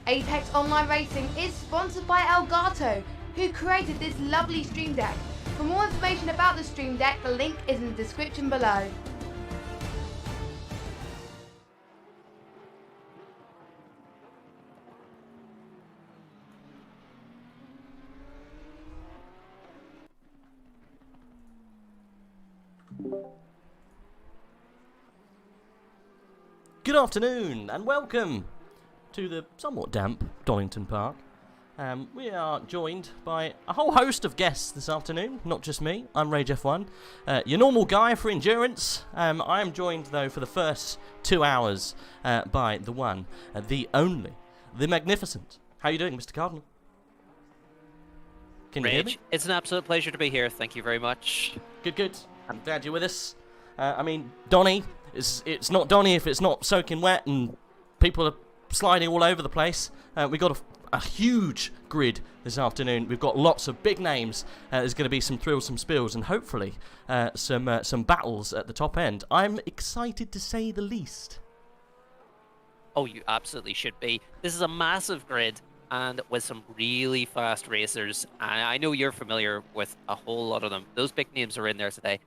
Apex Online Racing is sponsored by Elgato, who created this lovely Stream Deck. For more information about the Stream Deck, the link is in the description below. Good afternoon and welcome to the somewhat damp Donington Park. We are joined by a whole host of guests this afternoon, not just me. I'm Rage F1, your normal guy for endurance. I am joined though for the first 2 hours by the one, the only, the magnificent. How are you doing, Mr. Cardinal? Can you hear me? It's an absolute pleasure to be here. Thank you very much. Good, good. I'm glad you're with us. Donny, it's not Donny if it's not soaking wet and people are sliding all over the place. We've got a huge grid this afternoon. We've got lots of big names. There's going to be some thrills, some spills, and hopefully some battles at the top end. I'm excited to say the least. Oh, you absolutely should be. This is a massive grid and with some really fast racers. And I know you're familiar with a whole lot of them. Those big names are in there today.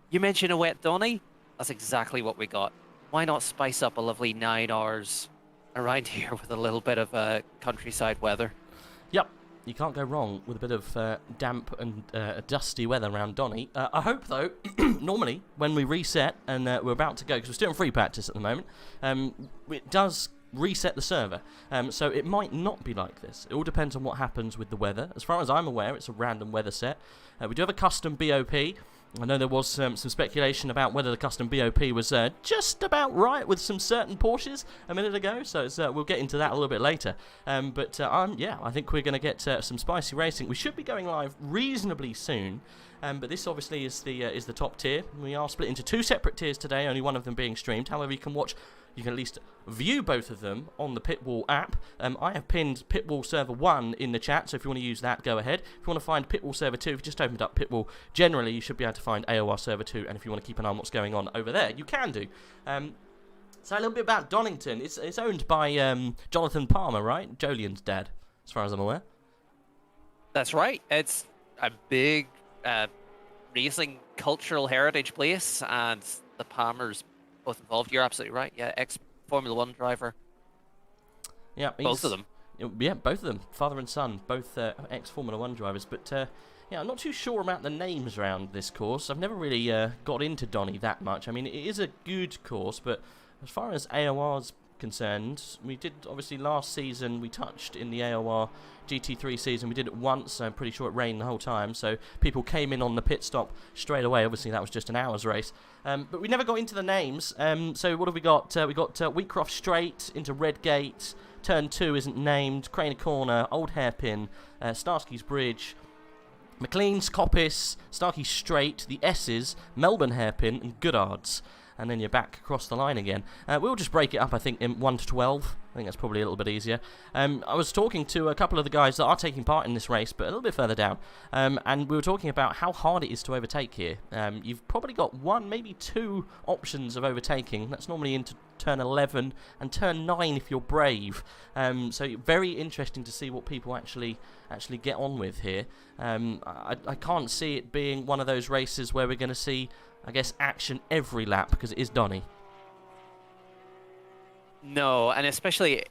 You mentioned a wet Donny? That's exactly what we got. Why not spice up a lovely 9 hours around here with a little bit of countryside weather? Yep, you can't go wrong with a bit of damp and dusty weather around Donny. I hope, though, normally when we reset and we're about to go, because we're still in free practice at the moment, it does reset the server, so it might not be like this. It all depends on what happens with the weather. As far as I'm aware, it's a random weather set. We do have a custom BOP. I know there was some speculation about whether the custom BOP was just about right with some certain Porsches a minute ago, so we'll get into that a little bit later. I think we're going to get some spicy racing. We should be going live reasonably soon, but this obviously is the top tier. We are split into two separate tiers today, only one of them being streamed. However, you can at least view both of them on the Pitwall app. I have pinned Pitwall Server 1 in the chat, so if you want to use that, go ahead. If you want to find Pitwall Server 2, if you just opened up Pitwall, generally you should be able to find AOR Server 2, and if you want to keep an eye on what's going on over there, you can do. So a little bit about Donington. It's owned by Jonathan Palmer, right? Jolien's dad, as far as I'm aware. That's right. It's a big racing cultural heritage place, and the Palmers both involved. You're absolutely right. Yeah, ex-Formula 1 driver. Yeah, both of them. Yeah, both of them. Father and son, both ex-Formula 1 drivers. But, I'm not too sure about the names around this course. I've never really got into Donny that much. I mean, it is a good course, but as far as AOR's concerned, we did, obviously, last season, we touched in the AOR GT3 season. We did it once. I'm pretty sure it rained the whole time, so people came in on the pit stop straight away. Obviously, that was just an hour's race. But we never got into the names. So what have we got? We got Wheatcroft Straight into Redgate. Turn 2 isn't named. Craner Corner, Old Hairpin, Starsky's Bridge, McLean's Coppice, Starkey Straight, the S's, Melbourne Hairpin, and Goodard's. And then you're back across the line again. We'll just break it up, I think, in 1 to 12. I think that's probably a little bit easier. I was talking to a couple of the guys that are taking part in this race, but a little bit further down. And we were talking about how hard it is to overtake here. You've probably got one, maybe two options of overtaking. That's normally into turn 11 and turn 9 if you're brave. So very interesting to see what people actually get on with here. I can't see it being one of those races where we're going to see, I guess, action every lap, because it is Donny. No, and especially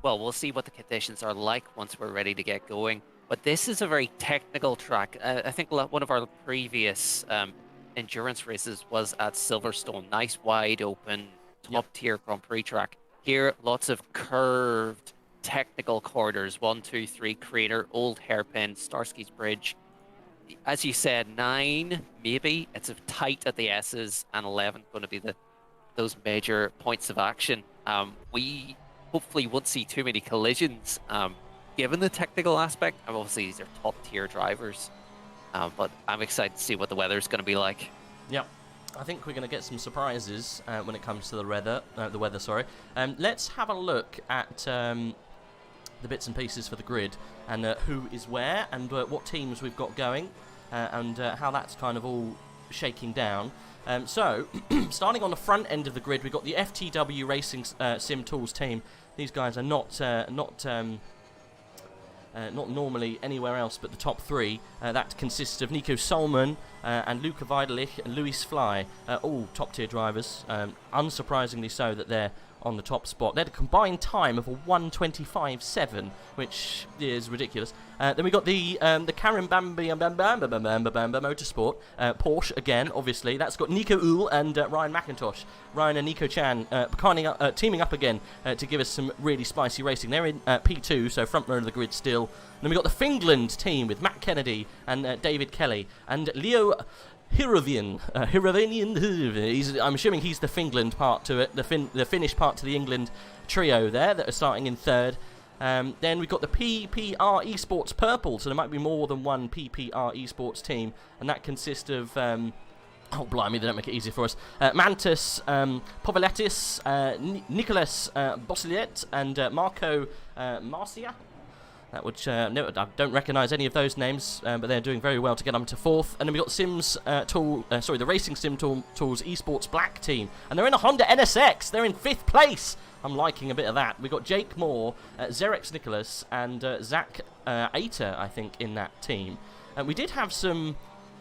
we'll see what the conditions are like once we're ready to get going. But this is a very technical track. I think one of our previous endurance races was at Silverstone. Nice, wide open, top-tier Grand Prix track. Here, lots of curved, technical corners. 1, 2, 3, Craner, Old Hairpin, Starsky's Bridge. As you said, 9, maybe. It's tight at the S's, and 11 going to be those major points of action. We hopefully won't see too many collisions, given the technical aspect. Obviously, these are top-tier drivers, but I'm excited to see what the weather's going to be like. Yep. I think we're going to get some surprises when it comes to the weather. Let's have a look at the bits and pieces for the grid, and who is where, and what teams we've got going, and how that's kind of all shaking down. So, starting on the front end of the grid, we've got the FTW Racing Sim Tools team. These guys are not normally anywhere else but the top three. That consists of Nico Solman and Luca Weidelich and Luis Fly, all top-tier drivers. Unsurprisingly so that they're on the top spot. They had a combined time of a 1:25.7, which is ridiculous. Then we got the Karen Bambi Motorsport, Porsche again, obviously. That's got Nico Uhl and Ryan McIntosh. Ryan and Nico Chan teaming up again to give us some really spicy racing. They're in P2, so front row of the grid still. And then we got the Fingland team with Matt Kennedy and David Kelly and Leo Hirovian. I'm assuming he's the Fingland part to it, the Finnish part to the England trio there that are starting in third. Then we've got the PPR Esports Purple, so there might be more than one PPR Esports team, and that consists of oh blimey, they don't make it easy for us. Mantis Poveletis, Nicolas Bossiliet, and Marco Marcia. Which I don't recognise any of those names, but they're doing very well to get them to fourth. And then we got the Racing Sim Tools Esports Black team, and they're in a Honda NSX. They're in fifth place. I'm liking a bit of that. We got Jake Moore, Zerex Nicholas, and Zach Ater, I think, in that team. And we did have some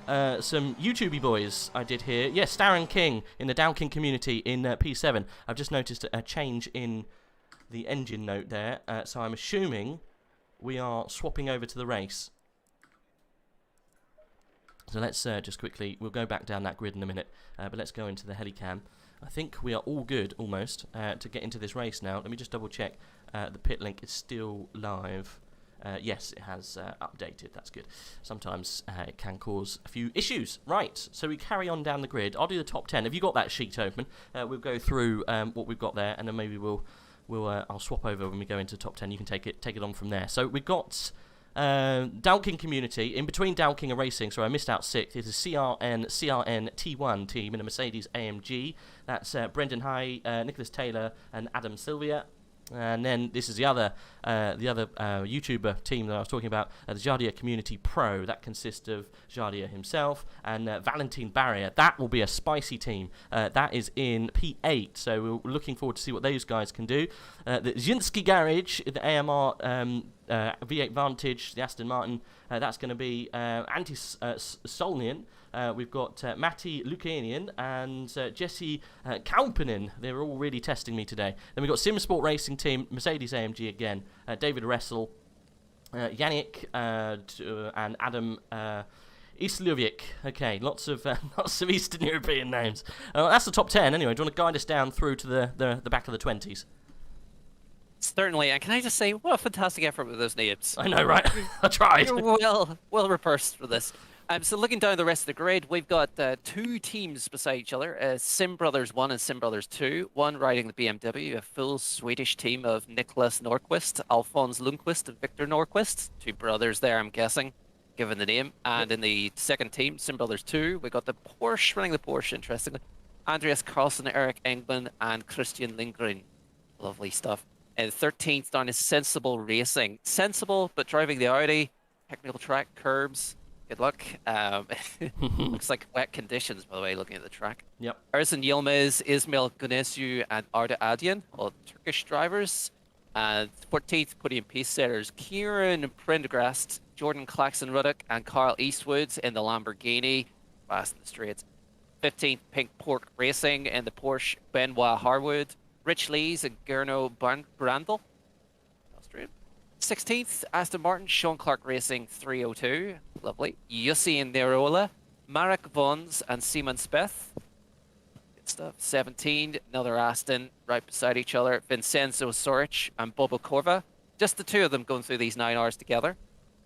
YouTubey boys I did here. Yes, Darren King in the Down King community in P7. I've just noticed a change in the engine note there, so I'm assuming we are swapping over to the race. So let's just quickly, we'll go back down that grid in a minute, but let's go into the helicam. I think we are all good, almost, to get into this race now. Let me just double check the pit link is still live. Yes, it has updated, that's good. Sometimes it can cause a few issues. Right, so we carry on down the grid. I'll do the top 10. Have you got that sheet open? We'll go through what we've got there, and then maybe I'll swap over when we go into top 10. You can take it on from there. So we've got Down King community. In between Down King and Racing, sorry, I missed out sixth. It's a CRN T1 team in a Mercedes AMG. That's Brendan High, Nicholas Taylor, and Adam Sylvia. And then this is the other YouTuber team that I was talking about, the Jardia Community Pro. That consists of Jardia himself and Valentin Barrier. That will be a spicy team. That is in P8, so we're looking forward to see what those guys can do. The Zinsky Garage, the AMR V8 Vantage, the Aston Martin, that's going to be Antis Solnian. We've got Matti Lukanian and Jesse Kaupanen. They're all really testing me today. Then we've got SimSport Racing Team, Mercedes AMG again, David Ressel, Yannick, and Adam Islovic. Okay, lots of Eastern European names. That's the top 10 anyway. Do you want to guide us down through to the back of the 20s? Certainly, and can I just say, what a fantastic effort with those names. I know, right? I tried. You're well rehearsed for this. So looking down the rest of the grid, we've got two teams beside each other, Sim Brothers 1 and Sim Brothers 2. One riding the BMW, a full Swedish team of Niklas Norquist, Alfons Lundqvist, and Victor Norquist. Two brothers there, I'm guessing, given the name. And in the second team, Sim Brothers 2, we got the Porsche, running the Porsche, interestingly. Andreas Carlson, Eric Engman, and Christian Lindgren. Lovely stuff. And 13th down is Sensible Racing. Sensible, but driving the Audi, technical track, curbs. Good luck. Looks like wet conditions, by the way, looking at the track. Yep. Ersin Yilmaz, Ismail Gunesu, and Arda Adyan, all Turkish drivers. And 14th podium pace setters, Kieran Prendergast, Jordan Claxon-Ruddock, and Carl Eastwood in the Lamborghini. Fast in the straight. 15th, Pink Pork Racing in the Porsche, Benoit Harwood. Rich Lees and Gernot Brandl. Austrian. 16th, Aston Martin, Sean Clark Racing 302. Lovely. Jussi and Nerola, Marek Vons, and Simon Speth. Good stuff. 17, another Aston right beside each other. Vincenzo Soric and Bobo Corva. Just the two of them going through these 9 hours together.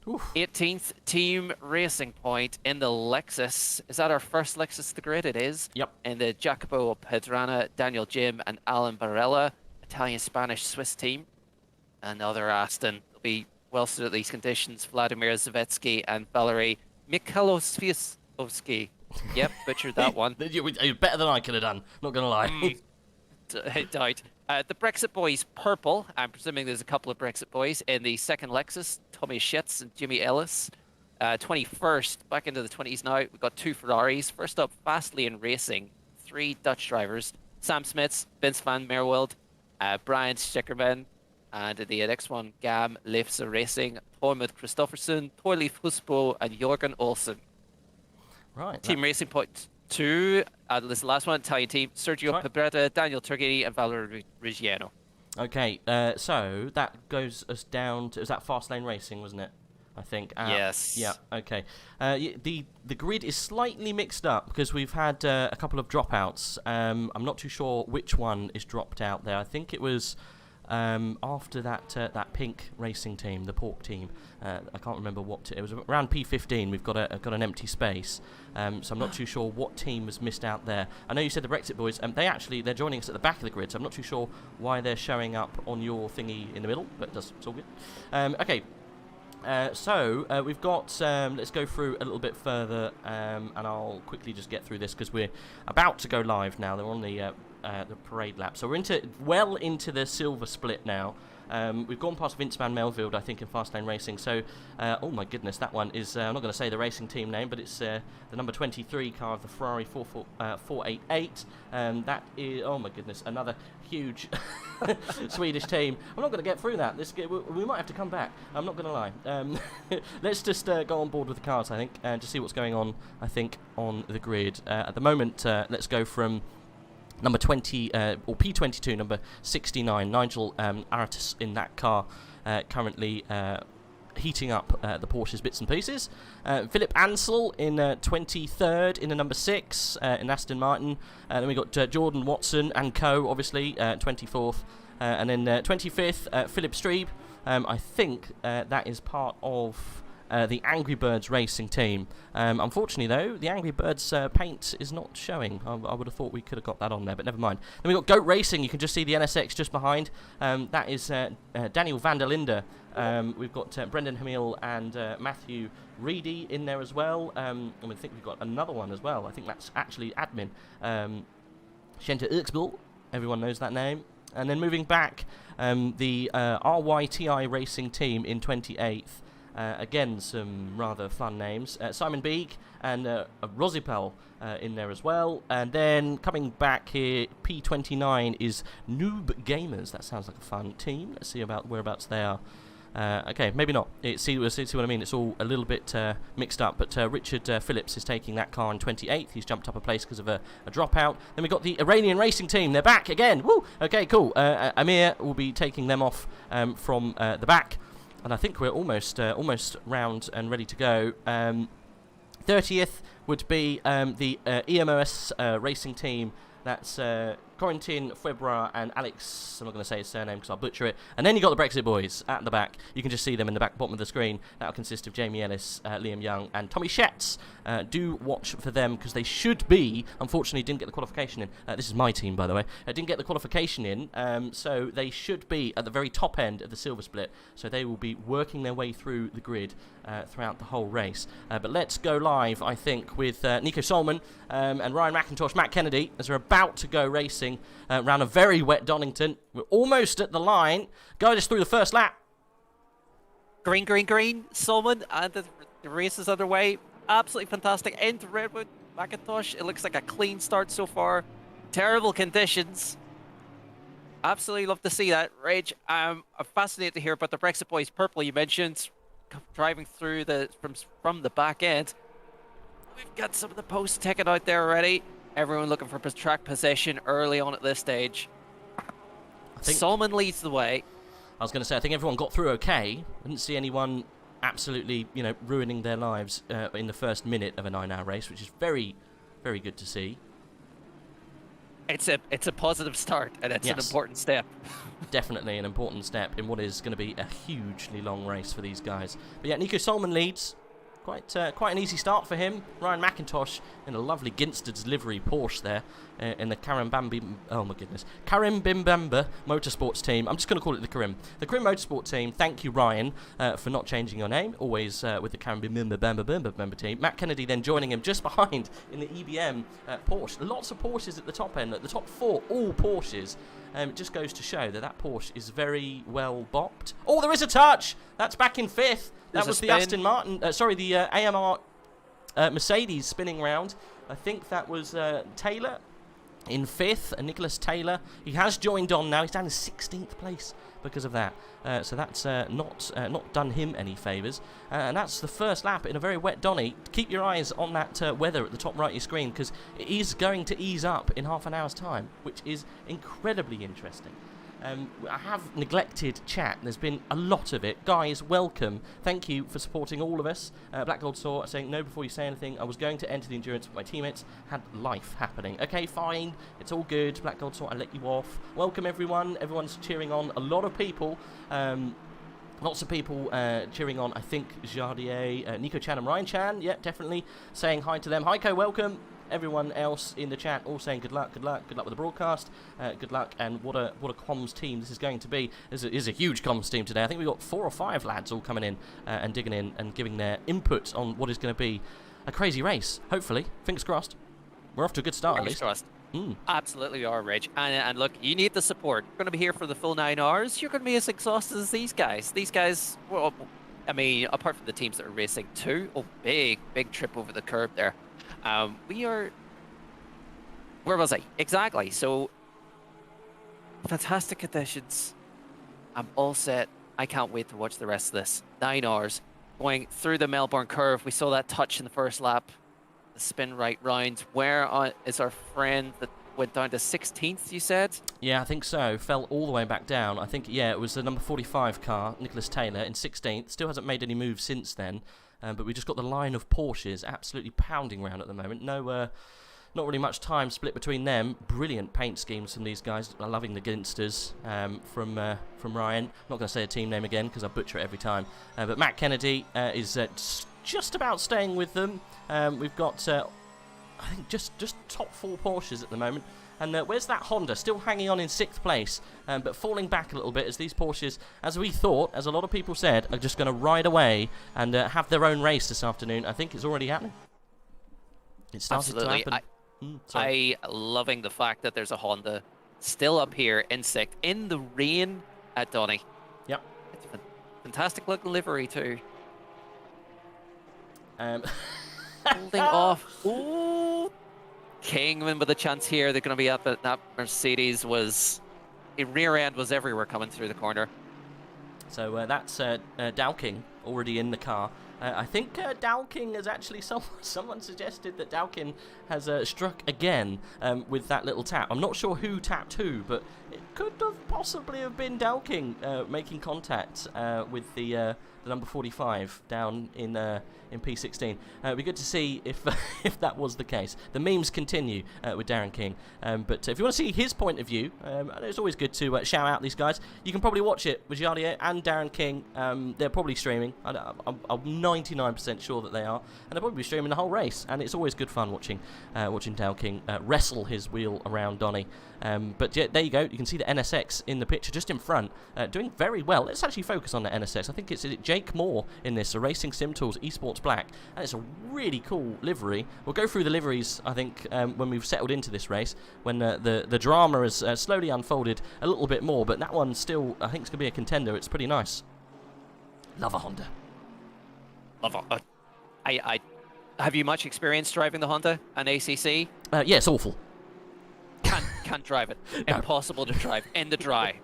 Oof. 18th, Team Racing Point in the Lexus. Is that our first Lexus to the grid? It is. Yep. In the Jacopo Pedrana, Daniel Jim, and Alan Barella. Italian, Spanish, Swiss team. Another Aston. Will be well suited at these conditions. Vladimir Zavetsky and Valery Mikhailovsky. Yep, butchered that one. You're better than I could have done, not going to lie. Doubt. The Brexit boys, purple. I'm presuming there's a couple of Brexit boys in the second Lexus. Tommy Schitz and Jimmy Ellis. 21st, back into the 20s now. We've got 2 Ferraris. First up, Fastlane Racing, 3 Dutch drivers. Sam Smits, Vince van Merweld, Brian Schickerman, and the next one, Gam Leifse Racing, Tormod Christofferson, Torleif Husbo, and Jorgen Olsen. Right. Team Racing Point 2, this is the last one, Italian team, Sergio Pebretta, Daniel Turgini, and Valerio Reggiano. Okay, so that goes us down to, is that Fastlane Racing, wasn't it? I think. Yes. Yeah, okay. The grid is slightly mixed up because we've had a couple of dropouts. I'm not too sure which one is dropped out there. I think it was after that pink racing team, the Pork team. I can't remember what it was. Around P15, we've got an empty space. So I'm not too sure what team was missed out there. I know you said the Brexit boys. They're joining us at the back of the grid, so I'm not too sure why they're showing up on your thingy in the middle, but it's all good. Okay. So we've got, let's go through a little bit further, and I'll quickly just get through this because we're about to go live now. They're on the parade lap. So we're well into the silver split now. We've gone past Vince van Melville, I think, in Fastlane Racing. So, oh my goodness, that one is, I'm not going to say the racing team name, but it's the number 23 car of the Ferrari 488. That is, oh my goodness, another huge Swedish team. I'm not going to get through that. We might have to come back. I'm not going to lie. Let's just go on board with the cars, I think, and just see what's going on, I think, on the grid. At the moment, let's go from number 20, or P22, number 69, Nigel Arcetuthis in that car, currently heating up the Porsche's bits and pieces. Philip Ansel in 23rd in the number 6 in Aston Martin. Then we got Jordan Watson and co, obviously, 24th. And then 25th, Philip Streeb. I think that is part of the Angry Birds racing team. Unfortunately, though, the Angry Birds paint is not showing. I would have thought we could have got that on there, but never mind. Then we've got Goat Racing. You can just see the NSX just behind. That is Daniel van der Linde. We've got Brendan Hamill and Matthew Reedy in there as well. And I think we've got another one as well. I think that's actually admin. Shenta Irksbull. Everyone knows that name. And then moving back, the RYTI racing team in 28th. Again, some rather fun names. Simon Beek and Rosipel in there as well. And then coming back here, P29 is Noob Gamers. That sounds like a fun team. Let's see about whereabouts they are. Okay, maybe not. See what I mean? It's all a little bit mixed up. But Richard Phillips is taking that car in 28th. He's jumped up a place because of a dropout. Then we've got the Iranian racing team. They're back again. Woo! Okay, cool. Amir will be taking them off from the back. And I think we're almost round and ready to go. 30th would be the EMOS racing team. That's Corentin Febra and Alex. I'm not going to say his surname because I'll butcher it. And then you got the Brexit boys at the back. You can just see them in the back bottom of the screen. That'll consist of Jamie Ellis, Liam Young, and Tommy Schetz. Do watch for them because they should be. Unfortunately, didn't get the qualification in. This is my team, by the way. Didn't get the qualification in, so they should be at the very top end of the silver split. So they will be working their way through the grid throughout the whole race. But let's go live, I think, with Nico Solman and Ryan McIntosh, Matt Kennedy, as we're about to go racing around a very wet Donington. We're almost at the line. Guide us through the first lap. Green, green, green. Solman, and the race is underway. Absolutely fantastic. Into Redwood, McIntosh. It looks like a clean start so far. Terrible conditions. Absolutely love to see that. Rage, I'm fascinated to hear about the Brexit boys. Purple, you mentioned, driving through from the back end. We've got some of the posts taken out there already. Everyone looking for track position early on at this stage. Solman leads the way. I was going to say, I think everyone got through okay. I didn't see anyone absolutely, ruining their lives in the first minute of a 9-hour race, which is very, very good to see. It's a positive start, and it's an important step. Definitely an important step in what is going to be a hugely long race for these guys. But yeah, Nico Solman leads. Quite an easy start for him. Ryan McIntosh in a lovely Ginsters livery Porsche there in the Karim Bimbamba Motorsports team. I'm just going to call it the Karim Motorsport team. Thank you, Ryan, for not changing your name. Always with the Karim Bimbamba team. Matt Kennedy then joining him just behind in the EBM Porsche. Lots of Porsches at the top end. At the top 4, all Porsches. It just goes to show that that Porsche is very well bopped. Oh, there is a touch! That's back in 5th. That was the Aston Martin, the AMR Mercedes spinning round. I think that was Taylor in 5th, Nicholas Taylor. He has joined on now. He's down in 16th place because of that. So that's not done him any favours. And that's the first lap in a very wet Donny. Keep your eyes on that weather at the top right of your screen, because it is going to ease up in half an hour's time, which is incredibly interesting. I have neglected chat. There's been a lot of it. Guys, welcome. Thank you for supporting all of us. Black Gold Saw saying, no, before you say anything, I was going to enter the endurance, but my teammates had life happening. Okay, fine. It's all good. Black Gold Saw, I let you off. Welcome, everyone. Everyone's cheering on. A lot of people. Lots of people cheering on, I think, Jardier, Nico Chan and Ryan Chan. Yeah, definitely saying hi to them. Heiko, welcome. Everyone else in the chat all saying good luck, good luck, good luck with the broadcast, good luck, and what a comms team this is going to be. This is a huge comms team today. I think we've got 4 or 5 lads all coming in and digging in and giving their input on what is going to be a crazy race. Hopefully, fingers crossed. We're off to a good start, Fingers at least. crossed. Absolutely, we are, Reg. And look, you need the support. You're going to be here for the full 9 hours. You're going to be as exhausted as these guys. These guys, well, I mean, apart from the teams that are racing too. Oh, big trip over the curb there. We are... Where was I? Exactly. So, fantastic conditions. I'm all set. I can't wait to watch the rest of this. 9 hours. Going through the Melbourne curve. We saw that touch in the first lap. The spin right round. Where is our friend that went down to 16th, you said? Yeah, I think so. Fell all the way back down. I think, yeah, it was the number 45 car, Nicholas Taylor, in 16th. Still hasn't made any moves since then. But we just got the line of Porsches absolutely pounding around at the moment. No, not really much time split between them. Brilliant paint schemes from these guys. I'm loving the Ginsters from Ryan. Not going to say a team name again because I butcher it every time. But Matt Kennedy is just about staying with them. We've got, I think, just top 4 Porsches at the moment. And where's that Honda? Still hanging on in 6th place, but falling back a little bit as these Porsches, as we thought, as a lot of people said, are just going to ride away and have their own race this afternoon. I think it's already happening. It started to happen. I loving the fact that there's a Honda still up here in 6th, in the rain at Donny. Yep. It's a fantastic looking livery too. Holding off. Ooh. Kingman with a chance here. They're going to be up at that Mercedes was... A rear end was everywhere coming through the corner. So that's Dowking already in the car. I think Dowking has actually... Someone suggested that Dowking has struck again with that little tap. I'm not sure who tapped who, but it could have possibly have been Dowking making contact with the number 45 down in P16. It'd be good to see if if that was the case. The memes continue with Darren King. But if you want to see his point of view, it's always good to shout out these guys. You can probably watch it with Jardier and Darren King. They're probably streaming. I'm 99% sure that they are. And they'll probably be streaming the whole race. And it's always good fun watching Darren King wrestle his wheel around Donny. But yeah, there you go. You can see the NSX in the picture just in front, doing very well. Let's actually focus on the NSX. I think it's Jake Moore in this, a Racing Sim Tools Esports Black, and it's a really cool livery. We'll go through the liveries, I think, when we've settled into this race, when the drama has slowly unfolded a little bit more, but that one still, I think, is going to be a contender. It's pretty nice. Love a Honda. Love a... I have you much experience driving the Honda and ACC? Yeah, it's awful. Can't drive it. No. Impossible to drive in the dry.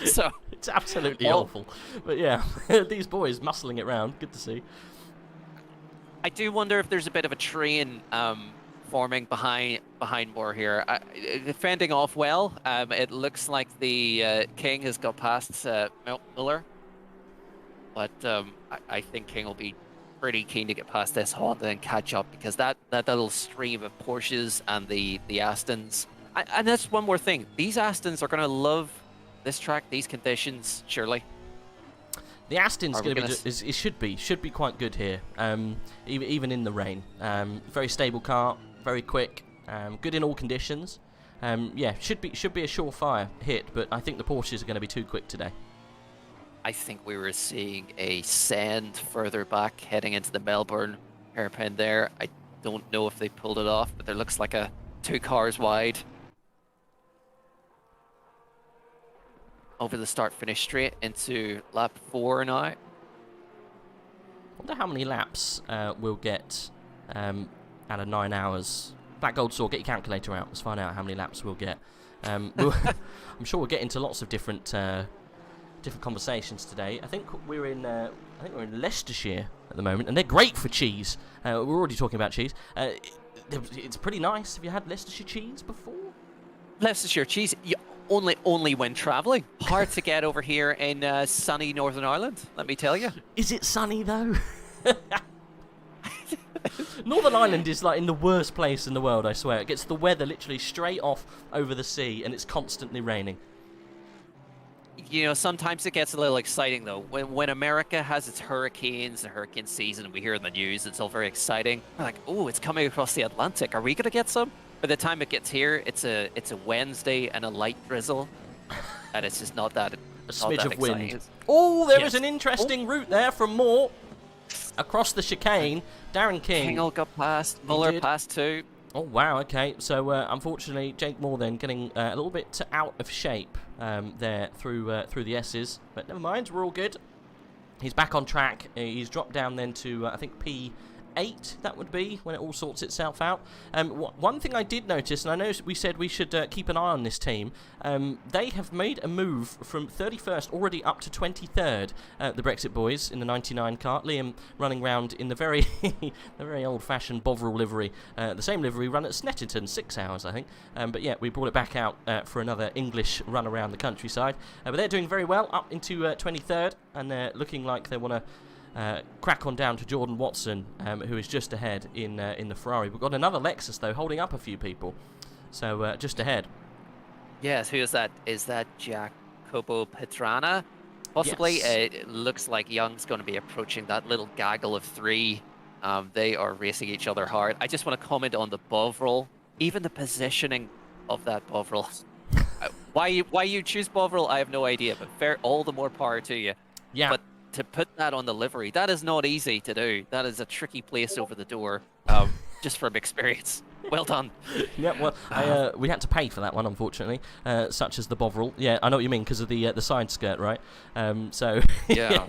So it's absolutely awful. But yeah, these boys muscling it round. Good to see. I do wonder if there's a bit of a train forming behind Moore here. Fending off well. It looks like the King has got past Miller, but I think King will be pretty keen to get past this Honda and catch up, because that little stream of Porsches and the Astons. And that's one more thing. These Astons are going to love this track, these conditions, surely. The Aston's going to be, it should be quite good here, even in the rain. Very stable car, very quick, good in all conditions. Yeah, should be a surefire hit, but I think the Porsches are going to be too quick today. I think we were seeing a send further back heading into the Melbourne hairpin there. I don't know if they pulled it off, but there looks like a 2 cars wide. over the start-finish straight into lap 4 now. I wonder how many laps we'll get out of 9 hours. Black Gold Sword, get your calculator out. Let's find out how many laps we'll get. I'm sure we'll get into lots of different conversations today. I think we're in Leicestershire at the moment, and they're great for cheese. We're already talking about cheese. It's pretty nice. Have you had Leicestershire cheese before? Leicestershire cheese, only when travelling. Hard to get over here in sunny Northern Ireland, let me tell you. Is it sunny though? Northern Ireland is like in the worst place in the world, I swear. It gets the weather literally straight off over the sea, and it's constantly raining. You know, sometimes it gets a little exciting though. When America has its hurricanes, the hurricane season, we hear in the news, it's all very exciting. We're like, oh, it's coming across the Atlantic. Are we gonna get some? By the time it gets here, it's a Wednesday and a light drizzle, and it's just not that. A smidge of wind. Oh, there is an interesting route there from Moore across the chicane. Darren King. Kingle got past. Muller passed too. Oh wow, okay. So unfortunately, Jake Moore then getting a little bit out of shape there through the S's, but never mind, we're all good. He's back on track. He's dropped down then to I think P8. That would be when it all sorts itself out. One thing I did notice, and I know we said we should keep an eye on this team. They have made a move from 31st already up to 23rd. The Brexit boys in the 99 car. Liam running around in the very old-fashioned Bovril livery, the same livery run at Snetterton, 6 hours I think. But yeah, we brought it back out for another English run around the countryside. But they're doing very well, up into 23rd, and they're looking like they want to crack on down to Jordan Watson, who is just ahead in the Ferrari. We've got another Lexus though holding up a few people, so just ahead. Yes, who is that? Is that Jacopo Petrana? Possibly. Yes. It looks like Young's going to be approaching that little gaggle of 3. They are racing each other hard. I just want to comment on the Bovril, even the positioning of that Bovril. Why you choose Bovril, I have no idea, but all the more power to you. Yeah. But to put that on the livery, that is not easy to do. That is a tricky place over the door, just from experience. Well done. Yeah, well, we had to pay for that one, unfortunately, such as the Bovril. Yeah, I know what you mean, because of the side skirt, right? So, yeah.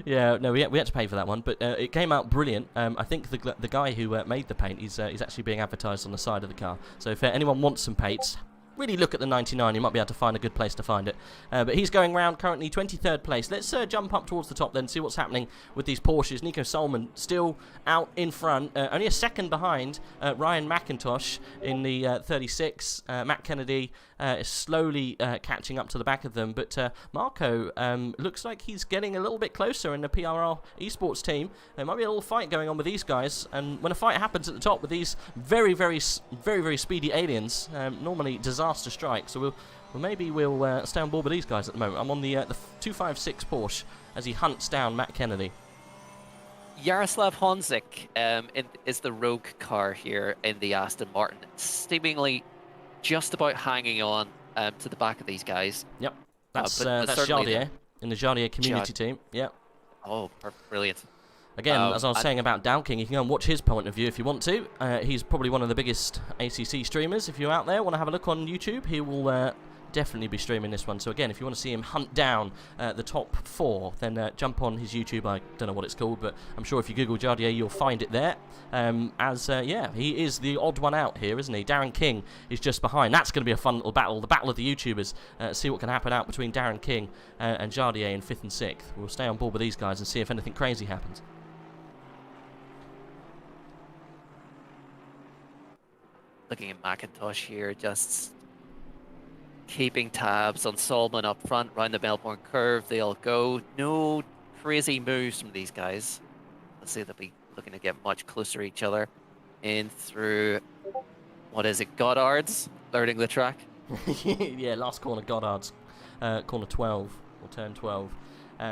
Yeah, no, we had to pay for that one, but it came out brilliant. I think the guy who made the paint, he's actually being advertised on the side of the car. So if anyone wants some paints, really look at the 99, you might be able to find a good place to find it. But he's going around currently 23rd place. Let's jump up towards the top then, see what's happening with these Porsches. Nico Solman still out in front, only a second behind Ryan McIntosh in the 36. Matt Kennedy is slowly catching up to the back of them, but Marco looks like he's getting a little bit closer in the PRL esports team. There might be a little fight going on with these guys, and when a fight happens at the top with these very, very speedy aliens, normally disaster strikes. So we'll stay on board with these guys at the moment. I'm on the 256 Porsche as he hunts down Matt Kennedy. Yaroslav Honzik is the rogue car here in the Aston Martin, seemingly just about hanging on to the back of these guys. Yep, that's Jardier in the Jardier community team. Yep. Oh, brilliant. Again, as I was saying about Dowking, you can go and watch his point of view if you want to. He's probably one of the biggest ACC streamers. If you're out there, want to have a look on YouTube, he will definitely be streaming this one. So again, if you want to see him hunt down the top 4, then jump on his YouTube. I don't know what it's called, but I'm sure if you Google Jardier, you'll find it there. Yeah, he is the odd one out here, isn't he? Darren King is just behind. That's going to be a fun little battle, the battle of the YouTubers. See what can happen out between Darren King and Jardier in 5th and 6th. We'll stay on board with these guys and see if anything crazy happens. Looking at McIntosh here, just keeping tabs on Solman up front, round the Melbourne curve. They'll go. No crazy moves from these guys. Let's see, they'll be looking to get much closer to each other. In through, what is it, Goddard's? Learning the track. Yeah, last corner, Goddard's. Corner 12, or turn 12.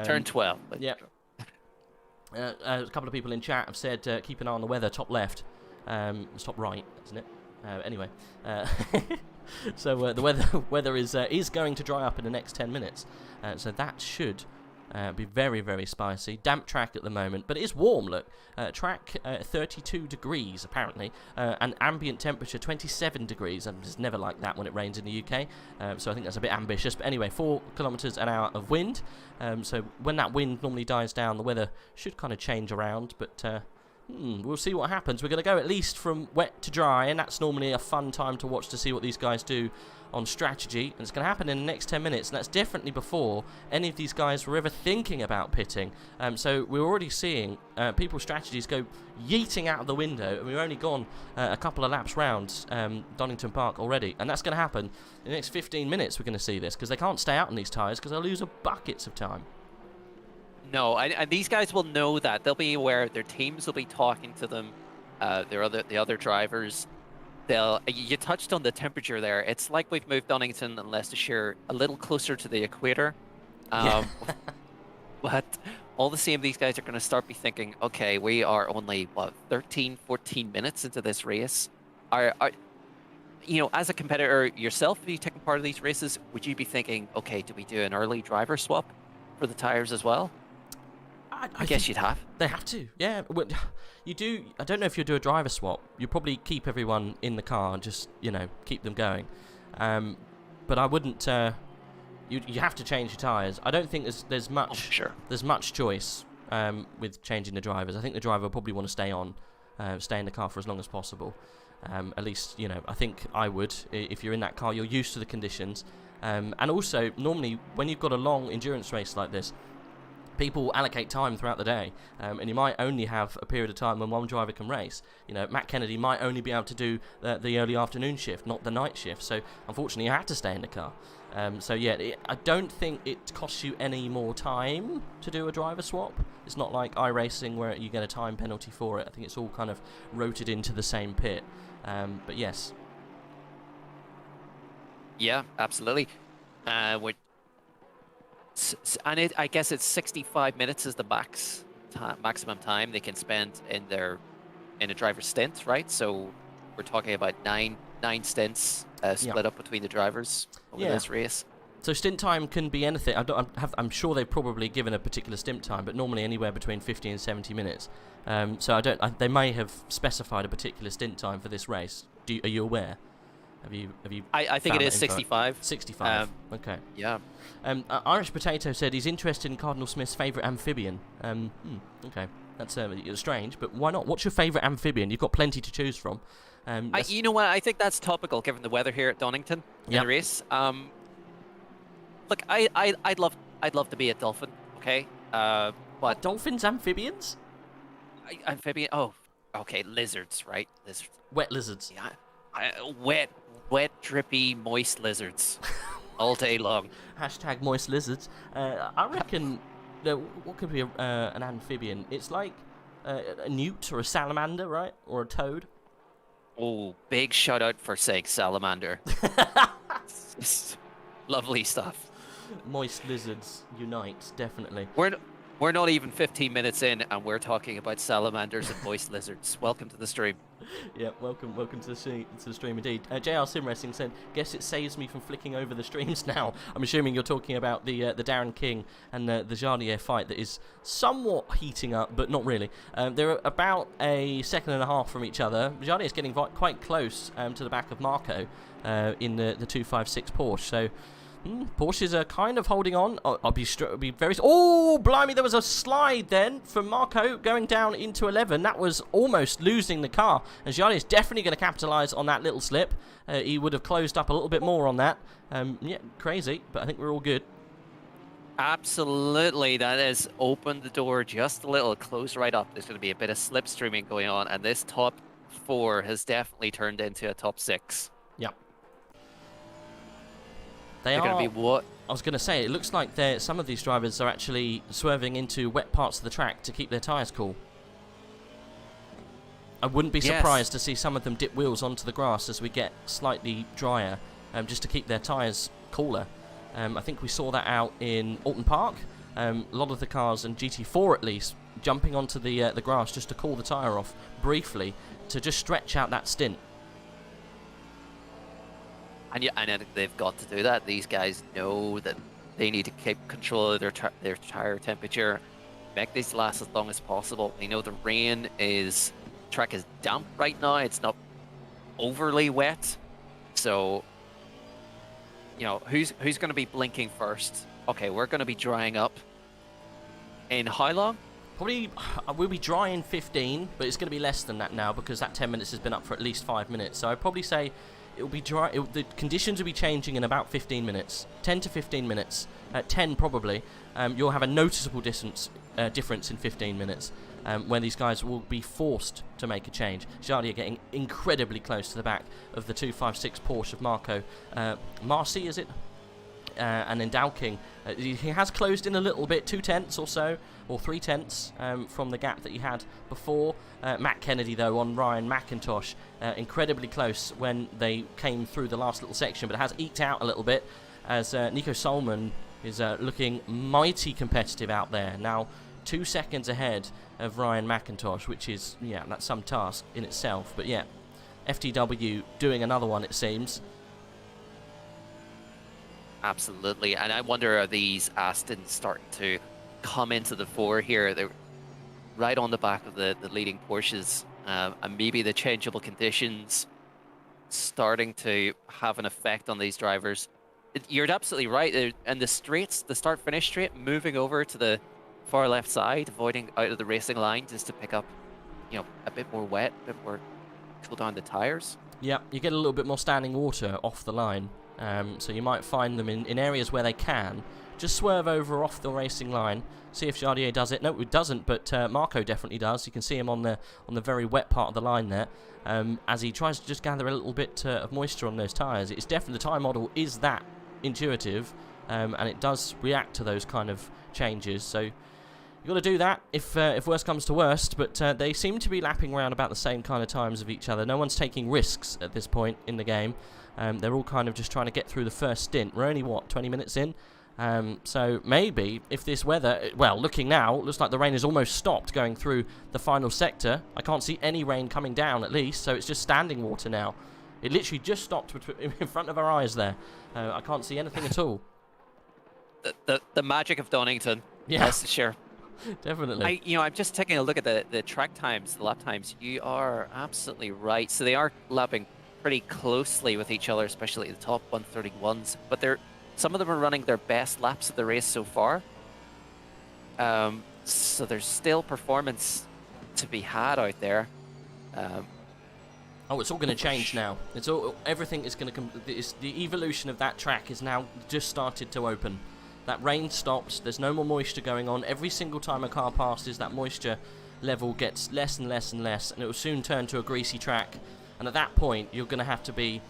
Turn 12. Yeah. A couple of people in chat have said keep an eye on the weather, top left. It's top right, isn't it? Anyway, so the weather is going to dry up in the next 10 minutes, so that should Be very, very spicy. Damp track at the moment, but it is warm, look. Track 32 degrees, apparently, and ambient temperature 27 degrees. And it's never like that when it rains in the UK, so I think that's a bit ambitious. But anyway, 4 kilometres an hour of wind. So when that wind normally dies down, the weather should kind of change around, but we'll see what happens. We're going to go at least from wet to dry, and that's normally a fun time to watch to see what these guys do on strategy, and it's going to happen in the next 10 minutes, and that's definitely before any of these guys were ever thinking about pitting. So we're already seeing people's strategies go yeeting out of the window, and we've only gone a couple of laps round Donington Park already, and that's going to happen in the next 15 minutes. We're going to see this, because they can't stay out on these tyres, because they'll lose buckets of time. No, and these guys will know that. They'll be aware. Their teams will be talking to them, the other drivers. You touched on the temperature there. It's like we've moved Donington and Leicestershire a little closer to the equator. But all the same, these guys are going to start be thinking, okay, we are only, what, 13, 14 minutes into this race. You know, as a competitor yourself, if you taking part of these races, would you be thinking, okay, do we do an early driver swap for the tyres as well? I guess you'd have. They have to, yeah. Well, you do. I don't know if you'll do a driver swap. You probably keep everyone in the car and just, you know, keep them going. But I wouldn't. You have to change your tyres. I don't think there's much. Oh, sure. There's much choice with changing the drivers. I think the driver will probably want to stay in the car for as long as possible. At least, you know, I think I would. If you're in that car, you're used to the conditions. And also, normally, when you've got a long endurance race like this, people allocate time throughout the day, and you might only have a period of time when one driver can race. You know, Matt Kennedy might only be able to do the early afternoon shift, not the night shift. So, unfortunately, you have to stay in the car. So, yeah, I don't think it costs you any more time to do a driver swap. It's not like iRacing where you get a time penalty for it. I think it's all kind of rotated into the same pit. But, yes. Yeah, absolutely. And I guess it's 65 minutes is the maximum time they can spend in a driver's stint, right? So we're talking about nine stints split up between the drivers over this race. So stint time can be anything. I'm sure they've probably given a particular stint time, but normally anywhere between 50 and 70 minutes. So they may have specified a particular stint time for this race. Are you aware? Have you? I think it is 65. 65. Okay. Yeah. Irish Potato said he's interested in Cardinal Smith's favourite amphibian. Okay, that's strange, but why not? What's your favourite amphibian? You've got plenty to choose from. You know what? I think that's topical given the weather here at Donington in the race. Look, I'd love to be a dolphin. Okay. But dolphins, amphibians? Amphibian. Oh, okay. Lizards, right? Lizards. Wet lizards. Yeah. Wet, drippy, moist lizards all day long. Hashtag moist lizards. I reckon, what could be an amphibian? It's like a newt or a salamander, right? Or a toad. Oh, big shout out for saying salamander. Lovely stuff. Moist lizards unite, definitely. We're not even 15 minutes in, and we're talking about salamanders and moist lizards. Welcome to the stream. Yeah, welcome to the stream indeed. JR Sim Racing said, "Guess it saves me from flicking over the streams now." I'm assuming you're talking about the Darren King and the Jardier fight that is somewhat heating up, but not really. They're about a second and a half from each other. Jardier is getting quite close to the back of Marco in the 256 Porsche. So. Porsches are kind of holding on. I'll be very... Oh, blimey, there was a slide then from Marco going down into 11. That was almost losing the car. And Gianni is definitely going to capitalise on that little slip. He would have closed up a little bit more on that. Yeah, crazy, but I think we're all good. Absolutely, that has opened the door just a little, closed right up. There's going to be a bit of slipstreaming going on, and this top 4 has definitely turned into a top 6. Yep. They're going to be what? I was going to say, it looks like some of these drivers are actually swerving into wet parts of the track to keep their tyres cool. I wouldn't be surprised to see some of them dip wheels onto the grass as we get slightly drier, just to keep their tyres cooler. I think we saw that out in Alton Park. A lot of the cars, and GT4 at least, jumping onto the grass just to cool the tyre off briefly to just stretch out that stint. And I think they've got to do that. These guys know that They need to keep control of their tire temperature, make these last as long as possible. You know, the track is damp right now. It's not overly wet, so you know who's going to be blinking first. Okay, we're going to be drying up in how long? Probably we'll be dry in 15, but it's going to be less than that now because that 10 minutes has been up for at least 5 minutes. So I'd probably say it will be dry. The conditions will be changing in about 15 minutes, 10 to 15 minutes. 10 probably. You'll have a noticeable difference in 15 minutes. Where these guys will be forced to make a change. Jardier getting incredibly close to the back of the 256 Porsche of Marco Marcy, is it? And then Dowking, he has closed in a little bit, 2/10 or so, or 3/10 from the gap that he had before. Matt Kennedy, though, on Ryan McIntosh, incredibly close when they came through the last little section, but it has eked out a little bit as Nico Solman is looking mighty competitive out there. Now, 2 seconds ahead of Ryan McIntosh, which is, yeah, that's some task in itself. But yeah, FTW doing another one, it seems. Absolutely, and I wonder, are these Astons starting to come into the fore here? They're right on the back of the leading Porsches, and maybe the changeable conditions starting to have an effect on these drivers. You're absolutely right, and the straights, the start-finish straight, moving over to the far left side, avoiding out of the racing line just to pick up, you know, a bit more wet, a bit more cool down the tires. Yeah, you get a little bit more standing water off the line, so you might find them in areas where they can just swerve over off the racing line. See if Jardier does it. No, it doesn't, but Marco definitely does. You can see him on the very wet part of the line there, as he tries to just gather a little bit of moisture on those tires. It's definitely, the tyre model is that intuitive, and it does react to those kind of changes. So you've got to do that if worst comes to worst, but they seem to be lapping around about the same kind of times of each other. No one's taking risks at this point in the game. They're all kind of just trying to get through the first stint. We're only, what, 20 minutes in? So maybe if this weather, well, looking now, looks like the rain has almost stopped going through the final sector. I can't see any rain coming down at least, so it's just standing water now. It literally just stopped in front of our eyes there. I can't see anything at all. The magic of Donington. Yeah. Yes, sure. Definitely. I'm just taking a look at the track times, the lap times. You are absolutely right. So they are lapping pretty closely with each other, especially at the top 131s. But some of them are running their best laps of the race so far. So there's still performance to be had out there. Oh, it's all going to change now. Everything is going to the evolution of that track is now just started to open. That rain stops, there's no more moisture going on. Every single time a car passes, that moisture level gets less and less and less, and it will soon turn to a greasy track. And at that point, you're going to have to be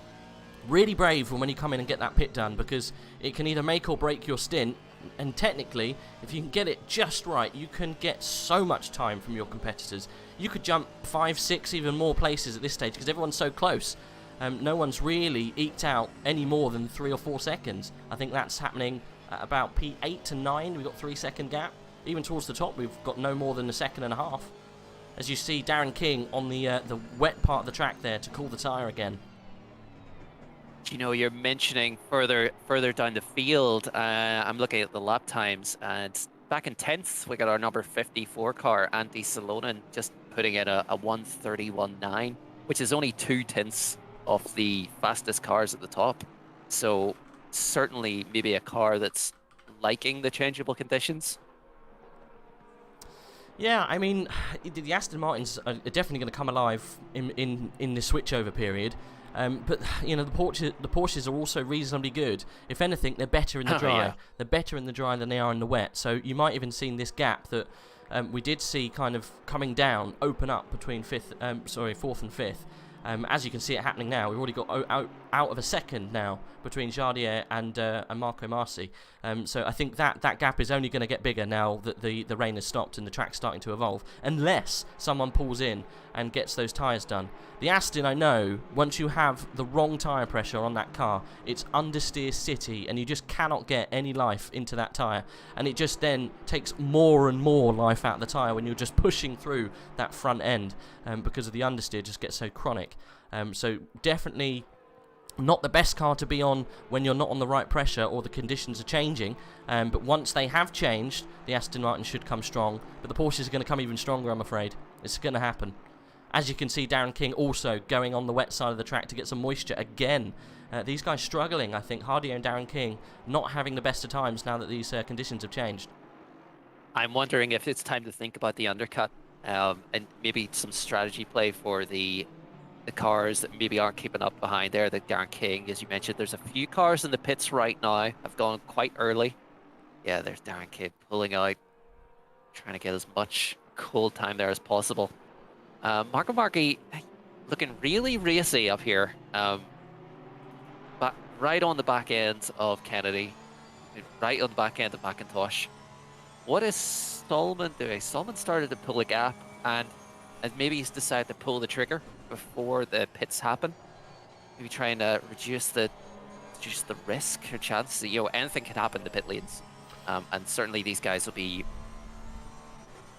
really brave when you come in and get that pit done, because it can either make or break your stint. And technically, if you can get it just right, you can get so much time from your competitors. You could jump 5, 6, even more places at this stage because everyone's so close. No one's really eked out any more than 3 or 4 seconds. I think that's happening at about P8 to 9. We've got 3-second gap. Even towards the top, we've got no more than 1.5 seconds. As you see, Darren King on the wet part of the track there to cool the tyre again. You know, you're mentioning further down the field. I'm looking at the lap times, and back in 10th, we got our number 54 car, Andy Salonen, just putting in a 1:31.9, which is only 2/10 of the fastest cars at the top. So certainly maybe a car that's liking the changeable conditions. Yeah, I mean, the Aston Martins are definitely going to come alive in the switchover period. But you know, the Porsches are also reasonably good. If anything, they're better in the dry. Yeah. They're better in the dry than they are in the wet. So you might even see this gap that we did see kind of coming down, open up between fourth and fifth. As you can see it happening now, we've already got out of a second now between Jardier and Marco Marcy. So I think that gap is only going to get bigger now that the rain has stopped and the track's starting to evolve, unless someone pulls in and gets those tyres done. The Aston, I know, once you have the wrong tyre pressure on that car, it's understeer city, and you just cannot get any life into that tyre, and it just then takes more and more life out of the tyre when you're just pushing through that front end, because of the understeer just gets so chronic. So definitely Not the best car to be on when you're not on the right pressure or the conditions are changing, but once they have changed, the Aston Martin should come strong, but the Porsches are going to come even stronger, I'm afraid. It's going to happen. As you can see, Darren King also going on the wet side of the track to get some moisture again. These guys struggling, I think. Hardio and Darren King not having the best of times now that these conditions have changed. I'm wondering if it's time to think about the undercut, and maybe some strategy play for the cars that maybe aren't keeping up behind there. The Darren King, as you mentioned, there's a few cars in the pits right now have gone quite early. Yeah, there's Darren King pulling out, trying to get as much cold time there as possible. Marco Marchi looking really racy up here, but right on the back end of Kennedy, right on the back end of McIntosh. What is Solomon doing? Solomon started to pull a gap, and maybe he's decided to pull the trigger before the pits happen. Maybe trying to reduce the risk or chance. You know, anything can happen in the pit lanes, and certainly these guys will be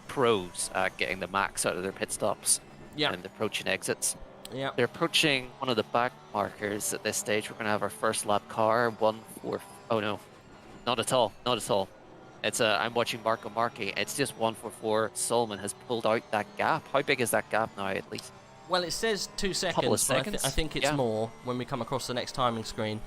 pros at getting the max out of their pit stops and approaching exits. Yeah, they're approaching one of the back markers at this stage. We're going to have our first lap car. 1-4. Oh no, not at all. Not at all. It's I'm watching Marco Marchi. It's just 1-4-4. Solomon has pulled out that gap. How big is that gap now, at least? Well, it says 2 seconds. Couple of seconds. I think it's more when we come across the next timing screen.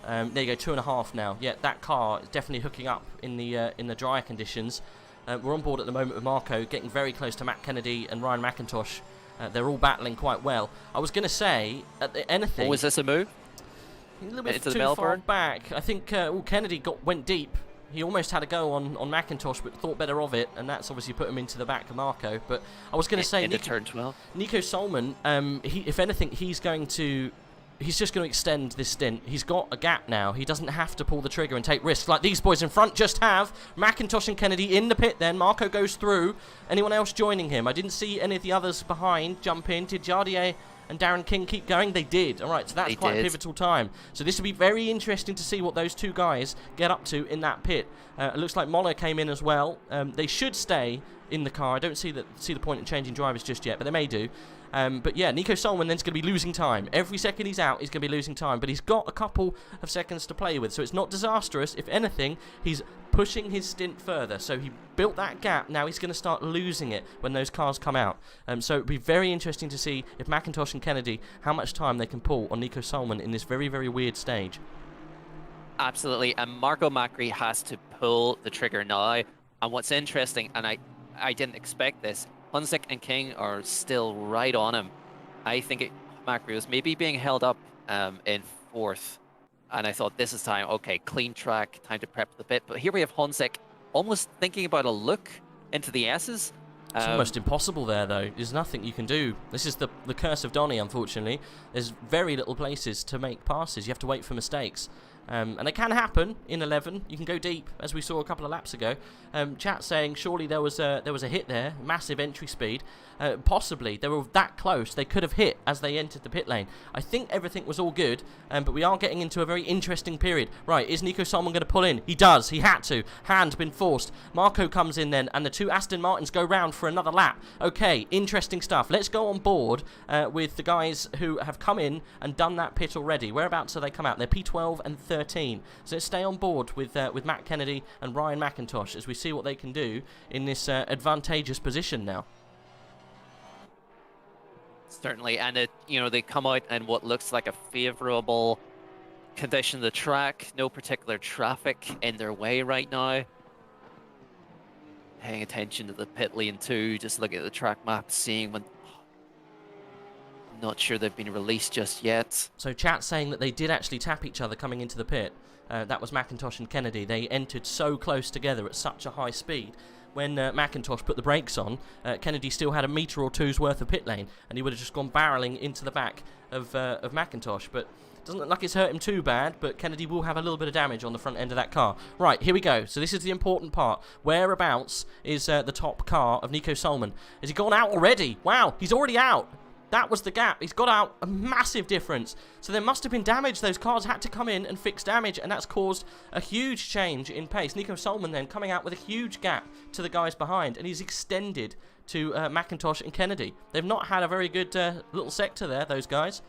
There you go, 2.5 now. Yeah, that car is definitely hooking up in the drier conditions. We're on board at the moment with Marco, getting very close to Matt Kennedy and Ryan McIntosh. They're all battling quite well. I was going to say, anything... Oh, was this a move? A little bit too far back. I think Kennedy went deep. He almost had a go on McIntosh, but thought better of it, and that's obviously put him into the back of Marco. But I was going to say... turn 12. Nico Solomon, if anything, he's just going to extend this stint. He's got a gap now. He doesn't have to pull the trigger and take risks like these boys in front just have. McIntosh and Kennedy in the pit then. Marco goes through. Anyone else joining him? I didn't see any of the others behind jump in. Did Jardier and Darren King keep going? They did. All right, so that's quite a pivotal time. So this will be very interesting to see what those two guys get up to in that pit. It looks like Moller came in as well. They should stay in the car. I don't see the point in changing drivers just yet, but they may do. But yeah, Nico Solomon then's going to be losing time. Every second he's out, he's going to be losing time. But he's got a couple of seconds to play with, so it's not disastrous. If anything, he's pushing his stint further. So he built that gap. Now he's going to start losing it when those cars come out. So it'll be very interesting to see if McIntosh and Kennedy, how much time they can pull on Nico Solomon in this very, very weird stage. Absolutely. And Marco Macri has to pull the trigger now. And what's interesting, and I didn't expect this, Hunsick and King are still right on him. I think Macri was maybe being held up in 4th. And I thought, this is time, okay, clean track, time to prep the pit. But here we have Hunsick almost thinking about a look into the S's. It's almost impossible there, though. There's nothing you can do. This is the curse of Donny, unfortunately. There's very little places to make passes. You have to wait for mistakes. And they can happen in 11. You can go deep, as we saw a couple of laps ago. Chat saying surely there was a hit there, massive entry speed. Possibly they were that close. They could have hit as they entered the pit lane. I think everything was all good, but we are getting into a very interesting period. Right, is Nico Solomon going to pull in? He does. He had to. Hand been forced. Marco comes in then, and the two Aston Martins go round for another lap. Okay, interesting stuff. Let's go on board with the guys who have come in and done that pit already. Whereabouts are they come out? They're P12 and 13. So let's stay on board with Matt Kennedy and Ryan McIntosh as we see what they can do in this advantageous position now. Certainly, and they come out in what looks like a favourable condition of the track. No particular traffic in their way right now. Paying attention to the pit lane too, just looking at the track map, seeing when. Not sure they've been released just yet. So chat saying that they did actually tap each other coming into the pit. That was McIntosh and Kennedy. They entered so close together at such a high speed. When McIntosh put the brakes on, Kennedy still had a metre or two's worth of pit lane, and he would have just gone barreling into the back of McIntosh. But it doesn't look like it's hurt him too bad, but Kennedy will have a little bit of damage on the front end of that car. Right, here we go. So this is the important part. Whereabouts is the top car of Nico Solomon? Has he gone out already? Wow, he's already out. That was the gap. He's got out a massive difference. So there must have been damage. Those cars had to come in and fix damage, and that's caused a huge change in pace. Nico Solomon then coming out with a huge gap to the guys behind, and he's extended to McIntosh and Kennedy. They've not had a very good little sector there, those guys.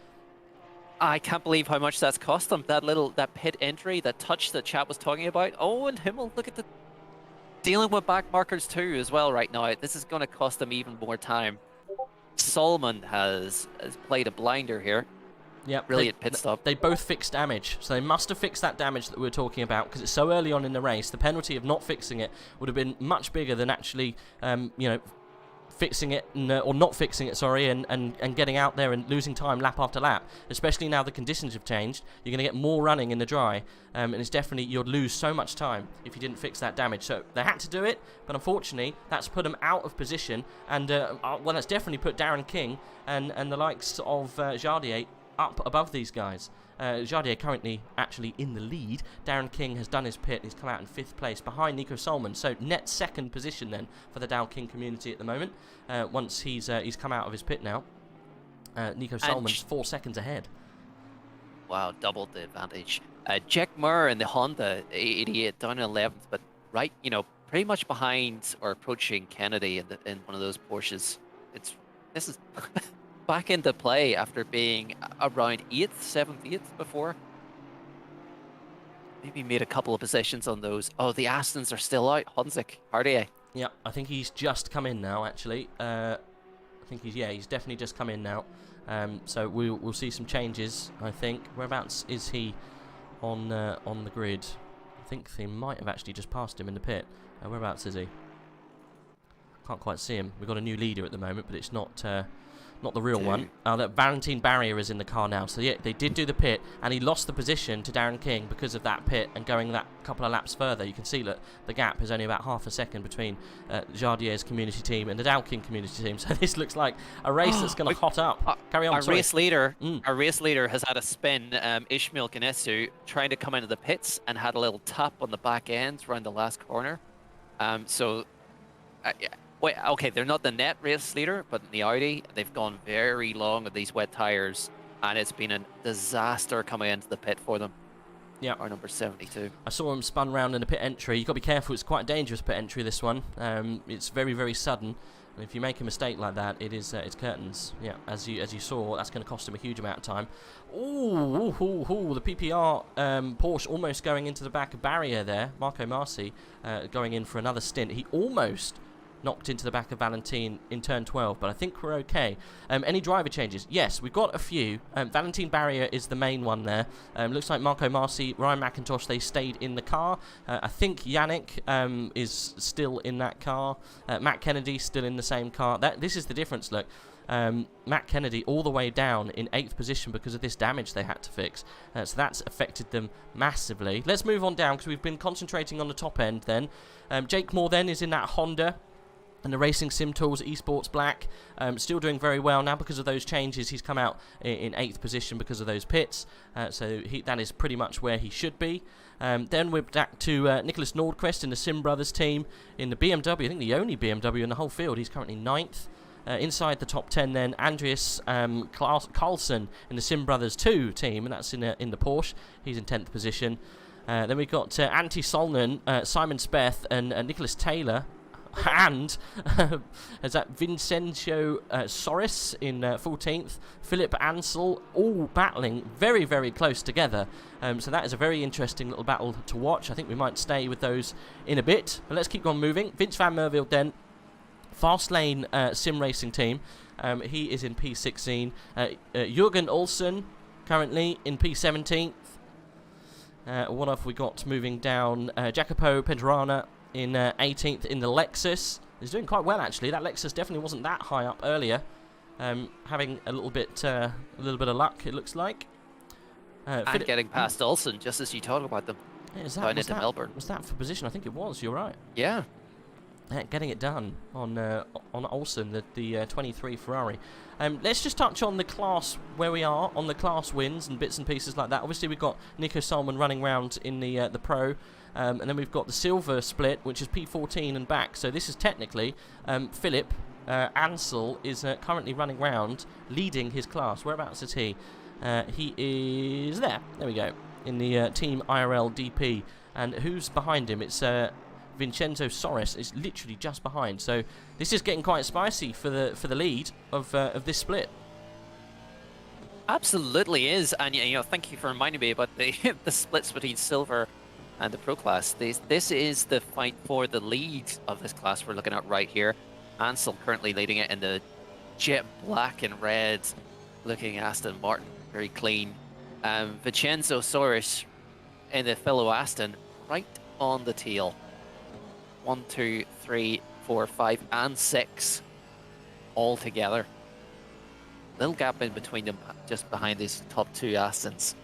I can't believe how much that's cost them. That pit entry, that touch that chat was talking about. Oh, and Himmel, look at the dealing with back markers too as well right now. This is going to cost them even more time. Solomon has played a blinder here. Yeah, brilliant pit stop. They both fixed damage, so they must have fixed that damage that we were talking about because it's so early on in the race. The penalty of not fixing it would have been much bigger than actually, you know, fixing it or not fixing it. Sorry, and getting out there and losing time lap after lap. Especially now the conditions have changed, you're going to get more running in the dry, and it's definitely you'd lose so much time if you didn't fix that damage. So they had to do it, but unfortunately that's put them out of position, and well, that's definitely put Darren King and the likes of Jardier up above these guys. Jardier currently actually in the lead. Darren King has done his pit. He's come out in 5th place behind Nico Solomon. So net 2nd position then for the Dow King community at the moment. Once he's come out of his pit now. Nico Solomon's 4 seconds ahead. Wow, doubled the advantage. Jack Moore in the Honda 88 down in 11th, but right, you know, pretty much behind or approaching Kennedy in one of those Porsches. This is back into play after being around 8th, 7th, 8th before. Maybe made a couple of positions on those. Oh, the Astons are still out. Honzik, Hardier. Yeah, I think he's just come in now, actually. I think he's definitely just come in now. So we'll see some changes, I think. Whereabouts is he on the grid? I think they might have actually just passed him in the pit. Whereabouts is he? Can't quite see him. We've got a new leader at the moment, but it's not the real one. That Valentine Barrier is in the car now. So yeah, they did do the pit, and he lost the position to Darren King because of that pit and going that couple of laps further. You can see that the gap is only about half a second between Jardier's community team and the Dow King community team. So this looks like a race that's going to hot up. Carry on. Our race leader has had a spin. Ishmael Ganesu trying to come into the pits and had a little tap on the back end around the last corner. Wait, okay, they're not the net race leader, but in the Audi, they've gone very long with these wet tires, and it's been a disaster coming into the pit for them. Yeah. Our number 72. I saw him spun round in the pit entry. You've got to be careful. It's quite a dangerous pit entry, this one. It's very, very sudden. And if you make a mistake like that, it's curtains. Yeah, as you saw, that's going to cost him a huge amount of time. Ooh, the PPR Porsche almost going into the back of barrier there. Marco Marci going in for another stint. He almost knocked into the back of Valentine in turn 12, but I think we're okay. Any driver changes? Yes, we've got a few. Valentine Barrier is the main one there. Looks like Marco Marci, Ryan McIntosh, they stayed in the car. I think Yannick is still in that car. Matt Kennedy still in the same car. This is the difference, look. Matt Kennedy all the way down in 8th position because of this damage they had to fix. So that's affected them massively. Let's move on down because we've been concentrating on the top end then. Jake Moore then is in that Honda and the Racing Sim Tools Esports Black, still doing very well now because of those changes. He's come out in 8th position because of those pits, so that is pretty much where he should be. Then we're back to Nicholas Nordquist in the Sim Brothers team in the BMW, I think the only BMW in the whole field. He's currently 9th. Inside the top 10 then, Andreas Carlson in the Sim Brothers 2 team, and that's in the Porsche. He's in 10th position. Then we've got Antti Solnen, Simon Speth, and Nicholas Taylor. And is that Vincenzo Soris in 14th, Philip Ansel, all battling very, very close together. So that is a very interesting little battle to watch. I think we might stay with those in a bit. But let's keep on moving. Vince Van Merville then, Fastlane Sim Racing team. He is in P16. Jürgen Olsen currently in P17th. What have we got moving down? Jacopo Pedrana in 18th in the Lexus. He's doing quite well actually. That Lexus definitely wasn't that high up earlier. Having a little bit of luck, it looks like. And getting past Olsen just as you talk about them. Yeah, Melbourne. Was that for position? I think it was. You're right. Yeah. Getting it done on Olsen, the 23 Ferrari. Let's just touch on the class where we are on the class wins and bits and pieces like that. Obviously we've got Nico Solomon running around in the Pro. And then we've got the silver split, which is P14 and back. So this is technically Philip Ansel is currently running round, leading his class. Whereabouts is he? He is there. There we go. In the Team IRL DP. And who's behind him? It's Vincenzo Soris is literally just behind. So this is getting quite spicy for the lead of this split. Absolutely is, and you know, thank you for reminding me about the the splits between silver and the pro class. This is the fight for the lead of this class we're looking at right here. Ansel currently leading it in the jet black and red, looking Aston Martin, very clean. Vincenzo Soros in the fellow Aston, right on the tail. 1, 2, 3, 4, 5, and 6 all together. Little gap in between them, just behind these top 2 Astons.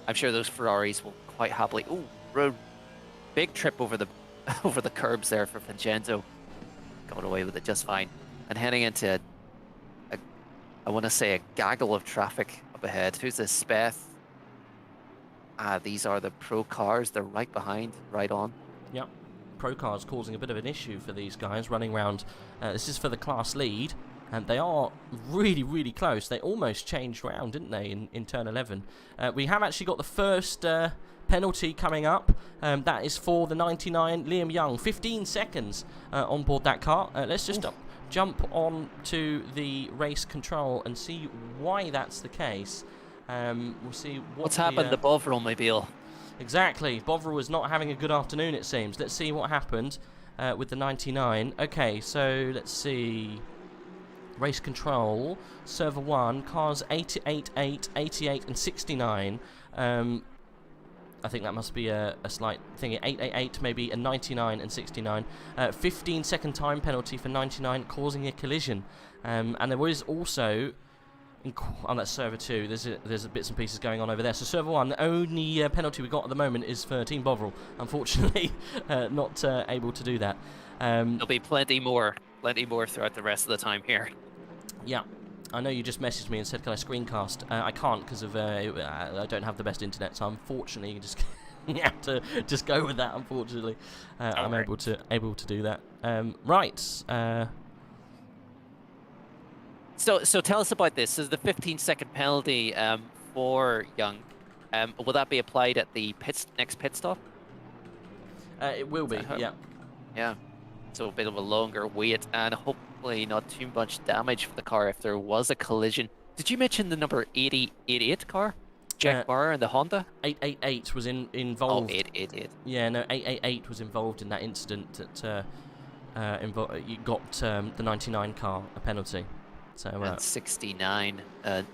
I'm sure those Ferraris will quite happily. Oh, big trip over the over the curbs there for Vincenzo. Got away with it just fine. And heading into I want to say a gaggle of traffic up ahead. Who's this? Speth. These are the pro cars. They're right behind, right on. Yep. Pro cars causing a bit of an issue for these guys running around. This is for the class lead. And they are really, really close. They almost changed round, didn't they, in turn 11. We have actually got the first penalty coming up. That is for the 99 Liam Young. 15 seconds on board that car. Let's just jump on to the race control and see why that's the case. We'll see what's happened to Bovril Mobile. Exactly. Bovril was not having a good afternoon, it seems. Let's see what happened with the 99. Okay, so let's see. Race control, server 1, cars 88, 88 and 69. I think that must be a slight thing. 888 maybe, and 99 and 69. 15-second time penalty for 99, causing a collision. And there was also, on that server 2, there's bits and pieces going on over there. So server 1, the only penalty we got at the moment is for Team Bovril. Unfortunately, not able to do that. There'll be plenty more throughout the rest of the time here. Yeah, I know you just messaged me and said, can I screencast? I can't because of I don't have the best internet, so unfortunately you just you have to just go with that. Unfortunately, I'm able to do that. Right. So tell us about this. So the 15-second penalty for Young, will that be applied at the next pit stop? It will be. Yeah. Yeah. So a bit of a longer wait, and hopefully not too much damage for the car if there was a collision. Did you mention the number 88 car? Jack Barr and the Honda? 888 was involved. Oh, 888. Yeah, no, 888 was involved in that incident that you got the 99 car a penalty. So and 69,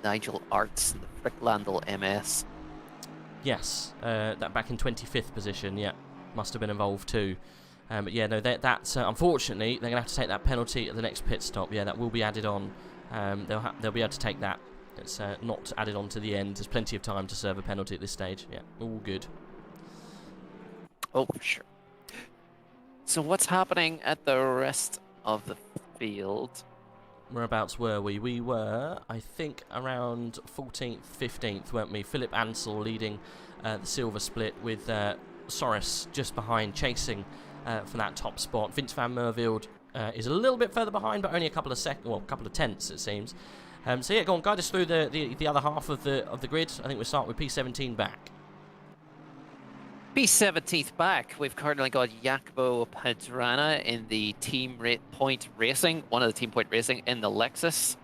Nigel Arts and the Fricklandel MS. Yes, that back in 25th position, yeah, must have been involved too. But yeah, no, that's unfortunately they're gonna have to take that penalty at the next pit stop. Yeah, that will be added on. They'll be able to take that. It's not added on to the end. There's plenty of time to serve a penalty at this stage. Yeah, all good. Oh, for sure. So what's happening at the rest of the field? Whereabouts were we? We were, I think, around 14th, 15th, weren't we? Philip Ansell leading the silver split with Soros just behind, chasing for that top spot. Vince van Mervelde is a little bit further behind, but only a couple of tenths it seems. So yeah, go on, guide us through the other half of the grid. I think we'll start with P17 back. P17th back. We've currently got Jacopo Padrana in the Point Racing, one of the Team Point Racing in the Lexus,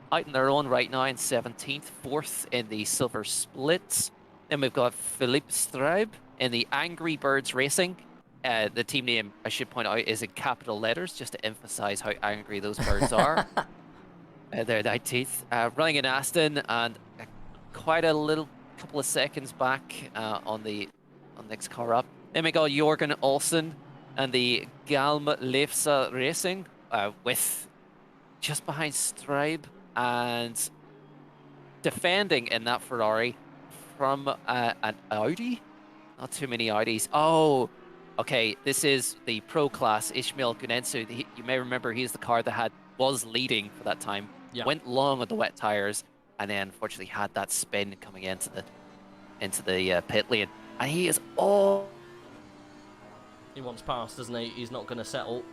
out in their own right now in 17th, 4th in the Silver Splits. Then we've got Philippe Straub in the Angry Birds Racing. The team name, I should point out, is in capital letters, just to emphasize how angry those birds are. They're 19th. Running in Aston, and quite a little couple of seconds back on the next car up. Then we got Jorgen Olsen and the Galm Leifsa Racing with just behind Straub, and defending in that Ferrari from an Audi. Not too many Audis. Oh, okay. This is the pro class. Ishmael Gunensu. You may remember he's the car that was leading for that time. Yeah. Went long on the wet tires, and then unfortunately had that spin coming into the pit lane. And he is all. He wants past, doesn't he? He's not going to settle.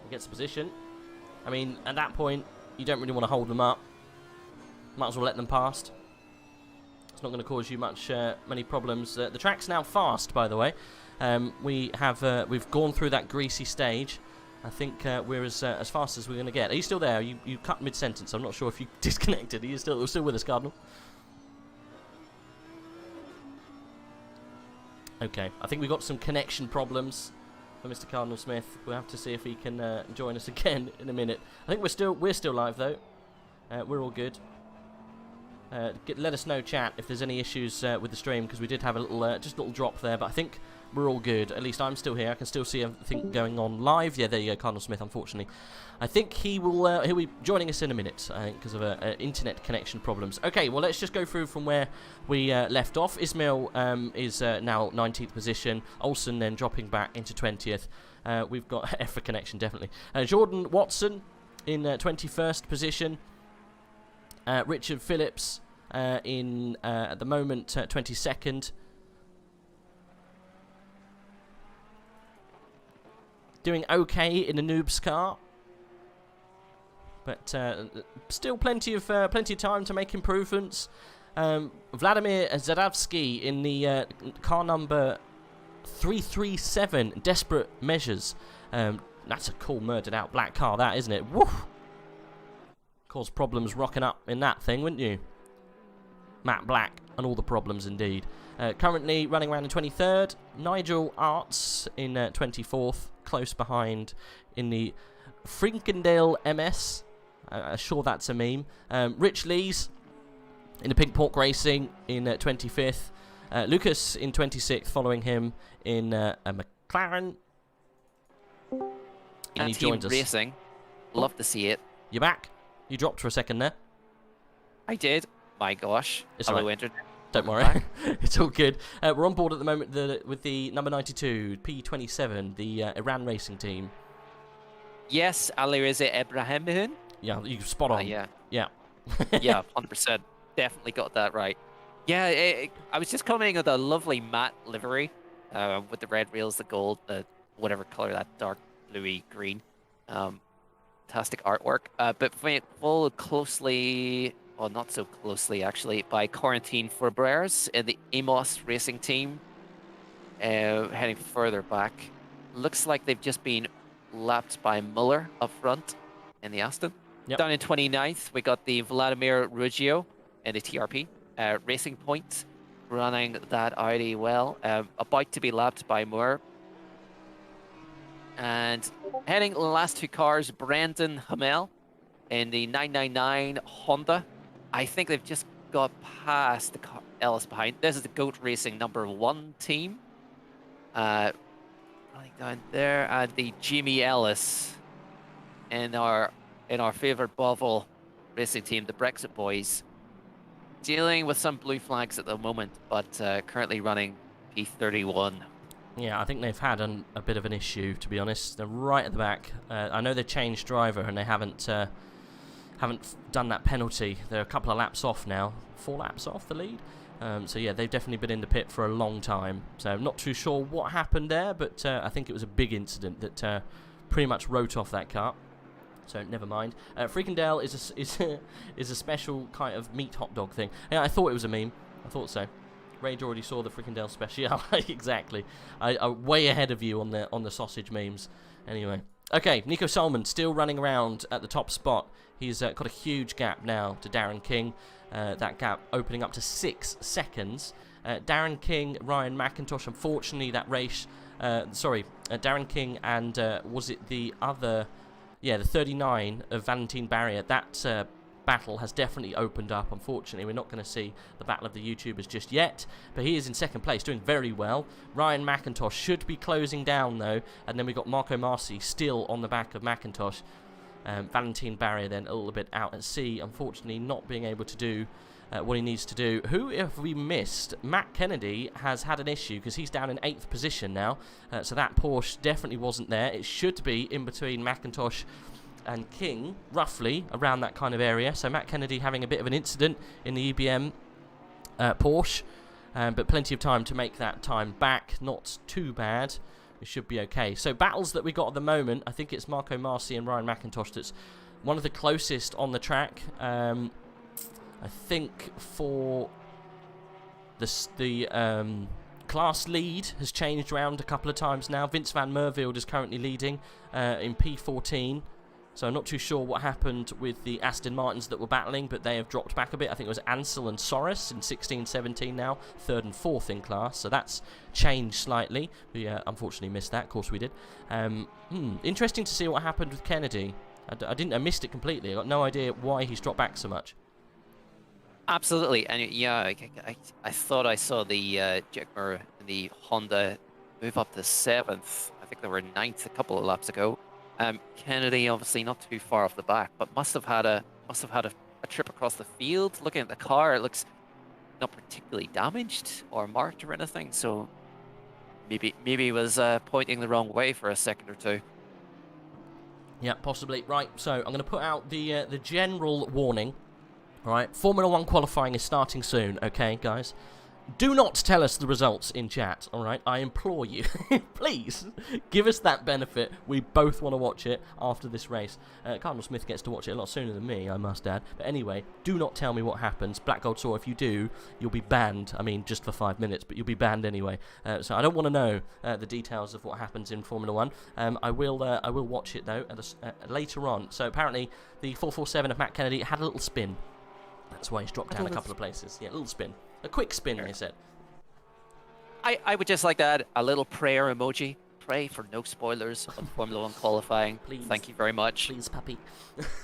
He gets the position. I mean, at that point, you don't really want to hold them up. Might as well let them past. It's not going to cause you many problems. The track's now fast, by the way. We've gone through that greasy stage. I think we're as fast as we're going to get. Are you still there? You cut mid-sentence. I'm not sure if you disconnected. Are you still with us, Cardinal? Okay, I think we've got some connection problems for Mr. Cardinal Smith. We'll have to see if he can join us again in a minute. I think we're still live though. We're all good. Let us know, chat, if there's any issues with the stream, because we did have a little just a little drop there, but I think we're all good. At least I'm still here. I can still see everything going on live. Yeah, there you go, Cardinal Smith. Unfortunately, I think he'll be joining us in a minute. I think because of internet connection problems. Okay, well let's just go through from where we left off. Ismail is now 19th position. Olsen then dropping back into 20th. We've got F for connection definitely. Jordan Watson in 21st position. Richard Phillips in at the moment 22nd. Doing okay in a noob's car, but still plenty of time to make improvements. Vladimir Zadavsky in the car number 337, Desperate Measures. That's a cool murdered out black car, that, isn't it? Woo! Cause problems rocking up in that thing, wouldn't you? Matte black and all the problems indeed. Currently running around in 23rd. Nigel Arts in 24th. Close behind in the Frinkendale MS. Sure that's a meme. Rich Lees in the Pink Pork Racing in 25th. Lucas in 26th, following him in a McLaren. And he joins us. Racing. Love to see it. You're back. You dropped for a second there. I did. My gosh. It's Hello, right. Internet. Don't worry. It's all good. We're on board at the moment with the number 92, P27, the Iran Racing Team. Yes, Alireza Ibrahimoun. Yeah, you spot on. Yeah. Yeah. Yeah, 100%. Definitely got that right. Yeah, I was just commenting on the lovely matte livery with the red rails, the gold, the whatever color, that dark bluey green. Fantastic artwork. But followed closely, well, not so closely actually, by Quarantine Forbres in the Amos Racing Team. Heading further back. Looks like they've just been lapped by Muller up front in the Aston. Yep. Down in 29th, we got the Vladimir Ruggio in the TRP. Racing Point running that Audi well. About to be lapped by Moore. And heading last two cars, Brandon Hamel in the 999 Honda. I think they've just got past the car Ellis behind. This is the GOAT Racing #1 team. Running down there, and the Jimmy Ellis in our favorite Boval Racing team, the Brexit Boys, dealing with some blue flags at the moment, but currently running P31. Yeah, I think they've had a bit of an issue, to be honest. They're right at the back. I know they changed driver and they haven't done that penalty. They're a couple of laps off now. 4 laps off the lead. So yeah, they've definitely been in the pit for a long time. So I'm not too sure what happened there, but I think it was a big incident that pretty much wrote off that car. So never mind. Freakendale is a special kind of meat hot dog thing. Yeah, I thought it was a meme. I thought so. Rage already saw the Freakendale special. Exactly. I'm way ahead of you on the sausage memes. Anyway. Okay, Nico Solman still running around at the top spot. He's got a huge gap now to Darren King. That gap opening up to 6 seconds. Darren King, Ryan McIntosh, unfortunately that race... Darren King and was it the other... Yeah, the 39 of Valentine Barrier. That battle has definitely opened up. Unfortunately, we're not going to see the battle of the YouTubers just yet, but he is in second place, doing very well. Ryan McIntosh should be closing down, though, and then we've got Marco Marci still on the back of McIntosh. Valentine Barrier then a little bit out at sea, unfortunately not being able to do what he needs to do. Who have we missed? Matt Kennedy has had an issue because he's down in 8th position now, so that Porsche definitely wasn't there. It should be in between McIntosh and King, roughly around that kind of area. So Matt Kennedy having a bit of an incident in the EBM Porsche, but plenty of time to make that time back. Not too bad. We should be okay. So battles that we got at the moment, I think it's Marco Marci and Ryan McIntosh that's one of the closest on the track. I think for the class lead has changed around a couple of times now. Vince van Mervelde is currently leading in P14. So I'm not too sure what happened with the Aston Martins that were battling, but they have dropped back a bit. I think it was Ansel and Soros in 16-17 now, 3rd and 4th in class. So that's changed slightly. We unfortunately missed that. Of course we did. Interesting to see what happened with Kennedy. I missed it completely. I got no idea why he's dropped back so much. Absolutely, and yeah, I thought I saw the Jigmer and the Honda move up to 7th. I think they were 9th a couple of laps ago. Kennedy obviously not too far off the back, but must have had a trip across the field. Looking at the car, it looks not particularly damaged or marked or anything. So maybe he was pointing the wrong way for a second or two. Yeah, possibly. Right, so I'm going to put out the general warning. All right, Formula 1 qualifying is starting soon. Okay, guys. Do not tell us the results in chat, alright? I implore you. Please, give us that benefit. We both want to watch it after this race. Cardinal Smith gets to watch it a lot sooner than me, I must add. But anyway, do not tell me what happens. Black Gold Saw, if you do, you'll be banned. I mean, just for 5 minutes, but you'll be banned anyway. So I don't want to know the details of what happens in Formula 1. I will watch it, though, later on. So apparently, the 447 of Matt Kennedy had a little spin. That's why he's dropped down a couple of places. Yeah, a little spin. A quick spin, they said. I would just like to add a little prayer emoji. Pray for no spoilers on Formula 1 qualifying. Please. Thank you very much. Please, puppy.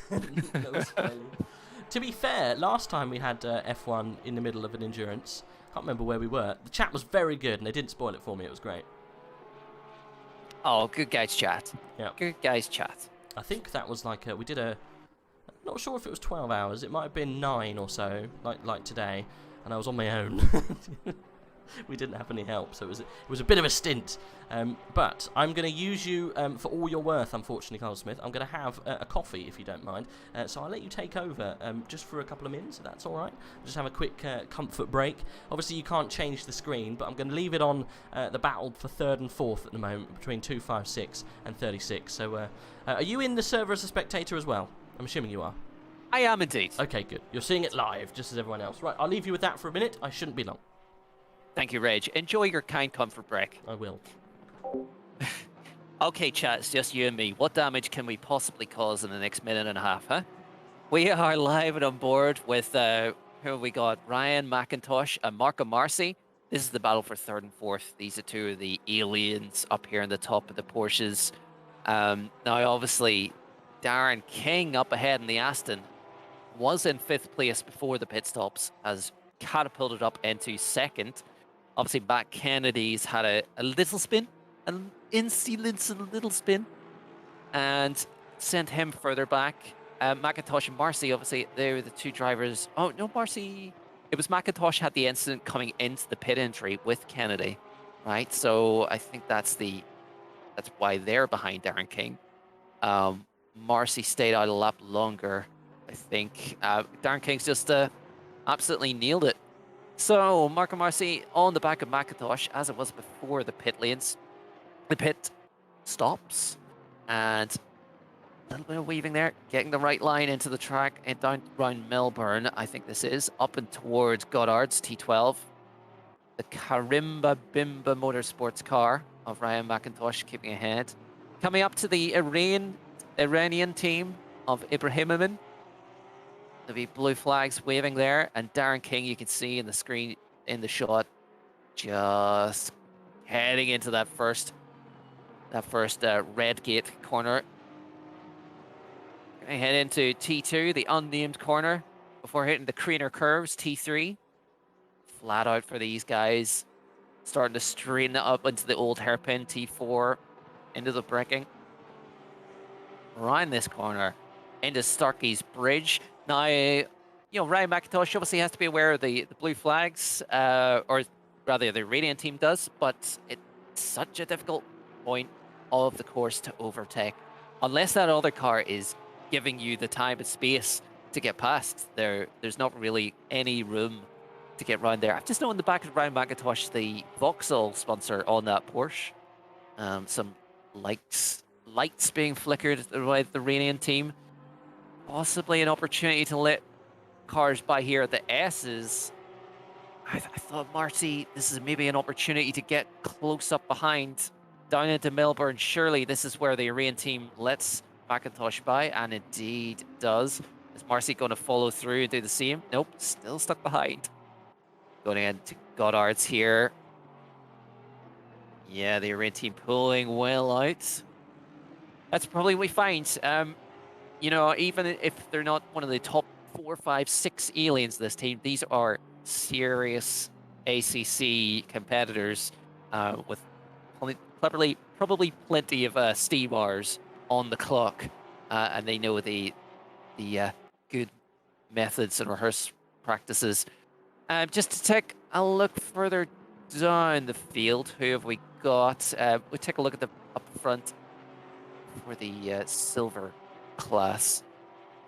No spoiling. To be fair, last time we had F1 in the middle of an endurance, can't remember where we were. The chat was very good, and they didn't spoil it for me. It was great. Oh, good guys chat. Yeah. Good guys chat. I think that was like we did a. Not sure if it was 12 hours. It might have been 9 or so, like today. And I was on my own. We didn't have any help, so it was a bit of a stint. But I'm going to use you for all you're worth, unfortunately, Cardinal Smith. I'm going to have a coffee, if you don't mind. So I'll let you take over just for a couple of minutes, if that's all right. Just have a quick comfort break. Obviously, you can't change the screen, but I'm going to leave it on the battle for 3rd and 4th at the moment, between 256 and 36. So are you in the server as a spectator as well? I'm assuming you are. I am indeed. Okay, good. You're seeing it live, just as everyone else. Right, I'll leave you with that for a minute. I shouldn't be long. Thank you, Reg. Enjoy your kind comfort break. I will. Okay, chat, it's just you and me. What damage can we possibly cause in the next minute and a half, huh? We are live and on board with, who have we got? Ryan McIntosh and Marco Marcy. This is the battle for 3rd and 4th. These are two of the aliens up here on the top of the Porsches. Now, obviously, Darren King up ahead in the Aston was in 5th place before the pit stops, has catapulted up into 2nd. Obviously, Matt Kennedy's had a little spin, an insolent little spin, and sent him further back. McIntosh and Marcy, obviously, they were the two drivers. Oh, no, Marcy. It was McIntosh had the incident coming into the pit entry with Kennedy, right? So I think that's why they're behind Darren King. Marcy stayed out a lap longer. I think Darren King's just absolutely nailed it. So Marco Marcy on the back of McIntosh, as it was before the pit lanes. The pit stops, and a little bit of weaving there, getting the right line into the track and down around Melbourne. I think this is up and towards Goddard's T12. The Karimba Bimba Motorsports car of Ryan McIntosh keeping ahead. Coming up to the Iranian team of Ibrahimovic. There'll be blue flags waving there, and Darren King, you can see in the screen, in the shot, just heading into that first red gate corner. Gonna head into T2, the unnamed corner, before hitting the Creener curves, T3. Flat out for these guys. Starting to straighten it up into the old hairpin, T4, into the braking. Around this corner, into Starkey's Bridge. Now, Ryan McIntosh obviously has to be aware of the blue flags, or rather the Radiant team does, but it's such a difficult point of the course to overtake. Unless that other car is giving you the time and space to get past, there's not really any room to get round there. I've just known in the back of Ryan McIntosh, the Vauxhall sponsor on that Porsche. Some lights being flickered by the Radiant team. Possibly an opportunity to let cars by here at the S's I thought, Marty, this is maybe an opportunity to get close up behind, down into Melbourne. Surely this is where the Iranian team lets McIntosh by, and indeed does. Is Marcy going to follow through and do the same? Nope, still stuck behind. Going into Goddard's here. Yeah, the Iranian team pulling well out. That's probably what we find. You know, even if they're not one of the top 4, 5, 6 aliens this team, these are serious ACC competitors with probably plenty of steam hours on the clock, and they know the good methods and rehearse practices. Just to take a look further down the field, who have we got? We'll take a look at the up front for the silver class.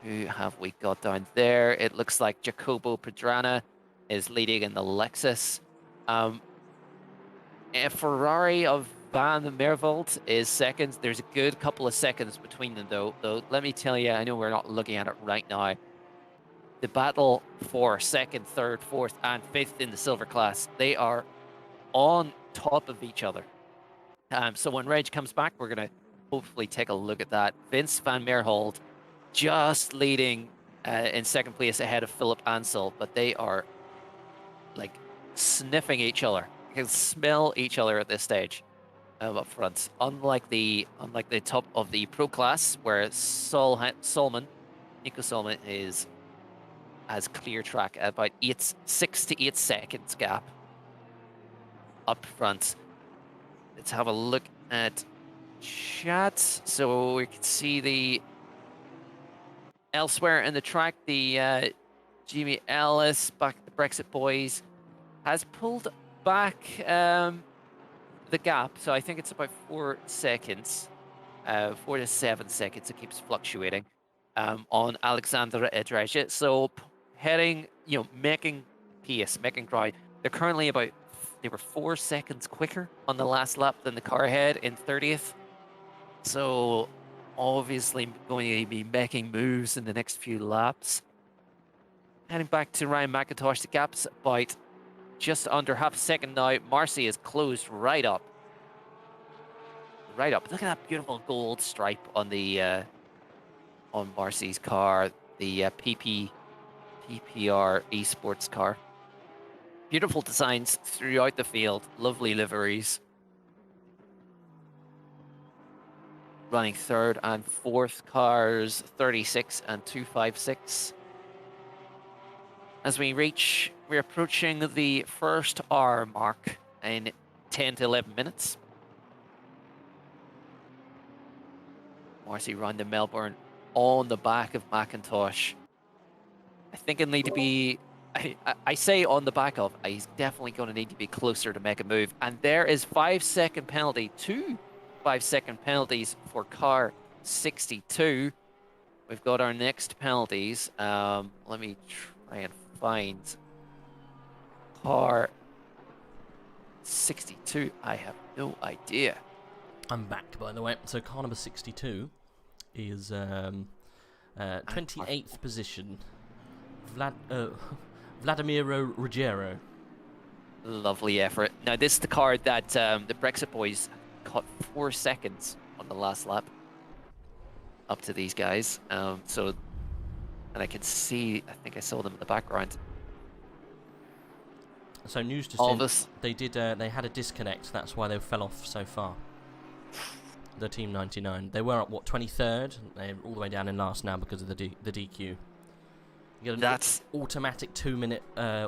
Who have we got down there? It looks like Jacopo Pedrana is leading in the Lexus. A Ferrari of Van Mervold is second. There's a good couple of seconds between them, though. Let me tell you, I know we're not looking at it right now. The battle for second, third, fourth, and fifth in the silver class, they are on top of each other. So when Reg comes back, we're going to hopefully take a look at that. Vince Van Merhold just leading in second place ahead of Philip Ansel, but they are like sniffing each other. You can smell each other at this stage up front. Unlike the top of the pro class, where Nico Solman has clear track at about 6 to 8 seconds gap up front. Let's have a look at chat so we can see the elsewhere in the track. The Jimmy Ellis, back the Brexit boys, has pulled back the gap, so I think it's about 4 seconds, 4 to 7 seconds. It keeps fluctuating on Alexander Edreje. So heading, making pace, making ground. They're currently they were 4 seconds quicker on the last lap than the car ahead in 30th. So obviously going to be making moves in the next few laps. Heading back to Ryan McIntosh, the gap's about just under half a second now. Marcy is closed right up. Right up. Look at that beautiful gold stripe on the on Marcy's car, the PPR esports car. Beautiful designs throughout the field. Lovely liveries. Running third and fourth cars, 36 and 256. As we're approaching the first hour mark in 10 to 11 minutes. Marcy round to Melbourne on the back of McIntosh. I think it'll need to be, I say on the back of, he's definitely going to need to be closer to make a move. And there is 5-second penalty, 2 5-second penalties for car 62. We've got our next penalties. Let me try and find car 62. I have no idea. I'm back, by the way. So car number 62 is 28th position. Vladimiro Ruggiero. Lovely effort. Now, this is the car that the Brexit boys caught 4 seconds on the last lap up to these guys. And I can see, I think I saw them in the background. So news to say, they had a disconnect. That's why they fell off so far. The Team 99. They were at, 23rd? They're all the way down in last now because of the DQ. You get an automatic 2-minute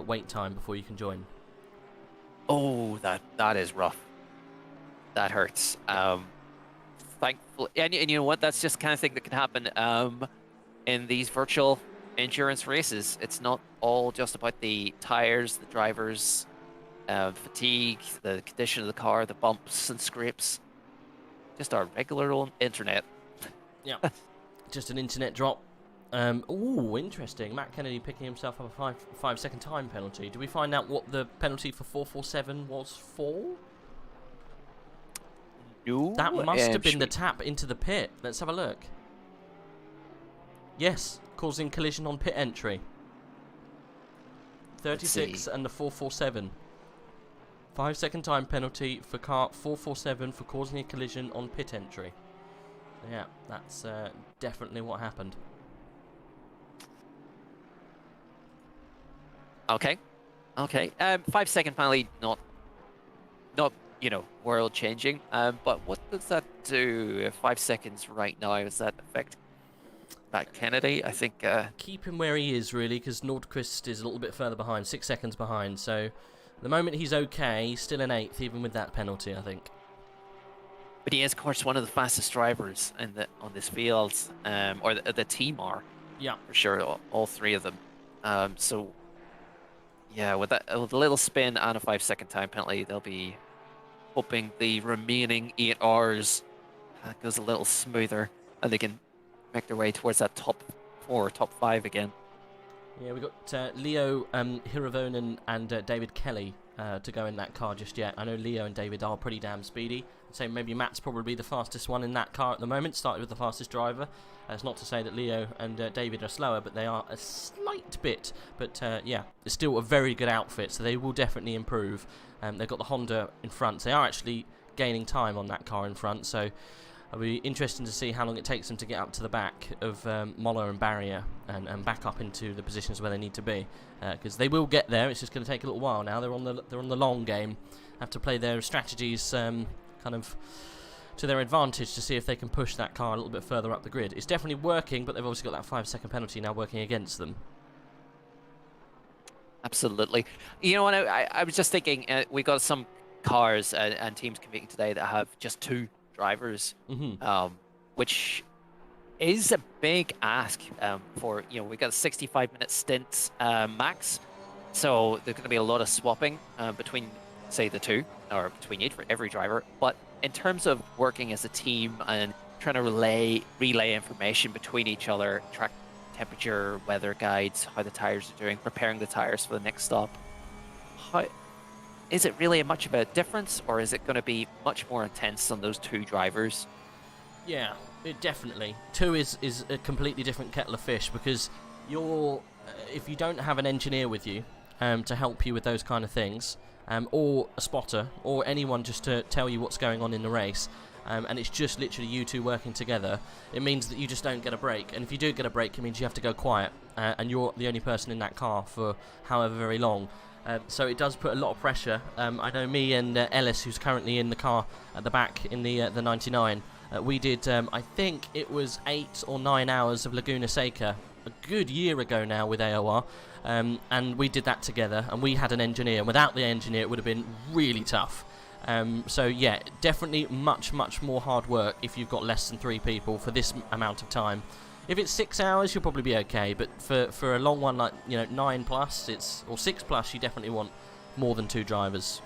wait time before you can join. Oh, that is rough. That hurts. Thankfully, and you know what? That's just the kind of thing that can happen in these virtual endurance races. It's not all just about the tires, the drivers, fatigue, the condition of the car, the bumps and scrapes. Just our regular old internet. Yeah, just an internet drop. Oh, interesting. Matt Kennedy picking himself up a 5-second time penalty. Did we find out what the penalty for 447 was for? No. That must have been the tap into the pit. Let's have a look. Yes, causing collision on pit entry. 36 and the 447. 5-second time penalty for car 447 for causing a collision on pit entry. Yeah, that's definitely what happened. Okay. 5-second penalty, not you know, world changing. But what does that do? 5 seconds right now, does that affect Matt Kennedy? I think keep him where he is, really, because Nordqvist is a little bit further behind, 6 seconds behind. So at the moment he's okay. He's still in 8th, even with that penalty, I think. But he is, of course, one of the fastest drivers on this field, or the team are. Yeah, for sure, all three of them. So yeah, with a little spin and a 5-second time penalty, they'll be hoping the remaining 8 hours goes a little smoother, and they can make their way towards that top 4, top 5 again. Yeah, we got Leo Hiravonen and David Kelly to go in that car just yet. I know Leo and David are pretty damn speedy. I'd say maybe Matt's probably the fastest one in that car at the moment, started with the fastest driver. It's not to say that Leo and David are slower, but they are a slight bit. But yeah, it's still a very good outfit, so they will definitely improve. They've got the Honda in front. So they are actually gaining time on that car in front, so it'll be interesting to see how long it takes them to get up to the back of Moller and Barrier and back up into the positions where they need to be, because they will get there. It's just going to take a little while now. They're on the long game. Have to play their strategies kind of to their advantage to see if they can push that car a little bit further up the grid. It's definitely working, but they've obviously got that 5-second penalty now working against them. Absolutely. You know what? I was just thinking, we got some cars and teams competing today that have just 2 drivers, which is a big ask for, you know, we got a 65-minute stint max, so there's going to be a lot of swapping between, say, the 2, or between 8 for every driver. But in terms of working as a team and trying to relay information between each other, track temperature, weather guides, how the tires are doing, preparing the tires for the next stop, is it really much of a difference, or is it going to be much more intense on those 2 drivers? Yeah, it definitely. 2 is a completely different kettle of fish, because if you don't have an engineer with you to help you with those kind of things, or a spotter, or anyone just to tell you what's going on in the race, and it's just literally you 2 working together, it means that you just don't get a break. And if you do get a break, it means you have to go quiet, and you're the only person in that car for however very long. So it does put a lot of pressure. I know me and Ellis, who's currently in the car at the back in the 99, we did, I think it was 8 or 9 hours of Laguna Seca a good year ago now with AOR, and we did that together, and we had an engineer, and without the engineer it would have been really tough. So yeah, definitely much more hard work if you've got less than 3 people for this amount of time. If it's 6 hours, you'll probably be okay, but for a long one like, you know, 9+, or 6+, you definitely want more than 2 drivers.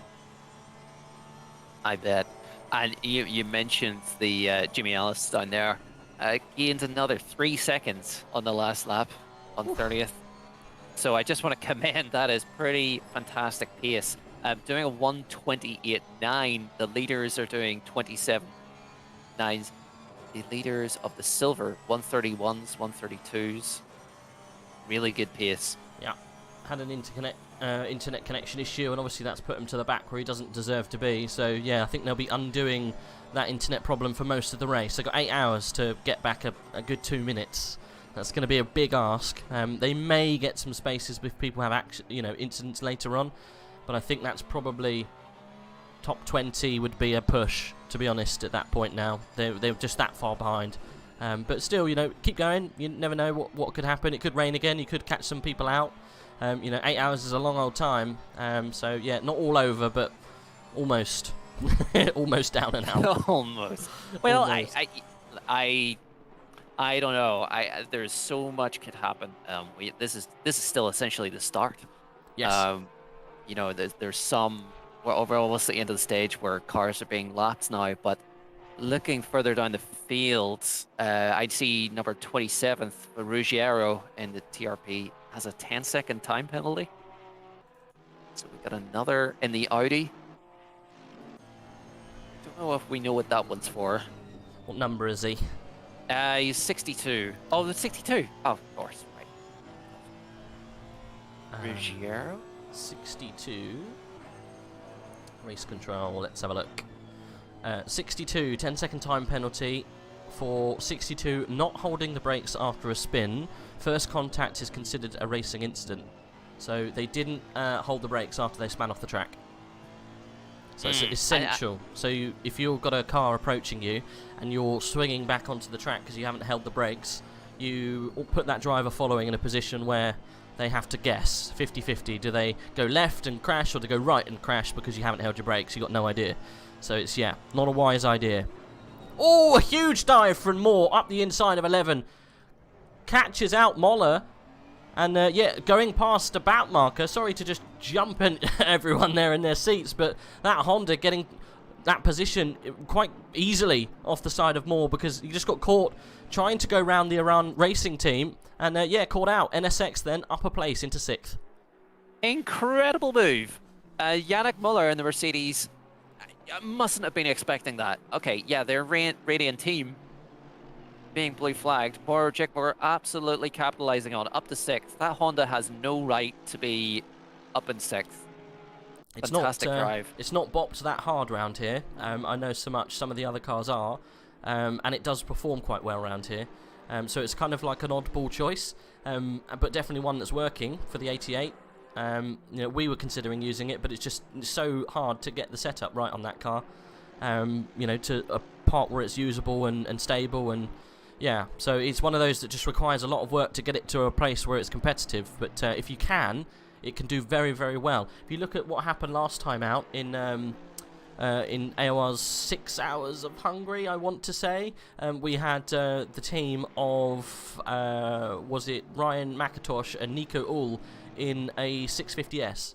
I bet. And you mentioned the Jimmy Ellis down there. Gained another 3 seconds on the last lap on 30th. So I just want to commend that as pretty fantastic pace. Doing a 1:28.9. The leaders are doing 27.9s. The leaders of the silver, 131s, 132s. Really good pace. Yeah. Had an internet connection issue, and obviously that's put him to the back where he doesn't deserve to be. So yeah, I think they'll be undoing that internet problem for most of the race. They've got 8 hours to get back a good 2 minutes. That's going to be a big ask. They may get some spaces if people have incidents later on, but I think that's probably top 20 would be a push, to be honest, at that point now. They're just that far behind. But still, you know, keep going. You never know what could happen. It could rain again. You could catch some people out. 8 hours is a long old time. So yeah, not all over, but almost. Almost down and out. Almost. Well, Almost. I don't know. There's so much could happen. This is still essentially the start. Yes. You know, there's some. We're over almost at the end of the stage where cars are being lapped now, but looking further down the field, I'd see number 27th, Ruggiero in the TRP, has a 10-second time penalty. So we got another in the Audi. Don't know if we know what that one's for. What number is he? He's 62. Oh, the 62. Oh, of course, right. Ruggiero? 62. Race control, let's have a look. 62, 10-second time penalty for 62 not holding the brakes after a spin. First contact is considered a racing incident. So they didn't hold the brakes after they span off the track. So it's essential. So if you've got a car approaching you and you're swinging back onto the track because you haven't held the brakes, you put that driver following in a position where they have to guess 50-50. Do they go left and crash, or do they go right and crash because you haven't held your brakes? You've got no idea. So it's, yeah, not a wise idea. Oh, a huge dive from Moore up the inside of 11. Catches out Moller. And, yeah, going past the bout marker. Sorry to just jump in everyone there in their seats, but that Honda getting that position quite easily off the side of Moore because he just got caught trying to go round the Iran racing team. And, yeah, caught out. NSX then, upper place into 6th. Incredible move. Yannick Muller in the Mercedes mustn't have been expecting that. Okay, yeah, they're Radiant team being blue flagged. Project were absolutely capitalizing on up to 6th. That Honda has no right to be up in 6th. Fantastic drive. It's not bopped that hard round here. I know so much some of the other cars are, and it does perform quite well around here. So it's kind of like an oddball choice, but definitely one that's working for the 88. You know, we were considering using it, but it's just so hard to get the setup right on that car. You know, to a part where it's usable and stable, and yeah, so it's one of those that just requires a lot of work to get it to a place where it's competitive. But if you can, it can do very, very well. If you look at what happened last time out in AOR's 6 Hours of Hungary, I want to say, we had the team of was it Ryan McIntosh and Nico Ull in a 650S,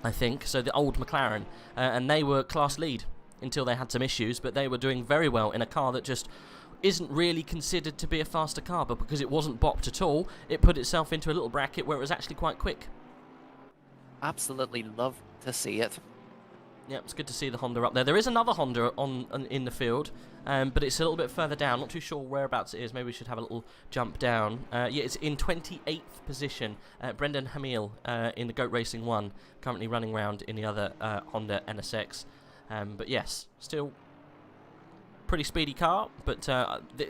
I think, so the old McLaren, and they were class lead until they had some issues, but they were doing very well in a car that just isn't really considered to be a faster car, but because it wasn't bopped at all, it put itself into a little bracket where it was actually quite quick. Absolutely love to see it. Yeah, it's good to see the Honda up there. There is another Honda in the field, but it's a little bit further down. Not too sure whereabouts it is. Maybe we should have a little jump down. Yeah, it's in 28th position. Brendan Hamill in the Goat Racing 1, currently running around in the other Honda NSX. But yes, still pretty speedy car, but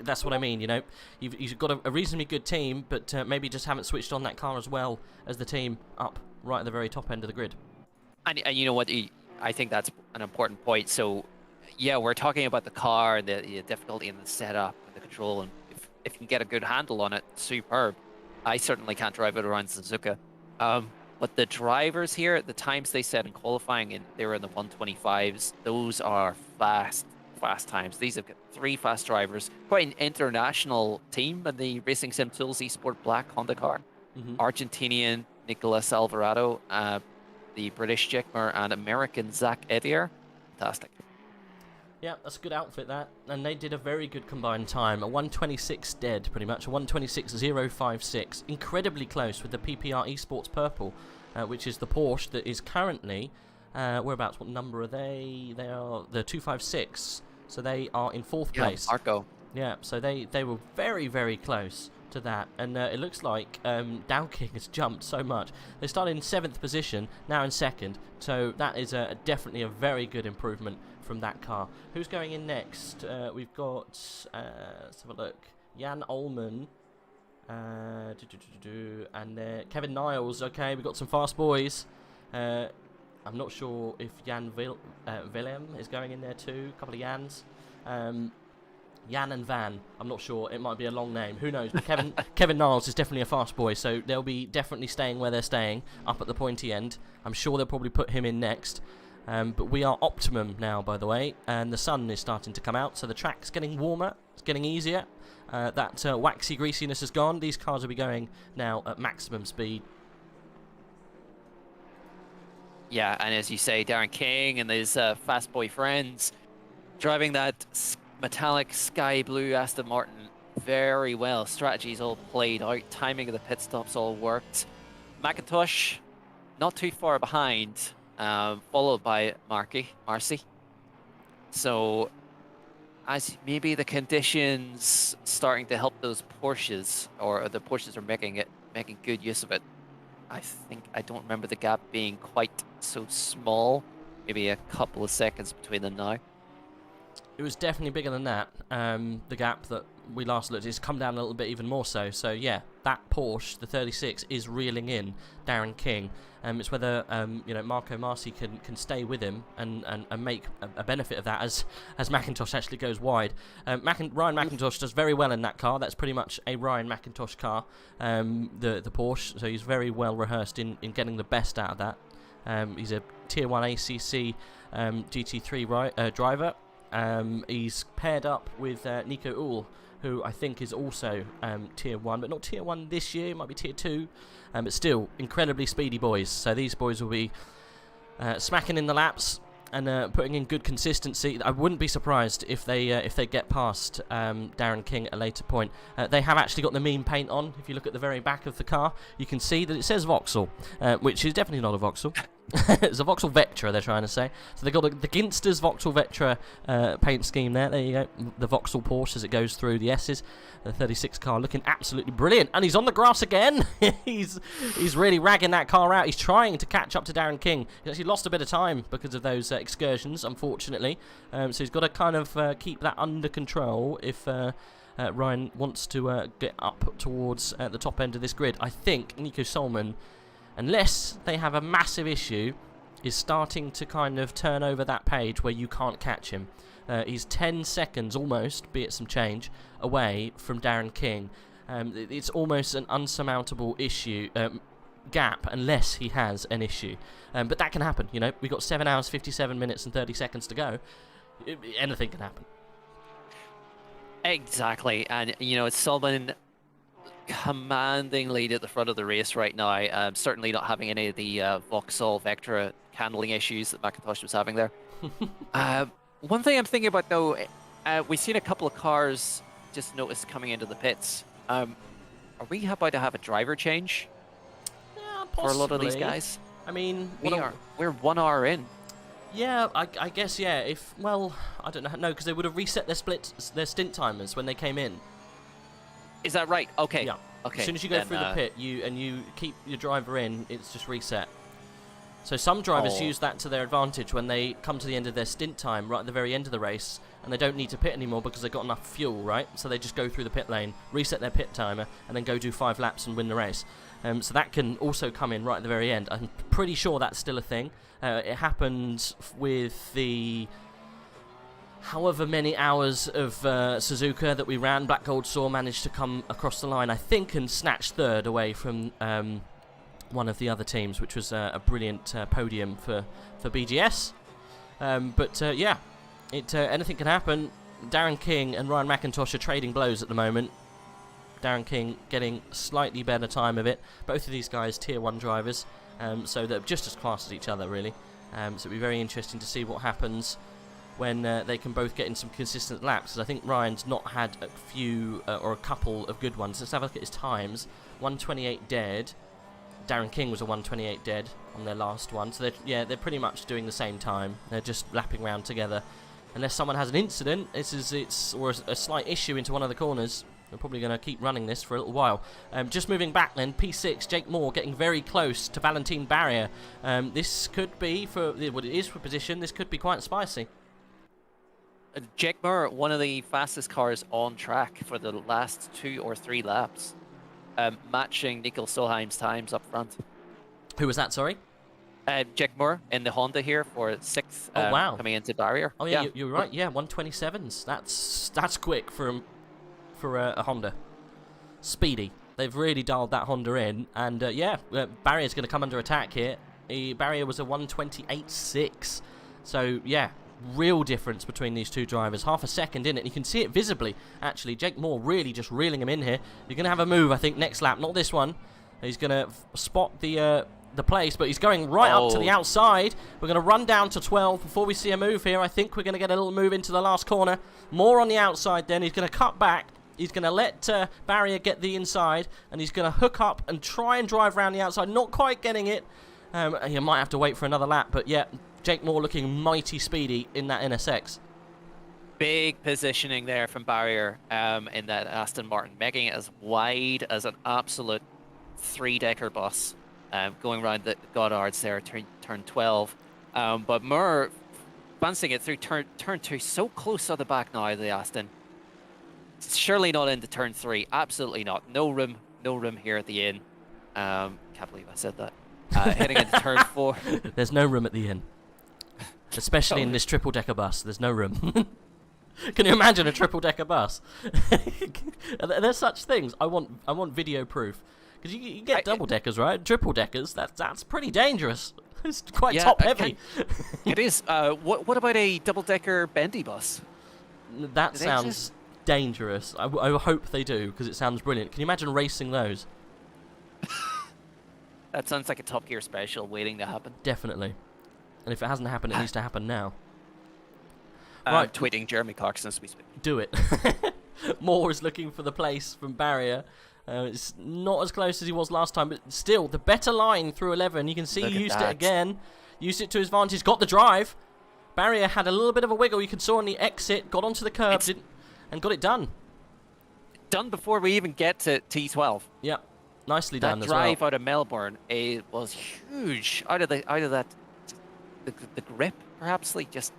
that's what I mean, you know. You've got a reasonably good team, but maybe just haven't switched on that car as well as the team up right at the very top end of the grid. And you know what? I think that's an important point. So, yeah, we're talking about the car and the difficulty in the setup and the control, and if you can get a good handle on it, superb. I certainly can't drive it around Suzuka. But the drivers here, the times they set in qualifying, they were in the 125s. Those are fast times. These have got 3 fast drivers. Quite an international team in the Racing Sim Tools Esport Black Honda car. Argentinian Nicolas Alvarado, the British Jigmer, and American Zach Edier. Fantastic. Yeah, that's a good outfit, that. And they did a very good combined time. A 126 dead, pretty much. A 126.056. Incredibly close with the PPR Esports Purple, which is the Porsche that is currently... whereabouts? What number are they? They are the 256. So they are in 4th place. Marco. Yeah, so they were very, very close to that. And it looks like Dow King has jumped so much. They started in 7th position, now in 2nd. So that is definitely a very good improvement from that car. Who's going in next? We've got, let's have a look, Jan Ullman, and Kevin Niles. Okay, we've got some fast boys. I'm not sure if Jan Willem is going in there too. A couple of Jans. Jan and Van. I'm not sure. It might be a long name. Who knows? But Kevin Niles is definitely a fast boy, so they'll be definitely staying where they're staying, up at the pointy end. I'm sure they'll probably put him in next. But we are optimum now, by the way, and the sun is starting to come out, so the track's getting warmer. It's getting easier. That waxy greasiness is gone. These cars will be going now at maximum speed. Yeah, and as you say, Darren King and his fast boy friends driving that metallic sky blue Aston Martin very well. Strategies all played out, timing of the pit stops all worked. McIntosh not too far behind, followed by Marcy. So as maybe the conditions starting to help those Porsches, or the Porsches are making good use of it. I don't remember the gap being quite so small. Maybe a couple of seconds between them now. It was definitely bigger than that. The gap that we last looked, it's come down a little bit even more so. So yeah, that Porsche, the 36, is reeling in Darren King. It's whether you know, Marco Marci can stay with him and make a benefit of that as McIntosh actually goes wide. Ryan McIntosh does very well in that car. That's pretty much a Ryan McIntosh car, the Porsche. So he's very well rehearsed in getting the best out of that. He's a Tier 1 ACC GT3 driver. He's paired up with Nico Uhl, who I think is also Tier 1, but not Tier 1 this year, it might be Tier 2, but still incredibly speedy boys. So these boys will be smacking in the laps and putting in good consistency. I wouldn't be surprised if they get past Darren King at a later point. They have actually got the meme paint on. If you look at the very back of the car, you can see that it says Vauxhall, which is definitely not a Vauxhall. It's a Vauxhall Vectra, they're trying to say. So they've got the Ginsters Vauxhall Vectra paint scheme there. There you go. The Vauxhall Porsche as it goes through the S's. The 36 car looking absolutely brilliant. And he's on the grass again. he's really ragging that car out. He's trying to catch up to Darren King. He's actually lost a bit of time because of those excursions, unfortunately. So he's got to kind of keep that under control if Ryan wants to get up towards the top end of this grid. I think Nico Solman, unless they have a massive issue, is starting to kind of turn over that page where you can't catch him. He's 10 seconds almost, be it some change, away from Darren King. It's almost an unsurmountable issue gap unless he has an issue. But that can happen, you know. We've got 7 hours, 57 minutes and 30 seconds to go. Anything can happen. Exactly, and you know, it's Sullivan commanding lead at the front of the race right now. Certainly not having any of the Vauxhall Vectra handling issues that McIntosh was having there. One thing I'm thinking about though, we've seen a couple of cars just noticed coming into the pits. Are we about to have a driver change? Yeah, for a lot of these guys? I mean, we're 1 hour in. Yeah, I guess, yeah. If, well, I don't know, no, because they would have reset their stint timers when they came in. Is that right? Okay. Yeah. Okay. As soon as you go through the pit, you keep your driver in, it's just reset. So some drivers use that to their advantage when they come to the end of their stint time, right at the very end of the race, and they don't need to pit anymore because they've got enough fuel, right? So they just go through the pit lane, reset their pit timer, and then go do 5 laps and win the race. So that can also come in right at the very end. I'm pretty sure that's still a thing. It happened with the however many hours of Suzuka that we ran. Black Gold Saw managed to come across the line, I think, and snatch third away from one of the other teams, which was a brilliant podium for BGS. But yeah, anything can happen. Darren King and Ryan McIntosh are trading blows at the moment. Darren King getting slightly better time of it. Both of these guys Tier 1 drivers, so they're just as class as each other, really. So it'll be very interesting to see what happens when they can both get in some consistent laps. Because I think Ryan's not had a few or a couple of good ones. Let's have a look at his times. 1:28 dead. Darren King was a 1:28 dead on their last one. So they're pretty much doing the same time. They're just lapping around together. Unless someone has an incident, or a slight issue into one of the corners. We're probably going to keep running this for a little while. Just moving back then, P6, Jake Moore getting very close to Valentin Barrier. This could be, for what it is for position, this could be quite spicy. Jake Moore, one of the fastest cars on track for the last 2 or 3 laps, matching Nico Solheim's times up front. Who was that, sorry? Jake Moore in the Honda here for 6th, wow. coming into Barrier. Oh yeah, you're right, yeah, 1:27s. That's quick for a Honda. Speedy. They've really dialed that Honda in, and yeah, Barrier's going to come under attack here. Barrier was a 1:28.6, so yeah, real difference between these two drivers. Half a second in it, and you can see it visibly, actually. Jake Moore really just reeling him in here. You're going to have a move, I think, next lap, not this one. He's going to spot the place, but he's going right up to the outside. We're going to run down to 12 before we see a move here. I think we're going to get a little move into the last corner. Moore on the outside then. He's going to cut back. He's going to let Barrier get the inside, and he's going to hook up and try and drive around the outside. Not quite getting it. He might have to wait for another lap, but yeah, Jake Moore looking mighty speedy in that NSX. Big positioning there from Barrier in that Aston Martin, making it as wide as an absolute 3-decker bus. going around the Goddards there, turn 12. But Moore advancing it through turn 2, so close on the back now of the Aston. Surely not into turn 3, absolutely not. No room here at the inn. Can't believe I said that. Heading into turn 4. There's no room at the inn. Especially in this triple-decker bus, there's no room. Can you imagine a triple-decker bus? There's such things. I want video proof. Because you get double-deckers, right? Triple-deckers, that's pretty dangerous. It's quite top-heavy. It is. What about a double-decker bendy bus? That sounds dangerous. I hope they do, because it sounds brilliant. Can you imagine racing those? That sounds like a Top Gear special waiting to happen. Definitely. And if it hasn't happened, it needs to happen now. Right. Tweeting Jeremy Clarkson as we speak. Do it. Moore is looking for the place from Barrier. It's not as close as he was last time, but still, the better line through 11. You can see he used it again. Used it to his advantage. Got the drive. Barrier had a little bit of a wiggle. You could saw on the exit. Got onto the curb and got it done. Done before we even get to T12. Yep. Nicely done as well. That drive out of Melbourne, it was huge. Out of that, the grip, perhaps, like, just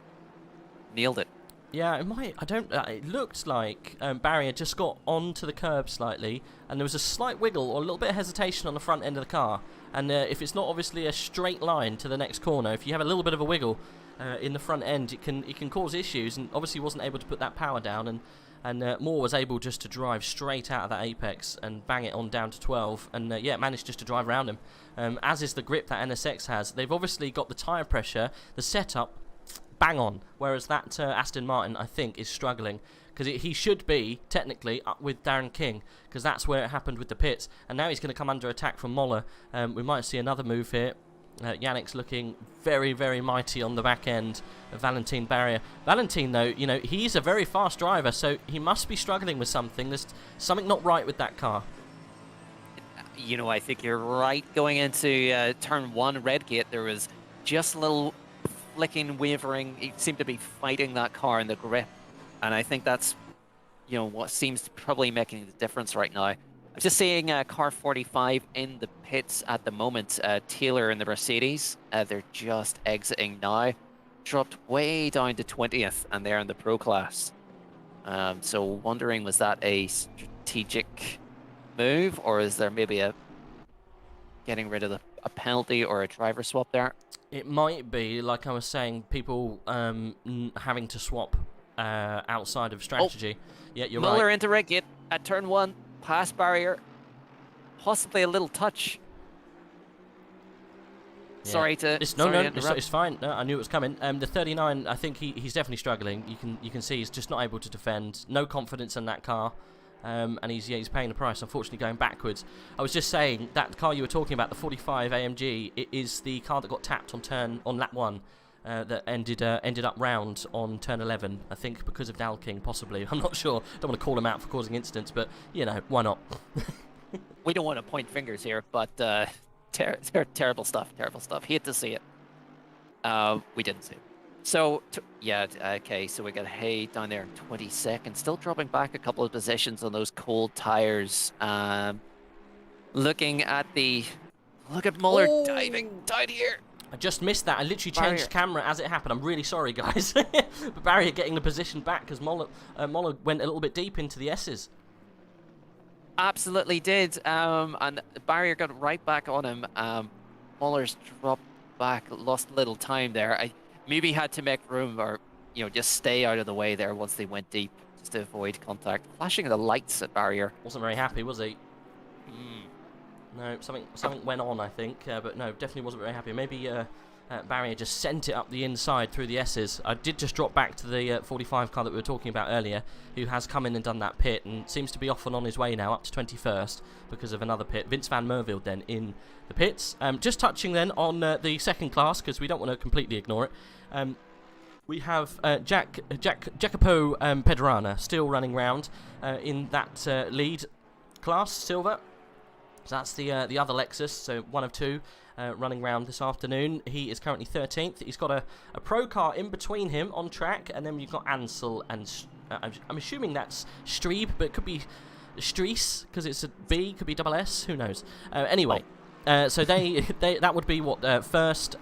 nailed it. Yeah, it might. I don't. It looked like Barrier just got onto the curb slightly, and there was a slight wiggle or a little bit of hesitation on the front end of the car. And if it's not obviously a straight line to the next corner, if you have a little bit of a wiggle in the front end, it can cause issues. And obviously, wasn't able to put that power down, and Moore was able just to drive straight out of that apex and bang it on down to 12. And yeah, managed just to drive around him. As is the grip that NSX has. They've obviously got the tyre pressure, the setup. Bang on, whereas that Aston Martin, I think, is struggling, because he should be, technically, up with Darren King, because that's where it happened with the pits, and now he's going to come under attack from Moller. We might see another move here. Yannick's looking very, very mighty on the back end of Valentin Barrier. Valentin, though, you know, he's a very fast driver, so he must be struggling with something. There's something not right with that car. You know, I think you're right. Going into turn 1, Redgate, there was just a little flicking, wavering. He seemed to be fighting that car in the grip, and I think that's, you know, what seems to be probably making the difference right now. I'm just seeing car 45 in the pits at the moment. Taylor in the Mercedes, they're just exiting now. Dropped way down to 20th, and they're in the pro class. So wondering, was that a strategic move, or is there maybe a getting rid of a penalty or a driver swap there? It might be, like I was saying, people having to swap outside of strategy. Yeah, you're right. Muller into Redgate at turn 1, past Barrier, possibly a little touch. Yeah. Sorry to interrupt. It's fine. No, I knew it was coming. The 39, I think he's definitely struggling. You can see he's just not able to defend. No confidence in that car. And he's paying the price, unfortunately, going backwards. I was just saying, that car you were talking about, the 45 AMG, it is the car that got tapped on lap 1, that ended up round on turn 11, I think, because of Dal King, possibly. I'm not sure. Don't want to call him out for causing incidents, but, you know, why not? We don't want to point fingers here, but terrible stuff, terrible stuff. Hate to see it. We didn't see it. So, yeah, okay, so we got Hay down there in 22nd, still dropping back a couple of positions on those cold tires. Look at Muller diving down here. I just missed that. I literally changed camera as it happened. I'm really sorry, guys. But Barrier getting the position back because Muller went a little bit deep into the S's. Absolutely did, and Barrier got right back on him. Muller's dropped back, lost a little time there. Maybe had to make room, or, you know, just stay out of the way there once they went deep, just to avoid contact. Flashing the lights at Barrier. Wasn't very happy, was he? No, something went on, I think, but no, definitely wasn't very happy. Maybe Barrier just sent it up the inside through the S's. I did just drop back to the 45 car that we were talking about earlier, who has come in and done that pit, and seems to be off and on his way now, up to 21st, because of another pit. Vince Van Merville then in the pits. Just touching then on the second class, because we don't want to completely ignore it. We have Jacopo Pedrana still running round in that lead class, silver. So that's the other Lexus, so one of two running round this afternoon. He is currently 13th. He's got a pro car in between him on track, and then you've got Ansel and I'm assuming that's Streeb, but it could be Strees because it's a B, could be double S, who knows. Anyway. So that would be what first,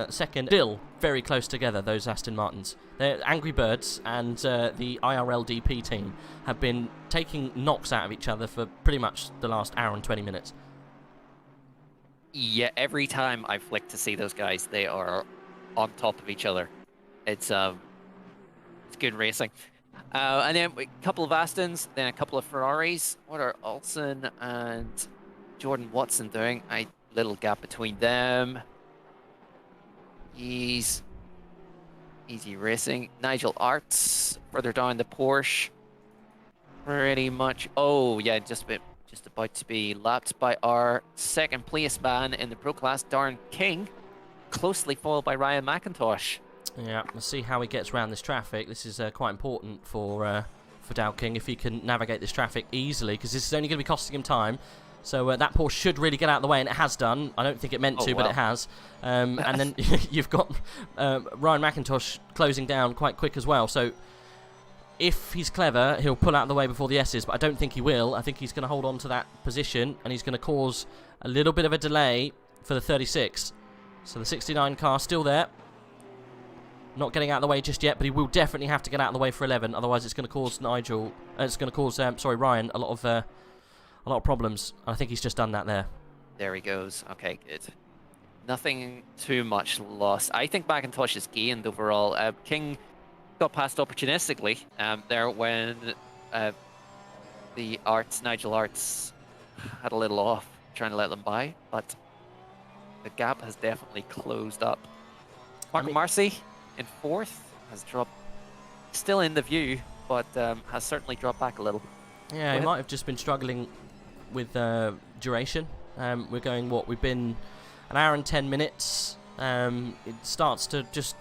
second, still very close together. Those Aston Martins, they're Angry Birds, and the IRLDP team have been taking knocks out of each other for pretty much the last hour and 20 minutes. Yeah, every time I flick to see those guys, they are on top of each other. It's good racing. And then a couple of Astons, then a couple of Ferraris. What are Olsen and Jordan Watson doing? A little gap between them. Easy racing. Nigel Arts further down the Porsche. Pretty much. Oh yeah, just about to be lapped by our second place man in the Pro Class, Darren King, closely followed by Ryan McIntosh. Yeah, we'll see how he gets around this traffic. This is quite important for Dow King, if he can navigate this traffic easily, because this is only going to be costing him time. So that Porsche should really get out of the way, and it has done. I don't think it meant to, but it has. And then you've got Ryan McIntosh closing down quite quick as well. So if he's clever, he'll pull out of the way before the S's, but I don't think he will. I think he's going to hold on to that position, and he's going to cause a little bit of a delay for the 36. So the 69 car still there. Not getting out of the way just yet, but he will definitely have to get out of the way for 11. Otherwise, it's going to cause Ryan a lot of problems. I think he's just done that there. There he goes. Okay, good. Nothing too much lost. I think McIntosh has gained overall. King got passed opportunistically there when the Nigel Arts had a little off, trying to let them by, but the gap has definitely closed up. Marco Marcy in fourth has dropped, still in the view, but has certainly dropped back a little. Yeah, he might have just been struggling with duration. We're going, we've been an hour and 10 minutes. It starts to just,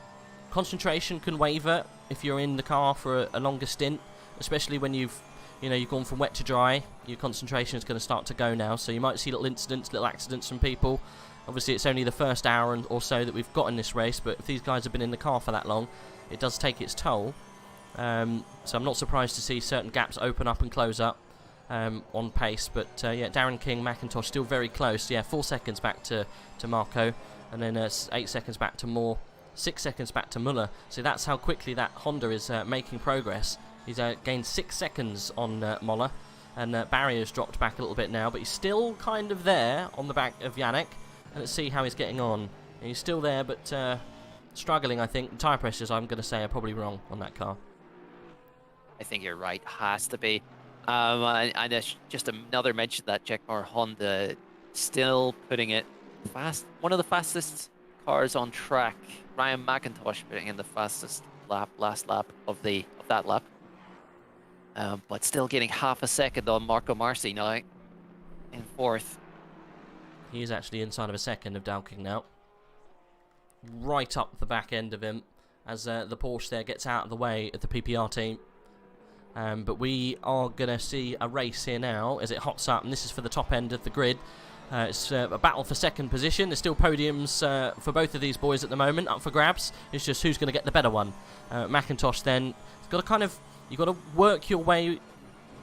concentration can waver if you're in the car for a longer stint, especially when you've gone from wet to dry. Your concentration is going to start to go now, so you might see little incidents, little accidents from people. Obviously, it's only the first hour or so that we've got in this race, but if these guys have been in the car for that long, it does take its toll. So I'm not surprised to see certain gaps open up and close up on pace. But yeah, Darren King, McIntosh still very close. Yeah, 4 seconds back to Marco, and then 8 seconds back to Moore, 6 seconds back to Muller. So that's how quickly that Honda is making progress. He's gained 6 seconds on Moller, and Barrier's dropped back a little bit now, but he's still kind of there on the back of Yannick. And let's see how he's getting on. He's still there, but struggling, I think. Tyre pressures, I'm going to say, are probably wrong on that car. I think you're right. Has to be. And just another mention that Jackmar Honda still putting it fast. One of the fastest cars on track. Ryan McIntosh putting in the fastest last lap of that lap. But still getting half a second on Marco Marcy now in fourth. He is actually inside of a second of Dowking now. Right up the back end of him as the Porsche there gets out of the way of the PPR team. But we are going to see a race here now as it hots up, and this is for the top end of the grid. It's a battle for second position. There's still podiums for both of these boys at the moment up for grabs. It's just who's going to get the better one. McIntosh then, you've got to work your way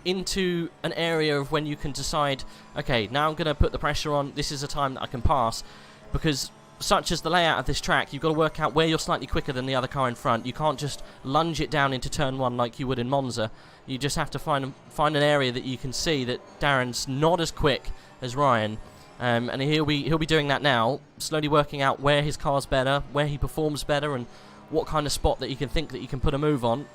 into an area of when you can decide, okay, now I'm going to put the pressure on, this is a time that I can pass, because such as the layout of this track, you've got to work out where you're slightly quicker than the other car in front. You can't just lunge it down into turn one like you would in Monza. You just have to find an area that you can see that Darren's not as quick as Ryan, and he'll be doing that now, slowly working out where his car's better, where he performs better, and what kind of spot that you can think that you can put a move on.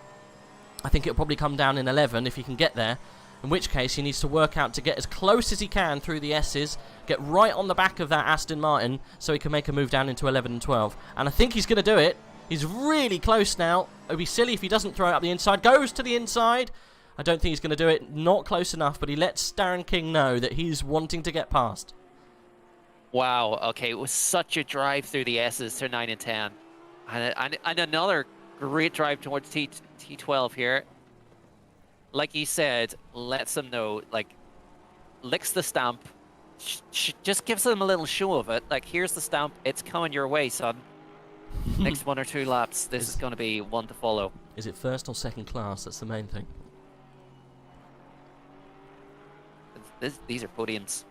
I think it'll probably come down in 11 if he can get there, in which case he needs to work out to get as close as he can through the S's, get right on the back of that Aston Martin so he can make a move down into 11 and 12. And I think he's going to do it. He's really close now. It would be silly if he doesn't throw it up the inside. Goes to the inside. I don't think he's going to do it. Not close enough, but he lets Darren King know that he's wanting to get past. Wow, okay, it was such a drive through the S's to 9 and 10. And another great drive towards T12 here. Like you said, lets them know, like, licks the stamp, just gives them a little show of it. Like, here's the stamp, it's coming your way, son. Next 1 or 2 laps, this is going to be one to follow. Is it first or second class? That's the main thing. These are podiums.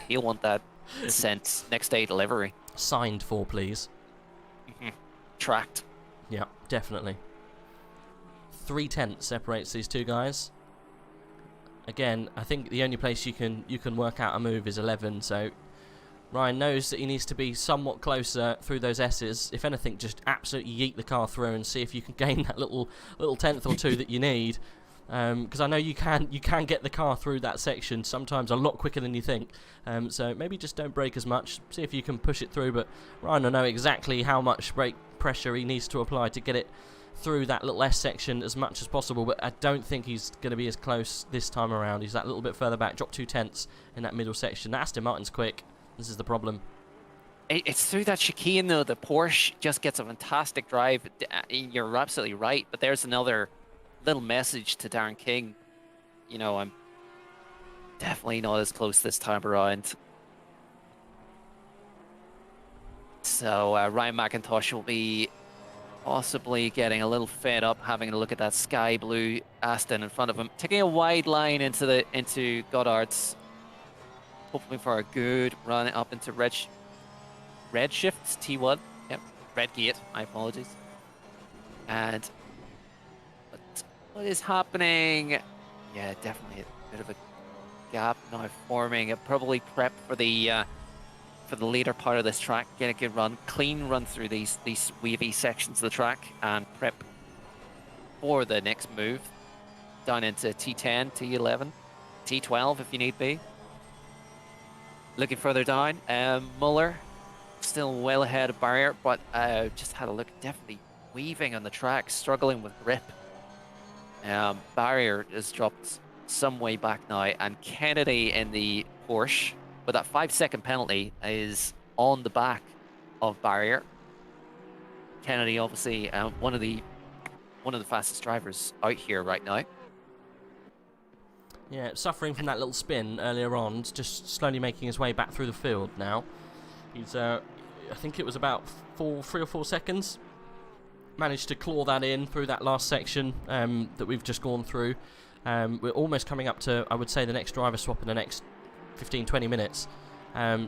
He'll want that. Sent next day delivery. Signed for, please. Tracked. Yeah, definitely. 3/10 separates these two guys. Again, I think the only place you can work out a move is 11, so Ryan knows that he needs to be somewhat closer through those S's. If anything, just absolutely yeet the car through and see if you can gain that little tenth or two that you need. Because I know you can get the car through that section sometimes a lot quicker than you think. So maybe just don't brake as much. See if you can push it through. But Ryan will know exactly how much brake pressure he needs to apply to get it through that little S section as much as possible. But I don't think he's going to be as close this time around. He's that little bit further back. Dropped 2/10 in that middle section. Aston Martin's quick. This is the problem. It's through that chicane though. The Porsche just gets a fantastic drive. You're absolutely right. But there's another little message to Darren King. You know, I'm definitely not as close this time around. So Ryan McIntosh will be possibly getting a little fed up having a look at that sky blue Aston in front of him, taking a wide line into Goddard's, hoping for a good run up into Redshifts T1. Yep, Redgate. My apologies. And what is happening? Yeah, definitely a bit of a gap now forming. Probably prep for the later part of this track. Get a good run, clean run through these wavy sections of the track, and prep for the next move down into T10, T11, T12 if you need be. Looking further down, Muller still well ahead of Barrier, but just had a look, definitely weaving on the track, struggling with grip. Barrier has dropped some way back now, and Kennedy in the Porsche with that 5-second penalty is on the back of Barrier. Kennedy, obviously, one of the fastest drivers out here right now. Yeah, suffering from that little spin earlier on, just slowly making his way back through the field now. He's, I think it was about 3 or 4 seconds. Managed to claw that in through that last section that we've just gone through. We're almost coming up to, I would say, the next driver swap in the next 15-20 minutes.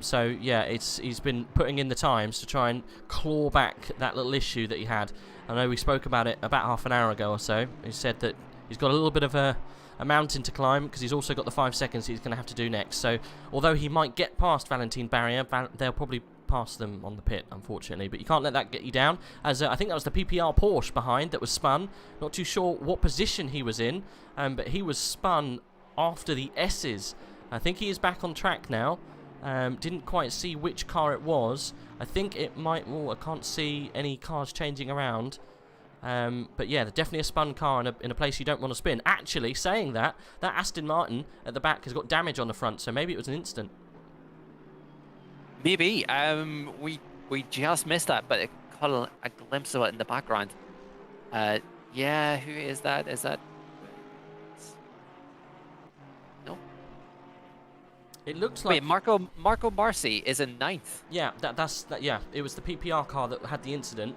So yeah, he's been putting in the times to try and claw back that little issue that he had. I know we spoke about it about half an hour ago or so. He said that he's got a little bit of a mountain to climb, because he's also got the 5 seconds he's going to have to do next. So although he might get past Valentin Barrier, they'll probably pass them on the pit, unfortunately. But you can't let that get you down, as I think that was the PPR Porsche behind that was spun. Not too sure what position he was in, but he was spun after the S's. I think he is back on track now. Didn't quite see which car it was. I think it might... Oh, I can't see any cars changing around. But yeah, definitely a spun car in a place you don't want to spin. Actually, saying that Aston Martin at the back has got damage on the front, so maybe it was an incident. Maybe. We just missed that, but it caught a glimpse of it in the background. Yeah, who is that? Is that... No. It looks like... Wait, Marco Marci is in 9th. Yeah, yeah, it was the PPR car that had the incident.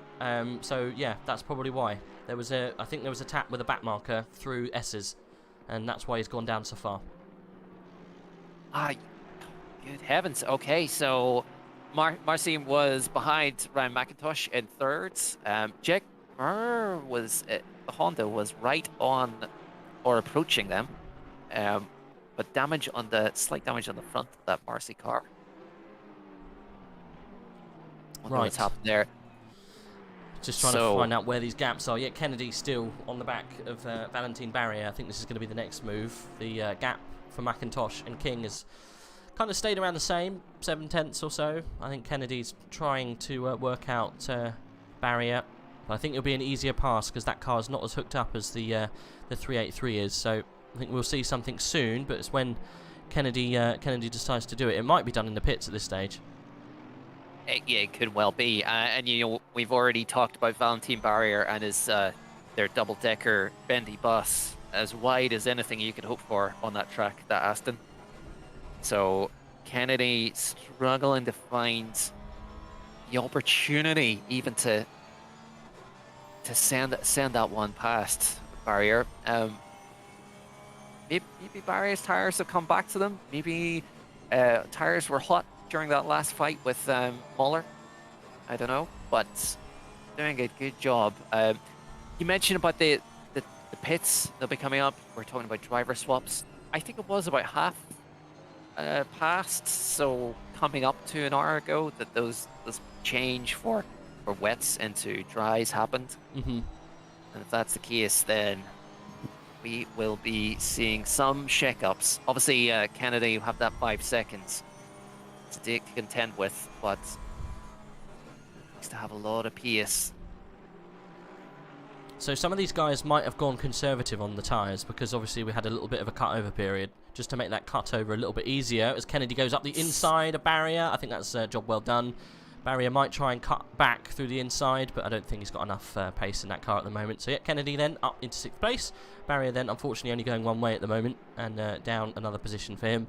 So yeah, that's probably why. I think there was a tap with a back marker through S's, and that's why he's gone down so far. Good heavens. Okay, so Marci was behind Ryan McIntosh in 3rd. Jack Murr was... the Honda was right on or approaching them. But slight damage on the front of that Marci car. Right. What's happened there? Just trying to find out where these gaps are. Yeah, Kennedy's still on the back of Valentin Barrier. I think this is going to be the next move. The gap for McIntosh and King has kind of stayed around the same, 7/10 or so. I think Kennedy's trying to work out Barrier, but I think it'll be an easier pass because that car's not as hooked up as the 383 is. So I think we'll see something soon, but it's when Kennedy decides to do it. It might be done in the pits at this stage. Yeah, it could well be. And you know, we've already talked about Valentin Barrier and his their double-decker bendy bus, as wide as anything you could hope for on that track, that Aston. So Kennedy struggling to find the opportunity even to send that one past Barrier. Maybe Barrier's tires have come back to them. Maybe tires were hot during that last fight with Muller. I don't know, but doing a good job. You mentioned about the pits they'll be coming up. We're talking about driver swaps. I think it was about half past, so coming up to an hour ago that those change for wets into dries happened. Mm-hmm. And if that's the case, then we will be seeing some shake-ups. Obviously, Kennedy, you have that 5 seconds to contend with, but needs to have a lot of pace. So some of these guys might have gone conservative on the tyres because obviously we had a little bit of a cut-over period, just to make that cut-over a little bit easier. As Kennedy goes up the inside of Barrier, I think that's a job well done. Barrier might try and cut back through the inside, but I don't think he's got enough pace in that car at the moment. So yeah, Kennedy then up into 6th place. Barrier then unfortunately only going one way at the moment, and down another position for him.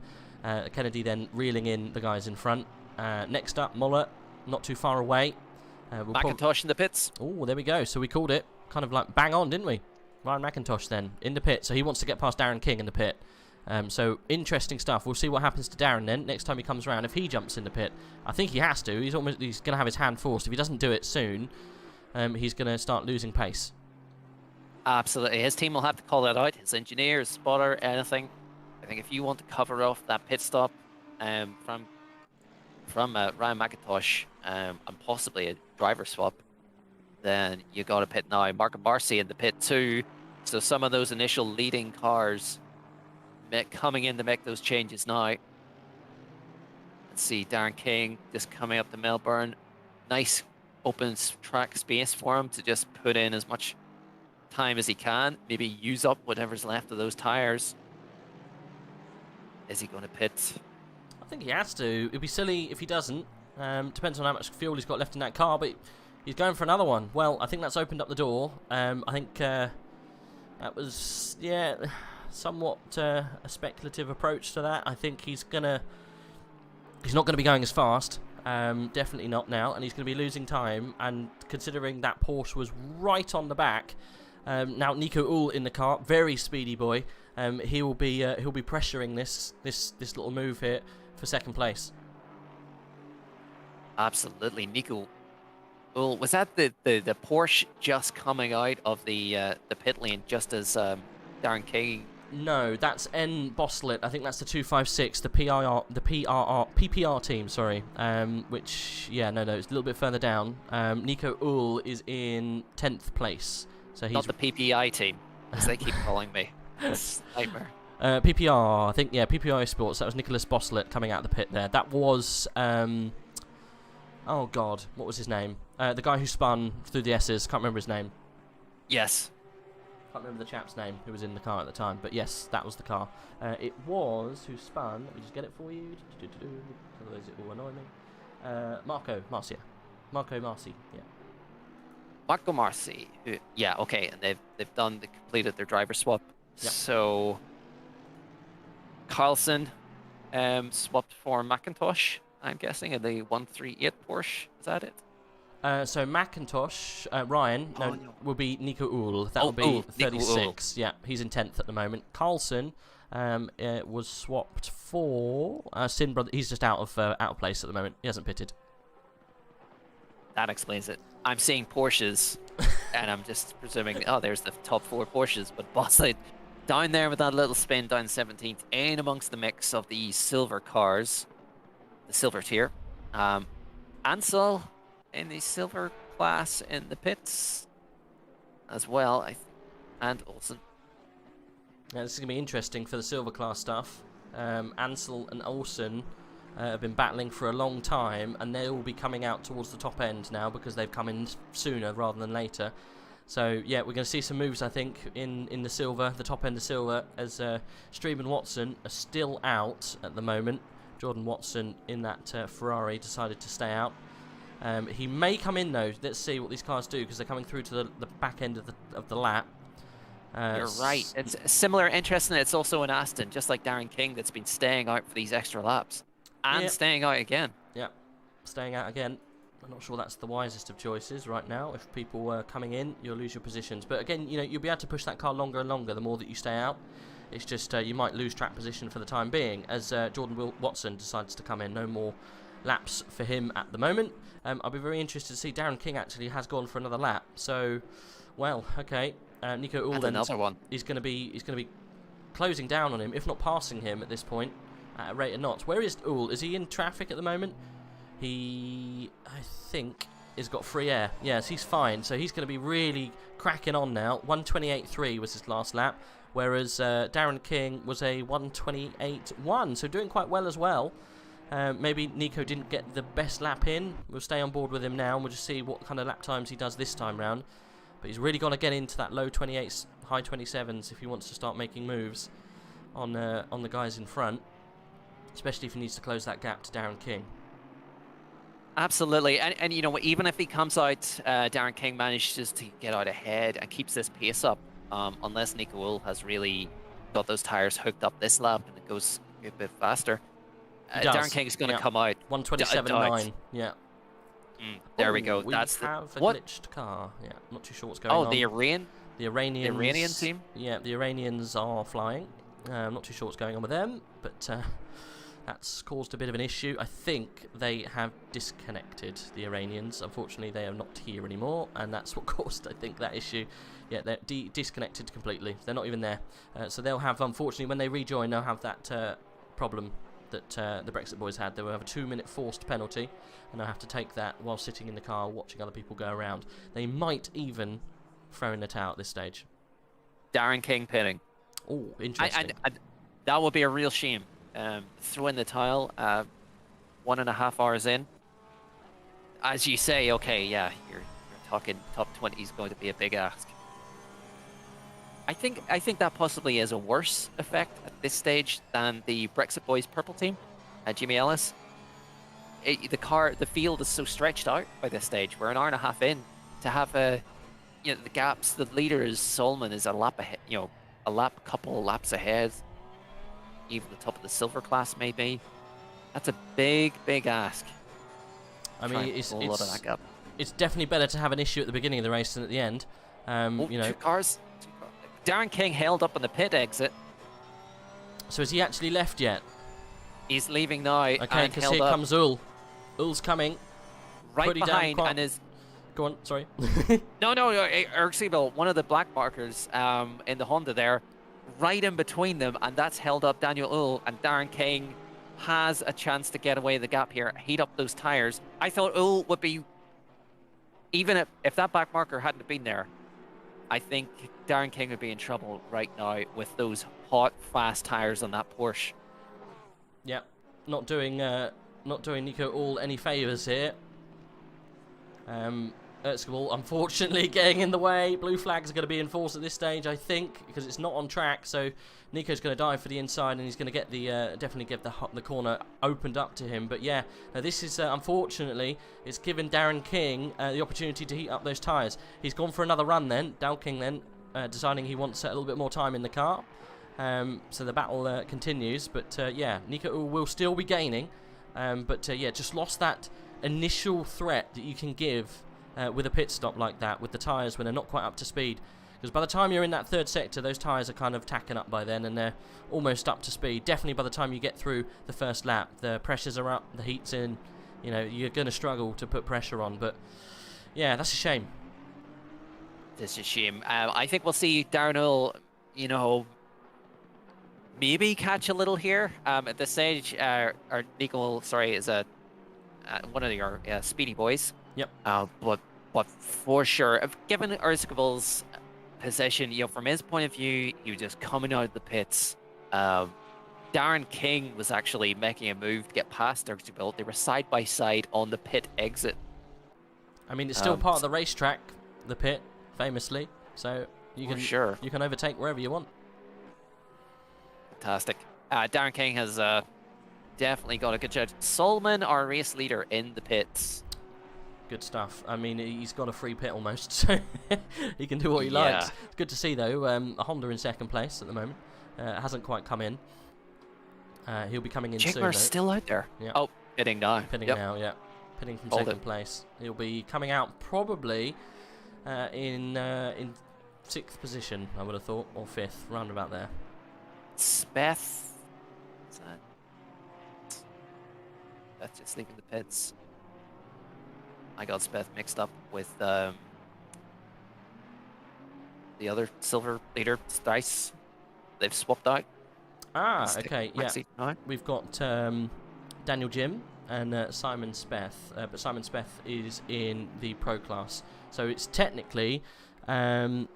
Kennedy then reeling in the guys in front. Next up, Muller, not too far away. McIntosh in the pits. Oh, there we go. So we called it kind of like bang on, didn't we? Ryan McIntosh then in the pit. So he wants to get past Darren King in the pit. So interesting stuff. We'll see what happens to Darren then next time he comes around. If he jumps in the pit, I think he has to. He's going to have his hand forced. If he doesn't do it soon, he's going to start losing pace. Absolutely. His team will have to call that out. His engineer, his spotter, anything. I think if you want to cover off that pit stop from Ryan McIntosh and possibly a driver swap, then you got to pit now. Marco Barsi in the pit too. So some of those initial leading cars coming in to make those changes now. Let's see, Darren King just coming up to Melbourne. Nice open track space for him to just put in as much time as he can. Maybe use up whatever's left of those tires. Is he going to pit? I think he has to. It'd be silly if he doesn't. Depends on how much fuel he's got left in that car, but he's going for another one. Well, I think that's opened up the door. I think that was, yeah, somewhat a speculative approach to that. I think he's not going to be going as fast. Definitely not now, and he's going to be losing time. And considering that Porsche was right on the back, now Nico Uhl in the car, very speedy boy. He'll be pressuring this little move here for 2nd place. Absolutely, Nico Uhl. Was that the Porsche just coming out of the pit lane just as Darren King? No, that's N Boslet. I think that's the 256, the PPR team. Sorry, which no, it's a little bit further down. Nico Uhl is in 10th place, so he's not the PPI team, as they keep calling me. It's a nightmare. PPR, I think, yeah, PPI Sports. That was Nicholas Boslet coming out of the pit there. That was oh god, what was his name? The guy who spun through the S's. Can't remember his name. Yes. Can't remember the chap's name who was in the car at the time, but yes, that was the car. It was who spun. Let me just get it for you. Otherwise it will annoy me. Marco Marcia. Marco Marci. Yeah. Marco Marci. Yeah. Okay. And they've completed their driver swap. Yep. So Carlson swapped for McIntosh, I'm guessing, in the 138 Porsche. Is that it? So McIntosh, Ryan, will be Nico Uhl. That will be 36. Yeah, he's in 10th at the moment. Carlson was swapped for Sin Brother. He's just out of place at the moment. He hasn't pitted. That explains it. I'm seeing Porsches, and I'm just presuming, there's the top 4 Porsches, but Bossley down there with that little spin down 17th, in amongst the mix of the silver cars, the silver tier. Ansel in the silver class in the pits as well, I think, and Olsen. Yeah, this is going to be interesting for the silver class stuff. Ansel and Olsen have been battling for a long time, and they'll be coming out towards the top end now because they've come in sooner rather than later. So yeah, we're going to see some moves, I think, in the silver, the top end of silver, as Stream and Watson are still out at the moment. Jordan Watson in that Ferrari decided to stay out. He may come in though. Let's see what these cars do because they're coming through to the back end of the lap. You're right. It's similar, interesting. It's also an Aston, just like Darren King, that's been staying out for these extra laps and staying out again. Yeah, staying out again. I'm not sure that's the wisest of choices right now. If people are coming in, you'll lose your positions. But again, you'll be able to push that car longer and longer the more that you stay out. It's just you might lose track position for the time being as Jordan Watson decides to come in. No more laps for him at the moment. I'll be very interested to see Darren King actually has gone for another lap. So, well, okay. Nico Uhl then another one. He's going to be closing down on him, if not passing him at this point at a rate of knots. Where is Uhl? Is he in traffic at the moment? He, I think, has got free air. Yes, he's fine. So he's going to be really cracking on now. 1:28.3 was his last lap, whereas Darren King was a 1:28.1. So doing quite well as well. Maybe Nico didn't get the best lap in. We'll stay on board with him now, and we'll just see what kind of lap times he does this time round. But he's really got to get into that low 28s, high 27s if he wants to start making moves on the guys in front, especially if he needs to close that gap to Darren King. Absolutely, and you know, even if he comes out, Darren King manages to get out ahead and keeps this pace up, unless Nico Uhl has really got those tires hooked up this lap and it goes a bit faster. Darren King is going to come out 1:27.9. Yeah. There we go. We That's have a what? glitched car. Yeah, not too sure what's going on. Oh, the Iranians. The Iranian team. Yeah, the Iranians are flying. I'm not too sure what's going on with them, but that's caused a bit of an issue. I think they have disconnected, the Iranians. Unfortunately, they are not here anymore, and that's what caused, I think, that issue. Yeah, they're disconnected completely. They're not even there. So they'll have, unfortunately, when they rejoin, they'll have that problem that the Brexit boys had. They will have a 2-minute forced penalty, and they'll have to take that while sitting in the car watching other people go around. They might even throw in the towel at this stage. Darren King pinning. Oh, interesting. And that would be a real shame. Throw in the tile 1.5 hours in. As you say, okay, yeah, you're talking top 20 is going to be a big ask. I think that possibly is a worse effect at this stage than the Brexit boys purple team, Jimmy Ellis. The field is so stretched out by this stage. We're an hour and a half in to have the gaps. The leader is Solman is a lap ahead, couple of laps ahead. Even the top of the silver class maybe. That's a big ask. I mean, it's definitely better to have an issue at the beginning of the race than at the end. Two cars. Darren King held up on the pit exit. So has he actually left yet? He's leaving now. Okay, because here comes Uhl. Uhl's coming. Right behind and is... Go on, sorry. No, Erxibel, one of the black markers in the Honda there, right in between them, and that's held up Daniel Uhl, and Darren King has a chance to get away the gap here, heat up those tires. I thought Uhl would be... Even if that black marker hadn't been there, I think Darren King would be in trouble right now with those hot, fast tires on that Porsche. Yeah, not doing Nico Uhl any favours here. Erskine, unfortunately, getting in the way. Blue flags are going to be enforced at this stage, I think, because it's not on track. So Nico's going to dive for the inside, and he's going to get definitely get the corner opened up to him. But yeah, now this is unfortunately, it's given Darren King the opportunity to heat up those tyres. He's gone for another run then. Darren King then deciding he wants a little bit more time in the car. So the battle continues. But yeah, Nico Uhl will still be gaining. But yeah, just lost that initial threat that you can give with a pit stop like that, with the tyres when they're not quite up to speed. Because by the time you're in that third sector, those tyres are kind of tacking up by then, and they're almost up to speed. Definitely by the time you get through the first lap, the pressures are up, the heat's in. You're going to struggle to put pressure on. But yeah, that's a shame. It's a shame. I think we'll see Darren Uhl, maybe catch a little here. At this stage, or Nico, sorry, is one of your speedy boys. Yep. But for sure, given Erskibel's position, from his point of view, he was just coming out of the pits. Darren King was actually making a move to get past Erskibel. They were side by side on the pit exit. I mean, it's still part of the racetrack, the pit, famously. So you can overtake wherever you want. Fantastic. Darren King has definitely got a good judge. Solman, our race leader in the pits. Good stuff. I mean, he's got a free pit almost, so he can do what he likes. It's good to see, though. A Honda in second place at the moment. Hasn't quite come in. He'll be coming in soon. Jigmer's still out there. Yeah. Oh, pitting now. Pitting now, yeah. Pitting from second place. He'll be coming out probably in 6th position, I would have thought, or 5th, round about there. Speth. Smith just leaving the pits. I got Smith mixed up with the other silver leader, Dice. They've swapped out. Ah, okay, yeah. Right. We've got Daniel Jim and Simon Speth, but Simon Speth is in the pro class. So it's technically, who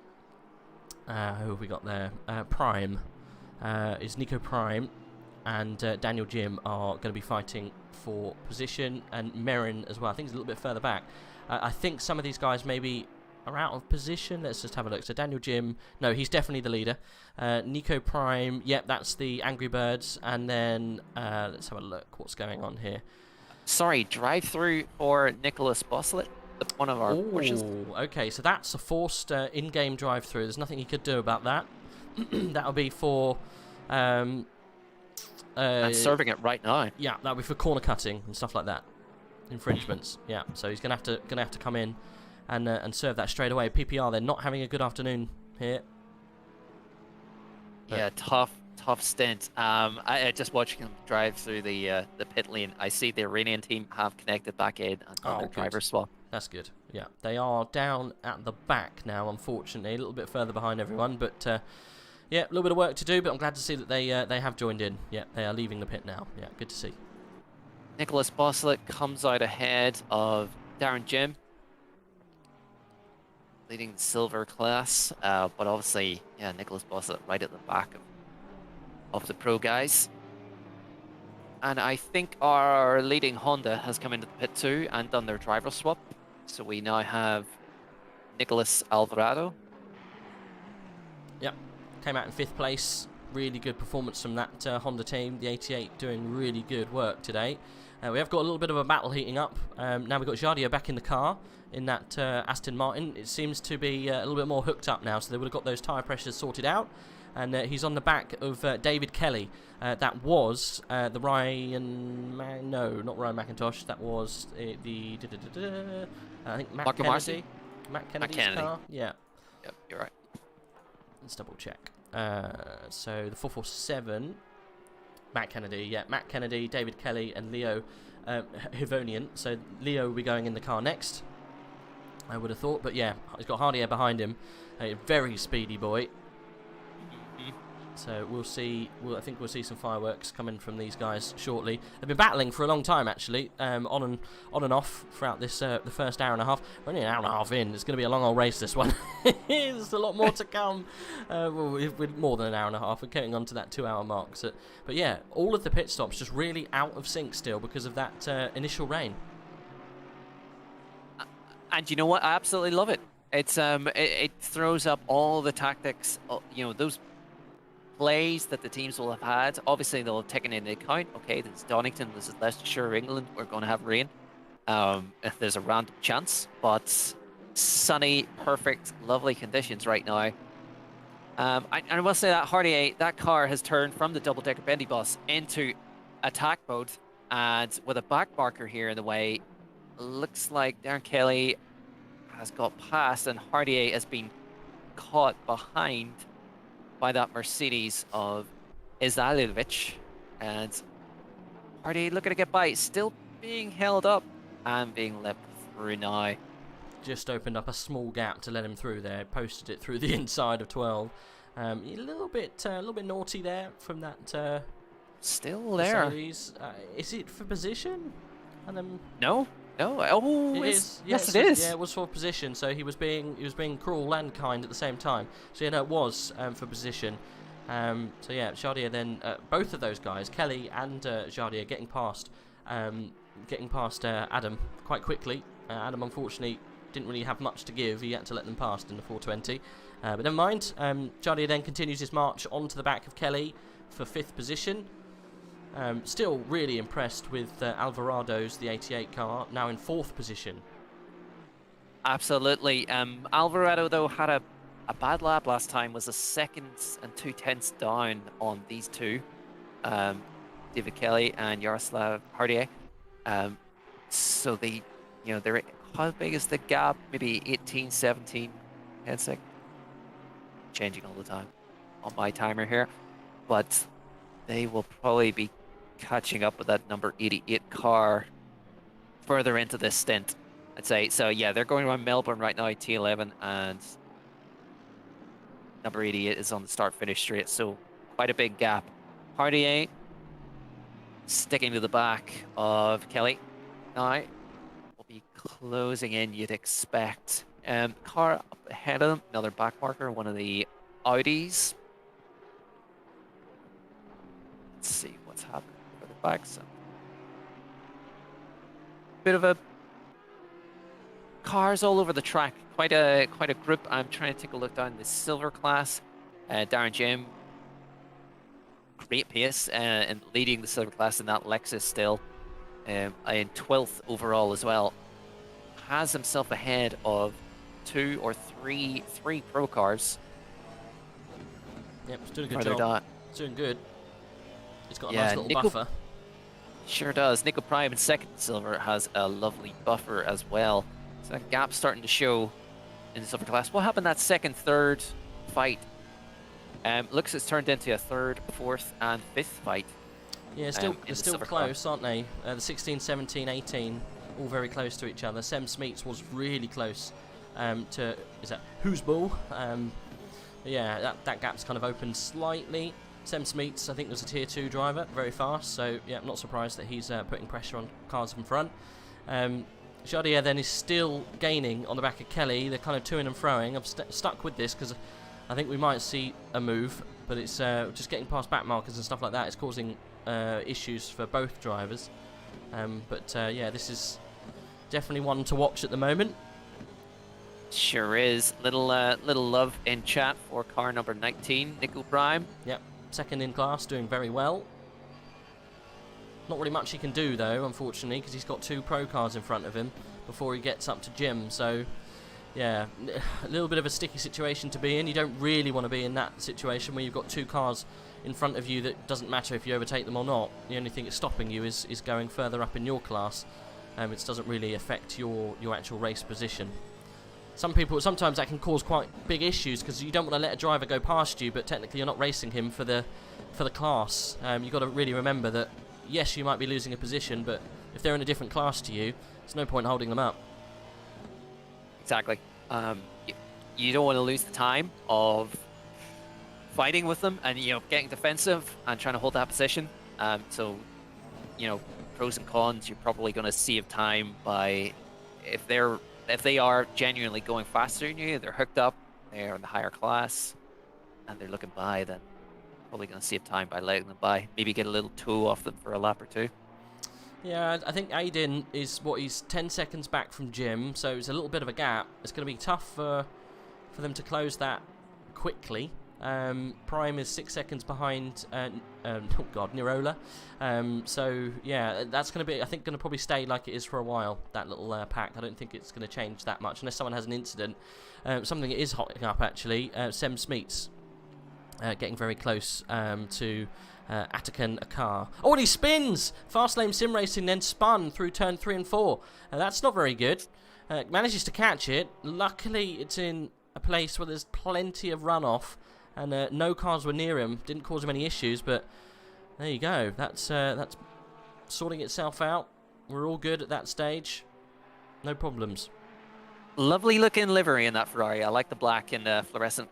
have we got there? Prime is Nico Prime, and Daniel Jim are going to be fighting for position, and Merrin as well. I think he's a little bit further back. I think some of these guys maybe are out of position. Let's just have a look. So Daniel Jim, no, he's definitely the leader. Nico Prime, yep, that's the Angry Birds. And then let's have a look. What's going on here? Sorry, drive-through for Nicholas Boslet, one of our Porsches. Okay, so that's a forced in-game drive-through. There's nothing he could do about that. That'll be for... and serving it right now. Yeah, that'll be for corner cutting and stuff like that. Infringements. Yeah, so he's gonna have to come in and serve that straight away. PPR, they're not having a good afternoon here. Yeah, tough stint. I just watching him drive through the pit lane. I see the Iranian team have connected back in and done their driver swap. That's good. Yeah, they are down at the back now, unfortunately, a little bit further behind everyone, but yeah, a little bit of work to do. But I'm glad to see that they have joined in. Yeah, they are leaving the pit now. Yeah, good to see. Nicholas Boslet comes out ahead of Darren Jim, leading the silver class, but obviously, yeah, Nicholas Boslet right at the back of the pro guys. And I think our leading Honda has come into the pit too and done their driver swap. So we now have Nicholas Alvarado. Yep, came out in 5th place. Really good performance from that Honda team. The 88 doing really good work today. We have got a little bit of a battle heating up. Now we've got Jardier back in the car in that Aston Martin. It seems to be a little bit more hooked up now, so they would have got those tyre pressures sorted out. And he's on the back of David Kelly. That was the no, not Ryan McIntosh. That was the I think Matt Kennedy. Matt Kennedy's car. Yeah. Yep, you're right. Let's double check. So the 447. Matt Kennedy, yeah, Matt Kennedy, David Kelly, and Leo Hivonian. So Leo will be going in the car next, I would have thought. But yeah, he's got Hardier behind him, a very speedy boy. So we'll see. I think we'll see some fireworks coming from these guys shortly. They've been battling for a long time, actually, on and off throughout this the first hour and a half. We're only an hour and a half in. It's going to be a long old race, this one. There's a lot more to come. Well, with more than an hour and a half. We're getting on to that 2-hour mark. So, but yeah, all of the pit stops just really out of sync still because of that initial rain. And you know what? I absolutely love it. It's it throws up all the tactics. You know, those plays that the teams will have had. Obviously, they'll have taken into account, okay, this is Donington, this is Leicestershire, England, we're going to have rain. If there's a random chance, but sunny, perfect, lovely conditions right now. I will say that Hardier, that car has turned from the double-decker bendy bus into attack mode, and with a back marker here in the way, looks like Darren Kelly has got past, and Hardier has been caught behind by that Mercedes of Izalilovic, and Hardier looking to get by, still being held up and being let through now. Just opened up a small gap to let him through there. Posted it through the inside of 12. A little bit naughty there from that. Still there. Mercedes. Is it for position? And no. Oh, it is. Yes, it is. Yeah, it was for position. So he was being cruel and kind at the same time. So yeah, no, it was for position. So yeah, Jardier then both of those guys, Kelly and Jardier, getting past Adam quite quickly. Adam unfortunately didn't really have much to give. He had to let them past in the 420. But never mind. Jardier then continues his march onto the back of Kelly for 5th position. Still really impressed with Alvarado's, the 88 car, now in 4th position. Absolutely. Alvarado, though, had a bad lap last time, was a 2 and 2/10 down on these two, David Kelly and Jaroslav Hardier. So they're, how big is the gap? Maybe 18, 17 headset. Changing all the time on my timer here. But they will probably be catching up with that number 88 car further into this stint, I'd say. So yeah, they're going around Melbourne right now, T11, and number 88 is on the start-finish straight, so quite a big gap. Hardier sticking to the back of Kelly. Now will be closing in, you'd expect. Car up ahead of them, another back marker, one of the Audis. Let's see what's happening for the back. So, bit of a cars all over the track. Quite a group. I'm trying to take a look down the silver class. Darren Jim, great pace and leading the silver class in that Lexus still, in 12th overall as well. Has himself ahead of three pro cars. Yep, he's doing a good job. He's doing good. He's got a nice little buffer. Sure does. Nico Prime in second silver has a lovely buffer as well. So that gap starting to show in the silver class. What happened that second, third fight? Looks it's turned into a third, fourth, and fifth fight. Yeah, they're still close, aren't they? The 16, 17, 18, all very close to each other. Sem Smeets was really close to, is that Hoosball? Yeah, that gap's kind of opened slightly. Sem Smeets, I think, was a tier 2 driver, very fast, so yeah, I'm not surprised that he's putting pressure on cars in front. Jardier then is still gaining on the back of Kelly. They're kind of toing and froing. I'm stuck with this because I think we might see a move, but it's just getting past back markers and stuff like that is causing issues for both drivers. Yeah, this is definitely one to watch at the moment. Sure is. Little love in chat for car number 19, Nico Prime. Yep, second in class, doing very well. Not really much he can do though, unfortunately, because he's got 2 pro cars in front of him before he gets up to Jim. So, yeah, a little bit of a sticky situation to be in. You don't really want to be in that situation where you've got 2 cars in front of you that doesn't matter if you overtake them or not. The only thing that's stopping you is going further up in your class. It doesn't really affect your actual race position. Sometimes that can cause quite big issues because you don't want to let a driver go past you, but technically you're not racing him for the class. You've got to really remember that, yes, you might be losing a position, but if they're in a different class to you, there's no point holding them up. Exactly. You don't want to lose the time of fighting with them and getting defensive and trying to hold that position. So, pros and cons. You're probably going to save time by if they are genuinely going faster than you, they're hooked up, they're in the higher class, and they're looking by, then probably going to save time by letting them by. Maybe get a little toe off them for a lap or 2. Yeah, I think Aiden is he's 10 seconds back from Jim, so it's a little bit of a gap. It's going to be tough for them to close that quickly. Prime is 6 seconds behind, Nirola. So yeah, that's going to be, I think, going to probably stay like it is for a while, that little pack. I don't think it's going to change that much unless someone has an incident. Something that is hotting up actually, Sem Smeets getting very close to Atakan Akar. Oh, and he spins! Fast lane sim racing, then spun through turn 3 and 4. That's not very good. Manages to catch it. Luckily, it's in a place where there's plenty of runoff, and no cars were near him. Didn't cause him any issues, but there you go. That's sorting itself out. We're all good at that stage. No problems. Lovely looking livery in that Ferrari. I like the black and fluorescent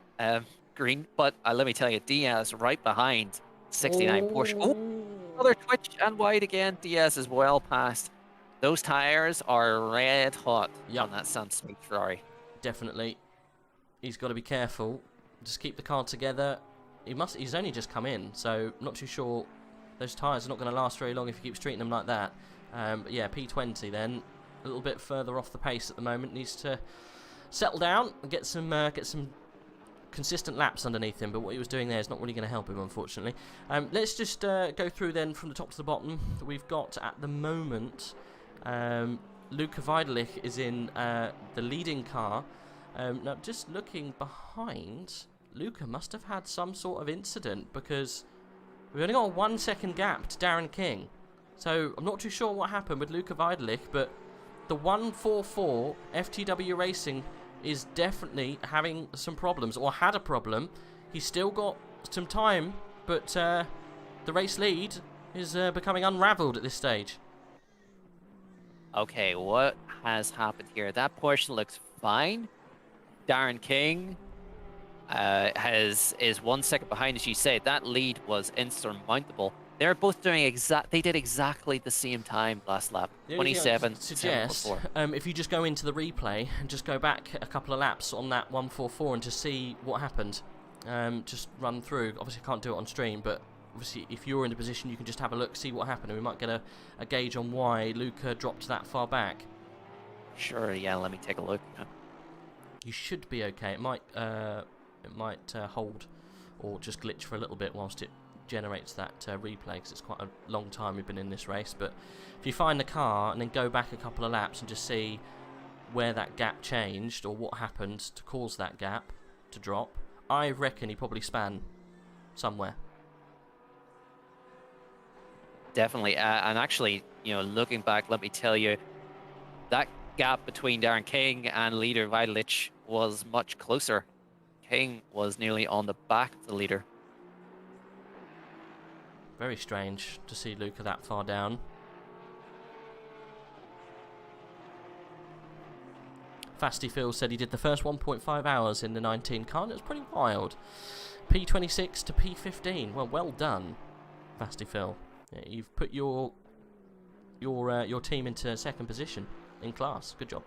green, but let me tell you, Diaz right behind 69 Porsche. Oh, another twitch and wide again. Diaz is well past. Those tires are red hot on that Sam Smith Ferrari. Definitely. He's got to be careful. Just keep the car together. He's only just come in, so not too sure. Those tyres are not going to last very long if he keeps treating them like that. But yeah, P20 then, a little bit further off the pace at the moment. Needs to settle down and get some consistent laps underneath him. But what he was doing there is not really going to help him, unfortunately. Let's just go through then from the top to the bottom. We've got at the moment Luca Vidalich is in the leading car. Now, just looking behind, Luca must have had some sort of incident because we've only got a 1 second gap to Darren King. So I'm not too sure what happened with Luca Vidalich, but the 144 FTW Racing is definitely having some problems, or had a problem. He's still got some time, but the race lead is becoming unravelled at this stage. Okay, what has happened here? That portion looks fine. Darren King is 1 second behind, as you say. That lead was insurmountable. They're both doing they did exactly the same time last lap. 27. Suggest if you just go into the replay and just go back a couple of laps on that 144 and just see what happened. Just run through. Obviously, I can't do it on stream, but obviously, if you're in the position, you can just have a look, see what happened, and we might get a gauge on why Luca dropped that far back. Sure, yeah, let me take a look. You should be okay. It might hold or just glitch for a little bit whilst it generates that replay, because it's quite a long time we've been in this race. But if you find the car and then go back a couple of laps and just see where that gap changed or what happened to cause that gap to drop, I reckon he probably span somewhere. Definitely, and actually, you know, looking back, let me tell you, that gap between Darren King and leader Vitalic was much closer. King was nearly on the back of the leader. Very strange to see Luca that far down. Fasty Phil said he did the first 1.5 hours in the 19 car, and it was pretty wild. P26 to P15. Well done, Fasty Phil. Yeah, you've put your team into second position in class. Good job.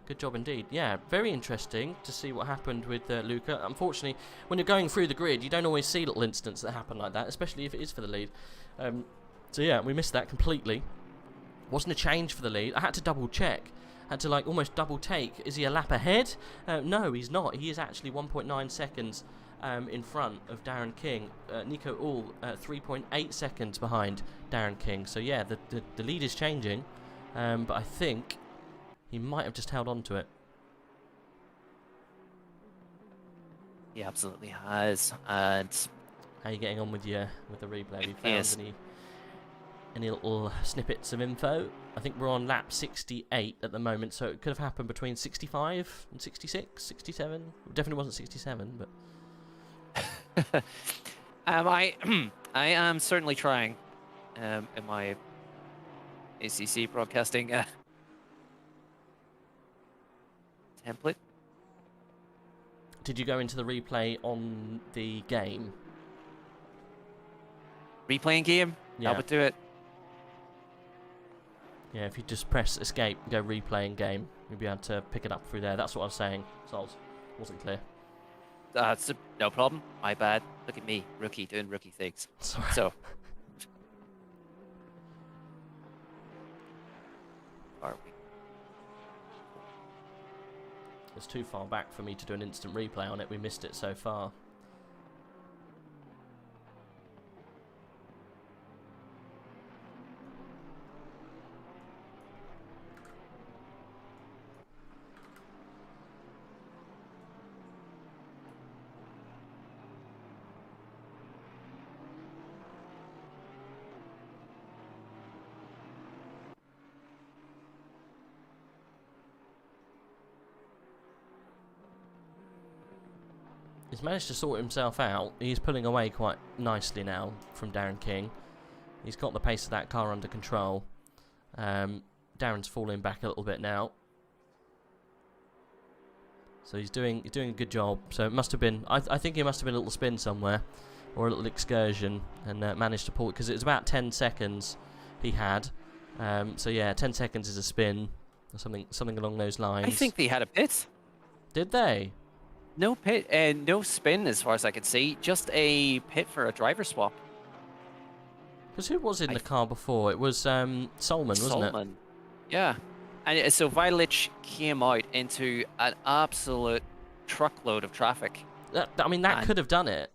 Good job indeed. Yeah, very interesting to see what happened with Luca. Unfortunately, when you're going through the grid, you don't always see little incidents that happen like that, especially if it is for the lead. So yeah, we missed that completely. Wasn't a change for the lead. I had to double check. Had to like almost double take. Is he a lap ahead? No, he's not. He is actually 1.9 seconds in front of Darren King. Nico Ull 3.8 seconds behind Darren King. So yeah, the lead is changing, but I think he might have just held on to it. He absolutely has. And how are you getting on with the replay? Have you found any little snippets of info? I think we're on lap 68 at the moment, so it could have happened between 65 and 66, 67. It definitely wasn't 67, but I am certainly trying in my ACC broadcasting template. Did you go into the replay on the game? Replaying game? Yeah. That would do it. Yeah, if you just press escape and go replay in game, you'll be able to pick it up through there. That's what I was saying. So wasn't clear. That's no problem. My bad. Look at me, rookie, doing rookie things. Sorry. So. Are we? It's too far back for me to do an instant replay on it. We missed it so far. He's managed to sort himself out. He's pulling away quite nicely now from Darren King. He's got the pace of that car under control. Darren's falling back a little bit now. So he's doing a good job. So it must have been, I think it must have been a little spin somewhere, or a little excursion, and managed to pull it, because it was about 10 seconds he had. So yeah, 10 seconds is a spin, or something along those lines. I think they had a pit. Did they? No pit, no spin as far as I can see. Just a pit for a driver swap. Because who was in the car before? It was Solman, wasn't it? Yeah. And so Vitalic came out into an absolute truckload of traffic. I mean, that could have done it.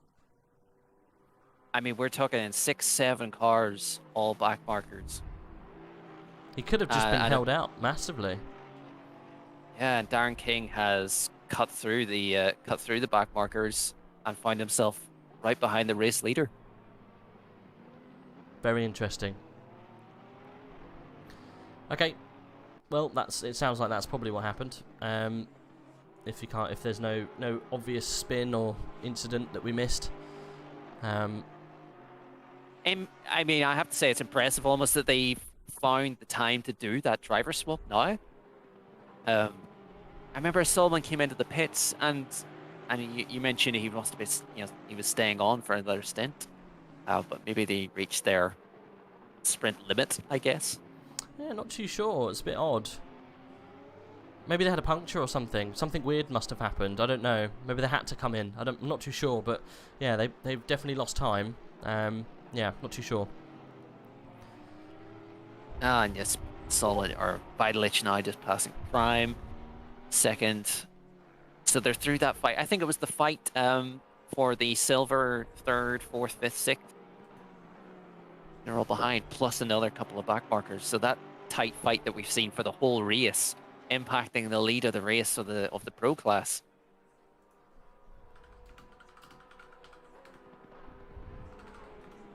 I mean, we're talking 6, 7 cars, all back markers. He could have just been held out massively. Yeah, and Darren King has cut through the back markers and found himself right behind the race leader. Very interesting. Okay, well, it sounds like that's probably what happened. If there's no obvious spin or incident that we missed. I mean, I have to say it's impressive almost that they found the time to do that driver swap now. I remember Solomon came into the pits, and you mentioned he must have been, he was staying on for another stint, but maybe they reached their sprint limit, I guess. Yeah, not too sure. It's a bit odd. Maybe they had a puncture or something. Something weird must have happened. I don't know. Maybe they had to come in. I'm not too sure, but yeah, they've definitely lost time. Yeah, not too sure. And yes, Solid or Vitalich now just passing Prime. Second. So they're through that fight. I think it was the fight for the silver, third, fourth, fifth, sixth. They're all behind, plus another couple of back markers. So that tight fight that we've seen for the whole race, impacting the lead of the race of the pro class.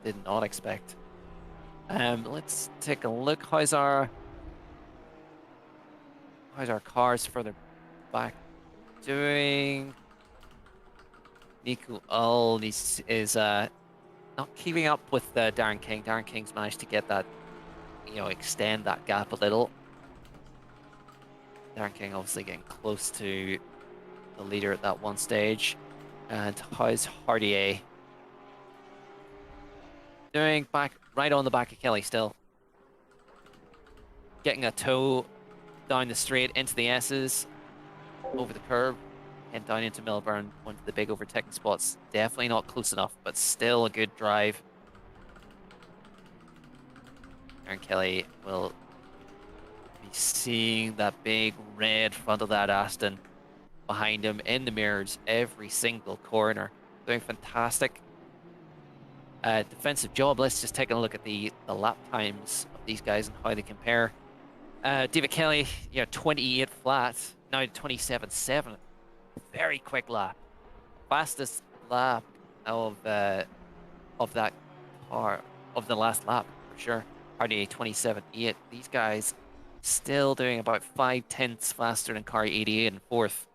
Did not expect. Let's take a look. How's our cars further back doing? Nico Ull is not keeping up with Darren King. Darren King's managed to get that, extend that gap a little. Darren King obviously getting close to the leader at that one stage. And how's Hardier doing? Back right on the back of Kelly still. Getting a toe down the straight into the S's, over the curb, and down into Milburn, one of the big overtaking spots. Definitely not close enough, but still a good drive. Aaron Kelly will be seeing that big red front of that Aston behind him in the mirrors every single corner. Doing fantastic. Defensive job. Let's just take a look at the lap times of these guys and how they compare. David Kelly, 28 flat, now 27.7. Very quick lap. Fastest lap of that car, of the last lap, for sure. Hardy 27.8. These guys still doing about 5/10 faster than car 88 in fourth.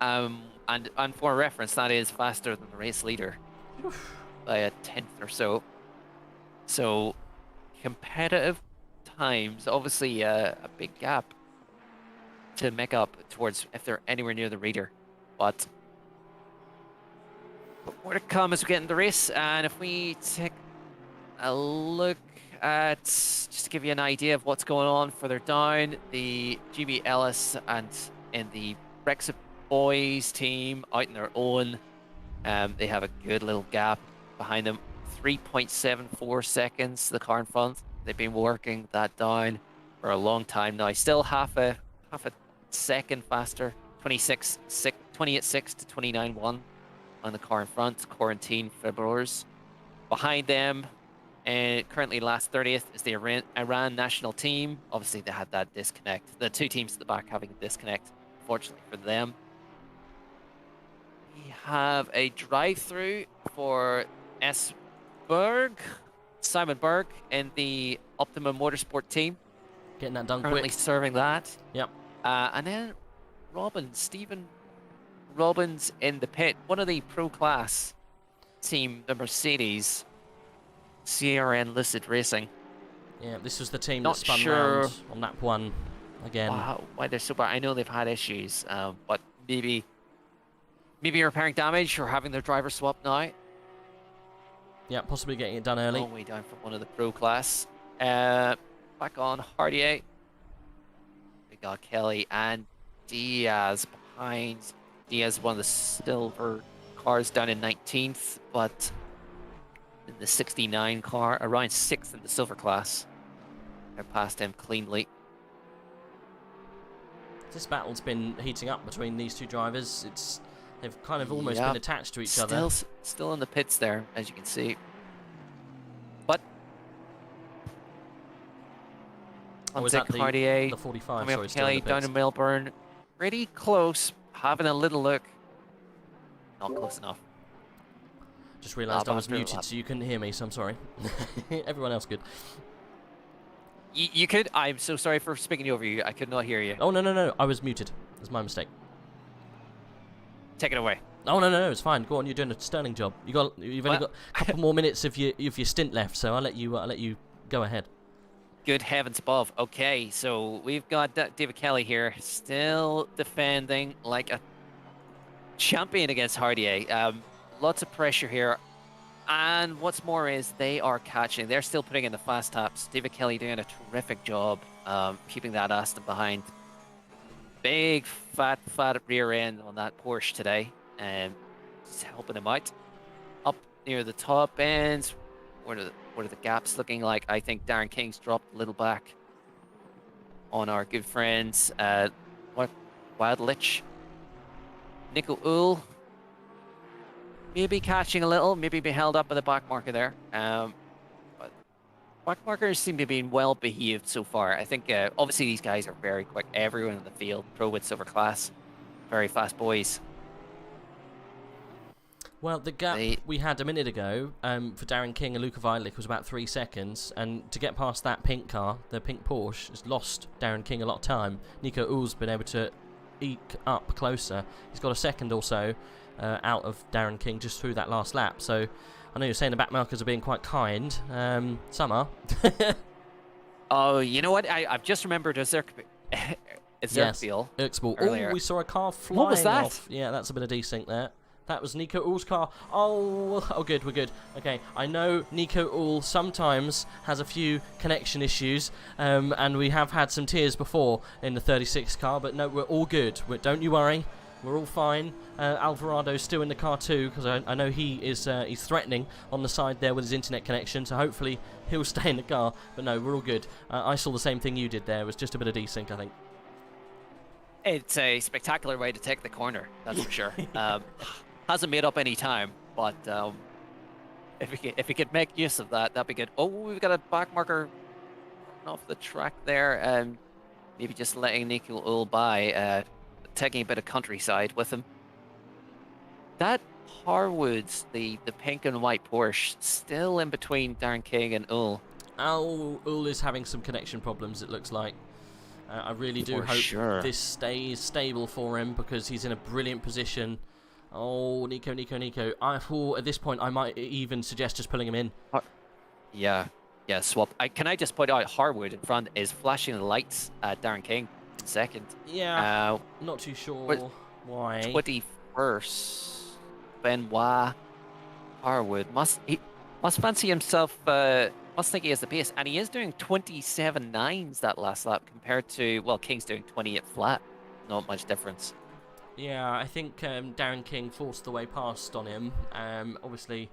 And for reference, that is faster than the race leader by a 10th or so. So competitive times, obviously a big gap to make up towards if they're anywhere near the leader. But more to come as we get into the race. And if we take a look at, just to give you an idea of what's going on further down, the GB Ellis and in the Brexit Boys team out in their own, they have a good little gap behind them, 3.74 seconds, the car in front. They've been working that down for a long time now. Still half a second faster, 28.6 to 29.1 on the car in front. Quarantine Februars. Behind them, and currently last 30th, is the Iran national team. Obviously they had that disconnect. The two teams at the back having a disconnect, fortunately for them. We have a drive-through for Simon Berg in the Optimum Motorsport team. Getting that done currently quick. Serving that. Yep. And then Stephen Robbins in the pit. One of the pro class team, the Mercedes CRN listed racing. Yeah, this was the team Not that spun sure round on lap 1 again. Wow, why they're so bad. I know they've had issues, but maybe repairing damage or having their driver swap now. Yeah, possibly getting it done early. Long way down from one of the pro class. Back on Hardier. We got Kelly and Diaz behind. Diaz, one of the silver cars, down in 19th, but in the 69 car, around 6th in the silver class. I passed him cleanly. This battle's been heating up between these two drivers. They've kind of almost been attached to each other. Still in the pits there, as you can see. But was that Cartier, the 45? coming Sorry, up still in Kelly, the down pits. to Milburn. Pretty close. Having a little look. Not close enough. Just realised I was after the muted, lap. so you couldn't hear me, so I'm sorry. Everyone else could. You could. I'm so sorry for speaking over you. I could not hear you. Oh, no. I was muted. That's my mistake. Take it away. Oh no, it's fine. Go on, you're doing a sterling job. You've only got a couple more minutes of your stint left, so I'll let you go ahead. Good heavens above. Okay, so we've got David Kelly here, still defending like a champion against Hardier. Lots of pressure here. And what's more is they are catching. They're still putting in the fast taps. David Kelly doing a terrific job keeping that Aston behind. Big, fat rear end on that Porsche today. Just helping him out. Up near the top ends. What are the gaps looking like? I think Darren King's dropped a little back on our good friends. Wildlich. Nico Uhl. Maybe catching a little, maybe be held up by the back marker there. But back markers seem to be well behaved so far. I think obviously these guys are very quick. Everyone in the field, pro with silver class, very fast boys. Well, the gap we had a minute ago for Darren King and Luca Weidlich was about 3 seconds, and to get past that pink car, the pink Porsche, has lost Darren King a lot of time. Nico Uhl's been able to eke up closer. He's got a second or so out of Darren King just through that last lap. So I know you're saying the back markers are being quite kind. Some are. Oh, you know what? I've just remembered a Zerkbiel. Yes, Erksball. Oh, we saw a car flying What was that? off. Yeah, that's a bit of desync there. That was Nico Uhl's car. Oh, good, we're good. Okay, I know Nico Uhl sometimes has a few connection issues, and we have had some tears before in the 36 car, but no, we're all good. Don't you worry. We're all fine. Alvarado's still in the car too, because I know he's threatening on the side there with his internet connection, so hopefully he'll stay in the car. But no, we're all good. I saw the same thing you did there. It was just a bit of desync, I think. It's a spectacular way to take the corner, that's for sure. Hasn't made up any time, but if we could make use of that, that'd be good. Oh, we've got a back marker off the track there. Maybe just letting Nico Uhl by. Taking a bit of countryside with him. That Harwood's, the pink and white Porsche, still in between Darren King and Uhl. Oh, Uhl is having some connection problems, it looks like. I really do hope this stays stable for him, because he's in a brilliant position. Oh, Nico. At this point, I might even suggest just pulling him in. Yeah, swap. Can I just point out, Harwood in front is flashing the lights at Darren King. Second. Yeah, not too sure why. 21st. Benoit Harwood must fancy himself, must think he has the pace, and he is doing 27.9s that last lap compared to, well, King's doing 28 flat. Not much difference. Yeah, I think Darren King forced the way past on him. Obviously,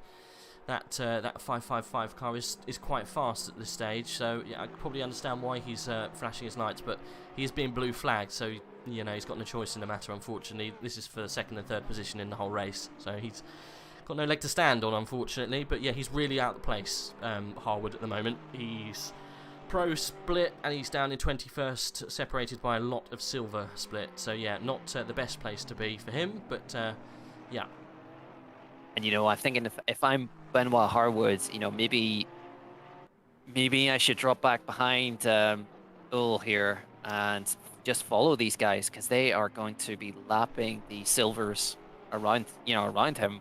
that 555 car is quite fast at this stage, so yeah, I probably understand why he's flashing his lights, but he is being blue flagged, so you know he's got no choice in the matter. Unfortunately, this is for second and third position in the whole race, so he's got no leg to stand on, unfortunately. But yeah, he's really out of place, Harwood, at the moment. He's pro split and he's down in 21st, separated by a lot of silver split. So yeah, not the best place to be for him, but yeah. And you know, I'm thinking if I'm Benoit Harwood, you know, maybe I should drop back behind Uhl here and just follow these guys, because they are going to be lapping the silvers around him.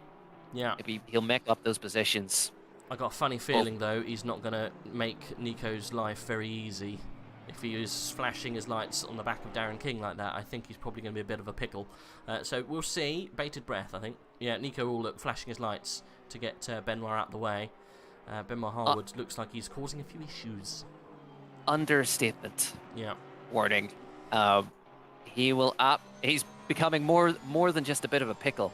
Yeah. Maybe he'll make up those positions. I got a funny feeling though he's not going to make Nico's life very easy. If he is flashing his lights on the back of Darren King like that, I think he's probably going to be a bit of a pickle. So we'll see. Bated breath, I think. Yeah, Nico Uhl flashing his lights to get Benoit out of the way. Benoit Harwood looks like he's causing a few issues. Understatement. Yeah. Wording. He's becoming more than just a bit of a pickle.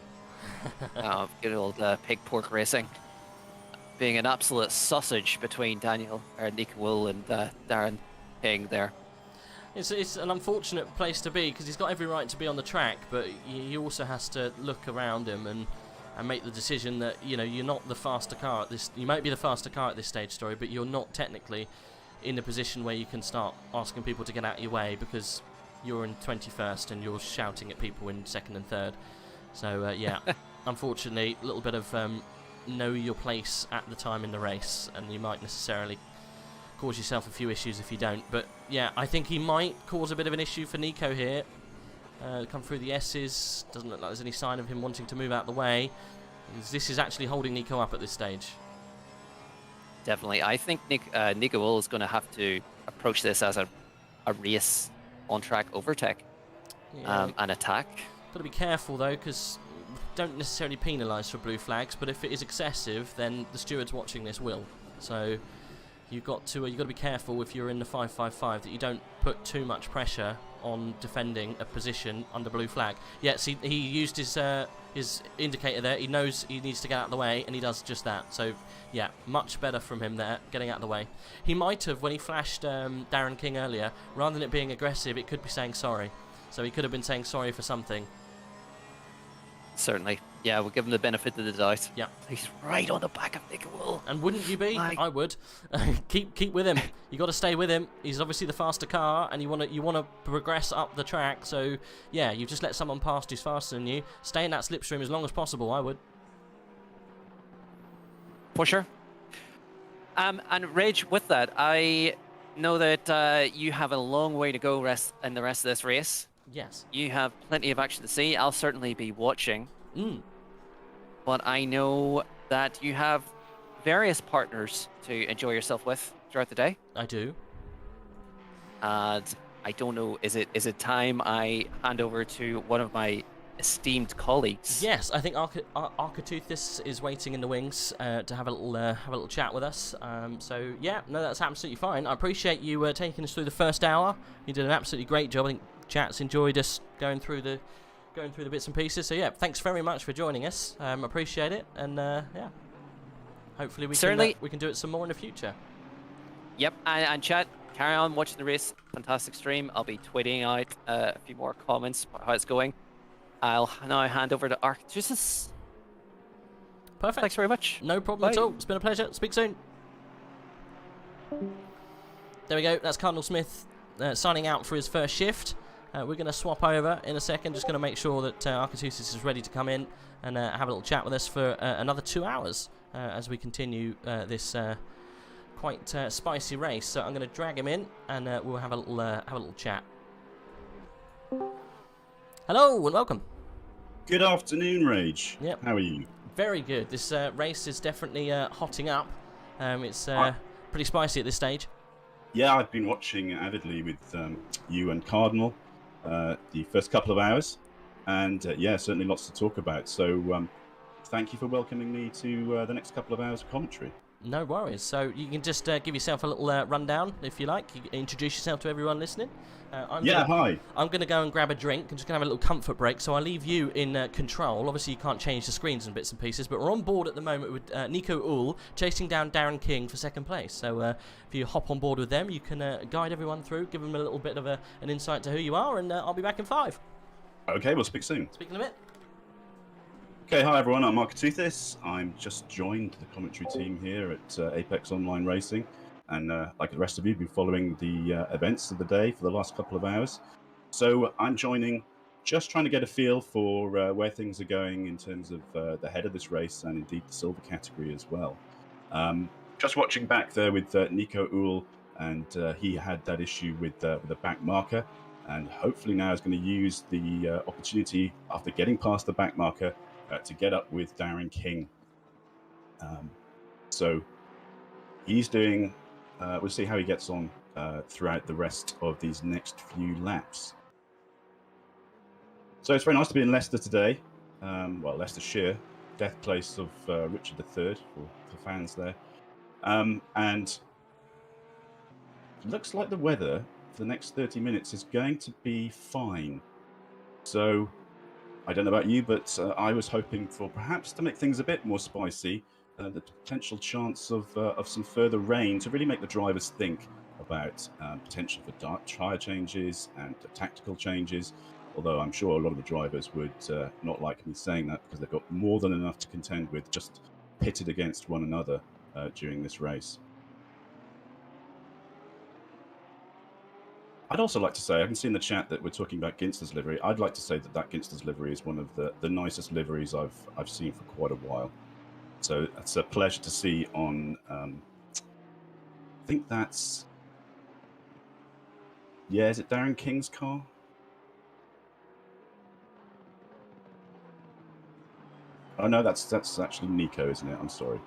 Good old pig pork racing. Being an absolute sausage between Nico Uhl and Darren King there. It's an unfortunate place to be, because he's got every right to be on the track, but he also has to look around him and make the decision that, you know, you're not the faster car at this. You might be the faster car at this stage, story, but you're not technically in a position where you can start asking people to get out of your way, because you're in 21st and you're shouting at people in second and third. So yeah, unfortunately, a little bit of know your place at the time in the race, and you might necessarily cause yourself a few issues if you don't. But yeah, I think he might cause a bit of an issue for Nico here. come through the S's. Doesn't look like there's any sign of him wanting to move out the way. This is actually holding Nico up at this stage. Definitely. I think Nico Ull is going to have to approach this as a race on-track overtake and attack. Got to be careful, though, because don't necessarily penalise for blue flags, but if it is excessive, then the stewards watching this will. So you've got to be careful if you're in the 5-5-5 that you don't put too much pressure on defending a position under blue flag. Yes, he used his indicator there. He knows he needs to get out of the way, and he does just that. So yeah, much better from him there, getting out of the way. He might have, when he flashed Darren King earlier, rather than it being aggressive, it could be saying sorry. So he could have been saying sorry for something. Certainly. Yeah, we'll give him the benefit of the doubt. Yeah. He's right on the back of Nico Ull. And wouldn't you be? I would. keep with him. You got to stay with him. He's obviously the faster car, and you want to progress up the track. So yeah, you just let someone past who's faster than you. Stay in that slipstream as long as possible. I would. For sure. And Rage, with that, I know that you have a long way to go in the rest of this race. Yes. You have plenty of action to see. I'll certainly be watching. But I know that you have various partners to enjoy yourself with throughout the day. I do. And I don't know, is it time I hand over to one of my esteemed colleagues? Yes, I think Arcetuthis is waiting in the wings to have a little chat with us. So yeah, no, that's absolutely fine. I appreciate you taking us through the first hour. You did an absolutely great job. I think chat's enjoyed us going through the bits and pieces. So yeah, thanks very much for joining us. Appreciate it, and yeah, hopefully we can do it some more in the future. Yep, and chat, carry on watching the race. Fantastic stream. I'll be tweeting out a few more comments about how it's going. I'll now hand over to Arcetuthis. Perfect. Thanks very much. No problem at all. It's been a pleasure. Speak soon. There we go. That's Cardinal Smith signing out for his first shift. We're going to swap over in a second. Just going to make sure that Arcetuthis is ready to come in and have a little chat with us for another 2 hours as we continue this quite spicy race. So I'm going to drag him in, and we'll have a little chat. Hello and welcome. Good afternoon, Rage. Yep. How are you? Very good. This race is definitely hotting up. It's pretty spicy at this stage. Yeah, I've been watching avidly with you and Cardinal the first couple of hours, and yeah, certainly lots to talk about. So thank you for welcoming me to the next couple of hours of commentary. No worries. So you can just give yourself a little rundown, if you like. You introduce yourself to everyone listening. Hi. I'm going to go and grab a drink. I'm just going to have a little comfort break. So I'll leave you in control. Obviously, you can't change the screens and bits and pieces, but we're on board at the moment with Nico Ull chasing down Darren King for second place. So if you hop on board with them, you can guide everyone through, give them a little bit of an insight to who you are, and I'll be back in 5. Okay, we'll speak soon. Speak in a bit. Okay, hi everyone, I'm Arcetuthis. I'm just joined the commentary team here at Apex Online Racing, and like the rest of you, been following the events of the day for the last couple of hours. So I'm joining, just trying to get a feel for where things are going in terms of the head of this race and indeed the silver category as well. Just watching back there with Nico Ull, and he had that issue with the back marker, and hopefully now is going to use the opportunity after getting past the back marker to get up with Darren King. So he's doing, we'll see how he gets on throughout the rest of these next few laps. So it's very nice to be in Leicester today. Well, Leicestershire, death place of Richard III for fans there. And it looks like the weather for the next 30 minutes is going to be fine. So I don't know about you, but I was hoping for perhaps to make things a bit more spicy, the potential chance of some further rain to really make the drivers think about potential for tyre changes and tactical changes, although I'm sure a lot of the drivers would not like me saying that because they've got more than enough to contend with just pitted against one another during this race. I'd also like to say, I can see in the chat that we're talking about Ginster's livery. I'd like to say that Ginster's livery is one of the nicest liveries I've seen for quite a while. So it's a pleasure to see on, I think that's, yeah, is it Darren King's car? Oh no, that's actually Nico, isn't it? I'm sorry.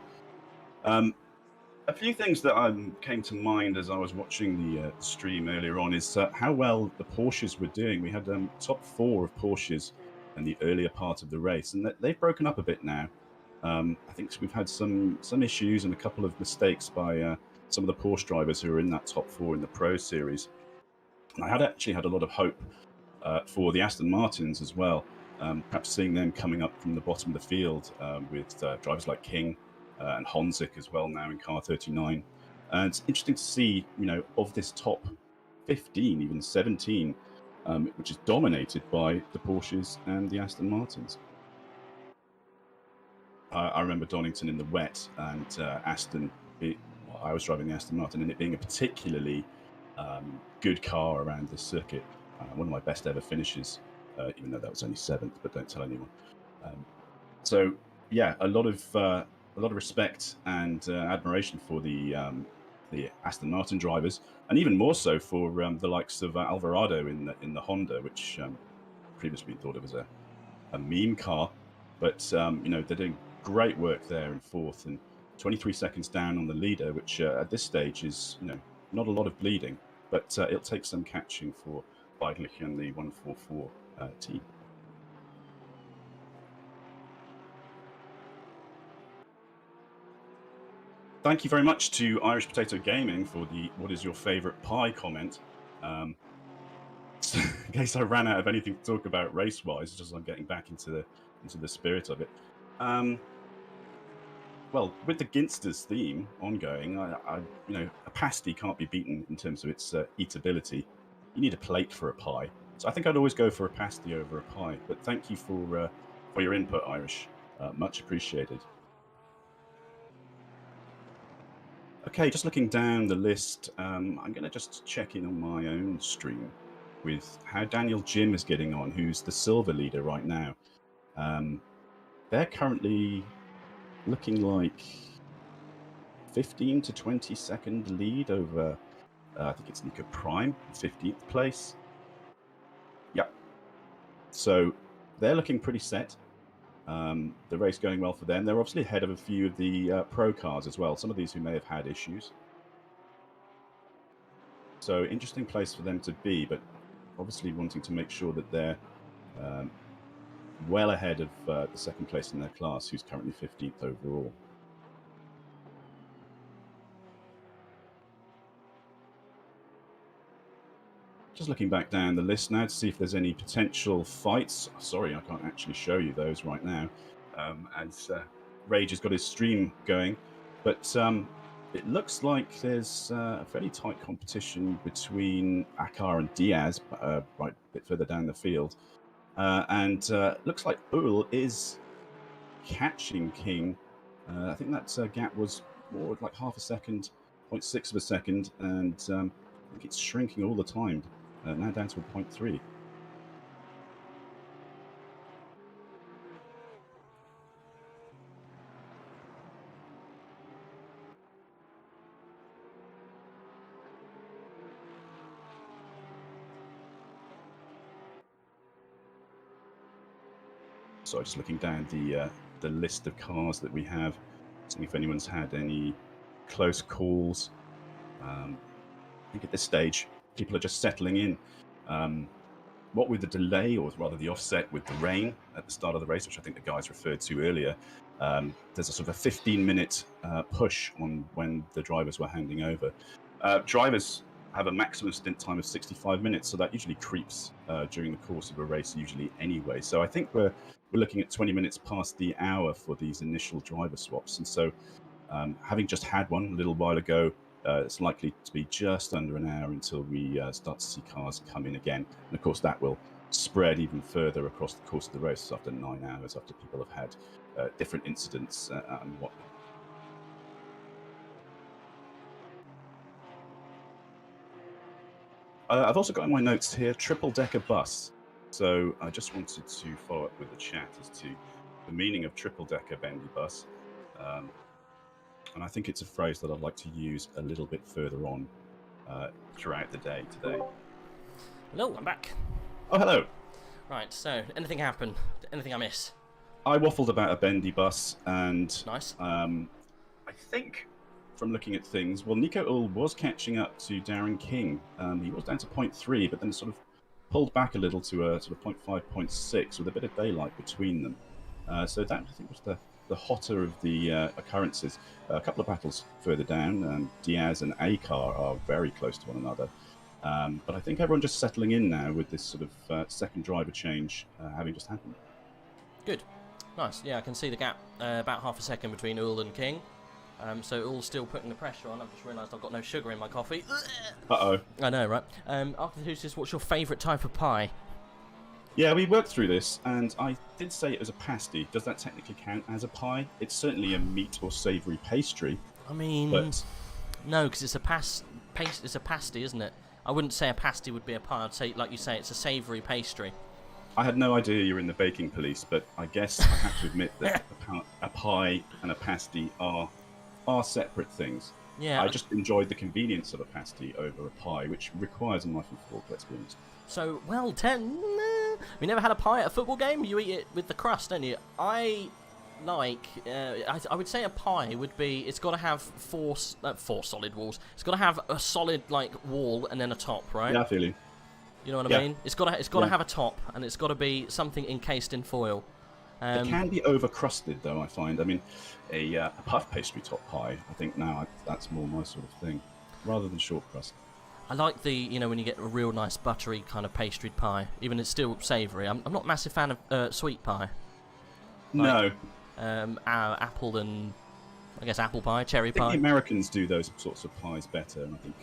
A few things that came to mind as I was watching the stream earlier on is how well the Porsches were doing. We had top 4 of Porsches in the earlier part of the race, and they've broken up a bit now. I think we've had some issues and a couple of mistakes by some of the Porsche drivers who are in that top 4 in the Pro Series. And I had actually had a lot of hope for the Aston Martins as well. Perhaps seeing them coming up from the bottom of the field with drivers like King and Honzik as well now in car 39. And it's interesting to see, of this top 15, even 17, which is dominated by the Porsches and the Aston Martins. I remember Donington in the wet and Aston. I was driving the Aston Martin and it being a particularly good car around this circuit. One of my best ever finishes, even though that was only 7th, but don't tell anyone. So yeah, a lot of respect and admiration for the Aston Martin drivers, and even more so for the likes of Alvarado in the Honda, which previously thought of as a meme car, but they're doing great work there in 4th and 23 seconds down on the leader, which at this stage is not a lot of bleeding, but it'll take some catching for Weidlich and the 144 team. Thank you very much to Irish Potato Gaming for the "What is your favourite pie?" comment. In case I ran out of anything to talk about race-wise, just as I'm getting back into the spirit of it. Well, with the Ginsters theme ongoing, a pasty can't be beaten in terms of its eatability. You need a plate for a pie, so I think I'd always go for a pasty over a pie. But thank you for your input, Irish. Much appreciated. Okay, just looking down the list, I'm going to just check in on my own stream with how Daniel Jim is getting on, who's the silver leader right now. They're currently looking like 15 to 20 second lead over, I think it's Nico Prime, 15th place. Yep. So they're looking pretty set. The race going well for them. They're obviously ahead of a few of the pro cars as well, some of these who may have had issues. So interesting place for them to be, but obviously wanting to make sure that they're well ahead of the second place in their class, who's currently 15th overall. Just looking back down the list now to see if there's any potential fights. Sorry, I can't actually show you those right now, as Rage has got his stream going. But it looks like there's a fairly tight competition between Akar and Diaz, right a bit further down the field. And looks like Ul is catching King. I think that gap was more like half a second, 0.6 of a second, and I think it's shrinking all the time. Now down to a 0.3. So just looking down the list of cars that we have, seeing if anyone's had any close calls. I think at this stage, people are just settling in. What with the delay, or rather the offset with the rain at the start of the race, which I think the guys referred to earlier, there's a sort of a 15-minute push on when the drivers were handing over. Drivers have a maximum stint time of 65 minutes, so that usually creeps during the course of a race usually anyway. So I think we're looking at 20 minutes past the hour for these initial driver swaps. And so having just had one a little while ago, it's likely to be just under an hour until we start to see cars come in again. And of course, that will spread even further across the course of the race after 9 hours, after people have had different incidents and whatnot. I've also got in my notes here, triple-decker bus. So I just wanted to follow up with the chat as to the meaning of triple-decker bendy bus. And I think it's a phrase that I'd like to use a little bit further on throughout the day today. Hello, I'm back. Oh, hello. Right, so, anything happen? Anything I miss? I waffled about a bendy bus, and Nice. I think from looking at things, well, Nico Ull was catching up to Darren King. He was down to 0.3, but then sort of pulled back a little to a sort of 0.5, 0.6 with a bit of daylight between them. So that, I think, was the hotter of the occurrences. A couple of battles further down, Diaz and Akar are very close to one another. But I think everyone just settling in now with this sort of second driver change having just happened. Good. Nice. Yeah, I can see the gap about half a second between Ull and King. So Ull's still putting the pressure on. I've just realised I've got no sugar in my coffee. Uh-oh. I know, right? Arcetuthis, what's your favourite type of pie? Yeah, we worked through this, and I did say it was a pasty. Does that technically count as a pie? It's certainly a meat or savoury pastry. I mean, but... no, because it's a pasty, isn't it? I wouldn't say a pasty would be a pie. I'd say, like you say, it's a savoury pastry. I had no idea you were in the baking police, but I guess I have to admit that a pie and a pasty are separate things. Yeah. I just enjoyed the convenience of a pasty over a pie, which requires a knife and fork, let's be honest. So, well, we never had a pie at a football game? You eat it with the crust, don't you? I would say a pie would be, it's got to have four solid walls. It's got to have a solid, like, wall and then a top, right? Yeah, I feel you. You know what I mean? It's got to have a top, and it's got to be something encased in foil. It can be over-crusted, though, I find. I mean, a puff pastry top pie, I think now that's more my sort of thing, rather than short crust. I like the, when you get a real nice buttery kind of pastry pie, even it's still savoury. I'm not a massive fan of sweet pie. No. Apple and, I guess, apple pie, cherry pie. I think the Americans do those sorts of pies better, and I think,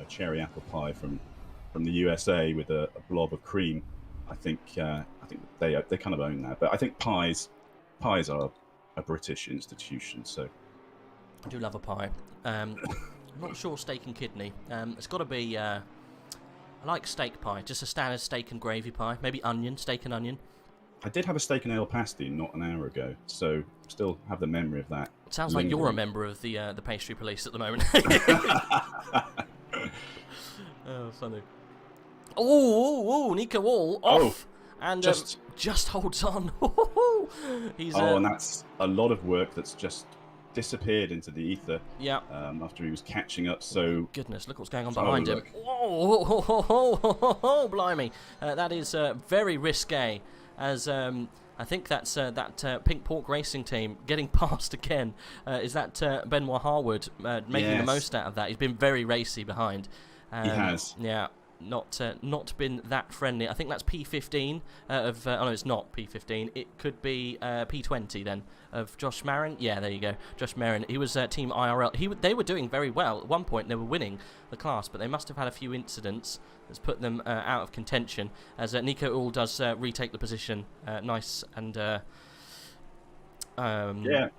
cherry apple pie from the USA with a blob of cream, I think they kind of own that. But I think pies are a British institution, so I do love a pie. I'm not sure steak and kidney. It's got to be. I like steak pie, just a standard steak and gravy pie. Maybe steak and onion. I did have a steak and ale pasty not an hour ago, so still have the memory of that. It sounds like you're a member of the pastry police at the moment. Oh, funny. Oh, Nico Wall off. And just holds on. And that's a lot of work that's just disappeared into the ether. Yeah. After he was catching up. So goodness, look what's going on behind him. Oh, blimey! That is very risque. As I think that's that Pink Pork Racing team getting past again. Is that Benoit Harwood making the most out of that? He's been very racy behind. He has. Yeah. Not been that friendly. I think that's P15 of. Oh no, it's not P15. It could be P20 then of Josh Marin. Yeah, there you go, Josh Marin. He was Team IRL. They were doing very well at one point. They were winning the class, but they must have had a few incidents that's put them out of contention. As Nico Ull does retake the position. Nice and.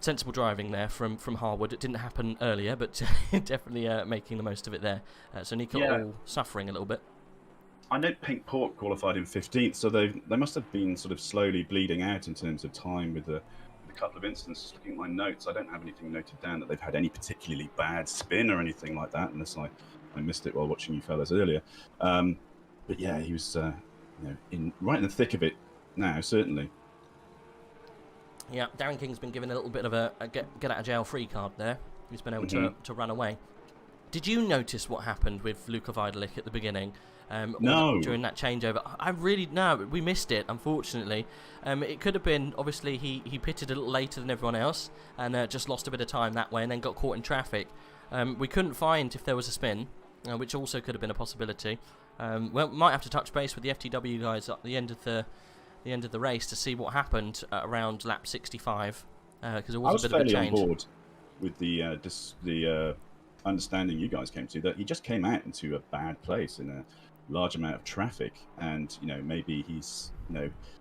Sensible driving there from Harwood. It didn't happen earlier, but definitely making the most of it there. So Nico Ull suffering a little bit. I know Pink Pork qualified in 15th, so they must have been sort of slowly bleeding out in terms of time with a couple of incidents. Looking at my notes, I don't have anything noted down that they've had any particularly bad spin or anything like that, unless I missed it while watching you fellas earlier. But yeah, he was right in the thick of it now, certainly. Yeah, Darren King's been given a little bit of a get out of jail free card there. He's been able to run away. Did you notice what happened with Luka Vidalik at the beginning? No. During that changeover, no, we missed it, unfortunately. It could have been, obviously, he pitted a little later than everyone else and just lost a bit of time that way and then got caught in traffic. We couldn't find if there was a spin, which also could have been a possibility. Well, might have to touch base with the FTW guys at the end of the race to see what happened around lap 65, because it was a bit of a change. I was fairly on board with the understanding you guys came to, that he just came out into a bad place in a large amount of traffic, and maybe he's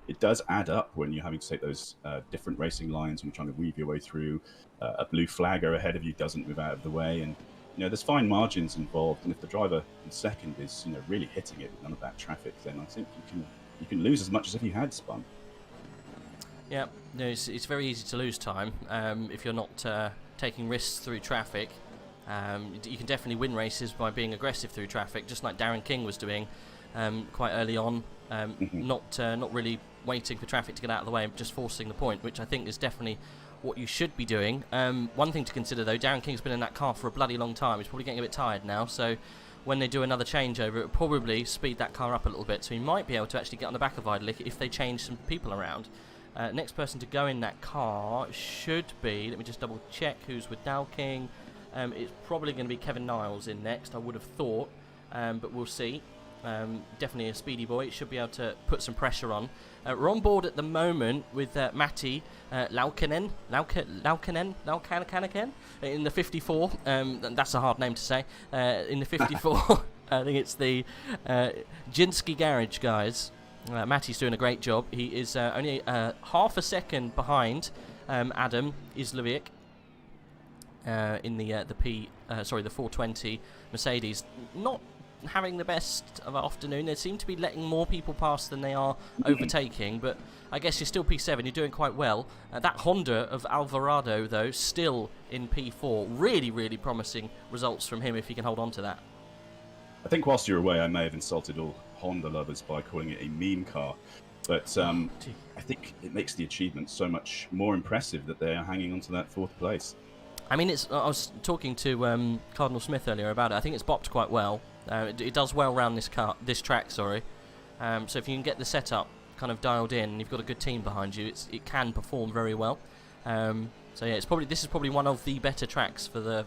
it does add up when you're having to take those different racing lines and you're trying to weave your way through. A blue flagger ahead of you doesn't move out of the way, and there's fine margins involved, and if the driver in second is really hitting it with none of that traffic, then I think you can lose as much as if you had spun. Yeah, it's very easy to lose time if you're not taking risks through traffic. You can definitely win races by being aggressive through traffic, just like Darren King was doing quite early on. not really waiting for traffic to get out of the way and just forcing the point, which I think is definitely what you should be doing. One thing to consider though, Darren King's been in that car for a bloody long time. He's probably getting a bit tired now, so when they do another changeover, it will probably speed that car up a little bit, so he might be able to actually get on the back of Idolic if they change some people around. Next person to go in that car should be, let me just double check who's with Dow King. It's probably going to be Kevin Niles in next, I would have thought, but we'll see. Definitely a speedy boy, should be able to put some pressure on. We're on board at the moment with Matti Laukkanen in the 54. That's a hard name to say. In the 54, I think it's the Jinsky Garage guys. Matty's doing a great job. He is only half a second behind Adam Islovic in the 420 Mercedes. Not having the best of afternoon. They seem to be letting more people pass than they are overtaking, but I guess you're still P7, you're doing quite well. That Honda of Alvarado, though, still in P4. Really, really promising results from him if he can hold on to that. I think whilst you're away, I may have insulted all Honda lovers by calling it a meme car, but I think it makes the achievement so much more impressive that they are hanging on to that 4th place. I mean, I was talking to Cardinal Smith earlier about it. I think it's bopped quite well. It does well around this track, sorry. So if you can get the setup kind of dialed in, and you've got a good team behind you, it can perform very well. So yeah, this is probably one of the better tracks for the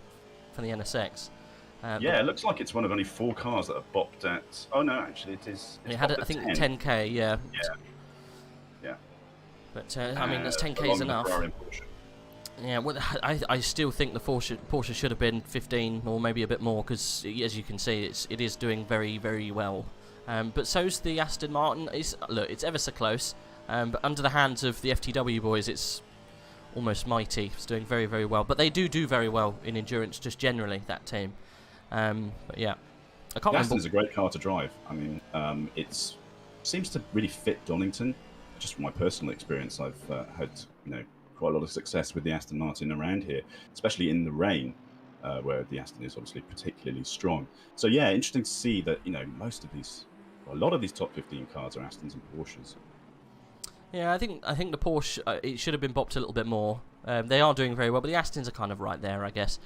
NSX. Yeah, it looks like it's one of only 4 cars that have bopped at. Oh no, actually, it is. It had, I think, 10k. Yeah. Yeah. But I mean, that's 10k is enough. Yeah, well, I still think the Porsche should have been 15 or maybe a bit more, because as you can see, it is doing very, very well. But so's the Aston Martin. Look, it's ever so close, but under the hands of the FTW boys, it's almost mighty. It's doing very, very well. But they do very well in endurance, just generally, that team. But yeah, I can't remember. Aston's a great car to drive. I mean, it seems to really fit Donington. Just from my personal experience, I've had quite a lot of success with the Aston Martin around here, especially in the rain, where the Aston is obviously particularly strong. So yeah, interesting to see that a lot of these top 15 cars are Astons and Porsches. Yeah, I think the Porsche it should have been bopped a little bit more. They are doing very well, but the Astons are kind of right there, I guess.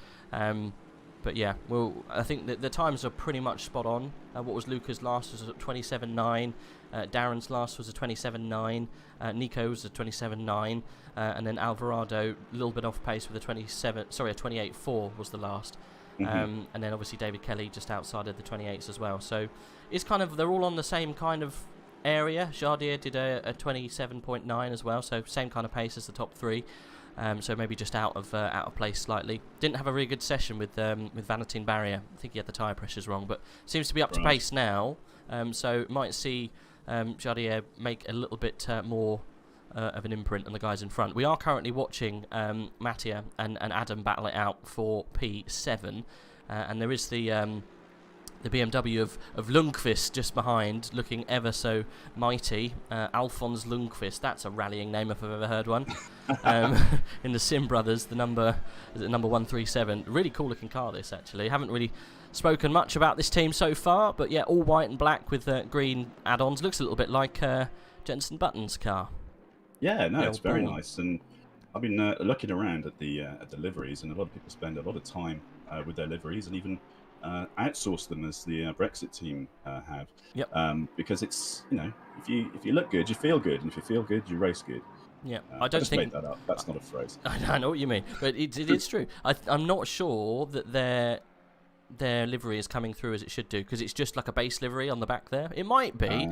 But yeah, well, I think that the times are pretty much spot on. What was Luca's last was a 27.9. Darren's last was a 27.9. Nico was a 27.9. And then Alvarado, a little bit off pace with a 28.4 was the last. And then obviously David Kelly just outside of the 28s as well. So it's kind of, they're all on the same kind of area. Jardier did a 27.9 as well, so same kind of pace as the top 3. So maybe just out of place slightly. Didn't have a really good session with Vanatine Barrier. I think he had the tyre pressures wrong, but seems to be up to pace now. So might see Jardier make a little bit more of an imprint on the guys in front. We are currently watching Mattia and Adam battle it out for P7, and there is the BMW of Lundqvist just behind, looking ever so mighty. Alphonse Lundqvist, that's a rallying name if I've ever heard one. In the Sim Brothers, the number 137. Really cool looking car, this, actually. Haven't really spoken much about this team so far, but yeah, all white and black with green add-ons. Looks a little bit like Jensen Button's car. Yeah, no, it's very nice. And I've been looking around at the liveries, and a lot of people spend a lot of time with their liveries, and even outsource them, as the Brexit team have. Yep. Because it's, if you look good, you feel good, and if you feel good, you race good. Yeah, I just made that up. That's not a phrase. I know what you mean, but it is true. I'm not sure that their livery is coming through as it should do, because it's just like a base livery on the back there. It might be.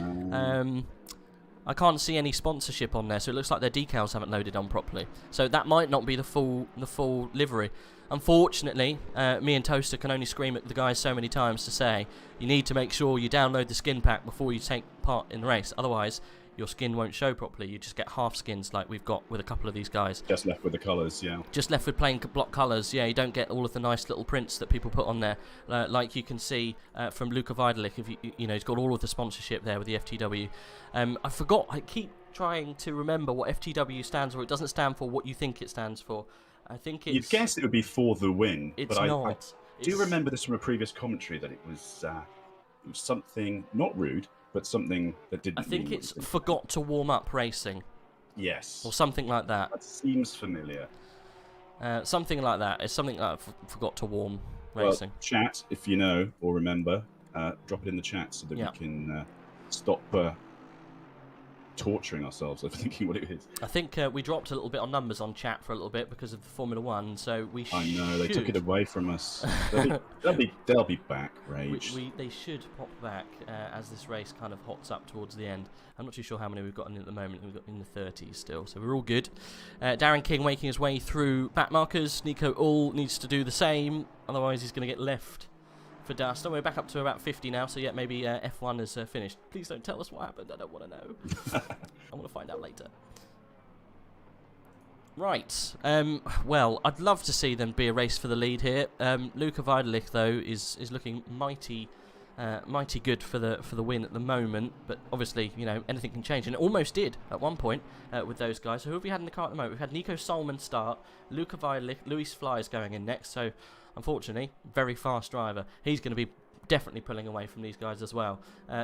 I can't see any sponsorship on there, so it looks like their decals haven't loaded on properly. So that might not be the full livery. Unfortunately, me and Toaster can only scream at the guys so many times to say, you need to make sure you download the skin pack before you take part in the race. Otherwise, your skin won't show properly. You just get half skins like we've got with a couple of these guys. Just left with the colours, yeah. Just left with plain block colours, yeah. You don't get all of the nice little prints that people put on there. Like you can see from Luka Vidalik, if he's got all of the sponsorship there with the FTW. I forgot, I keep trying to remember what FTW stands for. It doesn't stand for what you think it stands for. I think it's... You'd guess it would be for the win. It's but not. I do remember this from a previous commentary, that it was something, not rude, but something that didn't. I think it's forgot to warm up racing. Yes. Or something like that. That seems familiar. Something like that. It's something like forgot to warm racing. Well, chat, if you know or remember, drop it in the chat so that we can stop torturing ourselves of thinking what it is. I think we dropped a little bit on numbers on chat for a little bit because of the Formula 1, so we I know, they took it away from us. They'll be back, Rage. They should pop back as this race kind of hots up towards the end. I'm not too sure how many we've got in at the moment. We've got in the 30s still, so we're all good. Darren King making his way through back markers. Nico Ull needs to do the same, otherwise he's going to get left for dust. And we're back up to about 50 now, so yeah, maybe F1 has finished. Please don't tell us what happened. I don't want to know. I want to find out later. Right. Well, I'd love to see them be a race for the lead here. Luca Weidelich, though, is looking mighty good for the win at the moment. But obviously, you know, anything can change, and it almost did at one point with those guys. So who have we had in the car at the moment? We've had Nico Solman start, Luca Weidelich, Luis Flies going in next. So unfortunately, very fast driver. He's going to be definitely pulling away from these guys as well.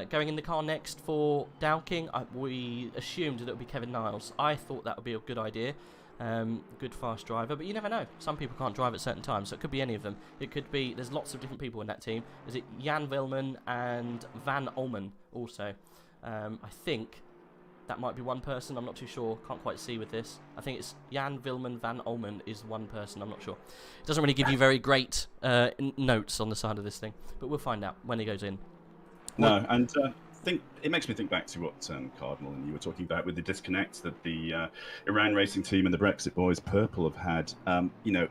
Going in the car next for Dowking, we assumed that it would be Kevin Niles. I thought that would be a good idea. Good fast driver, but you never know. Some people can't drive at certain times, so it could be any of them. It could be, there's lots of different people in that team. Is it Jan Wilman and Van Olmen also? I think that might be one person. I'm not too sure. Can't quite see with this. I think it's Jan Wilman Van Olmen is one person. I'm not sure. It doesn't really give you very great notes on the side of this thing, but we'll find out when he goes in. No, and it makes me think back to what Cardinal and you were talking about with the disconnect that the Iran Racing Team and the Brexit Boys Purple have had. You know,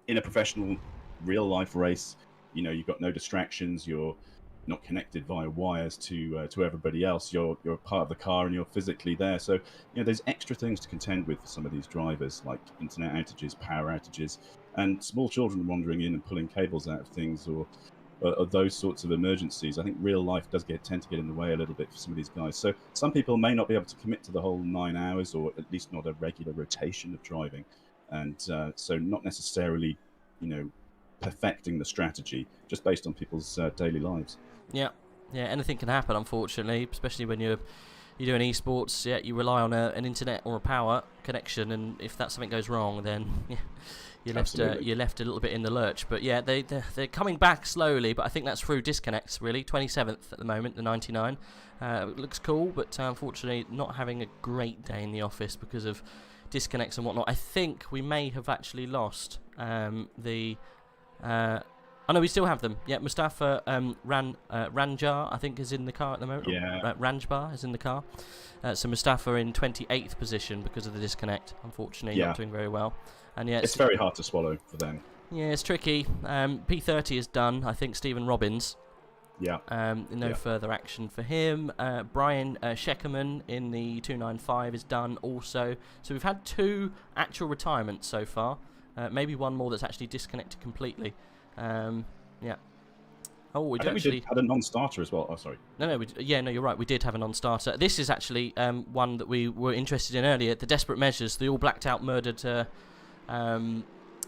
in a professional, real-life race, you know, you've got no distractions. You're not connected via wires to everybody else. You're part of the car and you're physically there. So, you know, there's extra things to contend with for some of these drivers, like internet outages, power outages, and small children wandering in and pulling cables out of things, or those sorts of emergencies. I think real life does tend to get in the way a little bit for some of these guys. So some people may not be able to commit to the whole 9 hours, or at least not a regular rotation of driving, and so not necessarily, you know, perfecting the strategy just based on people's daily lives. Yeah, anything can happen, unfortunately, especially when you're doing esports. Yeah, you rely on an internet or a power connection, and if that something goes wrong, then you're left a little bit in the lurch. But yeah, they're coming back slowly, but I think that's through disconnects, really. 27th at the moment, the 99. It looks cool, but unfortunately not having a great day in the office because of disconnects and whatnot. I think we may have actually lost oh no, we still have them. Yeah, Mustafa Ranjar, I think, is in the car at the moment. Yeah. Ranjbar is in the car. So Mustafa in 28th position because of the disconnect. Unfortunately, not doing very well. And yeah, it's very hard to swallow for them. Yeah, it's tricky. P30 is done. I think Stephen Robbins. Yeah. No further action for him. Brian Scheckerman in the 295 is done also. So we've had 2 actual retirements so far. Maybe one more that's actually disconnected completely. Yeah. Oh, we did had a non-starter as well. Oh, sorry. No, you're right. We did have a non-starter. This is actually one that we were interested in earlier. The Desperate Measures, the all blacked out murdered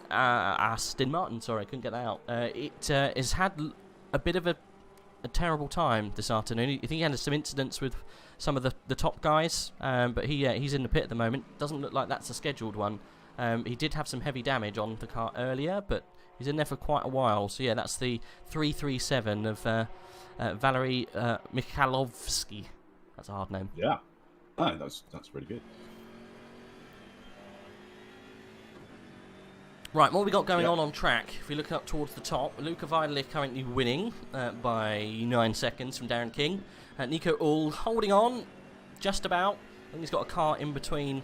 Aston Martin. Sorry, I couldn't get that out. It has had a bit of a terrible time this afternoon. I think he had some incidents with some of the top guys, but he's in the pit at the moment. Doesn't look like that's a scheduled one. He did have some heavy damage on the car earlier, but he's in there for quite a while. So yeah, that's the 337 of Valery Mikhailovsky. That's a hard name. Yeah. Oh, that's really good. Right, what we got going on track? If we look up towards the top, Luca Weidelich currently winning by 9 seconds from Darren King. Nico Ull holding on, just about. I think he's got a car in between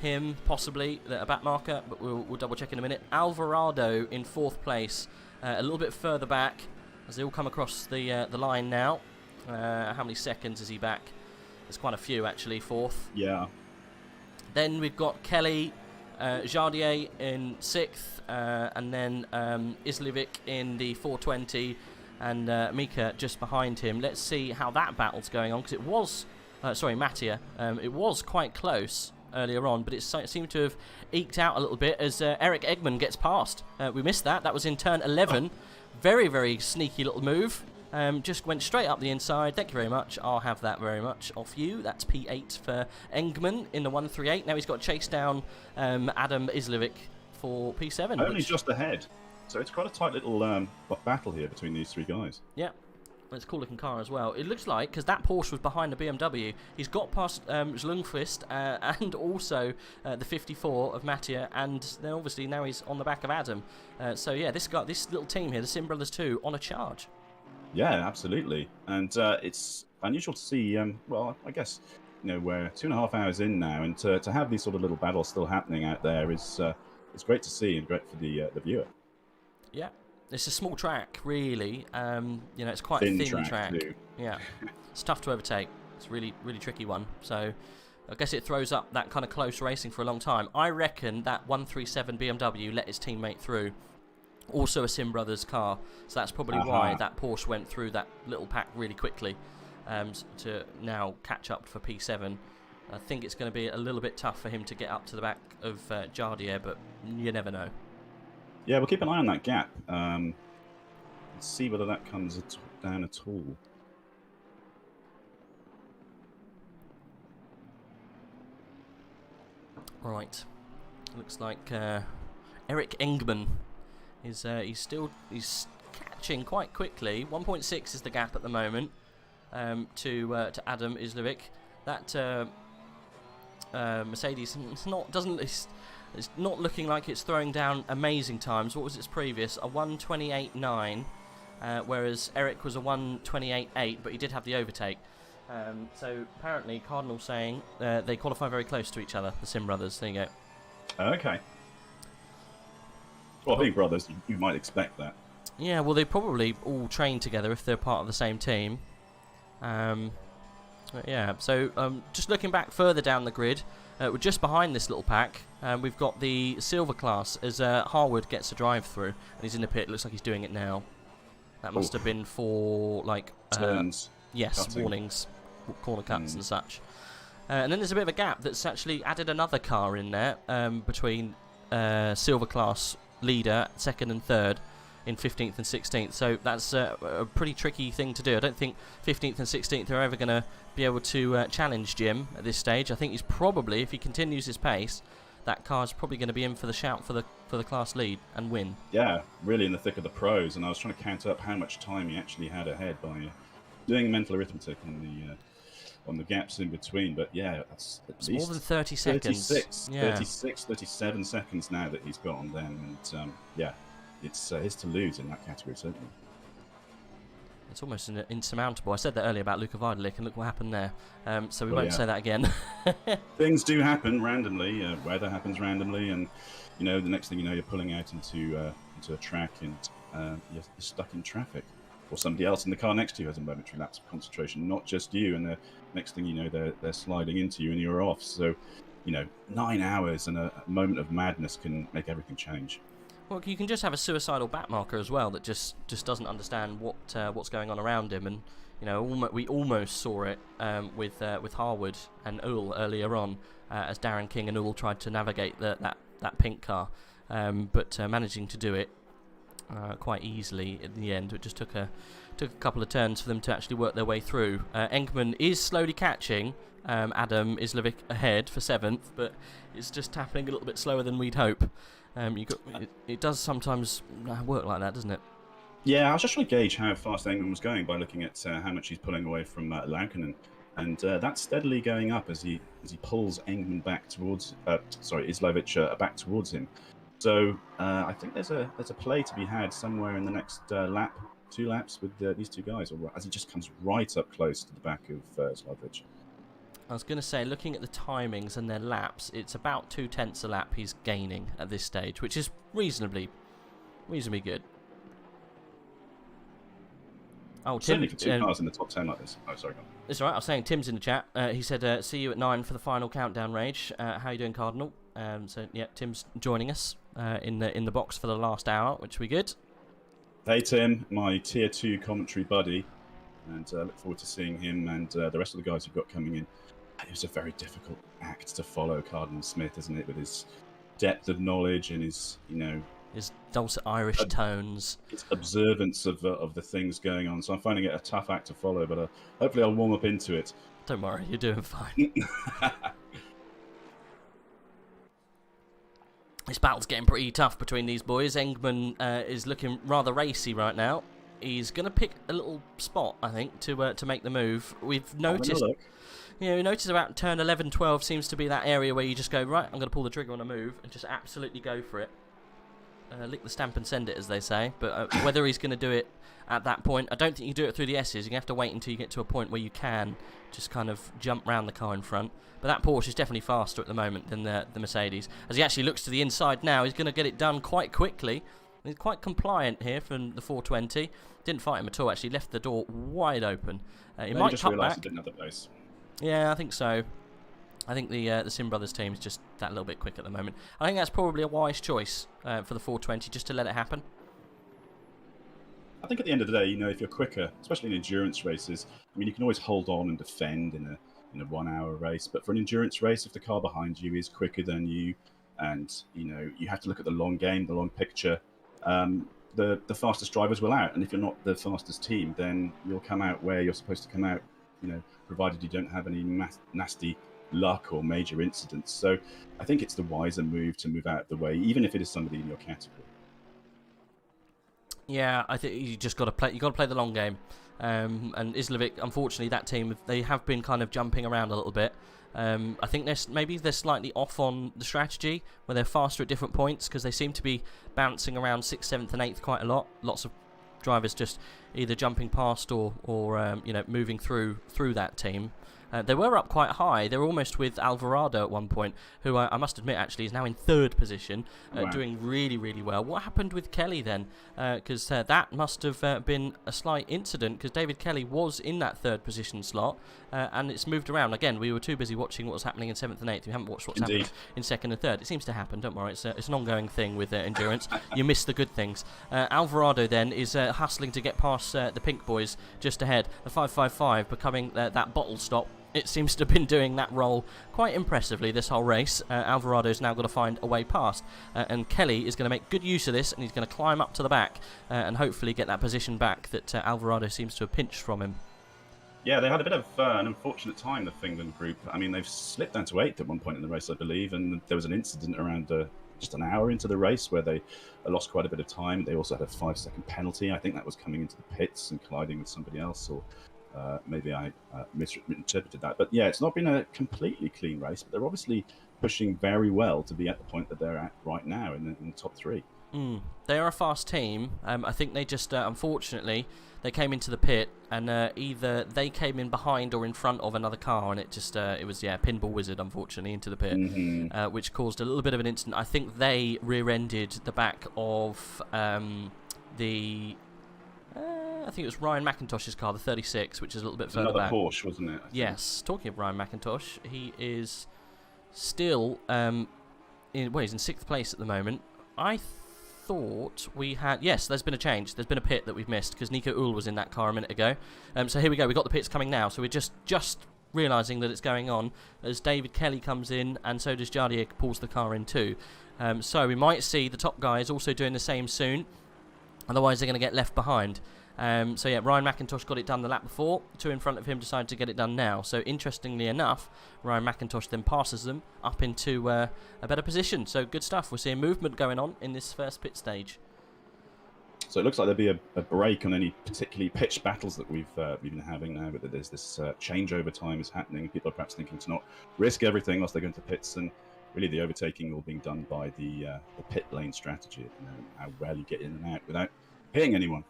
him, possibly, a back marker, but we'll double check in a minute. Alvarado in 4th place, a little bit further back as they all come across the line now. How many seconds is he back? There's quite a few, actually. 4th. Yeah. Then we've got Kelly Jardier in 6th, and then Islevic in the 420, and Mika just behind him. Let's see how that battle's going on, because it was, Mattia, it was quite close earlier on, but it seemed to have eked out a little bit as Eric Eggman gets past. We missed that. That was in turn 11. Very, very sneaky little move. Just went straight up the inside. Thank you very much. I'll have that very much off you. That's P8 for Engman in the 138. Now he's got to chase down Adam Islevic for P7. Only just ahead. So it's quite a tight little battle here between these three guys. Yeah. It's a cool looking car as well. It looks like, because that Porsche was behind the BMW, he's got past Zlungfist and also the 54 of Mattia, and then obviously now he's on the back of Adam. So yeah, this little team here, the Sim Brothers 2, on a charge. Yeah, absolutely. And it's unusual to see, well, I guess, we're 2.5 hours in now, and to have these sort of little battles still happening out there is it's great to see and great for the viewer. Yeah. It's a small track, really. It's quite a thin track. Yeah, it's tough to overtake. It's a really, really tricky one. So I guess it throws up that kind of close racing for a long time. I reckon that 137 BMW let his teammate through. Also a Sim Brothers car. So that's probably why that Porsche went through that little pack really quickly to now catch up for P7. I think it's going to be a little bit tough for him to get up to the back of Jardier, but you never know. Yeah, we'll keep an eye on that gap. Let's see whether that comes down at all. Right. Looks like Eric Engman is he's catching quite quickly. 1.6 is the gap at the moment to Adam Islevic. That Mercedes it's not looking like it's throwing down amazing times. What was its previous? A 1:28.9, whereas Eric was a 1:28.8, but he did have the overtake. So apparently, Cardinal saying they qualify very close to each other, the Sim Brothers. There you go. Okay. Well, being brothers, you might expect that. Yeah, well, they probably all train together if they're part of the same team. Yeah, so just looking back further down the grid, we're just behind this little pack. We've got the silver class as Harwood gets a drive through, and he's in the pit. Looks like he's doing it now. That must have been for like turns. Yes, cutting. Warnings, corner cuts and such. And then there's a bit of a gap that's actually added another car in there between silver class leader, second and third, in 15th and 16th. So that's a pretty tricky thing to do. I don't think 15th and 16th are ever going to be able to challenge Jim at this stage. I think he's probably, if he continues his pace, that car's probably going to be in for the shout for the class lead and win. Yeah, really in the thick of the pros, and I was trying to count up how much time he actually had ahead by doing mental arithmetic on the gaps in between. But yeah, that's at it's least more than 30 seconds. 37 seconds now that he's got on them, and yeah, it's his to lose in that category, certainly. It's almost insurmountable. I said that earlier about Luka Vidalik, and look what happened there. So we won't say that again. Things do happen randomly. Weather happens randomly, and the next thing you know, you're pulling out into a track, and you're stuck in traffic, or somebody else in the car next to you has a momentary lapse of concentration, not just you. And the next thing you know, they're sliding into you, and you're off. So, 9 hours and a moment of madness can make everything change. Well, you can just have a suicidal back marker as well that just doesn't understand what's going on around him, and we almost saw it with Harwood and Ull earlier on as Darren King and Ull tried to navigate that pink car, but managing to do it quite easily in the end. It just took a couple of turns for them to actually work their way through. Engman is slowly catching Adam Islevic ahead for 7th, but it's just happening a little bit slower than we'd hope. It does sometimes work like that, doesn't it? Yeah, I was just trying to gauge how fast Engman was going by looking at how much he's pulling away from Laukkanen, and that's steadily going up as he pulls Engman back towards Islevic back towards him. So I think there's a play to be had somewhere in the next 2 laps with these two guys, or as he just comes right up close to the back of Islevic. I was going to say, looking at the timings and their laps, it's about 0.2 a lap he's gaining at this stage, which is reasonably good. Oh, Tim, certainly for 2 cars in the top 10 like this. Oh, sorry. It's all right. I was saying Tim's in the chat. He said, "See you at 9 for the final countdown rage." How you doing, Cardinal? So yeah, Tim's joining us in the box for the last hour, which will be good. Hey Tim, my tier 2 commentary buddy, and look forward to seeing him and the rest of the guys you've got coming in. It was a very difficult act to follow, Cardinal Smith, isn't it? With his depth of knowledge and his, His dulcet Irish tones. It's observance of the things going on. So I'm finding it a tough act to follow, but hopefully I'll warm up into it. Don't worry, you're doing fine. This battle's getting pretty tough between these boys. Engman is looking rather racy right now. He's going to pick a little spot, I think, to make the move. We've noticed, we noticed about turn 11, 12 seems to be that area where you just go, right, I'm going to pull the trigger on a move and just absolutely go for it. Lick the stamp and send it, as they say. But whether he's going to do it at that point, I don't think you do it through the S's. You're going to have to wait until you get to a point where you can just kind of jump round the car in front. But that Porsche is definitely faster at the moment than the Mercedes. As he actually looks to the inside now, he's going to get it done quite quickly. He's quite compliant here from the 420. Didn't fight him at all, actually. Left the door wide open. He might just cut realised back. he didn't have the place. Yeah, I think so. I think the Sim Brothers team is just that little bit quick at the moment. I think that's probably a wise choice for the 420, just to let it happen. I think at the end of the day, you know, if you're quicker, especially in endurance races, I mean, you can always hold on and defend in a 1 hour race. But for an endurance race, if the car behind you is quicker than you, and you know, you have to look at the long game, the long picture. The fastest drivers will out, and if you're not the fastest team, then you'll come out where you're supposed to come out. You know, provided you don't have any nasty luck or major incidents. So I think it's the wiser move to move out of the way, even if it is somebody in your category. Yeah, I think you just got to play. You got to play the long game. And Islevic, unfortunately, that team, they have been kind of jumping around a little bit. I think they're slightly off on the strategy, where they're faster at different points, because they seem to be bouncing around 6th, 7th, and 8th quite a lot. Lots of drivers just either jumping past or you know, moving through that team. They were up quite high. They were almost with Alvarado at one point, who I must admit actually is now in 3rd position, doing really, really well. What happened with Kelly then? Because that must have been a slight incident, because David Kelly was in that 3rd position slot, and it's moved around. Again, we were too busy watching what was happening in 7th and 8th. We haven't watched what's happening in 2nd and 3rd. It seems to happen, don't worry. It's an ongoing thing with endurance. You miss the good things. Alvarado then is hustling to get past the Pink Boys just ahead. The 555 becoming that bottle stop. It seems to have been doing that role quite impressively this whole race. Alvarado's now got to find a way past, and Kelly is going to make good use of this, and he's going to climb up to the back and hopefully get that position back that Alvarado seems to have pinched from him. Yeah, they had a bit of an unfortunate time, the Finland group. I mean, they've slipped down to 8th at one point in the race, I believe, and there was an incident around just an hour into the race where they lost quite a bit of time. They also had a 5-second penalty. I think that was coming into the pits and colliding with somebody else, or maybe I misinterpreted that. But yeah, it's not been a completely clean race, but they're obviously pushing very well to be at the point that they're at right now in the top 3. They are a fast team. I think they just, unfortunately, they came into the pit, and either they came in behind or in front of another car, and it just, it was, Pinball Wizard, unfortunately, into the pit, which caused a little bit of an incident. I think they rear-ended the back of I think it was Ryan McIntosh's car, the 36, which is a little bit further back. Another Porsche, wasn't it? Yes. Talking of Ryan McIntosh, he is still he's in 6th place at the moment. I thought we had... Yes, there's been a change. There's been a pit that we've missed, because Nico Uhl was in that car a minute ago. So here we go. We've got the pits coming now. So we're just realising that it's going on as David Kelly comes in, and so does Jardier pulls the car in too. So we might see the top guys also doing the same soon. Otherwise, they're going to get left behind. So yeah, Ryan McIntosh got it done the lap before. 2 in front of him decided to get it done now. So interestingly enough, Ryan McIntosh then passes them up into a better position. So good stuff. We're seeing movement going on in this first pit stage. So it looks like there'll be a break on any particularly pitched battles that we've been having now, but there's this changeover time is happening. People are perhaps thinking to not risk everything whilst they go into pits, and really the overtaking all being done by the pit lane strategy, you know, how well you get in and out without hitting anyone.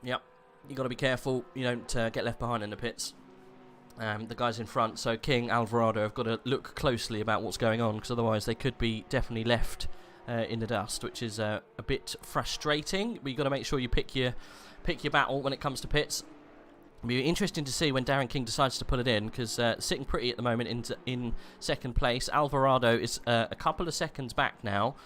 Yep, you got to be careful you don't get left behind in the pits. The guys in front, so King, Alvarado, have got to look closely about what's going on, because otherwise they could be definitely left in the dust, which is a bit frustrating. But you've got to make sure you pick your battle when it comes to pits. It'll be interesting to see when Darren King decides to put it in, because sitting pretty at the moment in 2nd place. Alvarado is a couple of seconds back now,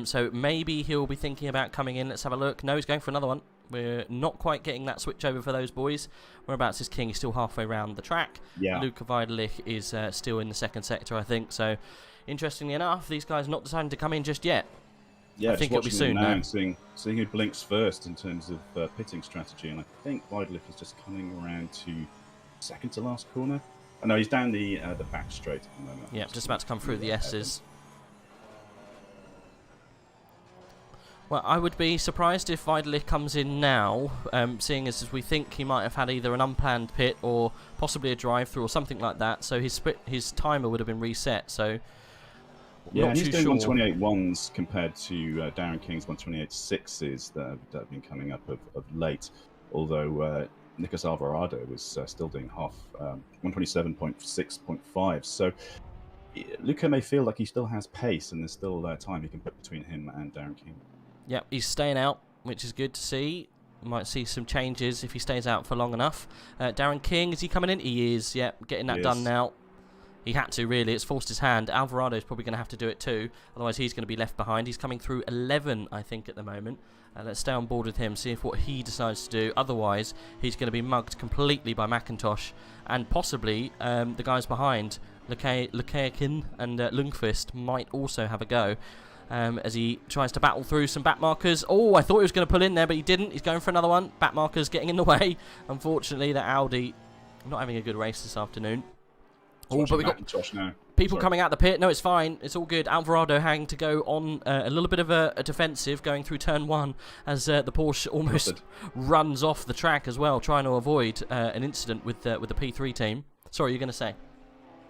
so maybe he'll be thinking about coming in. Let's have a look. No, he's going for another one. We're not quite getting that switch over for those boys. Whereabouts is King? He's still halfway around the track. Yeah. Luca Weidelich is still in the second sector, I think. So, interestingly enough, these guys are not deciding to come in just yet. Yeah, I think it'll be soon now now. and seeing who blinks first in terms of pitting strategy, and I think Weidelich is just coming around to second to last corner. Oh, no, he's down the back straight at the moment. Yeah, just about to come through the S's. Well, I would be surprised if Weidelich comes in now, seeing as we think he might have had either an unplanned pit or possibly a drive-through or something like that. So his timer would have been reset. So yeah, not and he's too doing sure. 128.1s compared to Darren King's 128.6s that have been coming up of late. Although Nicolas Alvarado was still doing half 127.6.5. So Luca may feel like he still has pace, and there's still time he can put between him and Darren King. Yep, he's staying out, which is good to see. Might see some changes if he stays out for long enough. Darren King, is he coming in? He is, yep, getting that done now. He had to, really. It's forced his hand. Alvarado's probably going to have to do it too. Otherwise, he's going to be left behind. He's coming through 11, I think, at the moment. Let's stay on board with him, see if what he decides to do. Otherwise, he's going to be mugged completely by McIntosh. And possibly the guys behind, Lukayakin and Lundqvist, might also have a go. As he tries to battle through some back markers. Oh, I thought he was going to pull in there, but he didn't. He's going for another one. Back markers getting in the way. Unfortunately, the Audi not having a good race this afternoon. Oh, but we've got people coming out the pit. No, it's fine. It's all good. Alvarado having to go on a little bit of a defensive going through turn 1 as the Porsche almost runs off the track as well, trying to avoid an incident with the P3 team. Sorry, you're going to say?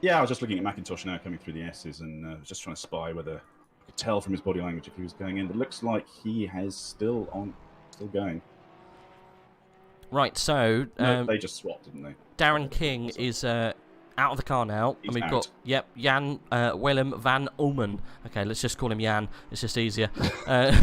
Yeah, I was just looking at McIntosh now coming through the S's and just trying to spy whether I could tell from his body language if he was going in. But it looks like he has still going. Right, so No, they just swapped, didn't they? Darren King is out of the car now, He's and we've out. got Jan Willem van Ulmen. Okay, let's just call him Jan. It's just easier.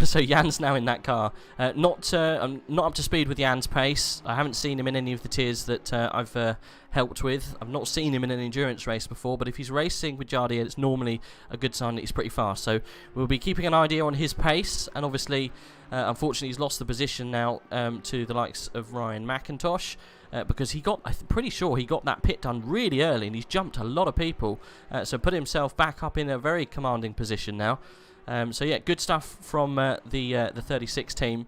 So Jan's now in that car. I'm not up to speed with Jan's pace. I haven't seen him in any of the tiers that I've helped with. I've not seen him in an endurance race before, but if he's racing with Jardier, it's normally a good sign that he's pretty fast. So we'll be keeping an idea on his pace, and obviously, unfortunately, he's lost the position now to the likes of Ryan McIntosh. Because I'm pretty sure he got that pit done really early, and he's jumped a lot of people, so put himself back up in a very commanding position now. So yeah, good stuff from the 36 team.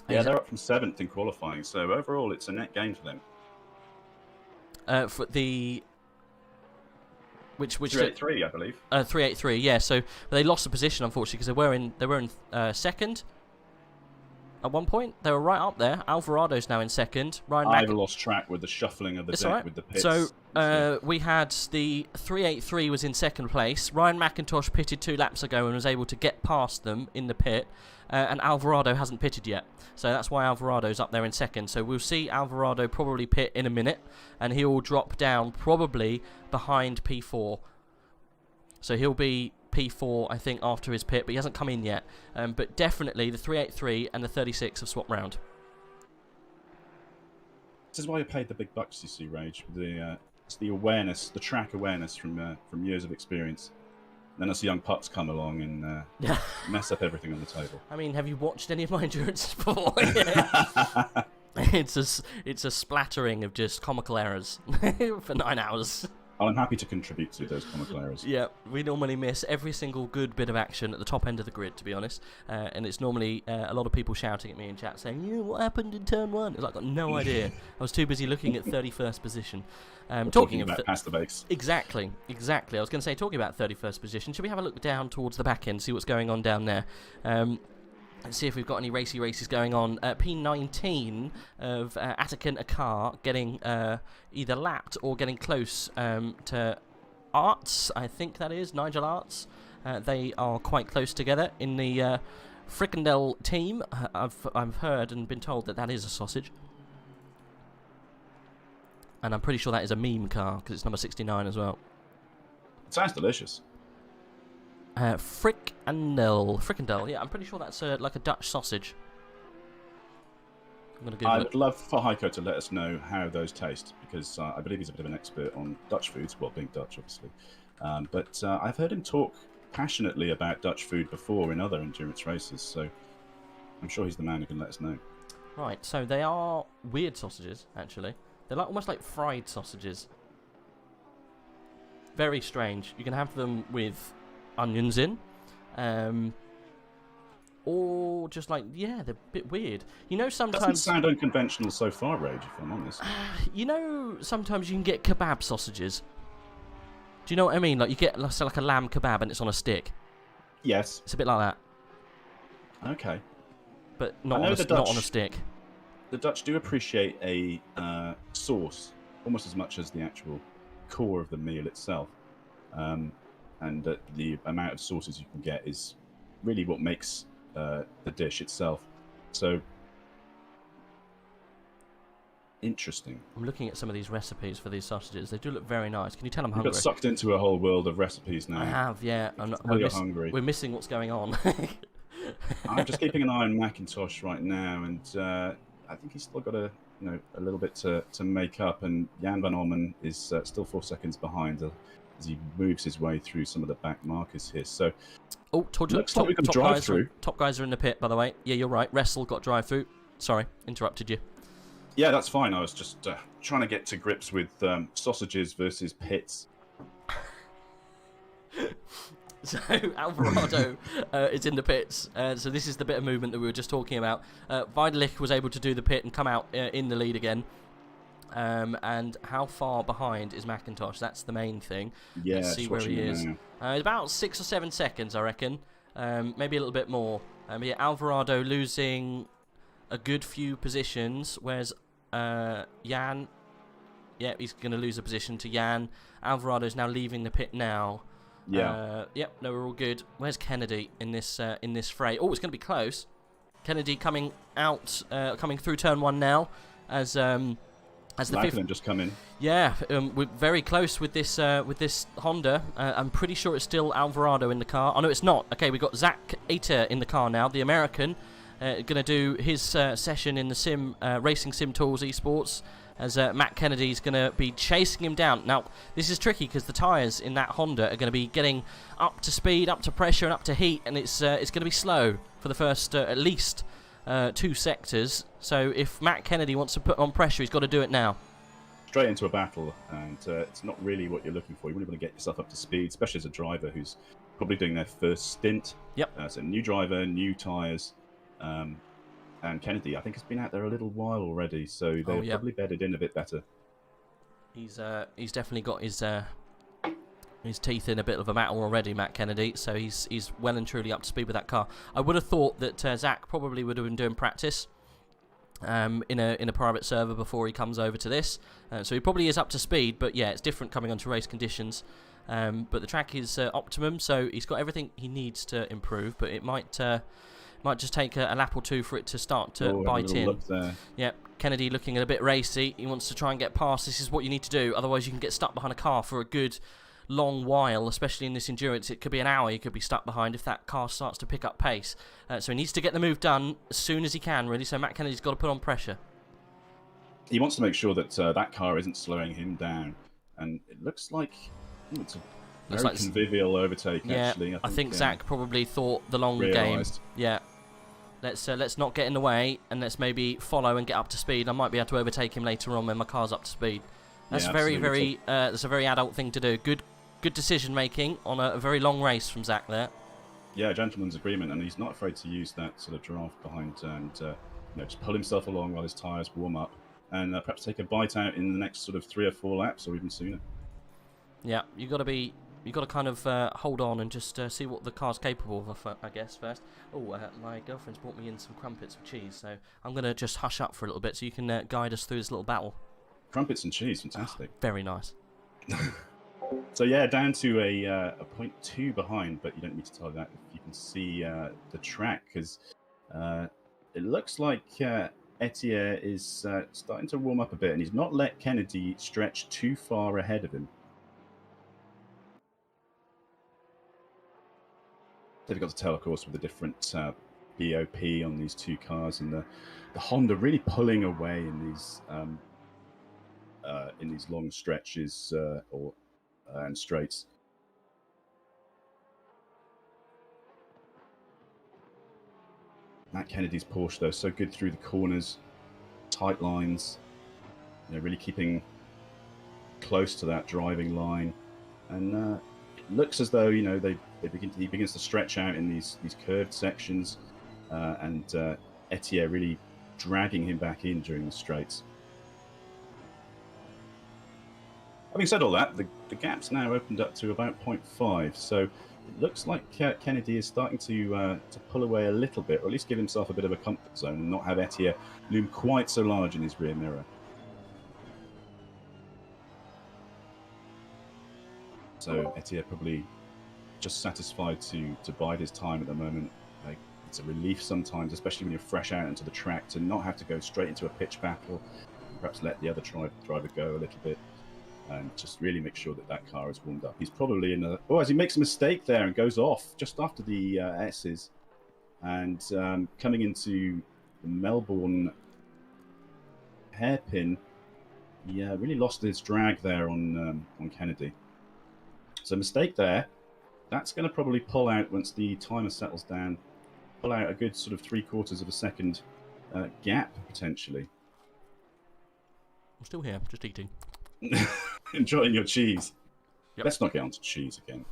Yeah, they're up from 7th in qualifying, so overall it's a net gain for them. For the which 383, I believe. 383, yeah. So they lost the position unfortunately because they were in second. At one point, they were right up there. Alvarado's now in second. I've lost track with the shuffling of the deck with the pits. So we had the 383 was in second place. Ryan McIntosh pitted 2 laps ago and was able to get past them in the pit. And Alvarado hasn't pitted yet. So that's why Alvarado's up there in second. So we'll see Alvarado probably pit in a minute. And he'll drop down probably behind P4. So he'll be P4, I think, after his pit, but he hasn't come in yet. But definitely the 383 and the 36 have swapped round. This is why you paid the big bucks, you see, Rage. It's the awareness, the track awareness from years of experience. Then us young pups come along and mess up everything on the table. I mean, have you watched any of my endurance before? It's a splattering of just comical errors for 9 hours. I'm happy to contribute to those comical errors. Yeah, we normally miss every single good bit of action at the top end of the grid, to be honest. And it's normally a lot of people shouting at me in chat saying, "Yeah, what happened in turn 1?" It's like, I've got no idea. I was too busy looking at 31st position. Talking about past the base. Exactly. I was going to say, talking about 31st position, should we have a look down towards the back end, see what's going on down there? Let's see if we've got any races going on. P19 of Atakan Akar getting either lapped or getting close to Arts, I think that is, Nigel Arts. They are quite close together in the Frickendell team. I've heard and been told that is a sausage. And I'm pretty sure that is a meme car, because it's number 69 as well. It sounds delicious. Frickendell, yeah, I'm pretty sure that's like a Dutch sausage. I'm gonna Google I it. would love for Heiko to let us know how those taste, because I believe he's a bit of an expert on Dutch foods, well, being Dutch, obviously. But I've heard him talk passionately about Dutch food before in other endurance races, so I'm sure he's the man who can let us know. Right, so they are weird sausages, actually. They're like almost like fried sausages. Very strange. You can have them with onions in. Or just like, yeah, they're a bit weird. You know, sometimes... Doesn't sound unconventional so far, Rage, if I'm honest. You know, sometimes you can get kebab sausages. Do you know what I mean? Like, you get like a lamb kebab and it's on a stick. Yes. It's a bit like that. Okay. But not on a stick. The Dutch do appreciate a sauce almost as much as the actual core of the meal itself. And the amount of sauces you can get is really what makes the dish itself. So, interesting. I'm looking at some of these recipes for these sausages. They do look very nice. Can you tell I'm You hungry? got sucked into a whole world of recipes now. I have, yeah. You're hungry. We're missing what's going on. I'm just keeping an eye on Macintosh right now, and I think he's still got a little bit to make up. And Jan van Ormen is still 4 seconds behind as he moves his way through some of the back markers here. So, looks like we can drive through. Top guys are in the pit, by the way. Yeah, you're right. Wrestle got drive through. Sorry, interrupted you. Yeah, that's fine. I was just trying to get to grips with sausages versus pits. So Alvarado is in the pits. So this is the bit of movement that we were just talking about. Weidelich was able to do the pit and come out in the lead again. And how far behind is McIntosh? That's the main thing. Yeah, let's see where he is. About 6 or 7 seconds, I reckon. Maybe a little bit more. Yeah, Alvarado losing a good few positions, whereas Jan, yeah, he's going to lose a position to Jan. Alvarado's now leaving the pit now. Yeah. Yep. No, we're all good. Where's Kennedy in this fray? Oh, it's going to be close. Kennedy coming out, coming through turn 1 now, as the fifth just come in. Yeah, we're very close with this Honda. I'm pretty sure it's still Alvarado in the car. Oh no, it's not. Okay, we've got Zach Ater in the car now, the American, going to do his session in the Racing Sim Tools Esports, as Matt Kennedy's going to be chasing him down. Now, this is tricky because the tyres in that Honda are going to be getting up to speed, up to pressure, and up to heat, and it's going to be slow for the first at least 2 sectors. So if Matt Kennedy wants to put on pressure, he's got to do it now. Straight into a battle, and it's not really what you're looking for. You really want to get yourself up to speed, especially as a driver who's probably doing their first stint. Yep. So new driver, new tyres. And Kennedy, I think, has been out there a little while already, so they're probably bedded in a bit better. He's definitely got his teeth in a bit of a battle already, Matt Kennedy. So he's well and truly up to speed with that car. I would have thought that Zach probably would have been doing practice in a private server before he comes over to this. So he probably is up to speed, but yeah, it's different coming onto race conditions. But the track is optimum, so he's got everything he needs to improve. But it might just take a lap or 2 for it to start to bite in. Yeah, Kennedy looking a bit racy. He wants to try and get past. This is what you need to do. Otherwise, you can get stuck behind a car for a good long while, especially in this endurance. It could be an hour you could be stuck behind if that car starts to pick up pace. So he needs to get the move done as soon as he can, really. So Matt Kennedy's got to put on pressure. He wants to make sure that that car isn't slowing him down. And it looks like it's a very convivial overtake, actually. I think Zach probably thought the long game. Yeah. Let's not get in the way, and let's maybe follow and get up to speed. I might be able to overtake him later on when my car's up to speed. That's that's a very adult thing to do. Good decision making on a very long race from Zach there. Yeah, gentleman's agreement, and he's not afraid to use that sort of draft behind and just pull himself along while his tyres warm up, and perhaps take a bite out in the next sort of 3 or 4 laps, or even sooner. Yeah, you got to kind of hold on and just see what the car's capable of, I guess, first. Oh, my girlfriend's brought me in some crumpets with cheese, so I'm going to just hush up for a little bit so you can guide us through this little battle. Crumpets and cheese, fantastic. Oh, very nice. So yeah, down to a 0.2 behind, but you don't need to tell that if you can see the track, because it looks like Etier is starting to warm up a bit, and he's not let Kennedy stretch too far ahead of him. They've got to tell, of course, with the different BOP on these 2 cars, and the Honda really pulling away in these long stretches and straights. Matt Kennedy's Porsche, though, so good through the corners, tight lines, really keeping close to that driving line. And it looks as though, he begins to stretch out in these curved sections, and Etienne really dragging him back in during the straights. Having said all that, the gap's now opened up to about 0.5, so it looks like Kennedy is starting to pull away a little bit, or at least give himself a bit of a comfort zone and not have Etienne loom quite so large in his rear mirror. So Etienne probably just satisfied to bide his time at the moment. Like, it's a relief sometimes, especially when you're fresh out into the track, to not have to go straight into a pitch battle, and perhaps let the other driver go a little bit, and just really make sure that car is warmed up. He's probably in a... Oh, as he makes a mistake there and goes off just after the S's, and coming into the Melbourne hairpin, he really lost his drag there on Kennedy. So mistake there. That's going to probably pull out once the timer settles down. Pull out a good sort of 3/4 of a second gap, potentially. I'm still here, just eating. Enjoying your cheese. Yep. Let's not get onto cheese again.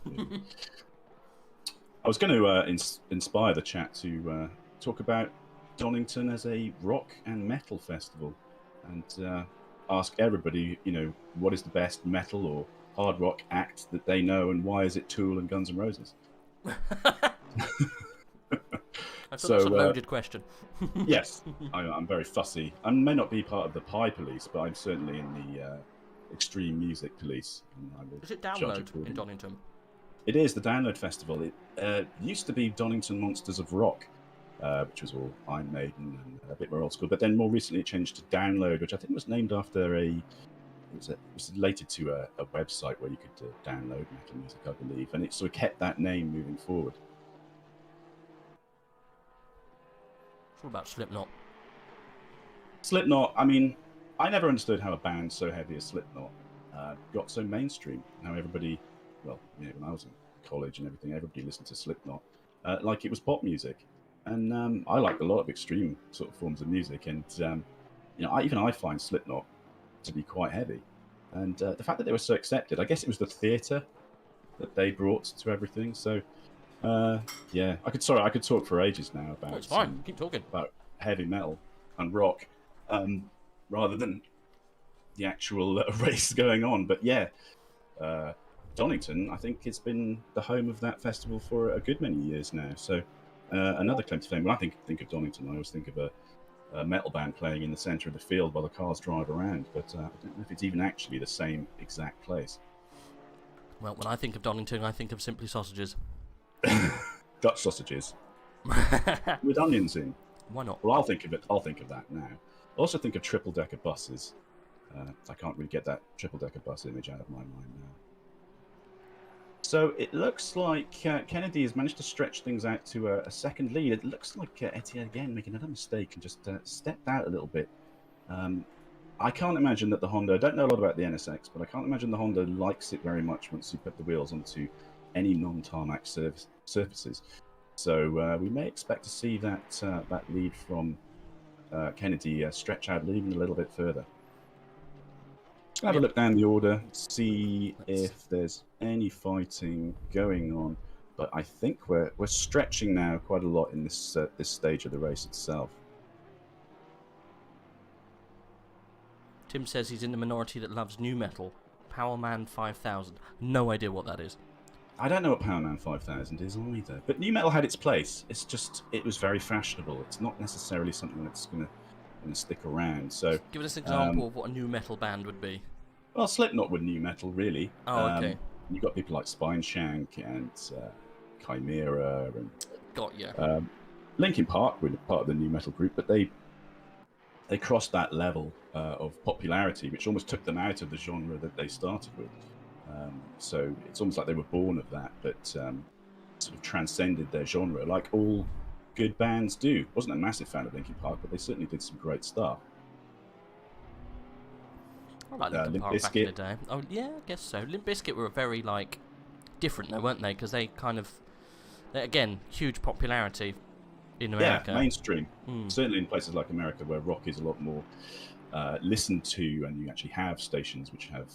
I was going to inspire the chat to talk about Donington as a rock and metal festival, and ask everybody, what is the best metal or hard rock act that they know, and why is it Tool and Guns N' Roses? I thought that's a loaded question. Yes, I'm very fussy. I may not be part of the pie police, but I'm certainly in the extreme music police. Is it Download in Donington? It is the Download Festival. It used to be Donington Monsters of Rock, which was all Iron Maiden and a bit more old school. But then more recently it changed to Download, which I think was named after it was related to a website where you could download metal music, I believe, and it sort of kept that name moving forward. What about Slipknot? Slipknot, I mean, I never understood how a band so heavy as Slipknot got so mainstream. Now everybody, well, when I was in college and everything, everybody listened to Slipknot like it was pop music. And I like a lot of extreme sort of forms of music, and even I find Slipknot to be quite heavy. And the fact that they were so accepted, I guess it was the theatre that they brought to everything. So yeah, I could talk for ages now about it's fine. Keep talking about heavy metal and rock, rather than the actual race going on. But yeah, Donington, I think, has been the home of that festival for a good many years now. So another claim to fame. When I think of Donington, I always think of a metal band playing in the centre of the field while the cars drive around, but I don't know if it's even actually the same exact place. Well, when I think of Donington, I think of Simply Sausages. Dutch sausages with onions in. Why not? Well, I'll think of that now. I also think of triple-decker buses. I can't really get that triple-decker bus image out of my mind now. So it looks like Kennedy has managed to stretch things out to a second lead. It looks like Etienne again making another mistake and just stepped out a little bit. I can't imagine that the Honda... I don't know a lot about the NSX, but I can't imagine the Honda likes it very much once you put the wheels onto any non-tarmac surfaces. So we may expect to see that lead from Kennedy stretch out even a little bit further. Have a look down the order, see if there's any fighting going on. But I think we're stretching now quite a lot in this this stage of the race itself. Tim says he's in the minority that loves new metal. Powerman 5000. No idea what that is. I don't know what Powerman 5000 is either. But new metal had its place. It's just, it was very fashionable. It's not necessarily something that's going to stick around. So give us an example of what a new metal band would be. Well, Slipknot were new metal, really. Oh, okay. You've got people like Spineshank and Chimera and got you. Linkin Park were part of the new metal group, but they crossed that level of popularity, which almost took them out of the genre that they started with. So it's almost like they were born of that, but sort of transcended their genre, like all good bands do. Wasn't a massive fan of Linkin Park, but they certainly did some great stuff. I like Linkin Park back in the day. Oh yeah, I guess so. Limp Bizkit were very different though, weren't they? Because they again, huge popularity in America. Yeah, mainstream. Certainly in places like America, where rock is a lot more listened to, and you actually have stations which have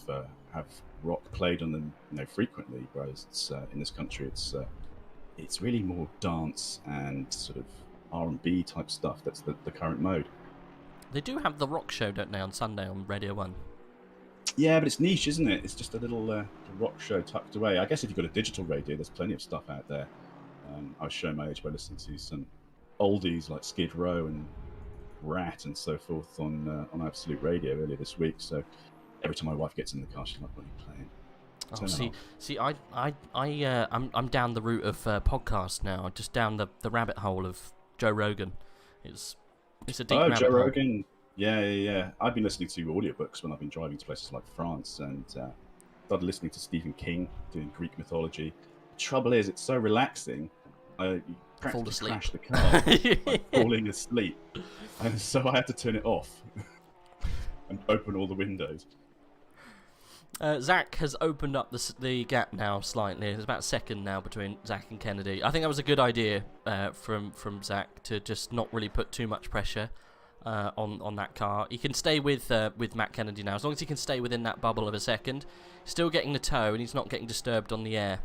rock played on them, frequently. Whereas it's, in this country, it's really more dance and sort of R&B type stuff. That's the current mode. They do have the rock show, don't they, on Sunday on Radio 1? Yeah, but it's niche, isn't it? It's just a little rock show tucked away. I guess if you've got a digital radio, there's plenty of stuff out there. I was showing my age by listening to some oldies like Skid Row and Rat and so forth on Absolute Radio earlier this week. So every time my wife gets in the car, she's like, "What are you playing?" I'm down the route of podcast now. Just down the rabbit hole of Joe Rogan. It's a deep rabbit Joe hole. Rogan. Yeah. I've been listening to audiobooks when I've been driving to places like France, and started listening to Stephen King doing Greek mythology. The trouble is, it's so relaxing. You practically crash the car by falling asleep, and so I had to turn it off and open all the windows. Zach has opened up the gap now slightly. There's about a second now between Zach and Kennedy. I think that was a good idea from Zach to just not really put too much pressure on that car. He can stay with Matt Kennedy now, as long as he can stay within that bubble of a second. He's still getting the tow, and he's not getting disturbed on the air.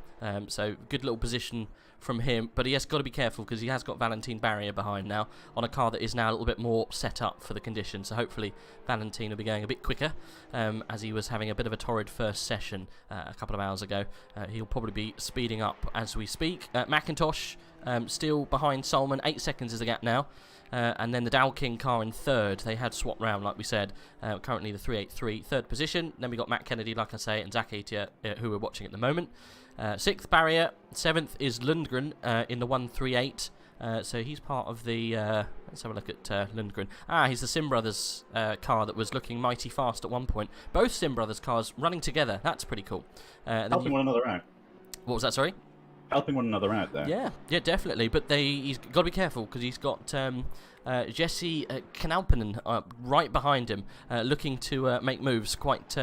So good little position from him, but he has got to be careful because he has got Valentine Barrier behind now on a car that is now a little bit more set up for the conditions. So hopefully Valentine will be going a bit quicker, as he was having a bit of a torrid first session a couple of hours ago. He'll probably be speeding up as we speak. Macintosh still behind Solomon. 8 seconds is the gap now. And then the Dow King car in third. They had swapped round, like we said. Currently the 383, third position. Then we got Matt Kennedy, like I say, and Zach Atier, who we're watching at the moment. Sixth Barrier. Seventh is Lundgren in the 138. So he's part of the... let's have a look at Lundgren. He's the Sim Brothers car that was looking mighty fast at one point. Both Sim Brothers cars running together. That's pretty cool. Helping one another out. What was that, sorry? Helping one another out there. Yeah, definitely. But he's got to be careful because he's got Jesse Knaupinen right behind him, looking to make moves quite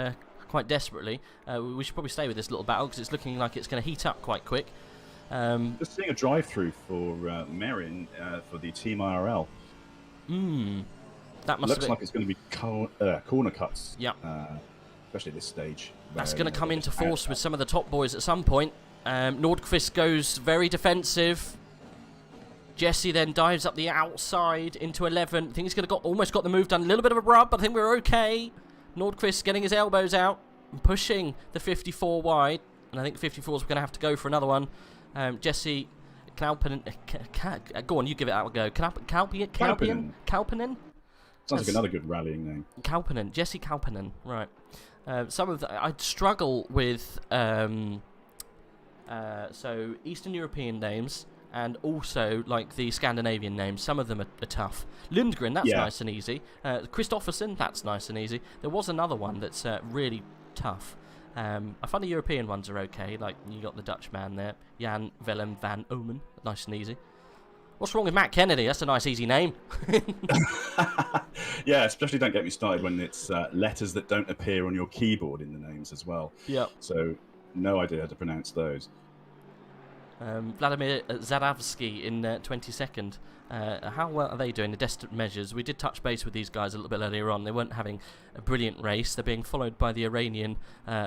desperately. We should probably stay with this little battle because it's looking like it's going to heat up quite quick. Just seeing a drive-through for Merin for the Team IRL. That must looks like it's going to be corner cuts. Yeah. Especially at this stage. That's going to come into force with some of the top boys at some point. Nordqvist goes very defensive. Jesse then dives up the outside into 11. I think he's almost got the move done. A little bit of a rub, but I think we're okay. Nordqvist getting his elbows out and pushing the 54 wide. And I think 54's going to have to go for another one. Jesse Knaupinen. Go on, you give it out a go. Knaupinen? Sounds like another good rallying name. Kaupinen. Jesse Kaupinen. Right. I'd struggle with... so Eastern European names and also like the Scandinavian names. Some of them are tough. Lundgren, that's nice and easy. Kristoffersen, that's nice and easy. There was another one that's really tough. I find the European ones are okay. Like you got the Dutch man there, Jan Willem van Omen, nice and easy. What's wrong with Matt Kennedy? That's a nice easy name. Yeah, especially don't get me started when it's letters that don't appear on your keyboard in the names as well. Yeah. So no idea how to pronounce those. Vladimir Zaravsky in 22nd. How well are they doing, the desperate measures? We did touch base with these guys a little bit earlier on. They weren't having a brilliant race. They're being followed by the Iranian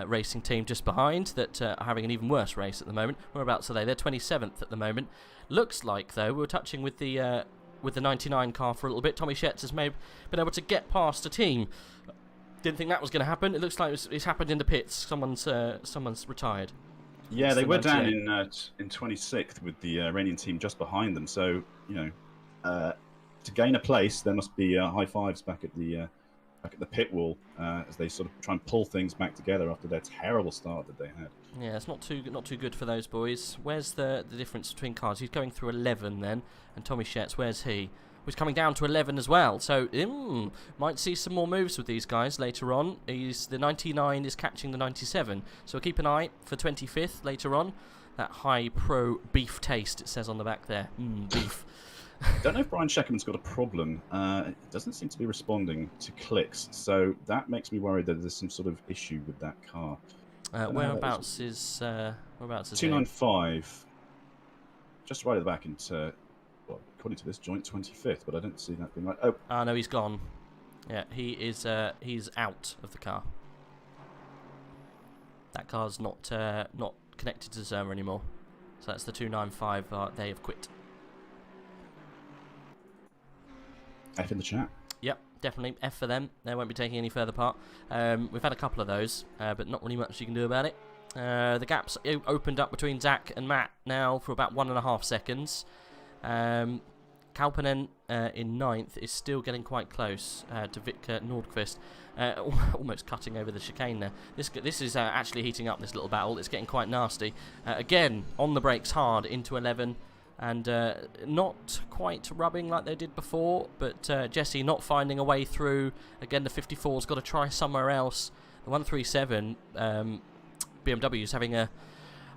racing team just behind that are having an even worse race at the moment. Whereabouts are they? They're 27th at the moment. Looks like, though, we were touching with the 99 car for a little bit. Tommy Schetz has maybe been able to get past a team. Didn't think that was going to happen. It looks like it's happened in the pits. Someone's retired. Yeah, they were down in 26th with the Iranian team just behind them. So to gain a place, there must be high fives back at the pit wall as they sort of try and pull things back together after their terrible start that they had. Yeah, it's not too good for those boys. Where's the difference between cars? He's going through 11 then, and Tommy Schetz, where's he? He's coming down to 11 as well, so might see some more moves with these guys later on. The 99 is catching the 97, so keep an eye for 25th later on. That high pro beef taste, it says on the back there. Beef. Don't know if Brian Sheckerman's got a problem. It doesn't seem to be responding to clicks, so that makes me worried that there's some sort of issue with that car. Whereabouts is 295, just right at the back into well, according to this, joint 25th, but I don't see that being right. Oh, no, he's gone. Yeah, he's out of the car. That car's not connected to the server anymore. So that's the 295. They have quit. F in the chat. Yep, definitely F for them. They won't be taking any further part. We've had a couple of those, but not really much you can do about it. The gap's opened up between Zach and Matt now for about 1.5 seconds. Kalpanen in 9th is still getting quite close to Victor Nordqvist, almost cutting over the chicane there. This is actually heating up, this little battle. It's getting quite nasty. Again, on the brakes hard into 11, and not quite rubbing like they did before, but Jesse not finding a way through. Again, the 54's got to try somewhere else. The 137 BMW is having a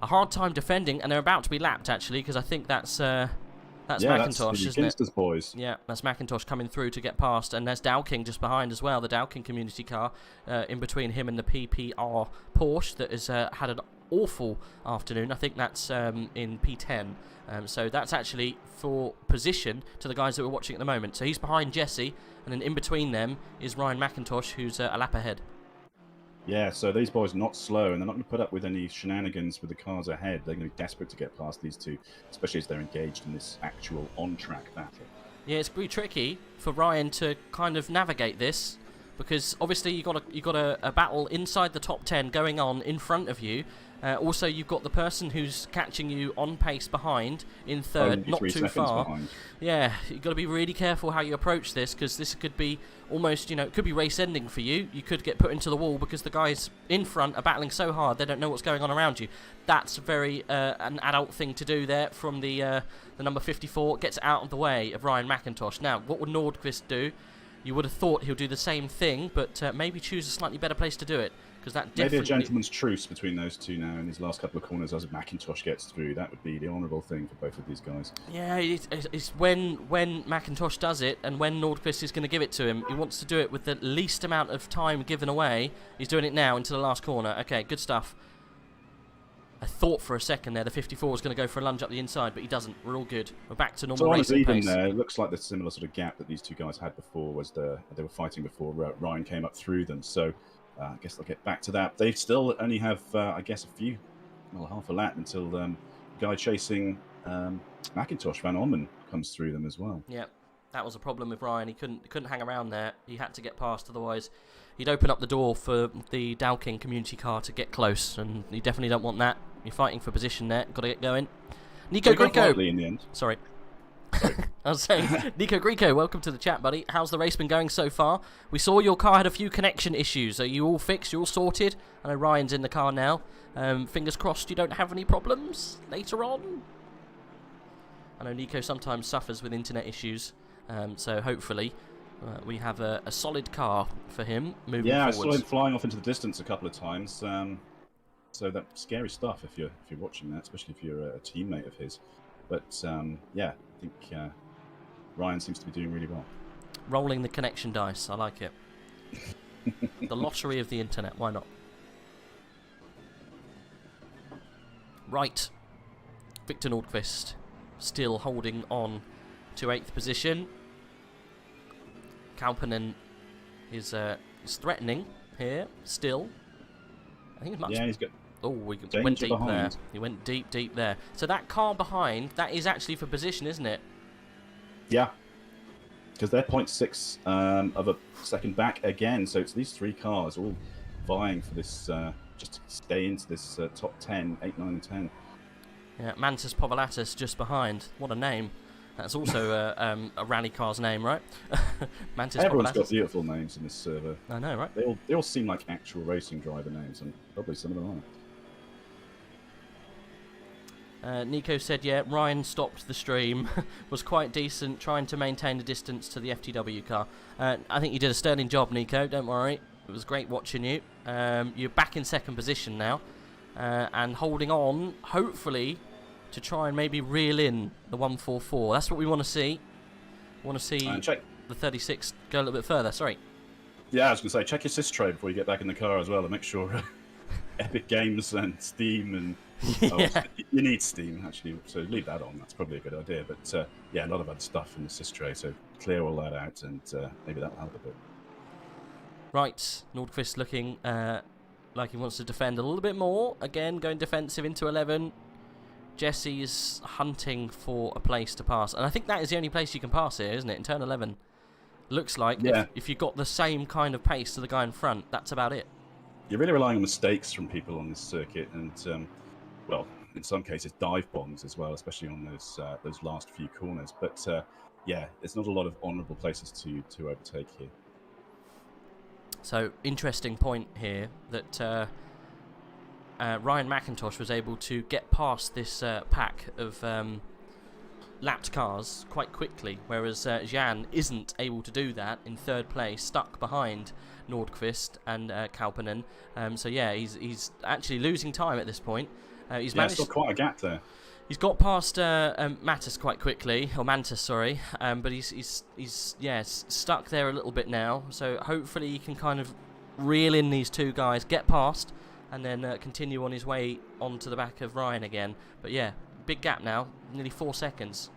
hard time defending, and they're about to be lapped, actually, because I think that's McIntosh, isn't it? Boys. Yeah, that's McIntosh coming through to get past, and there's Dowking just behind as well, the Dowking community car, in between him and the PPR Porsche that has had an awful afternoon. I think that's in P10, so that's actually for position to the guys that we're watching at the moment. So he's behind Jesse, and then in between them is Ryan McIntosh, who's a lap ahead. Yeah, so these boys are not slow, and they're not going to put up with any shenanigans with the cars ahead. They're going to be desperate to get past these two, especially as they're engaged in this actual on-track battle. Yeah, it's pretty tricky for Ryan to kind of navigate this, because obviously you got a battle inside the top 10 going on in front of you. Also, you've got the person who's catching you on pace behind in third, not too far. Behind. Yeah, you've got to be really careful how you approach this, because this could be almost, it could be race ending for you. You could get put into the wall because the guys in front are battling so hard they don't know what's going on around you. That's very an adult thing to do there from the number 54. Gets out of the way of Ryan McIntosh. Now, what would Nordqvist do? You would have thought he'll do the same thing, but maybe choose a slightly better place to do it. That maybe a gentleman's truce between those two now in these last couple of corners as McIntosh gets through. That would be the honourable thing for both of these guys. Yeah, it's when McIntosh does it and when Nordqvist is going to give it to him. He wants to do it with the least amount of time given away. He's doing it now into the last corner. Okay, good stuff. I thought for a second there the 54 was going to go for a lunge up the inside, but he doesn't. We're all good. We're back to normal racing pace. There, it looks like the similar sort of gap that these two guys had before was they were fighting before Ryan came up through them. So I guess they'll get back to that. They still only have, I guess, half a lap until the guy chasing McIntosh, Van Orman, comes through them as well. Yeah, that was a problem with Ryan. He couldn't hang around there. He had to get past, otherwise he'd open up the door for the Dowking community car to get close, and you definitely don't want that. You're fighting for position there. Got to get going. Nico Greco. In the end. Sorry. I was saying, Nico Greco, welcome to the chat, buddy. How's the race been going so far? We saw your car had a few connection issues. Are you all fixed? You all sorted? I know Ryan's in the car now. Fingers crossed you don't have any problems later on. I know Nico sometimes suffers with internet issues, so hopefully we have a solid car for him moving forwards. I saw him flying off into the distance a couple of times. So that's scary stuff if you're watching that, especially if you're a teammate of his. But yeah, I think Ryan seems to be doing really well. Rolling the connection dice, I like it. The lottery of the internet, why not? Right, Victor Nordqvist still holding on to 8th position. Kalpanen is threatening here still. I think it's much. Yeah, he's got. Oh, we went deep there. He went deep there. So that car behind, that is actually for position, isn't it? Yeah. Because they're 0.6 of a second back again. So it's these three cars all vying for this, just to stay into this top 10, 8, 9, and 10. Yeah, Mantis Povolatus just behind. What a name. That's also a rally car's name, right? Mantis Everyone's Povolatus. Got beautiful names in this server. I know, right? They all seem like actual racing driver names, and probably some of them are. Nico said, yeah, Ryan stopped the stream, was quite decent, trying to maintain the distance to the FTW car. I think you did a sterling job, Nico, don't worry. It was great watching you. You're back in second position now, and holding on, hopefully, to try and maybe reel in the 144. That's what we want to see. We want to see the 36 go a little bit further, sorry. Yeah, I was going to say, check your sys tray before you get back in the car as well, and make sure Epic Games and Steam and you need Steam actually, so leave that on. That's probably a good idea. But yeah, a lot of other stuff in the sys tray, so clear all that out, and maybe that'll help a bit. Right, Nordqvist looking like he wants to defend a little bit more. Again, going defensive into 11. Jesse's hunting for a place to pass, and I think that is the only place you can pass here, isn't it? In turn 11, looks like if you've got the same kind of pace to the guy in front, that's about it. You're really relying on mistakes from people on this circuit, and well, in some cases dive bombs as well, especially on those last few corners. But yeah, there's not a lot of honourable places to overtake here. So interesting point here that Ryan McIntosh was able to get past this pack of lapped cars quite quickly, whereas Jan isn't able to do that in third place, stuck behind Nordqvist and Kauppinen. So yeah, he's actually losing time at this point. He's managed still quite a gap there. He's got past Mantis quite quickly, or Mantis, sorry, but he's stuck there a little bit now. So hopefully he can kind of reel in these two guys, get past, and then continue on his way onto the back of Ryan again. But yeah, big gap now, nearly 4 seconds.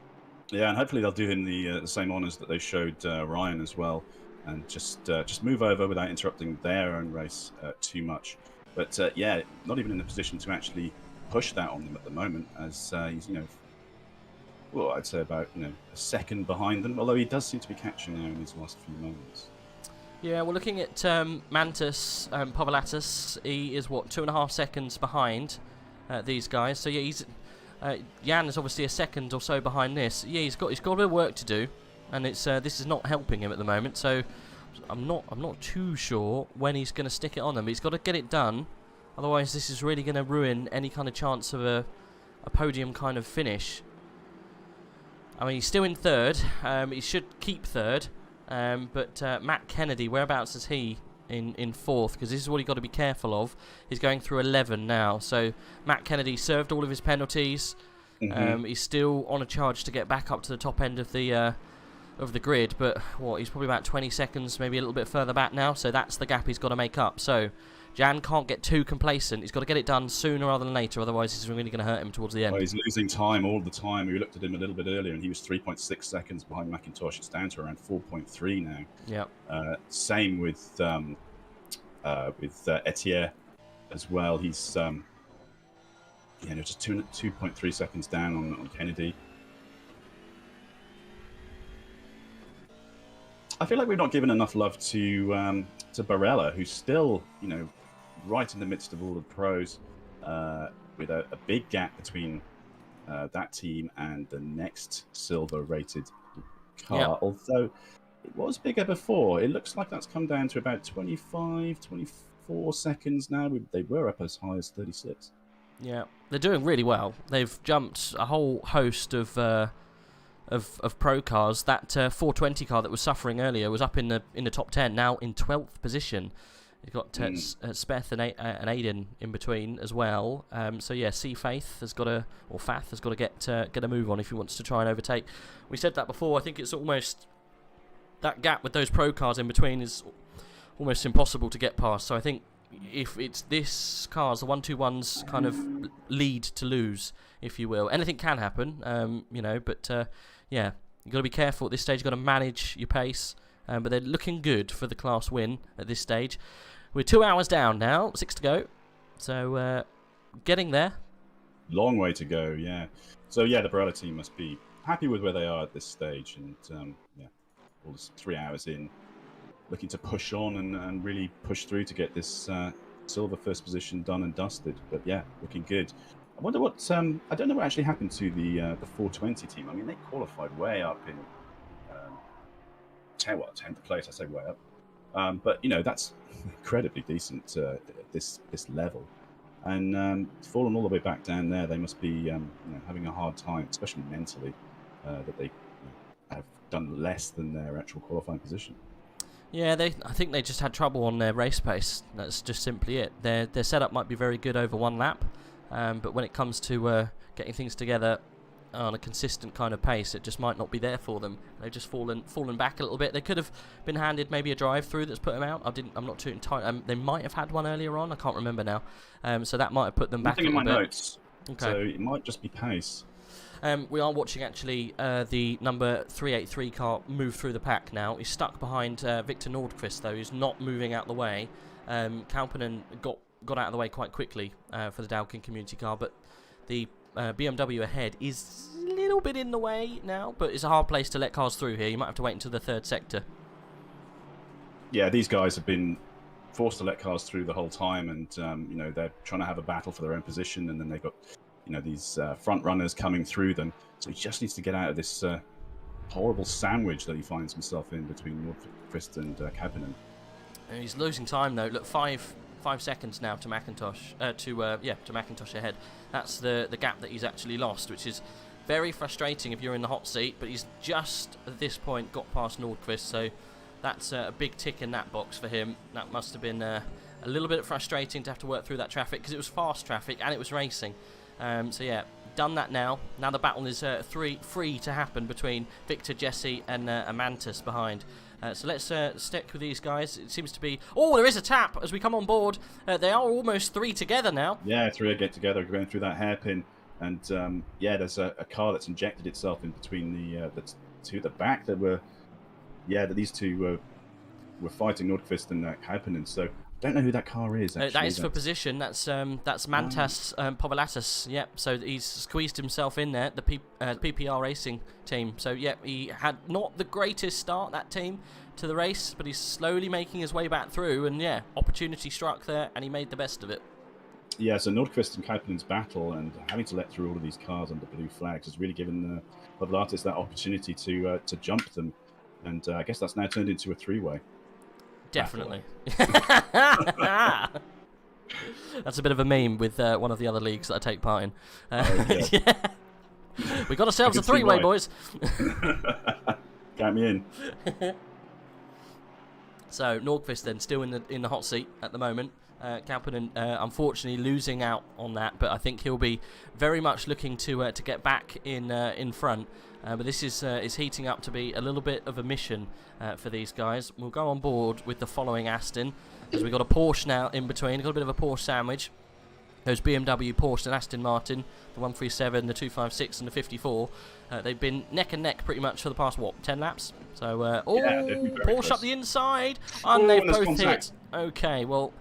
Yeah, and hopefully they'll do him the same honours that they showed Ryan as well, and just move over without interrupting their own race too much. But yeah, not even in a position to actually push that on them at the moment, as he's, well, I'd say about a second behind them, although he does seem to be catching now in his last few moments. Yeah, we're looking at Mantis Pavlatus. He is, what, 2.5 seconds behind these guys. So yeah, he's Jan is obviously a second or so behind this. Yeah, he's got a bit of work to do, and it's this is not helping him at the moment. So I'm not too sure when he's going to stick it on them. But he's got to get it done, otherwise this is really going to ruin any kind of chance of a podium kind of finish. I mean, he's still in third. He should keep third. But Matt Kennedy, whereabouts is he in fourth? Because this is what you've got to be careful of. He's going through 11 now. So Matt Kennedy served all of his penalties. He's still on a charge to get back up to the top end of the grid. But he's probably about 20 seconds, maybe a little bit further back now. So that's the gap he's got to make up. So Jan can't get too complacent. He's got to get it done sooner rather than later. Otherwise, it's really going to hurt him towards the end. Well, he's losing time all the time. We looked at him a little bit earlier, and he was 3.6 seconds behind McIntosh. It's down to around 4.3 now. Yeah. Same with Etienne as well. He's just 2.3 seconds down on Kennedy. I feel like we've not given enough love to Barella, who's still, right in the midst of all the pros, with a big gap between that team and the next silver-rated car. Yeah. Although it was bigger before, it looks like that's come down to about 25, 24 seconds now. They were up as high as 36. Yeah, they're doing really well. They've jumped a whole host of pro cars. That 420 car that was suffering earlier was up in the top 10, now in 12th position. You've got Speth and Aiden in between as well. So yeah, Fath has got to get a move on if he wants to try and overtake. We said that before. I think it's almost that gap with those pro cars in between is almost impossible to get past. So I think if it's this car's the 1-2-1's kind of lead to lose, if you will. Anything can happen, but yeah, you've got to be careful at this stage. You've got to manage your pace, but they're looking good for the class win at this stage. We're 2 hours down now, 6 to go, so getting there. Long way to go, yeah. So yeah, the Barella team must be happy with where they are at this stage, and all this 3 hours in, looking to push on and really push through to get this silver first position done and dusted. But yeah, looking good. I wonder what I don't know what actually happened to the 420 team. I mean, they qualified way up in 10th place. I say way up, but that's incredibly decent at this level. And fallen all the way back down there, they must be having a hard time, especially mentally, that they have done less than their actual qualifying position. Yeah, I think they just had trouble on their race pace. That's just simply it. Their setup might be very good over one lap, but when it comes to getting things together, on a consistent kind of pace, it just might not be there for them. They've just fallen back a little bit. They could have been handed maybe a drive through that's put them out. I'm not too entirely. They might have had one earlier on. I can't remember now. So that might have put them back a little bit. Nothing in my notes. Okay. So it might just be pace. We are watching actually the number 383 car move through the pack now. He's stuck behind Victor Nordqvist though. He's not moving out the way. Kauppinen got out of the way quite quickly for the Dalkin community car, but the BMW ahead is a little bit in the way now, but it's a hard place to let cars through here. You might have to wait until the third sector. Yeah, these guys have been forced to let cars through the whole time, and you know, they're trying to have a battle for their own position, and then they've got, you know, these front runners coming through them. So he just needs to get out of this horrible sandwich that he finds himself in between Nordqvist and Kauppinen. And he's losing time though. Look, 5 seconds now to McIntosh, to McIntosh ahead. That's the gap that he's actually lost, which is very frustrating if you're in the hot seat. But he's just at this point got past Nordqvist, so that's a big tick in that box for him. That must have been a little bit frustrating to have to work through that traffic, because it was fast traffic and it was racing. So yeah, done that now. Now the battle is free to happen between Victor, Jesse and Amantis behind. So let's stick with these guys. It seems to be... Oh, there is a tap as we come on board. They are almost 3 together now. Yeah, 3 get together, going through that hairpin. And yeah, there's a car that's injected itself in between the two at the back that were... Yeah, that these two were fighting, Nordqvist and Kauppinen. So don't know who that car is, actually. That is for position. That's Mantas Povelatis. Yep, so he's squeezed himself in there, the PPR Racing team. So, yep, he had not the greatest start, that team, to the race, but he's slowly making his way back through. And, yeah, opportunity struck there, and he made the best of it. Yeah, so Nordqvist and Kauppinen's battle, and having to let through all of these cars under blue flags, has really given Povelatis that opportunity to jump them. And I guess that's now turned into a 3-way. Definitely. That's a bit of a meme with one of the other leagues that I take part in. Yeah. We got ourselves a 3-way, boys. Got me in. So Nordqvist then still in the hot seat at the moment. Kauppinen unfortunately losing out on that, but I think he'll be very much looking to get back in front. But this is heating up to be a little bit of a mission for these guys. We'll go on board with the following Aston, as we've got a Porsche now in between. Got a bit of a Porsche sandwich. Those BMW, Porsche and Aston Martin, the 137, the 256 and the 54. They've been neck and neck pretty much for the past, 10 laps? So, Porsche close. Up the inside, and they've both hit. Okay, well,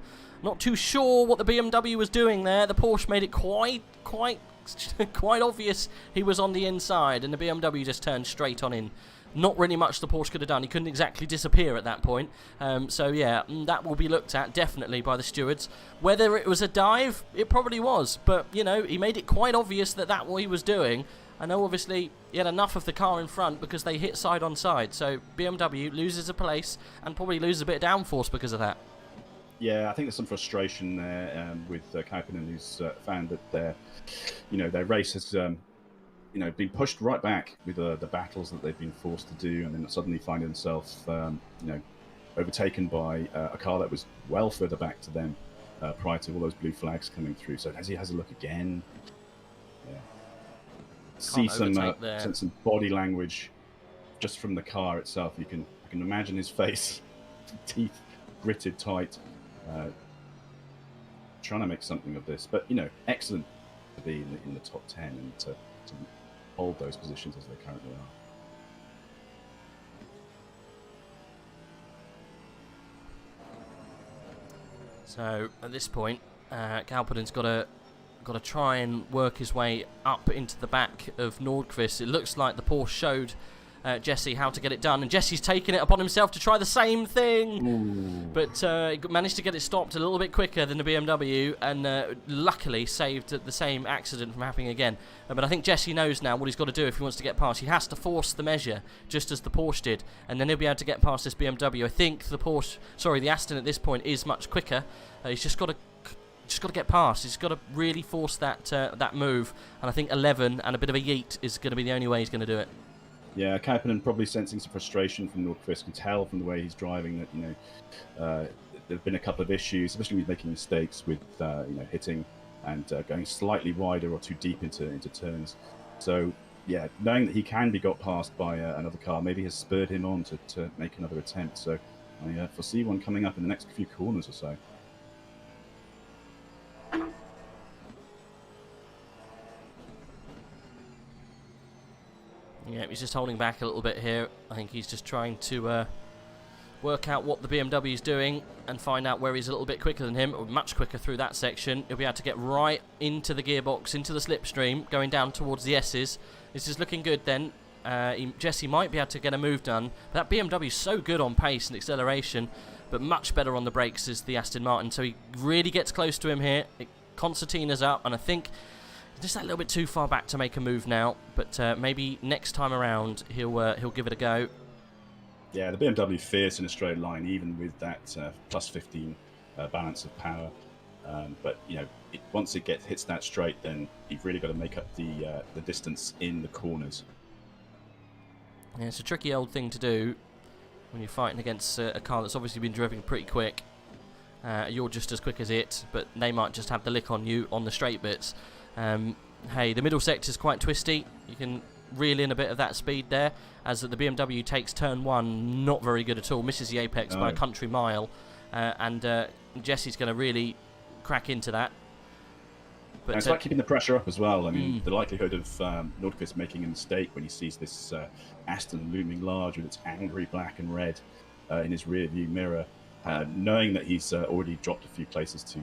not too sure what the BMW was doing there. The Porsche made it quite obvious he was on the inside, and the BMW just turned straight on in. Not really much the Porsche could have done. He couldn't exactly disappear at that point. So yeah, that will be looked at definitely by the stewards. Whether it was a dive, it probably was. But, you know, he made it quite obvious that what he was doing. I know obviously he had enough of the car in front because they hit side on side. So BMW loses a place and probably loses a bit of downforce because of that. Yeah, I think there's some frustration there with Kauppinen, who's found that their race has been pushed right back with the battles that they've been forced to do, and then suddenly find himself overtaken by a car that was well further back to them prior to all those blue flags coming through. So as he has a look again, see some body language just from the car itself. I can imagine his face, teeth gritted tight. Trying to make something of this, but excellent to be in the top 10 and to hold those positions as they currently are. So at this point, Kauppinen's got to try and work his way up into the back of Nordqvist. It looks like the Porsche showed Jesse how to get it done, and Jesse's taken it upon himself to try the same thing. Ooh. But he managed to get it stopped a little bit quicker than the BMW, and luckily saved the same accident from happening again. But I think Jesse knows now what he's got to do if he wants to get past. He has to force the measure, just as the Porsche did, and then he'll be able to get past this BMW. I think the Aston at this point is much quicker. He's just got to get past. He's got to really force that move, and I think 11 and a bit of a yeet is going to be the only way he's going to do it. Yeah, Kauppinen probably sensing some frustration from Nordqvist. Can tell from the way he's driving that there have been a couple of issues, especially with making mistakes with hitting and going slightly wider or too deep into turns. So yeah, knowing that he can be got past by another car maybe has spurred him on to make another attempt. So I foresee one coming up in the next few corners or so. Yeah, he's just holding back a little bit here. I think he's just trying to work out what the BMW is doing and find out where he's a little bit quicker than him, or much quicker through that section. He'll be able to get right into the gearbox, into the slipstream, going down towards the S's. This is looking good then. Jesse might be able to get a move done. But that BMW is so good on pace and acceleration, but much better on the brakes is the Aston Martin. So he really gets close to him here. Concertina's up, and I think just that little bit too far back to make a move now. But maybe next time around he'll give it a go. Yeah, the BMW fierce in a straight line, even with that plus 15 balance of power. But you know, once it hits that straight, then you've really got to make up the distance in the corners. Yeah, it's a tricky old thing to do when you're fighting against a car that's obviously been driven pretty quick. You're just as quick as it, but they might just have the lick on you on the straight bits. Hey, the middle sector is quite twisty. You can reel in a bit of that speed there, as the BMW takes turn one not very good at all, misses the apex by a country mile, and Jesse's going to really crack into that. But it's like keeping the pressure up as well. I mean, the likelihood of Nordqvist making a mistake when he sees this Aston looming large with its angry black and red in his rear view mirror, knowing that he's already dropped a few places to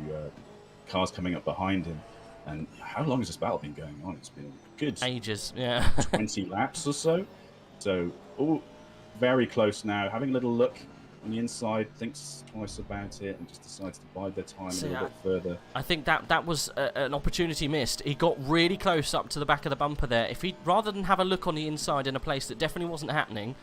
cars coming up behind him. And how long has this battle been going on? It's been good ages, yeah. 20 laps or so. So all very close now. Having a little look on the inside, thinks twice about it, and just decides to bide their time a little bit further. I think that was an opportunity missed. He got really close up to the back of the bumper there. If he, rather than have a look on the inside in a place that definitely wasn't happening,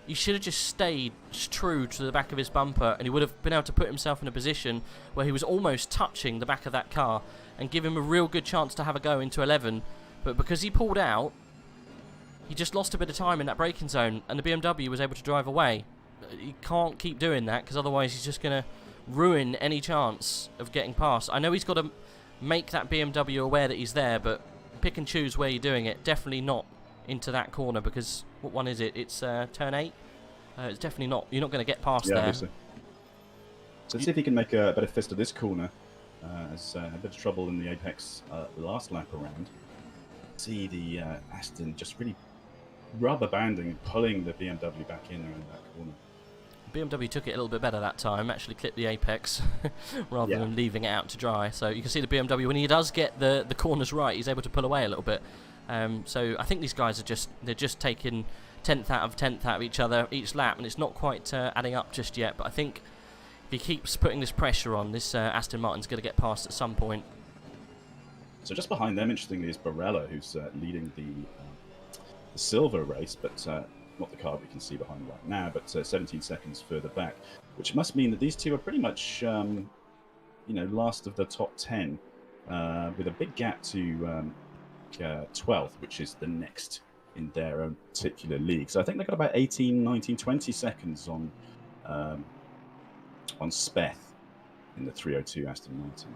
he should have just stayed true to the back of his bumper, and he would have been able to put himself in a position where he was almost touching the back of that car and give him a real good chance to have a go into 11. But because he pulled out, he just lost a bit of time in that braking zone, and the BMW was able to drive away. He can't keep doing that, because otherwise he's just going to ruin any chance of getting past. I know he's got to make that BMW aware that he's there, but pick and choose where you're doing it. Definitely not into that corner, because what one is it? It's turn 8. It's definitely not. You're not going to get past there. Obviously. So let's see if he can make a better fist of this corner. As a bit of trouble in the apex last lap around. See the Aston just really rubber banding, pulling the BMW back in around that corner. BMW took it a little bit better that time, actually clipped the apex rather than leaving it out to dry. So you can see the BMW, when he does get the corners right, he's able to pull away a little bit. So I think these guys are just taking 10th out of each other each lap, and it's not quite adding up just yet. But I think if he keeps putting this pressure on, this Aston Martin's going to get past at some point. So just behind them, interestingly, is Barella, who's leading the silver race, but not the car we can see behind right now, but 17 seconds further back, which must mean that these two are pretty much, last of the top 10, with a big gap to 12th, which is the next in their own particular league. So I think they've got about 18, 19, 20 seconds on Speth in the 302 Aston Martin.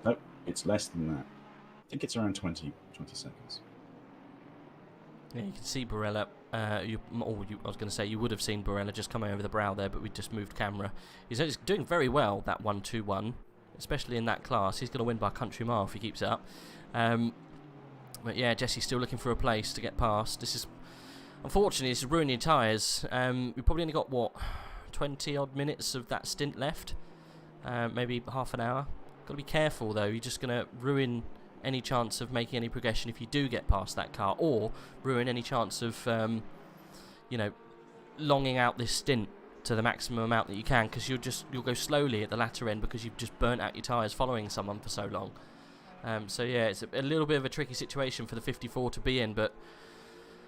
Nope, it's less than that. I think it's around 20 seconds. Yeah, you can see Barella. I was going to say you would have seen Barella just come over the brow there, but we just moved camera. He's doing very well, that 1-2-1, especially in that class. He's going to win by a country mile if he keeps it up. But yeah, Jesse's still looking for a place to get past. Unfortunately, this is ruining tyres. We probably only got, 20-odd minutes of that stint left. Maybe half an hour. Got to be careful, though. You're just going to ruin any chance of making any progression if you do get past that car, or ruin any chance of, longing out this stint to the maximum amount that you can, because you'll go slowly at the latter end because you've just burnt out your tyres following someone for so long. So yeah, it's a little bit of a tricky situation for the 54 to be in, but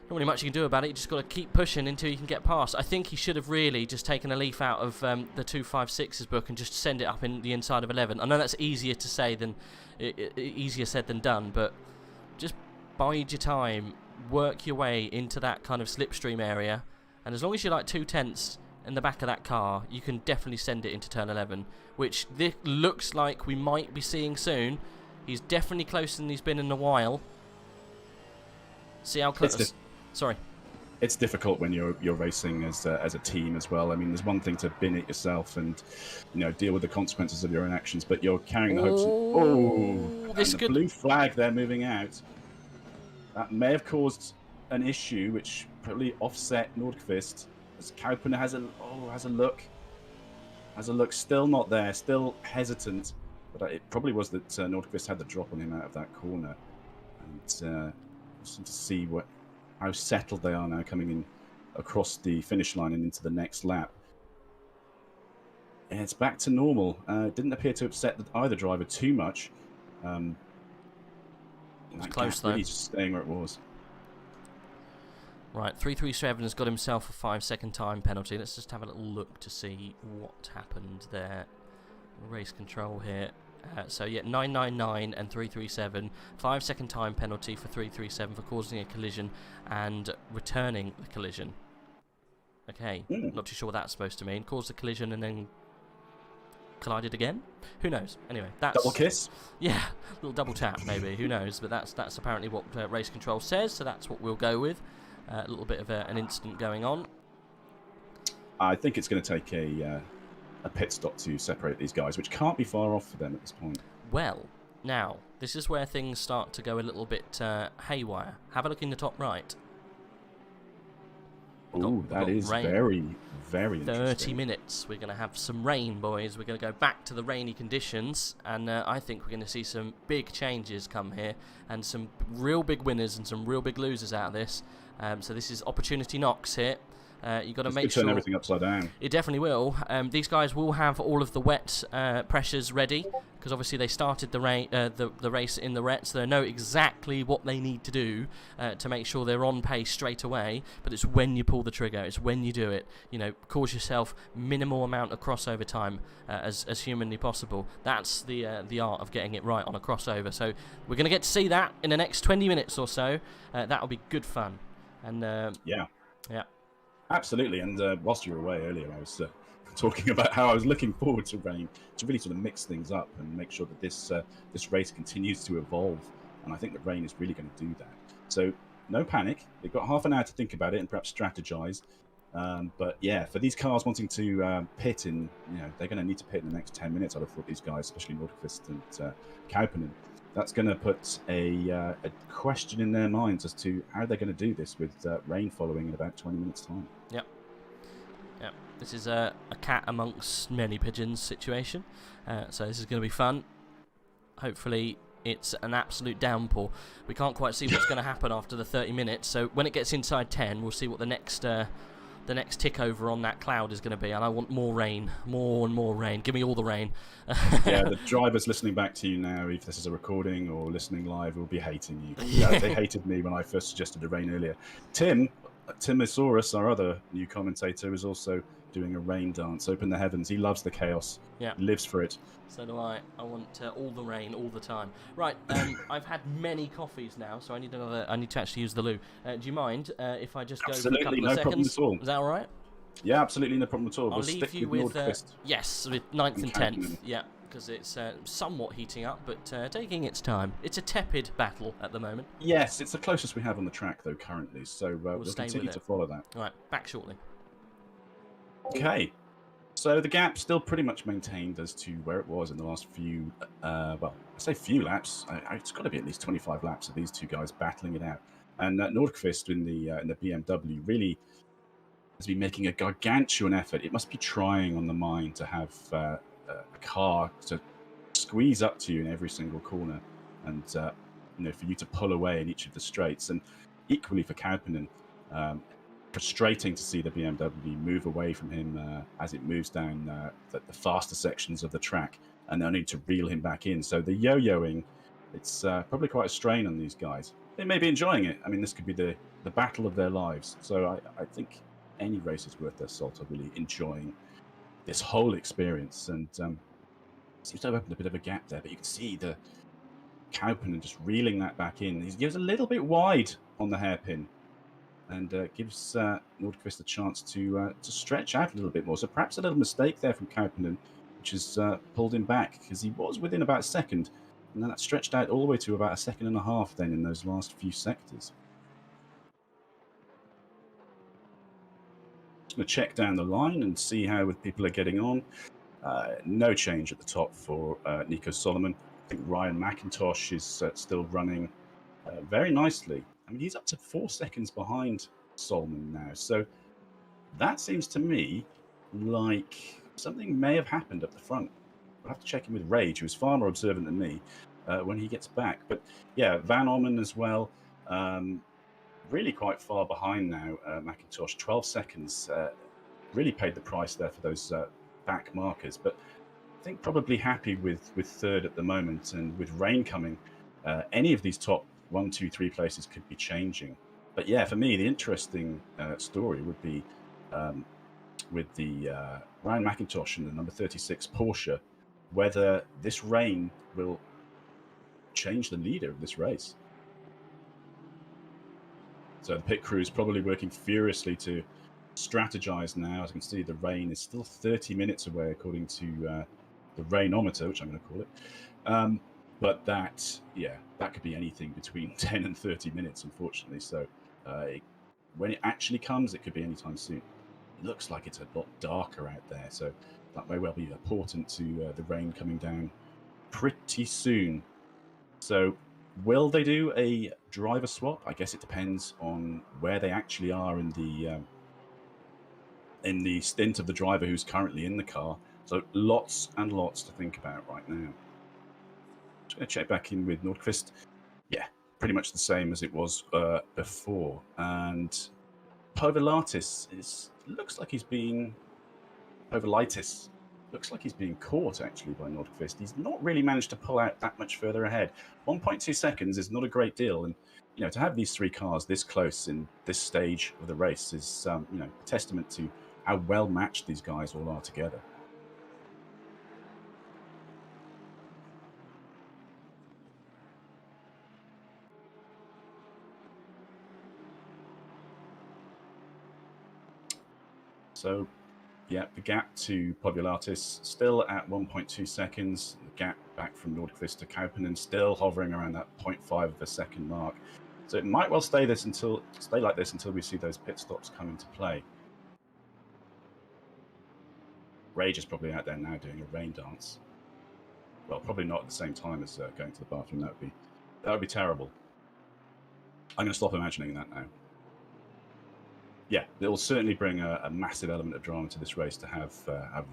not really much you can do about it. You just got to keep pushing until you can get past. I think he should have really just taken a leaf out of the 256's book and just send it up in the inside of 11. I know that's easier to say than easier said than done, but just bide your time, work your way into that kind of slipstream area, and as long as you're like 2/10 in the back of that car, you can definitely send it into turn 11, which this looks like we might be seeing soon. He's definitely closer than he's been in a while. See how close. Sorry. It's difficult when you're racing as a team as well. I mean, there's one thing to bin it yourself and deal with the consequences of your own actions, but you're carrying the hopes. And the blue flag there moving out. That may have caused an issue, which probably offset Nordqvist. As Kauppinen has a look, still not there, still hesitant. But it probably was that Nordqvist had the drop on him out of that corner, and to see how settled they are now coming in across the finish line and into the next lap. And it's back to normal. It didn't appear to upset either driver too much. It's close though. Really just staying where it was. Right, 337 has got himself a 5-second time penalty. Let's just have a little look to see what happened there. Race control here. So yeah, 999 and 337, 5-second time penalty for 337 for causing a collision and returning the collision. Okay, not too sure what that's supposed to mean. Caused a collision and then collided again? Who knows? Anyway, that's... Double kiss? Yeah, a little double tap maybe, who knows? But that's apparently what race control says, so that's what we'll go with. A little bit of an incident going on. I think it's going to take a pit stop to separate these guys, which can't be far off for them at this point. Well, now, this is where things start to go a little bit haywire. Have a look in the top right. Oh, that is very, very interesting. 30 minutes. We're going to have some rain, boys. We're going to go back to the rainy conditions, and I think we're going to see some big changes come here, and some real big winners and some real big losers out of this. So this is opportunity knocks here. You've got to make sure... turn everything upside down. It definitely will. These guys will have all of the wet pressures ready, because obviously they started the race in the wet, so they know exactly what they need to do to make sure they're on pace straight away. But it's when you pull the trigger, it's when you do it. Cause yourself minimal amount of crossover time as humanly possible. That's the art of getting it right on a crossover. So we're going to get to see that in the next 20 minutes or so. That'll be good fun. And yeah. Absolutely, and whilst you were away earlier, I was talking about how I was looking forward to rain to really sort of mix things up and make sure that this race continues to evolve. And I think that rain is really going to do that. So no panic. They've got half an hour to think about it and perhaps strategize. But yeah, for these cars wanting to pit in, they're going to need to pit in the next 10 minutes. I'd have thought these guys, especially Nordqvist and Kauppinen. That's going to put a question in their minds as to how they're going to do this with rain following in about 20 minutes' time. Yep. This is a cat amongst many pigeons situation. So this is going to be fun. Hopefully it's an absolute downpour. We can't quite see what's going to happen after the 30 minutes. So when it gets inside 10, we'll see what the next tick over on that cloud is going to be, and I want more rain, more and more rain. Give me all the rain. Yeah, the drivers listening back to you now, if this is a recording or listening live, will be hating you. Yeah, they hated me when I first suggested the rain earlier. Timasorus, our other new commentator, is also doing a rain dance. Open the heavens. He loves the chaos. Yeah, he lives for it. So do I. I want all the rain all the time. Right, I've had many coffees now, so I need another. I need to actually use the loo. Do you mind if I just go for a couple of seconds? Problem at all. Is that all right? Yeah, absolutely no problem at all. I'll leave you with yes, with 9th and 10th. Yeah, because it's somewhat heating up, but taking its time. It's a tepid battle at the moment. Yes, it's the closest we have on the track though currently. So we'll continue to follow that. All right, back shortly. Okay. So the gap still pretty much maintained as to where it was in the last few, well, I say few laps. It's got to be at least 25 laps of these two guys battling it out. And Nordqvist in the BMW really has been making a gargantuan effort. It must be trying on the mind to have a car to squeeze up to you in every single corner, and for you to pull away in each of the straights. And equally for Kauppinen, frustrating to see the BMW move away from him as it moves down the faster sections of the track, and they'll need to reel him back in. So the yo-yoing, it's probably quite a strain on these guys. They may be enjoying it. I mean, this could be the battle of their lives. So I think any racers worth their salt are really enjoying this whole experience. And seems to have opened a bit of a gap there, but you can see the Kauppinen just reeling that back in. He gives a little bit wide on the hairpin, and gives Nordqvist a chance to stretch out a little bit more. So perhaps a little mistake there from Kauppinen, which has pulled him back, because he was within about a second, and then that stretched out all the way to about a second and a half then in those last few sectors. Just going to check down the line and see how people are getting on. No change at the top for Nico Solomon. I think Ryan McIntosh is still running very nicely. I mean, he's up to 4 seconds behind Solomon now. So that seems to me like something may have happened up the front. I'll have to check in with Rage, who's far more observant than me, when he gets back. But yeah, Van Orman as well. Really quite far behind now, McIntosh. 12 seconds. Really paid the price there for those back markers. But I think probably happy with third at the moment. And with rain coming, any of these top 1, 2, 3 places could be changing. But yeah, for me, the interesting story would be with the Ryan McIntosh and the number 36 Porsche, whether this rain will change the leader of this race. So the pit crew is probably working furiously to strategize now. As you can see, the rain is still 30 minutes away, according to the rainometer, which I'm going to call it. But that, yeah, that could be anything between 10 and 30 minutes, unfortunately. So when it actually comes, it could be anytime soon. It looks like it's a lot darker out there, so that may well be a portent to the rain coming down pretty soon. So will they do a driver swap? I guess it depends on where they actually are in the stint of the driver who's currently in the car. So lots and lots to think about right now. Just going to check back in with Nordqvist. Yeah, pretty much the same as it was before. And Povelatis looks like he's being... Povelitis looks like he's being caught, actually, by Nordqvist. He's not really managed to pull out that much further ahead. 1.2 seconds is not a great deal. And, you know, to have these 3 cars this close in this stage of the race is, you know, a testament to how well matched these guys all are together. So, yeah, the gap to Povelatis still at 1.2 seconds. The gap back from Nordqvist to Kauppinen still hovering around that 0.5 of a second mark. So it might well stay like this until we see those pit stops come into play. Rage is probably out there now doing a rain dance. Well, probably not at the same time as going to the bathroom. That would be terrible. I'm going to stop imagining that now. Yeah, it will certainly bring a massive element of drama to this race to have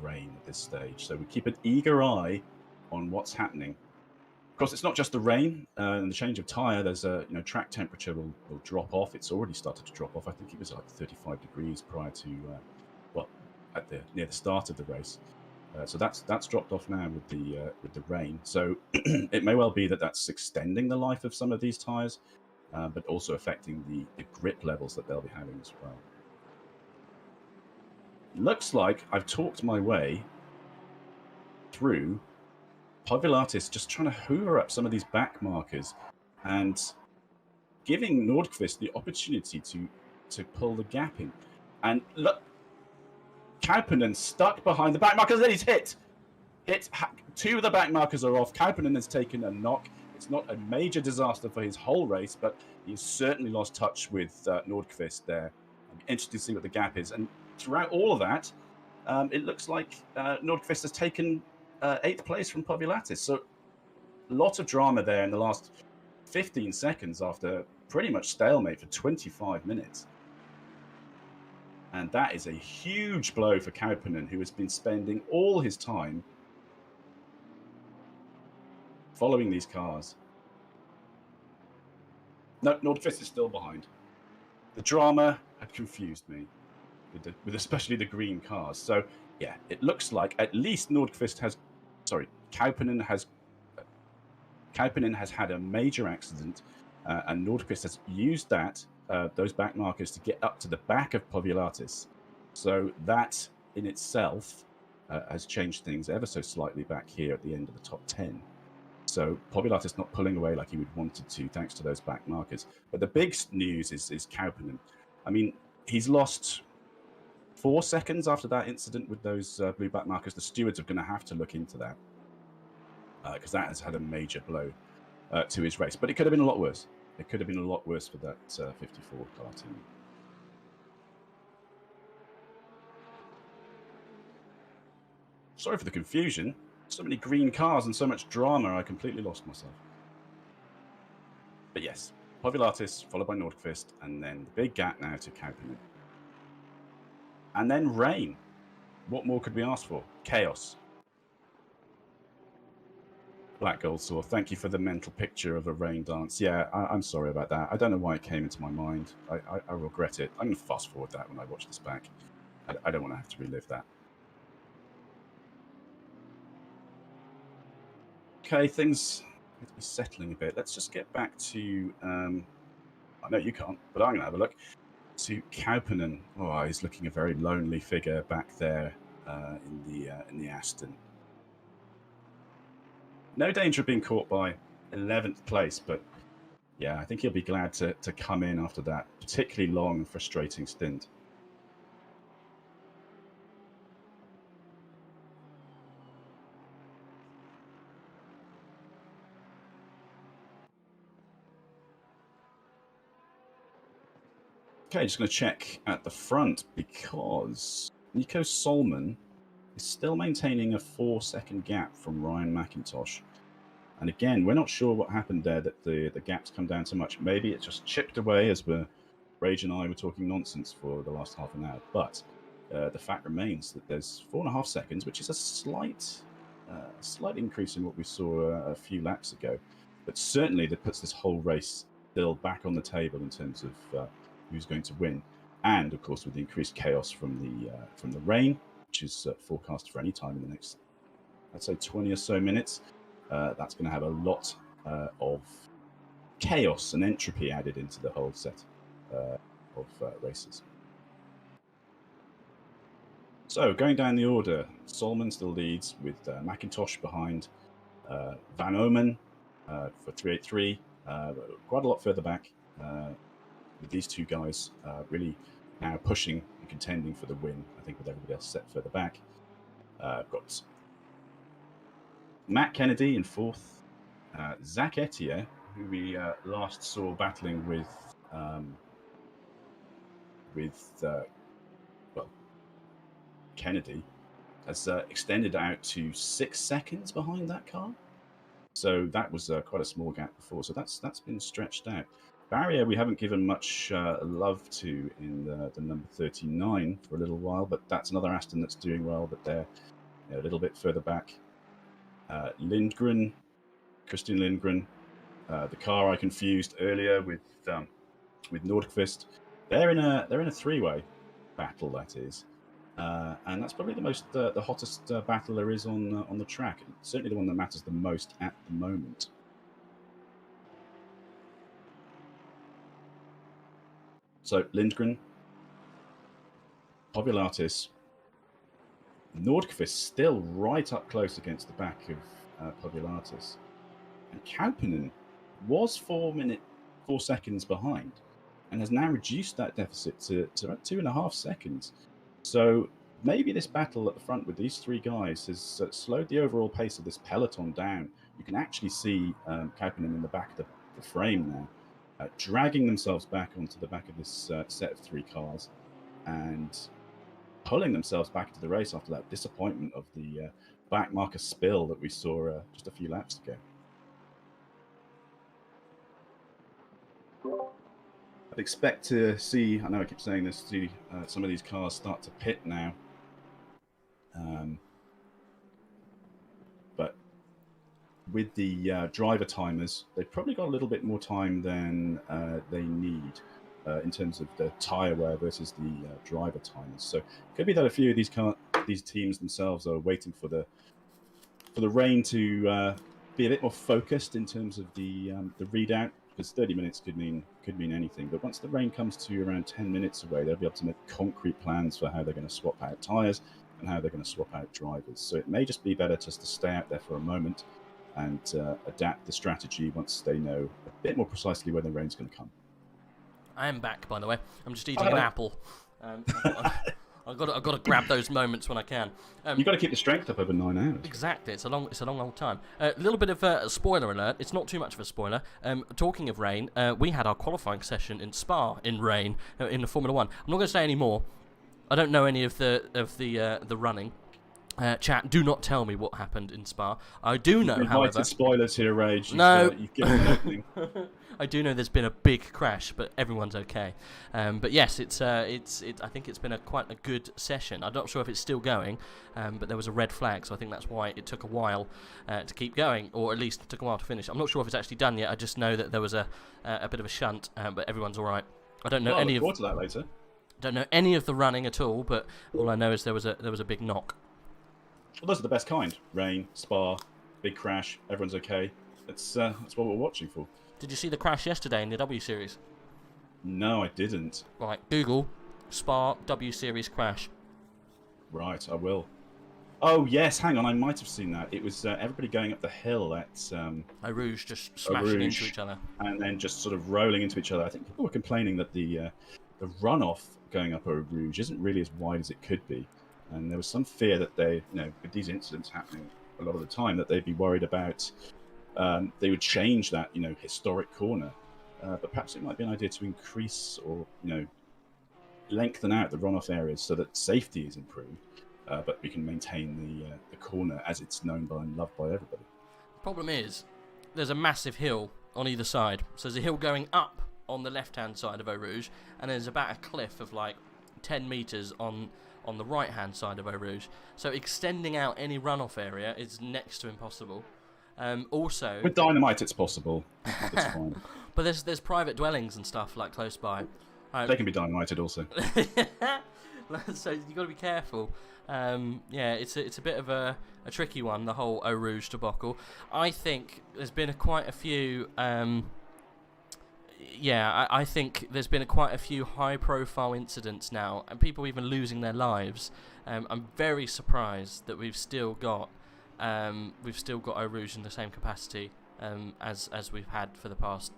rain at this stage. So we keep an eager eye on what's happening. Of course, it's not just the rain and the change of tyre. There's track temperature will drop off. It's already started to drop off. I think it was like 35 degrees prior to near the start of the race. So that's dropped off now with the rain. So it may well be that that's extending the life of some of these tyres, but also affecting the grip levels that they'll be having as well. Looks like I've talked my way through Povelatis just trying to hoover up some of these back markers and giving Nordqvist the opportunity to pull the gap in. And look, Kauppinen stuck behind the back markers, and then he's hit. 2 of the back markers are off. Kauppinen has taken a knock. It's not a major disaster for his whole race, but he's certainly lost touch with Nordqvist there. I'm interested to see what the gap is. And throughout all of that, it looks like Nordqvist has taken 8th place from Povelatis. So a lot of drama there in the last 15 seconds after pretty much stalemate for 25 minutes. And that is a huge blow for Kauppinen, who has been spending all his time following these cars. No, Nordqvist is still behind. The drama had confused me, with especially the green cars. So, yeah, it looks like at least Kauppinen has had a major accident, and Nordqvist has used those back markers to get up to the back of Povelatis. So that in itself has changed things ever so slightly back here at the end of the top 10. So Povelatis not pulling away like he would wanted to, thanks to those back markers. But the big news is Kauppinen. I mean, he's lost 4 seconds after that incident with those blue back markers. The stewards are going to have to look into that because that has had a major blow to his race. But it could have been a lot worse. It could have been a lot worse for that 54 car team. Sorry for the confusion. So many green cars and so much drama, I completely lost myself. But yes, Povulatis, followed by Nordqvist, and then the big gap now to Kauppinen. And then rain. What more could we ask for? Chaos. Black Goldsaw, thank you for the mental picture of a rain dance. Yeah, I'm sorry about that. I don't know why it came into my mind. I regret it. I'm going to fast forward that when I watch this back. I don't want to have to relive that. Okay, things need to be settling a bit. Let's just get back to... I know you can't, but I'm going to have a look. To Kauppinen. Oh, he's looking a very lonely figure back there in the Aston. No danger of being caught by 11th place, but yeah, I think he'll be glad to come in after that particularly long and frustrating stint. Okay, just going to check at the front because Nico Solman is still maintaining a 4-second gap from Ryan McIntosh. And again, we're not sure what happened there, that the gaps come down so much. Maybe it just chipped away as Rage and I were talking nonsense for the last half an hour. But the fact remains that there's 4.5 seconds, which is a slight increase in what we saw a few laps ago. But certainly that puts this whole race still back on the table in terms of who's going to win. And of course, with the increased chaos from the rain, which is forecast for any time in the next, I'd say, 20 or so minutes, that's going to have a lot of chaos and entropy added into the whole set of races. So going down the order, Solman still leads with McIntosh behind, Van Omen for 383, quite a lot further back, with these two guys really now pushing and contending for the win, I think, with everybody else set further back. I've got Matt Kennedy in 4th, Zach Etienne, who we last saw battling with Kennedy, has extended out to 6 seconds behind that car. So that was quite a small gap before. So that's been stretched out. Barrier we haven't given much love to in the number 39 for a little while, but that's another Aston that's doing well, but they're a little bit further back. Lindgren, Christian Lindgren, the car I confused earlier with Nordqvist. They're in a three-way battle, that is, and that's probably the hottest battle there is on the track. Certainly the one that matters the most at the moment. So Lindgren, Povulatis, Nordqvist still right up close against the back of Povulatis. And Kauppinen was 4 seconds behind and has now reduced that deficit to about 2.5 seconds. So maybe this battle at the front with these three guys has slowed the overall pace of this peloton down. You can actually see Kauppinen in the back of the frame now, dragging themselves back onto the back of this set of three cars and pulling themselves back into the race after that disappointment of the back marker spill that we saw just a few laps ago. I'd expect to see, I know I keep saying this, see some of these cars start to pit now. But with the driver timers, they've probably got a little bit more time than they need in terms of the tyre wear versus the driver timers. So it could be that a few of these teams themselves are waiting for the rain to be a bit more focused in terms of the readout, because 30 minutes could mean anything. But once the rain comes to around 10 minutes away, they'll be able to make concrete plans for how they're going to swap out tyres and how they're going to swap out drivers. So it may just be better just to stay out there for a moment and adapt the strategy once they know a bit more precisely where the rain's going to come. I am back, by the way. I'm just eating an apple. I've got to grab those moments when I can. You've got to keep the strength up over 9 hours. Exactly. It's a long old time. A little bit of a spoiler alert. It's not too much of a spoiler. Talking of rain, we had our qualifying session in Spa in rain in the Formula 1. I'm not going to say any more. I don't know any of the running. Chat, do not tell me what happened in Spa. I do know, however... Invited spoilers here, Rage. No. You've given an opening. I do know there's been a big crash, but everyone's okay. But yes, I think it's been quite a good session. I'm not sure if it's still going, but there was a red flag, so I think that's why it took a while to keep going, or at least it took a while to finish. I'm not sure if it's actually done yet. I just know that there was a bit of a shunt, but everyone's all right. I don't know any of... I'll look forward to that later. Don't know any of the running at all, but all I know is there was a big knock. Well, those are the best kind. Rain, Spa, big crash, everyone's okay. That's what we're watching for. Did you see the crash yesterday in the W Series? No, I didn't. Right, Google Spa W Series crash. Right, I will. Oh, yes, hang on, I might have seen that. It was everybody going up the hill at... Eau Rouge, just smashing into each other. And then just sort of rolling into each other. I think people were complaining that the runoff going up Eau Rouge isn't really as wide as it could be. And there was some fear that they, with these incidents happening a lot of the time, that they'd be worried about they would change that, historic corner. But perhaps it might be an idea to increase or, lengthen out the runoff areas so that safety is improved, but we can maintain the corner as it's known by and loved by everybody. Problem is, there's a massive hill on either side. So there's a hill going up on the left-hand side of Eau Rouge, and there's about a cliff of like 10 metres on the right-hand side of Eau Rouge. So extending out any runoff area is next to impossible. Also, with dynamite, it's possible. It's fine. But there's private dwellings and stuff like close by. They can be dynamited also. So you've got to be careful. Yeah, it's a bit of a tricky one, the whole Eau Rouge debacle. I think there's been quite a few... I think there's been quite a few high-profile incidents now, and people even losing their lives. I'm very surprised that we've still got Eau Rouge in the same capacity as we've had for the past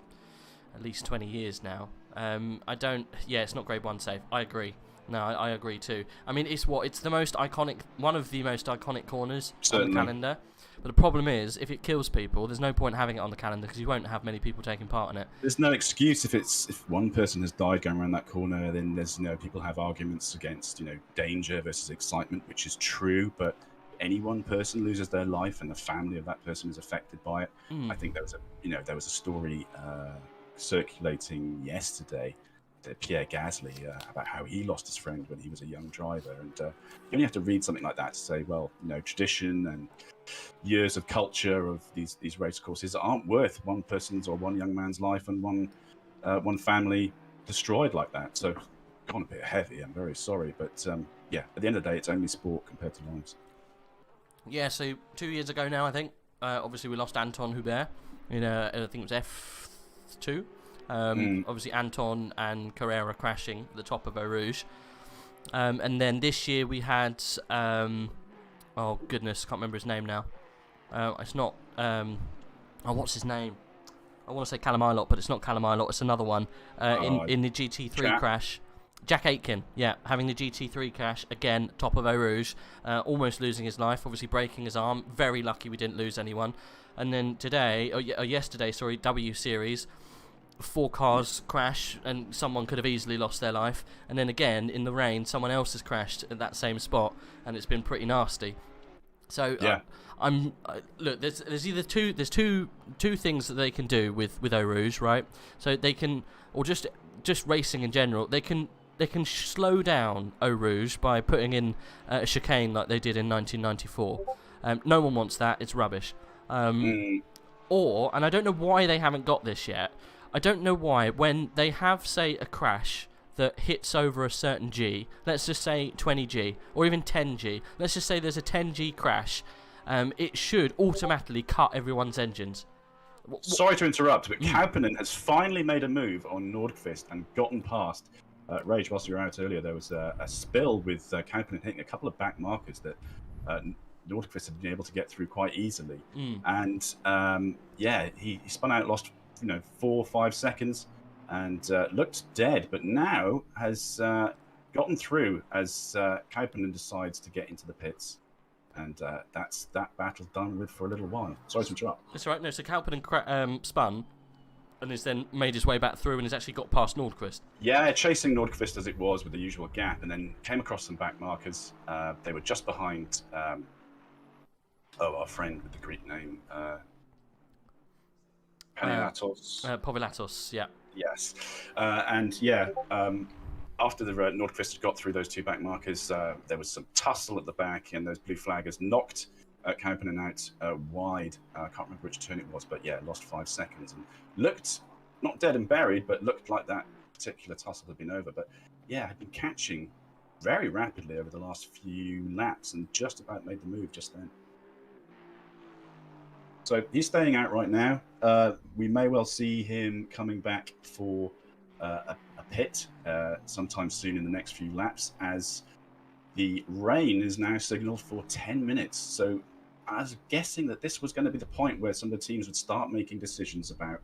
at least 20 years now. It's not Grade 1 safe. I agree. No, I agree too. I mean, it's the most iconic, one of the most iconic corners on the calendar. But the problem is, if it kills people, there's no point having it on the calendar because you won't have many people taking part in it. There's no excuse if one person has died going around that corner. Then there's people have arguments against danger versus excitement, which is true. But any one person loses their life and the family of that person is affected by it. I think there was a story circulating yesterday, Pierre Gasly, about how he lost his friend when he was a young driver, and you only have to read something like that to say, well, tradition and years of culture of these race courses aren't worth one person's or one young man's life and one family destroyed like that. So, gone a bit heavy. I'm very sorry, but at the end of the day, it's only sport compared to lives. Yeah. So 2 years ago now, I think. Obviously, we lost Anton Hubert in I think it was F2. Obviously Anton and Carrera crashing at the top of Eau Rouge, and then this year we had oh goodness, can't remember his name now. It's not what's his name? I want to say Callum-Ilott, but it's not Callum-Ilott, it's another one in the GT3 crash. Jack Aitken, having the GT3 crash again, top of Eau Rouge, almost losing his life, obviously breaking his arm. Very lucky we didn't lose anyone. And then yesterday, W Series, 4 cars crash and someone could have easily lost their life, and then again in the rain someone else has crashed at that same spot and it's been pretty nasty. So look, there's either two things that they can do with Eau Rouge, right? So they can, or just racing in general, they can slow down Eau Rouge by putting in a chicane like they did in 1994. No one wants that, it's rubbish. Or, and I don't know why they haven't got this yet, I don't know why, when they have, say, a crash that hits over a certain G, let's just say 20G, or even 10G, let's just say there's a 10G crash, it should automatically cut everyone's engines. Sorry to interrupt, but Kauppinen has finally made a move on Nordqvist and gotten past. Rage, whilst you were out earlier, there was a spill with Kauppinen hitting a couple of back markers that Nordqvist had been able to get through quite easily. And he spun out, lost 4 or 5 seconds and looked dead, but now has gotten through as Kauppinen decides to get into the pits, and that battle done with for a little while. Sorry to interrupt. That's all right. No, so Kauppinen spun, and has then made his way back through and has actually got past Nordqvist. Yeah, chasing Nordqvist as it was with the usual gap, and then came across some back markers. They were just behind our friend with the Greek name, Povilatos, yeah. Yes. After the Nordqvist had got through those 2 back markers, there was some tussle at the back, and those blue flaggers knocked Kauppanen out wide. I can't remember which turn it was, but yeah, lost 5 seconds and looked not dead and buried, but looked like that particular tussle had been over. But yeah, had been catching very rapidly over the last few laps and just about made the move just then. So he's staying out right now. We may well see him coming back for a pit sometime soon in the next few laps, as the rain is now signaled for 10 minutes. So I was guessing that this was going to be the point where some of the teams would start making decisions about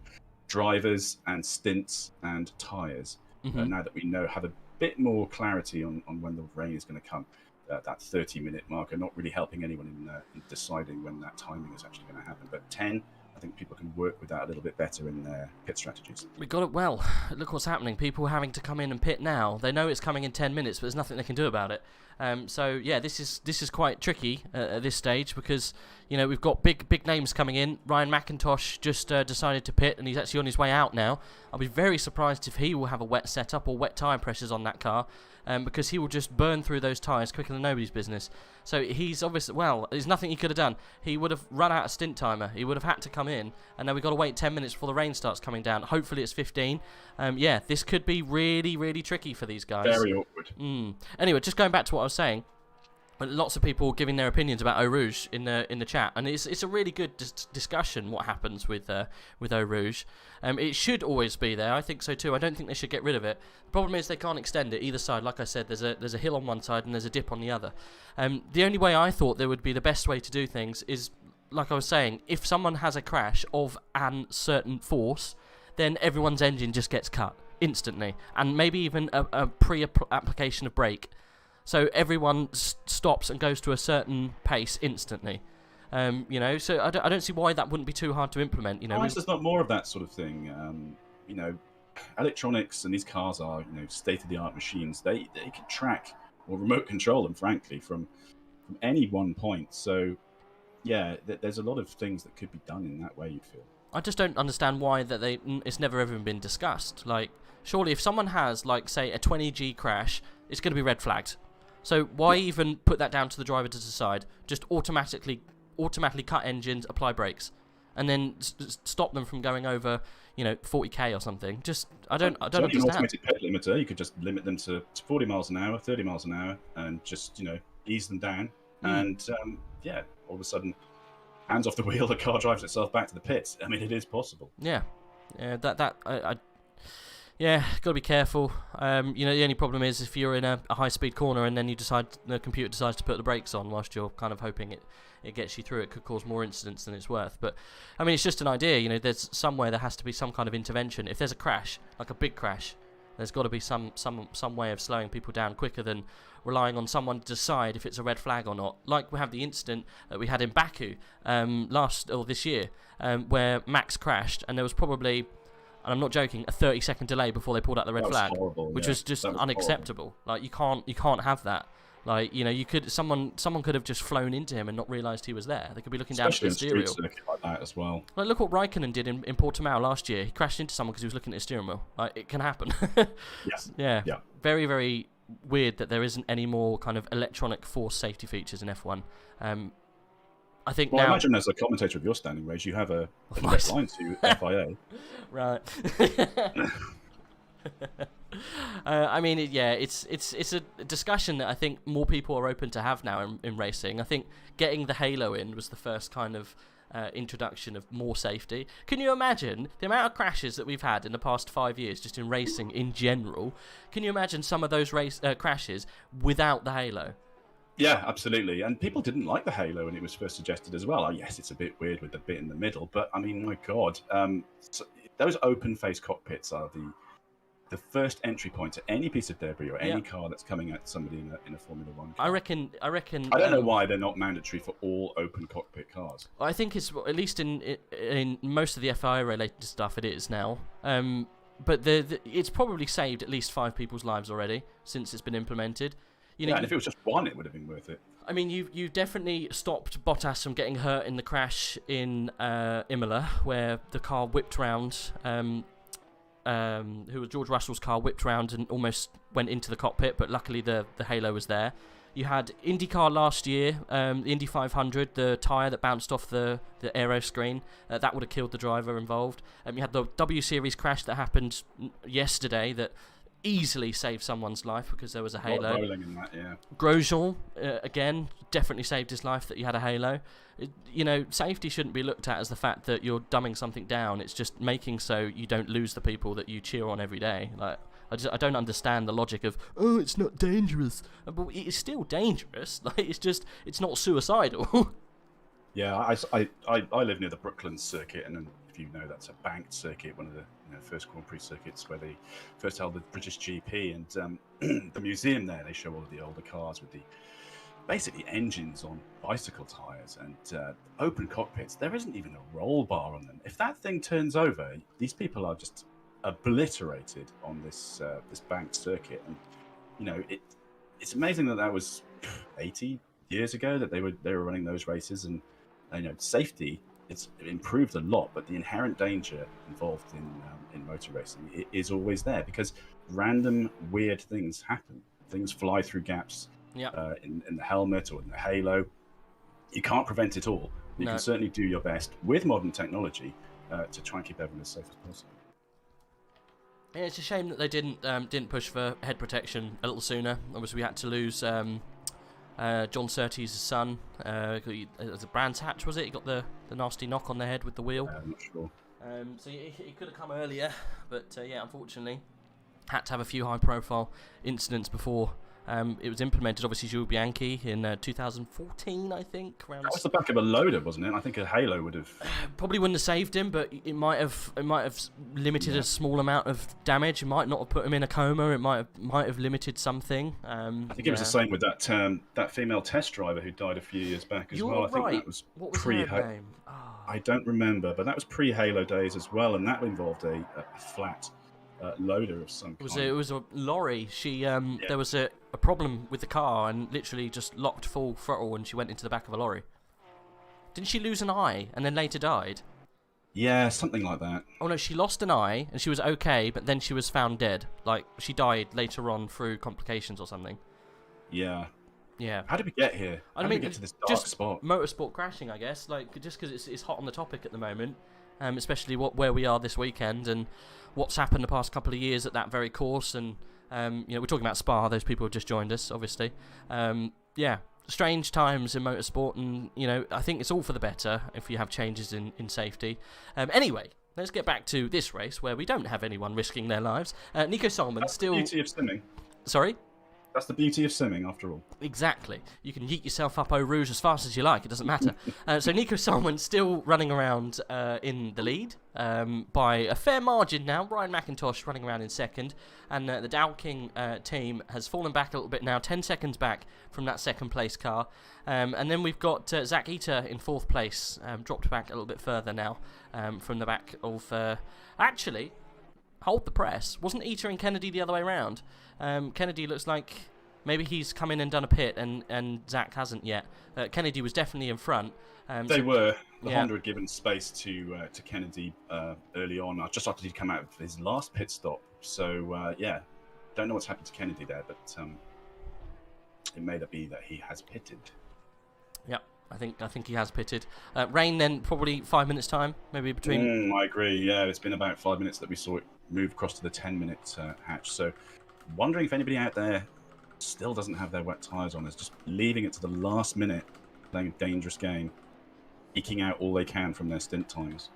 drivers and stints and tyres. Now that we have a bit more clarity on when the rain is going to come. That 30-minute marker not really helping anyone in deciding when that timing is actually going to happen. But 10, I think people can work with that a little bit better in their pit strategies. We got it well. Look what's happening. People having to come in and pit now. They know it's coming in 10 minutes, but there's nothing they can do about it. So yeah, this is quite tricky at this stage, because we've got big names coming in. Ryan McIntosh just decided to pit, and he's actually on his way out now. I'll be very surprised if he will have a wet setup or wet tyre pressures on that car. Because he will just burn through those tyres quicker than nobody's business. So he's obviously, there's nothing he could have done. He would have run out of stint timer. He would have had to come in, and now we've got to wait 10 minutes before the rain starts coming down. Hopefully it's 15. Yeah, this could be really, really tricky for these guys. Very awkward. Anyway, just going back to what I was saying, lots of people giving their opinions about Eau Rouge in the chat, and it's a really good discussion what happens with Eau Rouge. It should always be there. I think so too. I don't think they should get rid of it. The problem is they can't extend it either side. Like I said, there's a hill on one side and there's a dip on the other. The only way I thought there would be the best way to do things is, like I was saying, if someone has a crash of a certain force, then everyone's engine just gets cut instantly, and maybe even a pre-application of brake. So everyone stops and goes to a certain pace instantly. So I don't see why that wouldn't be too hard to implement. Why is there not more of that sort of thing? Electronics and these cars are, state-of-the-art machines. They can track or remote control them, frankly, from any one point. So, yeah, there's a lot of things that could be done in that way, you'd feel. I just don't understand why it's never ever been discussed. Like, surely if someone has, like, say, a 20G crash, it's going to be red flagged. So why even put that down to the driver to decide? Just automatically cut engines, apply brakes, and then stop them from going over, 40k or something. I don't understand. An automated pit limiter, you could just limit them to 40 miles an hour, 30 miles an hour, and just ease them down. And all of a sudden, hands off the wheel, the car drives itself back to the pits. I mean, it is possible. Yeah, Yeah, got to be careful. The only problem is if you're in a high-speed corner and then the computer decides to put the brakes on whilst you're kind of hoping it gets you through, it could cause more incidents than it's worth. But, I mean, it's just an idea. There's somewhere there has to be some kind of intervention. If there's a crash, like a big crash, there's got to be some way of slowing people down quicker than relying on someone to decide if it's a red flag or not. Like we have the incident that we had in Baku this year, where Max crashed, and there was probably, and I'm not joking, a 30-second delay before they pulled out the red flag, which was just unacceptable. Like you can't have that. Like someone could have just flown into him and not realised he was there. They could be looking down at the steering wheel. Like that as well. Like look what Raikkonen did in Portimao last year. He crashed into someone because he was looking at his steering wheel. Like it can happen. Yeah. Very, very weird that there isn't any more kind of electronic force safety features in F1. I think now. I imagine as a commentator of your standing range, you have a direct line to FIA. Right. I mean, it's a discussion that I think more people are open to have now in racing. I think getting the halo in was the first kind of introduction of more safety. Can you imagine the amount of crashes that we've had in the past 5 years just in racing in general? Can you imagine some of those crashes without the halo? Yeah, absolutely. And people didn't like the halo when it was first suggested as well. Oh, yes, it's a bit weird with the bit in the middle, but I mean, my God, those open-face cockpits are the first entry point to any piece of debris or any car that's coming at somebody in a Formula One car. I reckon. I don't know why they're not mandatory for all open cockpit cars. I think it's, at least in most of the FIA related stuff, it is now. But it's probably saved at least 5 people's lives already since it's been implemented. You know, and if it was just one, it would have been worth it. I mean, you definitely stopped Bottas from getting hurt in the crash in Imola, where the car whipped round. Who was George Russell's car, whipped round and almost went into the cockpit, but luckily the halo was there. You had IndyCar last year, the Indy 500, the tyre that bounced off the aero screen, that would have killed the driver involved. You had the W Series crash that happened yesterday that easily saved someone's life because there was a halo. Rolling in that, yeah. Grosjean, again, definitely saved his life that he had a halo. You know, safety shouldn't be looked at as the fact that you're dumbing something down. It's just making so you don't lose the people that you cheer on every day. Like, I don't understand the logic of, oh, it's not dangerous. But it is still dangerous. Like, it's not suicidal. Yeah, I live near the Brooklands circuit, and if you know, that's a banked circuit, one of the first Grand Prix circuits where they first held the British GP, and the museum there, they show all of the older cars with the basically engines on bicycle tires and open cockpits. There isn't even a roll bar on them. If that thing turns over, these people are just obliterated on this banked circuit. And you know, it's amazing that was 80 years ago that they were running those races, and you know, safety, it's improved a lot, but the inherent danger involved in motor racing is always there, because random weird things happen. Things fly through gaps in the helmet or in the halo. You can't prevent it all. You can certainly do your best with modern technology to try and keep everyone as safe as possible. Yeah, it's a shame that they didn't push for head protection a little sooner. Obviously, we had to lose John Surtees' son. It was a Brands Hatch, was it? He got the nasty knock on the head with the wheel. I'm not sure. So it could have come earlier, but yeah, unfortunately, had to have a few high-profile incidents before it was implemented. Obviously, Jules Bianchi in 2014, I think. That was the back of a loader, wasn't it? I think a halo would have probably wouldn't have saved him, but it might have limited a small amount of damage. It might not have put him in a coma. It might have limited something. I think it was the same with that female test driver who died a few years back as well. I think that was what was pre her name? Oh. I don't remember, but that was pre-Halo days as well, and that involved a flat loader of some kind. It was a lorry. She there was a problem with the car and literally just locked full throttle, and she went into the back of a lorry. Didn't she lose an eye and then later died? Yeah, something like that. Oh no, she lost an eye and she was okay, but then she was found dead. Like, she died later on through complications or something. Yeah. Yeah. How did we get here? How did we get to this dark spot? Motorsport crashing, I guess. Like, just because it's hot on the topic at the moment, especially where we are this weekend and what's happened the past couple of years at that very course. And you know, we're talking about Spa. Those people have just joined us, obviously. Yeah, strange times in motorsport, and you know, I think it's all for the better if you have changes in safety. Anyway, let's get back to this race where we don't have anyone risking their lives. Nico Solman That's still. The beauty of simming. Sorry. That's the beauty of simming, after all. Exactly. You can yeet yourself up Eau Rouge as fast as you like. It doesn't matter. So Nico Solman still running around in the lead by a fair margin now. Ryan McIntosh running around in second. And the Dow King team has fallen back a little bit now, 10 seconds back from that second place car. And then we've got Zach Eater in fourth place, dropped back a little bit further now from the back of... actually, hold the press. Wasn't Eater and Kennedy the other way around? Kennedy looks like maybe he's come in and done a pit, and Zach hasn't yet. Kennedy was definitely in front. They were. The Honda had given space to Kennedy early on, just after he'd come out of his last pit stop. So, yeah, don't know what's happened to Kennedy there, but it may be that he has pitted. Yeah, I think he has pitted. Rain then probably 5 minutes time, maybe between... I agree, yeah. It's been about 5 minutes that we saw it move across to the 10-minute hatch. So, wondering if anybody out there still doesn't have their wet tyres on, is just leaving it to the last minute, playing a dangerous game, eking out all they can from their stint times.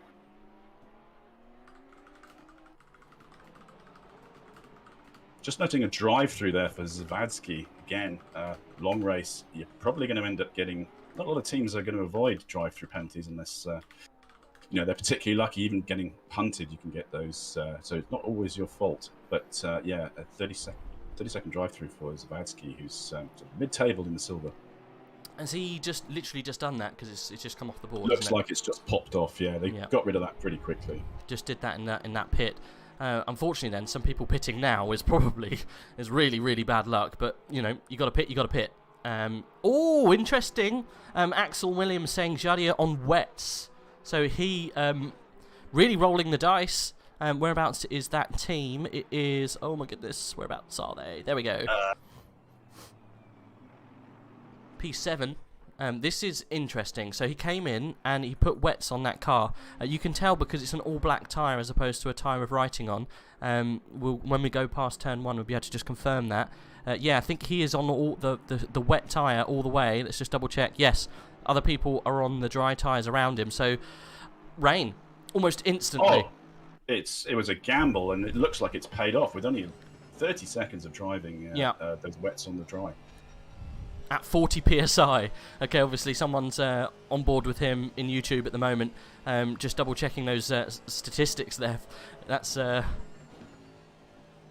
Just noting a drive-through there for Zavadsky. Again, long race. You're probably going to end up getting... Not a lot of teams are going to avoid drive-through penalties unless you know, they're particularly lucky. Even getting punted, you can get those. So it's not always your fault. But yeah, a 30-second drive-through for Zawadzki, who's sort of mid-table in the silver. Has he just literally just done that because it's just come off the board? Looks like it's just popped off. Yeah, they got rid of that pretty quickly. Just did that in that pit. Unfortunately, then some people pitting now is really bad luck. But you know, you got to pit, you got to pit. Oh, interesting. Axel Williams saying Jadier on wets. So he really rolling the dice. Whereabouts is that team? It is. Oh my goodness, whereabouts are they? There we go. P7. This is interesting. So he came in and he put wets on that car. You can tell because it's an all-black tyre as opposed to a tyre with writing on. When we go past turn 1, we'll be able to just confirm that. Yeah, I think he is on all the wet tyre all the way. Let's just double-check. Yes, other people are on the dry tyres around him. So, rain, almost instantly. Oh, it was a gamble, and it looks like it's paid off with only 30 seconds of driving those wets on the dry. At 40 psi. Okay, obviously someone's on board with him in YouTube at the moment. Just double checking those statistics there. That's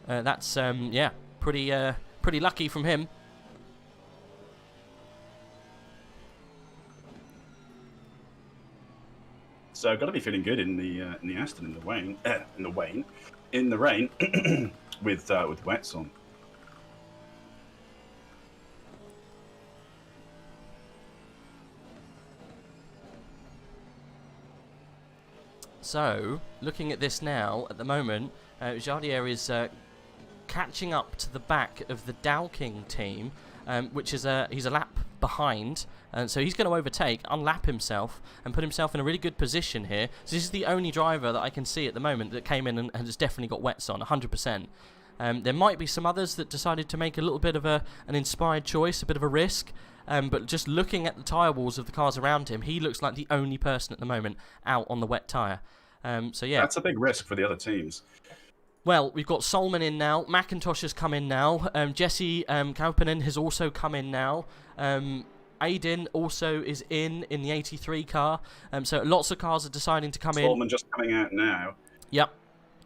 yeah, pretty lucky from him. So got to be feeling good in the Aston in the rain with wets on. So, looking at this now, at the moment, Jadier is catching up to the back of the Dowking team, which is he's a lap behind, and so he's going to overtake, unlap himself, and put himself in a really good position here. So this is the only driver that I can see at the moment that came in and has definitely got wets on, 100%. There might be some others that decided to make a little bit of an inspired choice, a bit of a risk, but just looking at the tyre walls of the cars around him, he looks like the only person at the moment out on the wet tyre. So yeah, that's a big risk for the other teams. Well, we've got Solman in now. McIntosh has come in now. Jesse Kaupanen has also come in now. Aiden also is in the 83 car. So lots of cars are deciding to come in. Solman just coming out now. Yep.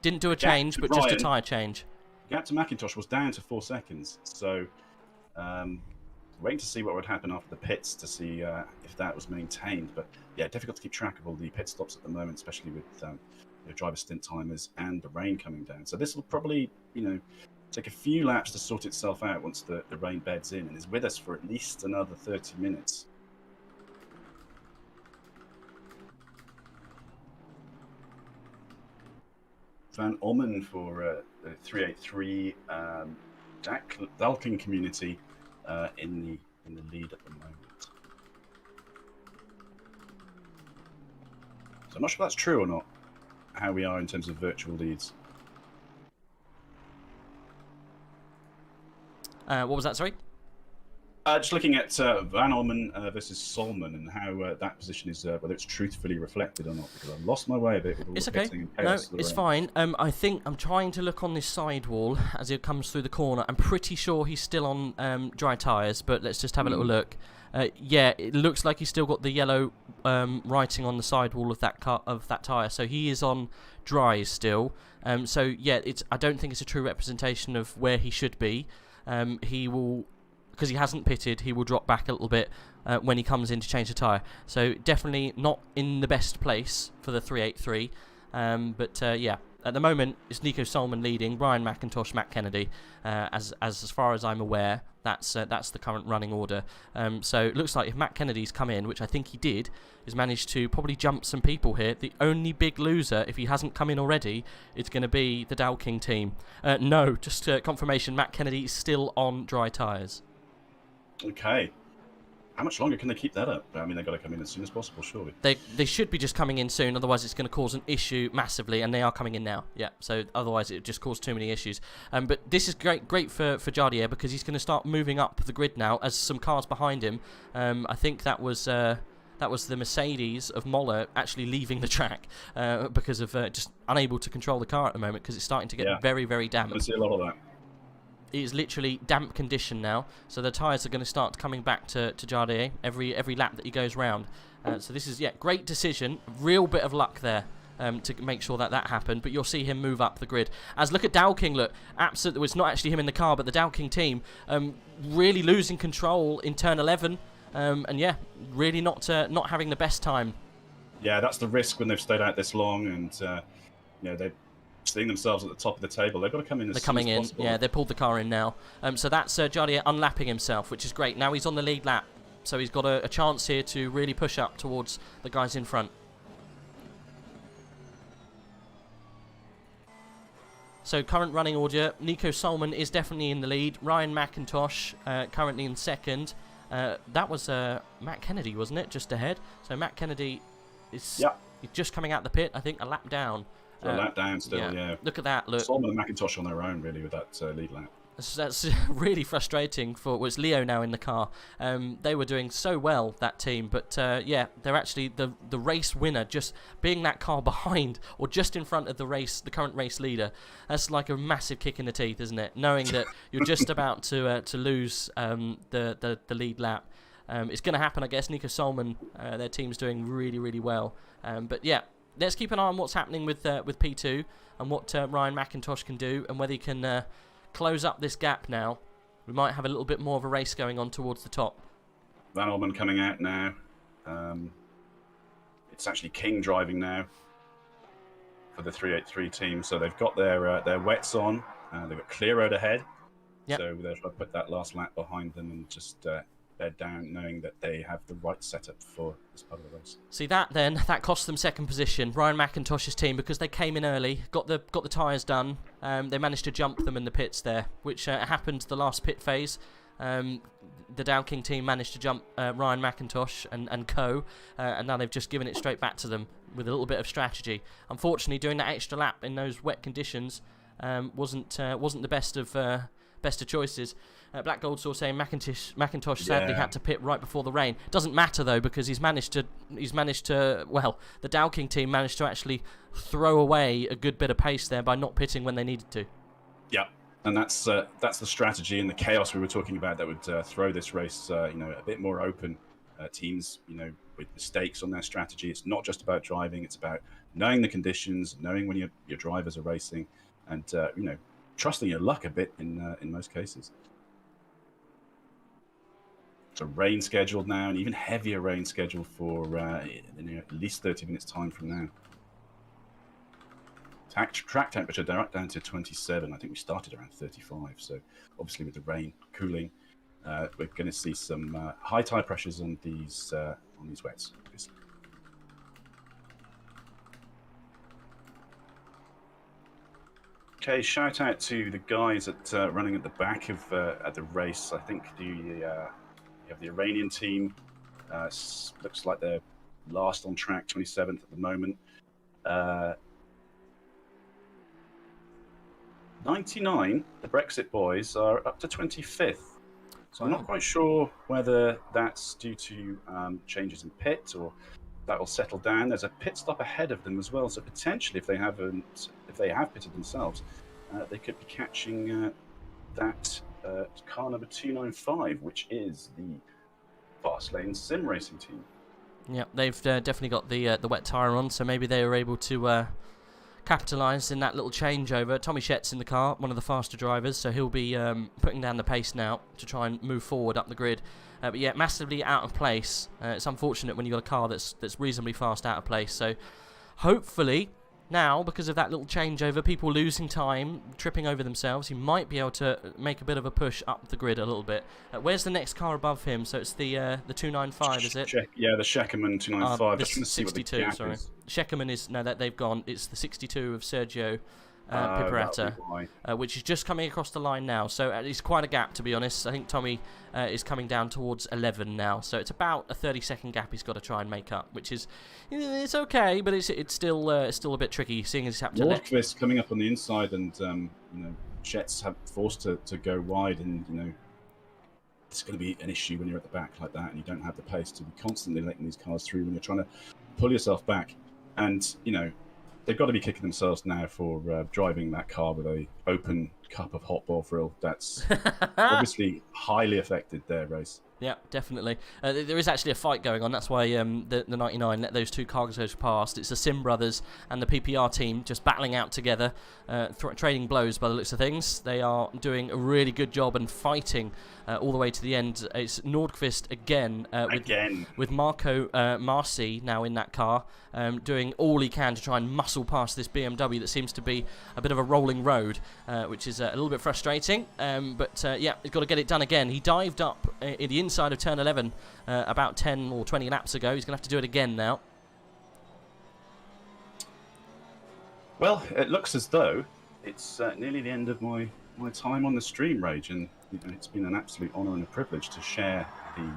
Didn't do a change, but just a tyre change. Gap to McIntosh was down to 4 seconds. So waiting to see what would happen after the pits to see if that was maintained. But yeah, difficult to keep track of all the pit stops at the moment, especially with driver stint timers and the rain coming down. So this will probably, take a few laps to sort itself out once the rain beds in and is with us for at least another 30 minutes. Van Ommen for the 383 Dalkin community in the lead at the moment. So I'm not sure if that's true or not, how we are in terms of virtual leads. What was that, sorry? Just looking at Van Orman versus Solman and how that position is, whether it's truthfully reflected or not, because I've lost my way a bit with all it's the okay. pitting and No, chaos of the it's rain. fine. I think I'm trying to look on this sidewall as it comes through the corner. I'm pretty sure he's still on dry tyres, but let's just have a little look. Yeah, it looks like he's still got the yellow writing on the sidewall of that tyre, so he is on dries still. So yeah, I don't think it's a true representation of where he should be. He will, because he hasn't pitted, he will drop back a little bit when he comes in to change the tyre. So definitely not in the best place for the 383. But yeah, at the moment it's Nico Solman leading, Brian McIntosh, Matt Kennedy. As far as I'm aware, that's the current running order. So it looks like if Matt Kennedy's come in, which I think he did, has managed to probably jump some people here. The only big loser, if he hasn't come in already, it's going to be the Dowking team. No, just confirmation, Matt Kennedy is still on dry tyres. Okay. How much longer can they keep that up? I mean, they've got to come in as soon as possible, surely. They should be just coming in soon, otherwise it's going to cause an issue massively, and they are coming in now. Yeah, so otherwise it would just cause too many issues. But this is great for Jadier, because he's going to start moving up the grid now as some cars behind him. I think that was the Mercedes of Moller actually leaving the track because of just unable to control the car at the moment, because it's starting to get very, very damp. I see a lot of that. It is literally damp condition now, so the tyres are going to start coming back to Jadier every lap that he goes round. So this is, yeah, great decision. Real bit of luck there. To make sure that happened, but you'll see him move up the grid. As look at Dowking, look, absolutely, well, it's not actually him in the car, but the Dowking team really losing control in turn 11, and yeah, really not having the best time. Yeah, that's the risk when they've stayed out this long, and you know, they're seeing themselves at the top of the table. They've got to come in as soon as possible. Yeah, they pulled the car in now. So that's Jardier unlapping himself, which is great. Now he's on the lead lap, so he's got a chance here to really push up towards the guys in front. So current running order, Nico Solman is definitely in the lead. Ryan McIntosh currently in second. That was Matt Kennedy, wasn't it? Just ahead. So Matt Kennedy is just coming out the pit, I think, a lap down. A lap down still, yeah. Look at that. Look. Solman and McIntosh on their own, really, with that lead lap. That's really frustrating for it's Leo now in the car. They were doing so well, that team, but yeah, they're actually the race winner, just being that car behind or just in front of the current race leader. That's like a massive kick in the teeth, isn't it? Knowing that you're just about to lose the lead lap. It's going to happen, I guess. Nico Solman, their team's doing really, really well. But yeah, let's keep an eye on what's happening with P2 and what Ryan McIntosh can do and whether he can close up this gap now. We might have a little bit more of a race going on towards the top. Van Olman coming out now. It's actually King driving now for the 383 team. So they've got their wets on. They've got clear road ahead. Yep. So they'll try to put that last lap behind them and just bed down, knowing that they have the right setup for this part of the race. See that cost them second position. Ryan McIntosh's team, because they came in early, got the tyres done. They managed to jump them in the pits there, which happened the last pit phase. The Down King team managed to jump Ryan McIntosh and co, and now they've just given it straight back to them with a little bit of strategy. Unfortunately, doing that extra lap in those wet conditions wasn't the best of choices. Black Gold Saw saying McIntosh sadly had to pit right before the rain. Doesn't matter though, because he's managed to well, the Dow King team managed to actually throw away a good bit of pace there by not pitting when they needed to. Yeah, and that's the strategy and the chaos we were talking about that would throw this race a bit more open. Teams with mistakes on their strategy. It's not just about driving, it's about knowing the conditions, knowing when your drivers are racing, and trusting your luck a bit in most cases. So rain scheduled now, and even heavier rain scheduled for at least 30 minutes time from now. Track temperature down to 27. I think we started around 35. So obviously with the rain cooling, we're going to see some high tire pressures on these wets. Obviously. Okay, shout out to the guys running at the back of at the race. I think you have the Iranian team. Looks like they're last on track, 27th at the moment. 99, the Brexit boys, are up to 25th. So I'm not quite sure whether that's due to changes in pit or that will settle down. There's a pit stop ahead of them as well. So potentially, if they have pitted themselves, they could be catching that car number 295, which is the Fastlane Sim Racing team. Yeah, they've definitely got the wet tyre on, so maybe they were able to capitalise in that little changeover. Tommy Shett's in the car, one of the faster drivers, so he'll be putting down the pace now to try and move forward up the grid. But yeah, massively out of place. It's unfortunate when you've got a car that's reasonably fast out of place. So hopefully now, because of that little changeover, people losing time, tripping over themselves, he might be able to make a bit of a push up the grid a little bit. Where's the next car above him? So it's the 295, is it? Yeah, the Sheckerman 295. The 62, sorry. Sheckerman is, no, that they've gone. It's the 62 of Sergio Piperata, which is just coming across the line now. So it's quite a gap, to be honest. I think Tommy is coming down towards 11 now. So it's about a 30-second gap he's got to try and make up, which is, it's okay, but it's still a bit tricky, seeing as he's happened to Nordqvist coming up on the inside, and Jets have forced to go wide, and it's going to be an issue when you're at the back like that, and you don't have the pace to be constantly letting these cars through when you're trying to pull yourself back, and they've got to be kicking themselves now for driving that car with a open cup of hot ball frill. That's obviously highly affected their race. Yeah, definitely. There is actually a fight going on. That's why the 99 let those two cargoes go past. It's the Sim brothers and the PPR team just battling out together, trading blows by the looks of things. They are doing a really good job and fighting all the way to the end. It's Nordqvist again, with Marco Marcy now in that car, doing all he can to try and muscle past this BMW that seems to be a bit of a rolling road, which is a little bit frustrating. But yeah, he's got to get it done again. He dived up in the inside of turn 11 about 10 or 20 laps ago. He's going to have to do it again now. Well, it looks as though it's nearly the end of my time on the stream, Rage, and it's been an absolute honour and a privilege to share the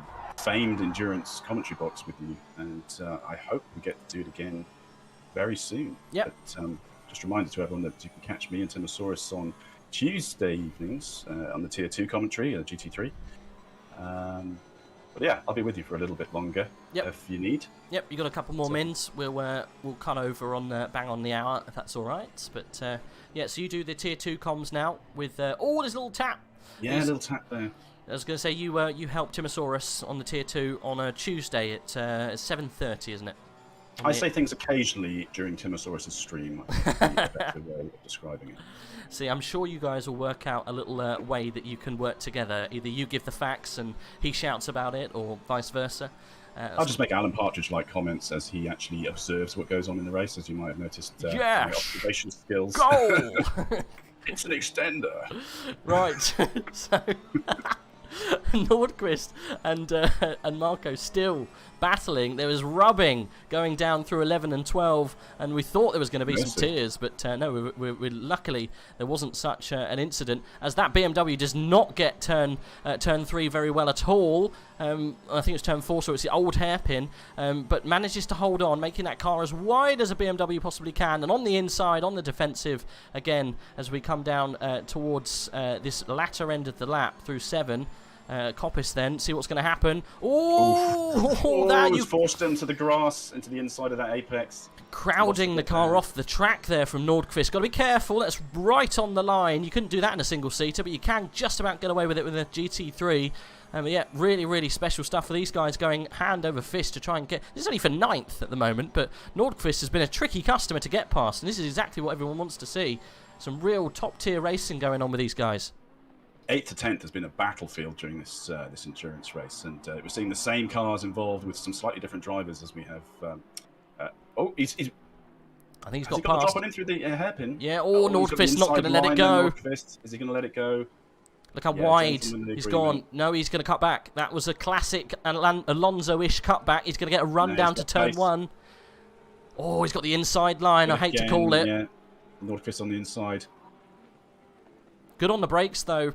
famed endurance commentary box with you, and I hope we get to do it again very soon. Yeah. But just a reminder to everyone that you can catch me and Timasorus on Tuesday evenings on the Tier 2 commentary, GT3. But yeah, I'll be with you for a little bit longer if you need. Yep, you got a couple more mins. We'll cut over on bang on the hour if that's all right. But yeah, so you do the Tier 2 comms now with there's a little tap. Yeah, a little tap there. I was going to say you helped Timasorus on the Tier 2 on a Tuesday at 7:30, isn't it? I say things occasionally during Timasaurus' stream. I think would be a better way of describing it. See, I'm sure you guys will work out a little way that you can work together. Either you give the facts and he shouts about it, or vice versa. I'll just make Alan Partridge-like comments as he actually observes what goes on in the race, as you might have noticed. Yeah. My observation skills. Goal! It's an extender. Right. So Nordqvist and Marco still battling. There was rubbing going down through 11 and 12, and we thought there was going to be some tears, but no, we luckily there wasn't such an incident, as that BMW does not get turn 3 very well at all. I think it's turn 4, so it's the old hairpin, but manages to hold on, making that car as wide as a BMW possibly can, and on the inside, on the defensive, again, as we come down towards this latter end of the lap through 7. Coppice then, see what's going to happen. That was forced into the grass, into the inside of that apex. Crowding the car off the track there from Nordqvist. Got to be careful, that's right on the line. You couldn't do that in a single-seater, but you can just about get away with it with a GT3. But yeah, really, really special stuff for these guys, going hand over fist to try and get... This is only for 9th at the moment, but Nordqvist has been a tricky customer to get past, and this is exactly what everyone wants to see. Some real top-tier racing going on with these guys. 8th to 10th has been a battlefield during this this endurance race, and we're seeing the same cars involved with some slightly different drivers as we have. I think he's got past. The drop on in through the hairpin. Yeah, Nordqvist not going to let it go. Is he going to let it go? Look how wide he's gone. No, he's going to cut back. That was a classic Alonso-ish cutback. He's going to get a run down to turn 1. Oh, he's got the inside line. I hate to call it. Yeah, Nordqvist on the inside. Good on the brakes, though,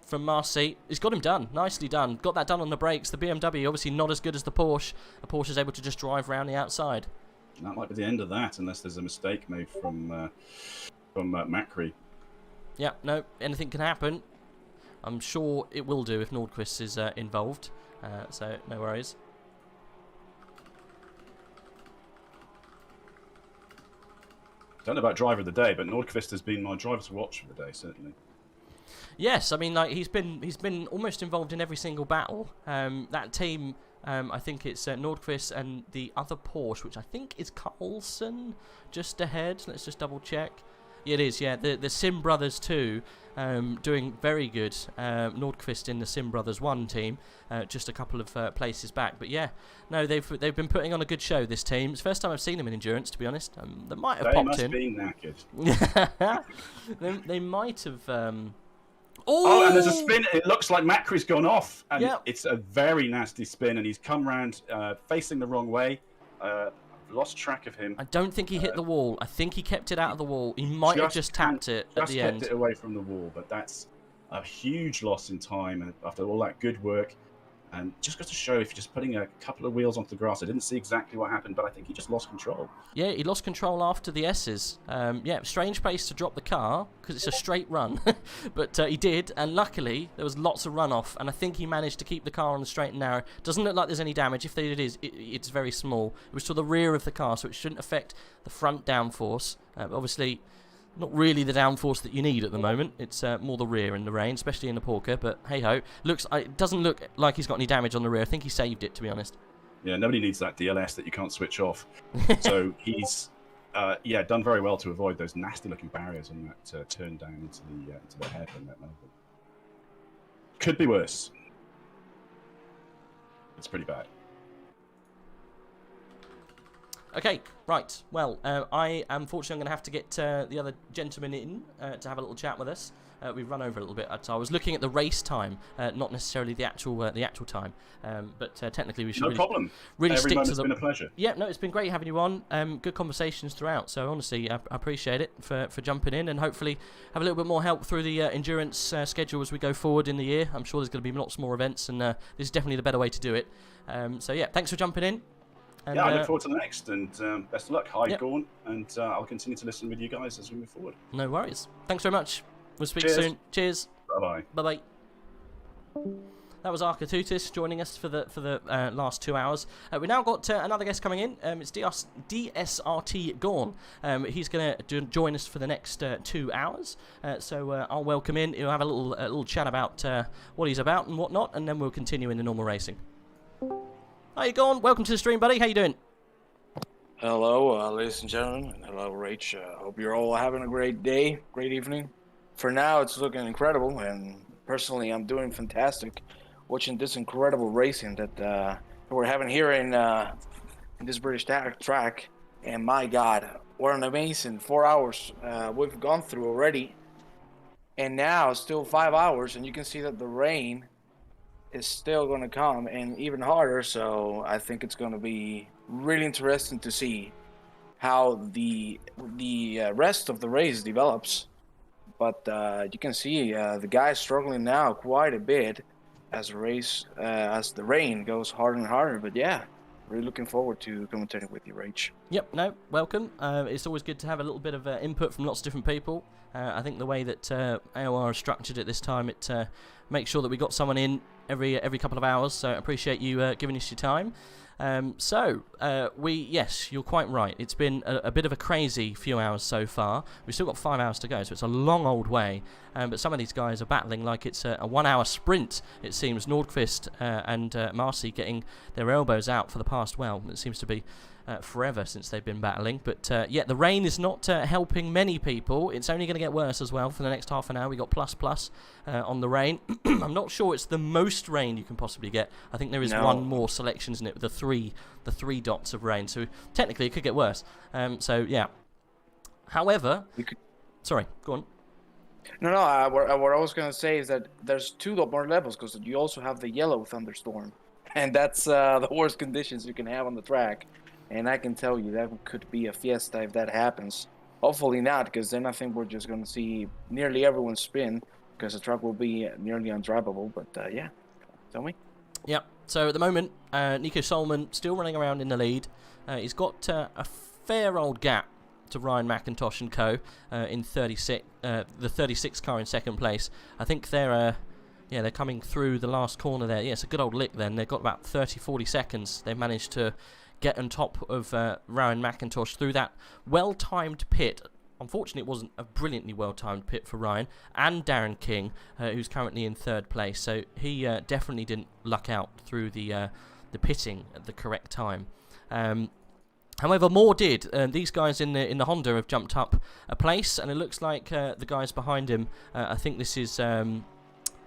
from Marcy. He's got him done. Nicely done. Got that done on the brakes. The BMW, obviously not as good as the Porsche. The Porsche is able to just drive around the outside. That might be the end of that, unless there's a mistake made from Macri. Yeah, no, anything can happen. I'm sure it will do if Nordqvist is involved. So, no worries. Don't know about driver of the day, but Nordqvist has been my driver to watch for the day, certainly. Yes, I mean, like he's been almost involved in every single battle. That team, I think it's Nordqvist and the other Porsche, which I think is Carlson, just ahead. Let's just double check. Yeah, it is. Yeah, the Sim Brothers 2 doing very good. Nordqvist in the Sim Brothers 1 team, just a couple of places back. But yeah, no, they've been putting on a good show. This team. It's the first time I've seen them in endurance, to be honest. They might have popped in. They must be knackered. they might have. Oh, and there's a spin. It looks like Macri's gone off, and it's a very nasty spin, and he's come round facing the wrong way. Lost track of him. I don't think he hit the wall. I think he kept it out of the wall. He might have just tapped it at the end. Just kept it away from the wall, but that's a huge loss in time, and after all that good work. And just goes to show, if you're just putting a couple of wheels onto the grass, I didn't see exactly what happened, but I think he just lost control. Yeah, he lost control after the S's. Yeah, strange place to drop the car, because it's a straight run. But he did, and luckily, there was lots of runoff, and I think he managed to keep the car on the straight and narrow. Doesn't look like there's any damage. If there is, it's very small. It was to the rear of the car, so it shouldn't affect the front downforce. Obviously, not really the downforce that you need at the moment. It's more the rear in the rain, especially in the Porker. But hey ho, it doesn't look like he's got any damage on the rear. I think he saved it, to be honest. Yeah, nobody needs that DLS that you can't switch off. So he's done very well to avoid those nasty-looking barriers on that turn down into the head and that maneuver. Could be worse. It's pretty bad. Okay, right. Well, I am fortunately going to have to get the other gentleman in to have a little chat with us. We've run over a little bit. So I was looking at the race time, not necessarily the actual time. But technically, we should really stick to the. It's been a pleasure. Yeah, no, it's been great having you on. Good conversations throughout. So honestly, I appreciate it for jumping in, and hopefully have a little bit more help through the endurance schedule as we go forward in the year. I'm sure there's going to be lots more events, and this is definitely the better way to do it. So yeah, thanks for jumping in. And, yeah, I look forward to the next, and best of luck. Hi, yep. Gorn, and I'll continue to listen with you guys as we move forward. No worries. Thanks very much. We'll speak soon. Cheers. Bye-bye. Bye-bye. That was Arcetuthis joining us for the last 2 hours. We now got another guest coming in. It's DSRT Gorn. He's going to join us for the next 2 hours. So I'll welcome in. He'll have a little chat about what he's about and whatnot, and then we'll continue in the normal racing. Hi, Gorn. Welcome to the stream, buddy. How you doing? Hello, ladies and gentlemen. Hello, Rach. Hope you're all having a great day, great evening. For now, it's looking incredible, and personally, I'm doing fantastic watching this incredible racing that we're having here in this British track. And my God, what an amazing 4 hours we've gone through already. And now, still 5 hours, and you can see that the rain is still going to come and even harder. So I think it's going to be really interesting to see how the rest of the race develops. But you can see the guys struggling now quite a bit as the rain goes harder and harder. But yeah, really looking forward to commentating with you, Rach. Yep, no, welcome. It's always good to have a little bit of input from lots of different people. I think the way that AOR is structured at this time, it makes sure that we got someone in every couple of hours. So I appreciate you giving us your time. Yes, you're quite right. It's been a bit of a crazy few hours so far. We've still got 5 hours to go, so it's a long old way. But some of these guys are battling like it's a 1 hour sprint, it seems. Nordqvist and Marcy getting their elbows out for the past, well, it seems to be forever since they've been battling. But yeah, the rain is not helping many people. It's only going to get worse as well for the next half an hour. We got plus on the rain. I'm not sure it's the most rain you can possibly get. I think there is one more selection, isn't it, with the three dots of rain. So technically it could get worse. So yeah. However, sorry, go on. No, what I was going to say is that there's 2 more levels, because you also have the yellow thunderstorm. And that's the worst conditions you can have on the track. And I can tell you that could be a fiesta if that happens. Hopefully not, because then I think we're just going to see nearly everyone spin, because the track will be nearly undrivable. But yeah, tell me. Yeah, so at the moment, Nico Solman still running around in the lead. He's got a fair old gap to Ryan McIntosh and co. In 36, the 36 car in second place. I think they're coming through the last corner there. Yeah, it's a good old lick then. They've got about 30-40 seconds. They've managed to get on top of Ryan McIntosh through that well-timed pit. Unfortunately, it wasn't a brilliantly well-timed pit for Ryan and Darren King, who's currently in third place. So he definitely didn't luck out through the pitting at the correct time. However, more did. These guys in the Honda have jumped up a place, and it looks like the guys behind him, I think this is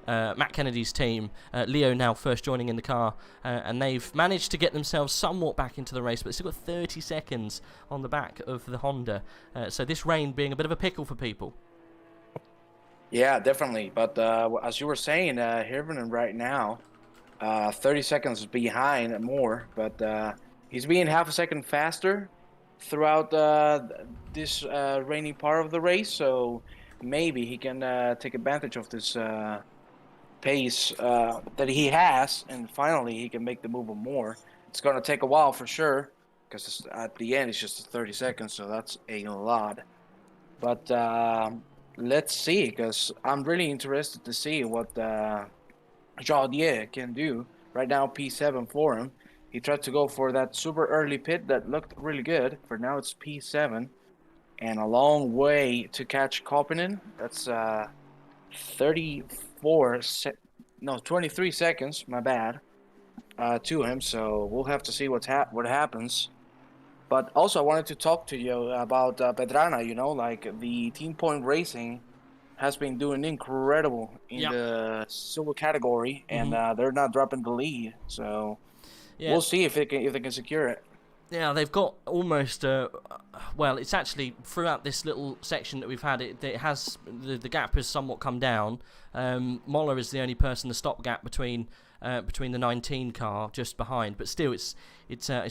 Matt Kennedy's team, Leo now first joining in the car, and they've managed to get themselves somewhat back into the race, but they've still got 30 seconds on the back of the Honda. So this rain being a bit of a pickle for people. Yeah, definitely. But as you were saying, Hirvonen right now, 30 seconds behind more, but he's being half a second faster throughout this rainy part of the race, so maybe he can take advantage of this pace that he has, and finally he can make the move more. It's going to take a while for sure, because at the end it's just 30 seconds, so that's a lot. But let's see, because I'm really interested to see what Jaudier can do. Right now, P7 for him. He tried to go for that super early pit that looked really good. For now, it's P7. and a long way to catch Koppinen. That's 23 seconds, my bad, to him. So we'll have to see what happens. But also I wanted to talk to you about Pedrana, you know, like the Team Point Racing has been doing incredible in the silver category, and they're not dropping the lead. So we'll see if they can secure it. Yeah, they've got almost, well, it's actually, throughout this little section that we've had, it has, the gap has somewhat come down. Moller is the only person, the stop gap between the 19 car just behind, but still it's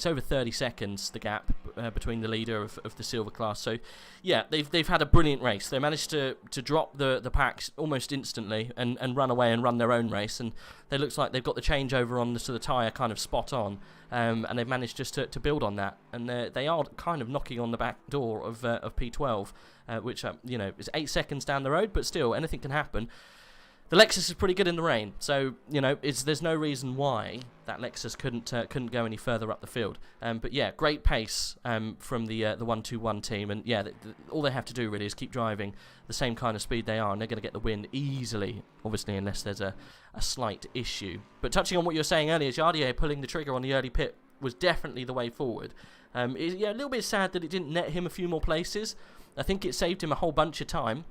over 30 seconds, the gap between the leader of the silver class. So yeah, they've had a brilliant race. They managed to drop the packs almost instantly and run away and run their own race, and it looks like they've got the changeover on the tyre kind of spot on, and they've managed just to build on that, and they are kind of knocking on the back door of P12, which you know, is 8 seconds down the road, but still anything can happen. The Lexus is pretty good in the rain, so you know there's no reason why that Lexus couldn't go any further up the field. But yeah, great pace from the 121 team, and yeah, all they have to do really is keep driving the same kind of speed they are, and they're going to get the win easily. Obviously, unless there's a slight issue. But touching on what you were saying earlier, Jardier pulling the trigger on the early pit was definitely the way forward. Yeah, a little bit sad that it didn't net him a few more places. I think it saved him a whole bunch of time.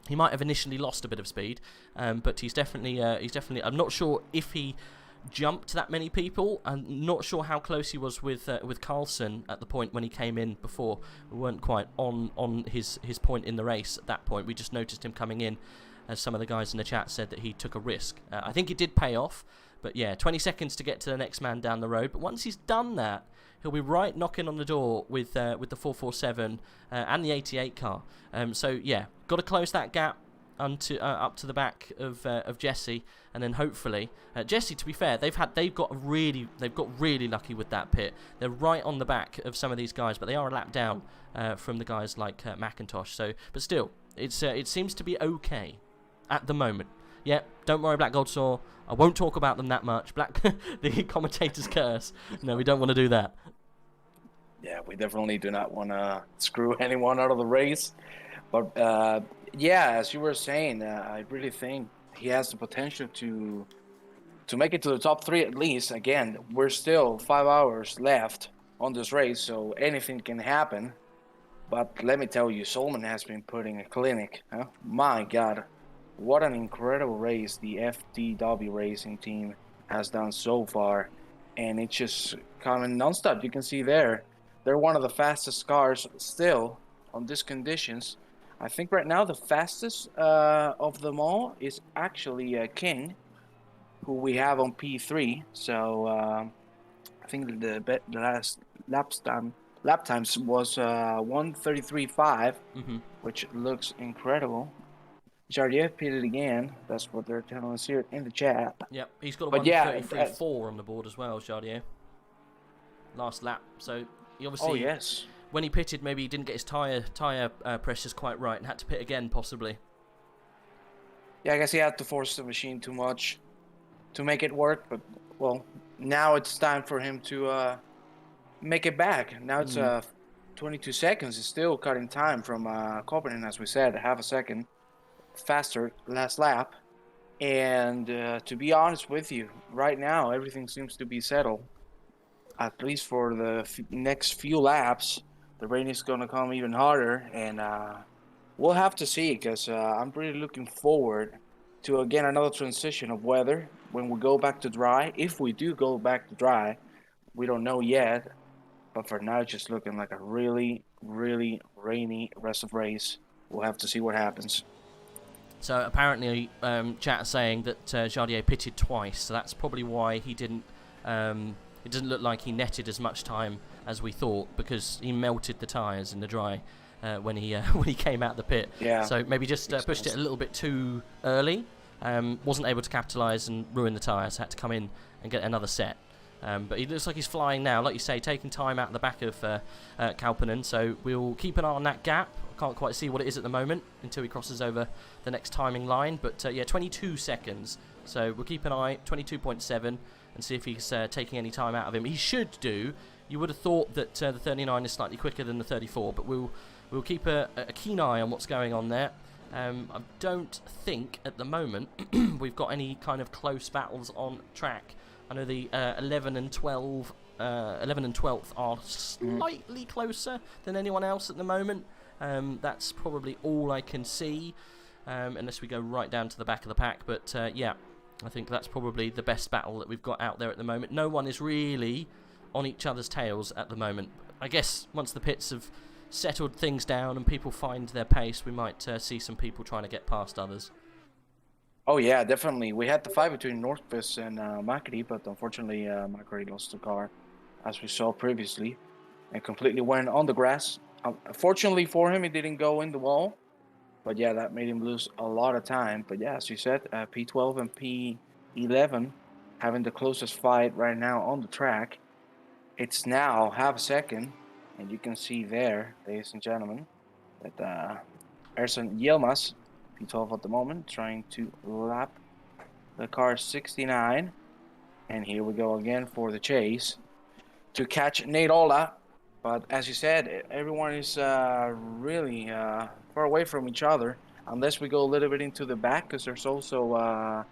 He might have initially lost a bit of speed, but he's definitely. I'm not sure if he jumped that many people. I'm not sure how close he was with Carlson at the point when he came in before. We weren't quite on his point in the race at that point. We just noticed him coming in, as some of the guys in the chat said that he took a risk. I think it did pay off, but yeah, 20 seconds to get to the next man down the road. But once he's done that, he'll be right knocking on the door with the 447 and the 88 car. So yeah, got to close that gap up to the back of Jesse, and then hopefully Jesse. To be fair, they've got really lucky with that pit. They're right on the back of some of these guys, but they are a lap down from the guys like McIntosh. So, but still, it seems to be okay at the moment. Yeah, don't worry, Black Gold Saw. I won't talk about them that much. The commentator's curse. No, we don't want to do that. Yeah, we definitely do not want to screw anyone out of the race. But yeah, as you were saying, I really think he has the potential to make it to the top 3 at least. Again, we're still 5 hours left on this race, so anything can happen. But let me tell you, Solman has been putting a clinic. Huh? My God. What an incredible race the FTW Racing team has done so far. And it's just coming non-stop. You can see there, they're one of the fastest cars still on these conditions. I think right now the fastest of them all is actually King, who we have on P3. So I think the last lap times was 1:33.5, which looks incredible. Jardier pitted again. That's what they're telling us here in the chat. Yep, he's got a 1:33.4 on the board as well, Jardier. Last lap. So he obviously, oh yes, when he pitted, maybe he didn't get his tyre pressures quite right and had to pit again, possibly. Yeah, I guess he had to force the machine too much to make it work. But well, now it's time for him to make it back. Now it's 22 seconds. It's still cutting time from Koppinen, as we said, half a second faster last lap. And to be honest with you, right now everything seems to be settled, at least for the next few laps. The rain is going to come even harder, and we'll have to see, because I'm really looking forward to, again, another transition of weather when we go back to dry. If we do go back to dry, we don't know yet, but for now it's just looking like a really, really rainy rest of race. We'll have to see what happens. So apparently, chat is saying that Jardier pitted twice, so that's probably why he didn't. It doesn't look like he netted as much time as we thought, because he melted the tyres in the dry when he came out the pit. Yeah. So maybe just pushed it a little bit too early. Wasn't able to capitalise and ruin the tyres. Had to come in and get another set. But he looks like he's flying now, like you say, taking time out at the back of Kalpanen. So we'll keep an eye on that gap. Can't quite see what it is at the moment until he crosses over the next timing line, but yeah, 22 seconds, so we'll keep an eye, 22.7, and see if he's taking any time out of him. He should do. You would have thought that the 39 is slightly quicker than the 34, but we'll we'll keep a keen eye on what's going on there. I don't think at the moment we've got any kind of close battles on track. I know the 11 and 12 11 and 12th are slightly closer than anyone else at the moment. That's probably all I can see, unless we go right down to the back of the pack. But yeah, I think that's probably the best battle that we've got out there at the moment. No one is really on each other's tails at the moment. I guess once the pits have settled things down and people find their pace, we might see some people trying to get past others. Oh yeah, definitely. We had the fight between Nordqvist and Macri, but unfortunately Macri lost the car, as we saw previously, and completely went on the grass. Fortunately for him, he didn't go in the wall, but yeah, that made him lose a lot of time. But yeah, as you said, P12 and P11 having the closest fight right now on the track. It's now half a second, and you can see there, ladies and gentlemen, that Ersan Yilmaz, P12 at the moment, trying to lap the car 69. And here we go again for the chase to catch Nate Ola. But as you said, everyone is really far away from each other, unless we go a little bit into the back, because there's also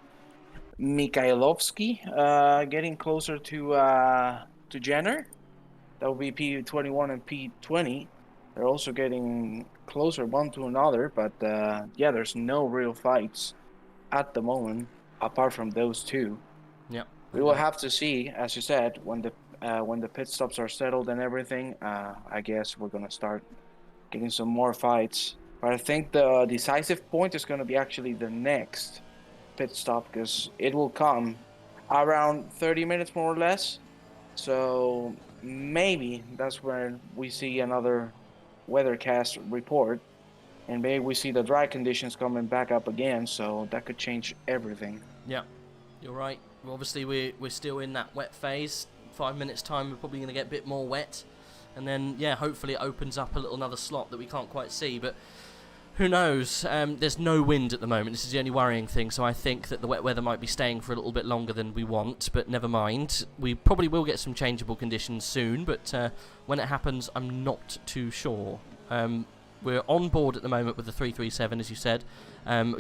Mikhailovsky getting closer to Jenner. That will be P21 and P20. They're also getting closer one to another, but yeah, there's no real fights at the moment apart from those two. Yeah, we will have to see, as you said, when the pit stops are settled and everything. I guess we're gonna start getting some more fights. But I think the decisive point is gonna be actually the next pit stop, because it will come around 30 minutes more or less. So maybe that's when we see another weathercast report, and maybe we see the dry conditions coming back up again, so that could change everything. Yeah, you're right. Well, obviously we're still in that wet phase. 5 minutes time, we're probably going to get a bit more wet, and then yeah, hopefully it opens up another slot that we can't quite see, but who knows. There's no wind at the moment. This is the only worrying thing, so I think that the wet weather might be staying for a little bit longer than we want, but never mind. We probably will get some changeable conditions soon, but when it happens, I'm not too sure. We're on board at the moment with the 337, as you said,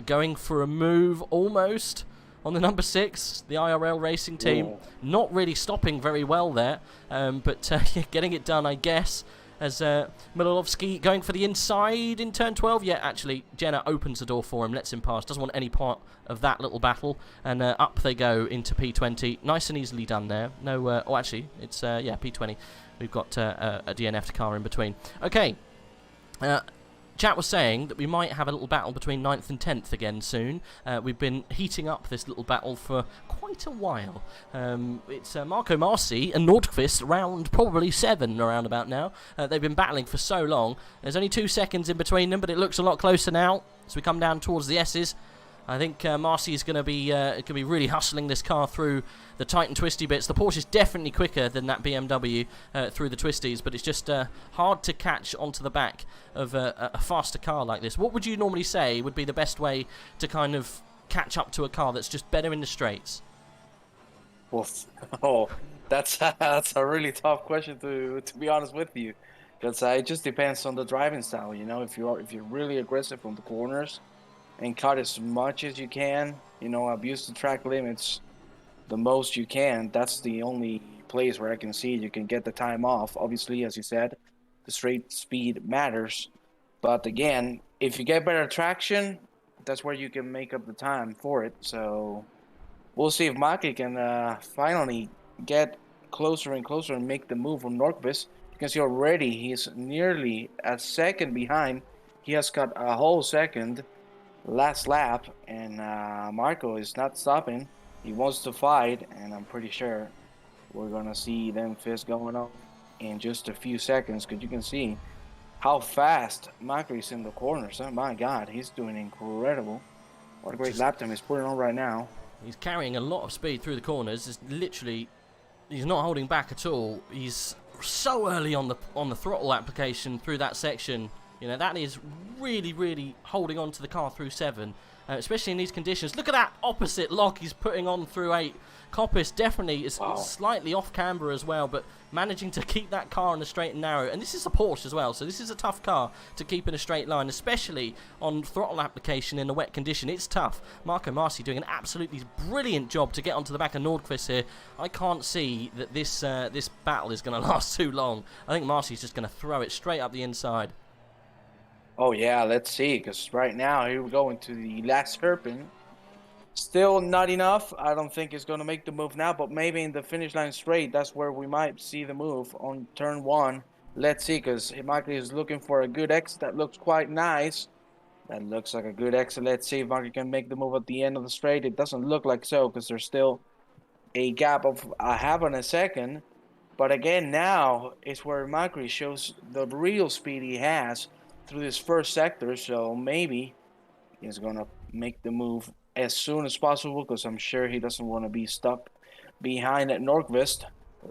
going for a move almost on the number 6, the IRL Racing Team. Ooh. Not really stopping very well there, but getting it done, I guess, as Milolovsky going for the inside in turn 12. Yeah, actually, Jenner opens the door for him, lets him pass, doesn't want any part of that little battle, and up they go into P20. Nice and easily done there. No, oh, actually, it's, yeah, P20. We've got a DNF'd car in between. Okay. Chat was saying that we might have a little battle between 9th and 10th again soon. We've been heating up this little battle for quite a while. It's Marco Marci and Nordqvist round probably 7 around about now. They've been battling for so long. There's only 2 seconds in between them, but it looks a lot closer now as we come down towards the S's. I think Marci is going to be really hustling this car through the tight and twisty bits. The Porsche is definitely quicker than that BMW through the twisties, but it's just hard to catch onto the back of a faster car like this. What would you normally say would be the best way to kind of catch up to a car that's just better in the straights? Well, that's a really tough question to be honest with you, because it just depends on the driving style. You know, if you're really aggressive from the corners and cut as much as you can, you know, abuse the track limits the most you can, that's the only place where I can see you can get the time off. Obviously, as you said, the straight speed matters, but again, if you get better traction, that's where you can make up the time for it. So we'll see if Maki can finally get closer and closer and make the move from Nordqvist. You can see already he's nearly a second behind. He has got a whole second last lap, and Marco is not stopping. He wants to fight, and I'm pretty sure we're gonna see them fists going on in just a few seconds, because you can see how fast Marco is in the corners. Oh my god, he's doing incredible. What a great lap time he's putting on right now. He's carrying a lot of speed through the corners. It's literally, he's not holding back at all. He's so early on the throttle application through that section. You know, that is really, really holding on to the car through 7. especially in these conditions. Look at that opposite lock he's putting on through 8. Koppis definitely is slightly off camber as well, but managing to keep that car in the straight and narrow. And this is a Porsche as well, so this is a tough car to keep in a straight line, especially on throttle application in a wet condition. It's tough. Marco Marci doing an absolutely brilliant job to get onto the back of Nordqvist here. I can't see that this battle is going to last too long. I think Marci's just going to throw it straight up the inside. Oh, yeah, let's see, because right now, here we go into the last hairpin. Still not enough. I don't think it's going to make the move now, but maybe in the finish line straight, that's where we might see the move on turn 1. Let's see, because Makri is looking for a good exit. That looks quite nice. That looks like a good exit. Let's see if Makri can make the move at the end of the straight. It doesn't look like so, because there's still a gap of a half and a second. But again, now is where Makri shows the real speed he has through this first sector. So maybe he's going to make the move as soon as possible, because I'm sure he doesn't want to be stuck behind at Nordqvist.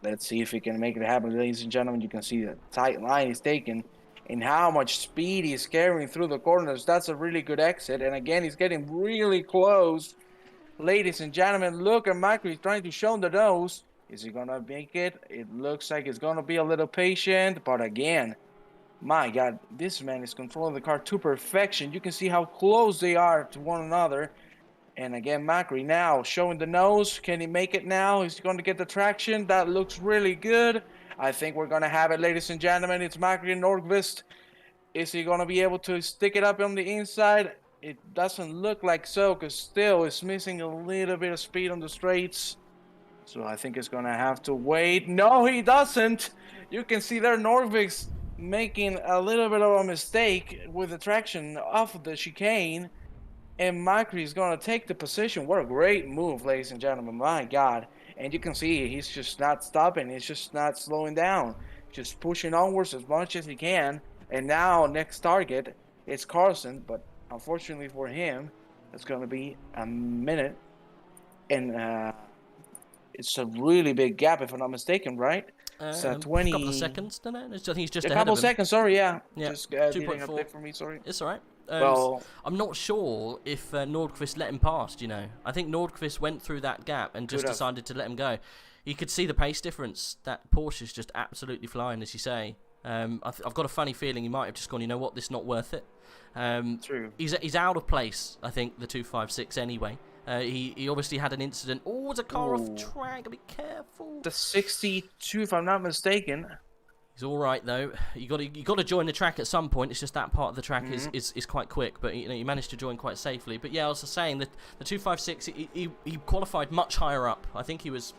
Let's see if he can make it happen, ladies and gentlemen. You can see the tight line he's taking and how much speed he's carrying through the corners. That's a really good exit, and again, he's getting really close. Ladies and gentlemen, look at Makri trying to show the nose. Is he going to make it? It looks like he's going to be a little patient, but again, my God, this man is controlling the car to perfection. You can see how close they are to one another. And again, Makri now showing the nose. Can he make it now? Is he going to get the traction? That looks really good. I think we're going to have it, ladies and gentlemen. It's Makri and Nordqvist. Is he going to be able to stick it up on the inside? It doesn't look like so, because still it's missing a little bit of speed on the straights. So I think it's going to have to wait. No, he doesn't. You can see there Nordqvist making a little bit of a mistake with the traction off of the chicane. And Makri is going to take the position. What a great move, ladies and gentlemen. My God. And you can see he's just not stopping. He's just not slowing down. Just pushing onwards as much as he can. And now, next target, it's Carlson. But unfortunately for him, it's going to be a minute. And it's a really big gap, if I'm not mistaken, right? It's 20... A couple of seconds, don't it? I think he's just a ahead couple of him. Seconds, sorry, yeah. Yeah, Just 2.4 for me, sorry. It's all right. Well, I'm not sure if Nordqvist let him past, you know. I think Nordqvist went through that gap and just decided to let him go. You could see the pace difference. That Porsche is just absolutely flying, as you say. I've got a funny feeling he might have just gone, you know what, this is not worth it. True. He's out of place, I think, the 256 anyway. He obviously had an incident. Oh, it's a car off track. Be careful. The 62, if I'm not mistaken. He's all right though. You got to join the track at some point. It's just that part of the track is quite quick, but you know you managed to join quite safely. But yeah, I was saying that the 256 he qualified much higher up. I think he was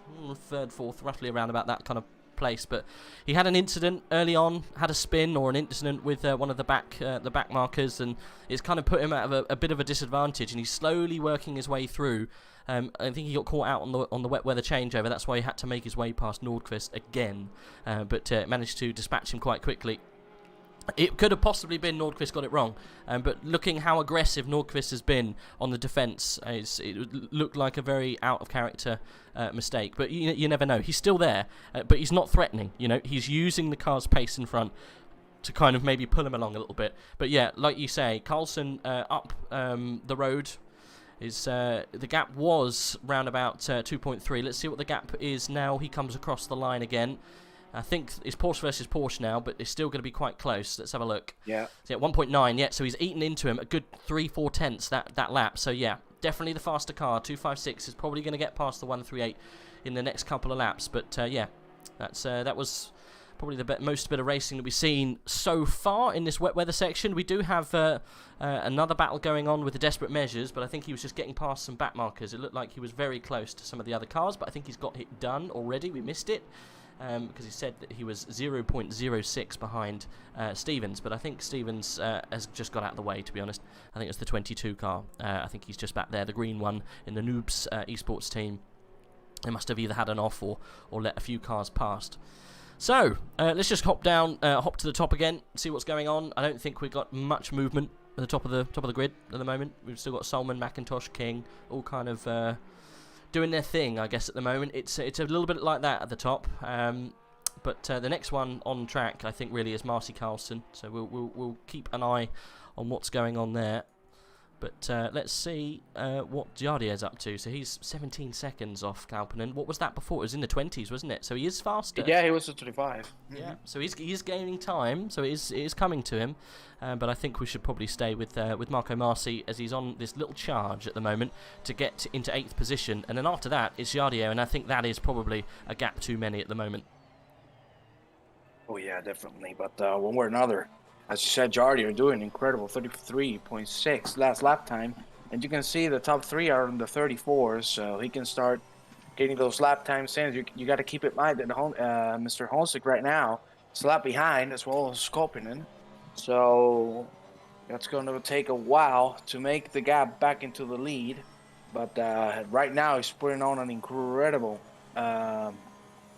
third, fourth, roughly around about that kind of place. But he had an incident early on, had a spin or an incident with one of the back markers, and it's kind of put him out of a bit of a disadvantage. And he's slowly working his way through. I think he got caught out on the wet weather changeover. That's why he had to make his way past Nordqvist again, but managed to dispatch him quite quickly. It could have possibly been Nordqvist got it wrong, but looking how aggressive Nordqvist has been on the defence, it looked like a very out of character mistake. But you never know. He's still there, but he's not threatening. You know, he's using the car's pace in front to kind of maybe pull him along a little bit. But yeah, like you say, Carlson up the road. The gap was round about 2.3. Let's see what the gap is now. He comes across the line again. I think it's Porsche versus Porsche now, but it's still going to be quite close. Let's have a look. Yeah. So, 1.9. Yeah, so he's eaten into him a good 3-4 tenths that lap. So yeah, definitely the faster car. 256 is probably going to get past the 138 in the next couple of laps. But yeah, that was probably the most bit of racing that we've seen so far in this wet weather section. We do have another battle going on with the Desperate Measures, but I think he was just getting past some back markers. It looked like he was very close to some of the other cars, but I think he's got it done already. We missed it because he said that he was 0.06 behind Stevens, but I think Stevens has just got out of the way, to be honest. I think it's the 22 car. I think he's just back there, the green one in the Noobs esports team. They must have either had an off or let a few cars past. So, let's just hop to the top again, see what's going on. I don't think we've got much movement at the top of the grid at the moment. We've still got Solman, McIntosh, King, all kind of doing their thing, I guess, at the moment. It's a little bit like that at the top. But the next one on track, I think, really is Marcy Carlson. So we'll keep an eye on what's going on there. But let's see what Jardier's up to. So he's 17 seconds off Kalpanen. What was that before? It was in the 20s, wasn't it? So he is faster. Yeah, he was at 25. Yeah, so he's gaining time. So it is coming to him. But I think we should probably stay with Marco Marci, as he's on this little charge at the moment to get into 8th position. And then after that, it's Jardier, and I think that is probably a gap too many at the moment. Oh, yeah, definitely. But one way or another, as you said, Jardier doing incredible 33.6 last lap time. And you can see the top 3 are in the 34s, so he can start getting those lap times in. You got to keep in mind that Mr. Honsick right now is a lap behind, as well as Skolpinen. So that's going to take a while to make the gap back into the lead. But right now he's putting on an incredible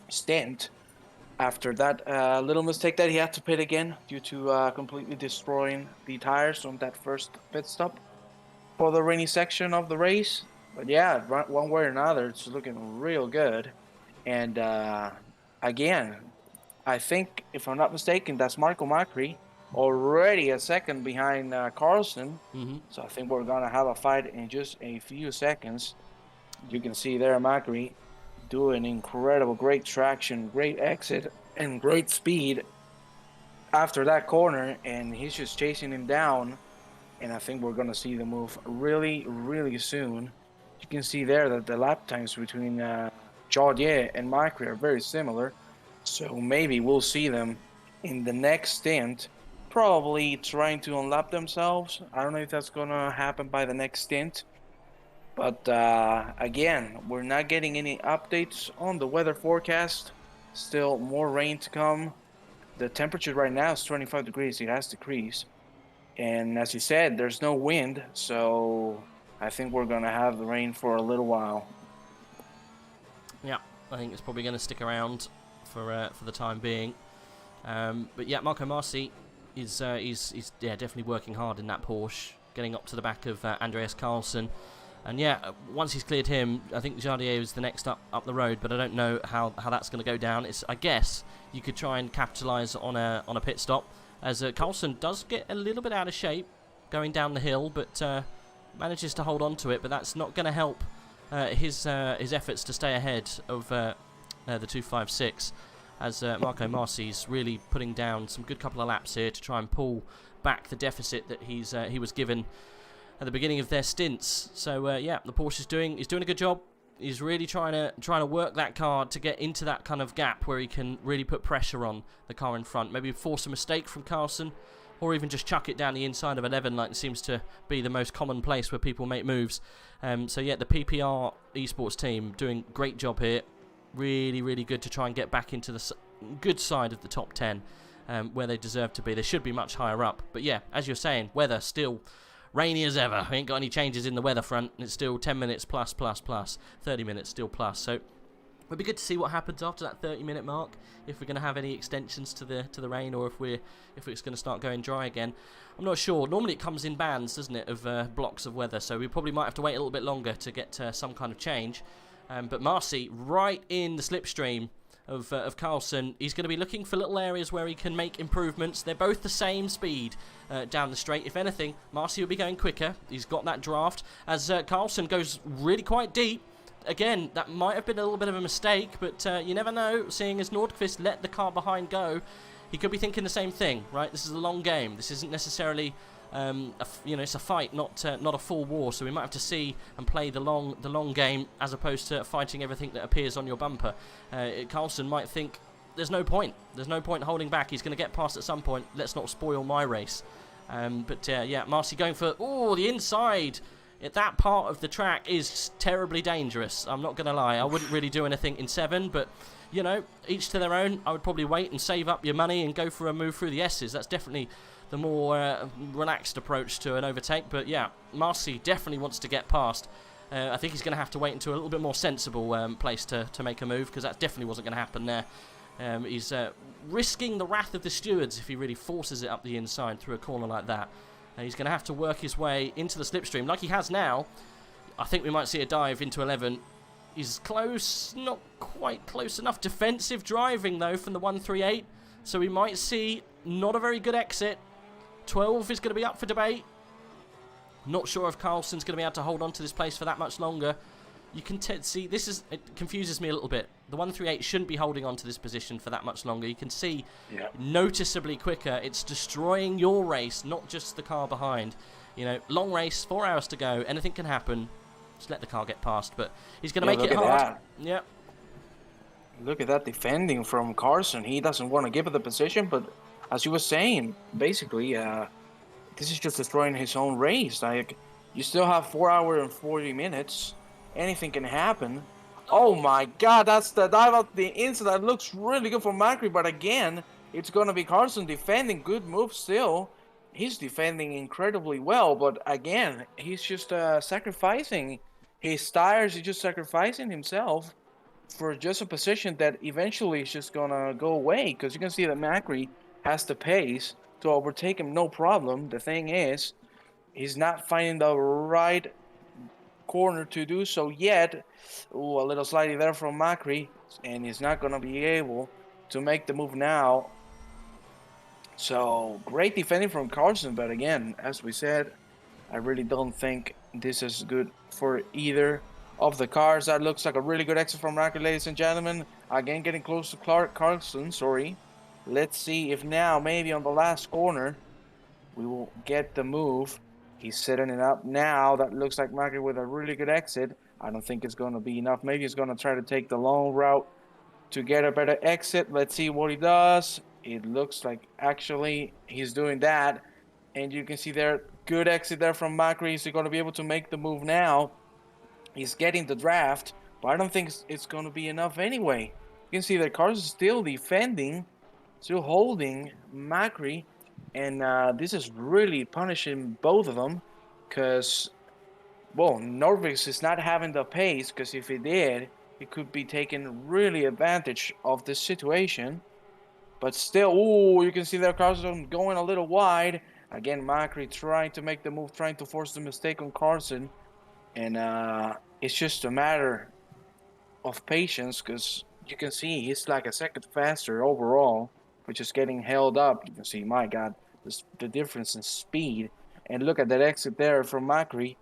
stint. After that little mistake that he had to pit again due to completely destroying the tires on that first pit stop for the rainy section of the race. But yeah, one way or another, it's looking real good. And again, I think, if I'm not mistaken, that's Marco Macri already a second behind Carlson. So I think we're going to have a fight in just a few seconds. You can see there Macri doing incredible, great traction, great exit, and great speed after that corner, and he's just chasing him down. And I think we're going to see the move really, really soon. You can see there that the lap times between Jardier and Macri are very similar, so maybe we'll see them in the next stint, probably trying to unlap themselves. I don't know if that's going to happen by the next stint. But again, we're not getting any updates on the weather forecast. Still more rain to come. The temperature right now is 25 degrees. It has decreased. And as you said, there's no wind. So I think we're going to have the rain for a little while. Yeah, I think it's probably going to stick around for the time being. But yeah, Marco Marci is definitely working hard in that Porsche, getting up to the back of Andreas Carlson. And yeah, once he's cleared him, I think Jardier is the next up the road, but I don't know how that's going to go down. I guess you could try and capitalise on a pit stop, as Carlson does get a little bit out of shape going down the hill, but manages to hold on to it. But that's not going to help his efforts to stay ahead of the 256, as Marco Marci's really putting down some good couple of laps here to try and pull back the deficit that he was given at the beginning of their stints. So yeah, the Porsche is doing a good job. He's really trying to work that car to get into that kind of gap where he can really put pressure on the car in front. Maybe force a mistake from Carlson, or even just chuck it down the inside of 11, like it seems to be the most common place where people make moves. So yeah, the PPR esports team doing a great job here. Really, really good to try and get back into the good side of the top 10, where they deserve to be. They should be much higher up. But yeah, as you're saying, weather still rainy as ever. We ain't got any changes in the weather front, and it's still 10 minutes plus, 30 minutes still plus. So it'll be good to see what happens after that 30-minute mark, if we're going to have any extensions to the rain, or if it's going to start going dry again. I'm not sure. Normally it comes in bands, doesn't it, of blocks of weather, so we probably might have to wait a little bit longer to get some kind of change. But Marci, right in the slipstream of Carlson, he's going to be looking for little areas where he can make improvements. They're both the same speed down the straight. If anything, Marci will be going quicker. He's got that draft, as Carlson goes really quite deep. Again, that might have been a little bit of a mistake, but you never know, seeing as Nordqvist let the car behind go. He could be thinking the same thing, right? This is a long game. This isn't necessarily it's a fight, not a full war. So we might have to see and play the long game, as opposed to fighting everything that appears on your bumper. Carlson might think there's no point holding back. He's going to get past at some point. Let's not spoil my race. But yeah, Marci going for the inside. That part of the track is terribly dangerous. I'm not going to lie. I wouldn't really do anything in 7, but you know, each to their own. I would probably wait and save up your money and go for a move through the S's. That's definitely the more relaxed approach to an overtake. But yeah, Marci definitely wants to get past. I think he's going to have to wait into a little bit more sensible place to make a move, because that definitely wasn't going to happen there. He's risking the wrath of the stewards if he really forces it up the inside through a corner like that. He's going to have to work his way into the slipstream like he has now. I think we might see a dive into 11. He's close, not quite close enough. Defensive driving, though, from the 138. So we might see not a very good exit. 12 is going to be up for debate. Not sure if Carlson's going to be able to hold on to this place for that much longer. You can see, it confuses me a little bit. The 138 shouldn't be holding on to this position for that much longer. You can see noticeably quicker. It's destroying your race, not just the car behind. You know, long race, 4 hours to go. Anything can happen. Just let the car get past. But he's going to make it hard. Yeah. Look at that defending from Carson. He doesn't want to give it the position, but as you were saying, basically, this is just destroying his own race. Like, you still have 4 hours and 40 minutes. Anything can happen. Oh my god, that's the dive out the inside. That looks really good for Macri, but again, it's going to be Carson defending. Good move still. He's defending incredibly well, but again, he's just sacrificing his tires. He's just sacrificing himself for just a position that eventually is just going to go away, because you can see that Macri has the pace to overtake him, no problem. The thing is, he's not finding the right corner to do so yet. Ooh, a little sliding there from Macri, and he's not going to be able to make the move now. So great defending from Carson, but again, as we said, I really don't think this is good for either of the cars. That looks like a really good exit from Macri, ladies and gentlemen. Again, getting close to Carson, sorry. Let's see if now, maybe on the last corner, we will get the move. He's setting it up now. That looks like Macri with a really good exit. I don't think it's going to be enough. Maybe he's going to try to take the long route to get a better exit. Let's see what he does. It looks like actually he's doing that. And you can see there, good exit there from Macri. He's going to be able to make the move now. He's getting the draft, but I don't think it's going to be enough anyway. You can see that Carlos is still defending, still holding Macri. And this is really punishing both of them, because, well, Norvix is not having the pace, because if he did, he could be taking really advantage of this situation. But still, ooh, you can see that Carson going a little wide. Again, Macri trying to make the move, trying to force the mistake on Carson. And it's just a matter of patience, because you can see he's like a second faster overall, which is getting held up. You can see, my God, the difference in speed. And look at that exit there from Macri.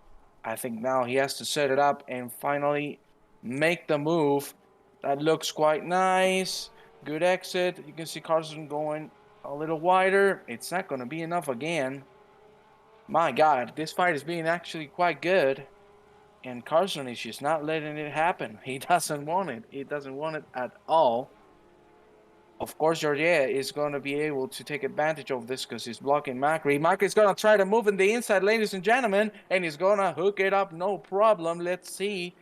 I think now he has to set it up and finally make the move. That looks quite nice. Good exit. You can see Carson going a little wider. It's not going to be enough again. My God, this fight is being actually quite good. And Carson is just not letting it happen. He doesn't want it. He doesn't want it at all. Of course, Georgier is going to be able to take advantage of this because he's blocking Macri. Macri's going to try to move in the inside, ladies and gentlemen, and he's going to hook it up, no problem. Let's see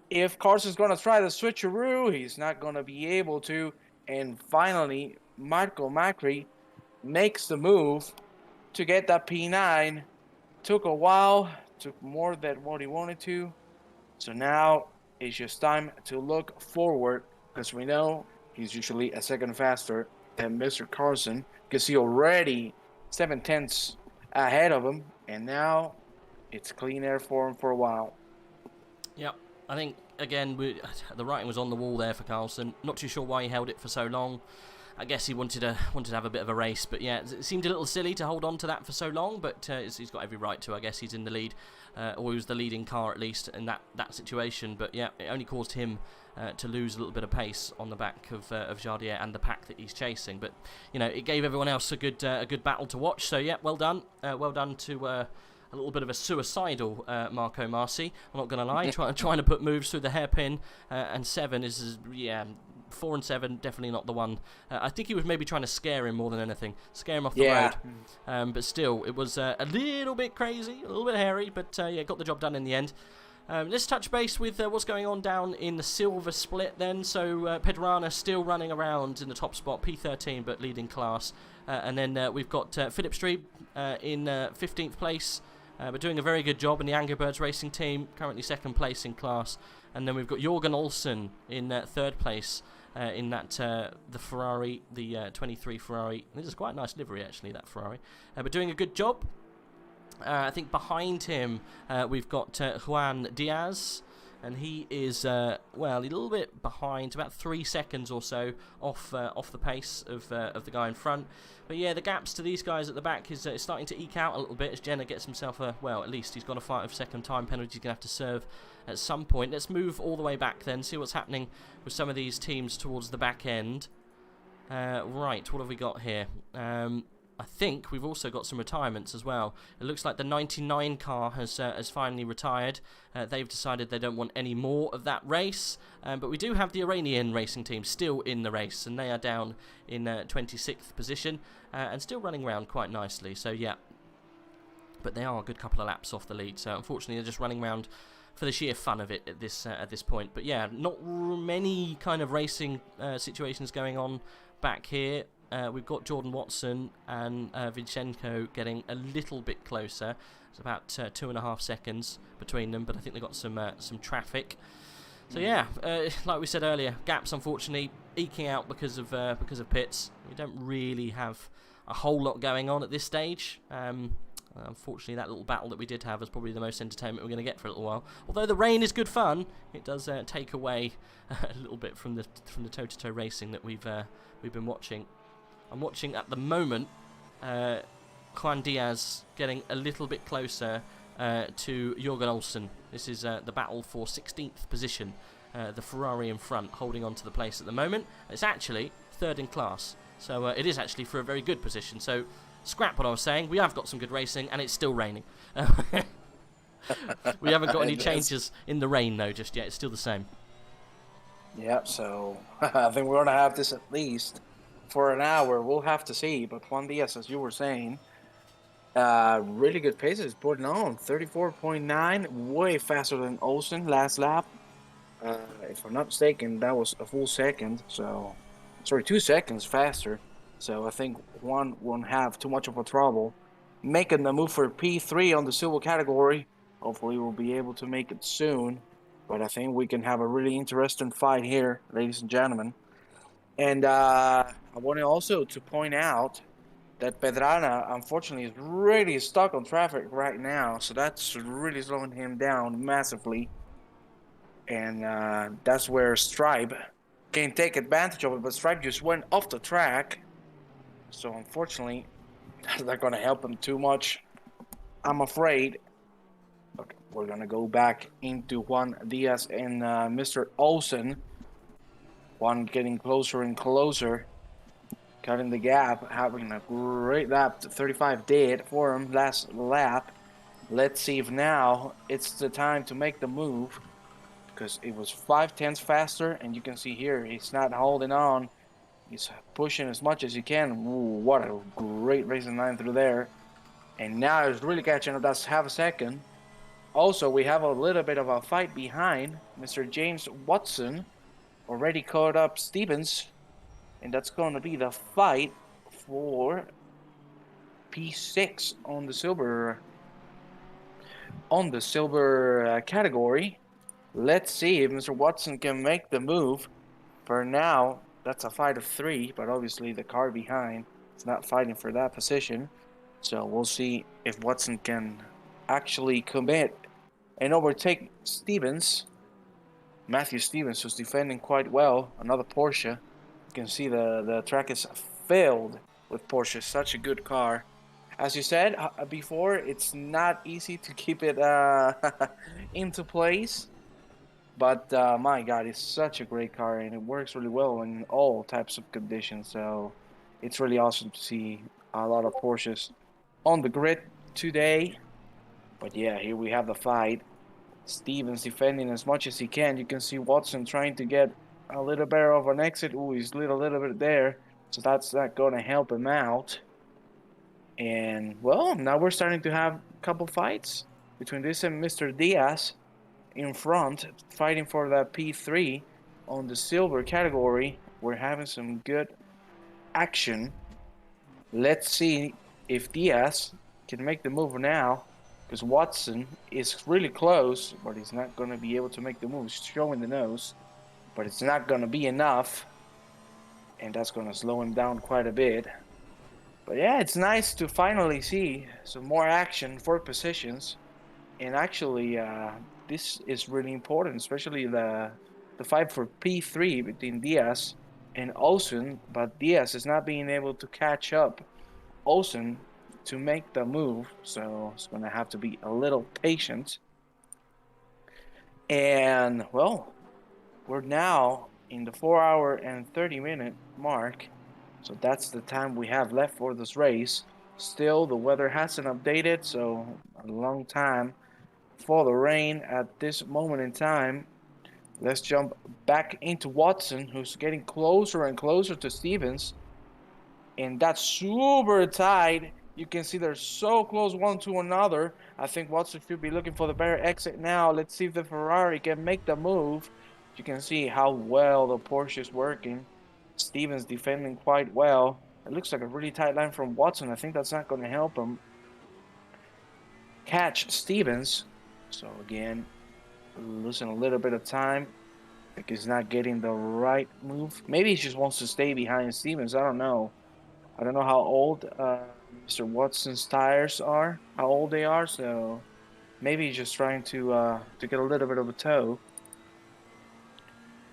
if Carson's going to try the switcheroo. He's not going to be able to. And finally, Marco Macri makes the move to get that P9. Took a while, took more than what he wanted to. So now it's just time to look forward, because we know he's usually a second faster than Mr. Carson, because he already 7/10 ahead of him, and now it's clean air for him for a while. Yep, I think, again, the writing was on the wall there for Carlson. Not too sure why he held it for so long. I guess he wanted to have a bit of a race, but yeah, it seemed a little silly to hold on to that for so long, but he's got every right to. I guess he's in the lead, or he was the leading car at least in that situation, but yeah, it only caused him to lose a little bit of pace on the back of Jardier and the pack that he's chasing. But you know, it gave everyone else a good battle to watch. So yeah, well done to a little bit of a suicidal Marco Marci. I'm not going to lie, trying to put moves through the hairpin, and 7 is 4 and 7 definitely not the one. I think he was maybe trying to scare him more than anything, scare him off the road. But still, it was a little bit crazy, a little bit hairy, but yeah, got the job done in the end. Let's touch base with what's going on down in the silver split then. So Pedrana still running around in the top spot, P13, but leading class. And then we've got Philip Streeb in 15th place, but doing a very good job in the Angry Birds Racing team, currently 2nd place in class. And then we've got Jorgen Olsen in 3rd place in that the Ferrari, the 23 Ferrari. This is quite a nice livery actually, that Ferrari. But doing a good job. I think behind him we've got Juan Diaz and he is well, a little bit behind, about 3 seconds or so off the pace of the guy in front. But yeah, the gaps to these guys at the back is starting to eke out a little bit as Jenner gets himself a, well, at least he's got a 5-second time penalty he's going to have to serve at some point. Let's move all the way back then, see what's happening with some of these teams towards the back end. Right, what have we got here? I think we've also got some retirements as well. It looks like the 99 car has finally retired. They've decided they don't want any more of that race. But we do have the Iranian racing team still in the race, and they are down in 26th position and still running around quite nicely. So yeah, but they are a good couple of laps off the lead. So unfortunately, they're just running around for the sheer fun of it at this point. But yeah, not many kind of racing situations going on back here. We've got Jordan Watson and Vinchenko getting a little bit closer. It's about 2.5 seconds between them, but I think they've got some traffic. So yeah, like we said earlier, gaps unfortunately eking out because of pits. We don't really have a whole lot going on at this stage. Unfortunately, that little battle that we did have is probably the most entertainment we're going to get for a little while. Although the rain is good fun, it does take away a little bit from the toe-to-toe racing that we've been watching. I'm watching at the moment Juan Diaz getting a little bit closer to Jürgen Olsen. This is the battle for 16th position. The Ferrari in front holding on to the place at the moment. It's actually third in class, so it is actually for a very good position. So scrap what I was saying. We have got some good racing, and it's still raining. We haven't got any changes in the rain though just yet. It's still the same. Yep. So I think we're gonna have this at least for an hour. We'll have to see. But Juan Diaz, as you were saying, really good paces putting on 34.9, way faster than Olsen last lap. If I'm not mistaken, that was a full second. So, sorry, 2 seconds faster. So I think Juan won't have too much of a trouble making the move for P3 on the silver category. Hopefully we'll be able to make it soon. But I think we can have a really interesting fight here, ladies and gentlemen. And I wanted also to point out that Pedrana, unfortunately, is really stuck on traffic right now. So that's really slowing him down massively. And that's where Stripe can take advantage of it. But Stripe just went off the track. So unfortunately, that's not going to help him too much, I'm afraid. Okay, we're going to go back into Juan Diaz and Mr. Olsen. Juan getting closer and closer, cutting the gap, having a great lap. 35 did for him last lap. Let's see if now it's the time to make the move, because it was 5/10 faster, and you can see here he's not holding on. He's pushing as much as he can. Ooh, what a great racing line through there. And now he's really catching up. That's half a second. Also, we have a little bit of a fight behind. Mr. James Watson already caught up Stevens. And that's going to be the fight for P6 on the silver category. Let's see if Mr. Watson can make the move. For now, that's a fight of 3, but obviously the car behind is not fighting for that position. So we'll see if Watson can actually commit and overtake Stevens. Matthew Stevens, who's defending quite well. Another Porsche. You can see the track is filled with Porsche. Such a good car. As you said before, it's not easy to keep it into place. But my God, it's such a great car, and it works really well in all types of conditions. So it's really awesome to see a lot of Porsches on the grid today. But yeah, here we have the fight. Stevens defending as much as he can. You can see Watson trying to get a little better of an exit. Ooh, he's a little bit there. So that's not going to help him out. And, well, now we're starting to have a couple fights between this and Mr. Diaz in front, fighting for that P3 on the silver category. We're having some good action. Let's see if Diaz can make the move now, because Watson is really close, but he's not going to be able to make the move. He's showing the nose, but it's not going to be enough, and that's going to slow him down quite a bit. But yeah, it's nice to finally see some more action for positions, and actually this is really important, especially the fight for P3 between Diaz and Olsen, but Diaz is not being able to catch up Olsen to make the move, so it's going to have to be a little patient. And, well, we're now in the 4-hour and 30-minute mark, so that's the time we have left for this race. Still, the weather hasn't updated, so a long time for the rain at this moment in time. Let's jump back into Watson, who's getting closer and closer to Stevens. And that's super tight. You can see they're so close one to another. I think Watson should be looking for the better exit now. Let's see if the Ferrari can make the move. You can see how well the Porsche is working. Stevens defending quite well. It looks like a really tight line from Watson. I think that's not going to help him catch Stevens. So again, losing a little bit of time. I think he's not getting the right move. Maybe he just wants to stay behind Stevens. I don't know. I don't know how old Mr. Watson's tires are, how old they are. So maybe he's just trying to get a little bit of a tow.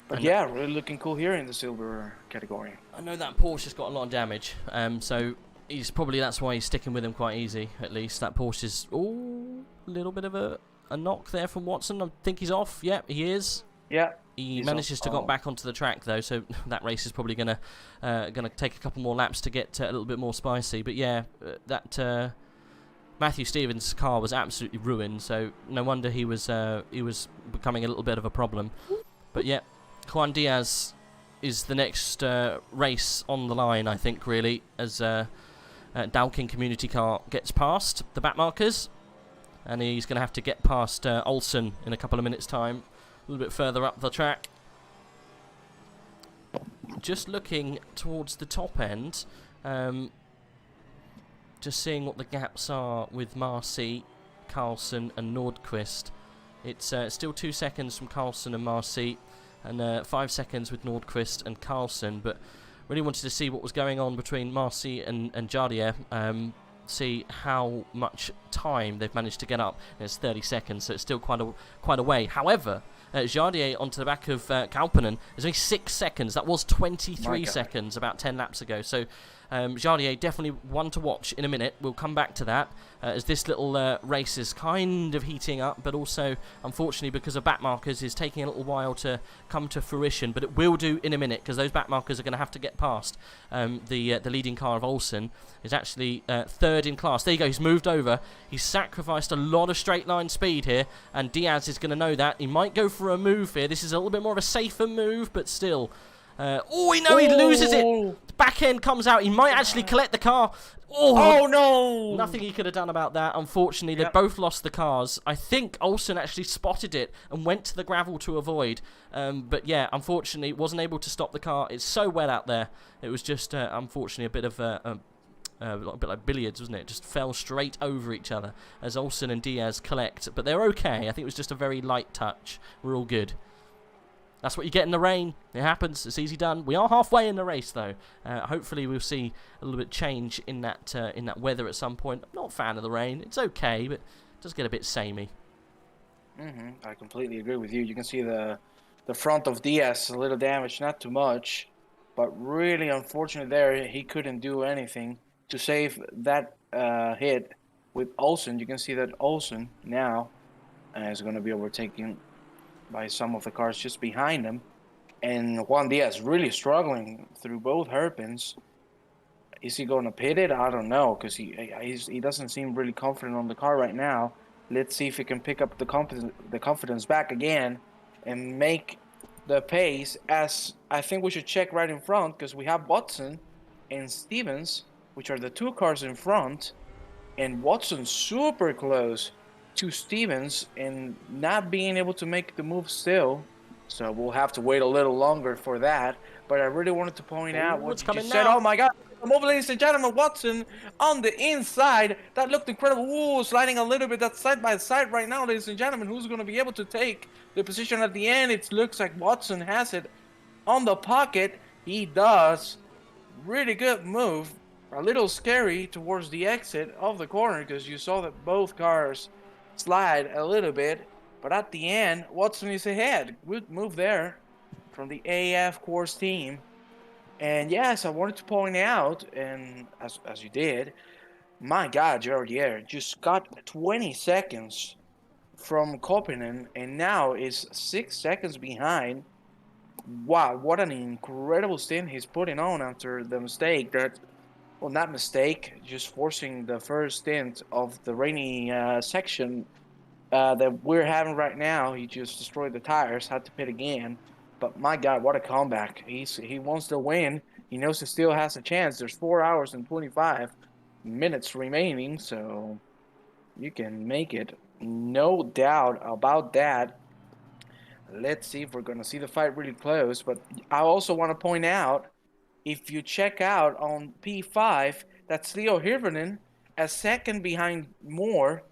But yeah, really looking cool here in the silver category. I know that Porsche's got a lot of damage, so that's why he's sticking with him quite easy, at least. That Porsche's, a little bit of a knock there from Watson. I think he's off. Yep, he is. Yeah. He manages to get back onto the track, though, so that race is probably gonna take a couple more laps to get a little bit more spicy. But yeah, that Matthew Stevens' car was absolutely ruined, so no wonder he was becoming a little bit of a problem. But yeah, Juan Diaz is the next race on the line, I think, really, as Dalkin Community Car gets past the back markers, and he's going to have to get past Olsen in a couple of minutes' time, a little bit further up the track. Just looking towards the top end, just seeing what the gaps are with Marcy, Carlson and Nordqvist. It's still 2 seconds from Carlson and Marcy, and 5 seconds with Nordqvist and Carlson, but really wanted to see what was going on between Marcy and Jardier, see how much time they've managed to get up. It's 30 seconds, so it's still quite a way. However, Jardier onto the back of Kauppinen is only 6 seconds. That was 23 seconds about 10 laps ago. So Jardier definitely one to watch in a minute. We'll come back to that as this little race is kind of heating up, but also, unfortunately, because of back markers, is taking a little while to come to fruition. But it will do in a minute, because those back markers are going to have to get past. The leading car of Olsen is actually third in class. There you go. He's moved over. He's sacrificed a lot of straight line speed here, and Diaz is going to know that. He might go for a move here. This is a little bit more of a safer move, but still. He loses it. Back end comes out. He might actually collect the car. Oh no! Nothing he could have done about that. Unfortunately, they both lost the cars. I think Olsen actually spotted it and went to the gravel to avoid. But yeah, unfortunately, wasn't able to stop the car. It's so wet out there. It was just, unfortunately, a bit of a bit like billiards, wasn't it? It just fell straight over each other as Olsen and Diaz collect. But they're okay. I think it was just a very light touch. We're all good. That's what you get in the rain. It happens. It's easy done. We are halfway in the race, though. Hopefully, we'll see a little bit change in that weather at some point. I'm not a fan of the rain. It's okay, but it does get a bit samey. I completely agree with you. You can see the front of Diaz, a little damage, not too much, but really unfortunate there. He couldn't do anything to save that hit with Olsen. You can see that Olsen now is going to be overtaken by some of the cars just behind him, and Juan Diaz really struggling through both hairpins. Is he going to pit it? I don't know, because he doesn't seem really confident on the car right now. Let's see if he can pick up the confidence back again and make the pace. As I think we should check right in front, because we have Watson and Stevens, which are the two cars in front, and Watson super close to Stevens and not being able to make the move still. So we'll have to wait a little longer for that. But I really wanted to point out what you just said. Oh my god. Move, ladies and gentlemen, Watson on the inside. That looked incredible. Ooh, sliding a little bit. That's side by side right now, ladies and gentlemen. Who's going to be able to take the position at the end? It looks like Watson has it on the pocket. He does. Really good move. A little scary towards the exit of the corner, because you saw that both cars slide a little bit. But at the end, Watson is ahead. Good move there from the AF course team. And yes, I wanted to point out, and as you did, my God, Jardier just got 20 seconds from Koppinen and now is 6 seconds behind. Wow, what an incredible stint he's putting on after the mistake that, well, not mistake, just forcing the first stint of the rainy section that we're having right now. He just destroyed the tires, had to pit again. But my God, what a comeback. He wants to win. He knows he still has a chance. There's 4 hours and 25 minutes remaining, so you can make it. No doubt about that. Let's see if we're going to see the fight really close. But I also want to point out, if you check out on P5, that's Leo Hirvonen, a second behind Moore.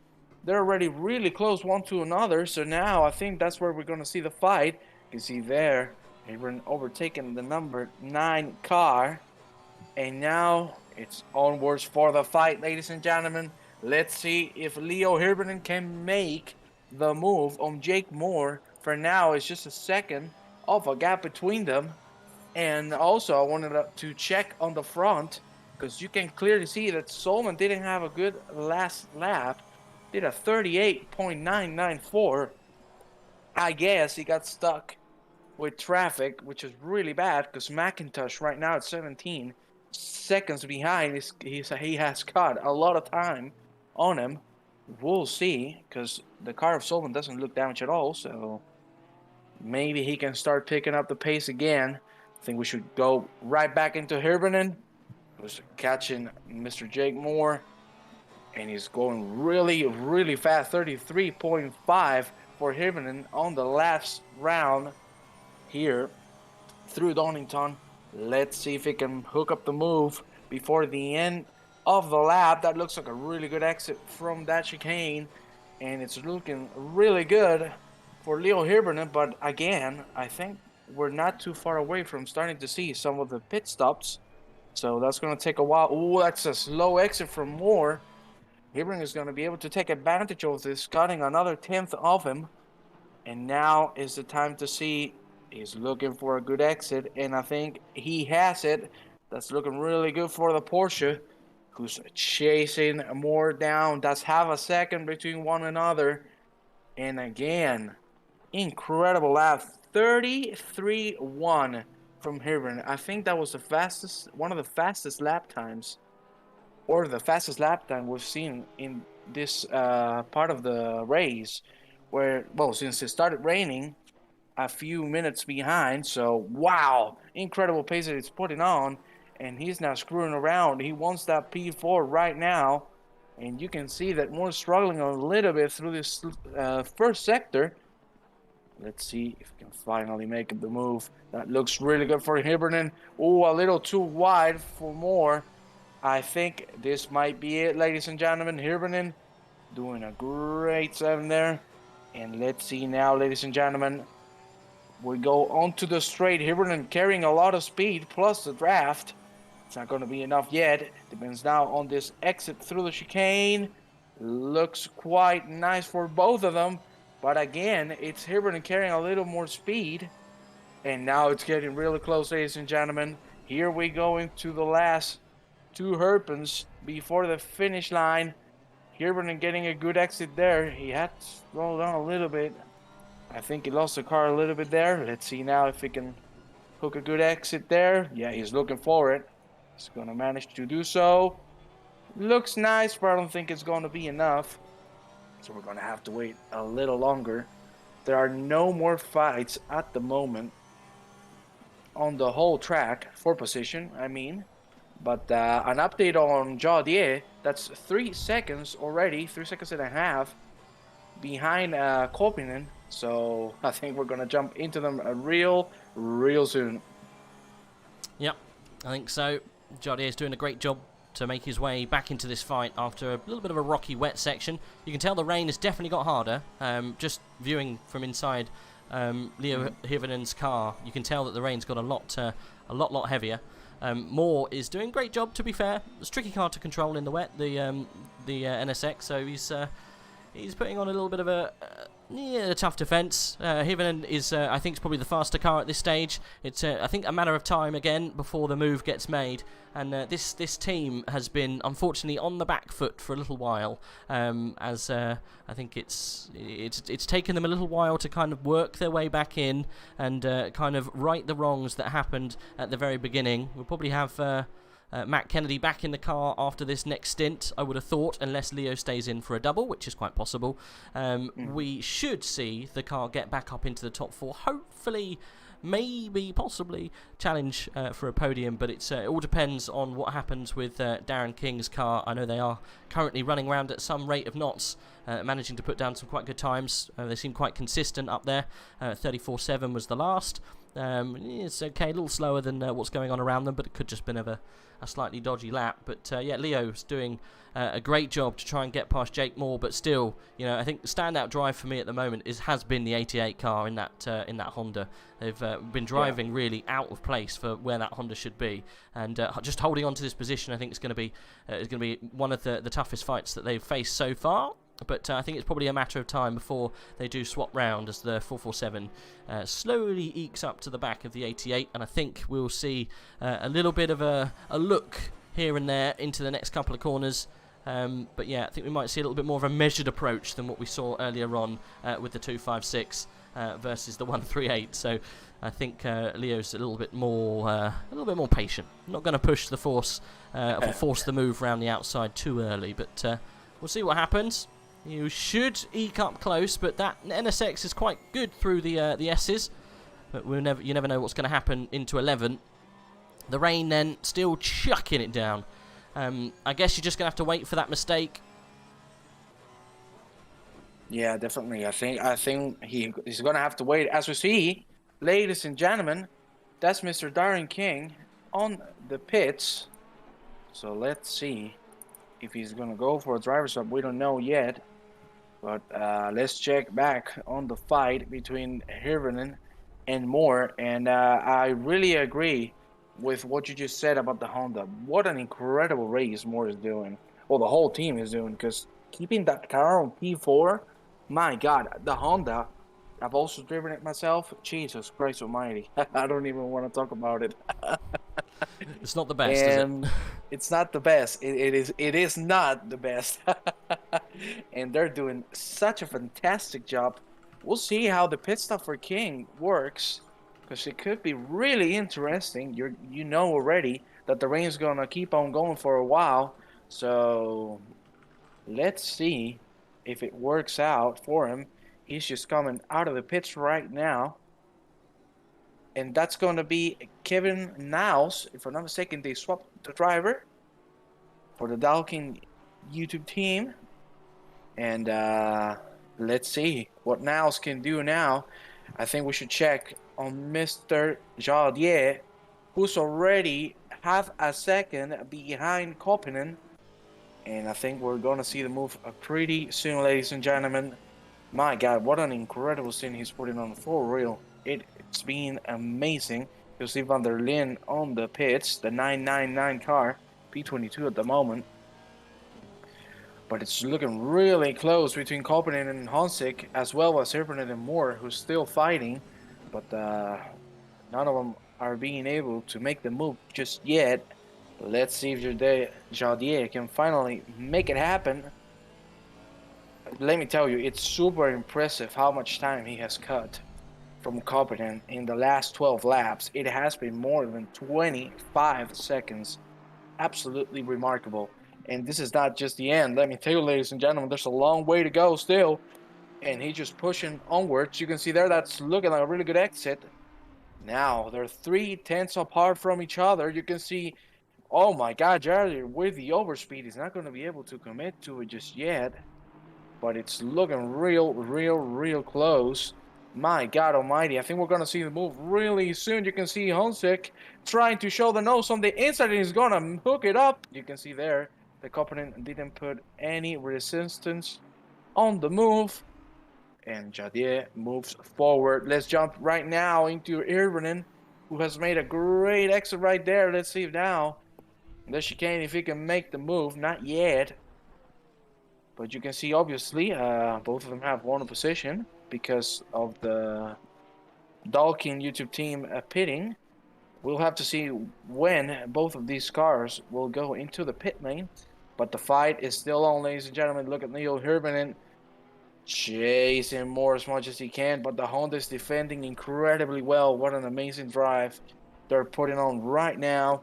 They're already really close one to another. So now I think that's where we're going to see the fight. You can see there, Hirvonen overtaking the number 9 car. And now it's onwards for the fight, ladies and gentlemen. Let's see if Leo Hirvonen can make the move on Jake Moore. For now, it's just a second of a gap between them. And also, I wanted to check on the front, because you can clearly see that Solman didn't have a good last lap. Did a 38.994. I guess he got stuck with traffic, which is really bad, because McIntosh right now at 17 seconds behind. He has got a lot of time on him. We'll see, because the car of Solman doesn't look damaged at all, so maybe he can start picking up the pace again. I think we should go right back into Hirvonen, who's catching Mr. Jake Moore, and he's going really, really fast. 33.5 for Hirvonen on the last round here through Donington. Let's see if he can hook up the move before the end of the lap. That looks like a really good exit from that chicane, and it's looking really good for Leo Hirvonen. But again, I think we're not too far away from starting to see some of the pit stops, so that's going to take a while. Oh, that's a slow exit from Moore. Hirvonen is going to be able to take advantage of this, cutting another 10th of him. And now is the time to see. He's looking for a good exit, and I think he has it. That's looking really good for the Porsche, who's chasing Moore down. That's half a second between one another. And again, incredible lap. 33.1 from Hirvonen. I think that was the fastest, one of the fastest lap times, or the fastest lap time we've seen in this part of the race, where, well, since it started raining, a few minutes behind. So wow, incredible pace that he's putting on, and he's not screwing around. He wants that P4 right now, and you can see that Moore's struggling a little bit through this first sector. Let's see if he can finally make the move. That looks really good for Hirvonen. Oh, a little too wide for Moore. I think this might be it, ladies and gentlemen. Hirvonen doing a great 7 there. And let's see now, ladies and gentlemen, we go onto the straight. Hirvonen carrying a lot of speed, plus the draft. It's not going to be enough yet. Depends now on this exit through the chicane. Looks quite nice for both of them. But again, it's Hirvonen carrying a little more speed. And now it's getting really close, ladies and gentlemen. Here we go into the last 2 hairpins before the finish line. Hirvonen getting a good exit there. He had to slow down a little bit. I think he lost the car a little bit there. Let's see now if he can hook a good exit there. Yeah, he's looking for it. He's going to manage to do so. Looks nice, but I don't think it's going to be enough. So we're going to have to wait a little longer. There are no more fights at the moment on the whole track, for position, I mean. But an update on Jaudier, that's 3 seconds already, 3 seconds and a half behind Koppinen. So I think we're going to jump into them real soon. Yep, I think so. Jaudier is doing a great job to make his way back into this fight after a little bit of a rocky, wet section. You can tell the rain has definitely got harder. Just viewing from inside Leo Hirvonen's car, you can tell that the rain's got a lot heavier. Moore is doing a great job, to be fair. It's a tricky car to control in the wet, the NSX, so he's putting on a little bit of a tough defence. Hirvonen is, I think, is probably the faster car at this stage. It's, I think, a matter of time again before the move gets made. And this team has been, unfortunately, on the back foot for a little while, as I think it's taken them a little while to kind of work their way back in and kind of right the wrongs that happened at the very beginning. We'll probably have Matt Kennedy back in the car after this next stint, I would have thought, unless Leo stays in for a double, which is quite possible. We should see the car get back up into the top 4, hopefully, maybe, possibly challenge for a podium, but it all depends on what happens with Darren King's car. I know they are currently running around at some rate of knots, managing to put down some quite good times. They seem quite consistent up there. 34.7 was the last. It's okay, a little slower than what's going on around them, but it could just been a slightly dodgy lap. But yeah, Leo's doing a great job to try and get past Jake Moore, but still, you know, I think the standout drive for me at the moment has been the 88 car in that Honda. They've been driving really out of place for where that Honda should be, and just holding on to this position, I think is going to be one of the toughest fights that they've faced so far. But I think it's probably a matter of time before they do swap round as the 447 slowly ekes up to the back of the 88, and I think we'll see a little bit of a look here and there into the next couple of corners. But yeah, I think we might see a little bit more of a measured approach than what we saw earlier on with the 256 versus the 138. So I think Leo's a little bit more patient. Not going to push the force the move around the outside too early, but we'll see what happens. You should eke up close, but that NSX is quite good through the S's. But you never know what's going to happen into 11. The rain then still chucking it down. I guess you're just going to have to wait for that mistake. Yeah, definitely. I think he's going to have to wait. As we see, ladies and gentlemen, that's Mr. Darren King on the pits. So let's see if he's going to go for a driver's swap. We don't know yet. But let's check back on the fight between Hirvonen and Moore. And I really agree with what you just said about the Honda. What an incredible race Moore is doing. Well, the whole team is doing. Because keeping that car on P4, my God, the Honda, I've also driven it myself. Jesus Christ almighty. I don't even want to talk about it. It's not the best, is it? It's not the best. It is not the best. And they're doing such a fantastic job. We'll see how the pit stop for King works, because it could be really interesting. You know already that the rain's gonna keep on going for a while. So let's see if it works out for him. He's just coming out of the pits right now. And that's going to be Kevin Niles. If I'm not mistaken, they swapped the driver for the Dalkin YouTube team. And let's see what Niles can do now. I think we should check on Mr. Jaudier, who's already half a second behind Koppinen. And I think we're going to see the move pretty soon, ladies and gentlemen. My God, what an incredible scene he's putting on the floor reel. It's been amazing. You'll see Van der Linde on the pits, the 999 car, P22 at the moment. But it's looking really close between Koppinen and Hansik, as well as Hirvonen and Moore, who's still fighting. But none of them are being able to make the move just yet. Let's see if Jaudier can finally make it happen. Let me tell you, it's super impressive how much time he has cut from Koppinen in the last 12 laps. It has been more than 25 seconds. Absolutely remarkable. And this is not just the end. Let me tell you, ladies and gentlemen, there's a long way to go still. And he's just pushing onwards. You can see there, that's looking like a really good exit. Now, they're 3/10 apart from each other. You can see, oh my God, Jared, with the overspeed, he's not going to be able to commit to it just yet. But it's looking real close. My God almighty, I think we're going to see the move really soon. You can see Hansik trying to show the nose on the inside, and he's going to hook it up. You can see there, the Koppinen didn't put any resistance on the move. And Jaudier moves forward. Let's jump right now into Hirvonen, who has made a great exit right there. Let's see now the chicane if he can make the move. Not yet. But you can see, obviously, both of them have one position because of the Dalkin YouTube team pitting. We'll have to see when both of these cars will go into the pit lane. But the fight is still on, ladies and gentlemen. Look at Neil Hirvonen chasing more as much as he can. But the Honda is defending incredibly well. What an amazing drive they're putting on right now.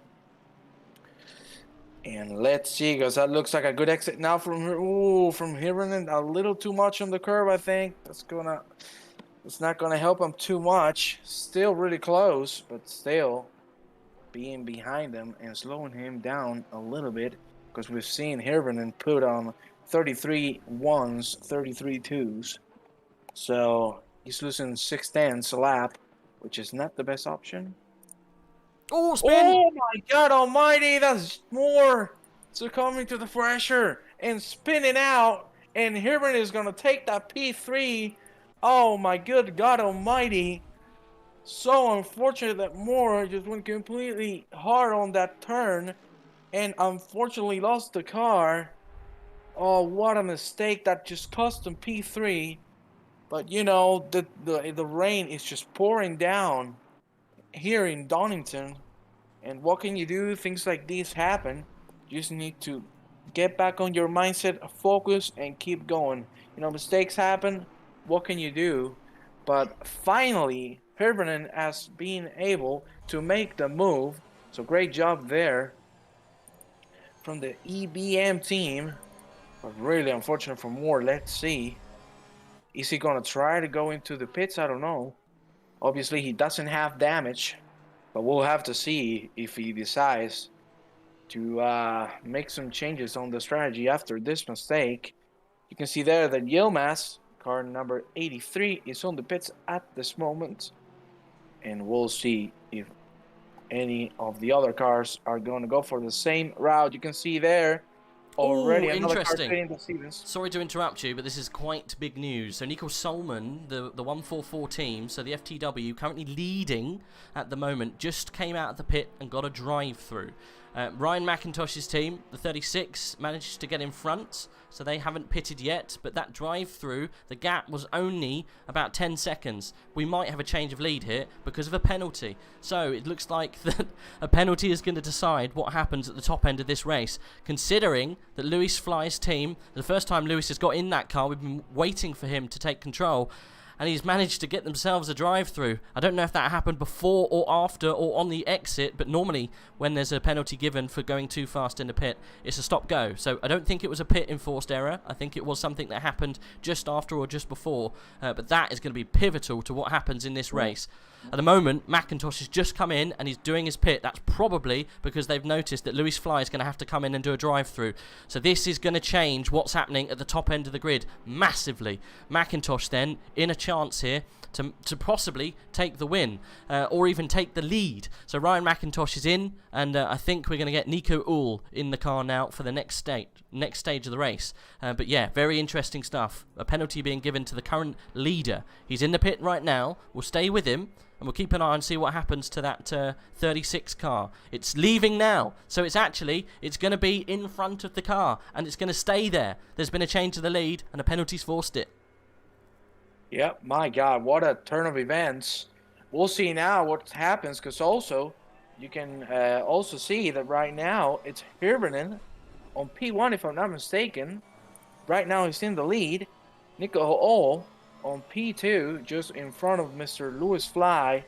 And let's see, because that looks like a good exit now from Hirvonen. A little too much on the curve, I think. It's not gonna help him too much. Still really close, but still being behind him and slowing him down a little bit, because we've seen Hirvonen put on 33 ones, 33 twos. So he's losing 6/10 a lap, which is not the best option. Oh, spin! Oh my God almighty, that's more succumbing to the pressure and spinning out, and Hirvonen is going to take that P3. Oh my good God almighty. So unfortunate that Moore just went completely hard on that turn and unfortunately lost the car. Oh, what a mistake. That just cost him P3. But you know, the rain is just pouring down here in Donington, and what can you do? Things like these happen. You just need to get back on your mindset, focus, and keep going. You know, mistakes happen. What can you do? But finally, Hirvonen has been able to make the move. So great job there from the EBM team. But really unfortunate for Moore. Let's see. Is he going to try to go into the pits? I don't know. Obviously, he doesn't have damage. But we'll have to see if he decides to make some changes on the strategy after this mistake. You can see there that Yilmaz, car number 83, is on the pits at this moment. And we'll see if any of the other cars are going to go for the same route. You can see there already another car fitting the Stevens. Sorry to interrupt you, but this is quite big news. So Nico Solman, the 144 team, so the FTW, currently leading at the moment, just came out of the pit and got a drive-through. Ryan McIntosh's team, the 36, managed to get in front, so they haven't pitted yet, but that drive-through, the gap was only about 10 seconds. We might have a change of lead here because of a penalty. So it looks like that a penalty is going to decide what happens at the top end of this race, considering that Lewis Fly's team, the first time Lewis has got in that car, we've been waiting for him to take control, and he's managed to get themselves a drive-through. I don't know if that happened before or after or on the exit, but normally when there's a penalty given for going too fast in the pit, it's a stop-go. So I don't think it was a pit-enforced error. I think it was something that happened just after or just before, but that is going to be pivotal to what happens in this race. At the moment, McIntosh has just come in and he's doing his pit. That's probably because they've noticed that Lewis Fly is going to have to come in and do a drive-through. So this is going to change what's happening at the top end of the grid massively. McIntosh then in a chance here to possibly take the win or even take the lead. So Ryan McIntosh is in, and I think we're going to get Nico Uhl in the car now for the next stage of the race. But yeah, very interesting stuff. A penalty being given to the current leader. He's in the pit right now. We'll stay with him, and we'll keep an eye and see what happens to that 36 car. It's leaving now, so it's going to be in front of the car, and it's going to stay there. There's been a change to the lead, and a penalty's forced it. Yep, my God, what a turn of events. We'll see now what happens, because also, you can also see that right now, it's Hirvonen on P1, if I'm not mistaken. Right now, he's in the lead. Nico Uhl on P2, just in front of Mr. Lewis Fly.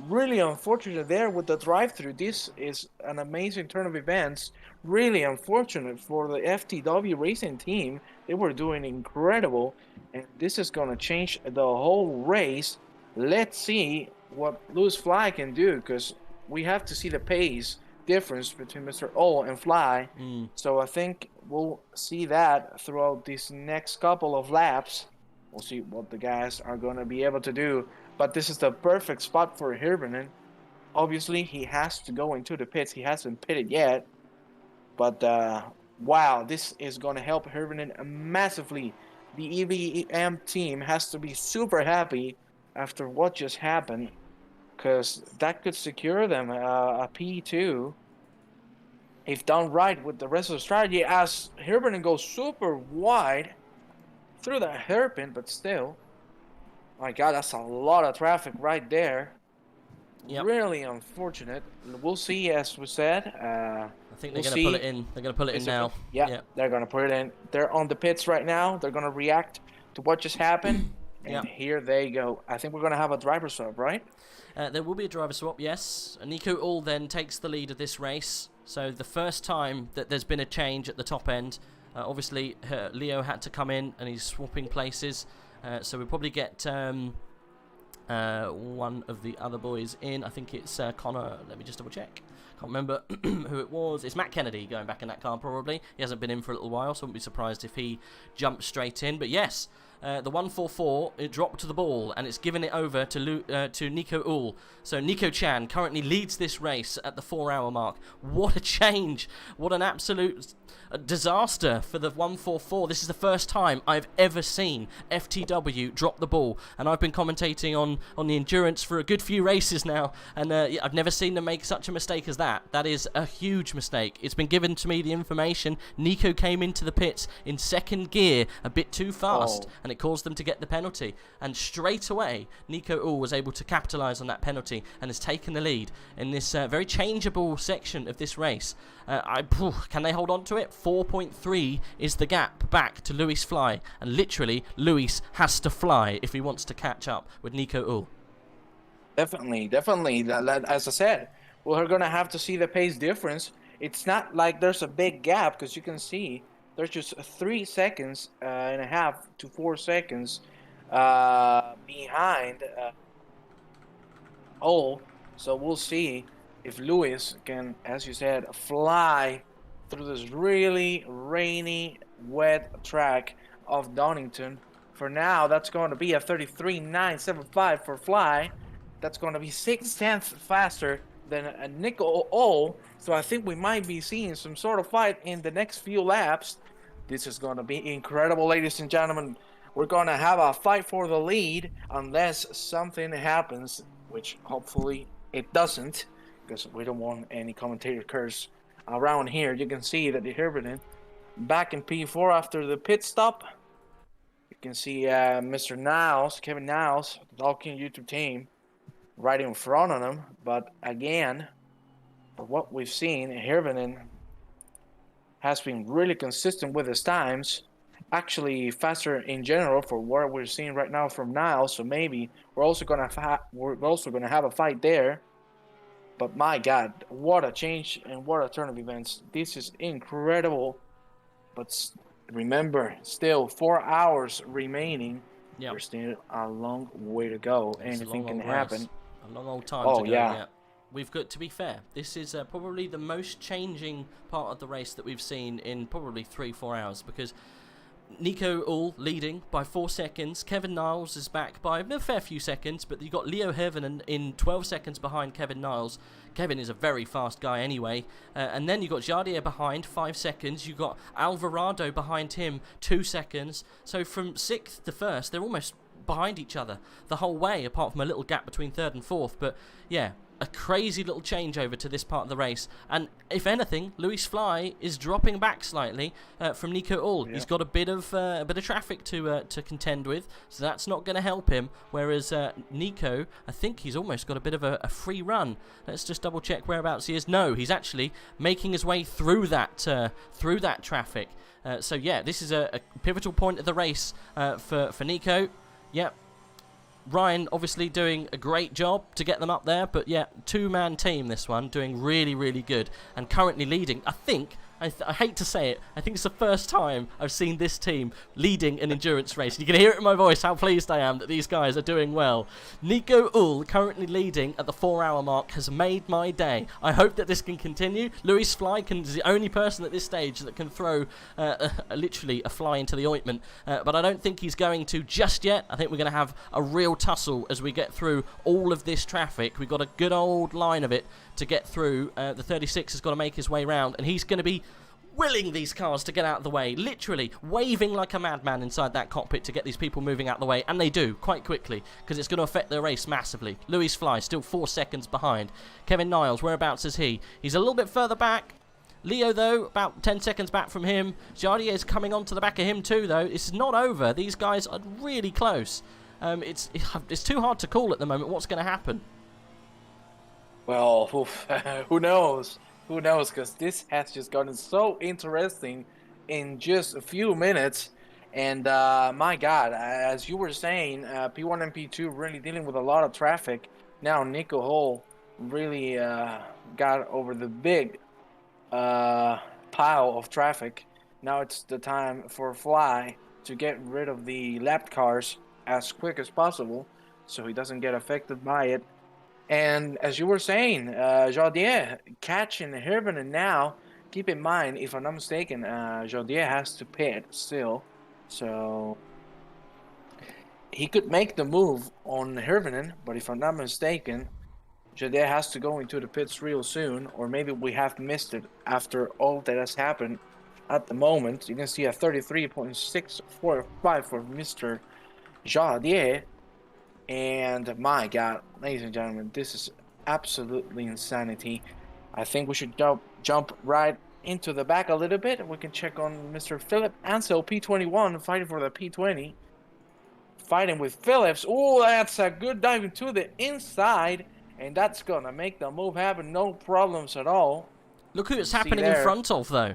Really unfortunate there with the drive-through. This is an amazing turn of events. Really unfortunate for the FTW racing team. They were doing incredible, and this is going to change the whole race. Let's see what Lewis Fly can do, because we have to see the pace difference between Mr. Uhl and Fly. So I think we'll see that throughout these next couple of laps. We'll see what the guys are going to be able to do. But this is the perfect spot for Hirvonen. Obviously, he has to go into the pits. He hasn't pitted yet. But, wow, this is going to help Hirvonen massively. The EVM team has to be super happy after what just happened, because that could secure them a P2. if done right with the rest of the strategy, as Hirvonen goes super wide through that hairpin, but still, my God, that's a lot of traffic right there. Yep. Really unfortunate. We'll see, as we said. I think they're we'll going to pull it in. They're going to pull it in now. Yeah, they're going to put it in. They're on the pits right now. They're going to react to what just happened. And here they go. I think we're going to have a driver swap, right? There will be a driver swap, yes. Nico Ull then takes the lead of this race. So the first time that there's been a change at the top end, obviously Leo had to come in and he's swapping places. So we'll probably get one of the other boys in. I think it's Connor. Let me just double check. Can't remember who it was. It's Matt Kennedy going back in that car probably. He hasn't been in for a little while, so I wouldn't be surprised if he jumped straight in. But yes, the 144, it dropped to the ball and it's given it over to Nico Ull. So Nico Chan currently leads this race at the 4-hour mark. What a change. What an absolute disaster for the 144. This is the first time I've ever seen FTW drop the ball, and I've been commentating on the endurance for a good few races now, and I've never seen them make such a mistake as that. That is a huge mistake. It's been given to me, the information. Nico came into the pits in second gear a bit too fast, and it caused them to get the penalty, and straight away Nico Ull was able to capitalise on that penalty and has taken the lead in this very changeable section of this race. Can they hold on to it? 4.3 is the gap back to Luis Fly, and literally Luis has to fly if he wants to catch up with Nico Ull. Definitely. As I said, we're going to have to see the pace difference. It's not like there's a big gap, because you can see there's just 3 seconds and a half to 4 seconds behind Ull. So we'll see if Luis can, as you said, fly through this really rainy, wet track of Donington. For now, that's going to be a 33.975 for Fly. That's going to be 6/10 faster than Nico Ull. So I think we might be seeing some sort of fight in the next few laps. This is going to be incredible, ladies and gentlemen. We're going to have a fight for the lead unless something happens, which hopefully it doesn't, because we don't want any commentator curse around here. You can see that the Hirvonen back in P4 after the pit stop. You can see Mr. Niles, Kevin Niles, the Talking YouTube team, right in front of him. But again, for what we've seen, Hirvonen has been really consistent with his times. Actually, faster in general for what we're seeing right now from Niles. So maybe we're also gonna have a fight there. But my God, what a change and what a turn of events. This is incredible. But remember, still 4 hours remaining. Yep. There's still a long way to go. Anything can happen. A long old time to go. Yeah. We've got, to be fair, this is probably the most changing part of the race that we've seen in probably 3-4 hours, because Nico Ull leading by 4 seconds. Kevin Niles is back by a fair few seconds, but you've got Leo Hirvonen in 12 seconds behind Kevin Niles. Kevin is a very fast guy anyway. And then you've got Jardier behind, 5 seconds. You've got Alvarado behind him, 2 seconds. So from 6th to 1st, they're almost behind each other the whole way, apart from a little gap between 3rd and 4th. But yeah, a crazy little changeover to this part of the race, and if anything, Luis Fly is dropping back slightly from Nico Ull. Yeah. He's got a bit of traffic to contend with, so that's not going to help him. Whereas Nico, I think he's almost got a bit of a free run. Let's just double check whereabouts he is. No, he's actually making his way through that traffic. So yeah, this is a pivotal point of the race for Nico. Yep. Ryan obviously doing a great job to get them up there, but yeah, 2-man team this one, doing really, really good, and currently leading. I think, I hate to say it, I think it's the first time I've seen this team leading an endurance race. You can hear it in my voice how pleased I am that these guys are doing well. Nico Ull currently leading at the 4-hour mark has made my day. I hope that this can continue. Luis Fly is the only person at this stage that can throw literally a fly into the ointment, but I don't think he's going to just yet. I think we're going to have a real tussle as we get through all of this traffic. We've got a good old line of it to get through. The 36 has got to make his way round, and he's going to be willing these cars to get out of the way, literally waving like a madman inside that cockpit to get these people moving out of the way, and they do quite quickly, because it's going to affect their race massively. Luis Fly still 4 seconds behind. Kevin Niles, whereabouts is he? He's a little bit further back. Leo, though, about 10 seconds back from him. Jardier is coming onto the back of him too, though. It's not over. These guys are really close. It's too hard to call at the moment what's going to happen. Well, who knows? Who knows? Because this has just gotten so interesting in just a few minutes. And my God, as you were saying, P1 and P2 really dealing with a lot of traffic. Now Nico Hall really got over the big pile of traffic. Now it's the time for Fly to get rid of the lapped cars as quick as possible so he doesn't get affected by it. And as you were saying, Jardier catching Hirvonen now. Keep in mind, if I'm not mistaken, Jardier has to pit still. So he could make the move on Hirvonen, but if I'm not mistaken, Jardier has to go into the pits real soon, or maybe we have missed it after all that has happened at the moment. You can see a 33.645 for Mr. Jardier. And my God, ladies and gentlemen, this is absolutely insanity. I think we should jump right into the back a little bit. We can check on Mr. Philip Ansel, P21, fighting for the P20. Fighting with Phillips. Oh, that's a good dive into the inside. And that's going to make the move happen. No problems at all. Look who it's happening in front of, though.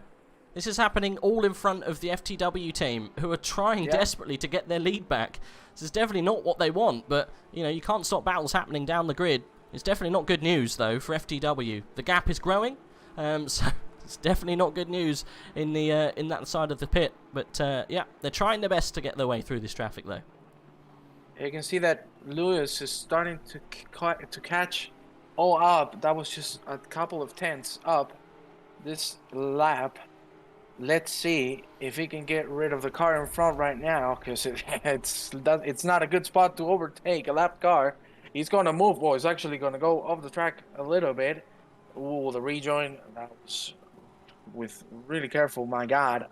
This is happening all in front of the FTW team, who are trying desperately to get their lead back. This is definitely not what they want, but, you know, you can't stop battles happening down the grid. It's definitely not good news, though, for FTW. The gap is growing, so it's definitely not good news in the in that side of the pit. But, yeah, they're trying their best to get their way through this traffic, though. You can see that Lewis is starting to catch all up. That was just a couple of tenths up this lap. Let's see if he can get rid of the car in front right now, because it's not a good spot to overtake a lap car. He's going to move. Well, he's actually going to go off the track a little bit. Ooh, the rejoin. That was with really careful, my God.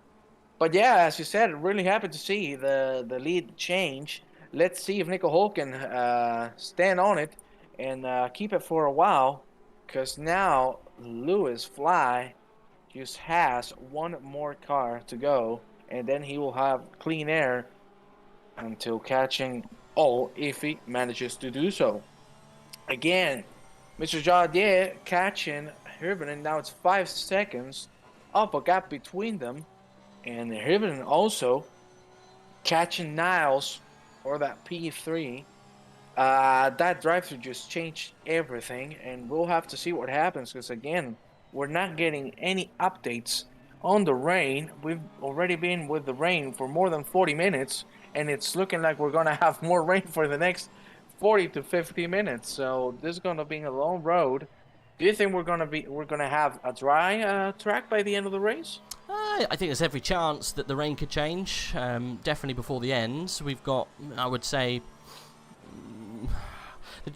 But yeah, as you said, really happy to see the lead change. Let's see if Nico Hall can stand on it and keep it for a while, because now Lewis Fly just has one more car to go, and then he will have clean air until catching all if he manages to do so. Again, Mr. Jardier catching Hirvonen. Now it's 5 seconds up a gap between them, and Hirvonen also catching Niles or that P3. That drive-through just changed everything, and we'll have to see what happens, because again, we're not getting any updates on the rain. We've already been with the rain for more than 40 minutes, and it's looking like we're going to have more rain for the next 40 to 50 minutes. So this is going to be a long road. Do you think we're going to have a dry track by the end of the race? I think there's every chance that the rain could change, definitely before the end. We've got, I would say,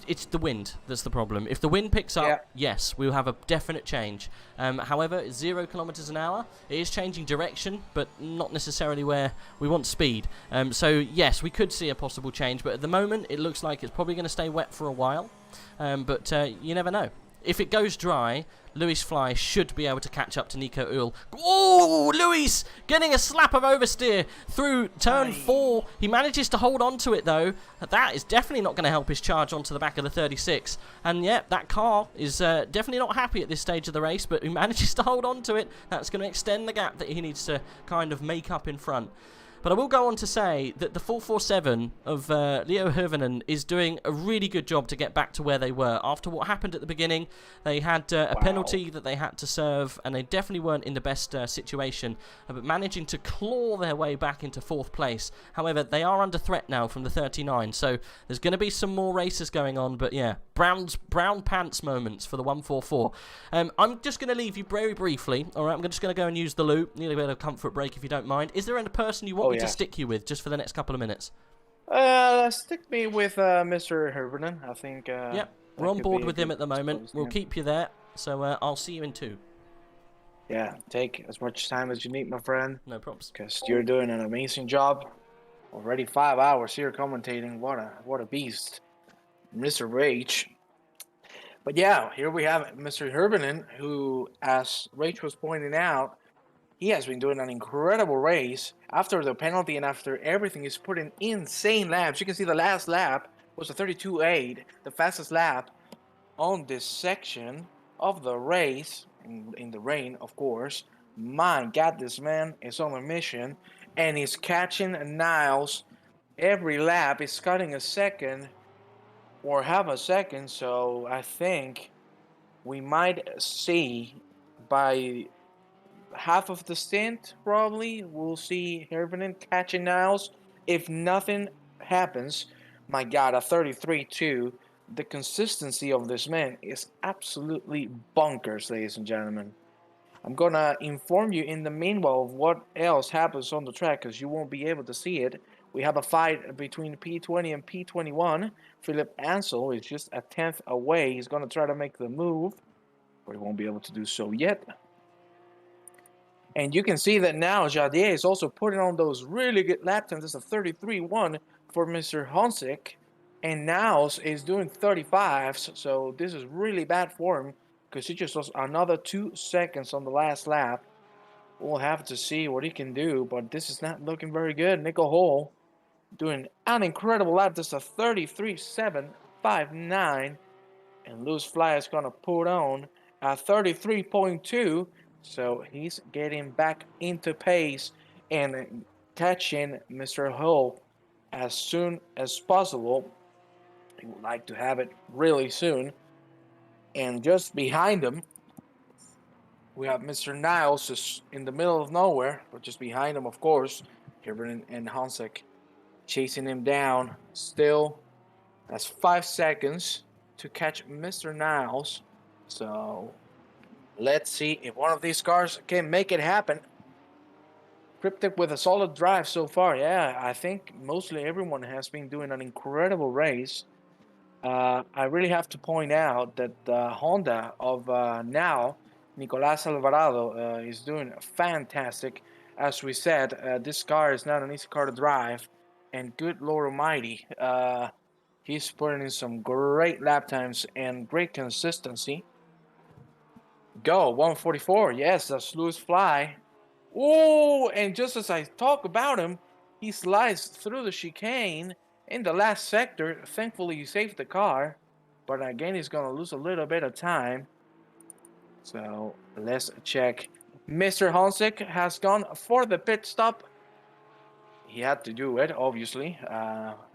it's the wind that's the problem. If the wind picks up, yes, we'll have a definite change. However, it's 0 kilometers an hour. It is changing direction, but not necessarily where we want speed. So, yes, we could see a possible change, but at the moment, it looks like it's probably going to stay wet for a while. But you never know. If it goes dry, Luis Fly should be able to catch up to Nico Uhl. Oh, Luis getting a slap of oversteer through turn 4. He manages to hold on to it, though. That is definitely not going to help his charge onto the back of the 36. And, yeah, that car is definitely not happy at this stage of the race, but he manages to hold on to it. That's going to extend the gap that he needs to kind of make up in front. But I will go on to say that the 447 of Leo Hirvonen is doing a really good job to get back to where they were. After what happened at the beginning, they had a penalty that they had to serve, and they definitely weren't in the best situation, but managing to claw their way back into 4th place. However, they are under threat now from the 39, so there's going to be some more races going on, but yeah, brown pants moments for the 144. I'm just going to leave you very briefly. All right, I'm just going to go and use the loop. Need a bit of comfort break if you don't mind. Is there a person you want me to stick you with just for the next couple of minutes? Stick me with Mr. Hirvonen. I think. Yep, we're on board with him at the moment. We'll keep you there. So I'll see you in 2. Yeah, take as much time as you need, my friend. No problems. Because you're doing an amazing job. Already 5 hours here commentating. What a beast, Mr. Rage. But yeah, here we have Mr. Herbinen, who, as Rach was pointing out, he has been doing an incredible race. After the penalty and after everything, he's put in insane laps. You can see the last lap was a 32.8, the fastest lap on this section of the race, in the rain, of course. My God, this man is on a mission, and he's catching Niles every lap. He's cutting a second or half a second, so I think we might see by half of the stint, probably, we'll see Herbinen catching Niles. If nothing happens, my God, a 33-2. The consistency of this man is absolutely bonkers, ladies and gentlemen. I'm gonna inform you in the meanwhile of what else happens on the track, because you won't be able to see it. We have a fight between P20 and P21. Philip Ansel is just a 10th away. He's gonna try to make the move, but he won't be able to do so yet. And you can see that now Jadier is also putting on those really good lap times. It's a 33-1 for Mr. Honsik. And Niles is doing 35s. So this is really bad for him, because he just lost another 2 seconds on the last lap. We'll have to see what he can do, but this is not looking very good. Nico Hole doing an incredible lap. This is a 33.759. And Loose Fly is going to put on a 33.2. So he's getting back into pace and catching Mr. Hull as soon as possible. He would like to have it really soon. And just behind him, we have Mr. Niles just in the middle of nowhere, but just behind him, of course, Herbert and Hansek chasing him down. Still, that's 5 seconds to catch Mr. Niles. So let's see if one of these cars can make it happen. Cryptic with a solid drive so far. Yeah, I think mostly everyone has been doing an incredible race. I really have to point out that the Honda of now, Nicolas Alvarado, is doing fantastic. As we said, this car is not an easy car to drive. And good Lord Almighty, he's putting in some great lap times and great consistency. Go, 144. Yes, that's Loose Fly. Oh, and just as I talk about him, he slides through the chicane in the last sector. Thankfully, he saved the car. But again, he's going to lose a little bit of time. So let's check. Mr. Honsik has gone for the pit stop. He had to do it, obviously.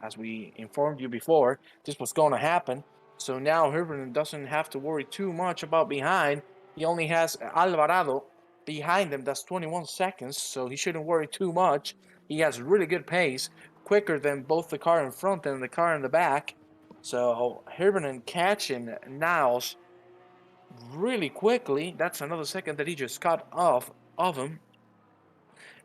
As we informed you before, this was going to happen. So now Herbert doesn't have to worry too much about behind. He only has Alvarado behind him. That's 21 seconds, so he shouldn't worry too much. He has really good pace, quicker than both the car in front and the car in the back. So Herbert catching Niles really quickly. That's another second that he just cut off of him.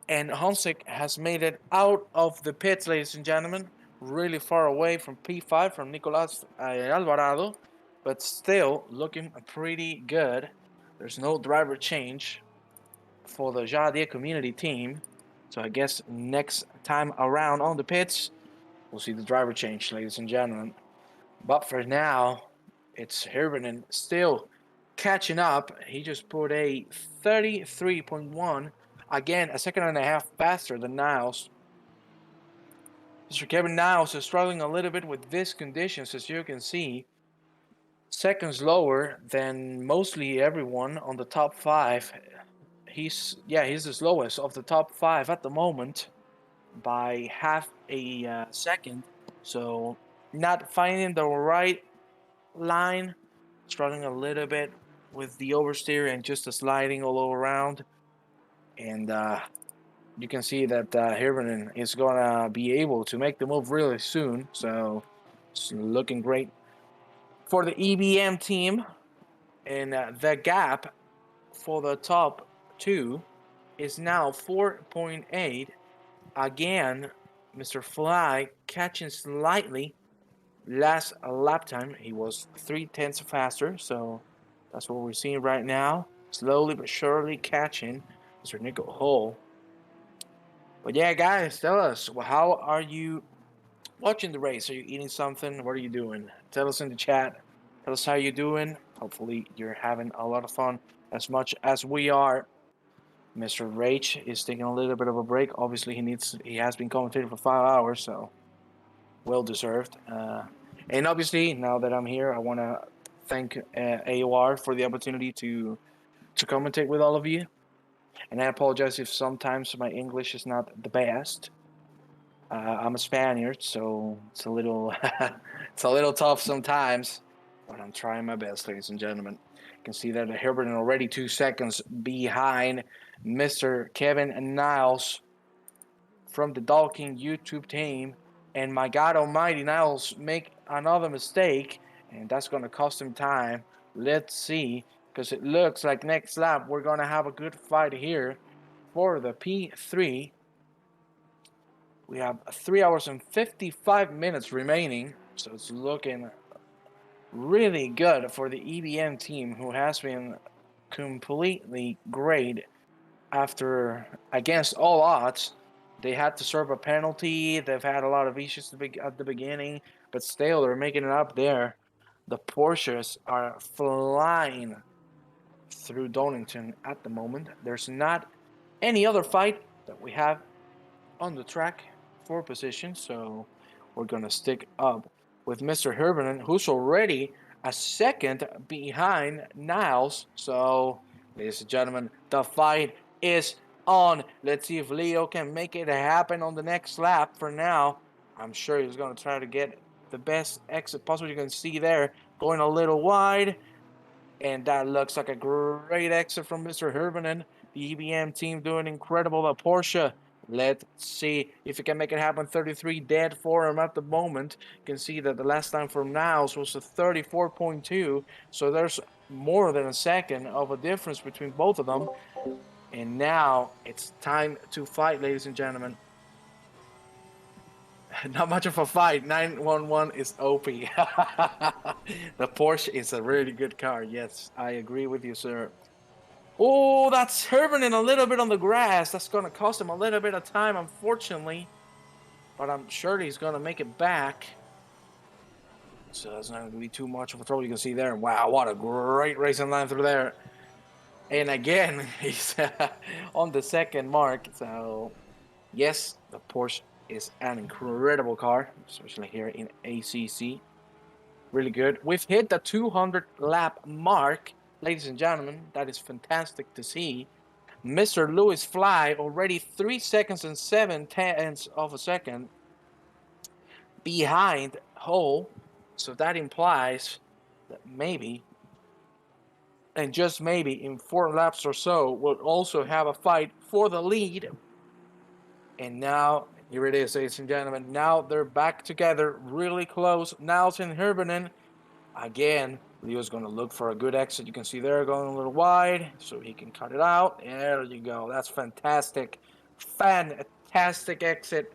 And Honsik has made it out of the pits, ladies and gentlemen. Really far away from P5, from Nicolas Alvarado. But still looking pretty good. There's no driver change for the Jadier community team. So I guess next time around on the pits, we'll see the driver change, ladies and gentlemen. But for now, it's Herbinen still catching up. He just put a 33.1. Again, a second and a half faster than Niles. Mr. Kevin Niles is struggling a little bit with these conditions, as you can see. Seconds lower than mostly everyone on the top 5. He's the slowest of the top 5 at the moment by half a second. So not finding the right line, struggling a little bit with the oversteer and just the sliding all around. And you can see that Hirvonen is going to be able to make the move really soon. So it's looking great for the EBM team. And the gap for the top 2 is now 4.8. Again, Mr. Fly catching slightly. Last lap time, he was 0.3 faster. So that's what we're seeing right now. Slowly but surely catching Mr. Nico Hole. But yeah, guys, tell us, how are you watching the race? Are you eating something? What are you doing? Tell us in the chat. Tell us how you doing. Hopefully you're having a lot of fun as much as we are. Mr. Rach is taking a little bit of a break. Obviously he has been commentating for 5 hours, so well deserved. And obviously now that I'm here, I want to thank AOR for the opportunity to commentate with all of you. And I apologize if sometimes my English is not the best. I'm a Spaniard, so it's a little it's a little tough sometimes, but I'm trying my best, ladies and gentlemen. You can see that Herbert already 2 seconds behind Mr. Kevin Niles from the Dalking YouTube team. And my God almighty, Niles make another mistake, and that's going to cost him time. Let's see, because it looks like next lap we're going to have a good fight here for the P3. We have 3 hours and 55 minutes remaining, so it's looking really good for the EBM team, who has been completely great after, against all odds. They had to serve a penalty. They've had a lot of issues at the beginning, but still they're making it up there. The Porsches are flying through Donington at the moment. There's not any other fight that we have on the track for position, so we're going to stick up with Mr. Herbernen, who's already a second behind Niles. So, ladies and gentlemen, the fight is on. Let's see if Leo can make it happen on the next lap. For now, I'm sure he's going to try to get the best exit possible. You can see there, going a little wide, and that looks like a great exit from Mr. Herbernen. The EBM team doing incredible. The Porsche, let's see if he can make it happen. 33 dead for him at the moment. You can see that the last time from Niles was a 34.2, so there's more than a second of a difference between both of them. And now it's time to fight, ladies and gentlemen. Not much of a fight. 911 is OP. The Porsche is a really good car. Yes, I agree with you, sir. Oh, that's Herbernen a little bit on the grass. That's going to cost him a little bit of time, unfortunately. But I'm sure he's going to make it back. So that's not going to be too much of a trouble. You can see there. Wow, what a great racing line through there. And again, he's on the second mark. So, yes, the Porsche is an incredible car, especially here in ACC. Really good. We've hit the 200 lap mark, ladies and gentlemen. That is fantastic to see. Mr. Lewis Fly already 3 seconds and 7/10 of a second behind Hull. So that implies that maybe, and just maybe, in 4 laps or so, we'll also have a fight for the lead. And now, here it is, ladies and gentlemen. Now they're back together, really close. Niles and Herbernen. Again, Leo's going to look for a good exit. You can see there going a little wide, so he can cut it out. There you go. That's fantastic. Fantastic exit.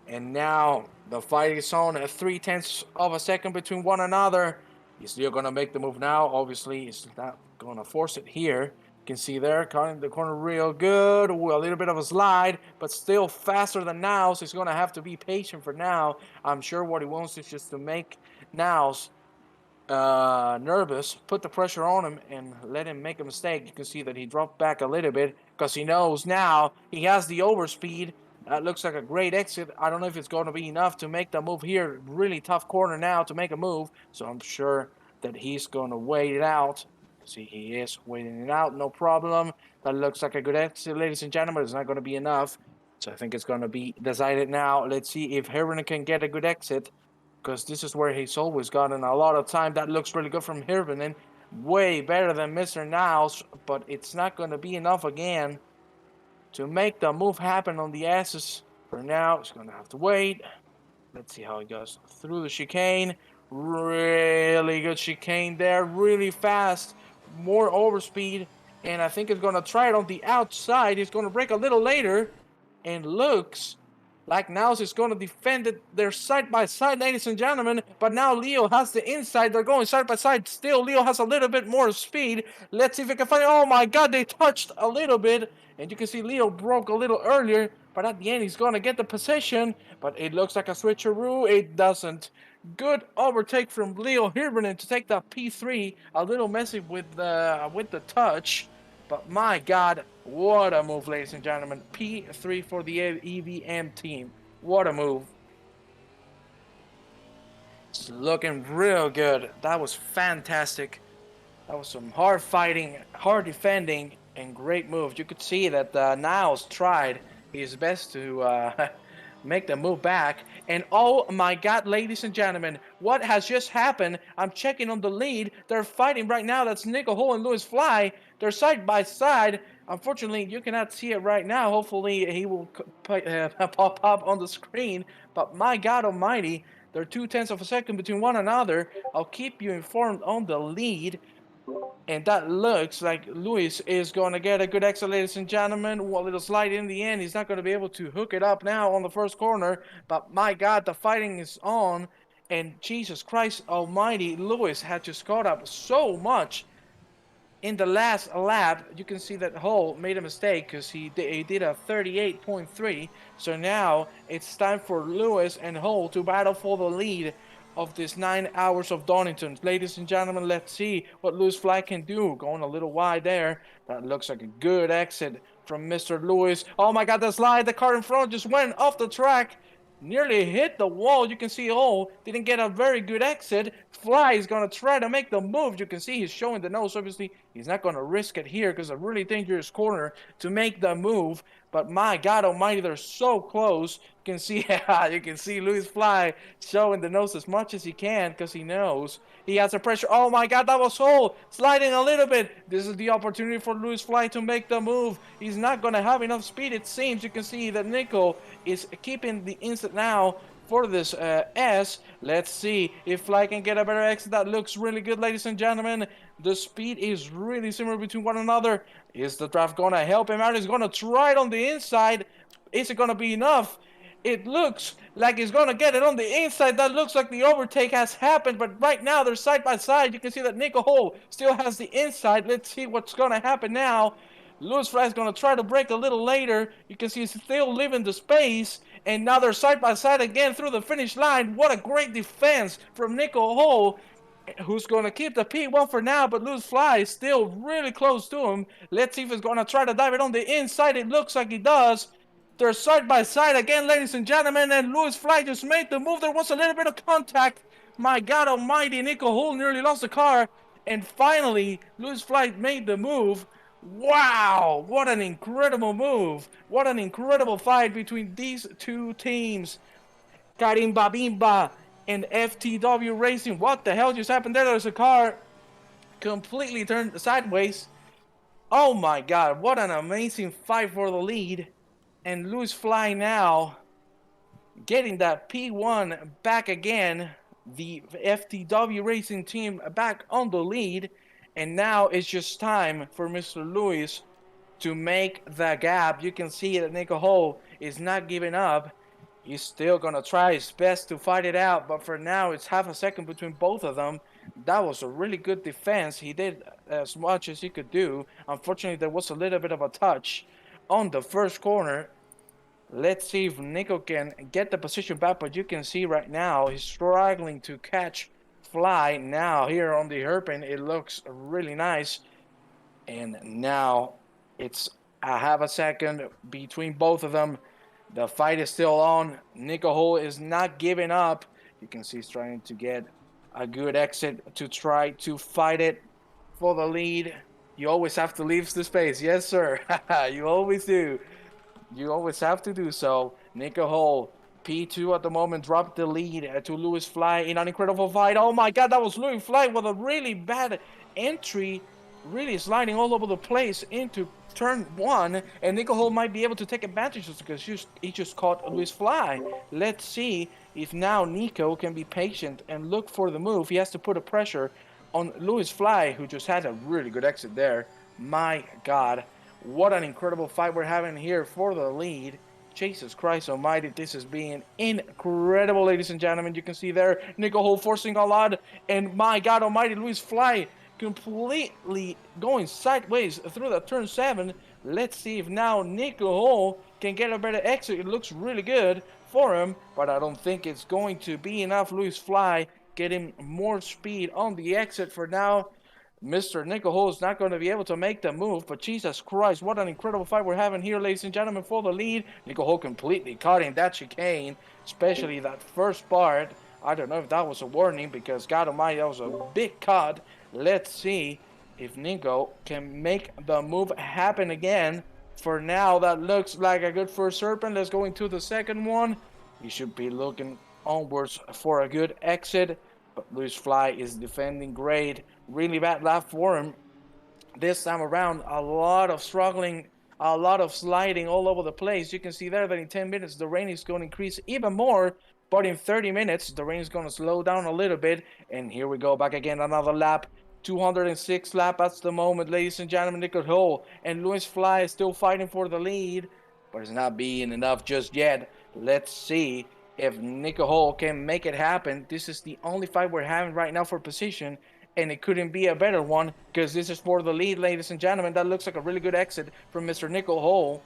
And now the fight is on at 0.3 of a second between one another. Is Leo going to make the move now? Obviously, he's not going to force it here. You can see there, cutting the corner real good. Ooh, a little bit of a slide, but still faster than Niles. He's going to have to be patient for now. I'm sure what he wants is just to make Niles nervous, put the pressure on him, and let him make a mistake. You can see that he dropped back a little bit because he knows now he has the overspeed. That looks like a great exit. I don't know if it's going to be enough to make the move here. Really tough corner now to make a move. So I'm sure that he's going to wait it out. See, he is waiting it out. No problem. That looks like a good exit, ladies and gentlemen. It's not going to be enough. So I think it's going to be decided now. Let's see if Herbernen can get a good exit, because this is where he's always gotten a lot of time. That looks really good from Herbernen. Way better than Mr. Niles, but it's not going to be enough again to make the move happen on the S's. For now, he's going to have to wait. Let's see how he goes through the chicane. Really good chicane there. Really fast. More overspeed. And I think he's going to try it on the outside. He's going to brake a little later. And looks like now he's going to defend it. They're side by side, ladies and gentlemen. But now Leo has the inside. They're going side by side. Still, Leo has a little bit more speed. Let's see if we can find it. Oh my God, they touched a little bit. And you can see Leo broke a little earlier. But at the end, he's going to get the position. But it looks like a switcheroo. It doesn't. Good overtake from Leo Hirvonen to take the P3. A little messy with the touch. But my God, what a move, ladies and gentlemen. P3 for the EVM team. What a move. It's looking real good. That was fantastic. That was some hard fighting, hard defending, and great moves. You could see that Niles tried his best to make the move back. And oh my God, ladies and gentlemen, what has just happened? I'm checking on the lead. They're fighting right now. That's Nico Hull and Lewis Fly. They're side by side. Unfortunately, you cannot see it right now. Hopefully, he will pop up on the screen. But my God almighty, they're 0.2 of a second between one another. I'll keep you informed on the lead. And that looks like Lewis is going to get a good exit, ladies and gentlemen. A little slide in the end. He's not going to be able to hook it up now on the first corner. But my God, the fighting is on. And Jesus Christ almighty, Lewis had just caught up so much in the last lap. You can see that Hull made a mistake because he did a 38.3. So now it's time for Lewis and Hull to battle for the lead of this 9 hours of Donington. Ladies and gentlemen, let's see what Lewis Fly can do. Going a little wide there. That looks like a good exit from Mr. Lewis. Oh my God, the slide. The car in front just went off the track. Nearly hit the wall. You can see didn't get a very good exit. Fly is going to try to make the move. You can see he's showing the nose. Obviously, he's not going to risk it here because it's a really dangerous corner to make the move. But my God almighty, they're so close. You can see Lewis Fly showing the nose as much as he can because he knows he has the pressure. Oh my God, that was Hull sliding a little bit. This is the opportunity for Lewis Fly to make the move. He's not going to have enough speed, it seems. You can see that Nico is keeping the instant now for this S. Let's see if Fly can get a better exit. That looks really good, ladies and gentlemen. The speed is really similar between one another. Is the draft going to help him out? He's going to try it on the inside. Is it going to be enough? It looks like he's going to get it on the inside. That looks like the overtake has happened. But right now, they're side by side. You can see that Nico Hull still has the inside. Let's see what's going to happen now. Lewis Fly is going to try to break a little later. You can see he's still leaving the space. And now they're side by side again through the finish line. What a great defense from Nico Hull, who's going to keep the P1 for now. But Lewis Fly is still really close to him. Let's see if he's going to try to dive it on the inside. It looks like he does. They're side by side again, ladies and gentlemen, and Lewis Fly just made the move. There was a little bit of contact. My God almighty, Nico Hull nearly lost the car. And finally, Lewis Fly made the move. Wow, what an incredible move. What an incredible fight between these two teams. Karimba Bimba and FTW Racing. What the hell just happened there? There's a car completely turned sideways. Oh my God, what an amazing fight for the lead. And Lewis Fly now getting that P1 back again. The FTW Racing team back on the lead. And now it's just time for Mr. Lewis to make the gap. You can see that Nico Hull is not giving up. He's still going to try his best to fight it out. But for now, it's half a second between both of them. That was a really good defense. He did as much as he could do. Unfortunately, there was a little bit of a touch on the first corner. Let's see if Nico can get the position back. But you can see right now, he's struggling to catch Fly. Now here on the hairpin, it looks really nice. And now it's a half a second between both of them. The fight is still on. Nico Hull is not giving up. You can see he's trying to get a good exit to try to fight it for the lead. You always have to leave the space. Yes, sir. You always do. You always have to do so. Nico Hull, P2 at the moment, dropped the lead to Lewis Fly in an incredible fight. Oh my God, that was Lewis Fly with a really bad entry. Really sliding all over the place into turn 1. And Nico Hull might be able to take advantage of it because he just caught Lewis Fly. Let's see if now Nico can be patient and look for the move. He has to put a pressure on Lewis Fly, who just had a really good exit there. My God. What an incredible fight we're having here for the lead. Jesus Christ almighty, this is being incredible, ladies and gentlemen. You can see there, Nico Hull forcing a lot. And my God almighty, Lewis Fly completely going sideways through the turn 7. Let's see if now Nico Hall can get a better exit. It looks really good for him, but I don't think it's going to be enough. Louis Fly getting more speed on the exit for now. Mr. Nico Hall is not going to be able to make the move, but Jesus Christ, what an incredible fight we're having here, ladies and gentlemen, for the lead. Nico Hall completely cutting that chicane, especially that first part. I don't know if that was a warning, because God almighty, that was a big cut. Let's see if Nico can make the move happen again. For now, that looks like a good first serpent. Let's go into the second one. He should be looking onwards for a good exit, but Louis Fly is defending great. Really bad lap for him this time around. A lot of struggling, a lot of sliding all over the place. You can see there that in 10 minutes the rain is going to increase even more, but in 30 minutes the rain is going to slow down a little bit. And here we go back again, another lap. 206 lap at the moment, ladies and gentlemen. Nico Hall and Louis Fly is still fighting for the lead, but it's not being enough just yet. Let's see if Nico Hall can make it happen. This is the only fight we're having right now for position, and it couldn't be a better one, because this is for the lead, ladies and gentlemen. That looks like a really good exit from Mr. Nico Hall,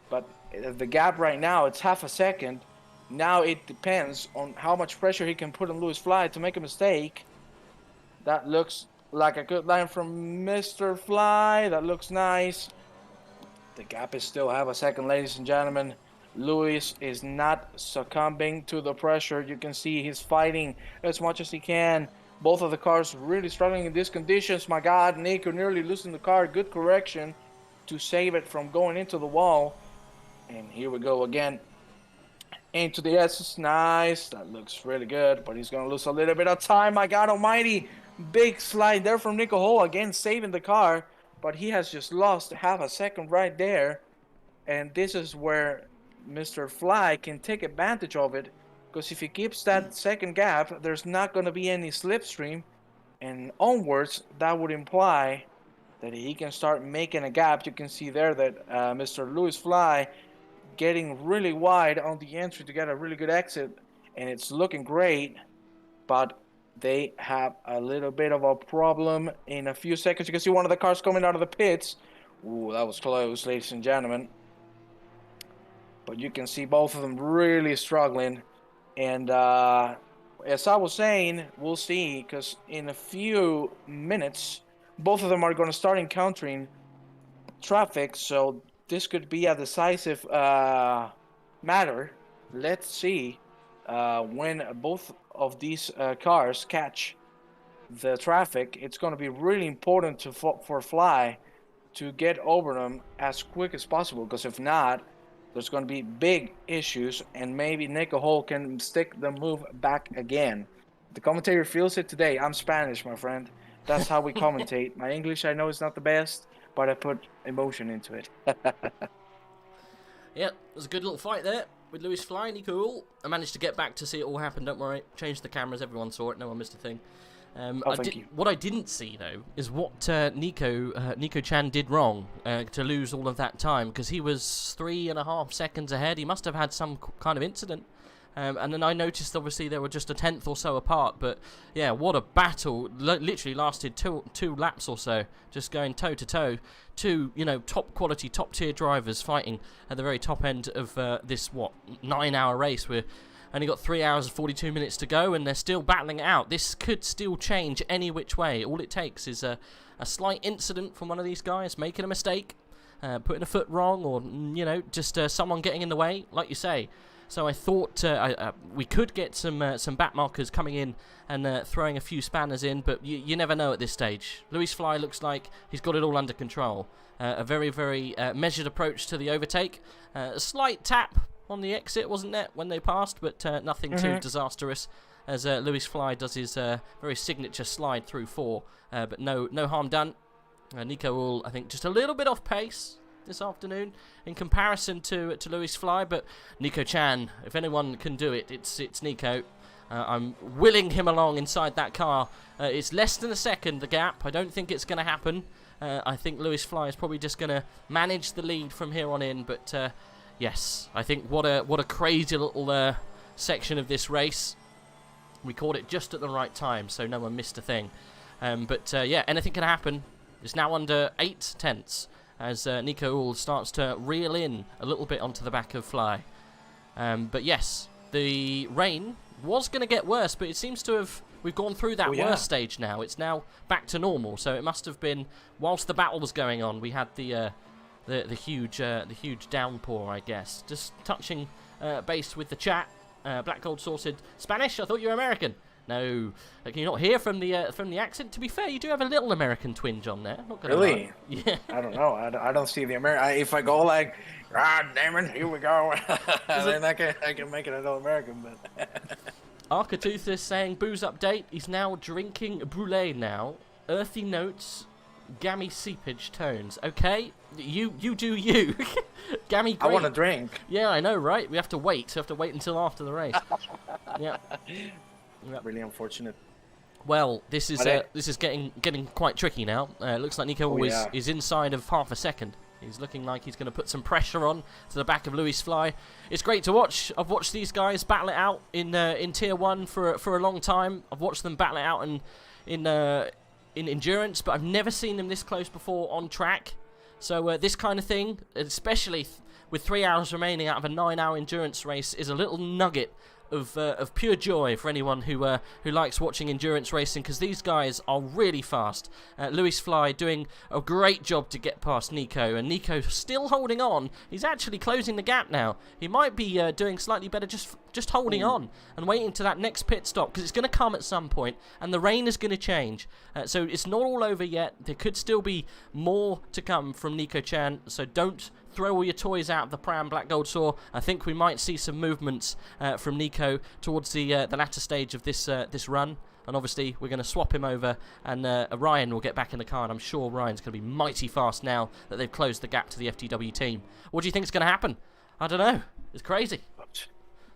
but the gap right now, it's half a second. Now it depends on how much pressure he can put on Louis Fly to make a mistake. That looks like a good line from Mr. Fly. That looks nice. The gap is still half a second, ladies and gentlemen. Louis is not succumbing to the pressure. You can see he's fighting as much as he can. Both of the cars really struggling in these conditions. My God, Nico nearly losing the car. Good correction to save it from going into the wall. And here we go again. Into the S. Nice. That looks really good, but he's going to lose a little bit of time. My God almighty. Big slide there from Nico Hall, again saving the car, but he has just lost half a second right there. And this is where Mr. Fly can take advantage of it, because if he keeps that second gap, there's not going to be any slipstream, and onwards that would imply that he can start making a gap. You can see there that Mr. Louis Fly getting really wide on the entry to get a really good exit, and it's looking great, but they have a little bit of a problem. In a few seconds, you can see one of the cars coming out of the pits. Ooh, that was close, ladies and gentlemen. But you can see both of them really struggling. And as I was saying, we'll see, because in a few minutes, both of them are going to start encountering traffic. So this could be a decisive matter. Let's see when both of these cars catch the traffic. It's going to be really important for Fly to get over them as quick as possible, because if not, there's going to be big issues, and maybe Nico Hall can stick the move back again. The commentator feels it today. I'm Spanish, my friend. That's how we commentate. My English, I know, is not the best, but I put emotion into it. Yeah, there's a good little fight there with Louis Fly, Nico Hall. I managed to get back to see it all happen, don't worry. Changed the cameras, everyone saw it, no one missed a thing. Thank you. What I didn't see, though, is what Nico Chan did wrong to lose all of that time, because he was 3.5 seconds ahead. He must have had some kind of incident. And then I noticed, obviously, they were just a tenth or so apart. But, yeah, what a battle. Literally lasted two laps or so, just going toe-to-toe. Two, top-quality, top-tier drivers fighting at the very top end of this, 9-hour race. We're only got 3 hours and 42 minutes to go, and they're still battling it out. This could still change any which way. All it takes is a slight incident from one of these guys, making a mistake, putting a foot wrong, or, just someone getting in the way, like you say. So I thought we could get some back markers coming in and throwing a few spanners in, but you never know at this stage. Louis Fly looks like he's got it all under control. A very, very measured approach to the overtake. A slight tap on the exit, wasn't there, when they passed, but nothing too disastrous, as Louis Fly does his very signature slide through 4, but no harm done. Nico Hall, I think, just a little bit off pace this afternoon in comparison to Louis Fly, but Nico Chan, if anyone can do it, it's Nico. I'm willing him along inside that car. It's less than a second, the gap. I don't think it's going to happen. I think Louis Fly is probably just going to manage the lead from here on in, but yes, I think what a crazy little section of this race. We caught it just at the right time, so no one missed a thing. But yeah, anything can happen. It's now under 8 tenths. as Nico Uhl starts to reel in a little bit onto the back of Fly. But yes, the rain was going to get worse, but it seems to have... We've gone through that worst stage now. It's now back to normal. So it must have been whilst the battle was going on. We had the huge downpour, I guess. Just touching base with the chat. Black Gold sorted Spanish. I thought you were American. No, can you not hear from the accent? To be fair, you do have a little American twinge on there. Not gonna really? lie. Yeah. I don't know. I don't see the American. If I go like, God damn it, here we go, then I can make it a little American. But Arcetuthis saying booze update. He's now drinking brulee now. Earthy notes, gammy seepage tones. Okay, you do you. Gammy green. I want to drink. Yeah, I know, right? We have to wait. We have to wait until after the race. Yeah. Really unfortunate. Well, this is getting quite tricky now. It looks like Nico is inside of half a second. He's looking like he's going to put some pressure on to the back of Louis Fly. It's great to watch. I've watched these guys battle it out in Tier 1 for a long time. I've watched them battle it out in endurance, but I've never seen them this close before on track. So this kind of thing, especially with 3 hours remaining out of a 9-hour endurance race, is a little nugget of pure joy for anyone who likes watching endurance racing, because these guys are really fast. Louis Fly doing a great job to get past Nico, and Nico still holding on. He's actually closing the gap now. He might be doing slightly better just holding on and waiting to that next pit stop, because it's going to come at some point, and the rain is going to change. So it's not all over yet. There could still be more to come from Nico Chan, so don't throw all your toys out of the pram, Black Gold Saw. I think we might see some movements from Nico towards the latter stage of this run. And obviously, we're going to swap him over, and Ryan will get back in the car, and I'm sure Ryan's going to be mighty fast now that they've closed the gap to the FTW team. What do you think is going to happen? I don't know. It's crazy.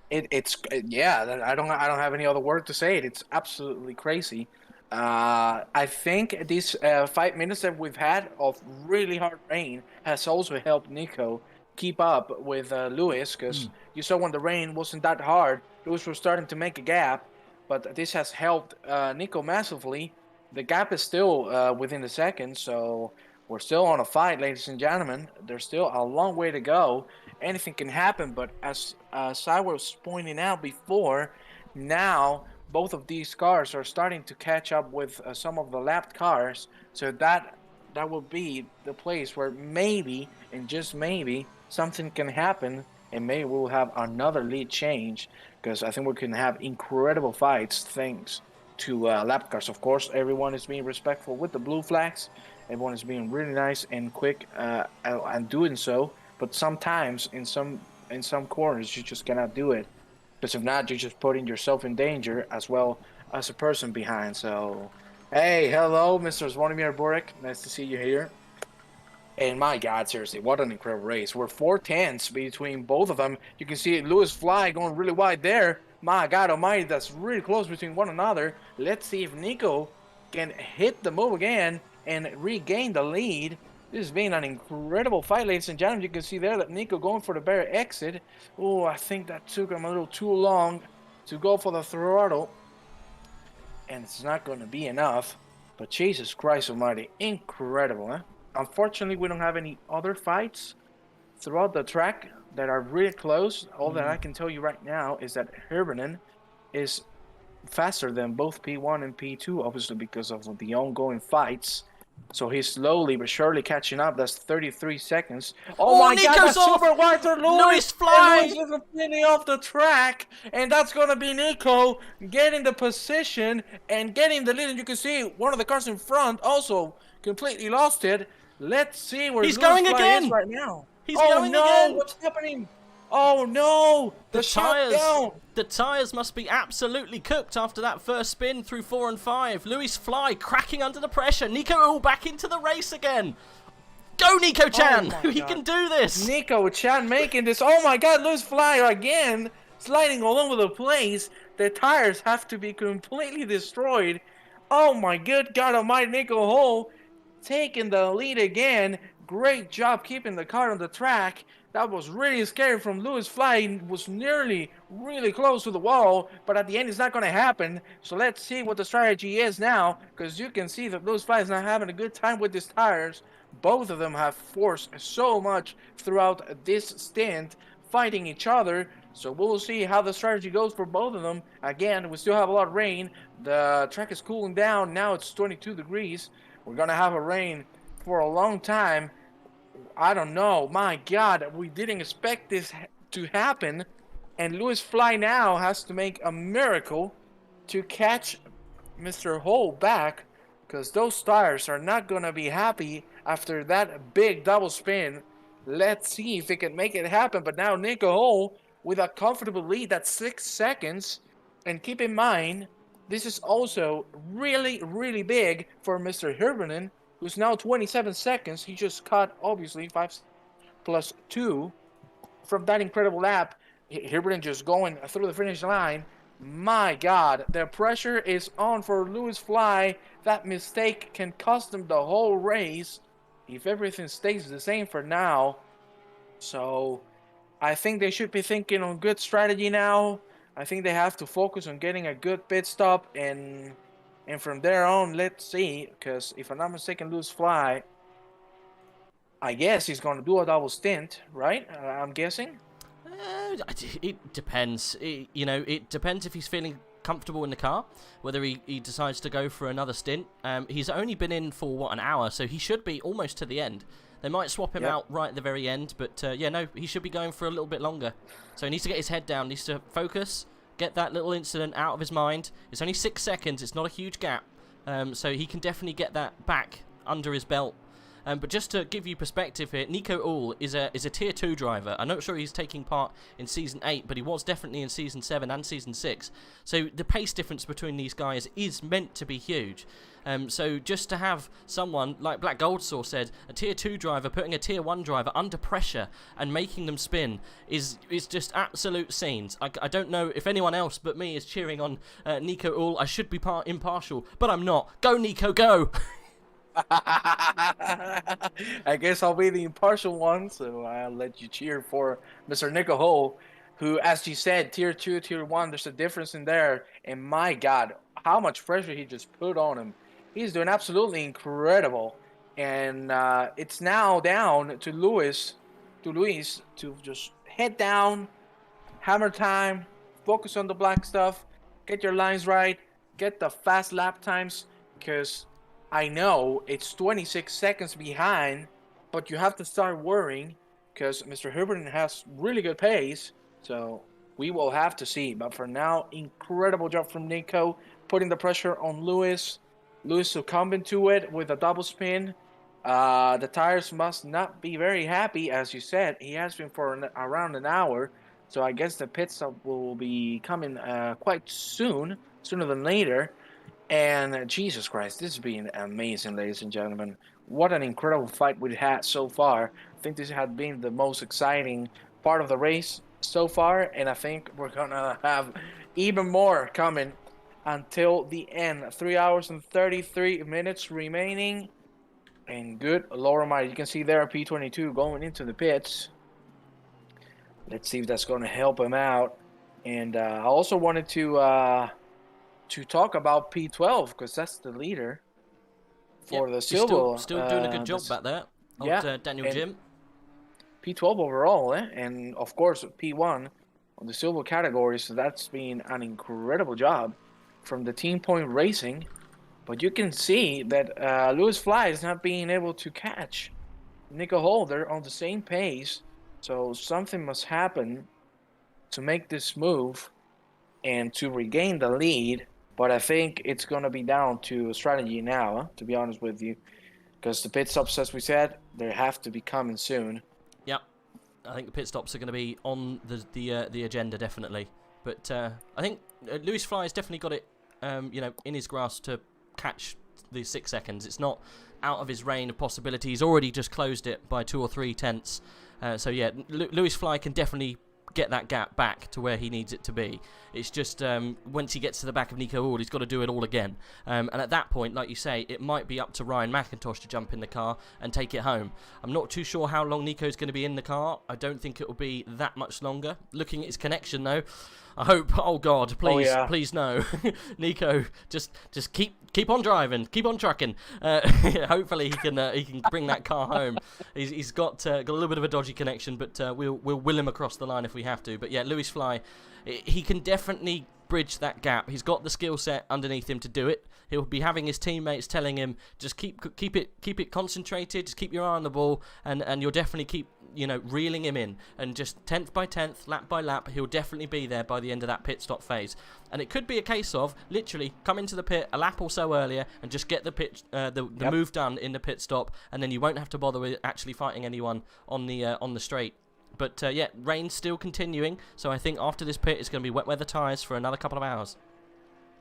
It's I don't have any other word to say it. It's absolutely crazy. I think these 5 minutes that we've had of really hard rain has also helped Nico keep up with Lewis, because you saw when the rain wasn't that hard, Lewis was starting to make a gap, but this has helped Nico massively. The gap is still within the seconds, so we're still on a fight, ladies and gentlemen. There's still a long way to go. Anything can happen, but as I was pointing out before, now both of these cars are starting to catch up with some of the lapped cars, so that will be the place where maybe, and just maybe, something can happen, and maybe we'll have another lead change, because I think we can have incredible fights thanks to lapped cars. Of course, everyone is being respectful with the blue flags. Everyone is being really nice and quick and doing so, but sometimes in some corners you just cannot do it. Because if not, you're just putting yourself in danger as well as a person behind. So, hey, hello, Mr. Zvonimir Burek. Nice to see you here. And my God, seriously, what an incredible race. We're 4/10 between both of them. You can see Louis Fly going really wide there. My God almighty, that's really close between one another. Let's see if Nico can hit the move again and regain the lead. This has been an incredible fight, ladies and gentlemen. You can see there that Nico going for the bare exit. Oh, I think that took him a little too long to go for the throttle. And it's not going to be enough. But Jesus Christ almighty, incredible, huh? Unfortunately, we don't have any other fights throughout the track that are really close. All that I can tell you right now is that Herbenen is faster than both P1 and P2, obviously because of the ongoing fights. So he's slowly but surely catching up. That's 33 seconds. Oh my Nico's God, that's off! super wide for Louis Fly! Louis is completely off the track. And that's going to be Nico getting the position and getting the lead. And you can see one of the cars in front also completely lost it. Let's see where He's Louis going Fly again! is right now. He's going again! What's happening? Oh no! The shutdown! The tyres must be absolutely cooked after that first spin through 4 and 5. Louis Fly cracking under the pressure. Nico Uhl back into the race again. Go, Nico Chan! Oh He can do this! Nico Chan making this. Oh my God, Louis Fly again, sliding all over the place. The tires have to be completely destroyed. Oh my good God almighty, Nico Uhl taking the lead again. Great job keeping the car on the track. That was really scary from Lewis Fly. He was nearly really close to the wall, but at the end it's not going to happen. So let's see what the strategy is now, because you can see that Lewis Fly is not having a good time with his tires. Both of them have forced so much throughout this stint, fighting each other. So we'll see how the strategy goes for both of them. Again, we still have a lot of rain. The track is cooling down. Now it's 22 degrees. We're going to have a rain for a long time. I don't know. My God, we didn't expect this to happen. And Lewis Fly now has to make a miracle to catch Mr. Hole back, because those tires are not going to be happy after that big double spin. Let's see if they can make it happen. But now Nico Hole with a comfortable lead at 6 seconds. And keep in mind, this is also really, really big for Mr. Hirvonen, who's now 27 seconds. He just cut, obviously, 5 plus 2 from that incredible lap. Hirvonen just going through the finish line. My God, the pressure is on for Lewis Fly. That mistake can cost him the whole race if everything stays the same for now. So I think they should be thinking on good strategy now. I think they have to focus on getting a good pit stop, and from there on, let's see, because if I'm not mistaken, Lewis Fly, I guess he's going to do a double stint, right? I'm guessing. It depends. It depends if he's feeling comfortable in the car, whether he decides to go for another stint. He's only been in for, an hour, so he should be almost to the end. They might swap him out right at the very end, but he should be going for a little bit longer. So he needs to get his head down, needs to focus, get that little incident out of his mind. It's only 6 seconds, it's not a huge gap, so he can definitely get that back under his belt. But just to give you perspective here, Nico Uhl is a Tier 2 driver. I'm not sure he's taking part in Season 8, but he was definitely in Season 7 and Season 6. So the pace difference between these guys is meant to be huge. So just to have someone, like Black Goldsaw said, a Tier 2 driver putting a Tier 1 driver under pressure and making them spin is just absolute scenes. I don't know if anyone else but me is cheering on Nico Uhl. I should be impartial, but I'm not. Go, Nico, go! I guess I'll be the impartial one, so I'll let you cheer for Mr. Nico Hole, who, as you said, Tier 2, Tier 1, there's a difference in there, and my God, how much pressure he just put on him. He's doing absolutely incredible, and it's now down to Luis to just head down, hammer time, focus on the black stuff, get your lines right, get the fast lap times, because I know it's 26 seconds behind, but you have to start worrying because Mr. Hirvonen has really good pace, so we will have to see. But for now, incredible job from Nico, putting the pressure on Lewis. Lewis succumbing to it with a double spin. The tires must not be very happy, as you said. He has been for around an hour, so I guess the pit stop will be coming quite soon, sooner than later. And Jesus Christ, this has been amazing, ladies and gentlemen. What an incredible fight we've had so far. I think this has been the most exciting part of the race so far, and I think we're going to have even more coming until the end. 3 hours and 33 minutes remaining. And good Lord Almighty, you can see there P22 going into the pits. Let's see if that's going to help him out. And I also wanted to talk about P12 because that's the leader for the silver. Still doing a good job back there. Daniel Jim. P12 overall, and of course P1 on the silver category. So that's been an incredible job from the Team Point Racing. But you can see that Lewis Fly is not being able to catch Nico Holder on the same pace. So something must happen to make this move and to regain the lead. But I think it's going to be down to strategy now, to be honest with you. Because the pit stops, as we said, they have to be coming soon. Yep. I think the pit stops are going to be on the agenda, definitely. But I think Lewis Fly has definitely got it in his grasp to catch the 6 seconds. It's not out of his reign of possibility. He's already just closed it by 2 or 3 tenths. So yeah, Lewis Fly can definitely get that gap back to where he needs it to be. It's just once he gets to the back of Nico Hall, he's got to do it all again. And at that point, like you say, it might be up to Ryan McIntosh to jump in the car and take it home. I'm not too sure how long Nico's going to be in the car. I don't think it will be that much longer. Looking at his connection, though, I hope, oh God, please, please no. Nico, just keep on driving, keep on trucking. Hopefully he can bring that car home. He's got a little bit of a dodgy connection, but we'll will him across the line if we have to. But yeah, Lewis Fly, he can definitely bridge that gap. He's got the skill set underneath him to do it. He'll be having his teammates telling him, just keep it concentrated, just keep your eye on the ball, and you'll definitely keep, you know, reeling him in, and just 10th by 10th, lap by lap, he'll definitely be there by the end of that pit stop phase. And it could be a case of literally come into the pit a lap or so earlier and just get the pit the move done in the pit stop, and then you won't have to bother with actually fighting anyone on the straight. But yeah, rain's still continuing, so I think after this pit it's going to be wet weather tyres for another couple of hours.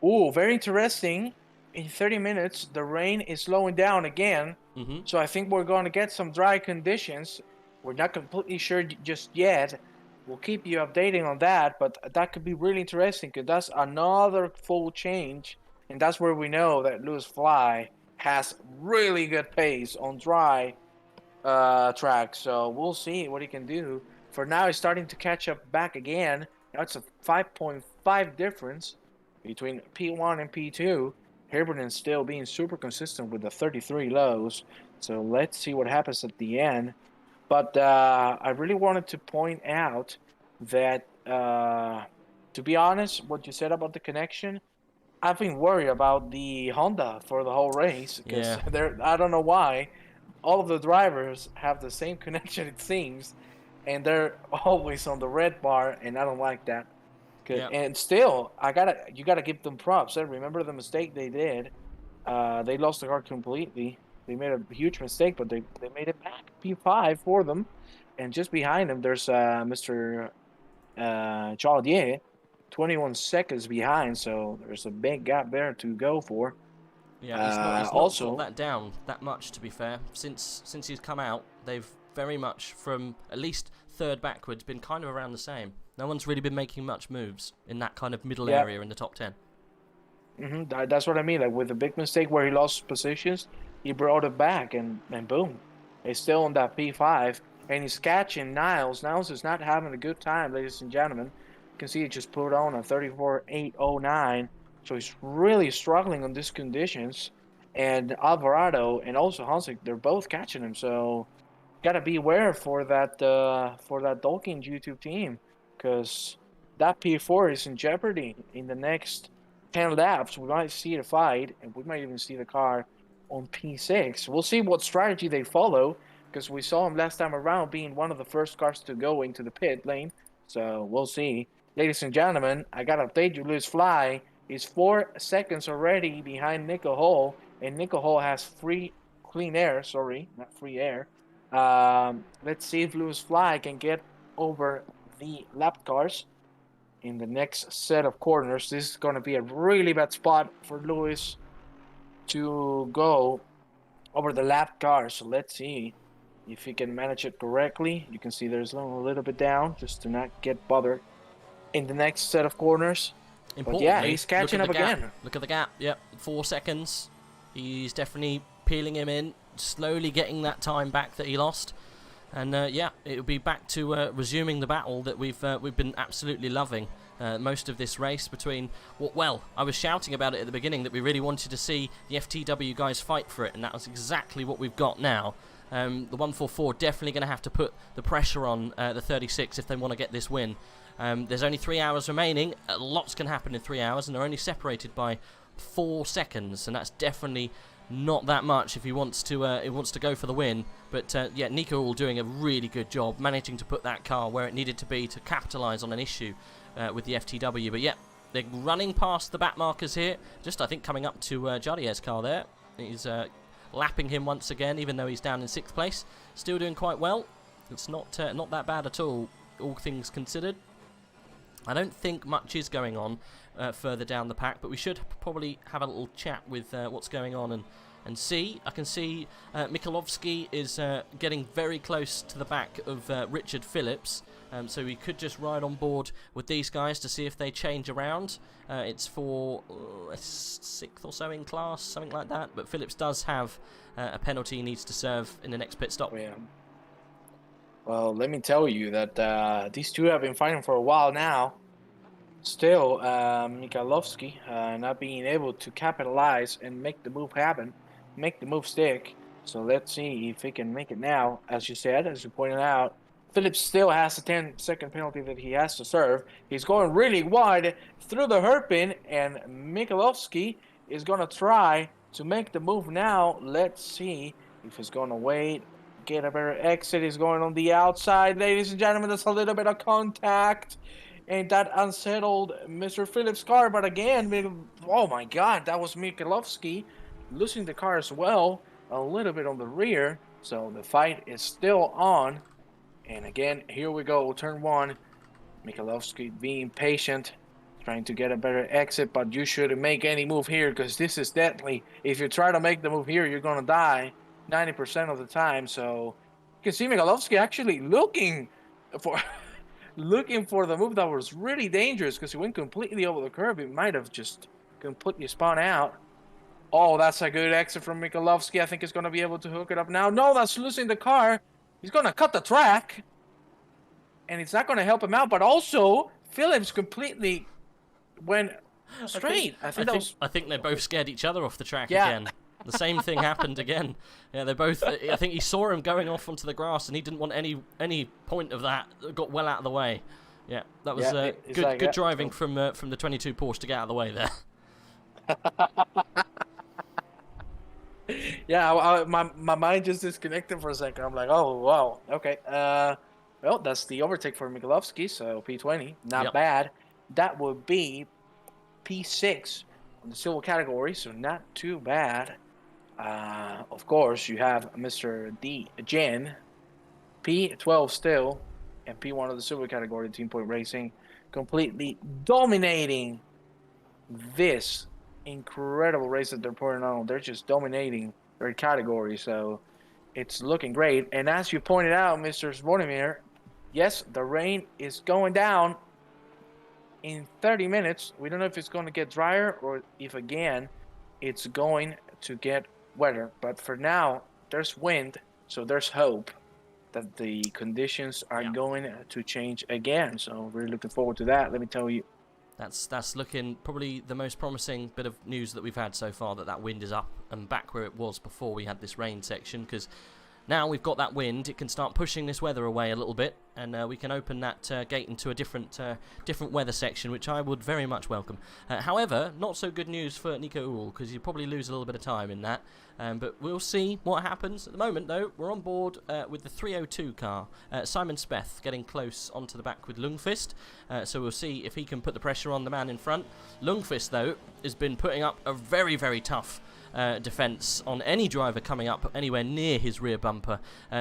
Oh, very interesting. In 30 minutes, the rain is slowing down again. So I think we're going to get some dry conditions. We're not completely sure just yet. We'll keep you updating on that, but that could be really interesting because that's another full change, and that's where we know that Lewis Fly has really good pace on dry track. So we'll see what he can do. For now, he's starting to catch up back again. Now it's a 5.5 difference between P1 and P2. Herberton's still being super consistent with the 33 lows. So let's see what happens at the end. But I really wanted to point out that, to be honest, what you said about the connection, I've been worried about the Honda for the whole race. Because I don't know why. All of the drivers have the same connection, it seems. And they're always on the red bar, and I don't like that. And still, you gotta give them props. Remember the mistake they did. They lost the car completely. They made a huge mistake, but they made it back. P5 for them. And just behind them, there's Mr. Chaudier, 21 seconds behind. So there's a big gap there to go for. Yeah, he's not slowed that down that much, to be fair. Since he's come out, they've very much, from at least third backwards, been kind of around the same. No one's really been making much moves in that kind of middle area in the top 10. That's what I mean. Like with a big mistake where he lost positions, he brought it back, and boom. He's still on that P5, and he's catching Niles. Niles is not having a good time, ladies and gentlemen. You can see he just put on a 34.809, so he's really struggling on these conditions. And Alvarado and also Hansik, they're both catching him, so gotta beware for that Dolkin YouTube team, because that P4 is in jeopardy. In the next 10 laps, we might see the fight, and we might even see the car on P6. We'll see what strategy they follow, because we saw him last time around being one of the first cars to go into the pit lane. So we'll see. Ladies and gentlemen, I gotta update you. Lewis Fly is 4 seconds already behind Nico Hall, and Nico Hall has clean air. Sorry, not free air. Let's see if Lewis Fly can get over the lap cars in the next set of corners. This is going to be a really bad spot for Lewis to go over the lap cars. So let's see if he can manage it correctly. You can see there's a little bit down just to not get bothered in the next set of corners. But yeah, he's catching up again. Look at the gap. Yep, 4 seconds. He's definitely peeling him in, slowly getting that time back that he lost. And yeah, it'll be back to resuming the battle that we've been absolutely loving most of this race between. Well, I was shouting about it at the beginning that we really wanted to see the FTW guys fight for it, and that was exactly what we've got now. The 144 definitely going to have to put the pressure on the 36 if they want to get this win. There's only 3 hours remaining. Lots can happen in 3 hours, and they're only separated by 4 seconds, and that's definitely not that much if he wants to go for the win. But yeah, Nico all doing a really good job managing to put that car where it needed to be to capitalise on an issue with the FTW. But yeah, they're running past the back markers here, just I think coming up to Jardier's car there. He's lapping him once again, even though he's down in 6th place. Still doing quite well. It's not that bad at all things considered. I don't think much is going on further down the pack, but we should probably have a little chat with what's going on and see. I can see Mikulovsky is getting very close to the back of Richard Phillips. So we could just ride on board with these guys to see if they change around. It's for a 6th or so in class, something like that. But Phillips does have a penalty he needs to serve in the next pit stop. Yeah. Well, let me tell you that these two have been fighting for a while now. Still, Mikalovsky not being able to capitalize and make the move happen, make the move stick. So let's see if he can make it now. As you said, as you pointed out, Phillips still has a 10-second penalty that he has to serve. He's going really wide through the hairpin, and Mikalovsky is going to try to make the move now. Let's see if he's going to wait, get a better exit. He's going on the outside. Ladies and gentlemen, there's a little bit of contact, and that unsettled Mr. Phillips' car. But again, oh my God, that was Mikalovsky losing the car as well, a little bit on the rear. So the fight is still on. And again, here we go, turn 1. Mikalovsky being patient, trying to get a better exit, but you shouldn't make any move here because this is deadly. If you try to make the move here, you're going to die 90% of the time. So you can see Mikalovsky actually looking for the move that was really dangerous because he went completely over the curb. He might have just completely spun out. Oh, that's a good exit from Mikalovsky. I think he's going to be able to hook it up now. No, that's losing the car. He's going to cut the track, and it's not going to help him out. But also, Phillips completely went straight. I think they both scared each other off the track again. The same thing happened again. Yeah, they both. I think he saw him going off onto the grass, and he didn't want any point of that. Got well out of the way. Yeah, that was good driving from the 22 Porsche to get out of the way there. Yeah, my mind just disconnected for a second. I'm like, oh, wow, okay. Well, that's the overtake for Mikalovsky, so P20, not bad. That would be P6 in the silver category, so not too bad. Of course, you have Mr. D. Jen, P12 still, and P1 of the silver category, Team Point Racing, completely dominating this incredible race that they're putting on. They're just dominating their category, so it's looking great. And as you pointed out, Mr. Zvonimir, yes, the rain is going down in 30 minutes. We don't know if it's going to get drier or if again it's going to get wetter, but for now there's wind, so there's hope that the conditions are going to change again. So really looking forward to that, let me tell you. That's looking probably the most promising bit of news that we've had so far, that wind is up and back where it was before we had this rain section, because now we've got that wind, it can start pushing this weather away a little bit, and we can open that gate into a different weather section, which I would very much welcome. However, not so good news for Nico Uhl, because you probably lose a little bit of time in that, but we'll see what happens. At the moment, though, we're on board with the 302 car. Simon Speth getting close onto the back with Lundqvist, so we'll see if he can put the pressure on the man in front. Lundqvist, though, has been putting up a very, very tough defence on any driver coming up anywhere near his rear bumper.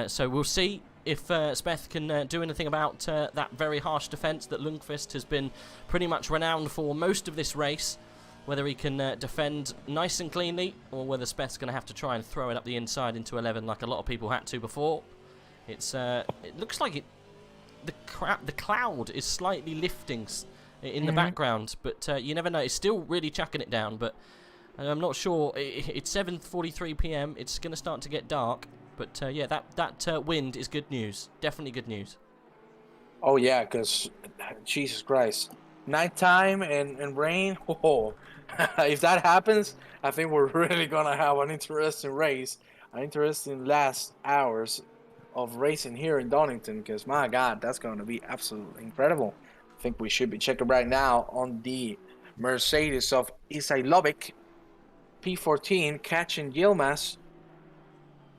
So we'll see if Speth can do anything about that very harsh defence that Lundqvist has been pretty much renowned for most of this race. Whether he can defend nice and cleanly, or whether Speth's going to have to try and throw it up the inside into 11 like a lot of people had to before. It looks like the cloud is slightly lifting in the background, but you never know. It's still really chucking it down, but I'm not sure. It's 7:43 p.m. It's going to start to get dark, but yeah, that wind is good news. Definitely good news. Oh yeah, because Jesus Christ, nighttime and rain. Oh, if that happens, I think we're really gonna have an interesting race, an interesting last hours of racing here in Donington. Because my God, that's going to be absolutely incredible. I think we should be checking right now on the Mercedes of Isailovic. P14 catching Yilmaz,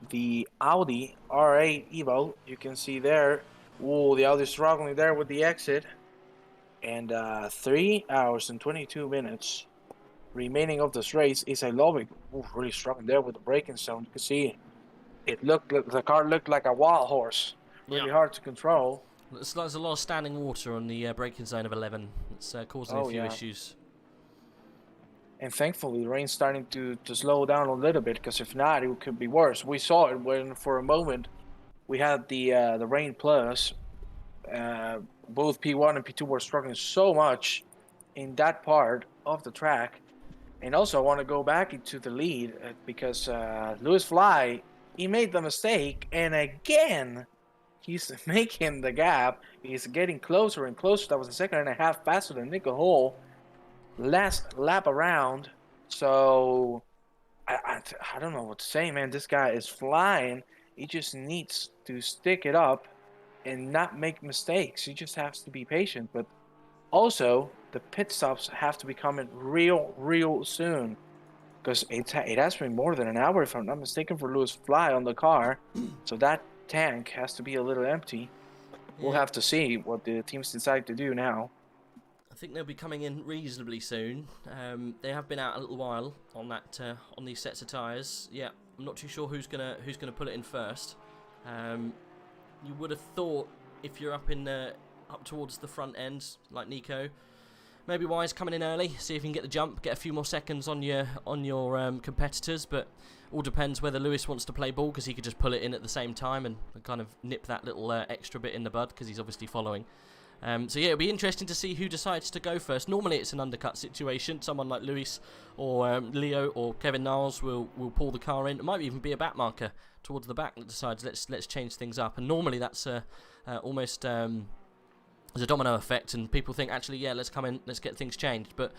the Audi R8 Evo, you can see there. Ooh, the Audi struggling there with the exit. And 3 hours and 22 minutes remaining of this race. Isailovic really struggling there with the braking zone. You can see the car looked like a wild horse. Really hard to control. There's a lot of standing water on the braking zone of 11. It's causing a few issues. And thankfully, the rain's starting to slow down a little bit, because if not, it could be worse. We saw it when, for a moment, we had the rain plus, both P1 and P2 were struggling so much in that part of the track. And also, I want to go back into the lead because Lewis Fly, he made the mistake, and again, he's making the gap. He's getting closer and closer. That was a second and a half faster than Nico Hall last lap around. So I don't know what to say, man. This guy is flying. He just needs to stick it up and not make mistakes. He just has to be patient. But also, the pit stops have to be coming real soon, because it has been more than an hour, if I'm not mistaken, for Lewis Fly on the car. So that tank has to be a little empty. We'll have to see what the teams decide to do now. I think they'll be coming in reasonably soon. They have been out a little while on that on these sets of tyres. Yeah, I'm not too sure who's gonna put it in first. You would have thought if you're up towards the front end like Nico, maybe wise coming in early, see if you can get the jump, get a few more seconds on your competitors. But all depends whether Lewis wants to play ball, because he could just pull it in at the same time and kind of nip that little extra bit in the bud, because he's obviously following. So yeah, it'll be interesting to see who decides to go first. Normally it's an undercut situation. Someone like Lewis or Leo or Kevin Niles will pull the car in. It might even be a back marker towards the back that decides let's change things up. And normally that's almost as a domino effect, and people think, actually, yeah, let's come in, let's get things changed. But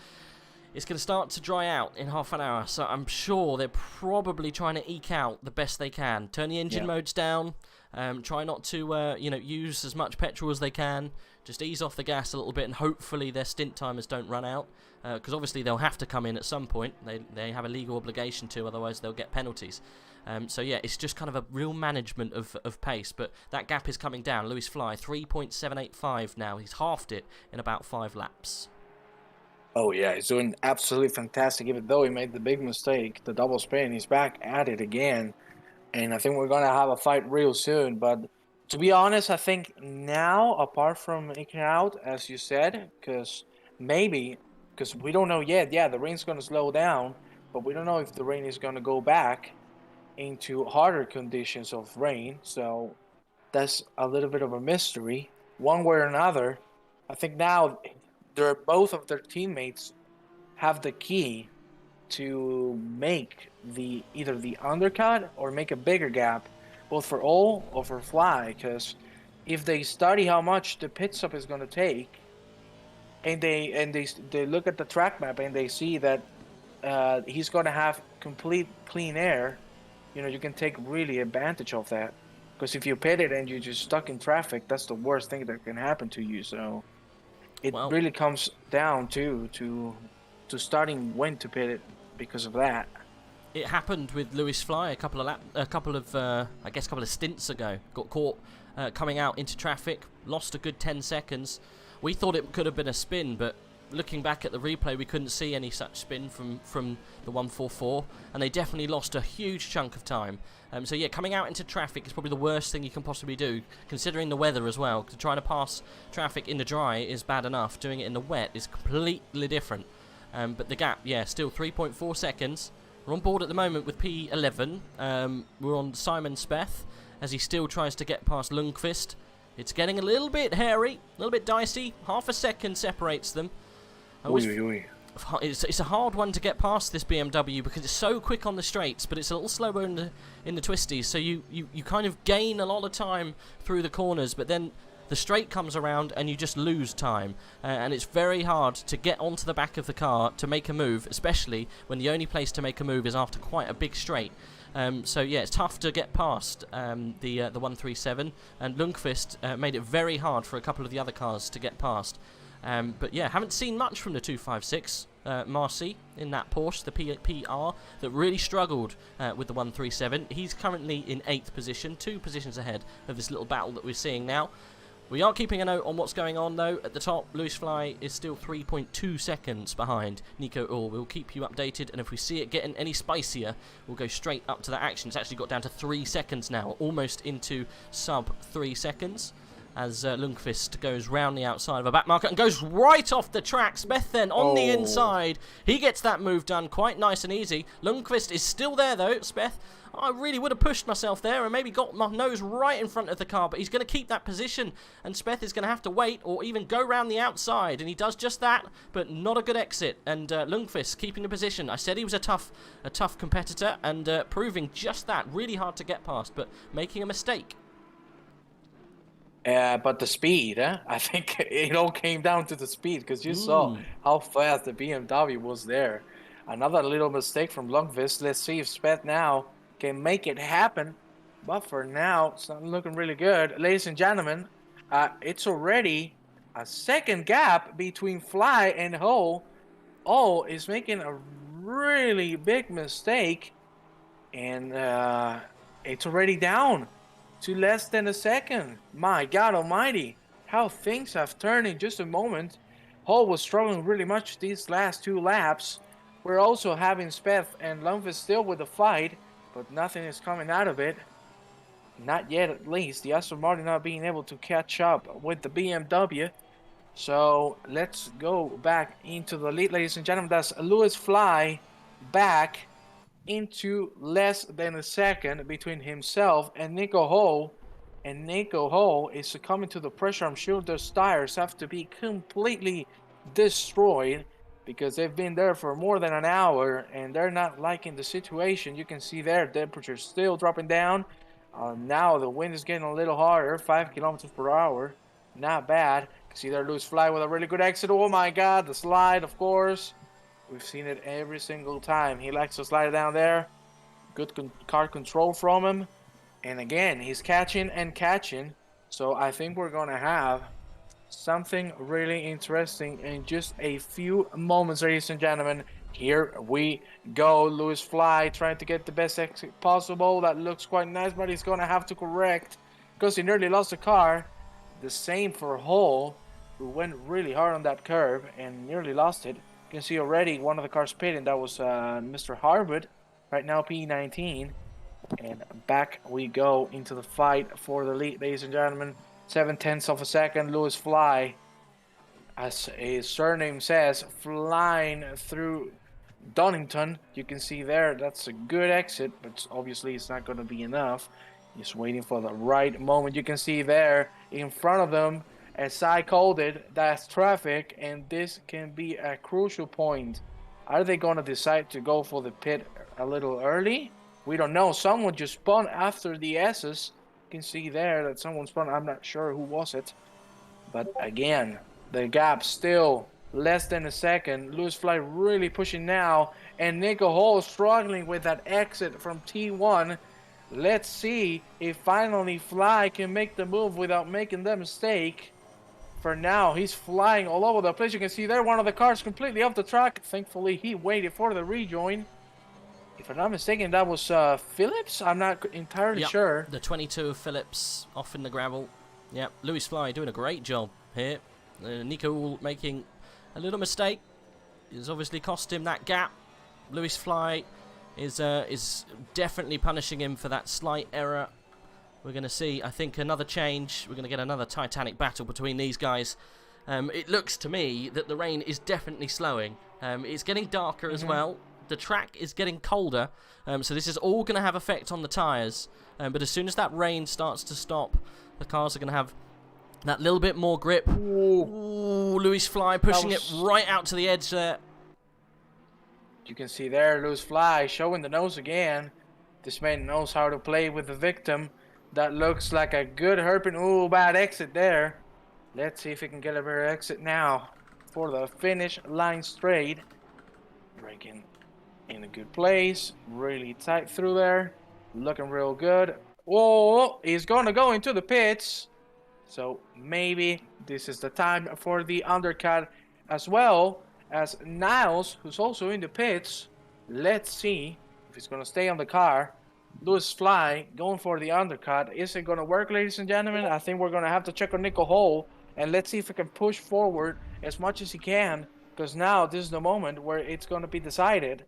it's going to start to dry out in half an hour, so I'm sure they're probably trying to eke out the best they can. Turn the engine modes down, try not to use as much petrol as they can, just ease off the gas a little bit, and hopefully their stint timers don't run out, because obviously they'll have to come in at some point. They have a legal obligation to, otherwise they'll get penalties. So yeah, it's just kind of a real management of pace, but that gap is coming down. Lewis Fly, 3.785 now. He's halved it in about 5 laps. Oh yeah, he's doing absolutely fantastic. Even though he made the big mistake, the double spin, he's back at it again. And I think we're going to have a fight real soon. But to be honest, I think now, apart from eking out, as you said, because we don't know yet. Yeah, the rain's going to slow down, but we don't know if the rain is going to go back into harder conditions of rain. So that's a little bit of a mystery. One way or another, I think now both of their teammates have the key to make either the undercut or make a bigger gap, both for All or for Fly. Because if they study how much the pit stop is going to take, and they look at the track map and they see that he's going to have complete clean air, you can take really advantage of that. Because if you pit it and you're just stuck in traffic, that's the worst thing that can happen to you. So it really comes down to starting when to pit it because of that. It happened with Lewis Fly a couple of stints ago. Got caught coming out into traffic, lost a good 10 seconds. We thought it could have been a spin, but looking back at the replay, we couldn't see any such spin from the 144, and they definitely lost a huge chunk of time. So yeah, coming out into traffic is probably the worst thing you can possibly do, considering the weather as well. Trying to pass traffic in the dry is bad enough. Doing it in the wet is completely different. But the gap, yeah, still 3.4 seconds. We're on board at the moment with P11. We're on Simon Speth as he still tries to get past Lundqvist. It's getting a little bit hairy, a little bit dicey. Half a second separates them. It's a hard one to get past, this BMW, because it's so quick on the straights, but it's a little slower in the twisties. So you kind of gain a lot of time through the corners, but then the straight comes around and you just lose time. And it's very hard to get onto the back of the car to make a move, especially when the only place to make a move is after quite a big straight. So yeah, it's tough to get past the 137, and Lundqvist made it very hard for a couple of the other cars to get past. But yeah, haven't seen much from the 256 Marcy in that Porsche, the PR, that really struggled with the 137. He's currently in 8th position, 2 positions ahead of this little battle that we're seeing now. We are keeping a note on what's going on though. At the top, Lewis Fly is still 3.2 seconds behind Nico Ull. We'll keep you updated, and if we see it getting any spicier, we'll go straight up to that action. It's actually got down to 3 seconds now, almost into sub 3 seconds. as Lundqvist goes round the outside of a back marker and goes right off the track. Smith then on the inside. He gets that move done quite nice and easy. Lundqvist is still there though. Smith, I really would have pushed myself there and maybe got my nose right in front of the car, but he's going to keep that position, and Smith is going to have to wait or even go round the outside, and he does just that, but not a good exit. And Lundqvist keeping the position. I said he was a tough competitor, and proving just that. Really hard to get past, but making a mistake. But the speed, I think it all came down to the speed, because you saw how fast the BMW was there. Another little mistake from Lundqvist. Let's see if Smith now can make it happen. But for now, it's not looking really good. Ladies and gentlemen, it's already a second gap between Fly and Ho. Ho is making a really big mistake, and it's already down to less than a second. My God almighty, how things have turned in just a moment. Ho was struggling really much these last 2 laps. We're also having Smith and Lundqvist still with the fight, but nothing is coming out of it. Not yet, at least. The Aston Martin not being able to catch up with the BMW. So let's go back into the lead, ladies and gentlemen. That's Lewis Fly back into less than a second between himself and Nico Ho. And Nico Ho is succumbing to the pressure. I'm sure those tires have to be completely destroyed, because they've been there for more than an hour and they're not liking the situation. You can see their temperature still dropping down. Now the wind is getting a little harder, 5 kilometers per hour. Not bad. You can see there Lewis Fly with a really good exit. Oh my God, the slide, of course. We've seen it every single time. He likes to slide down there. Good car control from him. And again, he's catching and catching. So I think we're going to have something really interesting in just a few moments, ladies and gentlemen. Here we go. Lewis Fly trying to get the best exit possible. That looks quite nice, but he's going to have to correct because he nearly lost the car. The same for Hull, who went really hard on that curve and nearly lost it. You can see already one of the cars pitting. That was Mr. Harwood, right now P19. And back we go into the fight for the lead, ladies and gentlemen. 0.7 of a second. Lewis Fly, as his surname says, flying through Donington. You can see there, that's a good exit, but obviously it's not going to be enough. He's waiting for the right moment. You can see there in front of them, as I called it, that's traffic, and this can be a crucial point. Are they going to decide to go for the pit a little early? We don't know. Someone just spun after the S's. You can see there that someone spun. I'm not sure who was it. But again, the gap still less than a second. Lewis Fly really pushing now. And Nico Hall struggling with that exit from T1. Let's see if finally Fly can make the move without making the mistake. For now, he's flying all over the place. You can see there one of the cars completely off the track. Thankfully, he waited for the rejoin. If I'm not mistaken, that was Phillips? I'm not entirely sure. The 22 of Phillips off in the gravel. Yep, Lewis Fly doing a great job here. Nico making a little mistake. It's obviously cost him that gap. Lewis Fly is definitely punishing him for that slight error. We're going to see, I think, another change. We're going to get another titanic battle between these guys. It looks to me that the rain is definitely slowing. It's getting darker as well. The track is getting colder, so this is all going to have effect on the tyres. But as soon as that rain starts to stop, the cars are going to have that little bit more grip. Ooh, Lewis Fly pushing it right out to the edge there. You can see there, Lewis Fly showing the nose again. This man knows how to play with the victim. That looks like a good hairpin. Ooh, bad exit there. Let's see if he can get a better exit now for the finish line straight. Breaking in a good place, really tight through there, looking real good. Whoa, he's gonna go into the pits, so maybe this is the time for the undercut, as well as Niles, who's also in the pits. Let's see if he's gonna stay on the car. Lewis Fly going for the undercut. Is it gonna work, ladies and gentlemen? I think we're gonna have to check on Nico Hall, and let's see if he can push forward as much as he can, because now this is the moment where it's gonna be decided.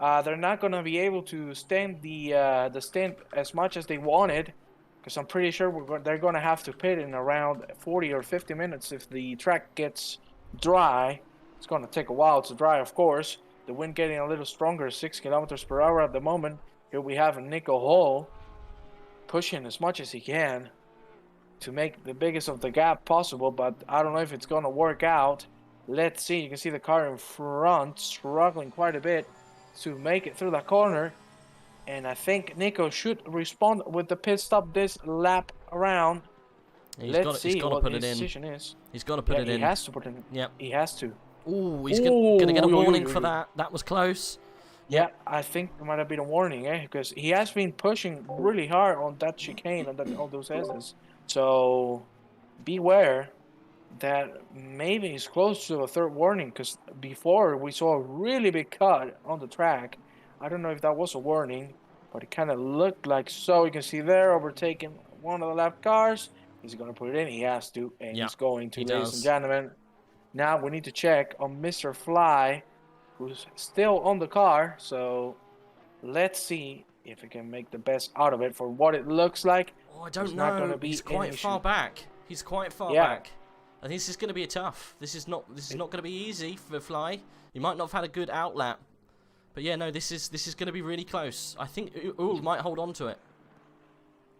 They're not going to be able to stand the stand as much as they wanted. You because I'm pretty sure they're going to have to pit in around 40 or 50 minutes if the track gets dry. It's going to take a while to dry, of course. The wind getting a little stronger, 6 kilometers per hour at the moment. Here we have Nico Hall pushing as much as he can to make the biggest of the gap possible, but I don't know if it's going to work out. Let's see. You can see the car in front struggling quite a bit to make it through the corner. And I think Nico should respond with the pit stop this lap around. Let's see what his decision is. He's got to put it in. He has to put it in. Yep. He has to. Ooh, he's going to get a warning for that. That was close. Yeah, I think it might have been a warning, because he has been pushing really hard on that chicane and all those S's. So beware that maybe he's close to a third warning, because before we saw a really big cut on the track. I don't know if that was a warning, but it kind of looked like so. You can see there overtaking one of the left cars. He's going to put it in. He has to, and he's going to, ladies and gentlemen. Now we need to check on Mr. Fly, who's still on the car. So let's see if he can make the best out of it for what it looks like. Oh, I don't know. He's quite far back. He's quite far back. I think this is going to be tough. This is not going to be easy for Fly. He might not have had a good outlap. But yeah, no, this is going to be really close. I think Uhl might hold on to it.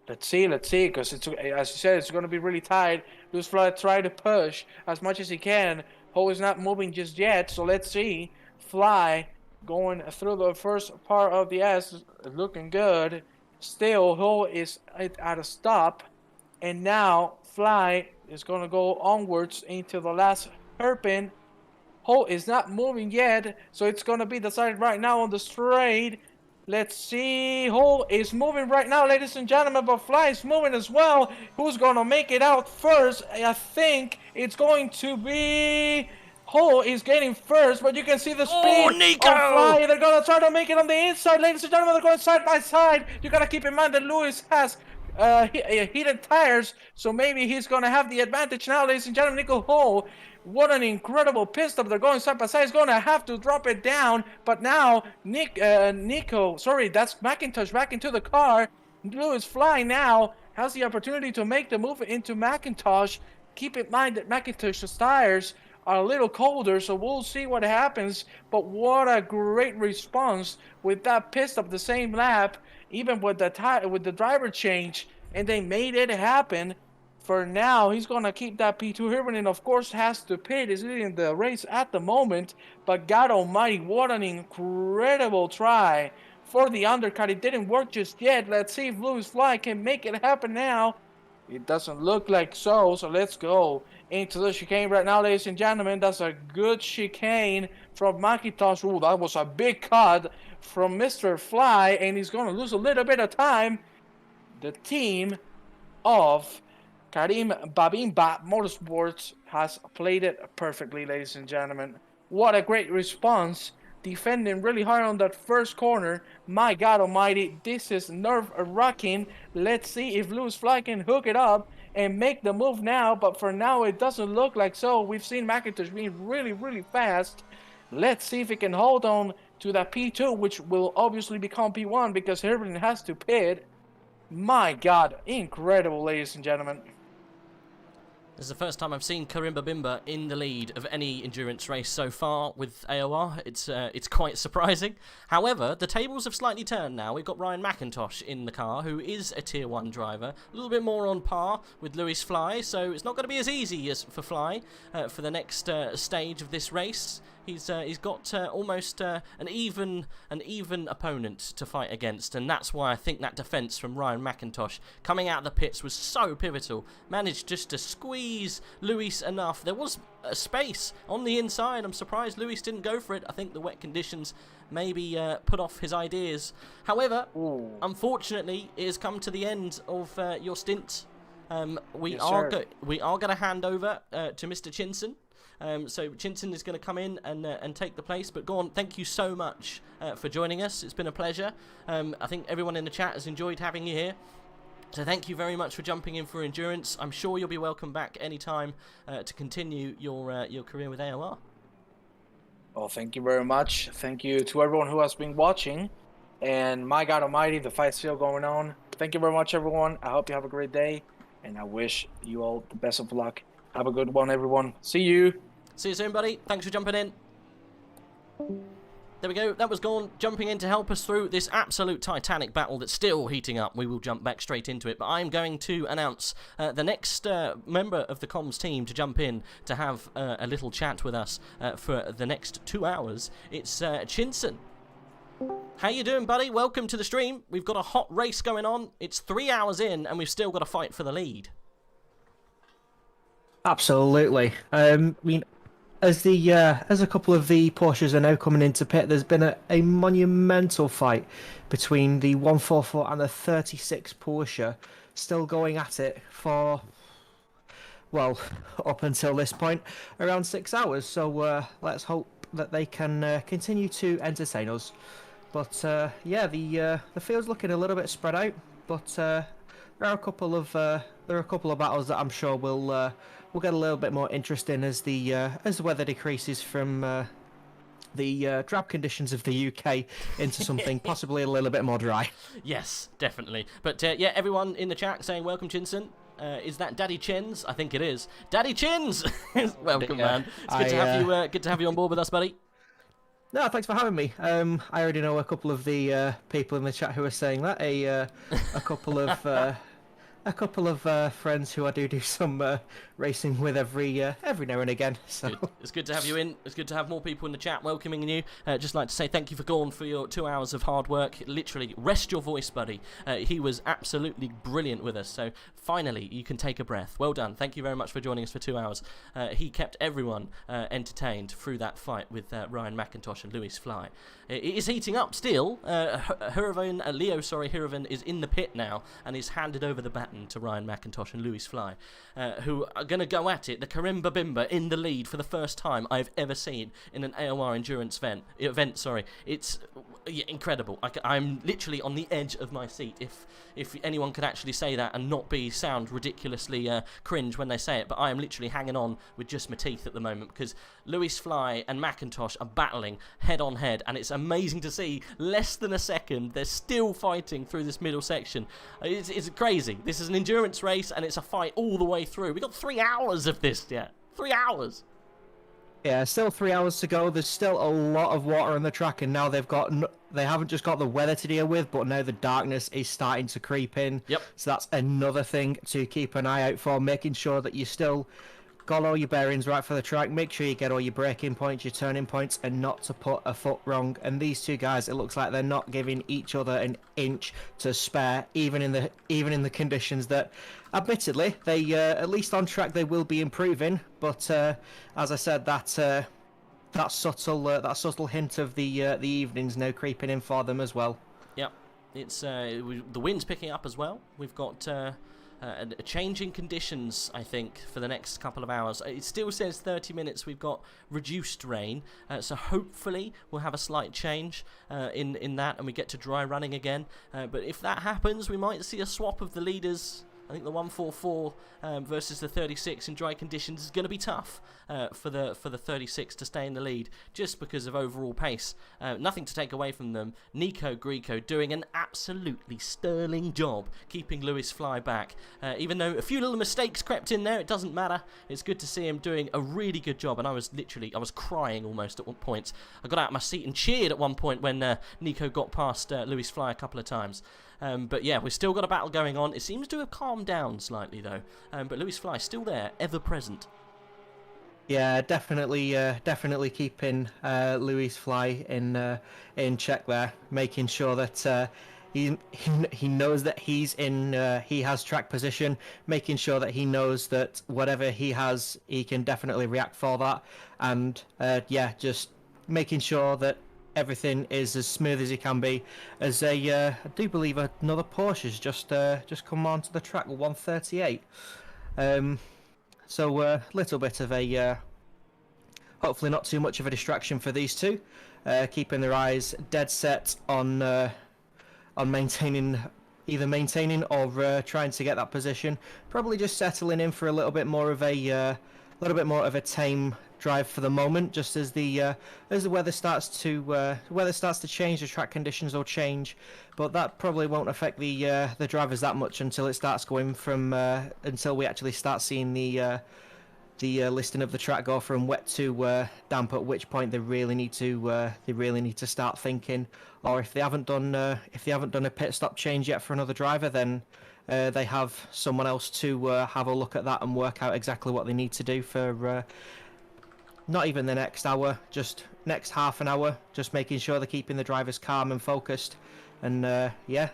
Let's see, because it's, as you said, it's going to be really tight. Lewis Fly try to push as much as he can. Ho is not moving just yet, so let's see. Fly going through the first part of the S, looking good. Still, Ho is at a stop, and now Fly is going to go onwards into the last hairpin. Ho is not moving yet, so it's going to be decided right now on the straight. Let's see. Ho is moving right now, ladies and gentlemen, but Fly is moving as well. Who's going to make it out first? I think it's going to be... Ho is getting first, but you can see the speed Nico! of Fly. They're going to try to make it on the inside, ladies and gentlemen. They're going side by side. You got to keep in mind that Lewis has heated tires, so maybe he's going to have the advantage now, ladies and gentlemen. Nico Ho, what an incredible pit stop. They're going side by side. He's going to have to drop it down, but now Nico, sorry, that's McIntosh back into the car. Lewis Fly now has the opportunity to make the move into McIntosh. Keep in mind that McIntosh's tires are a little colder, so we'll see what happens. But what a great response with that pit stop the same lap, even with the driver change, and they made it happen. For now, he's going to keep that P2 here, and of course has to pit. He's leading the race at the moment, but God almighty, what an incredible try for the undercut. It didn't work just yet. Let's see if Lewis Fly can make it happen now. It doesn't look like so let's go into the chicane right now, ladies and gentlemen. That's a good chicane from McIntosh. Ooh, that was a big cut from Mr. Fly, and he's going to lose a little bit of time. The team of Karim Babimba Motorsports has played it perfectly, ladies and gentlemen. What a great response. Defending really hard on that first corner. My God almighty, this is nerve-wracking. Let's see if Lewis Fly can hook it up and make the move now, but for now it doesn't look like so. We've seen McIntosh being really, really fast. Let's see if he can hold on to that P2, which will obviously become P1 because Herbert has to pit. My God, incredible, ladies and gentlemen. This is the first time I've seen Karim Babimba in the lead of any endurance race so far with AOR. It's quite surprising. However, the tables have slightly turned now. We've got Ryan McIntosh in the car, who is a Tier 1 driver. A little bit more on par with Lewis Fly, so it's not going to be as easy as for Fly for the next stage of this race. He's got almost an even opponent to fight against, and that's why I think that defence from Ryan McIntosh coming out of the pits was so pivotal. Managed just to squeeze Lewis enough. There was a space on the inside. I'm surprised Lewis didn't go for it. I think the wet conditions maybe put off his ideas. However, unfortunately, it has come to the end of your stint. We are going to hand over to Mr. Chinson. So Chinson is going to come in and take the place. But Gorn, thank you so much for joining us. It's been a pleasure. I think everyone in the chat has enjoyed having you here. So thank you very much for jumping in for Endurance. I'm sure you'll be welcome back anytime to continue your career with AOR. Well, thank you very much. Thank you to everyone who has been watching. And my God almighty, the fight's still going on. thank you very much, everyone. I hope you have a great day, and I wish you all the best of luck. Have a good one, everyone. See you. See you soon, buddy. Thanks for jumping in. There we go. That was Gorn jumping in to help us through this absolute titanic battle that's still heating up. We will jump back straight into it. But I'm going to announce the next member of the comms team to jump in to have a little chat with us for the next 2 hours. It's Chinson. How you doing, buddy? Welcome to the stream. We've got a hot race going on. It's 3 hours in, and we've still got to fight for the lead. Absolutely. I mean, as a couple of the Porsches are now coming into pit, there's been a monumental fight between the 144 and the 36 Porsche, still going at it for, well, up until this point, around 6 hours. So let's hope that they can continue to entertain us. But yeah, the field's looking a little bit spread out, but there are a couple of battles that I'm sure we'll get a little bit more interesting as the weather decreases from the drab conditions of the UK into something possibly a little bit more dry. Yes, definitely. But yeah, everyone in the chat saying welcome, Chinson. Is that Daddy Chins? I think it is. Daddy Chins! Welcome, man. It's good to have you on board with us, buddy. No, thanks for having me. I already know a couple of the people in the chat who are saying that. A couple of friends who I do some racing with every now and again. So good. It's good to have you in. It's good to have more people in the chat welcoming you. Just like to say thank you for Gorn for your 2 hours of hard work. Literally, rest your voice, buddy. He was absolutely brilliant with us. So finally, you can take a breath. Well done. Thank you very much for joining us for 2 hours. He kept everyone entertained through that fight with Ryan McIntosh and Lewis Fly. It is heating up still. Leo Hiravan is in the pit now and he's handed over the baton to Ryan McIntosh and Lewis Fly, who are going to go at it. The Karimba Bimba in the lead for the first time I've ever seen in an AOR endurance event. It's incredible. I'm literally on the edge of my seat. If anyone could actually say that and not sound ridiculously cringe when they say it, but I am literally hanging on with just my teeth at the moment because Lewis Fly and McIntosh are battling head on head, and it's amazing to see. Less than a second, they're still fighting through this middle section. It's crazy. This is an endurance race, and it's a fight all the way through. We got 3 hours of this yet. 3 hours. Yeah, still 3 hours to go. There's still a lot of water on the track, and now they haven't just got the weather to deal with, but now the darkness is starting to creep in. Yep. So that's another thing to keep an eye out for, making sure that you still got all your bearings right for the track. Make sure you get all your braking points, your turning points, and not to put a foot wrong. And these two guys, it looks like they're not giving each other an inch to spare, even in the conditions that, admittedly, they at least on track they will be improving. But as I said, that subtle hint of the evenings now creeping in for them as well. Yep, it's the wind's picking up as well. We've got a change in conditions, I think, for the next couple of hours. It still says 30 minutes. We've got reduced rain, so hopefully we'll have a slight change in that, and we get to dry running again. But if that happens, we might see a swap of the leaders. I think the 144 versus the 36 in dry conditions is going to be tough for the 36 to stay in the lead, just because of overall pace. Nothing to take away from them. Nico Grieco doing an absolutely sterling job keeping Lewis Fly back. Even though a few little mistakes crept in there, it doesn't matter. It's good to see him doing a really good job, and I was crying almost at one point. I got out of my seat and cheered at one point when Nico got past Lewis Fly a couple of times. But yeah, we've still got a battle going on. It seems to have calmed down slightly though. But Lewis Fly still there, ever present. Yeah, definitely keeping Lewis Fly in check there, making sure that he knows that he's in he has track position, making sure that he knows that whatever he has, he can definitely react for that, and yeah, just making sure that everything is as smooth as it can be. As I do believe another Porsche's just come onto the track with 138. So a little bit of a hopefully not too much of a distraction for these two, keeping their eyes dead set on maintaining or trying to get that position. Probably just settling in for a little bit more of a tame drive for the moment. Just as the weather starts to change, the track conditions will change, but that probably won't affect the drivers that much until it starts going from until we actually start seeing the listing of the track go from wet to damp. At which point they really need to start thinking, or if they haven't done a pit stop change yet for another driver, then they have someone else to have a look at that and work out exactly what they need to do for not even the next hour, just next half an hour, just making sure they're keeping the drivers calm and focused, and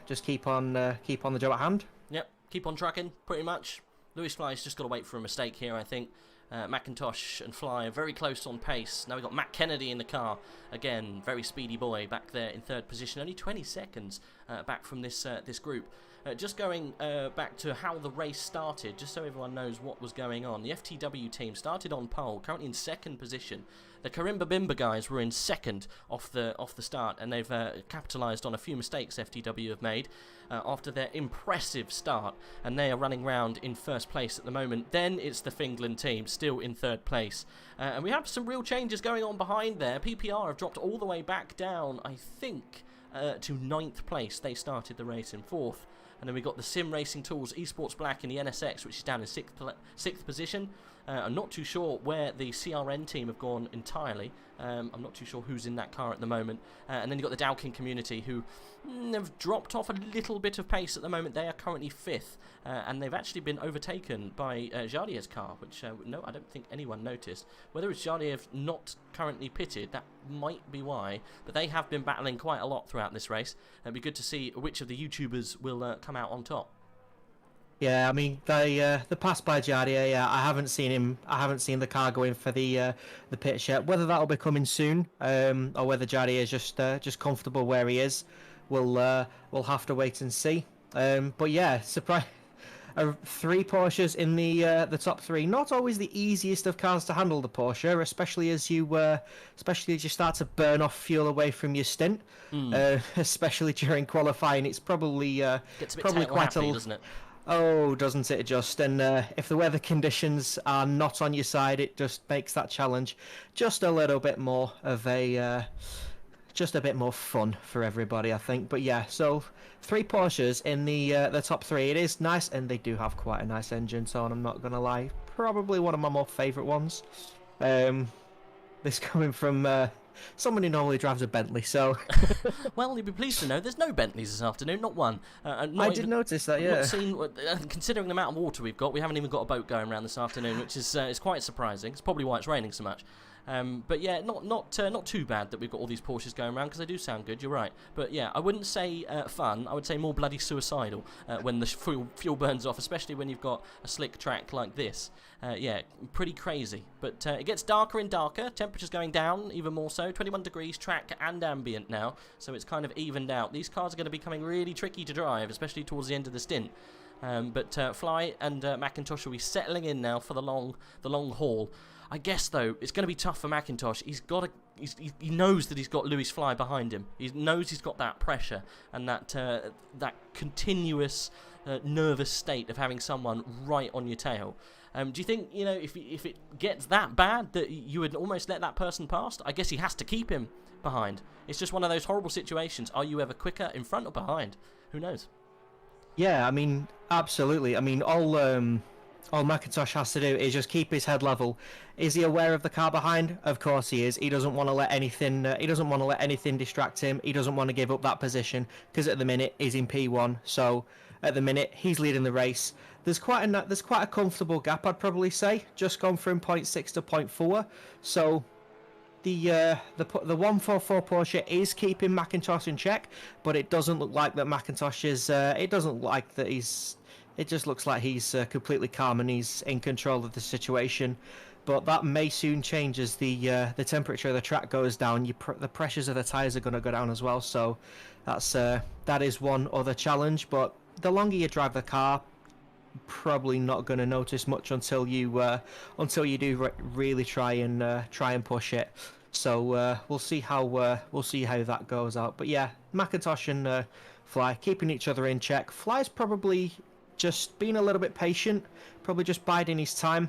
just keep on the job at hand. Yep, keep on trucking, pretty much. Lewis Fly's just got to wait for a mistake here, I think. McIntosh and Fly are very close on pace. Now we've got Matt Kennedy in the car. Again, very speedy boy back there in third position. Only 20 seconds back from this group. Just going back to how the race started, just so everyone knows what was going on. The FTW team started on pole, currently in second position. The Karimba Bimba guys were in second off the start, and they've capitalised on a few mistakes FTW have made after their impressive start, and they are running round in first place at the moment. Then it's the Fingland team, still in third place. And we have some real changes going on behind there. PPR have dropped all the way back down, I think, to 9th place. They started the race in 4th. And then we've got the Sim Racing Tools Esports Black in the NSX, which is down in 6th position. I'm not too sure where the CRN team have gone entirely. I'm not too sure who's in that car at the moment. And then you've got the Dowkin community, who have dropped off a little bit of pace at the moment. They are currently 5th, and they've actually been overtaken by Jardier's car, which, no, I don't think anyone noticed. Whether it's Jardier not currently pitted, that might be why, but they have been battling quite a lot throughout this race. It'd be good to see which of the YouTubers will come out on top. Yeah, I mean, the pass by Jardier, yeah, I haven't seen the car going for the pit yet. Whether that'll be coming soon, or whether Jardier is just comfortable where he is, we'll have to wait and see. But yeah, surprise. 3 Porsches in the top 3. Not always the easiest of cars to handle, the Porsche, especially as you start to burn off fuel away from your stint. Especially during qualifying, it's probably Gets a bit quite happy, doesn't it? Oh, doesn't it just? And if the weather conditions are not on your side, it just makes that challenge just a little bit more of a just a bit more fun for everybody, I think. But yeah, so 3 Porsches in the top 3. It is nice, and they do have quite a nice engine, so I'm not gonna lie, probably one of my more favourite ones. This coming from someone who normally drives a Bentley, so... Well, you'll be pleased to know there's no Bentleys this afternoon, not one. I did notice that, yeah. Not seen, considering the amount of water we've got, we haven't even got a boat going around this afternoon, which is quite surprising. It's probably why it's raining so much. But yeah, not too bad that we've got all these Porsches going around, because they do sound good, you're right. But yeah, I wouldn't say fun, I would say more bloody suicidal when the fuel burns off, especially when you've got a slick track like this. Yeah, pretty crazy. But it gets darker and darker, temperature's going down even more so, 21 degrees track and ambient now, so it's kind of evened out. These cars are going to be becoming really tricky to drive, especially towards the end of the stint. But Fly and McIntosh will be settling in now for the long haul. I guess, though, it's going to be tough for McIntosh. He knows that he's got Lewis Fly behind him. He knows he's got that pressure and that continuous nervous state of having someone right on your tail. Do you think, you know, if it gets that bad, that you would almost let that person past? I guess he has to keep him behind. It's just one of those horrible situations. Are you ever quicker in front or behind? Who knows? Yeah, I mean, absolutely. I mean, all McIntosh has to do is just keep his head level. Is he aware of the car behind? Of course he is. He doesn't want to let anything. He doesn't want to let anything distract him. He doesn't want to give up that position, because at the minute he's in P1. So at the minute he's leading the race. There's quite a comfortable gap, I'd probably say. Just gone from 0.6 to 0.4. So the 144 Porsche is keeping McIntosh in check, but it doesn't look like that McIntosh is. It doesn't look like that he's. It just looks like he's completely calm and he's in control of the situation. But that may soon change as the temperature of the track goes down. The pressures of the tyres are going to go down as well. So that is one other challenge. But the longer you drive the car, probably not going to notice much until you do really try and push it. So we'll see how that goes out. But yeah, McIntosh and Fly keeping each other in check. Fly's probably just being a little bit patient, probably just biding his time.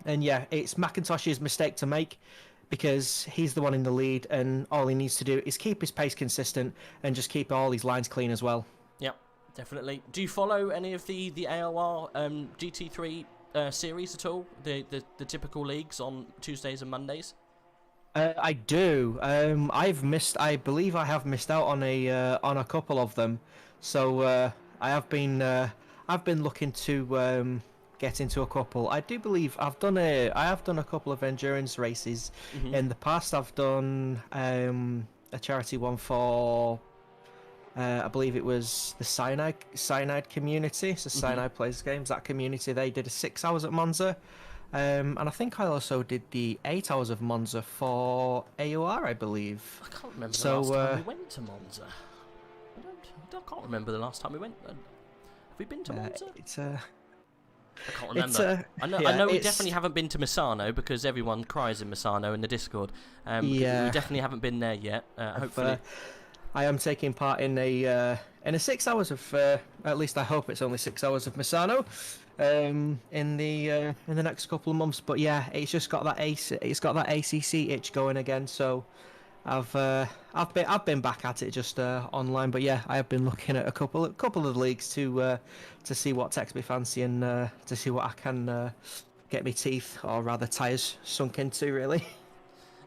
And yeah, it's McIntosh's mistake to make because he's the one in the lead, and all he needs to do is keep his pace consistent and just keep all his lines clean as well. Yep, definitely. Do you follow any of the AOR GT3 series at all? The typical leagues on Tuesdays and Mondays? I do. I believe I have missed out on a couple of them. So I've been looking to get into a couple. I do believe I have done a couple of endurance races in the past. I've done a charity one for I believe it was the Cyanide community. So Cyanide plays games. That community, they did 6 hours at Monza. And I think I also did the 8 hours of Monza for AOR, I believe. I can't remember the last time we went to Monza. I can't remember the last time we went. Have we been to Monza? I can't remember. I know we definitely haven't been to Misano because everyone cries in Misano in the Discord. We definitely haven't been there yet. Hopefully. I am taking part in a 6 hours of, at least I hope it's only 6 hours of Misano, in the next couple of months. But yeah, it's just got that ACC itch going again. So I've been back at it just online. But yeah, I have been looking at a couple of leagues to see what takes me fancy and to see what I can get my teeth, or rather tires, sunk into really.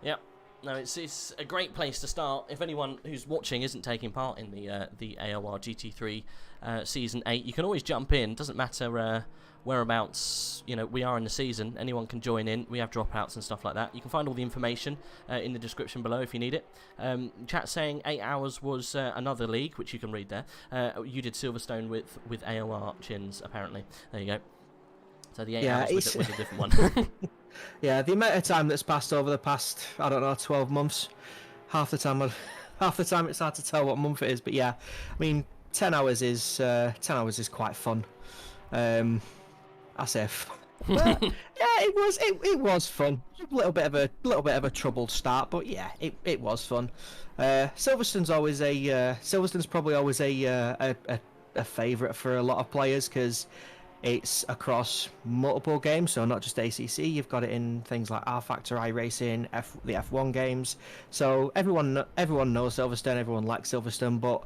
Yep. No, it's a great place to start. If anyone who's watching isn't taking part in the AOR GT3 Season 8, you can always jump in. Doesn't matter whereabouts we are in the season. Anyone can join in. We have dropouts and stuff like that. You can find all the information in the description below if you need it. Chat saying 8 hours was another league, which you can read there. You did Silverstone with AOR Chins, apparently. There you go. So the 8 hours was a different one. Yeah, the amount of time that's passed over the past, I don't know, 12 months, half the time it's hard to tell what month it is. But yeah, I mean, 10 hours is quite fun. I say, yeah, it was fun. A little bit of a troubled start, but yeah, it was fun. Silverstone's probably always a favourite for a lot of players because it's across multiple games, so not just ACC. You've got it in things like R Factor, iRacing, the F1 games. So everyone knows Silverstone, everyone likes Silverstone, but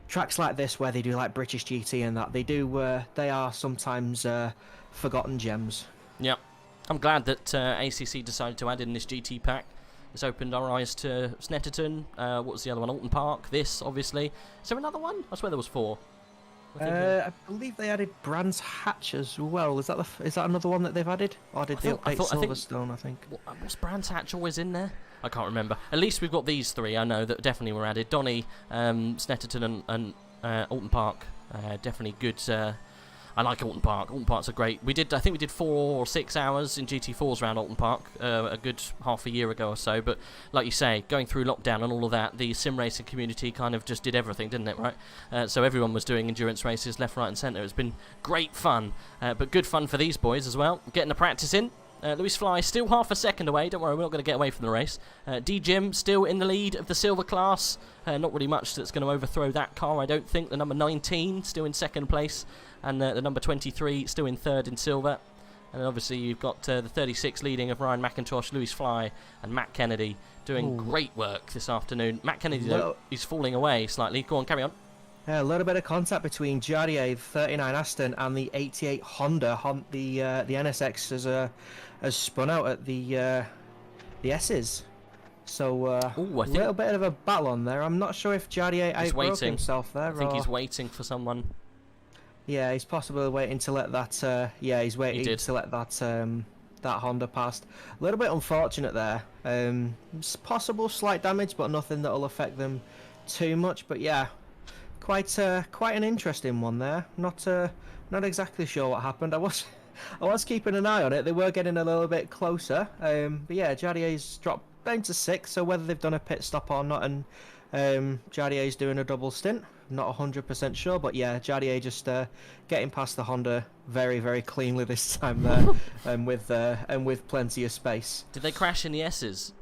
tracks like this where they do like British GT and that, they are sometimes forgotten gems. Yeah, I'm glad that ACC decided to add in this GT pack. It's opened our eyes to Snetterton. What was the other one? Alton Park. This, obviously. Is there another one? I swear there was 4. I believe they added Brands Hatch as well. Is that another one that they've added? Or did they update Silverstone, I think? Was Brands Hatch always in there? I can't remember. At least we've got these 3, I know, that definitely were added. Donny, Snetterton and Alton Park. Definitely good. I like Alton Park. Alton Park's a great... I think we did 4 or 6 hours in GT4s around Alton Park a good half a year ago or so. But like you say, going through lockdown and all of that, the sim racing community kind of just did everything, didn't it, right? So everyone was doing endurance races left, right and centre. It's been great fun, but good fun for these boys as well. Getting the practice in. Lewis Fly still half a second away. Don't worry, we're not going to get away from the race. D Jim still in the lead of the silver class. Not really much that's going to overthrow that car, I don't think. The number 19 still in second place, and the number 23 still in third in silver. And then obviously you've got the 36 leading of Ryan McIntosh, Lewis Fly, and Matt Kennedy doing great work this afternoon. Matt Kennedy, though, is falling away slightly. Go on, carry on. A little bit of contact between Jardier 39 Aston and the 88 Honda. The NSX has spun out at the S's. So a little bit of a battle on there. I'm not sure if Jardier outbroke himself there. I think he's waiting for someone. Yeah, he's possibly waiting to let that. He's waiting to let that Honda past. A little bit unfortunate there. Possible slight damage, but nothing that'll affect them too much. But yeah. Quite an interesting one there. Not exactly sure what happened. I was keeping an eye on it. They were getting a little bit closer. But yeah, Jardier's dropped down to 6th. So whether they've done a pit stop or not, and Jardier's doing a double stint, not 100% sure. But yeah, Jardier just getting past the Honda very, very cleanly this time there, and with plenty of space. Did they crash in the S's?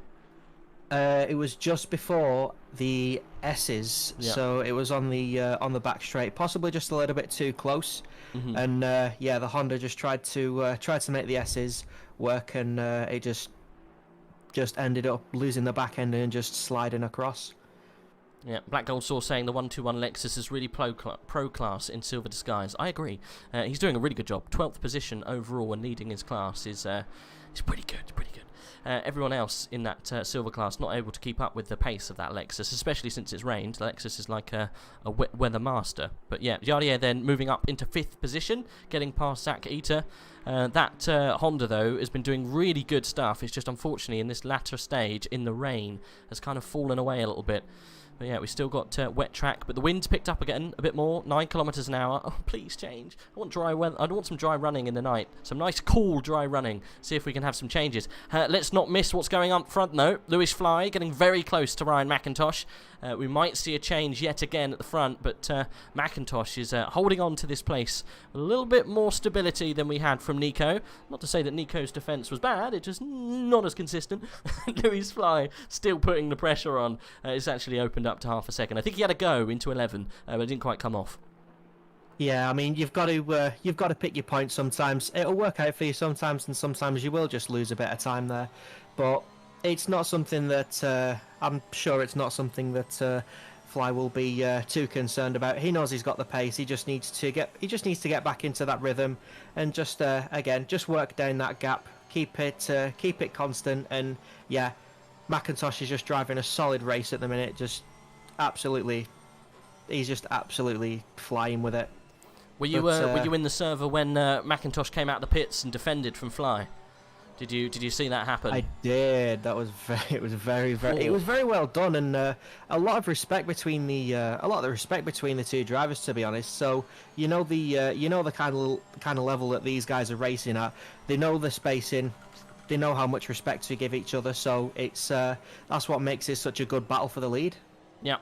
It was just before the S's, Yeah. so it was on the back straight, possibly just a little bit too close. And yeah, the Honda just tried to make the S's work, and it just ended up losing the back end and just sliding across. Yeah, Black Gold Saw saying the 121 Lexus is really pro class in Silver Disguise. I agree. He's doing a really good job. 12th position overall and leading his class is pretty good. Pretty good. Everyone else in that silver class not able to keep up with the pace of that Lexus, especially since it's rained. The Lexus is like a wet weather master. But yeah, Jardier then moving up into 5th position, getting past Zach Eater. That Honda, though, has been doing really good stuff. It's just unfortunately in this latter stage, in the rain, has kind of fallen away a little bit. But yeah, we still got wet track, but the wind's picked up again a bit more, 9 kilometers an hour. Oh, please change. I want dry weather. I want some dry running in the night. Some nice, cool, dry running. See if we can have some changes. Let's not miss what's going on up front, though. Lewis Fly getting very close to Ryan McIntosh. We might see a change yet again at the front, but McIntosh is holding on to this place. A little bit more stability than we had from Nico. Not to say that Nico's defence was bad, it's just not as consistent. Lewis Fly still putting the pressure on. It's actually opened up to half a second. I think he had a go into 11, but it didn't quite come off. Yeah, I mean, you've got to pick your points sometimes. It'll work out for you sometimes, and sometimes you will just lose a bit of time there. But it's not something that I'm sure it's not something that Fly will be too concerned about. He knows he's got the pace. He just needs to get back into that rhythm, and just again just work down that gap. Keep it constant, and yeah, McIntosh is just driving a solid race at the minute. He's just absolutely flying with it. Were you in the server when McIntosh came out of the pits and defended from Fly? Did you see that happen? I did. It was very well done, and a lot of respect between the two drivers, to be honest. So you know the kind of level that these guys are racing at. They know the spacing. They know how much respect to give each other. So it's that's what makes it such a good battle for the lead. Yeah,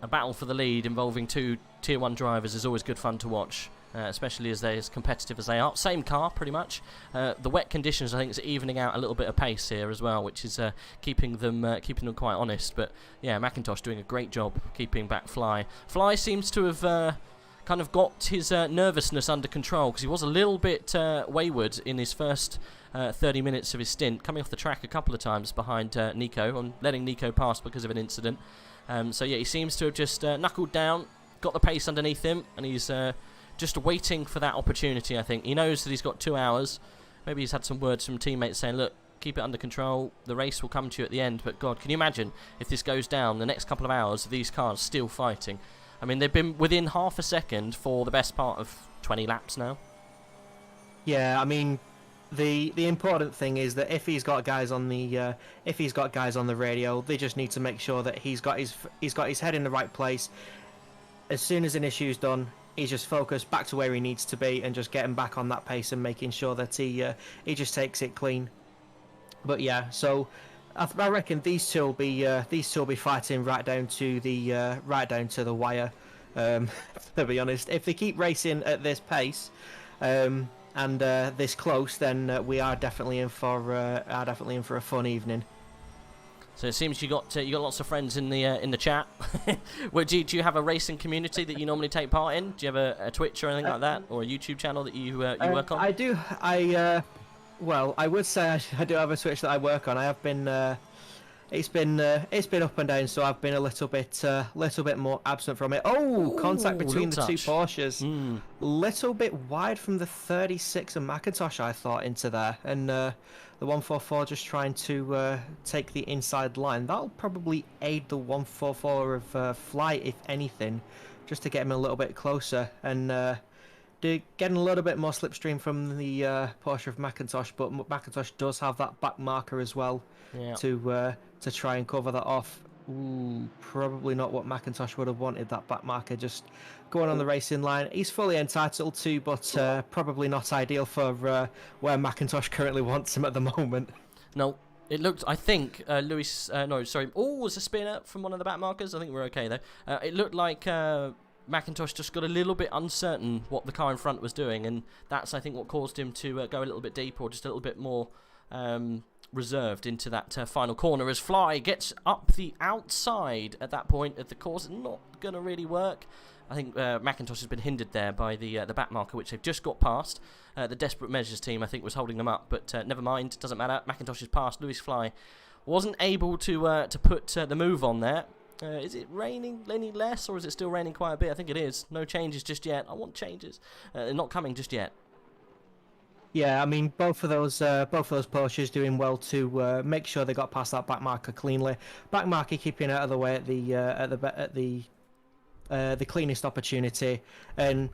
a battle for the lead involving two Tier 1 drivers is always good fun to watch. Especially as they're as competitive as they are. Same car, pretty much. The wet conditions, I think, is evening out a little bit of pace here as well, which is keeping them quite honest. But yeah, McIntosh doing a great job keeping back Fly. Fly seems to have kind of got his nervousness under control, because he was a little bit wayward in his first 30 minutes of his stint, coming off the track a couple of times behind Nico, and letting Nico pass because of an incident. So yeah, he seems to have just knuckled down, got the pace underneath him, and he's just waiting for that opportunity. I think he knows that he's got 2 hours. Maybe he's had some words from teammates saying, look, keep it under control, the race will come to you at the end. But God, can you imagine if this goes down the next couple of hours, these cars still fighting? I mean, they've been within half a second for the best part of 20 laps now. Yeah, I mean, the important thing is that if he's got guys on the radio, they just need to make sure that he's got his head in the right place. As soon as an issue's done, he's just focused back to where he needs to be and just getting back on that pace and making sure that he just takes it clean. But yeah, so I reckon these two will be fighting right down to the wire. To be honest, if they keep racing at this pace and this close, then we are definitely in for a fun evening. So it seems you got lots of friends in the chat. Well, do you have a racing community that you normally take part in? Do you have a Twitch or anything like that, or a YouTube channel that you work on? I do. Well, I would say I do have a Twitch that I work on. I have been. It's been up and down, so I've been a little bit more absent from it. Oh, contact between the two Porsches. Little bit wide from the 36 and McIntosh, I thought, into there, and the 144 just trying to take the inside line. That'll probably aid the 144 of Fly, if anything, just to get him a little bit closer, and getting a little bit more slipstream from the Porsche of McIntosh. But McIntosh does have that back marker as well, yeah, to try and cover that off. Ooh, probably not what McIntosh would have wanted, that back marker just going on the racing line. He's fully entitled to, but probably not ideal for where McIntosh currently wants him at the moment. No, it looked, I think, Lewis, no, sorry, oh, it was a spinner from one of the back markers. I think we're okay though. It looked like McIntosh just got a little bit uncertain what the car in front was doing, and that's, I think, what caused him to go a little bit deeper, or just a little bit more reserved into that final corner as Fly gets up the outside at that point of the course. Not going to really work. I think McIntosh has been hindered there by the back marker, which they've just got past. The Desperate Measures team, I think, was holding them up, but never mind, doesn't matter. McIntosh is past. Lewis Fly wasn't able to put the move on there. Is it raining any less, or is it still raining quite a bit? I think it is. No changes just yet. I want changes. They're not coming just yet. Yeah, I mean, both of those Porsches doing well to make sure they got past that back marker cleanly. Back marker keeping out of the way at the cleanest opportunity, and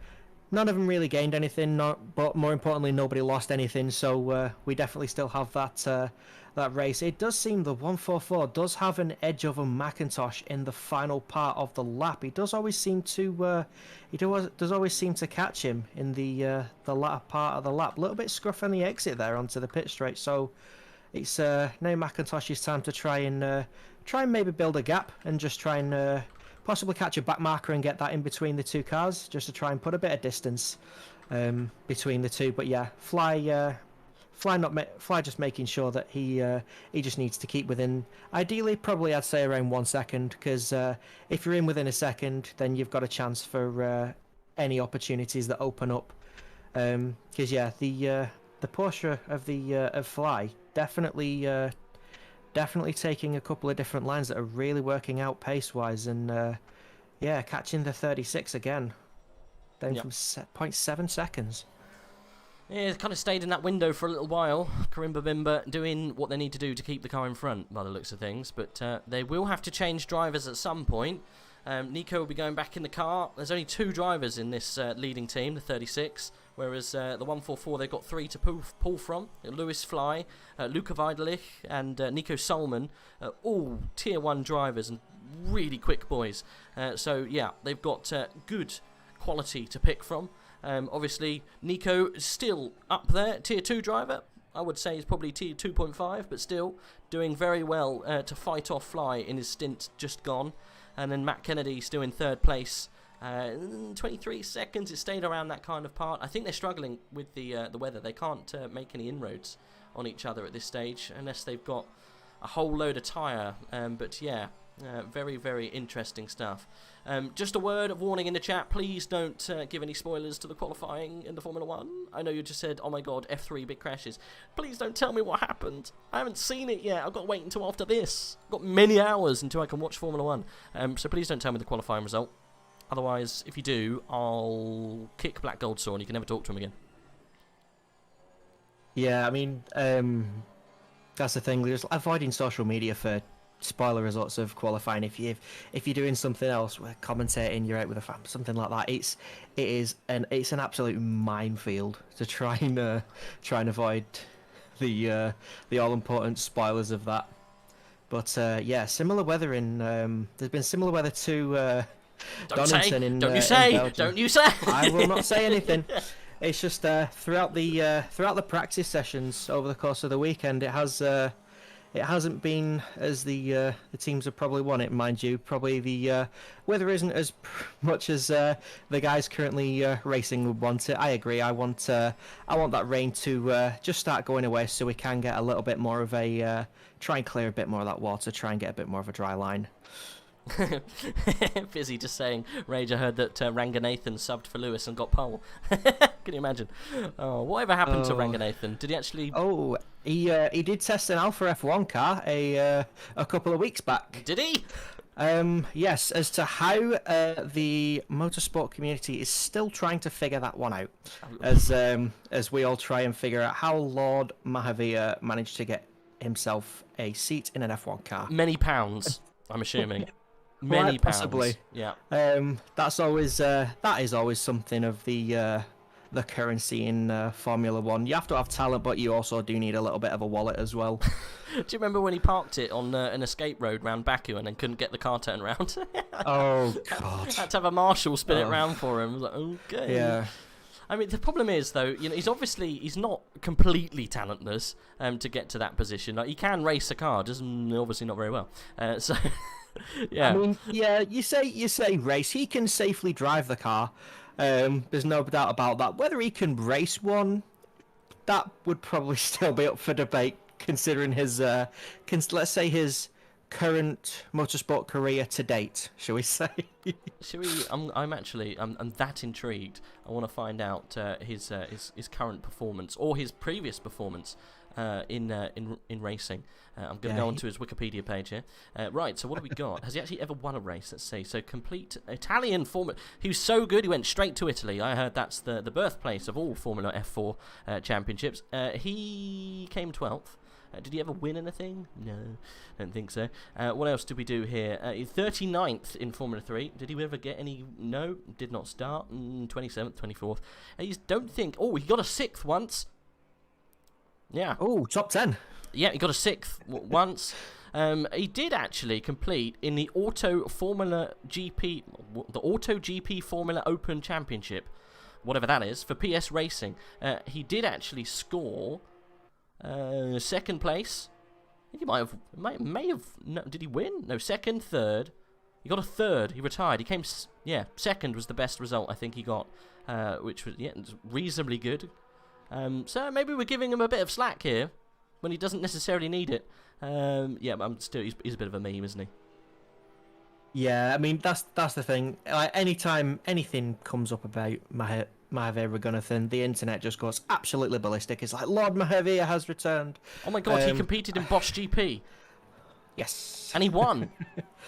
none of them really gained anything. But more importantly, nobody lost anything. So we definitely still have that race. It does seem the 144 does have an edge over McIntosh in the final part of the lap. He does always seem to catch him in the latter part of the lap. A little bit scruff on the exit there onto the pit straight. So it's now McIntosh's time to try and maybe build a gap and just try and possibly catch a back marker and get that in between the two cars, just to try and put a bit of distance between the two. But yeah, Fly just making sure that he just needs to keep within, ideally probably I'd say around 1 second, because if you're in within a second, then you've got a chance for any opportunities that open up. Because yeah, the Porsche of Fly definitely taking a couple of different lines that are really working out pace wise, and yeah, catching the 36 again, down from 0.7 seconds. Yeah, it's kind of stayed in that window for a little while. Karimba Bimba doing what they need to do to keep the car in front, by the looks of things. But they will have to change drivers at some point. Nico will be going back in the car. There's only 2 drivers in this leading team, the 36. Whereas the 144, they've got 3 to pull from. Lewis Fly, Luca Weidelich, and Nico Solman, all Tier 1 drivers and really quick boys. So yeah, they've got good quality to pick from. Obviously, Nico is still up there, Tier 2 driver. I would say he's probably Tier 2.5, but still doing very well to fight off Fly in his stint just gone. And then Matt Kennedy still in 3rd place. 23 seconds, it stayed around that kind of part. I think they're struggling with the weather. They can't make any inroads on each other at this stage unless they've got a whole load of tyre. But yeah, very, very interesting stuff. Just a word of warning in the chat, please don't give any spoilers to the qualifying in the Formula 1. I know you just said, oh my god, F3 big crashes. Please don't tell me what happened. I haven't seen it yet. I've got to wait until after this. I've got many hours until I can watch Formula 1. So please don't tell me the qualifying result. Otherwise, if you do, I'll kick Black Goldsaw and you can never talk to him again. Yeah, I mean, that's the thing. Just avoiding social media for spoiler results of qualifying. If you're doing something else, commentating, you're out with a fan, something like that. It's an absolute minefield to try and avoid the all important spoilers of that. But yeah, similar weather in there's been similar weather to Donington Don't you say? I will not say anything. It's just throughout the practice sessions over the course of the weekend, it hasn't been as the teams have probably won it, mind you. Probably the weather isn't as much as the guys currently racing would want it. I agree. I want that rain to just start going away so we can get a little bit more of a try and clear a bit more of that water, try and get a bit more of a dry line. Fizzy just saying, Rage, I heard that Ranganathan subbed for Lewis and got pole. Can you imagine? Oh, whatever happened to Ranganathan? Did he actually... Oh, he did test an Alpha F1 car a couple of weeks back. Did he? Yes, as to how the motorsport community is still trying to figure that one out, as we all try and figure out how Lord Mahavir managed to get himself a seat in an F1 car. Many pounds, I'm assuming. Many pounds. Possibly. Yeah. That is always something of the currency in Formula 1. You have to have talent, but you also do need a little bit of a wallet as well. Do you remember when he parked it on an escape road round Baku and then couldn't get the car turned around? Oh, God. Had to have a marshal spin it round for him. I was like, okay. Yeah. I mean, the problem is, though, he's not completely talentless to get to that position. Like, he can race a car, just obviously not very well. So, yeah. I mean, yeah, you say race. He can safely drive the car. There's no doubt about that. Whether he can race one, that would probably still be up for debate, considering his, let's say his current motorsport career to date, shall we say? Shall we? I'm that intrigued. I want to find out his current performance or his previous performance in racing. I'm going to go onto his Wikipedia page here. Right, so what have we got? Has he actually ever won a race? Let's see. So complete Italian Formula. He was so good, he went straight to Italy. I heard that's the birthplace of all Formula F4 championships. He came 12th. Did he ever win anything? No, don't think so. What else did we do here? 39th in Formula 3. Did he ever get any? No, did not start. 27th, 24th. Don't think. Oh, he got a 6th once. Yeah. Oh, top 10. Yeah, he got a 6th once. He did actually complete in the Auto GP Formula Open Championship, whatever that is, for PS Racing. He did actually score 2nd place. I think he may have. No, did he win? No, 2nd, 3rd. He got a 3rd. He retired. He came. 2nd was the best result I think he got, which was reasonably good. So maybe we're giving him a bit of slack here when he doesn't necessarily need it. But I'm still he's a bit of a meme, isn't he? Yeah, I mean that's the thing. Like, anytime anything comes up about Mahave Raghunathan, the internet just goes absolutely ballistic. It's like Lord Mahave has returned. Oh my God, he competed in Bosch GP. Yes. And he won.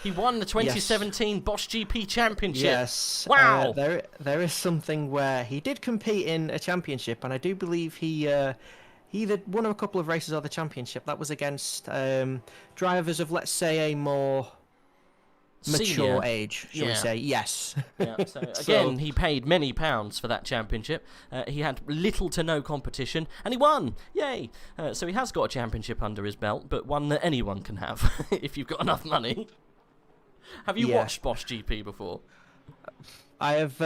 He won the 2017 Bosch GP Championship. Yes. Wow. There is something where he did compete in a championship, and I do believe he either won a couple of races or the championship. That was against drivers of, let's say, a more mature Senior age, shall we say. Yes. Yeah, so again, he paid many pounds for that championship. He had little to no competition, and he won! Yay! So he has got a championship under his belt, but one that anyone can have, if you've got enough money. Have you watched Bosch GP before? I have.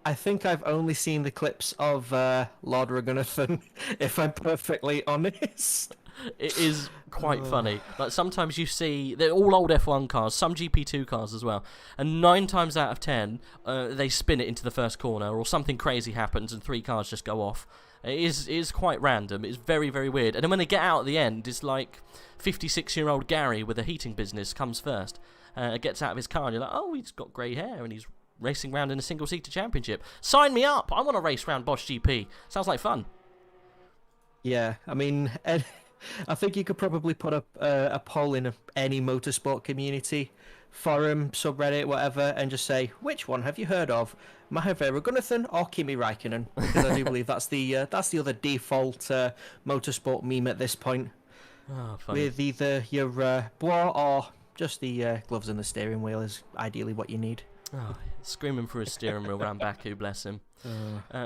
I think I've only seen the clips of Lord Raghunathan, if I'm perfectly honest. It is quite funny. Like, sometimes you see, they're all old F1 cars, some GP2 cars as well, and 9 times out of 10, they spin it into the first corner, or something crazy happens and 3 cars just go off. It is quite random. It's very, very weird. And then when they get out at the end, it's like 56-year-old Gary with a heating business comes first. Gets out of his car, and you're like, oh, he's got grey hair, and he's racing around in a single-seater championship. Sign me up! I want to race around Bosch GP. Sounds like fun. Yeah, I mean, I think you could probably put up a poll in any motorsport community, forum, subreddit, whatever, and just say, which one have you heard of? Mahave Raghunathan or Kimi Räikkönen? Because I do believe that's the other default motorsport meme at this point. Oh, funny. With either your bois or just the gloves and the steering wheel is ideally what you need. Oh, screaming for his steering wheel around Baku, bless him.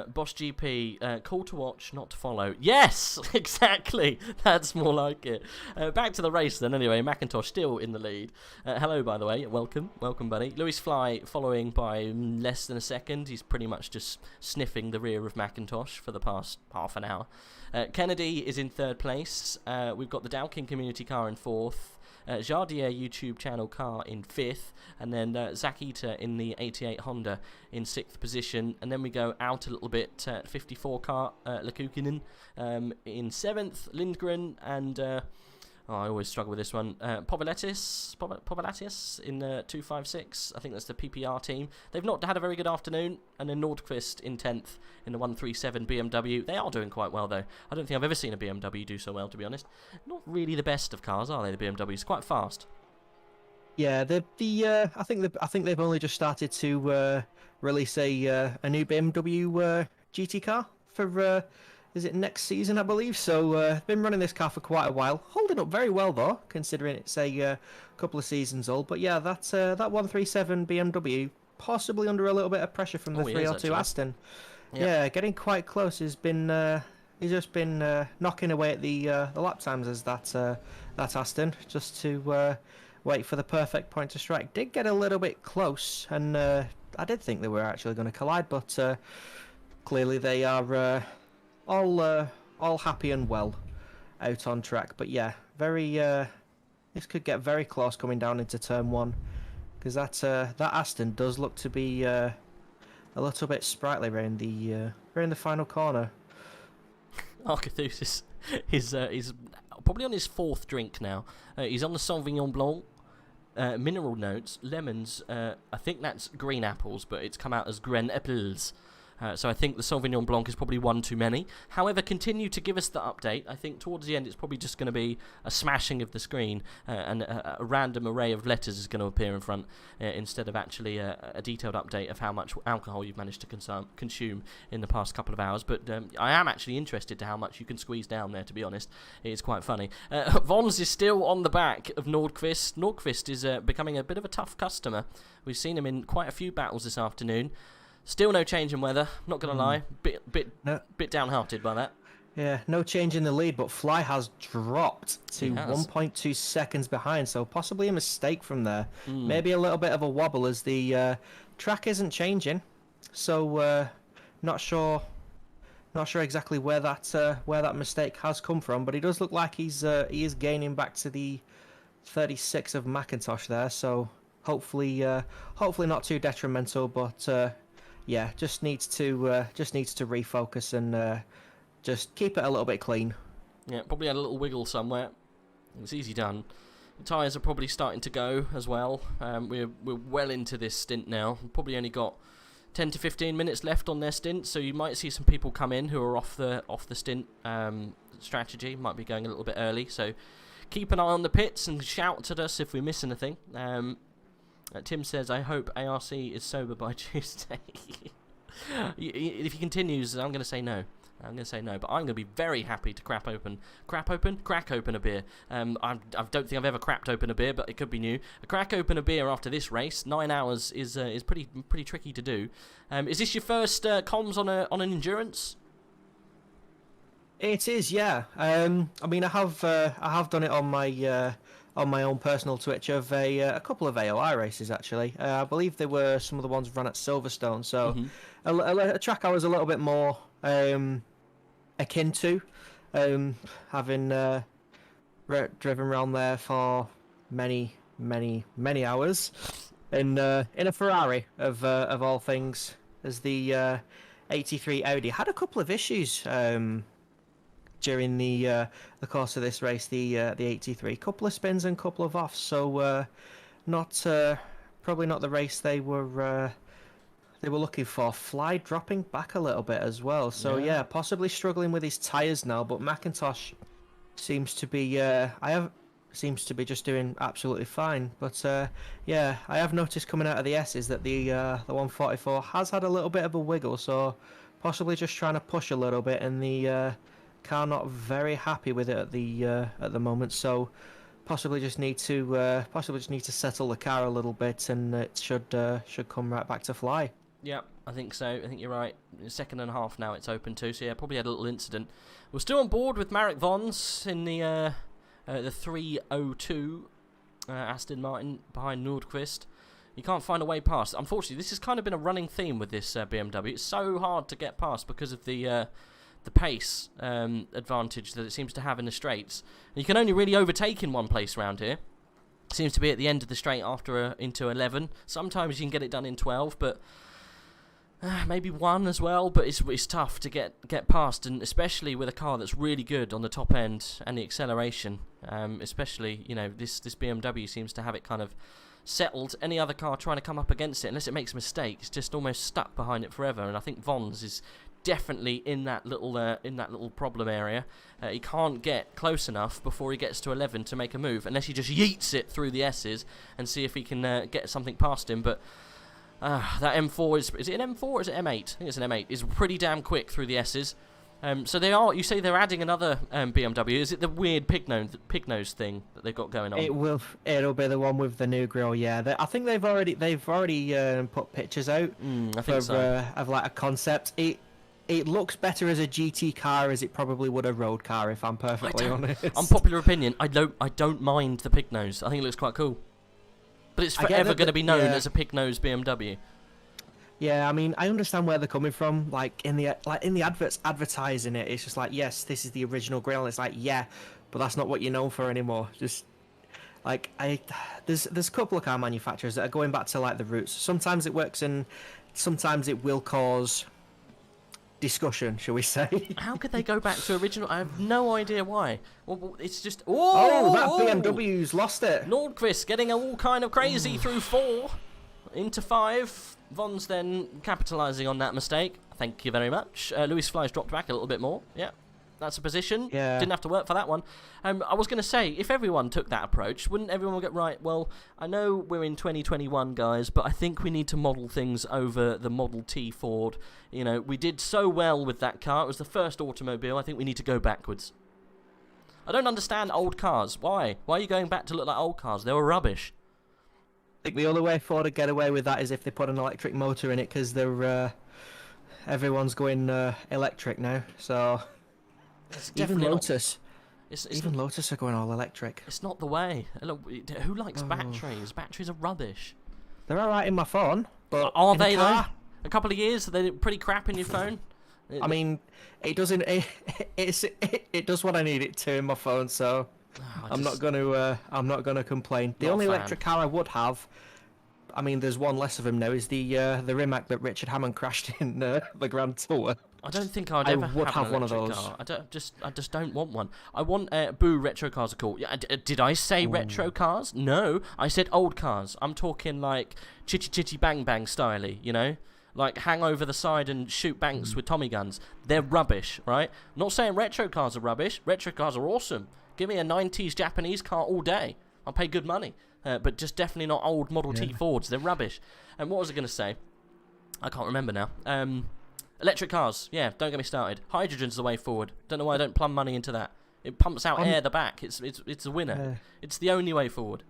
Bosch GP, call to watch, not to follow. Yes, exactly. That's more like it. Back to the race then. Anyway, McIntosh still in the lead. Hello, by the way. Welcome, buddy. Lewis Fly following by less than a second. He's pretty much just sniffing the rear of McIntosh for the past half an hour. Kennedy is in 3rd place. We've got the Dowking community car in 4th. Jardier YouTube channel car in 5th, and then Zach Eater in the 88 Honda in 6th position, and then we go out a little bit, 54 car Lekukinen in 7th, Lindgren, and I always struggle with this one, Povelatis in 256, I think that's the PPR team. They've not had a very good afternoon, and then Nordqvist in 10th in the 137 BMW. They are doing quite well though. I don't think I've ever seen a BMW do so well, to be honest. Not really the best of cars, are they, the BMWs? Quite fast. Yeah, I think they've only just started to release a new BMW GT car for is it next season, I believe? So been running this car for quite a while, holding up very well though, considering it's a couple of seasons old. But yeah, that 137 BMW possibly under a little bit of pressure from the 302 Aston. Yep. Yeah, getting quite close. He's just been knocking away at the lap times as that Aston, just to wait for the perfect point to strike. Did get a little bit close, and I did think they were actually going to collide, but clearly they are all happy and well out on track. But yeah, this could get very close coming down into turn 1, because that Aston does look to be a little bit sprightly around the final corner. Arcetuthis is probably on his 4th drink now. He's on the Sauvignon Blanc. Mineral notes, lemons, I think that's green apples, but it's come out as green apples. So I think the Sauvignon Blanc is probably one too many. However, continue to give us the update. I think towards the end it's probably just going to be a smashing of the screen, and a random array of letters is going to appear in front, instead of actually a detailed update of how much alcohol you've managed to consume in the past couple of hours. But I am actually interested to how much you can squeeze down there, to be honest. It's quite funny. Vons is still on the back of Nordqvist. Nordqvist is becoming a bit of a tough customer. We've seen him in quite a few battles this afternoon. Still no change in weather, not going to lie. Bit downhearted by that. Yeah, no change in the lead, but Fly has dropped to 1.2 seconds behind, so possibly a mistake from there. Maybe a little bit of a wobble as the track isn't changing, so not sure exactly where that mistake has come from, but he does look like he is gaining back to the 36 of McIntosh there, so hopefully not too detrimental, but yeah, just needs to refocus and just keep it a little bit clean. Yeah, probably had a little wiggle somewhere. It's easy done. The tyres are probably starting to go as well. We're well into this stint now. We've probably only got 10 to 15 minutes left on their stint, so you might see some people come in who are off the stint strategy. Might be going a little bit early, so keep an eye on the pits and shout at us if we miss anything. Tim says, I hope ARC is sober by Tuesday. If he continues, I'm going to say no. But I'm going to be very happy to crack open a beer. I don't think I've ever cracked open a beer, but it could be new. Crack open a beer after this race, 9 hours is pretty tricky to do. Is this your first comms on an endurance? It is, yeah. I mean, I have done it on my own personal Twitch of a couple of AOR races, actually. I believe they were some of the ones run at Silverstone, so a track I was a little bit more akin to, having driven around there for many hours in a Ferrari of all things, as the 83 Audi had a couple of issues during the course of this race, the 83. Couple of spins and couple of offs, so probably not the race they were looking for. Fly dropping back a little bit as well, so yeah, possibly struggling with his tyres now. But McIntosh seems to be just doing absolutely fine. But yeah, I have noticed coming out of the S's that the 144 has had a little bit of a wiggle, so possibly just trying to push a little bit, and the car not very happy with it at the moment, so possibly just need to settle the car a little bit, and it should come right back to Fly. Yeah, I think so. I think you're right. Second and a half now it's open to, so yeah, probably had a little incident. We're still on board with Marek Vons in the 302 Aston Martin behind Nordqvist. You can't find a way past. Unfortunately, this has kind of been a running theme with this BMW. It's so hard to get past because of the pace advantage that it seems to have in the straights. And you can only really overtake in one place around here. It seems to be at the end of the straight after into 11. Sometimes you can get it done in 12, but maybe 1 as well. But it's tough to get past, and especially with a car that's really good on the top end and the acceleration. Especially, this BMW seems to have it kind of settled. Any other car trying to come up against it, unless it makes a mistake, it's just almost stuck behind it forever. And I think Vons is definitely in that little problem area. He can't get close enough before he gets to 11 to make a move, unless he just yeets it through the S's and see if he can get something past him. But that M4 is it an M4 or is it M8? I think it's an M8. Is pretty damn quick through the S's. So you say they're adding another BMW. Is it the weird pig nose thing that they've got going on? It'll be the one with the new grille. Yeah, I think they've already put pictures out of like a concept. It looks better as a GT car as it probably would a road car, if I'm perfectly honest. Unpopular opinion, I don't mind the pig nose. I think it looks quite cool. But it's forever going to be known as a pig nose BMW. Yeah, I mean, I understand where they're coming from. Like in the adverts advertising it, it's just like, yes, this is the original grille. And it's like, yeah, but that's not what you're known for anymore. Just like there's a couple of car manufacturers that are going back to like the roots. Sometimes it works, and sometimes it will cause discussion, shall we say? How could they go back to original? I have no idea why. Well, it's just That BMW's lost it. Nordqvist getting all kind of crazy through 4 into 5. Von's then capitalising on that mistake. Thank you very much. Lewis Fly's dropped back a little bit more. Yeah, that's a position. Yeah. Didn't have to work for that one. I was going to say, if everyone took that approach, wouldn't everyone get right? Well, I know we're in 2021, guys, but I think we need to model things over the Model T Ford. You know, we did so well with that car. It was the first automobile. I think we need to go backwards. I don't understand old cars. Why? Why are you going back to look like old cars? They were rubbish. I think the only way Ford would get away with that is if they put an electric motor in it, because they're everyone's going electric now. So even Lotus, Lotus are going all electric. It's not the way. Look, who likes batteries? Batteries are rubbish. They're all right in my phone, but are in they though? A couple of years, they're pretty crap in your phone. I mean, it doesn't. It does what I need it to in my phone, so. I'm not gonna complain. The only electric car I would have, I mean, there's one less of them now, is the Rimac that Richard Hammond crashed in the Grand Tour. I don't think I'd ever have one of those. Car. I just don't want one. I want boo retro cars are cool. Yeah, did I say retro cars? No, I said old cars. I'm talking like chitty chitty bang bang styly, you know? Like hang over the side and shoot banks with Tommy guns. They're rubbish, right? Not saying retro cars are rubbish. Retro cars are awesome. Give me a 90s Japanese car all day. I'll pay good money. But just definitely not old Model T Fords. They're rubbish. And what was I going to say? I can't remember now. Electric cars. Yeah, don't get me started. Hydrogen's the way forward. Don't know why I don't plumb money into that. It pumps out air at the back. It's a winner. It's the only way forward.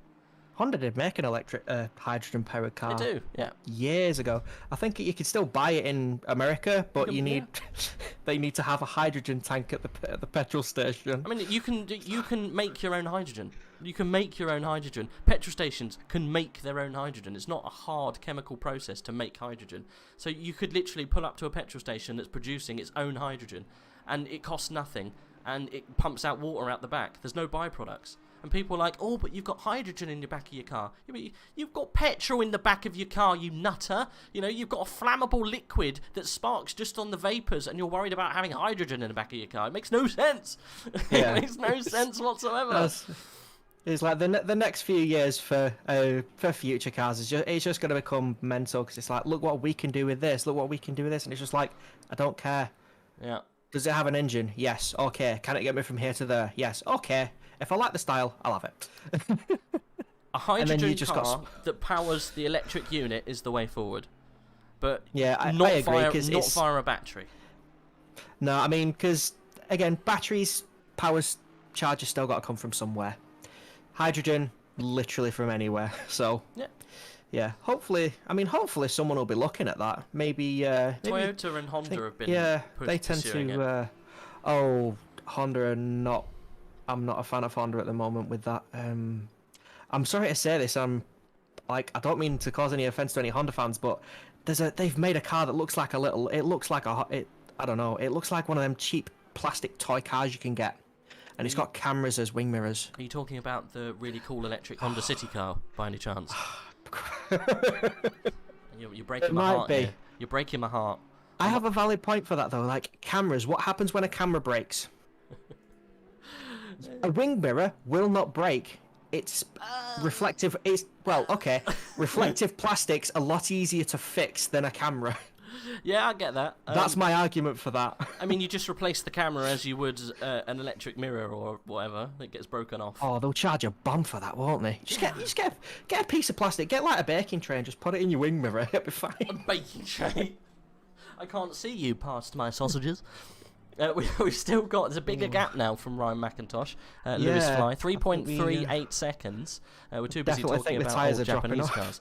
Honda did make an electric hydrogen-powered car. They do, yeah. Years ago. I think you could still buy it in America, but they need to have a hydrogen tank at the petrol station. I mean, you can make your own hydrogen. You can make your own hydrogen. Petrol stations can make their own hydrogen. It's not a hard chemical process to make hydrogen. So you could literally pull up to a petrol station that's producing its own hydrogen, and it costs nothing, and it pumps out water out the back. There's no byproducts. And people are like, oh, but you've got hydrogen in the back of your car. Yeah, but you've got petrol in the back of your car, you nutter. You know, you've got a flammable liquid that sparks just on the vapours, and you're worried about having hydrogen in the back of your car. It makes no sense. Yeah. It makes no sense whatsoever. It's like the next few years for future cars it's just going to become mental, because it's like, look what we can do with this, look what we can do with this, and it's just like, I don't care. Yeah. Does it have an engine? Yes. Okay. Can it get me from here to there? Yes. Okay. If I like the style, I'll have it. A hydrogen car that powers the electric unit is the way forward. But yeah, I agree, not via a battery. No, I mean, because, again, batteries, powers, charges still got to come from somewhere. Hydrogen, literally from anywhere. So, yeah, hopefully someone will be looking at that. Maybe Toyota and Honda have been they tend to... Honda are not... I'm not a fan of Honda at the moment with that. I'm sorry to say this. I don't mean to cause any offense to any Honda fans, but they've made a car that looks like it looks like one of them cheap plastic toy cars you can get, and it's got cameras as wing mirrors. Are you talking about the really cool electric Honda City car by any chance? You're breaking my heart here. You're breaking my heart. I have a valid point for that though. Like cameras, what happens when a camera breaks? A wing mirror will not break. It's reflective. Reflective plastic's a lot easier to fix than a camera. Yeah, I get that. That's my argument for that. I mean, you just replace the camera as you would an electric mirror or whatever that gets broken off. Oh, they'll charge a bomb for that, won't they? Just get a piece of plastic, get like a baking tray and just put it in your wing mirror. It'll be fine. A baking tray? I can't see you past my sausages. We've still got, there's a bigger gap now from Ryan McIntosh. Lewis Fly, 3.38 seconds. We're too busy talking about old Japanese cars.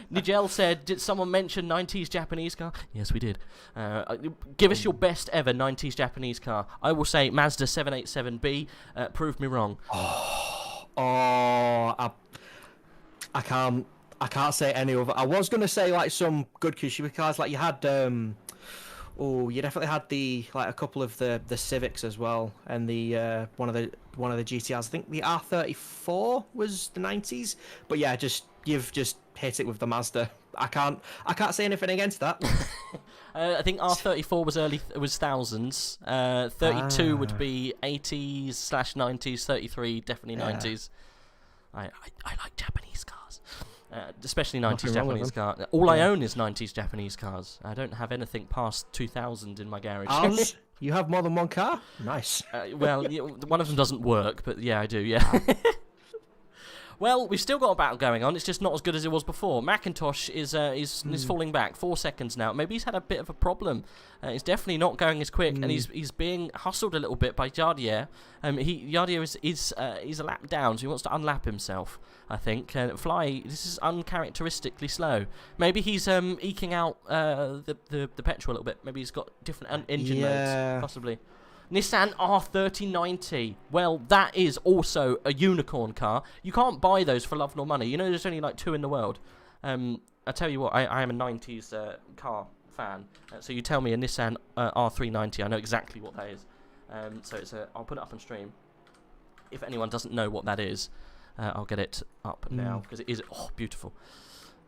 Nigel said, did someone mention 90s Japanese car? Yes, we did. Give us your best ever 90s Japanese car. I will say Mazda 787B. Prove me wrong. I can't say any of it. I was going to say like some good Kushima cars, like you had... you definitely had a couple of the Civics as well, and the one of the GTRs. I think the R34 was the 90s. But yeah, you've just hit it with the Mazda. I can't say anything against that. I think R34 was thousands. 32 would be 80s/90s. 33 definitely 90s. I like Japanese cars, especially 90s Japanese cars. All I own is 90s Japanese cars. I don't have anything past 2000 in my garage. You have more than one car? Nice. Well, one of them doesn't work, but yeah, I do. Yeah. Well, we've still got a battle going on. It's just not as good as it was before. Macintosh is falling back 4 seconds now. Maybe he's had a bit of a problem. He's definitely not going as quick, and he's being hustled a little bit by Jardier. Jardier is a lap down, so he wants to unlap himself, I think. Fly, this is uncharacteristically slow. Maybe he's eking out the petrol a little bit. Maybe he's got different engine modes, possibly. Nissan R3090. Well, that is also a unicorn car. You can't buy those for love nor money. You know, there's only like 2 in the world. I tell you what, I am a 90s car fan. So you tell me a Nissan R390, I know exactly what that is. So I'll put it up on stream. If anyone doesn't know what that is, I'll get it up now because it is beautiful.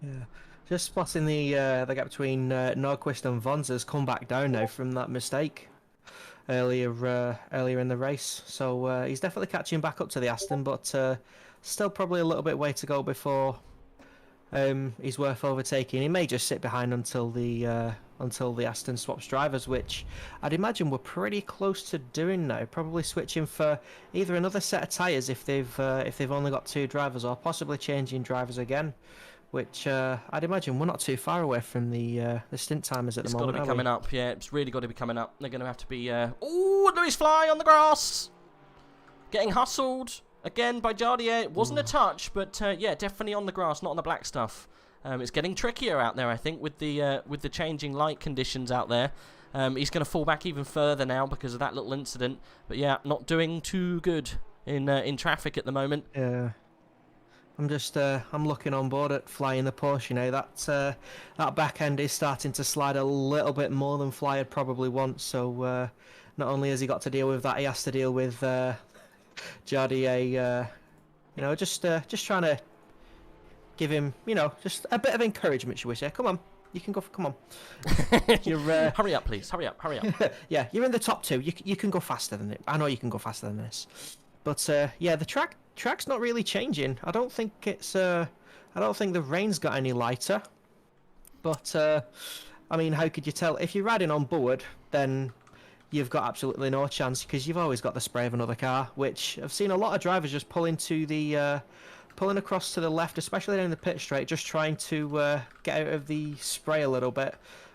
Yeah. Just spotting the gap between Nordquist and Vonza's come back down now from that mistake earlier in the race, so he's definitely catching back up to the Aston, but still probably a little bit way to go before he's worth overtaking. He may just sit behind until the Aston swaps drivers, which I'd imagine we're pretty close to doing now. Probably switching for either another set of tyres if they've only got 2 drivers, or possibly changing drivers again. Which I'd imagine we're not too far away from the stint timers at the moment. It's got to be coming up, yeah. It's really got to be coming up. They're going to have to be... Oh, Louis Fly on the grass! Getting hustled again by Jardier. It wasn't a touch, but yeah, definitely on the grass, not on the black stuff. It's getting trickier out there, I think, with the changing light conditions out there. He's going to fall back even further now because of that little incident. But yeah, not doing too good in traffic at the moment. Yeah. I'm just I'm looking on board at flying the Porsche. You know, that back end is starting to slide a little bit more than Fly had probably want. So not only has he got to deal with that, he has to deal with Jardier. You know, just trying to give him, you know, just a bit of encouragement, shall we say? Come on, you can go. Come on. Hurry up, please. Hurry up. Yeah, you're in the top 2. You can go faster than it. I know you can go faster than this. But yeah, the track's not really changing. I don't think the rain's got any lighter. But I mean, how could you tell? If you're riding on board, then you've got absolutely no chance because you've always got the spray of another car. Which I've seen a lot of drivers just pulling across to the left, especially down the pit straight, just trying to get out of the spray a little bit.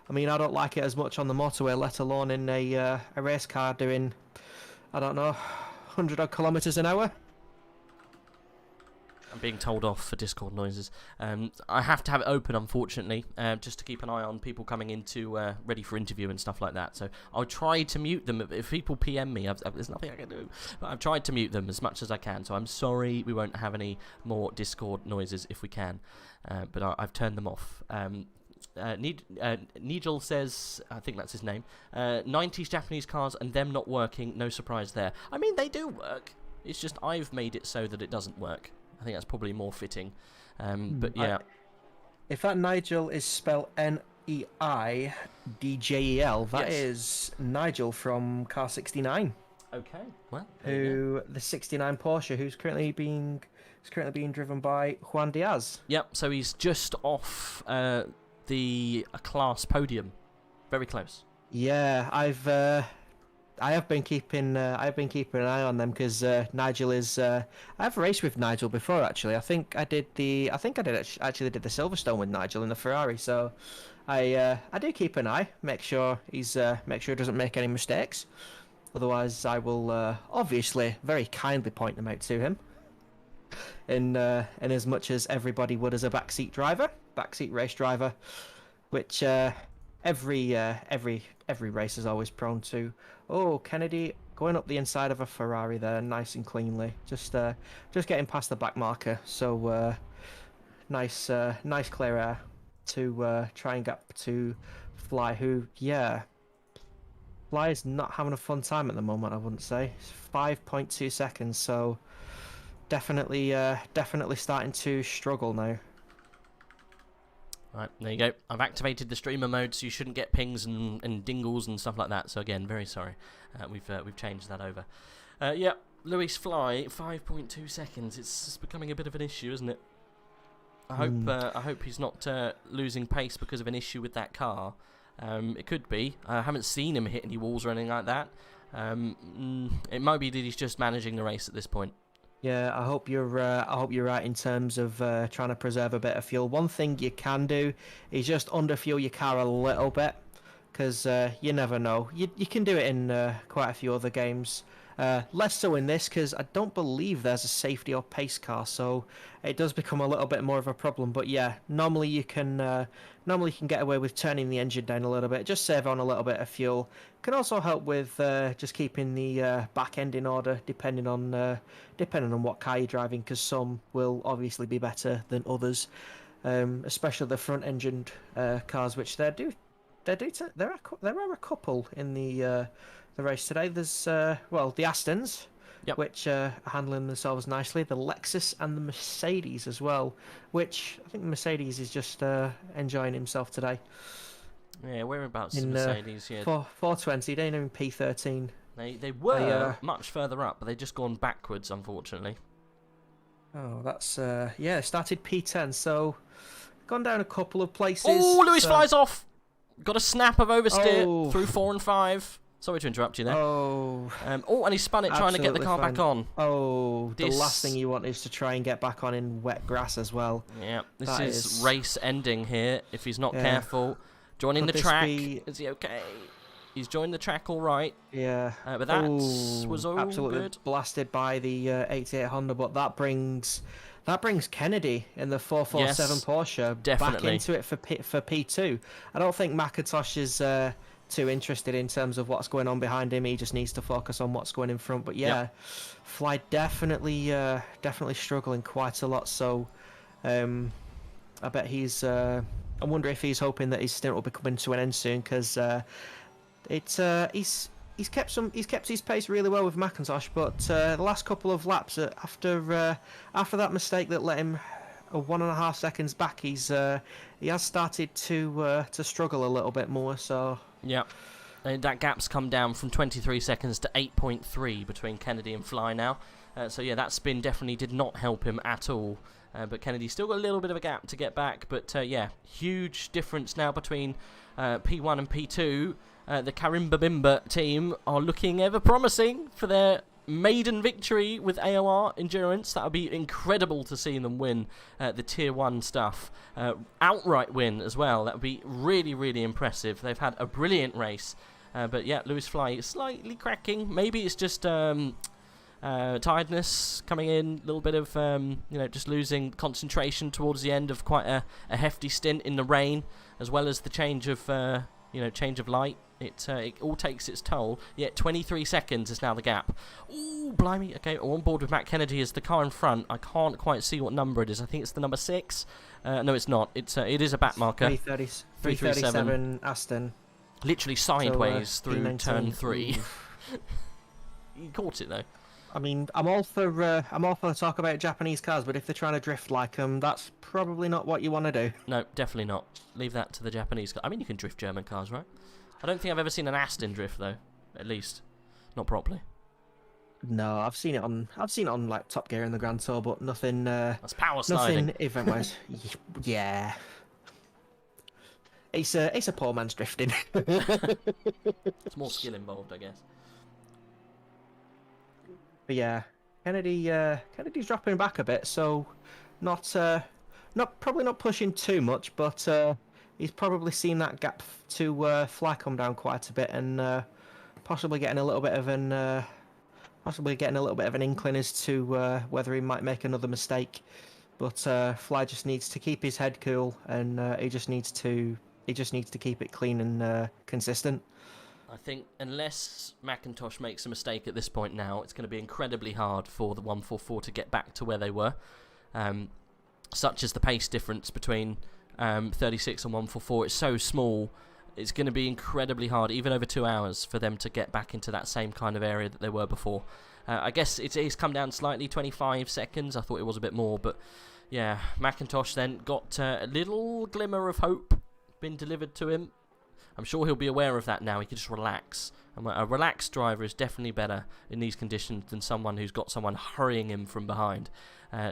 I mean, I don't like it as much on the motorway, let alone in a race car doing, I don't know, 100 odd kilometers an hour. I'm being told off for Discord noises. I have to have it open, unfortunately, just to keep an eye on people coming into ready for interview and stuff like that. So I'll try to mute them. If people PM me, there's nothing I can do. But I've tried to mute them as much as I can. So I'm sorry we won't have any more Discord noises if we can. But I've turned them off. Nigel says, I think that's his name, 90s Japanese cars and them not working, no surprise there. I mean, they do work. It's just I've made it so that it doesn't work. I think that's probably more fitting. But yeah. If that Nigel is spelled Neidjel, that is Nigel from Car 69. Okay, well. The 69 Porsche, who's currently being driven by Juan Diaz. Yep, so he's just off the class podium. Very close. Yeah, I have been keeping an eye on them because Nigel is. I've raced with Nigel before actually. I think I did the Silverstone with Nigel in the Ferrari. So I do keep an eye, make sure he doesn't make any mistakes. Otherwise, I will obviously very kindly point them out to him. In as much as everybody would as a backseat race driver, which every race is always prone to. Oh, Kennedy going up the inside of a Ferrari there, nice and cleanly. Just getting past the back marker. So nice clear air to try and get to Fly. Who, yeah, Fly is not having a fun time at the moment. I wouldn't say. It's 5.2 seconds. So definitely starting to struggle now. Right, there you go. I've activated the streamer mode, so you shouldn't get pings and dingles and stuff like that. So again, very sorry. We've changed that over. Yeah, Lewis Fly, 5.2 seconds. It's becoming a bit of an issue, isn't it? I hope he's not losing pace because of an issue with that car. It could be. I haven't seen him hit any walls or anything like that. It might be that he's just managing the race at this point. Yeah, I hope you're right in terms of trying to preserve a bit of fuel. One thing you can do is just underfuel your car a little bit, because you never know. You can do it in quite a few other games. Less so in this, because I don't believe there's a safety or pace car, so it does become a little bit more of a problem. But yeah, normally you can get away with turning the engine down a little bit, just save on a little bit of fuel. Can also help with just keeping the back end in order, depending on what car you're driving, because some will obviously be better than others, especially the front engined cars, which there are a couple in the race today. There's the Astons, yep, which are handling themselves nicely. The Lexus and the Mercedes as well, which I think the Mercedes is just enjoying himself today. Yeah, whereabouts in Mercedes? Yeah, 420. They're in P13. They were much further up, but they've just gone backwards, unfortunately. Oh, that's yeah. Started P10, so gone down a couple of places. Oh, Lewis flies off. Got a snap of oversteer through 4 and 5. Sorry to interrupt you there. Oh, and he spun it trying to get the car back on. Oh, the last thing you want is to try and get back on in wet grass as well. Yeah, this is race ending here if he's not careful. Joining the track. Is he okay? He's joined the track all right. Yeah. But that was all absolutely good. Blasted by the 88 Honda, but that brings Kennedy in the 447 Porsche back into it for P2. I don't think McIntosh is too interested in terms of what's going on behind him. He just needs to focus on what's going in front. But yeah, Fly definitely struggling quite a lot. So I bet he's. I wonder if he's hoping that his stint will be coming to an end soon, because he's kept his pace really well with McIntosh, but the last couple of laps after that mistake that let him 1.5 seconds back, he has started to struggle a little bit more. So yeah, and that gap's come down from 23 seconds to 8.3 between Kennedy and Fly now. So yeah, that spin definitely did not help him at all. But Kennedy's still got a little bit of a gap to get back. But yeah, huge difference now between P1 and P2. The Karimba Bimba team are looking ever promising for their maiden victory with AOR Endurance. That would be incredible to see them win the Tier 1 stuff. Outright win as well. That would be really, really impressive. They've had a brilliant race. But yeah, Lewis Fly is slightly cracking. Maybe it's just tiredness coming in, a little bit of just losing concentration towards the end of quite a hefty stint in the rain, as well as the change of light. It all takes its toll. Yet 23 seconds is now the gap. Ooh, blimey. Okay, on board with Matt Kennedy is the car in front. I can't quite see what number it is. I think it's the number 6. No, it's not. It is a back marker. 337 Aston. Literally sideways through turn 3. You caught it though. I mean, I'm all for talk about Japanese cars, but if they're trying to drift like them, that's probably not what you want to do. No, definitely not. Leave that to the Japanese cars. I mean, you can drift German cars, right? I don't think I've ever seen an Aston drift though. At least, not properly. No, I've seen it on like Top Gear and the Grand Tour, but nothing. That's power sliding. Nothing event-wise. Yeah. It's a poor man's drifting. There's more skill involved, I guess. But yeah, Kennedy's dropping back a bit, so probably not pushing too much, but he's probably seen that gap to Fly come down quite a bit, and possibly getting a little bit of an inkling as to whether he might make another mistake. But Fly just needs to keep his head cool, and he just needs to keep it clean and consistent. I think unless McIntosh makes a mistake at this point now, it's going to be incredibly hard for the 144 to get back to where they were. Such as the pace difference between 36 and 144, it's so small, it's going to be incredibly hard, even over 2 hours, for them to get back into that same kind of area that they were before. I guess it's come down slightly, 25 seconds. I thought it was a bit more, but yeah, McIntosh then got a little glimmer of hope been delivered to him. I'm sure he'll be aware of that now. He can just relax. And a relaxed driver is definitely better in these conditions than someone who's got someone hurrying him from behind.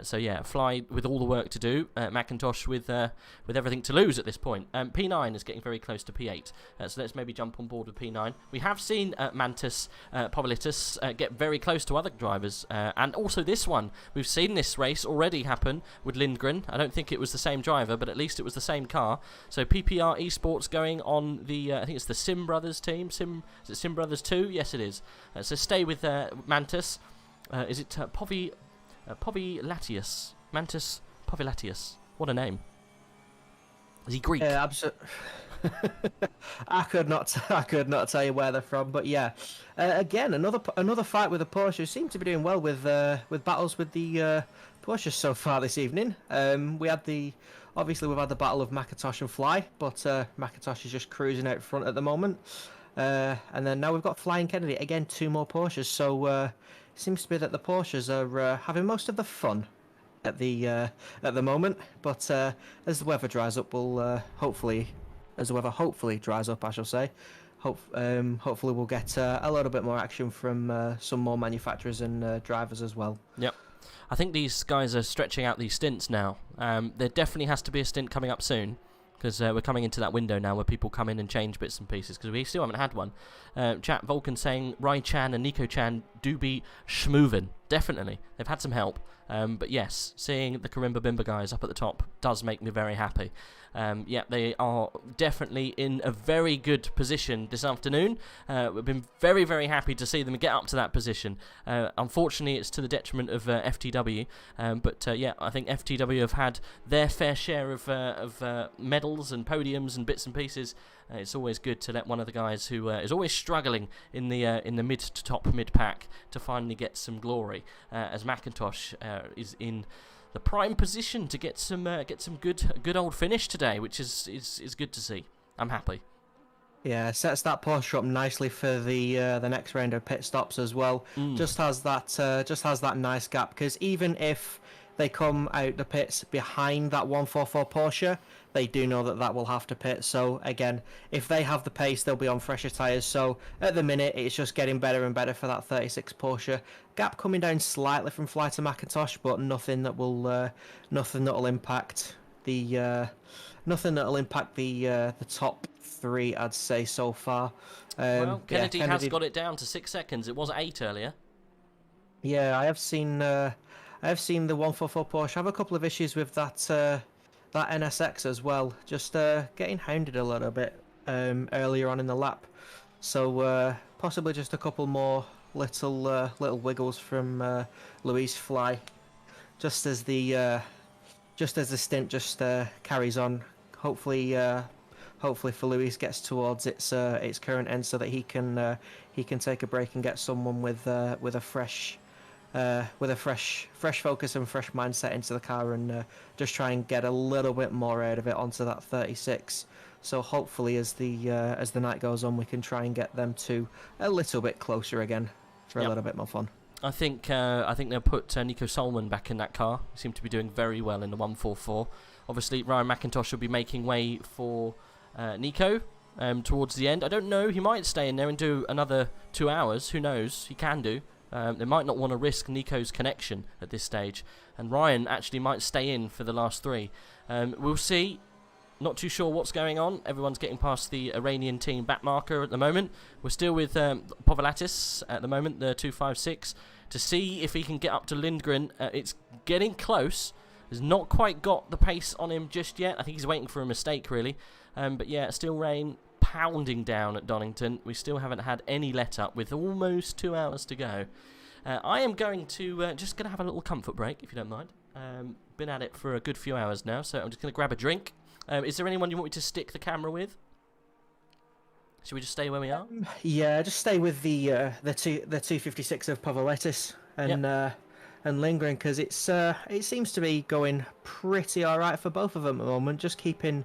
So yeah, Fly with all the work to do. McIntosh with everything to lose at this point. P9 is getting very close to P8. So let's maybe jump on board with P9. We have seen Mantis Povolitis get very close to other drivers. And also this one. We've seen this race already happen with Lindgren. I don't think it was the same driver, but at least it was the same car. So PPR Esports going on the, I think it's the Sim Brothers team. Is it Sim Brothers 2? Yes, it is. So stay with Mantis. Is it Povolitis? Mantis Povolitis. What a name. Is he Greek? Yeah, absolutely. I could not tell you where they're from, but yeah. Again, another fight with the Porsche. Who seem to be doing well with battles with the Porsches so far this evening. We've had the battle of McIntosh and Fly, but McIntosh is just cruising out front at the moment. And then now we've got Fly and Kennedy again, 2 more Porsches. So it seems to be that the Porsches are having most of the fun at the moment. But as the weather dries up, hopefully dries up, I shall say. Hopefully we'll get a little bit more action from some more manufacturers and drivers as well. Yep. I think these guys are stretching out these stints now. There definitely has to be a stint coming up soon, because we're coming into that window now where people come in and change bits and pieces, because we still haven't had one. Chat Vulcan saying Rai Chan and Nico Chan do be schmoovin'. Definitely. They've had some help. But yes, seeing the Karimba Bimba guys up at the top does make me very happy. Yeah, they are definitely in a very good position this afternoon. We've been very, very happy to see them get up to that position. Unfortunately, it's to the detriment of FTW. But yeah, I think FTW have had their fair share of medals and podiums and bits and pieces. It's always good to let one of the guys who is always struggling in the mid to top mid pack to finally get some glory. As McIntosh is in the prime position to get some good old finish today, which is good to see. I'm happy. Yeah, sets that Porsche up nicely for the next round of pit stops as well. Just has that nice gap, because even if they come out the pits behind that 144 Porsche, they do know that will have to pit. So again, if they have the pace, they'll be on fresher tyres. So at the minute, it's just getting better and better for that 36 Porsche. Gap coming down slightly from Fly to McIntosh, but nothing that'll impact the top 3, I'd say, so far. Well, Kennedy has got it down to 6 seconds. It was 8 earlier. Yeah, I have seen the 144 Porsche have a couple of issues with that NSX as well, just getting hounded a little bit earlier on in the lap. So possibly just a couple more little wiggles from Louise Fly, just as the stint just carries on. Hopefully for Louise gets towards its current end, so that he can take a break and get someone with a fresh focus and fresh mindset into the car, and just try and get a little bit more out of it onto that 36. So hopefully, as the night goes on, we can try and get them to a little bit closer again for a little bit more fun. I think they'll put Nico Solman back in that car. He seemed to be doing very well in the 144. Obviously, Ryan McIntosh will be making way for Nico towards the end. I don't know. He might stay in there and do another 2 hours. Who knows? He can do. They might not want to risk Nico's connection at this stage, and Ryan actually might stay in for the last 3. We'll see. Not too sure what's going on. Everyone's getting past the Iranian team back marker at the moment. We're still with Povolitis at the moment, the 256, to see if he can get up to Lindgren. It's getting close. Has not quite got the pace on him just yet. I think he's waiting for a mistake, really. But yeah, still rain pounding down at Donington. We still haven't had any let up with almost 2 hours to go. I am going to just going to have a little comfort break, if you don't mind. Been at it for a good few hours now, so I'm just going to grab a drink. Is there anyone you want me to stick the camera with? Should we just stay where we are? Yeah, just stay with the 256 of Povolitis and Lindgren, because it seems to be going pretty all right for both of them at the moment. Just keeping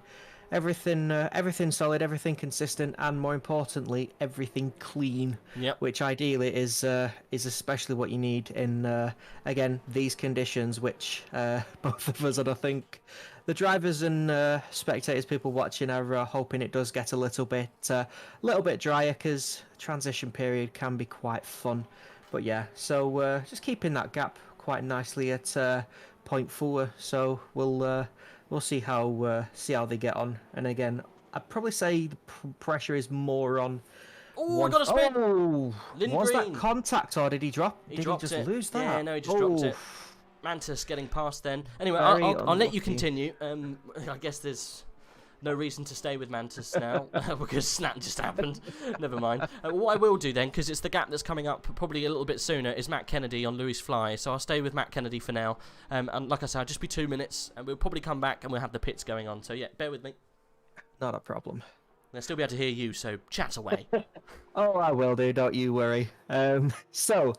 everything solid, everything consistent, and more importantly, everything clean. Yep. Which ideally is especially what you need in again these conditions, which both of us and I think the drivers and spectators, people watching, are hoping it does get a little bit drier, because transition period can be quite fun. But yeah, so just keeping that gap quite nicely at 0.4. So we'll see how they get on. And again, I'd probably say the pressure is more on. Oh, I got a spin! Oh, was that Green. contact, or did he drop? He did dropped he just it. lose that? Yeah, no, he just dropped it. Mantis getting past then. Anyway, Very I'll let you unlucky. continue. I guess there's no reason to stay with Mantis now because Snap just happened. Never mind. What I will do then, because it's the gap that's coming up probably a little bit sooner, is Matt Kennedy on Louis Fly. So I'll stay with Matt Kennedy for now. And like I said, I'll just be 2 minutes, and we'll probably come back and we'll have the pits going on. So yeah, bear with me. Not a problem. They'll still be able to hear you, so chat away. Oh, I will do. Don't you worry. So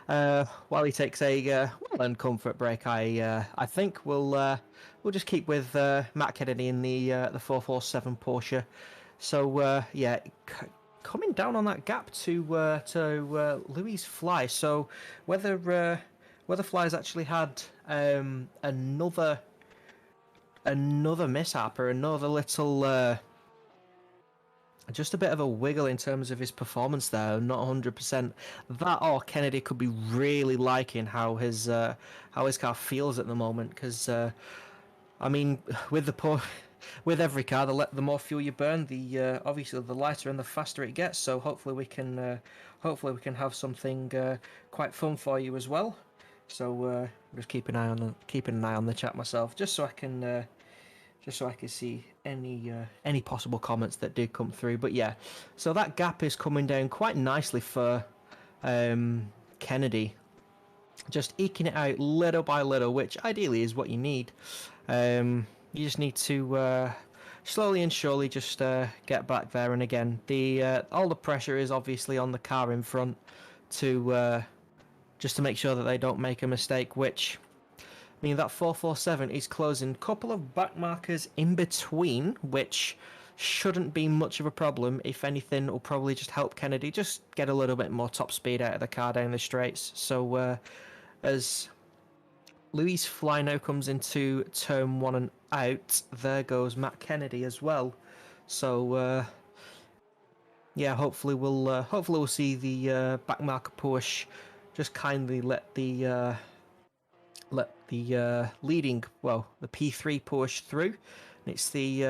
while he takes a well-earned comfort break, I think we'll just keep with Matt Kennedy in the 447 Porsche. So yeah, coming down on that gap to Louis Fly. So whether Fly's actually had another mishap or another little. Just a bit of a wiggle in terms of his performance there, not 100%. That or Kennedy could be really liking how his car feels at the moment, because I mean, with every car, the more fuel you burn, the obviously the lighter and the faster it gets. So hopefully we can have something quite fun for you as well. So just keep an eye on the chat myself, just so I can see any possible comments that did come through. But yeah, so that gap is coming down quite nicely for Kennedy, just eking it out little by little, which ideally is what you need. You just need to slowly and surely just get back there. And again, all the pressure is obviously on the car in front to just to make sure that they don't make a mistake, which I mean, that 447 is closing a couple of back markers in between, which shouldn't be much of a problem. If anything, it'll probably just help Kennedy just get a little bit more top speed out of the car down the straights. So as Louis Fly now comes into turn 1 and out, there goes Matt Kennedy as well. So yeah, hopefully we'll see the back marker Porsche just kindly let the leading, the P3 Porsche through. And it's the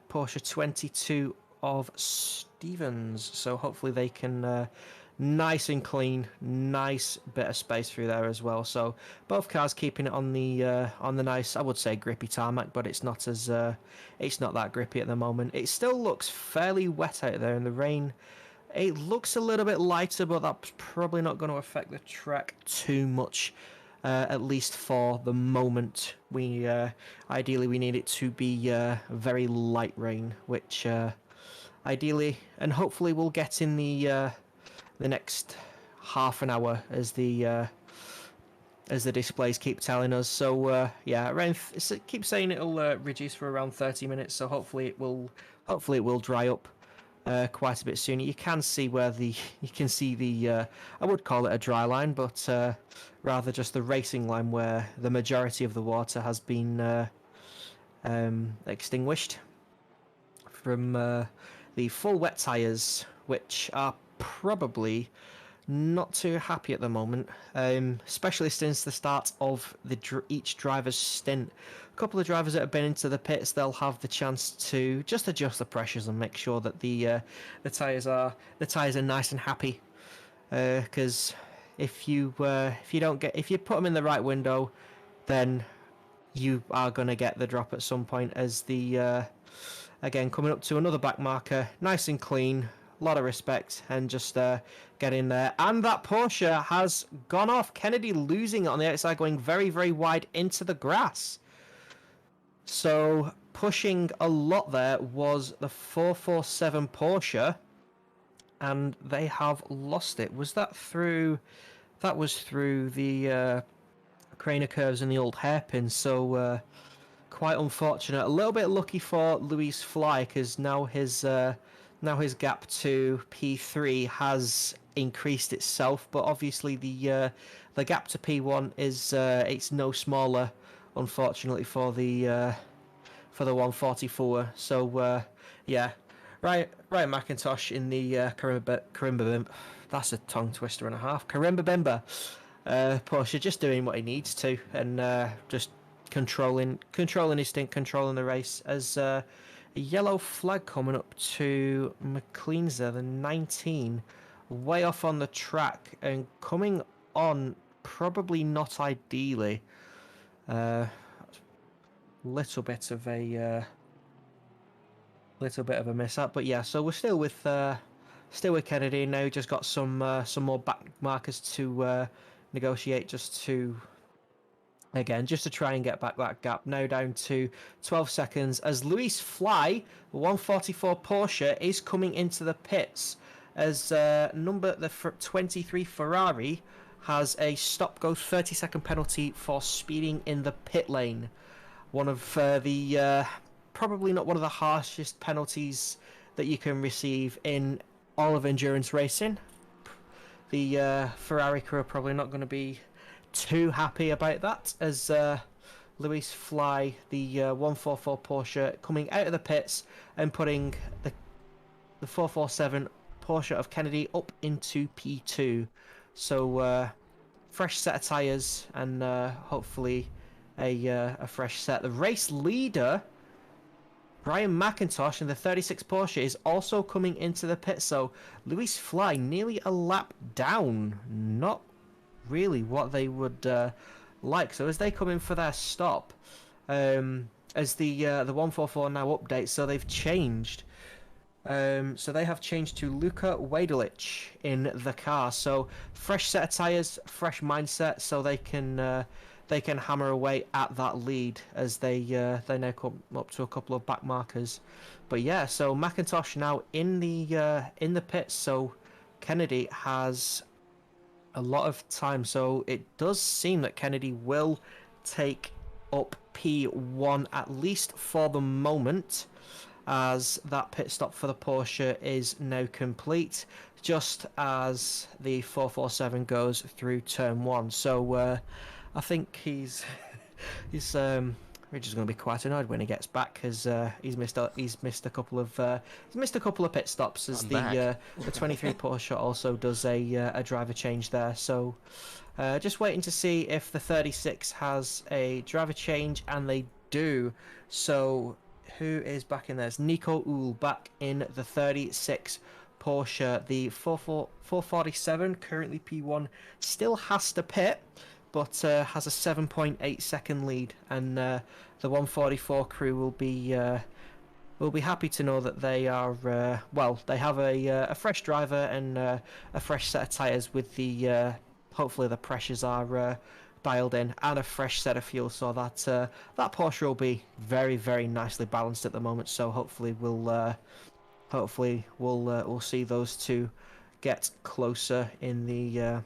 Porsche 22 of Stevens. So hopefully they can nice and clean, nice bit of space through there as well. So both cars keeping it on the nice, I would say grippy tarmac, but it's not that grippy at the moment. It still looks fairly wet out there in the rain. It looks a little bit lighter, but that's probably not going to affect the track too much. At least for the moment. Ideally we need it to be very light rain, which ideally and hopefully we'll get in the next half an hour as the displays keep telling us. So yeah, around it keeps saying it'll reduce for around 30 minutes. So hopefully it will dry up quite a bit sooner. You can see the I would call it a dry line, but rather just the racing line where the majority of the water has been extinguished from the full wet tyres, which are probably not too happy at the moment, especially since the start of each driver's stint. A couple of drivers that have been into the pits, they'll have the chance to just adjust the pressures and make sure that the tyres are nice and happy. Because if you put them in the right window, then you are going to get the drop at some point. As the again coming up to another back marker, nice and clean. A lot of respect, and just get in there. And that Porsche has gone off. Kennedy losing it on the outside, going very, very wide into the grass. So pushing a lot there was the 447 Porsche, and they have lost it. Was that through? That was through the Craner curves and the old hairpin. So quite unfortunate. A little bit lucky for Luis Fly, because now his gap to P3 has increased itself, but obviously the gap to P1 is it's no smaller, unfortunately, for the 144. So yeah, Ryan McIntosh in the Karimba, that's a tongue twister and a half. Karimba Bimba Porsche, just doing what he needs to, and just controlling instinct, controlling the race. As a yellow flag coming up to McLean's there, the 19, way off on the track and coming on probably not ideally. Little bit of a mishap, but yeah. So we're still with Kennedy now. Just got some more back markers to negotiate, just to try and get back that gap. Now down to 12 seconds as Luis Fly, 144 Porsche, is coming into the pits as the 23 Ferrari has a stop-go 30-second penalty for speeding in the pit lane. One of the probably not one of the harshest penalties that you can receive in all of endurance racing. The Ferrari crew are probably not going to be too happy about that, as Luis Fly, the 144 Porsche, coming out of the pits and putting the 447 Porsche of Kennedy up into P2. So fresh set of tyres and hopefully a fresh set. The race leader, Brian McIntosh, in the 36 Porsche, is also coming into the pit. So Luis Fly nearly a lap down. Not really what they would like. So as they come in for their stop, as the 144 now updates, so they've changed. So they have changed to Luka Wadelic in the car. So fresh set of tyres, fresh mindset, so they can hammer away at that lead as they now come up to a couple of back markers. But yeah, so McIntosh now in the pits. So Kennedy has a lot of time. So it does seem that Kennedy will take up P1 at least for the moment, as that pit stop for the Porsche is now complete, just as the 447 goes through turn 1. So I think he's Richard's going to be quite annoyed when he gets back, because he's missed a couple of pit stops, as the 23 Porsche also does a driver change there. So just waiting to see if the 36 has a driver change, and they do. So who is back in there? It's Nico Uhl back in the 36 Porsche. The 447, currently P1, still has to pit, but has a 7.8 second lead, and the 144 crew will be happy to know that they are they have a fresh driver and a fresh set of tyres with the hopefully the pressures are dialed in, and a fresh set of fuel, so that that Porsche will be very, very nicely balanced at the moment. So hopefully we'll see those two get closer in the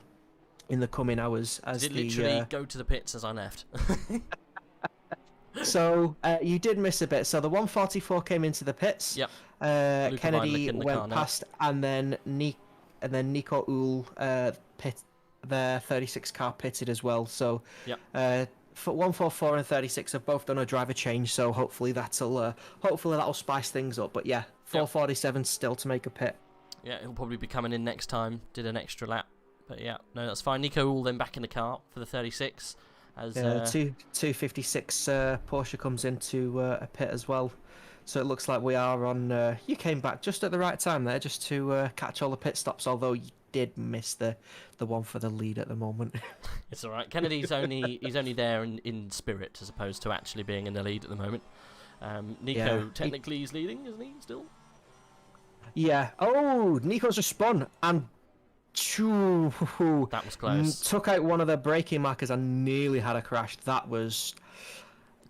coming hours. As did literally go to the pits as I left. So you did miss a bit. So the 144 came into the pits. Yep. Kennedy went past, and then Nico Uhl pit. The 36 car pitted as well. So yep. 144 and 36 have both done a driver change. So hopefully that'll spice things up. But yeah, 447 still to make a pit. Yeah, he'll probably be coming in next time. Did an extra lap. But yeah, no, that's fine. Nico Uhl then back in the car for the 36. As 256 Porsche comes into a pit as well. So it looks like we are on. You came back just at the right time there, just to catch all the pit stops. Although you did miss the one for the lead at the moment. It's all right. Kennedy's only there in spirit, as opposed to actually being in the lead at the moment. Nico technically is leading, isn't he? Still. Yeah. Oh, Nico's just spun and. That was close. Took out one of the braking markers and nearly had a crash. That was.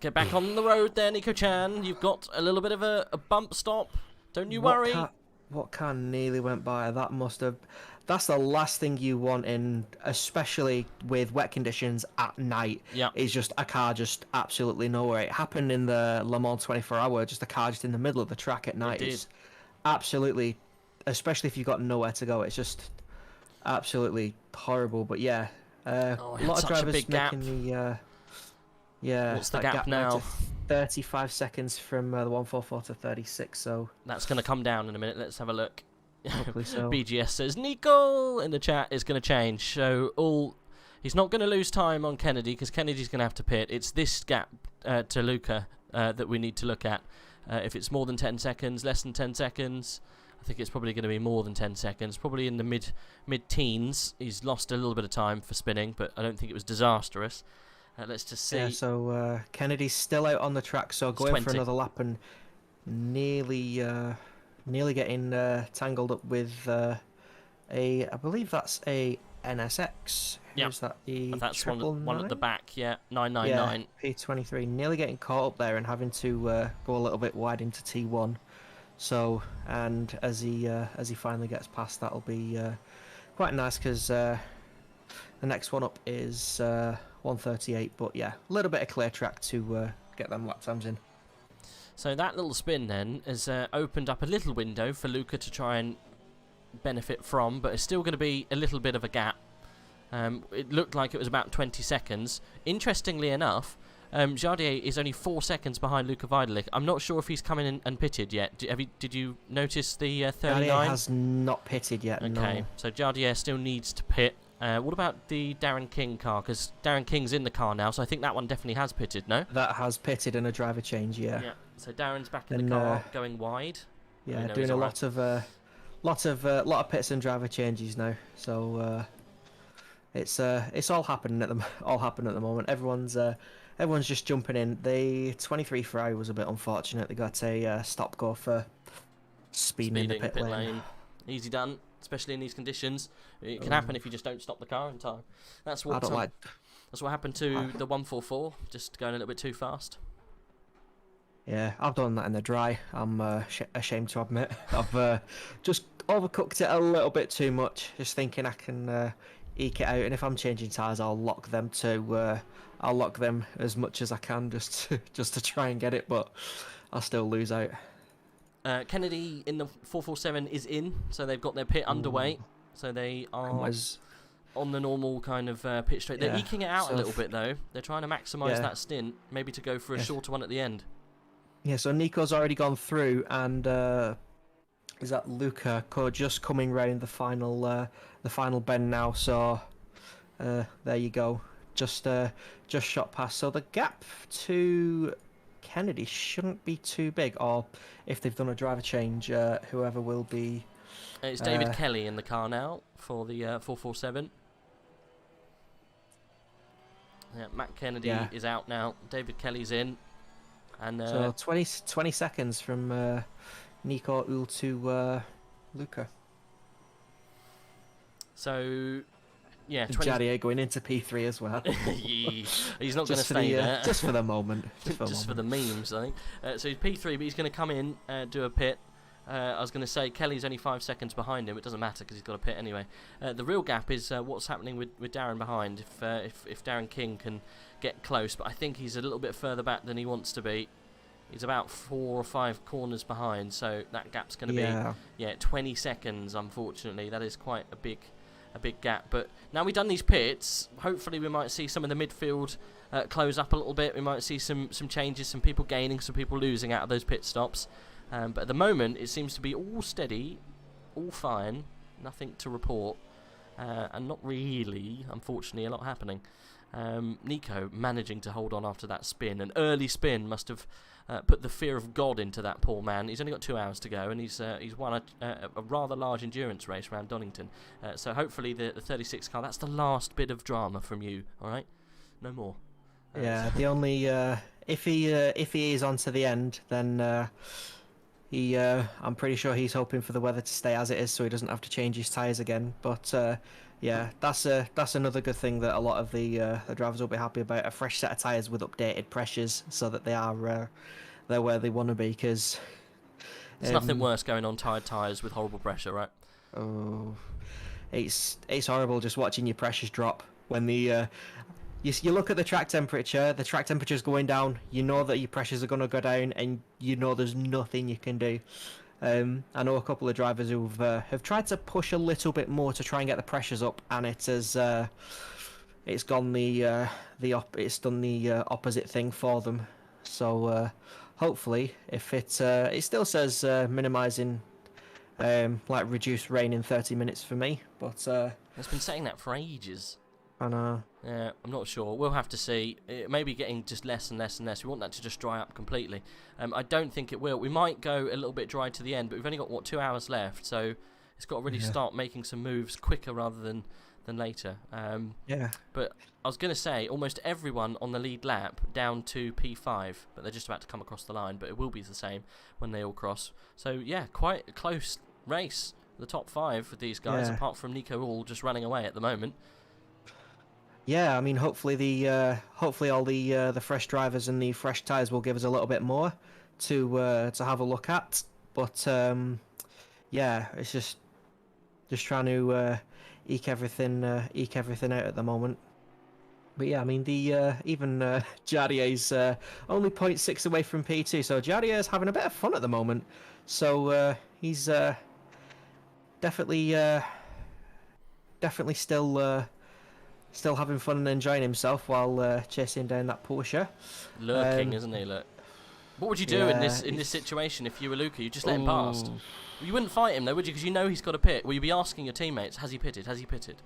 Get back on the road there, Nico-chan. You've got a little bit of a bump stop. Don't you worry. what car nearly went by? That must have. That's the last thing you want in, especially with wet conditions at night. Yeah. Is just a car just absolutely nowhere. It happened in the Le Mans 24 Hour. Just a car just in the middle of the track at night. It did. It's absolutely, especially if you've got nowhere to go. It's just absolutely horrible. But yeah, a lot of such a drivers big gap. making the. Yeah. What's the that gap now now? to 35 seconds from the 144 to 36. So That's going to come down in a minute. Let's have a look. hopefully so. BGS says Nico in the chat is going to change. So he's not going to lose time on Kennedy because Kennedy's going to have to pit. It's this gap to Luca that we need to look at. If it's more than 10 seconds, less than 10 seconds, I think it's probably going to be more than 10 seconds. Probably in the mid-teens. He's lost a little bit of time for spinning, but I don't think it was disastrous. Let's just see. Yeah, so Kennedy's still out on the track, so going 20. for another lap and nearly getting tangled up with I believe that's a NSX. Yeah, Who's that? The that's one at the 999? back. Yeah, 999. Yeah, P23. Nearly getting caught up there and having to go a little bit wide into T1. So, and as he finally gets past, that'll be quite nice because the next one up is 138. But yeah, a little bit of clear track to get them lap times in. So that little spin then has opened up a little window for Luca to try and benefit from, but it's still going to be a little bit of a gap. It looked like it was about 20 seconds. Interestingly enough, Jardier is only 4 seconds behind Luca Vidalik. I'm not sure if he's come in and pitted yet. Did you notice the 39? Jardier has not pitted yet, Okay, no. so Jardier still needs to pit. What about the Darren King car? Because Darren King's in the car now, so I think that one definitely has pitted, no? That has pitted and a driver change, yeah. Yeah. So Darren's back in And, the car, going wide. Yeah, know doing he's a alright. lot of pits and driver changes now. So it's all happening at the moment. Everyone's just jumping in. The 23 Ferrari was a bit unfortunate. They got a stop go for speeding in the pit lane. Easy done, especially in these conditions. It can happen if you just don't stop the car in time. That's what that's what happened to the 144, just going a little bit too fast. Yeah, I've done that in the dry. I'm ashamed to admit. I've just overcooked it a little bit too much. Just thinking I can eke it out, and if I'm changing tyres, I'll lock them as much as I can, just to try and get it. But I'll still lose out. Kennedy in the 447 is in, so they've got their pit underway. So they are on the normal kind of pit straight. They're eking it out a little bit though. They're trying to maximise that stint, maybe to go for a shorter one at the end. Yeah, so Nico's already gone through, and is that Luca just coming round the final bend now? So there you go, just shot past. So the gap to Kennedy shouldn't be too big, or if they've done a driver change, whoever will be. It's David Kelly in the car now for the 447. Yeah, Matt Kennedy is out now. David Kelly's in. And so 20 seconds from Nico Uhl to Luca. So, yeah, Jardier going into P3 as well. He's not going to stay there. Just for the moment. Just for the memes, I think. So he's P3, but he's going to come in, do a pit. I was going to say Kelly's only 5 seconds behind him. It doesn't matter because he's got a pit anyway. The real gap is what's happening with Darren behind. If Darren King can get close, but I think he's a little bit further back than he wants to be. He's about 4 or 5 corners behind, so that gap's going to be 20 seconds. Unfortunately, that is quite a big gap. But now we've done these pits, hopefully we might see some of the midfield close up a little bit. We might see some changes, some people gaining, some people losing out of those pit stops. But at the moment, it seems to be all steady, all fine, nothing to report, and not really, unfortunately, a lot happening. Nico managing to hold on after that spin. An early spin must have put the fear of God into that poor man. He's only got 2 hours to go, and he's won a rather large endurance race around Donington. So hopefully the 36 car, that's the last bit of drama from you, all right? No more. Yeah, the only if he is on to the end, then I'm pretty sure he's hoping for the weather to stay as it is, so he doesn't have to change his tyres again. But yeah, that's another good thing that a lot of the drivers will be happy about: a fresh set of tyres with updated pressures, so that they're where they want to be. Because There's nothing worse going on tired tyres with horrible pressure, right? Oh, it's horrible just watching your pressures drop when the you look at the track temperature's going down. You know that your pressures are going to go down, and you know there's nothing you can do. I know a couple of drivers who have tried to push a little bit more to try and get the pressures up, and it's done the opposite thing for them. So hopefully, if it still says minimizing like reduced rain in 30 minutes for me, but It's been saying that for ages. I know. Yeah, I'm not sure. We'll have to see. It may be getting just less and less and less. We want that to just dry up completely. I don't think it will. We might go a little bit dry to the end, but we've only got, what, 2 hours left, so it's got to really start making some moves quicker rather than later. Yeah. But I was going to say, almost everyone on the lead lap down to P5, but they're just about to come across the line, but it will be the same when they all cross. So, yeah, quite a close race. The top 5 with these guys, apart from Nico all just running away at the moment. Yeah, I mean, hopefully all the fresh drivers and the fresh tyres will give us a little bit more to have a look at. But yeah, it's just trying to eke everything out at the moment. But yeah, I mean, even Jardier's only 0.6 away from P2, so Jardier's having a bit of fun at the moment. So he's definitely still having fun and enjoying himself while chasing down that Porsche. Lurking, isn't he? Look. What would you do in this situation if you were Luca? You just let him past. You wouldn't fight him though, would you? Because you know he's got a pit. Will you be asking your teammates, has he pitted? Has he pitted?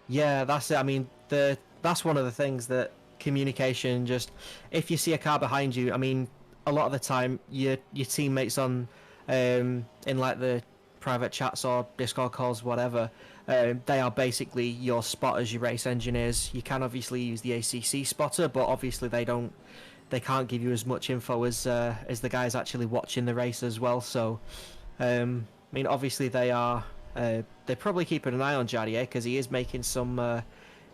Yeah, that's it. I mean, that's one of the things that communication. Just if you see a car behind you, I mean, a lot of the time your teammates on in like the private chats or Discord calls, whatever. They are basically your spotters, your race engineers. You can obviously use the ACC spotter, but obviously they can't give you as much info as the guys actually watching the race as well. So, I mean, obviously they're probably keeping an eye on Jardier because he is making some.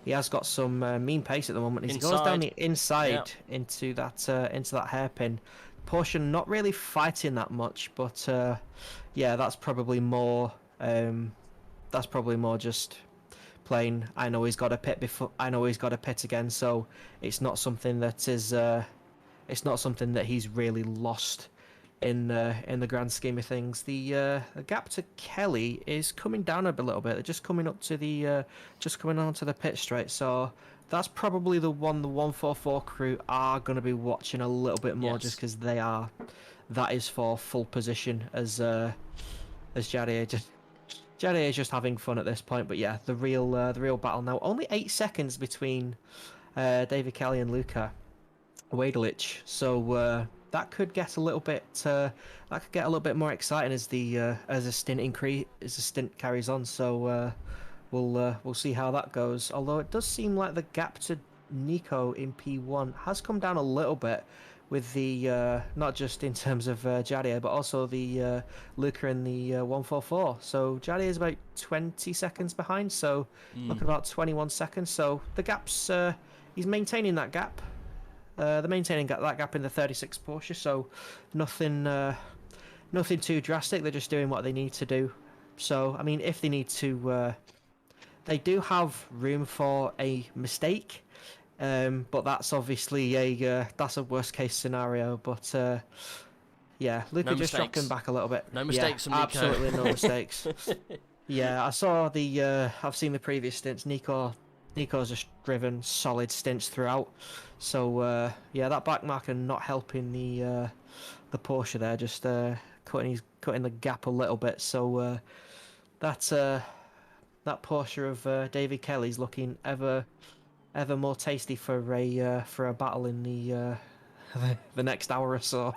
He has got some mean pace at the moment. He goes down the inside into that hairpin. Porsche not really fighting that much, but yeah, that's probably more. That's probably more just plain. I know he's got a pit before. I know he's got a pit again, so it's not something that is. It's not something that he's really lost in the grand scheme of things. The gap to Kelly is coming down a little bit. They're just coming up to just coming onto the pit straight. So that's probably the one the 144 crew are going to be watching a little bit more, just because they are. That is for full position as Jardier is just having fun at this point. But yeah, the real battle now. Only 8 seconds between David Kelly and Luka Wadelich. So that could get a little bit more exciting as the stint carries on. So we'll see how that goes. Although it does seem like the gap to Nico in P1 has come down a little bit, with the not just in terms of Jardier, but also the Luca in the 144. So Jardier is about 20 seconds behind. So look at about 21 seconds. So the gap's he's maintaining that gap. They're maintaining that gap in the 36 Porsche. So nothing too drastic. They're just doing what they need to do. So I mean, if they need to, they do have room for a mistake. But that's obviously a worst case scenario. But yeah, Luca just dropped him back a little bit. No mistakes from Nico. Absolutely no mistakes. Yeah, I've seen the previous stints. Nico's just driven solid stints throughout. So yeah, that back marker not helping the Porsche there, just cutting the gap a little bit. So that Porsche of David Kelly's looking ever more tasty for a battle in the next hour or so.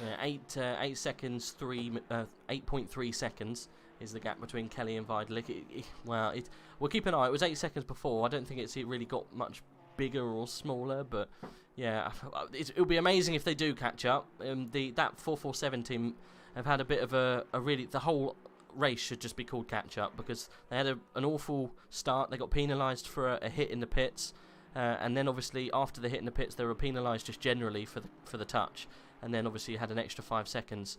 Yeah, 8 seconds, 8.3 seconds is the gap between Kelly and Vidalik. We'll keep an eye. It was 8 seconds before. I don't think it really got much bigger or smaller, but yeah, it'll be amazing if they do catch up. That 447 team have had a bit of a really, the whole race should just be called catch up, because they had an awful start. They got penalised for a hit in the pits. and then obviously after the hit in the pits, they were penalised just generally for the touch, and then obviously you had an extra 5 seconds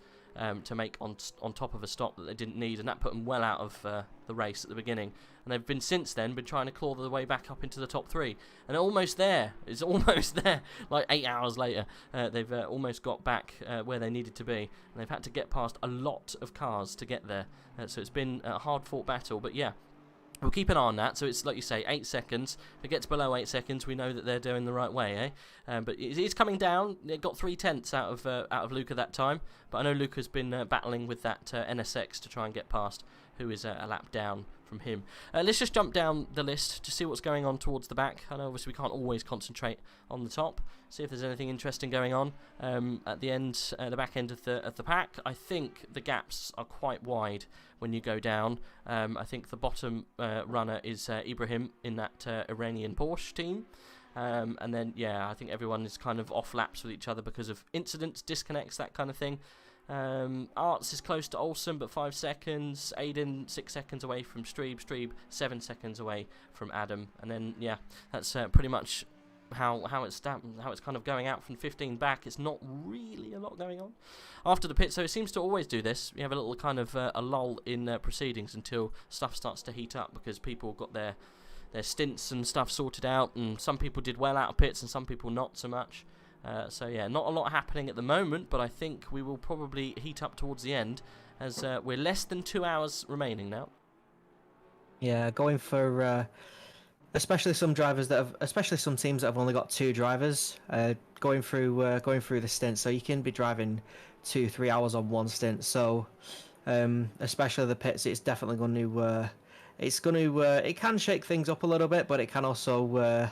to make on top of a stop that they didn't need, and that put them well out of the race at the beginning. And they've been since then been trying to claw their way back up into the top 3, and they're almost there. It's almost there. Like 8 hours later, they've almost got back where they needed to be, and they've had to get past a lot of cars to get there. So it's been a hard-fought battle, but yeah. We'll keep an eye on that, so it's like you say, 8 seconds. If it gets below 8 seconds, we know that they're doing the right way, eh? But it is coming down. It got 3/10 out of Luca that time, but I know Luca's been battling with that NSX to try and get past, who is a lap down from him. Let's just jump down the list to see what's going on towards the back. I know obviously we can't always concentrate on the top. See if there's anything interesting going on at the end, the back end of the pack. I think the gaps are quite wide when you go down. I think the bottom runner is Ibrahim in that Iranian Porsche team. And then, yeah, I think everyone is kind of off laps with each other because of incidents, disconnects, that kind of thing. Arts is close to Olsen, but 5 seconds. Aiden 6 seconds away from Streeb. Streeb 7 seconds away from Adam. And then, yeah, that's pretty much how it's kind of going out from 15 back. It's not really a lot going on after the pit, so it seems to always do this. You have a little kind of a lull in proceedings until stuff starts to heat up, because people got their stints and stuff sorted out, and some people did well out of pits and some people not so much. So yeah, not a lot happening at the moment, but I think we will probably heat up towards the end, as we're less than 2 hours remaining now. Yeah, going for especially some drivers especially some teams that have only got 2 drivers going through the stint, so you can be driving 2-3 hours on one stint. So especially the pits, it's definitely going to it can shake things up a little bit, but it can also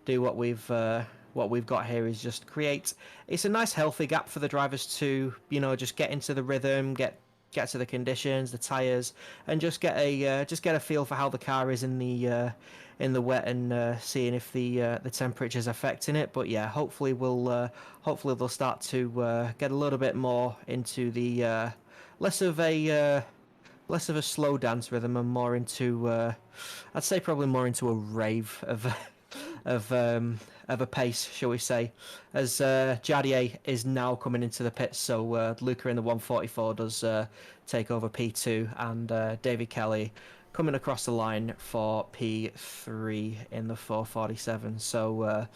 do what we've got here, is just create. It's a nice healthy gap for the drivers to, just get into the rhythm, get to the conditions, the tires, and just get a feel for how the car is in the wet, and seeing if the temperature is affecting it. But yeah, hopefully they'll start to get a little bit more into the less of a slow dance rhythm, and more into I'd say probably more into a rave of a pace, shall we say, as Jadier is now coming into the pits. So Luca in the 144 does take over P2, and David Kelly coming across the line for P3 in the 447. So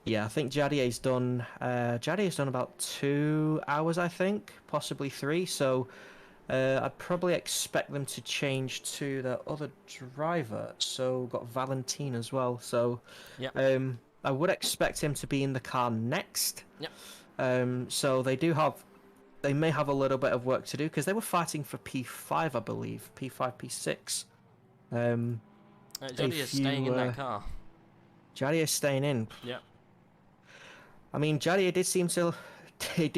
yeah, I think Jadier's done about 2 hours, I think, possibly 3. So I'd probably expect them to change to the other driver. So got Valentin as well. So yeah, I would expect him to be in the car next. Yeah. So they may have a little bit of work to do, because they were fighting for P5, I believe, P5, P6. Jadier is staying in that car. Jadier is staying in. Yeah. I mean, Jadier did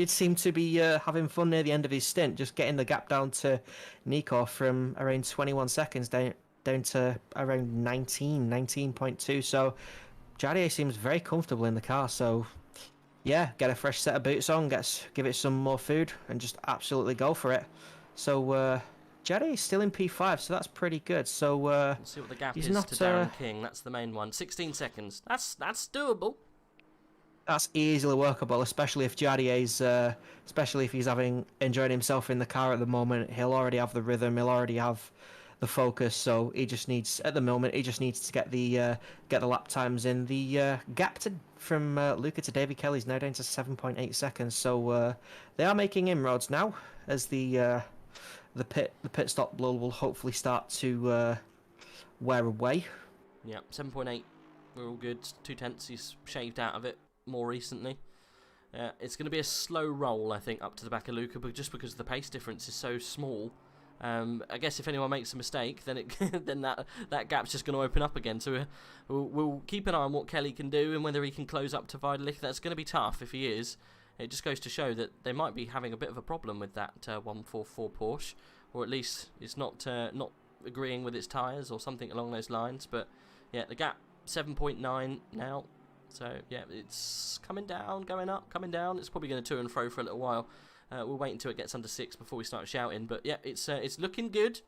seem to be having fun near the end of his stint, just getting the gap down to Nico from around 21 seconds down to around 19.2. So Jadier seems very comfortable in the car. So yeah, get a fresh set of boots on, give it some more food, and just absolutely go for it. So Jadier is still in P5, so that's pretty good. So let's see what the gap is to Darren King. That's the main one. 16 seconds. That's doable. That's easily workable, especially if Jadier's, especially if he's enjoying himself in the car at the moment. He'll already have the rhythm. He'll already have the focus. So he just needs, at the moment, to get the lap times in. The gap from Luca to Davy Kelly is now down to 7.8 seconds. So they are making inroads now, as the pit stop lull will hopefully start to wear away. Yeah, 7.8. We're all good. 0.2 he's shaved out of it more recently. It's going to be a slow roll, I think, up to the back of Luca, but just because the pace difference is so small. I guess if anyone makes a mistake, then then that gap's just going to open up again. So we'll keep an eye on what Kelly can do, and whether he can close up to Vidalik. That's going to be tough if he is. It just goes to show that they might be having a bit of a problem with that 144 Porsche, or at least it's not agreeing with its tyres or something along those lines. But yeah, the gap 7.9 now. So yeah, it's coming down, going up, coming down. It's probably going to to and fro for a little while. We'll wait until it gets under 6 before we start shouting. But yeah, it's looking good.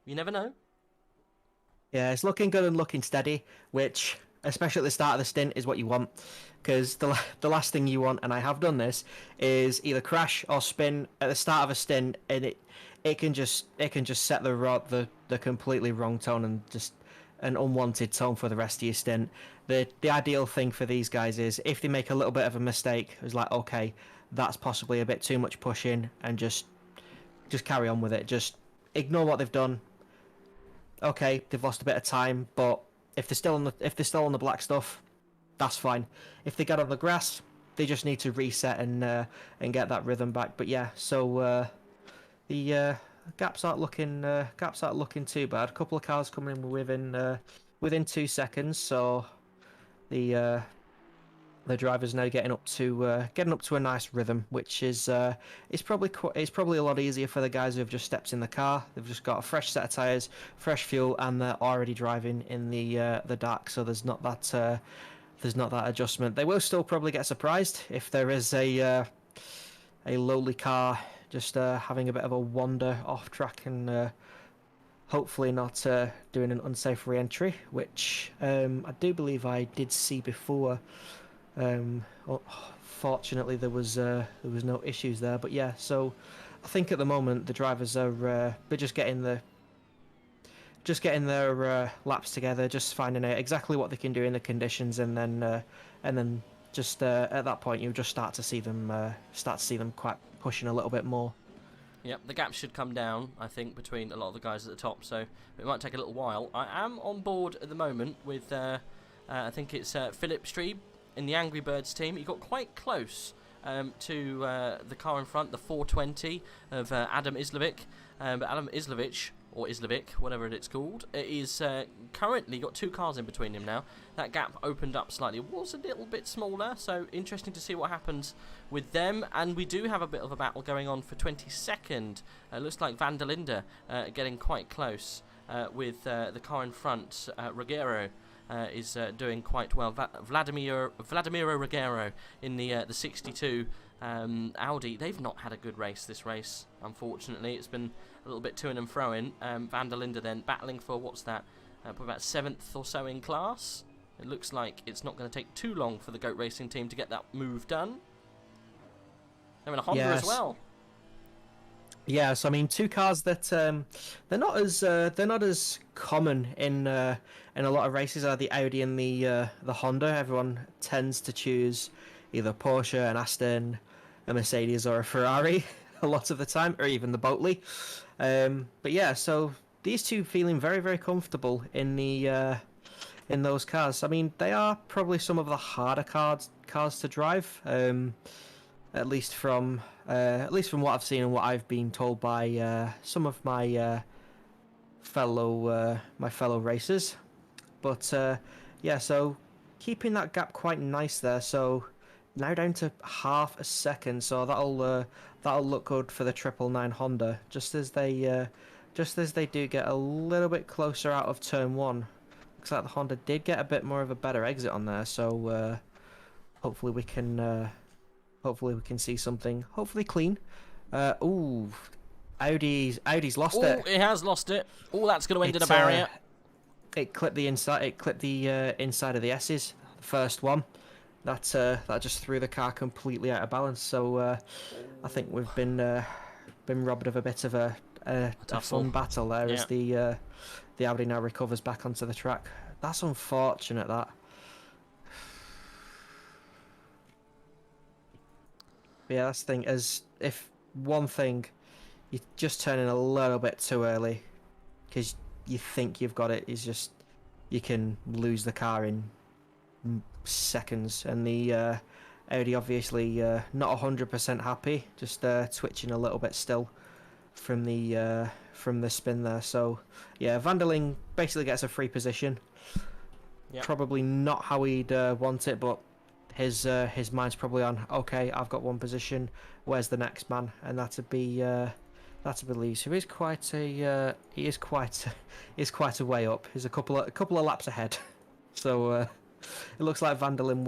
You never know. Yeah, it's looking good and looking steady, which especially at the start of the stint, is what you want, because the last thing you want, and I have done this, is either crash or spin at the start of a stint, and it can just set the completely wrong tone and just an unwanted tone for the rest of your stint. The ideal thing for these guys is if they make a little bit of a mistake, it's like, okay, that's possibly a bit too much pushing, and just carry on with it. Just ignore what they've done. Okay, they've lost a bit of time, but if they're still on the black stuff, that's fine. If they get on the grass, they just need to reset and get that rhythm back. But yeah, so the gaps aren't looking too bad. A couple of cars coming in within 2 seconds, so the driver's now getting up to a nice rhythm, which is it's probably a lot easier for the guys who have just stepped in the car. They've just got a fresh set of tires, fresh fuel, and they're already driving in the dark. So there's not that adjustment. They will still probably get surprised if there is a lowly car just having a bit of a wander off track and hopefully not doing an unsafe re-entry, which I do believe I did see before. Fortunately, there was no issues there, but yeah. So I think at the moment the drivers are they're just getting their laps together, just finding out exactly what they can do in the conditions, and then just at that point you just start to see them quite pushing a little bit more. Yep, the gap should come down, I think, between a lot of the guys at the top, so it might take a little while. I am on board at the moment with I think it's Philip Streeb in the Angry Birds team. He got quite close to the car in front, the 420 of Adam Islovic, but Adam Islovic, or Islovic, whatever it's called, is currently got 2 cars in between him now. That gap opened up slightly. It was a little bit smaller, so interesting to see what happens with them. And we do have a bit of a battle going on for 22nd. Looks like Van der Linde getting quite close with the car in front. Ruggiero is doing quite well. Vladimiro Ruggiero in the 62 Audi. They've not had a good race this race, unfortunately. It's been a little bit to and fro in. Van der Linde then battling for, what's that, probably about 7th or so in class. It looks like it's not going to take too long for the Goat Racing team to get that move done. They're in a Honda as well. Yeah, so I mean, 2 cars that they're not as common in a lot of races are the Audi and the Honda. Everyone tends to choose either Porsche, an Aston, a Mercedes, or a Ferrari a lot of the time, or even the Bentley. But yeah, so these two feeling very, very comfortable in those cars. I mean, they are probably some of the harder cars to drive. At least from what I've seen and what I've been told by some of my fellow racers. But yeah, so keeping that gap quite nice there. So now down to half a second. So that'll look good for the 999 Honda. Just as they do get a little bit closer out of turn 1. Looks like the Honda did get a bit more of a better exit on there. So hopefully we can see something hopefully clean. Ooh, Audi's lost it. Oh, it has lost it. Oh, that's going to end in a barrier. It clipped the inside. It clipped the inside of the S's. The first one. That just threw the car completely out of balance. So I think we've been robbed of a bit of a fun battle there, as the Audi now recovers back onto the track. That's unfortunate. That. Yeah, that's the thing. As if one thing, you're just turning a little bit too early, because you think you've got it. Is just you can lose the car in seconds, and the Audi obviously not 100% happy, just twitching a little bit still from the spin there. So yeah, Van der Linde basically gets a free position. Yep. Probably not how he'd want it, but his mind's probably on, okay, I've got one position, where's the next man? And that'd be Lees, who is quite a a way up. He's a couple of laps ahead. So it looks like Van der Linde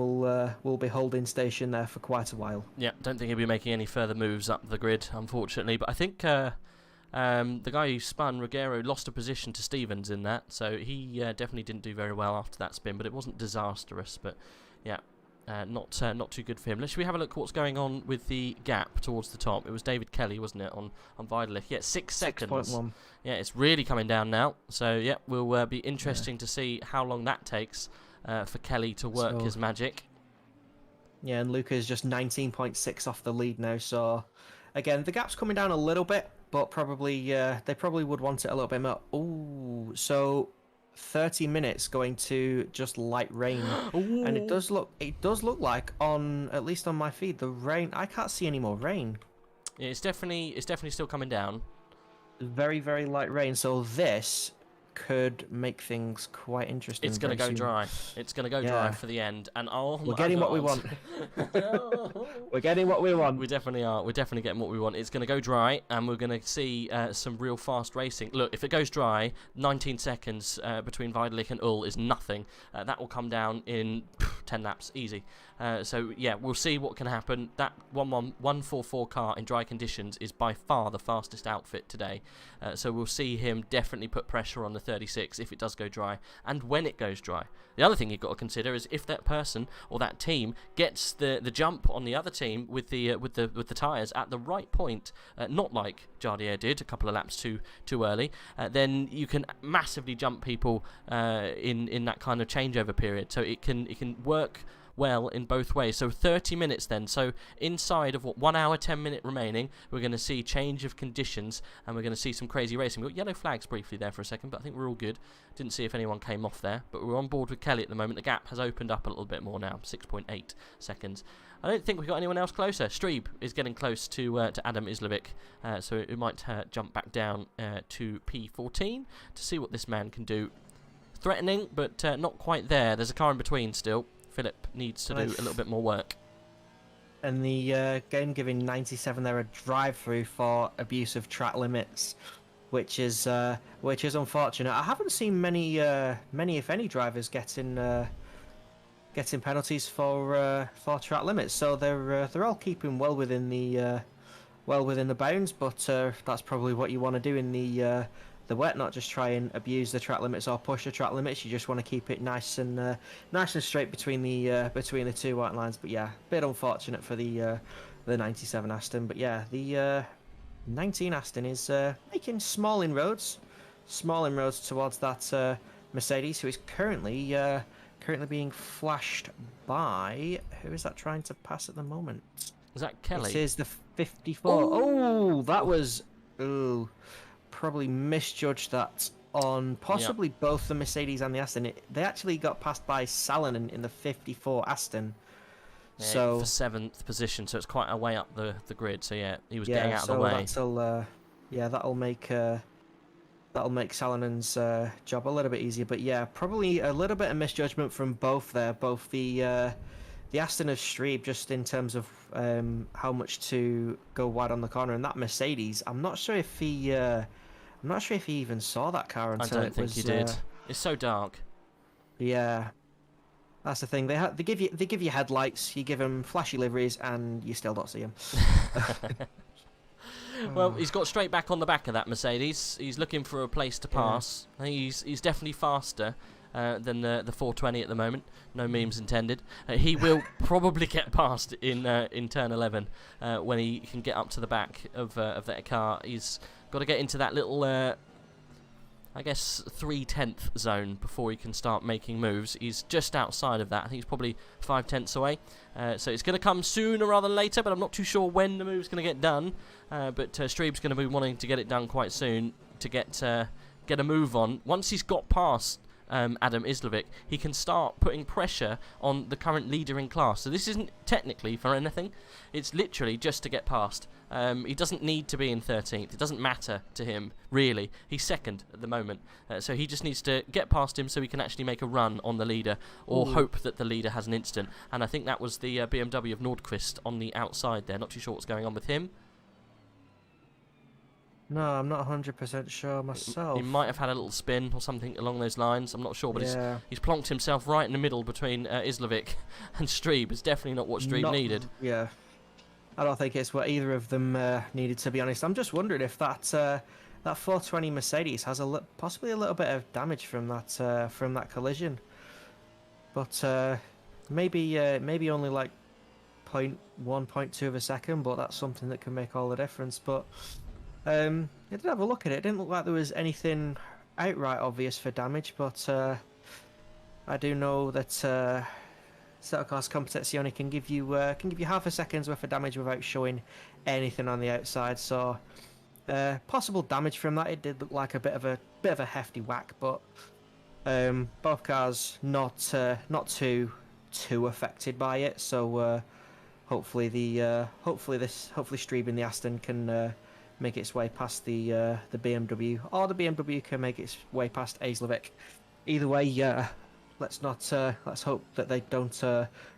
will be holding station there for quite a while. Yeah, don't think he'll be making any further moves up the grid, unfortunately. But I think The guy who spun, Ruggiero, lost a position to Stevens in that, so he definitely didn't do very well after that spin, but it wasn't disastrous, but yeah, not too good for him. Should we have a look what's going on with the gap towards the top? It was David Kelly, wasn't it, on Vidalik? Yeah, 6 seconds. 6.1. Yeah, it's really coming down now, so yeah, will be interesting to see how long that takes for Kelly to work his magic. Yeah, and Luca's just 19.6 off the lead now, so again, the gap's coming down a little bit, but probably they probably would want it a little bit more. Ooh, so 30 minutes going to just light rain. And it does look like, on at least on my feed, the rain, I can't see any more rain. Yeah, it's definitely still coming down. Very, very light rain, so this could make things quite interesting. It's going to go dry. It's going to go dry for the end, and we're getting what we want. We're getting what we want. We definitely are. We're definitely getting what we want. It's going to go dry, and we're going to see some real fast racing. Look, if it goes dry, 19 seconds between Vidalik and Ull is nothing. That will come down in 10 laps, easy. So yeah, we'll see what can happen. That 144 car in dry conditions is by far the fastest outfit today. So we'll see him definitely put pressure on the 36 if it does go dry, and when it goes dry. The other thing you've got to consider is if that person or that team gets the jump on the other team with the tyres at the right point, not like Jardier did a couple of laps too early, then you can massively jump people in that kind of changeover period. So it can work well in both ways. So 30 minutes then, so inside of 1 hour 10 minute remaining, we're going to see change of conditions, and we're going to see some crazy racing. We got yellow flags briefly there for a second, but I think we're all good. Didn't see if anyone came off there, but we're on board with Kelly at the moment. The gap has opened up a little bit more now, 6.8 seconds. I don't think we've got anyone else closer. Streeb is getting close to Adam Islovic, so it might jump back down to P14 to see what this man can do. Threatening, but not quite there. There's a car in between still. Philip needs to do a little bit more work. And the game giving 97 there a drive-through for abuse of track limits, which is unfortunate. I haven't seen many if any drivers getting penalties for track limits, so they're all keeping well within the bounds. But that's probably what you want to do in the wet, not just try and abuse the track limits or push the track limits. You just want to keep it nice and straight between the two white lines. But yeah, a bit unfortunate for the 97 Aston. But yeah, the 19 Aston is making small inroads towards that Mercedes, who is currently being flashed by, who is that trying to pass at the moment? Is that Kelly? It is the 54. Oh, that was probably misjudged that on possibly both the Mercedes and the Aston. They actually got passed by Salonen in the 54 Aston. Yeah, so for 7th position, so it's quite a way up the grid. So yeah, he was getting out of the way. That'll make Salonen's job a little bit easier. But yeah, probably a little bit of misjudgment from both there. Both the Aston of Streeb, just in terms of how much to go wide on the corner, and that Mercedes, I'm not sure if he even saw that car until I don't think he did. It's so dark. Yeah, that's the thing. They give you headlights, you give them flashy liveries, and you still don't see them. Well, he's got straight back on the back of that Mercedes. He's looking for a place to pass. Yeah. He's definitely faster than the 420 at the moment. No memes intended. He will probably get past in turn 11 when he can get up to the back of that car. He's got to get into that little, I guess, 3/10 zone before he can start making moves. He's just outside of that. I think he's probably 5/10 away. So it's going to come sooner rather than later, but I'm not too sure when the move's going to get done. But Streeb's going to be wanting to get it done quite soon to get a move on. Once he's got past Adam Islovic, he can start putting pressure on the current leader in class. So this isn't technically for anything. It's literally just to get past. He doesn't need to be in 13th. It doesn't matter to him, really. He's second at the moment. So he just needs to get past him so he can actually make a run on the leader, or hope that the leader has an instant. And I think that was the BMW of Nordqvist on the outside there. Not too sure what's going on with him. No, I'm not 100% sure myself. He might have had a little spin or something along those lines. I'm not sure, but he's plonked himself right in the middle between Islovic and Streeb. It's definitely not what Streeb needed. Yeah, I don't think it's what either of them needed, to be honest. I'm just wondering if that that 420 Mercedes has possibly a little bit of damage from that collision, but maybe only like 0.1, 0.2 of a second, but that's something that can make all the difference. But I did have a look at it. It didn't look like there was anything outright obvious for damage, but I do know that Assetto Corsa Competizione can give you half a second's worth of damage without showing anything on the outside. So possible damage from that. It did look like a bit of a hefty whack, but both cars not too affected by it. So hopefully Streeb in the Aston can make its way past the BMW, or the BMW can make its way past Aislovic. Either way, let's hope that they don't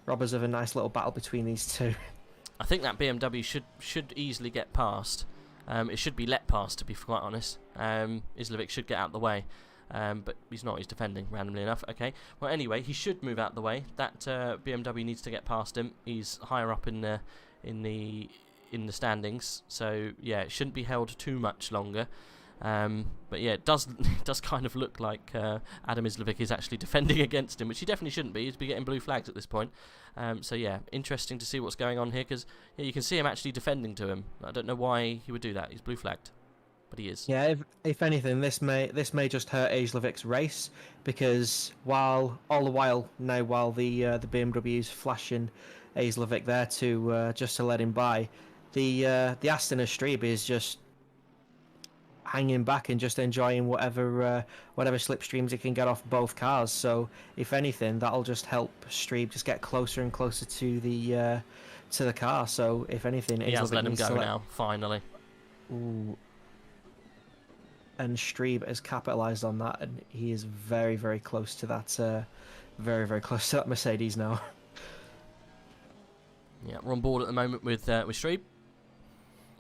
rob us of a nice little battle between these two. I think that BMW should easily get past. It should be let past, to be quite honest. Aislovic should get out of the way, but he's not. He's defending randomly enough. Okay. Well, anyway, he should move out the way. That BMW needs to get past him. He's higher up in the standings, so yeah, it shouldn't be held too much longer. But yeah, it does kind of look like Adam Aislovic is actually defending against him, which he definitely shouldn't be. He'd be getting blue flags at this point. So yeah, interesting to see what's going on here, because you can see him actually defending to him. I don't know why he would do that. He's blue flagged, but he is. Yeah, if anything, this may just hurt Aislovic's race, because while the BMW's flashing Aislovic there to just to let him by, the Aston of Streeb is just hanging back and just enjoying whatever slipstreams it can get off both cars. So if anything, that'll just help Streeb just get closer and closer to the car. So if anything, he has let him go now, finally. Ooh. And Streeb has capitalised on that, and he is very, very close to that. Very, very close to that Mercedes now. Yeah, we're on board at the moment with Streeb.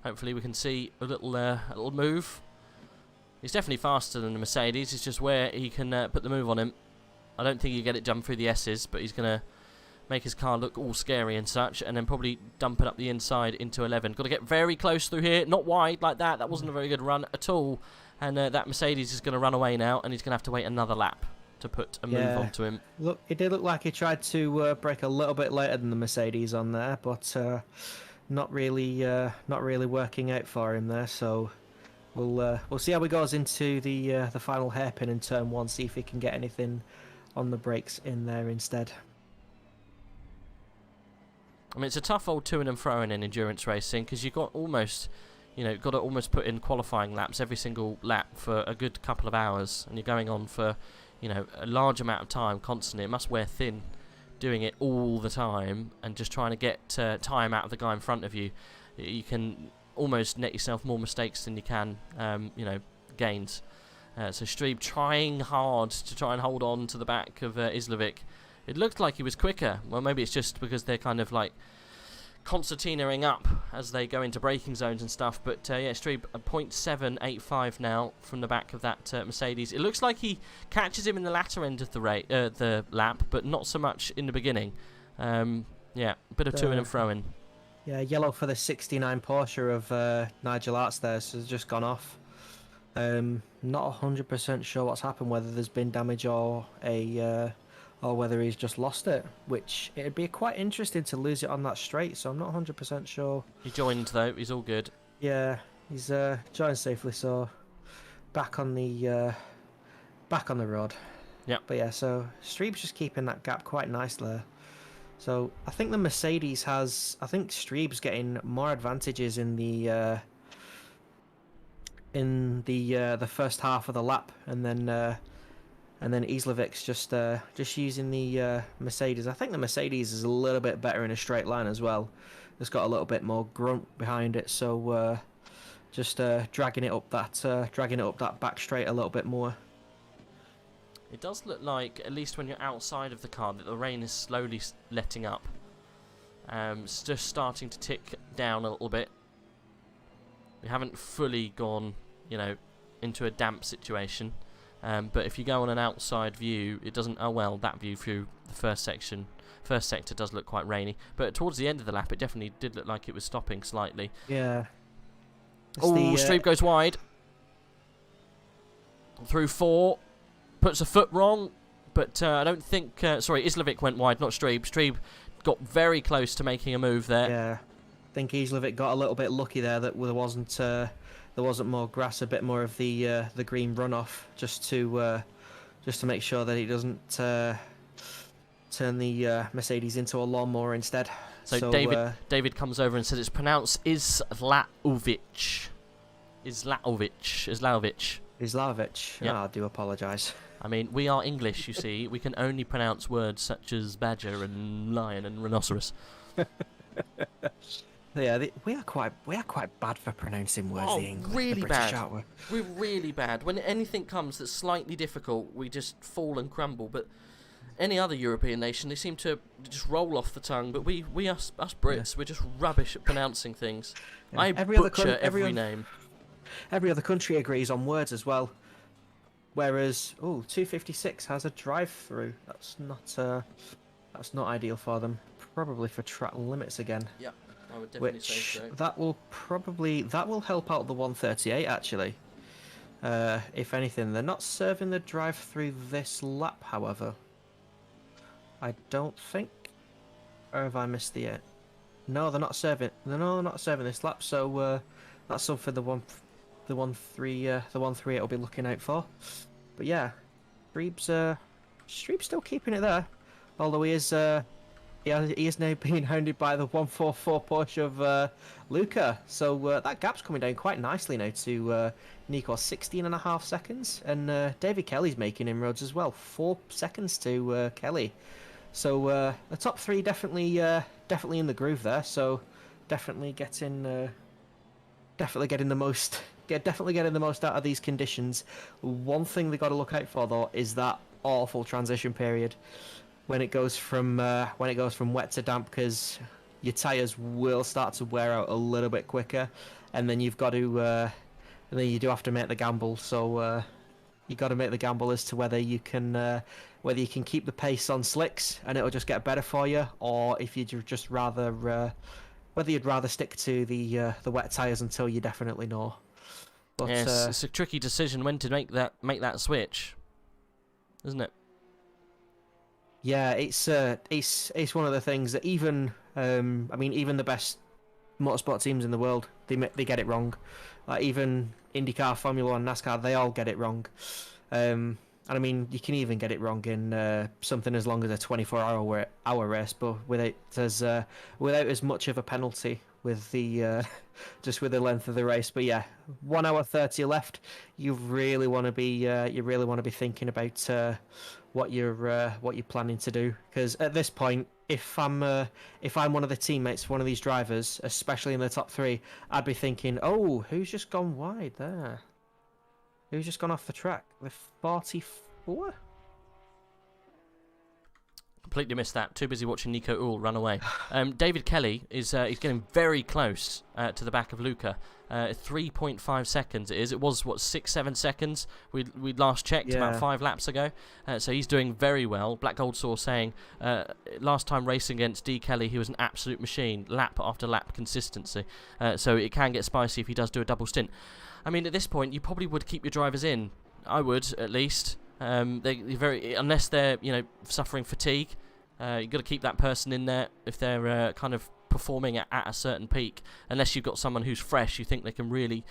Hopefully we can see a little move. He's definitely faster than the Mercedes. It's just where he can put the move on him. I don't think he'll get it done through the S's, but he's going to make his car look all scary and such, and then probably dump it up the inside into 11. Got to get very close through here. Not wide like that. That wasn't a very good run at all. And that Mercedes is going to run away now, and he's going to have to wait another lap to put a move onto him. Look, it did look like he tried to break a little bit later than the Mercedes on there, but not really working out for him there. So we'll see how he goes into the final hairpin in turn 1. See if he can get anything on the brakes in there instead. I mean, it's a tough old to and fro in endurance racing, because you've got almost put in qualifying laps every single lap for a good couple of hours, and you're going on for a large amount of time constantly. It must wear thin doing it all the time and just trying to get time out of the guy in front of you. You can almost net yourself more mistakes than you can gains. So Streeb trying hard to try and hold on to the back of Aislovic. It looked like he was quicker. Well, maybe it's just because they're kind of like concertinaing up as they go into braking zones and stuff. But yeah, Streeb a 0.785 now from the back of that Mercedes. It looks like he catches him in the latter end of the lap, but not so much in the beginning. Yeah, a bit of to and fro in. Yeah, yellow for the 69 Porsche of Nigel Arts there, so it's just gone off. Not 100% sure what's happened, whether there's been damage or whether he's just lost it, which it'd be quite interesting to lose it on that straight, so I'm not 100% sure. He joined though, he's all good. Yeah, he's joined safely, so back on the road. Yeah. But yeah, so Streeb's just keeping that gap quite nice there. So I think the Mercedes Streeb's getting more advantages in the first half of the lap, and then Aislovic's just using the Mercedes. I think the Mercedes is a little bit better in a straight line as well. It's got a little bit more grunt behind it, so just dragging it up that back straight a little bit more. It does look like, at least when you're outside of the car, that the rain is slowly letting up. It's just starting to tick down a little bit. We haven't fully gone, into a damp situation. But if you go on an outside view, it doesn't. Oh well, that view through the first sector does look quite rainy. But towards the end of the lap, it definitely did look like it was stopping slightly. Yeah. Oh, Streeb goes wide. through 4, puts a foot wrong, but I don't think... sorry, Islevic went wide, not Streeb. Streeb got very close to making a move there. Yeah, I think Islevic got a little bit lucky there that there wasn't more grass, a bit more of the green runoff, just to make sure that he doesn't turn the Mercedes into a lawnmower instead. So David comes over and says it's pronounced Islaovic. Islaovic. Yep. Oh, I do apologise. I mean, we are English, you see. We can only pronounce words such as badger and lion and rhinoceros. Yeah, we are quite bad for pronouncing words. The English, really the British, bad. aren't we? We're really bad. When anything comes that's slightly difficult, we just fall and crumble. But any other European nation, they seem to just roll off the tongue. But us Brits, we're just rubbish at pronouncing things. Yeah. I butcher every name. Every other country agrees on words as well. Whereas, 256 has a drive-through. That's not ideal for them. Probably for track limits again. Yeah, I would definitely say so. That will help out the 138 actually. If anything, they're not serving the drive-through this lap, however. I don't think. Or have I missed the? No, they're not serving. No, they're not serving this lap. So that's something the 138 will be looking out for. But yeah, Streeb's still keeping it there, although he is now being hounded by the 144 Porsche of Luca. So that gap's coming down quite nicely now to Nico, 16.5 seconds, and David Kelly's making inroads as well, 4 seconds to Kelly. So the top 3 definitely in the groove there. So definitely getting the most out of these conditions. One thing they got to look out for though is that awful transition period when it goes from wet to damp, because your tires will start to wear out a little bit quicker, and then you do have to make the gamble. So you got to make the gamble as to whether you can keep the pace on slicks and it'll just get better for you, or if you'd just rather whether you'd rather stick to the wet tires until you definitely know. But, yes, it's a tricky decision when to make that switch, isn't it? Yeah, it's one of the things that even the best motorsport teams in the world, they get it wrong. Like even IndyCar, Formula One, NASCAR, they all get it wrong. And I mean, you can even get it wrong in something as long as a 24-hour race, but without as much of a penalty with the just with the length of the race. But yeah, 1 hour 30 left. You really want to be thinking about what you're planning to do, because at this point, if I'm one of the teammates, one of these drivers, especially in the top 3, I'd be thinking, oh, who's just gone wide there? Who's just gone off the track? The 44? Completely missed that. Too busy watching Nico Uhl run away. David Kelly is he's getting very close to the back of Luca. 3.5 seconds it is. It was, 6-7 seconds we last checked about 5 laps ago. So he's doing very well. Black Gold Saw saying last time racing against D. Kelly, he was an absolute machine. Lap after lap consistency. So it can get spicy if he does do a double stint. I mean, at this point, you probably would keep your drivers in. I would, at least. Unless they're suffering fatigue. You've got to keep that person in there if they're kind of performing at a certain peak. Unless you've got someone who's fresh, you think they can really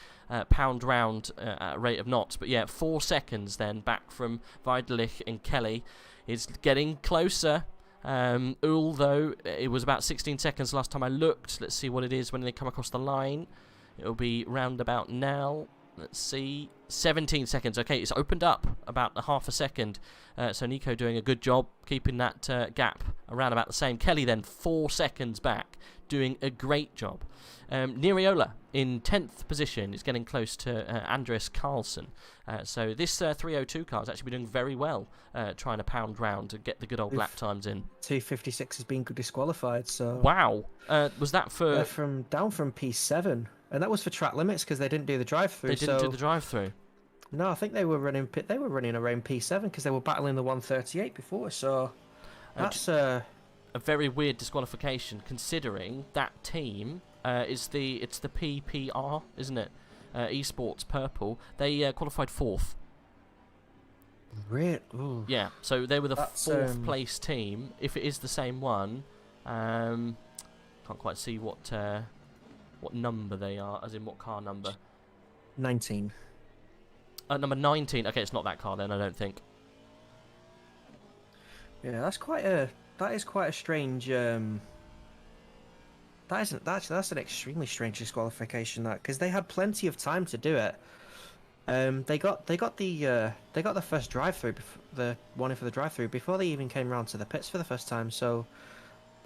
pound round at a rate of knots. But yeah, 4 seconds then back from Weidelich and Kelly is getting closer. Uhl, though, it was about 16 seconds last time I looked. Let's see what it is when they come across the line. It'll be round about now. Let's see. 17 seconds. Okay, it's opened up about a half a second. So Nico doing a good job keeping that gap around about the same. Kelly then 4 seconds back, doing a great job. Niriola in 10th position is getting close to Andres Carlson. So this 302 car has actually been doing very well, trying to pound round to get the good old lap times in. 256 has been disqualified. So wow, was that for down from P7? And that was for track limits because they didn't do the drive-through. They didn't do the drive-through. No, I think they were running around P7 because they were battling the 138 before. So that's a very weird disqualification, considering that team it's the PPR, isn't it? Esports Purple. They qualified 4th. Ooh. Yeah, so they were the That's, fourth place team. If it is the same one, can't quite see what number they are, as in what car number. 19. Number 19. Okay, it's not that car then, I don't think. Yeah, that's quite a strange. That's an extremely strange disqualification, that, because they had plenty of time to do it. They got the first drive-through, the warning for the drive-through, before they even came round to the pits for the first time. So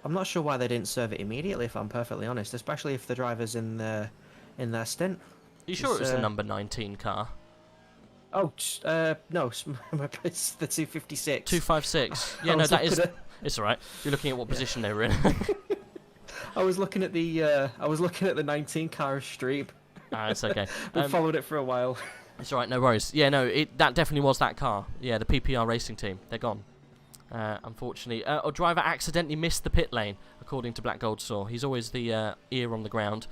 I'm not sure why they didn't serve it immediately, if I'm perfectly honest, especially if the driver's in their stint. Are you sure it was the number 19 car? Oh, no, it's the 256. 256. Yeah, no, that is. It's all right. You're looking at what position they were in. I was looking at the 19 car of Streep. It's okay. We followed it for a while. It's all right, no worries. Yeah, no, that definitely was that car. Yeah, the PPR racing team. They're gone. Unfortunately, a driver accidentally missed the pit lane, according to Black Gold Saw. He's always the ear on the ground,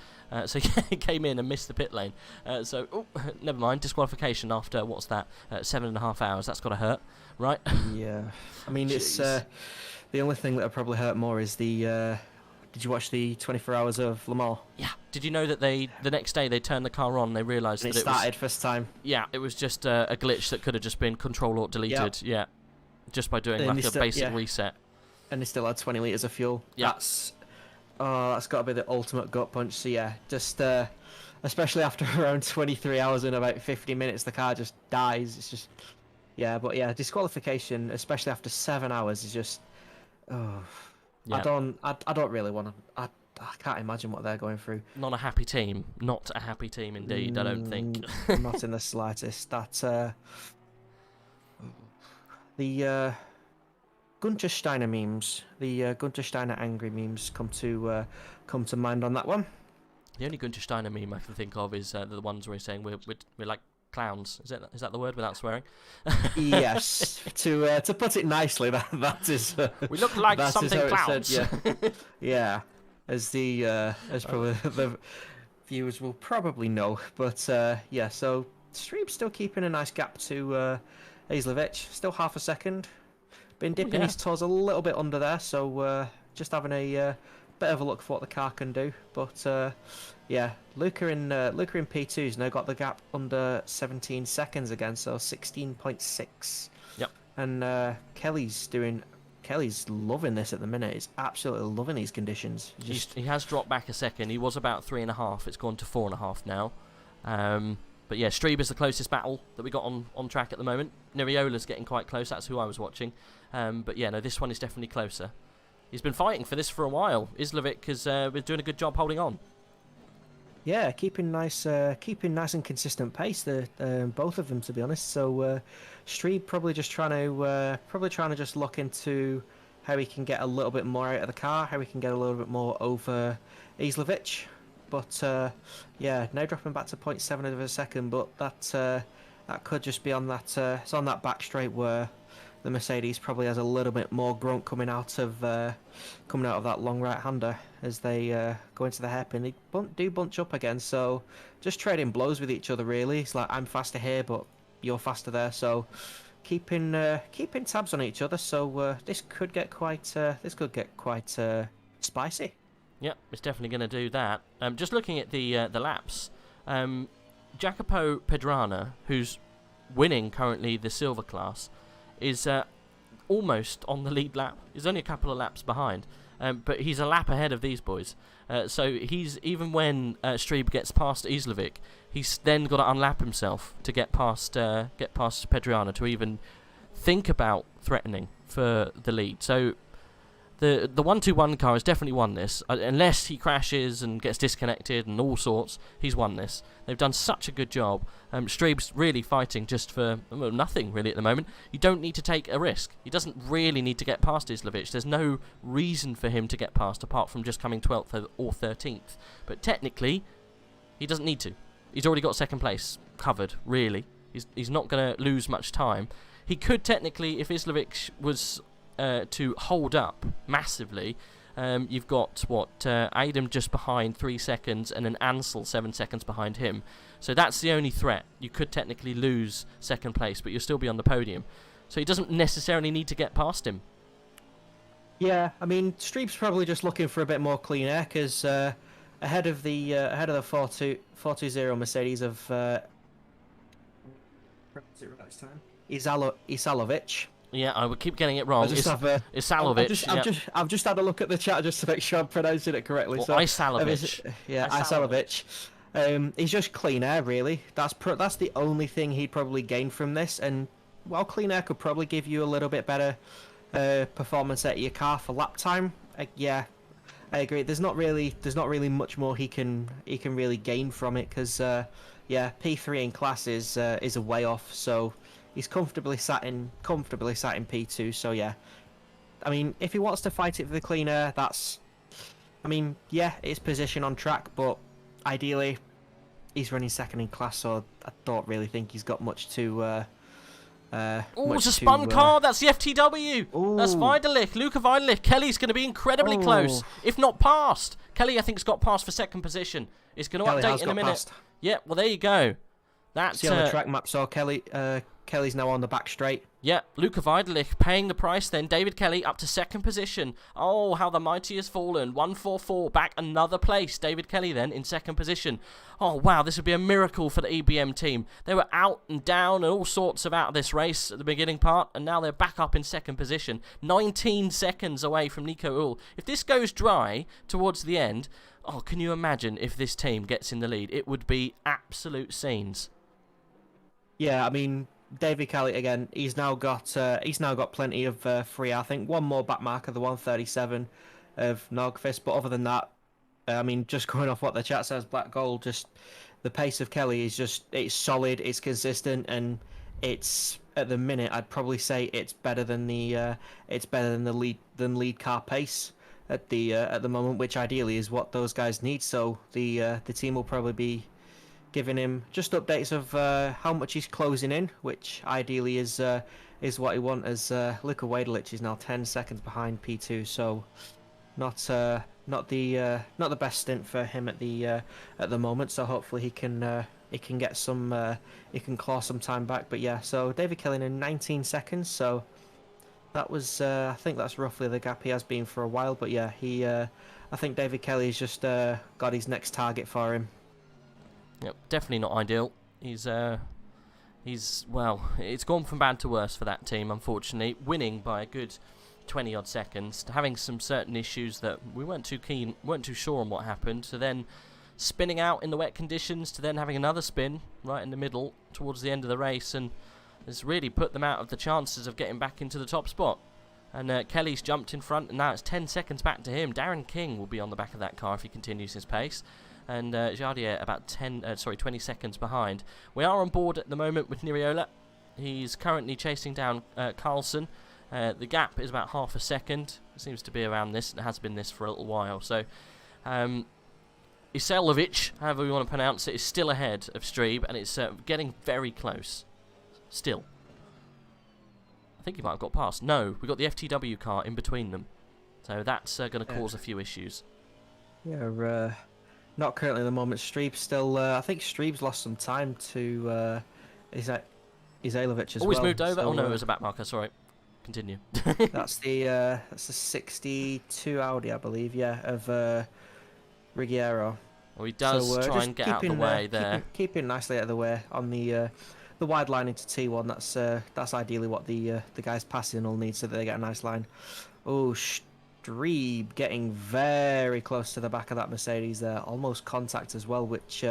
so he came in and missed the pit lane. Never mind. Disqualification after what's that? 7.5 hours. That's got to hurt, right? Yeah. I mean, it's the only thing that would probably hurt more is the. Did you watch the 24 Hours of Le Mans? Yeah. Did you know that the next day they turned the car on, they realised that it started first time? Yeah, it was just a glitch that could have just been Control-Alt-Deleted. Yep. Yeah. Just by doing like a basic reset. And they still had 20 litres of fuel. Yeah. That's got to be the ultimate gut punch. So yeah, just especially after around 23 hours and about 50 minutes, the car just dies. It's just, yeah, but yeah, disqualification, especially after 7 hours, is just, yeah. I don't really want to. I can't imagine what they're going through. Not a happy team. Not a happy team indeed. I don't think. Not in the slightest. That the Gunter Steiner memes, the Gunter Steiner angry memes come to mind on that one. The only Gunter Steiner meme I can think of is the ones where he's saying we're like clowns. Is that the word without swearing? Yes. To put it nicely, that is. We look like something clowns. Said, yeah. Yeah. As probably the viewers will probably know, but yeah. So Streep's still keeping a nice gap to Islevic, still half a second. Been dipping his toes a little bit under there, so just having a bit of a look for what the car can do. But yeah, Luca in P2's now got the gap under 17 seconds again, so 16.6. Yep. And Kelly's loving this at the minute. He's absolutely loving these conditions. He has dropped back a second. He was about 3.5. It's gone to 4.5 now. But yeah, Streeb is the closest battle that we got on track at the moment. Niriola's getting quite close. That's who I was watching. But yeah, no, this one is definitely closer. He's been fighting for this for a while. Islevic has been doing a good job holding on. Yeah, keeping nice and consistent pace. Both of them, to be honest. So Streeb probably trying to just look into how he can get a little bit more out of the car, how he can get a little bit more over Islevic. But yeah, now dropping back to 0.7 of a second. But that could just be on that. It's on that back straight where the Mercedes probably has a little bit more grunt coming out of that long right-hander as they go into the hairpin. They do bunch up again, so just trading blows with each other really. It's like I'm faster here, but you're faster there, so keeping tabs on each other. So this could get quite spicy. Yep, it's definitely going to do that. Just looking at the laps, Jacopo Pedrana, who's winning currently the silver class, is almost on the lead lap. He's only a couple of laps behind, but he's a lap ahead of these boys. So he's, even when Streeb gets past Islevic, he's then got to unlap himself to get past Pedrana to even think about threatening for the lead. So the 1-2-1 car has definitely won this. Unless he crashes and gets disconnected and all sorts, he's won this. They've done such a good job. Streeb's really fighting just for nothing, really, at the moment. You don't need to take a risk. He doesn't really need to get past Islevic. There's no reason for him to get past, apart from just coming 12th or 13th. But technically, he doesn't need to. He's already got second place covered, really. He's not going to lose much time. He could technically, if Islevic was to hold up massively. You've got, Adam just behind 3 seconds, and then Ansel 7 seconds behind him. So that's the only threat. You could technically lose second place, but you'll still be on the podium. So he doesn't necessarily need to get past him. Yeah, I mean, Streep's probably just looking for a bit more clean air, because ahead of the 420 Mercedes of Isalovic. Yeah, I would keep getting it wrong. Isalovic. I've just had a look at the chat just to make sure I'm pronouncing it correctly. Well, Isalovic. Isalovic. He's just clean air, really. That's the only thing he'd probably gain from this. And while clean air could probably give you a little bit better performance out of your car for lap time, yeah, I agree. There's not really much more he can really gain from it, because P3 in class is a way off. So he's comfortably sat in P2. So yeah, I mean, if he wants to fight it for the clean air, it's position on track, but ideally he's running second in class, so I don't really think he's got much to. It's a spun car. That's the FTW. Ooh. That's Vidalich, Luca Vidalich. Kelly's going to be incredibly close, if not past. Kelly, I think, has got past for second position. It's going to update in a minute. Past. Yeah, well, there you go. That's see on the track map. So Kelly's now on the back straight. Yeah, Luca Vidalich paying the price then. David Kelly up to second position. Oh, how the mighty has fallen. 144 back another place. David Kelly then in second position. Oh, wow, this would be a miracle for the EBM team. They were out and down and all sorts of out of this race at the beginning part, and now they're back up in second position. 19 seconds away from Nico Uhl. If this goes dry towards the end, oh, can you imagine if this team gets in the lead? It would be absolute scenes. Yeah, I mean, David Kelly again. He's now got plenty of free. I think one more back marker, the 137 of Nogfist. But other than that, I mean, just going off what the chat says, Black Gold. Just the pace of Kelly is it's solid, it's consistent, and it's at the minute I'd probably say it's better than the lead car pace at the moment, which ideally is what those guys need. So the team will probably be giving him just updates of how much he's closing in, which ideally is what he wants. As Luka Wadalic is now 10 seconds behind P2, so not the best stint for him at the moment. So hopefully he can get some he can claw some time back. But yeah, so David Kelly in 19 seconds. So that was I think that's roughly the gap he has been for a while. But yeah, I think David Kelly's just got his next target for him. Yep, definitely not ideal. Well, it's gone from bad to worse for that team, unfortunately. Winning by a good 20-odd seconds, having some certain issues that we weren't too sure on what happened, to then spinning out in the wet conditions, to then having another spin right in the middle towards the end of the race, and has really put them out of the chances of getting back into the top spot. And Kelly's jumped in front, and now it's 10 seconds back to him. Darren King will be on the back of that car if he continues his pace. And Jardier about 20 seconds behind. We are on board at the moment with Niriola. He's currently chasing down Carlson. The gap is about half a second. It seems to be around this, and it has been this for a little while. So, Isalovic, however we want to pronounce it, is still ahead of Streeb, and it's getting very close. Still. I think he might have got past. No, we've got the FTW car in between them. So that's going to cause a few issues. Yeah, not currently at the moment. Streeb's still. I think Streeb's lost some time to Isalovic as well. Always moved over. So, oh no, it was a back marker. Sorry. Continue. That's the 62 Audi, I believe. Yeah, of Ruggiero. Well, he does try and get out of the way there. Keeping nicely out of the way on the wide line into T1. That's ideally what the guys passing will need, so that they get a nice line. Oh. Streeb getting very close to the back of that Mercedes there, almost contact as well, which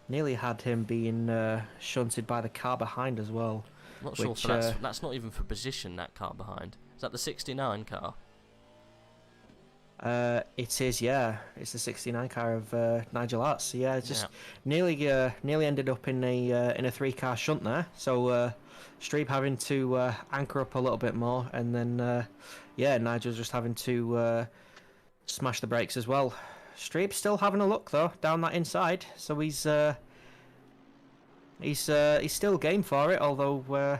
nearly had him being shunted by the car behind as well. Not sure, so that's not even for position, that car behind. Is that the 69 car? It is, yeah. It's the 69 car of Nigel Arts. So yeah, just nearly ended up in a 3-car shunt there. So Streeb having to anchor up a little bit more, and then Nigel's just having to smash the brakes as well. Streeb's still having a look though down that inside, so he's still game for it. Although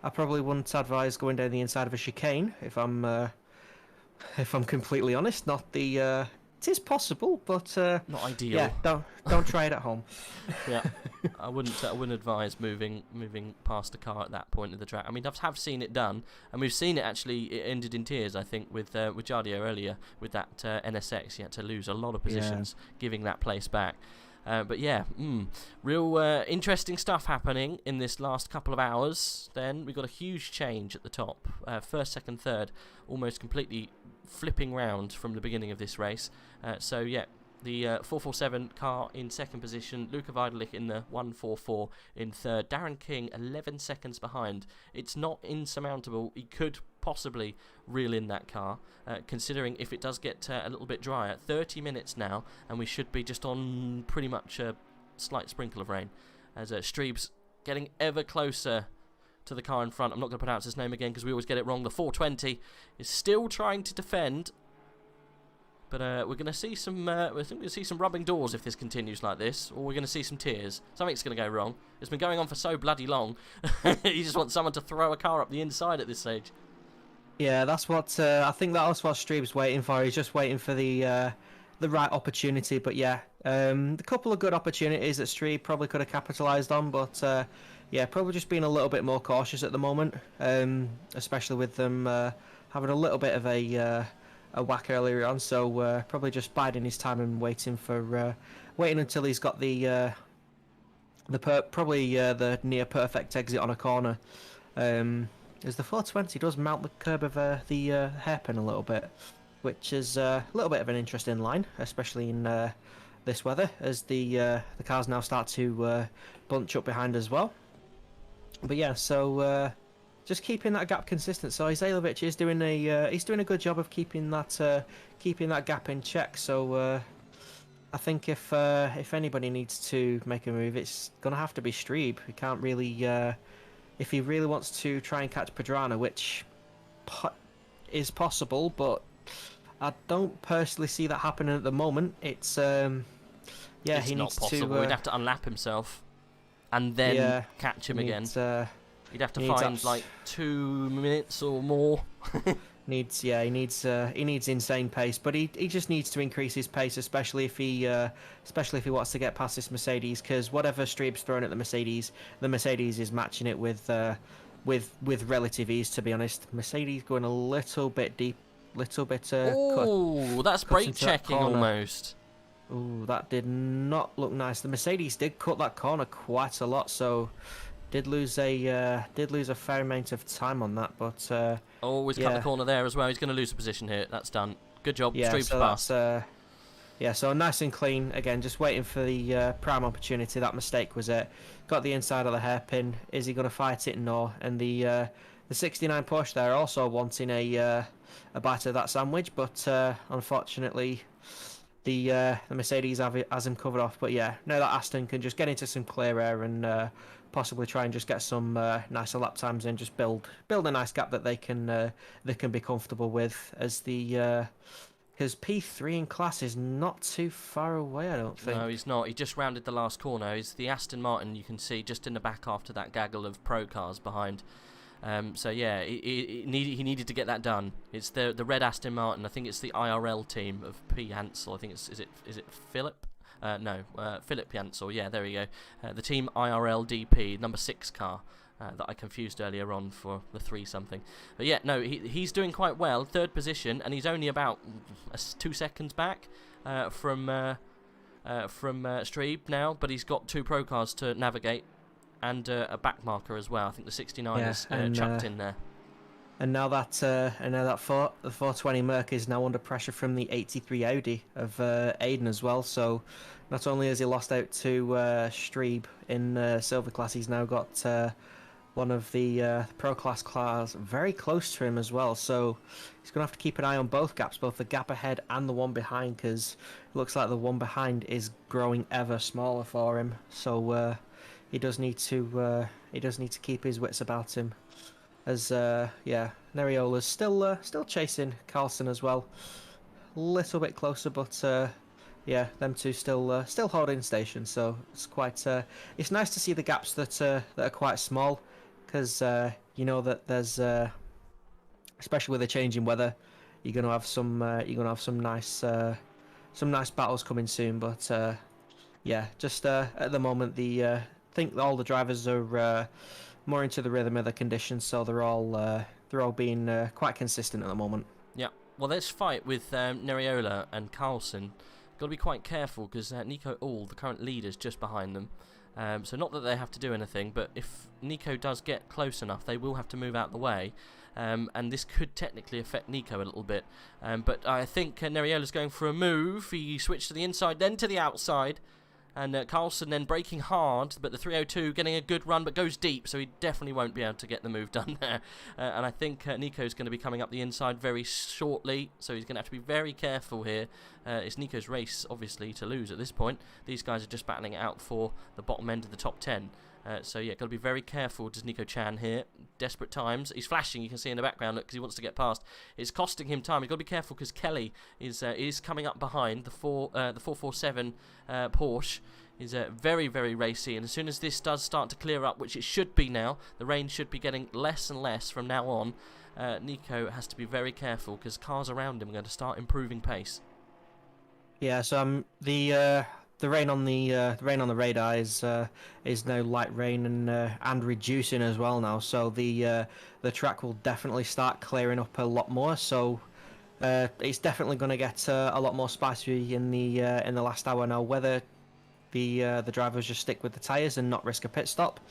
I probably wouldn't advise going down the inside of a chicane if I'm completely honest. Not the it is possible, but Not ideal. yeah, don't try it at home. Yeah, I wouldn't advise moving past a car at that point of the track. I mean, I have seen it done, and we've seen it actually. It ended in tears, I think, with Jardio earlier with that NSX. He had to lose a lot of positions, giving that place back. But yeah, real interesting stuff happening in this last couple of hours. Then we got a huge change at the top. First, second, third, almost completely flipping round from the beginning of this race. So yeah, the 447 car in second position, Luca Weidelich in the 144 in third, Darren King 11 seconds behind. It's not insurmountable. He could possibly reel in that car, considering if it does get a little bit drier. 30 minutes now, and we should be just on pretty much a slight sprinkle of rain, as Streeb's getting ever closer to the car in front. I'm not going to pronounce his name again because we always get it wrong. The 420 is still trying to defend, but we're going to see some. I think we're going to see some rubbing doors if this continues like this, or we're going to see some tears. Something's going to go wrong. It's been going on for so bloody long. You just want someone to throw a car up the inside at this stage. Yeah, that's what I think. That's what Streeb's waiting for. He's just waiting for the right opportunity. But yeah, a couple of good opportunities that Streeb probably could have capitalised on, but yeah, probably just being a little bit more cautious at the moment, especially with them having a little bit of a whack earlier on. So probably just biding his time and waiting until he's got the near perfect exit on a corner. As the 420 does mount the curb of the hairpin a little bit, which is a little bit of an interesting line, especially in this weather, as the cars now start to bunch up behind as well. But yeah, so just keeping that gap consistent. So Izailovic is doing a good job of keeping that gap in check. So I think if anybody needs to make a move, it's gonna have to be Streeb. He can't really. If he really wants to try and catch Padrana, which is possible, but I don't personally see that happening at the moment. It's yeah, it's he not needs possible. to. He'd have to unlap himself and then catch him again. He'd have to find like 2 minutes or more. He needs insane pace, but he just needs to increase his pace, especially if he wants to get past this Mercedes, because whatever Streeb's throwing at the Mercedes is matching it with relative ease. To be honest, Mercedes going a little bit deep, Oh, that's brake checking almost. Oh, that did not look nice. The Mercedes did cut that corner quite a lot, so did lose a fair amount of time on that. But he's cut the corner there as well. He's going to lose a position here. That's done. Good job. Yeah, Streeb's so fast. So nice and clean. Again, just waiting for the prime opportunity. That mistake was it. Got the inside of the hairpin. Is he going to fight it? No. And the 69 Porsche there also wanting a bite of that sandwich, but unfortunately the Mercedes has him covered off. But yeah, now that Aston can just get into some clear air and possibly try and just get some nicer lap times and just build a nice gap that they can be comfortable with, as the because P3 in class is not too far away, I don't think. No, he's not. He just rounded the last corner. He's the Aston Martin, you can see just in the back after that gaggle of pro cars behind. So yeah, he needed to get that done. It's the red Aston Martin. I think it's the IRL team of P. Hansel. I think is it Philip? Philip Hansel. Yeah, there we go. The team IRL DP number 6 car. That I confused earlier on for the 3-something. But yeah, no, he's doing quite well. 3rd position, and he's only about 2 seconds back from Streeb now. But he's got 2 pro cars to navigate and a back marker as well. I think the 69 is chucked in there. And now that the 420 Merc is now under pressure from the 83 Audi of Aiden as well. So not only has he lost out to Streeb in silver class, he's now got one of the pro class cars very close to him as well. So he's going to have to keep an eye on both gaps, both the gap ahead and the one behind, because it looks like the one behind is growing ever smaller for him. So he does need to keep his wits about him. As Neriola's still chasing Carlson as well, a little bit closer, but them two still holding station. So it's quite it's nice to see the gaps that are quite small, because you know that there's, especially with the changing weather, you're gonna have some nice battles coming soon. But yeah, just at the moment, I think all the drivers are more into the rhythm of the conditions, so they're all being quite consistent at the moment. Yeah. Well, this fight with Neriola and Carlson, got to be quite careful because Nico Ull, the current leader, is just behind them. So not that they have to do anything, but if Nico does get close enough, they will have to move out the way. And this could technically affect Nico a little bit. But I think Neriola's going for a move. He switched to the inside, then to the outside. And Carlson then braking hard, but the 302 getting a good run, but goes deep, so he definitely won't be able to get the move done there. And I think Nico's going to be coming up the inside very shortly, so he's going to have to be very careful here. It's Nico's race, obviously, to lose at this point. These guys are just battling it out for the bottom end of the top 10. So yeah, got to be very careful. Does Nico Chan here? Desperate times. He's flashing. You can see in the background because he wants to get past. It's costing him time. He's got to be careful because Kelly is coming up behind the 447 Porsche. Is very, very racy, and as soon as this does start to clear up, which it should be now, the rain should be getting less and less from now on. Nico has to be very careful because cars around him are going to start improving pace. Yeah, so the rain on the radar is now light rain and reducing as well now. So the track will definitely start clearing up a lot more. So it's definitely going to get a lot more spicy in the last hour now. Whether the drivers just stick with the tyres and not risk a pit stop,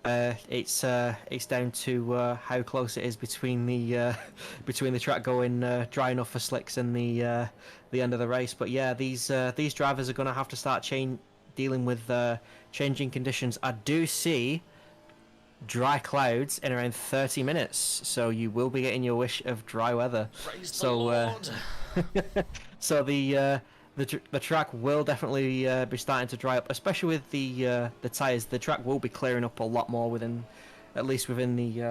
it's down to how close it is between the track going dry enough for slicks and the end of the race. But yeah, these drivers are going to have to start dealing with changing conditions. I do see dry clouds in around 30 minutes, so you will be getting your wish of dry weather. Praise the Lord. So the track will definitely be starting to dry up, especially with the tyres. The track will be clearing up a lot more within the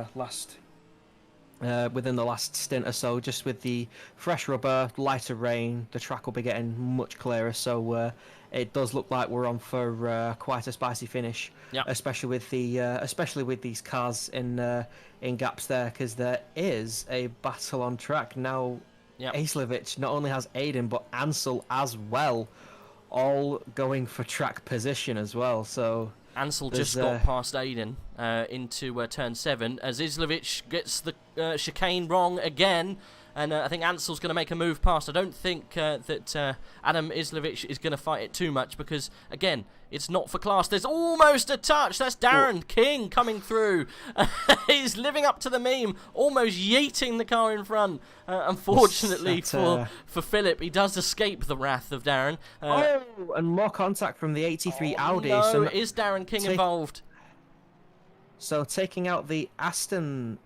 last stint or so. Just with the fresh rubber, lighter rain, the track will be getting much clearer. So it does look like we're on for quite a spicy finish. Yep. Especially with these cars in gaps there, because there is a battle on track now. Yep. Aislovich not only has Aiden, but Ansel as well, all going for track position as well. So Ansel just got past Aiden into turn 7 as Islovich gets the chicane wrong again. And I think Ansel's going to make a move past. I don't think that Adam Islovich is going to fight it too much because, again, it's not for class. There's almost a touch. That's Darren King coming through. He's living up to the meme, almost yeeting the car in front. Unfortunately for Philip, he does escape the wrath of Darren. And more contact from the 83 Audi. No, so is Darren King involved? So taking out an Aston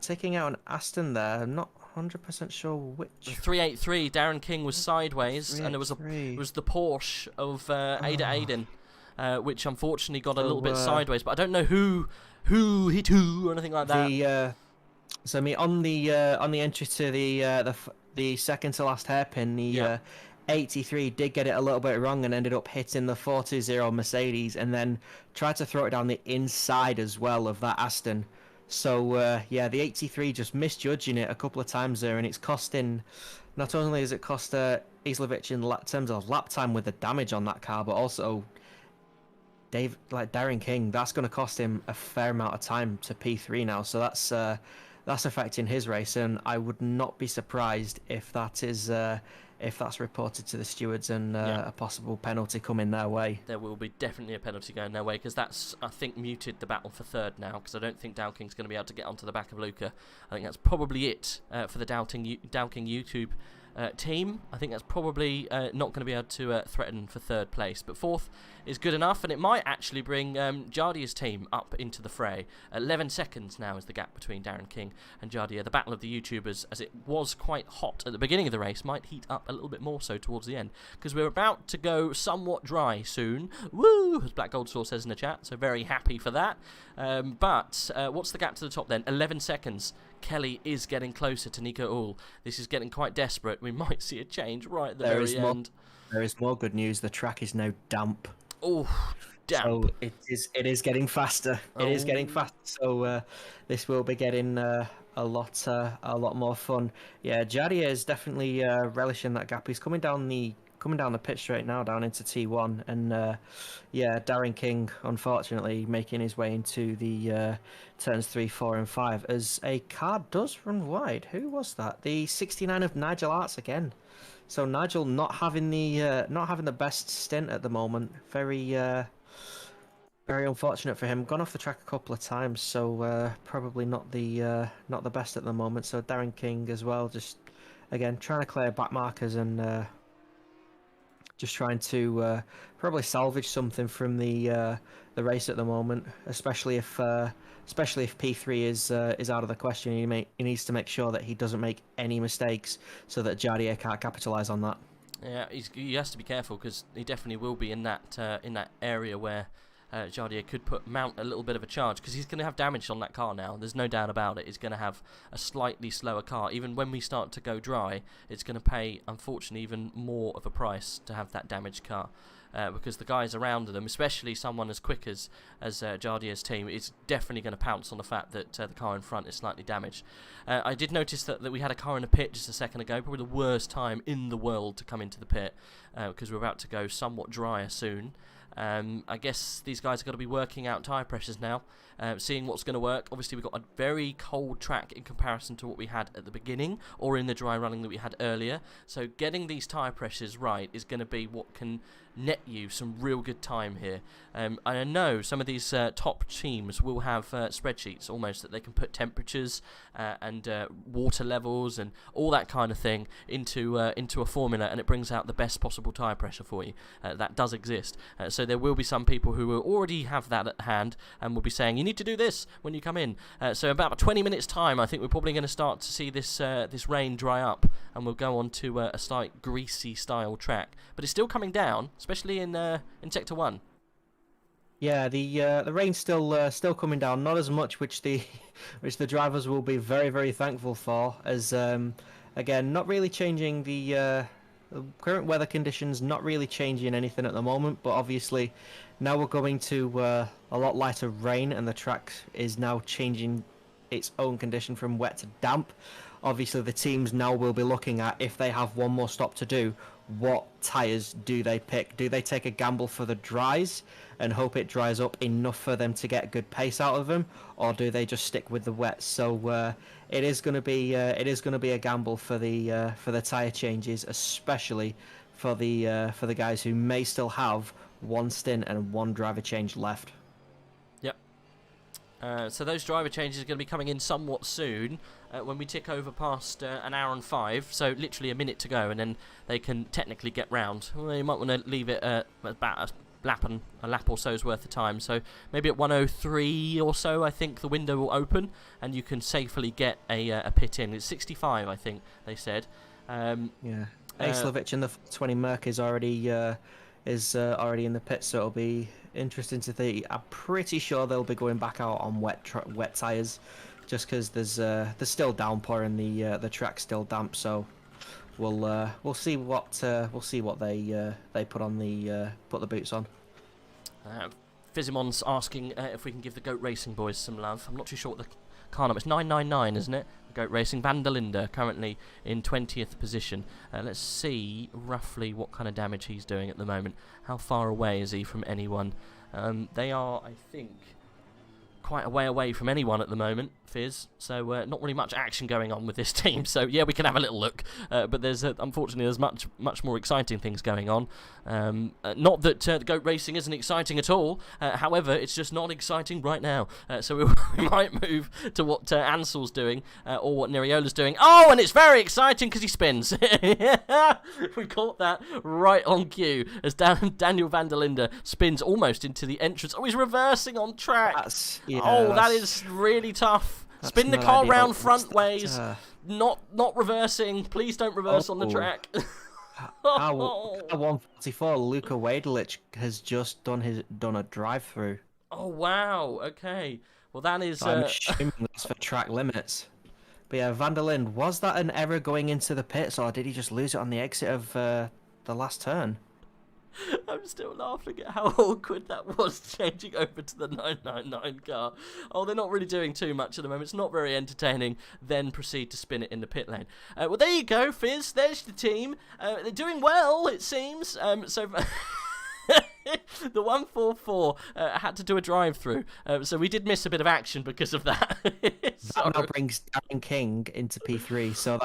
there. I'm not 100% sure which. 383. Darren King was sideways, and it was the Porsche of Ada Aiden, which unfortunately got a little bit sideways. But I don't know who hit who or anything like that. So I mean, on the entry to the second to last hairpin, the 83 did get it a little bit wrong and ended up hitting the 420 Mercedes, and then tried to throw it down the inside as well of that Aston. So, yeah, the 83 just misjudging it a couple of times there, and it's costing... Not only has it cost Islovich in terms of lap time with the damage on that car, but also Darren King, that's going to cost him a fair amount of time to P3 now. So that's affecting his race, and I would not be surprised if that's reported to the stewards and a possible penalty coming their way. There will be definitely a penalty going their way, because that's, I think, muted the battle for third now, because I don't think Dowking's going to be able to get onto the back of Luca. I think that's probably it for the Dowking YouTube team. I think that's probably not going to be able to threaten for third place, but fourth is good enough, and it might actually bring Jardia's team up into the fray. 11 seconds now is the gap between Darren King and Jardia. The battle of the YouTubers, as it was quite hot at the beginning of the race, might heat up a little bit more so towards the end, because we're about to go somewhat dry soon. Woo, as Black Gold Source says in the chat, so very happy for that. But what's the gap to the top then? 11 seconds. Kelly is getting closer to Nico Ull. This is getting quite desperate. We might see a change right at the very end. There is more good news. The track is now damp. Oh, damp. So it is getting faster. It is getting faster. So this will be getting a lot more fun. Yeah, Jadier is definitely relishing that gap. He's coming down the pit straight now, down into T1, and yeah, Darren King unfortunately making his way into the turns 3, 4, and 5 as a car does run wide. Who was that? The 69 of Nigel Arts again. So Nigel not having the best stint at the moment. Very unfortunate for him. Gone off the track a couple of times, so probably not the best at the moment. So Darren King as well, just again trying to clear back markers and just trying to probably salvage something from the race at the moment, especially if P3 is out of the question. He needs to make sure that he doesn't make any mistakes so that Jadier can't capitalise on that. Yeah, he has to be careful because he definitely will be in that area where Jadier could mount a little bit of a charge, because he's going to have damage on that car now. There's no doubt about it. He's going to have a slightly slower car. Even when we start to go dry, it's going to pay, unfortunately, even more of a price to have that damaged car. Because the guys around them, especially someone as quick as Jadier's team, is definitely going to pounce on the fact that the car in front is slightly damaged. I did notice that we had a car in the pit just a second ago, probably the worst time in the world to come into the pit, because we're about to go somewhat drier soon. I guess these guys are going to be working out tyre pressures now, seeing what's going to work. Obviously, we've got a very cold track in comparison to what we had at the beginning, or in the dry running that we had earlier. So getting these tyre pressures right is going to be what can net you some real good time here. I know some of these top teams will have spreadsheets almost that they can put temperatures and water levels and all that kind of thing into a formula, and it brings out the best possible tyre pressure for you. That does exist. So there will be some people who will already have that at hand and will be saying, you need to do this when you come in. So about 20 minutes time, I think we're probably going to start to see this rain dry up, and we'll go on to a slight greasy style track. But it's still coming down, especially in Sector 1. Yeah, the rain's still coming down, not as much, which the drivers will be very, very thankful for, as again, not really changing the current weather conditions, not really changing anything at the moment. But obviously now we're going to a lot lighter rain, and the track is now changing its own condition from wet to damp. Obviously the teams now will be looking at, if they have one more stop to do, what tyres do they pick? Do they take a gamble for the dries and hope it dries up enough for them to get good pace out of them, or do they just stick with the wet? So it is going to be a gamble for the tyre changes, especially for the guys who may still have one stint and one driver change left. Yep. So those driver changes are going to be coming in somewhat soon, when we tick over past an hour and 5, so literally a minute to go, and then they can technically get round. Well, you might want to leave it about a lap or so's worth of time, so maybe at 1:03 or so I think the window will open and you can safely get a pit in. It's 65 I think they said. Yeah, Aislovich in the 20 Merc is already in the pit, so it'll be interesting to see. I'm pretty sure they'll be going back out on wet tyres, just because there's still downpour and the track's still damp. So we'll see what they put on put the boots on. Fizimon's asking if we can give the Goat Racing boys some love. I'm not too sure what the car number. It's 999, isn't it? Goat Racing. Van der Linde currently in 20th position. Let's see roughly what kind of damage he's doing at the moment. How far away is he from anyone? They are, I think, quite a way away from anyone at the moment, Fizz, so not really much action going on with this team. So yeah, we can have a little look, but there's unfortunately there's much more exciting things going on. Not that the Goat Racing isn't exciting at all, however it's just not exciting right now. So we might move to what Ansel's doing, or what Neriola's doing. Oh, and it's very exciting because he spins. We caught that right on cue as Daniel van der Linde spins almost into the entrance. Oh, he's reversing on track. That is really tough. Spin the car round front ways, not reversing. Please don't reverse on the track. At 144, Luka Wadelic has just done a drive-through. Oh wow! Okay, well that is. I'm assuming that's for track limits. But yeah, Van der Linde, was that an error going into the pits, or did he just lose it on the exit of the last turn? I'm still laughing at how awkward that was, changing over to the 999 car. Oh, they're not really doing too much at the moment. It's not very entertaining. Then proceed to spin it in the pit lane. Well, there you go, Fizz. There's the team. They're doing well, it seems. So... The 144 had to do a drive-through, so we did miss a bit of action because of that. That now brings Darren King into P3, so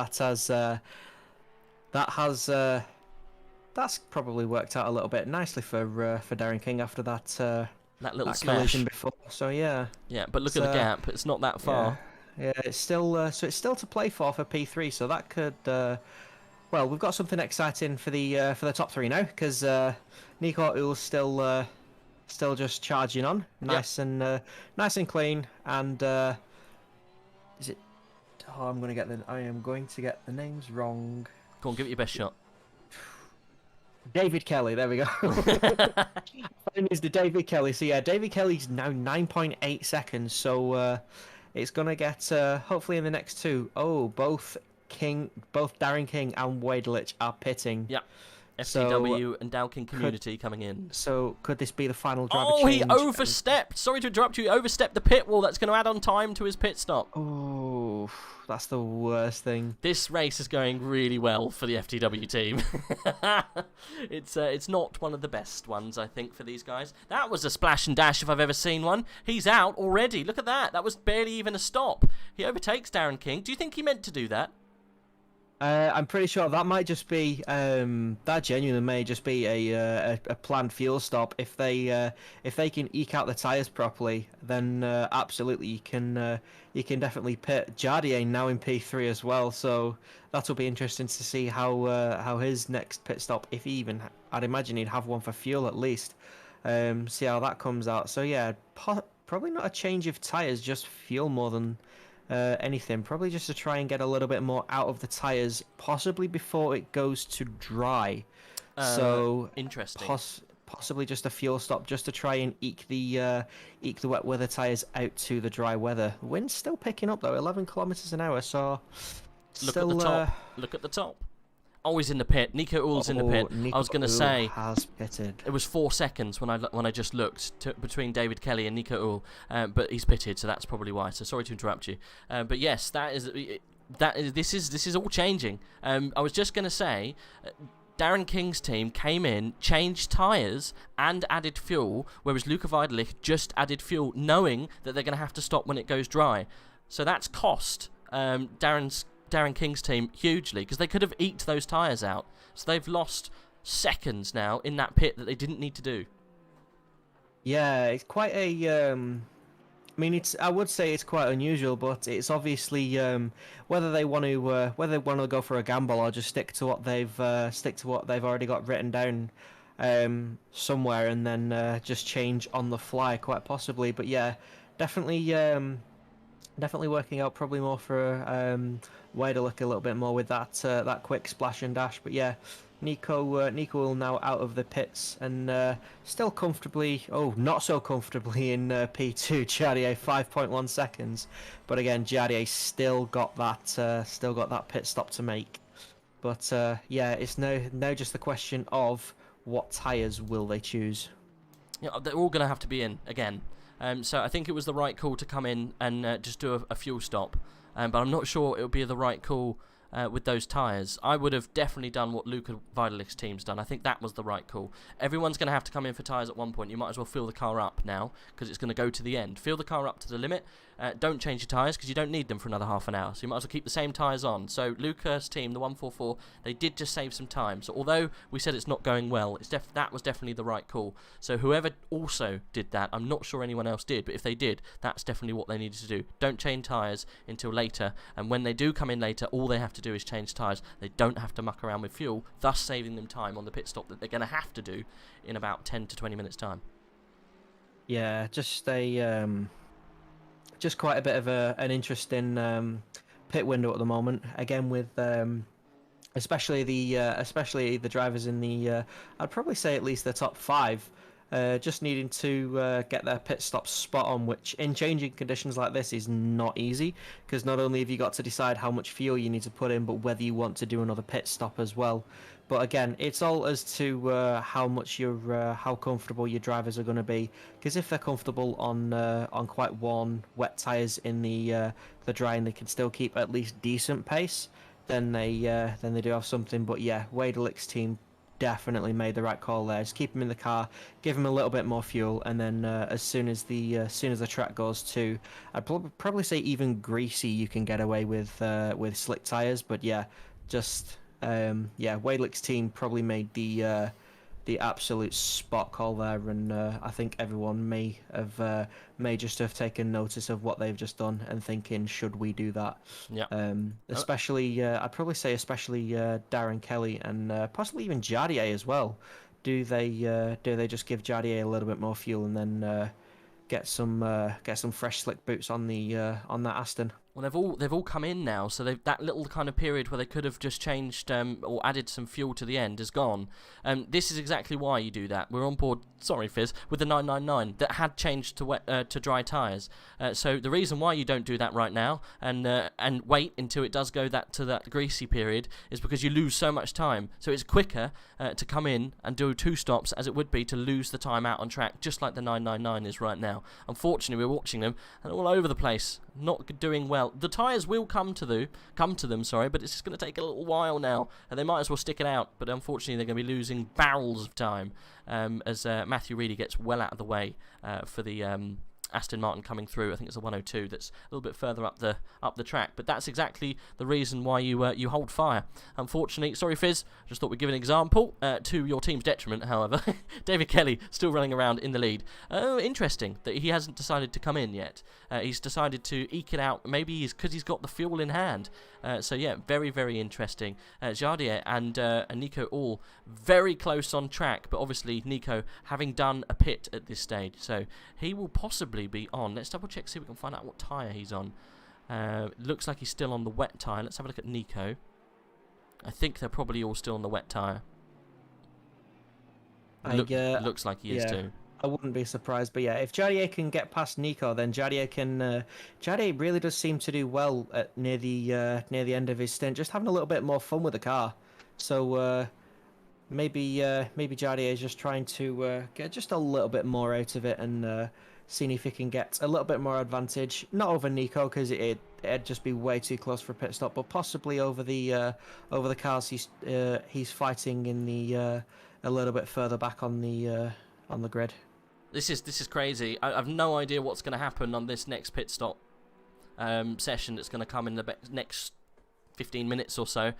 that's probably worked out a little bit nicely for Darren King after that little collision smash before. So yeah, but look at the gap; it's not that far. Yeah, it's still it's still to play for P3, so that could. Well, we've got something exciting for the top three now, because Nico Ull's still just charging on, nice and clean. And is it? Oh, I am going to get the names wrong. Go on, give it your best shot. David Kelly, there we go. Is the David Kelly. So yeah, David Kelly's now 9.8 seconds. So it's gonna get hopefully in the next two. Oh, both Darren King and Wade Litch are pitting. Yeah. FCW and Dowking community coming in. So could this be the final driver change? He overstepped. Sorry to interrupt you. He overstepped the pit wall. That's going to add on time to his pit stop. Oh, that's the worst thing. This race is going really well for the FTW team. It's not one of the best ones, I think, for these guys. That was a splash and dash if I've ever seen one. He's out already. Look at that. That was barely even a stop. He overtakes Darren King. Do you think he meant to do that? I'm pretty sure that might just be that genuinely may just be a planned fuel stop. If they can eke out the tires properly, then absolutely you can definitely pit. Jardier now in P3 as well, so that'll be interesting to see how his next pit stop, if he even, I'd imagine he'd have one for fuel at least. See how that comes out. So yeah, probably not a change of tires, just fuel more than anything. Probably just to try and get a little bit more out of the tires, possibly before it goes to dry. So interesting. Possibly just a fuel stop, just to try and eke the wet weather tires out to the dry weather. Wind's still picking up though, 11 kilometers an hour. So look at the top. Look at the top. Always in the pit. Nico Ull's in the pit. I was going to say has pitted. It was 4 seconds when I just looked between David Kelly and Nico Ull, but he's pitted, so that's probably why. So sorry to interrupt you, but yes, this is all changing. I was just going to say, Darren King's team came in, changed tyres, and added fuel, whereas Luca Weidelich just added fuel, knowing that they're going to have to stop when it goes dry. So that's cost Darren King's team hugely, because they could have eked those tyres out. So they've lost seconds now in that pit that they didn't need to do. Yeah, it's quite a... I would say it's quite unusual, but it's obviously whether they want to go for a gamble or just stick to what they've already got written down somewhere, and then just change on the fly, quite possibly. But yeah, definitely working out probably more for Wade to look a little bit more with that quick splash and dash. But yeah, Nico will now out of the pits and still comfortably, not so comfortably in P2. Jardier 5.1 seconds, but again Jardier still got that pit stop to make. But yeah, it's now just the question of what tyres will they choose. Yeah, they're all going to have to be in again. So I think it was the right call to come in and just do a fuel stop. But I'm not sure it would be the right call with those tyres. I would have definitely done what Luca Weidelich's team's done. I think that was the right call. Everyone's going to have to come in for tyres at one point. You might as well fill the car up now, because it's going to go to the end. Fill the car up to the limit. Don't change your tyres, because you don't need them for another half an hour. So you might as well keep the same tyres on. So Luca's team, the 144, they did just save some time. So although we said it's not going well, that was definitely the right call. So whoever also did that, I'm not sure anyone else did, but if they did, that's definitely what they needed to do. Don't change tyres until later, and when they do come in later, all they have to do is change tyres. They don't have to muck around with fuel, thus saving them time on the pit stop that they're going to have to do in about 10 to 20 minutes time. Yeah, just quite a bit of an interesting pit window at the moment. Again, with especially the drivers in the I'd probably say at least the top 5 just needing to get their pit stops spot on, which in changing conditions like this is not easy, because not only have you got to decide how much fuel you need to put in, but whether you want to do another pit stop as well. But again, it's all as to how comfortable your drivers are going to be, because if they're comfortable on quite worn, wet tyres in the dry, and they can still keep at least decent pace, then they do have something. But yeah, Wadelick's team definitely made the right call there. Just keep him in the car, give him a little bit more fuel, and then as soon as the track goes to, I'd probably say even greasy, you can get away with slick tires. But yeah, just Wadelick's team probably made the absolute spot call there, and I think everyone may just have taken notice of what they've just done and thinking, should we do that? Yeah. Especially, I'd probably say especially Darren Kelly and possibly even Jardier as well. Do they just give Jardier a little bit more fuel and then get some fresh slick boots on that Aston? Well, they've all come in now, so that little kind of period where they could have just changed or added some fuel to the end is gone. This is exactly why you do that. We're on board, sorry Fizz, with the 999 that had changed to dry tyres. So the reason why you don't do that right now and wait until it does go to that greasy period is because you lose so much time. So it's quicker to come in and do 2 stops as it would be to lose the time out on track, just like the 999 is right now. Unfortunately, we're watching them and all over the place, not doing well. The tyres will come to them, but it's just going to take a little while now, and they might as well stick it out. But unfortunately, they're going to be losing barrels of time as Matthew Reedy gets well out of the way for the Aston Martin coming through. I think it's a 102 that's a little bit further up the track, but that's exactly the reason why you hold fire. Unfortunately, sorry Fizz, just thought we'd give an example to your team's detriment. However, David Kelly still running around in the lead. Oh, interesting that he hasn't decided to come in yet. He's decided to eke it out. Maybe because he's got the fuel in hand. So yeah, very, very interesting. Jardier and Nico all very close on track, but obviously Nico having done a pit at this stage, so he will possibly be on. Let's double check, see if we can find out what tyre he's on. Looks like he's still on the wet tyre. Let's have a look at Nico. I think they're probably all still on the wet tyre. Looks like he is too. I wouldn't be surprised, but yeah, if Jardier can get past Nico, then Jardier can. Jardier really does seem to do well near the end of his stint, just having a little bit more fun with the car. So maybe Jardier is just trying to get just a little bit more out of it and seeing if he can get a little bit more advantage. Not over Nico, because it'd just be way too close for a pit stop, but possibly over the cars he's fighting in the a little bit further back on the grid. This is crazy. I've no idea what's going to happen on this next pit stop session that's going to come in the next 15 minutes or so.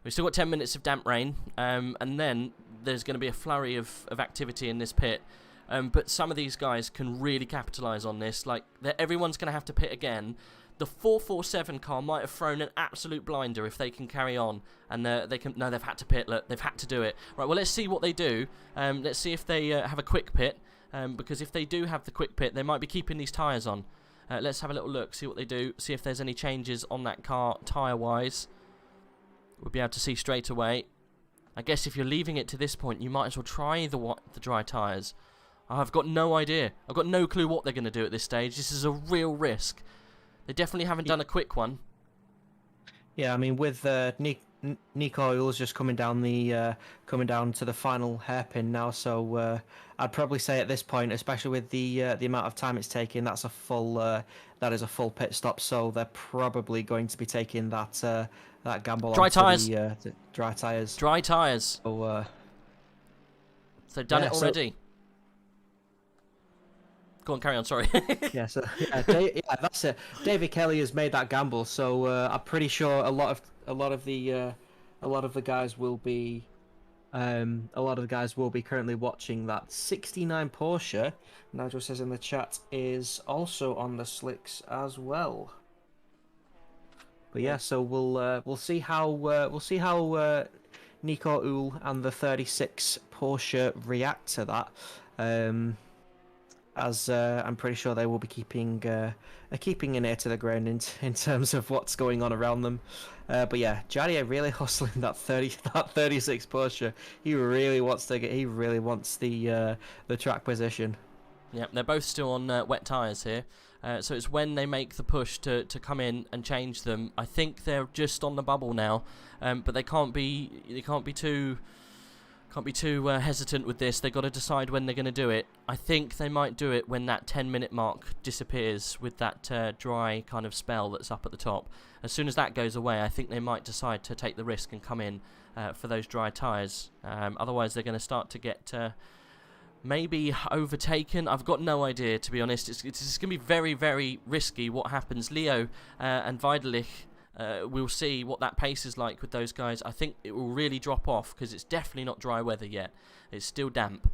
We've still got 10 minutes of damp rain, and then there's going to be a flurry of activity in this pit. But some of these guys can really capitalise on this. Like, everyone's going to have to pit again. The 447 car might have thrown an absolute blinder if they can carry on, and they've had to pit. Look, they've had to do it. Right, well, let's see what they do. Let's see if they have a quick pit, because if they do have the quick pit, they might be keeping these tyres on. Let's have a little look, see what they do, see if there's any changes on that car tyre-wise. We'll be able to see straight away. I guess if you're leaving it to this point, you might as well try the dry tyres. I've got no idea. I've got no clue what they're going to do at this stage. This is a real risk. They definitely haven't done a quick one. Yeah, I mean, with Nico Uhl's just coming down to the final hairpin now, so I'd probably say at this point, especially with the amount of time it's taking, that is a full pit stop. So they're probably going to be taking that gamble. Dry tyres. The dry tyres. Dry tyres. So they've done it already. Go on, carry on. Sorry. That's it. David Kelly has made that gamble, so I'm pretty sure a lot of the guys will be currently watching that 69 Porsche. Nigel says in the chat is also on the slicks as well. But yeah, so we'll see how Nico Uhl and the 36 Porsche react to that. as I'm pretty sure they will be keeping an ear to the ground in terms of what's going on around them. But yeah, Jardier really hustling that 36 Porsche. He really wants the track position. Yeah, they're both still on wet tyres here. So it's when they make the push to come in and change them. I think they're just on the bubble now, but they can't be too hesitant with this. They've got to decide when they're going to do it. I think they might do it when that 10-minute mark disappears with that dry kind of spell that's up at the top. As soon as that goes away, I think they might decide to take the risk and come in for those dry tyres. Otherwise, they're going to start to get maybe overtaken. I've got no idea, to be honest. It's going to be very, very risky what happens. Leo and Weidelich, we'll see what that pace is like with those guys. I think it will really drop off because it's definitely not dry weather yet. It's still damp.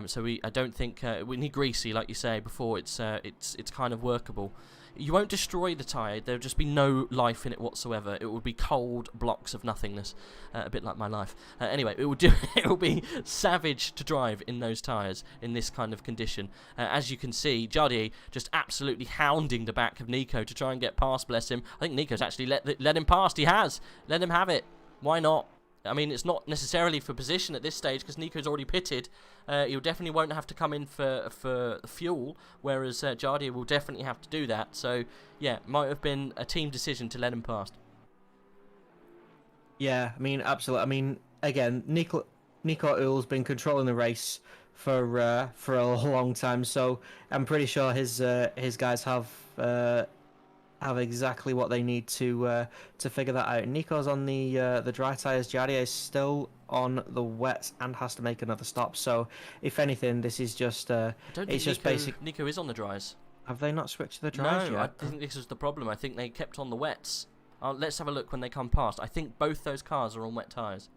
So I don't think we need greasy, like you say before. It's kind of workable. You won't destroy the tyre. There'll just be no life in it whatsoever. It will be cold blocks of nothingness, a bit like my life. Anyway, it will be savage to drive in those tyres in this kind of condition. As you can see, Jardier just absolutely hounding the back of Nico to try and get past. Bless him. I think Nico's actually let him past. He has. Let him have it. Why not? I mean, it's not necessarily for position at this stage because Nico's already pitted. He definitely won't have to come in for fuel, whereas Jardier will definitely have to do that. So, yeah, might have been a team decision to let him past. Yeah, I mean, absolutely. I mean, again, Nico Uhl's been controlling the race for a long time, so I'm pretty sure his guys have exactly what they need to figure that out. Nico's on the dry tyres. Jardier is still on the wet and has to make another stop. So, if anything, this is just Nico is on the dries. Have they not switched to the dries No, yet? I think this is the problem. I think they kept on the wets. Let's have a look when they come past. I think both those cars are on wet tyres.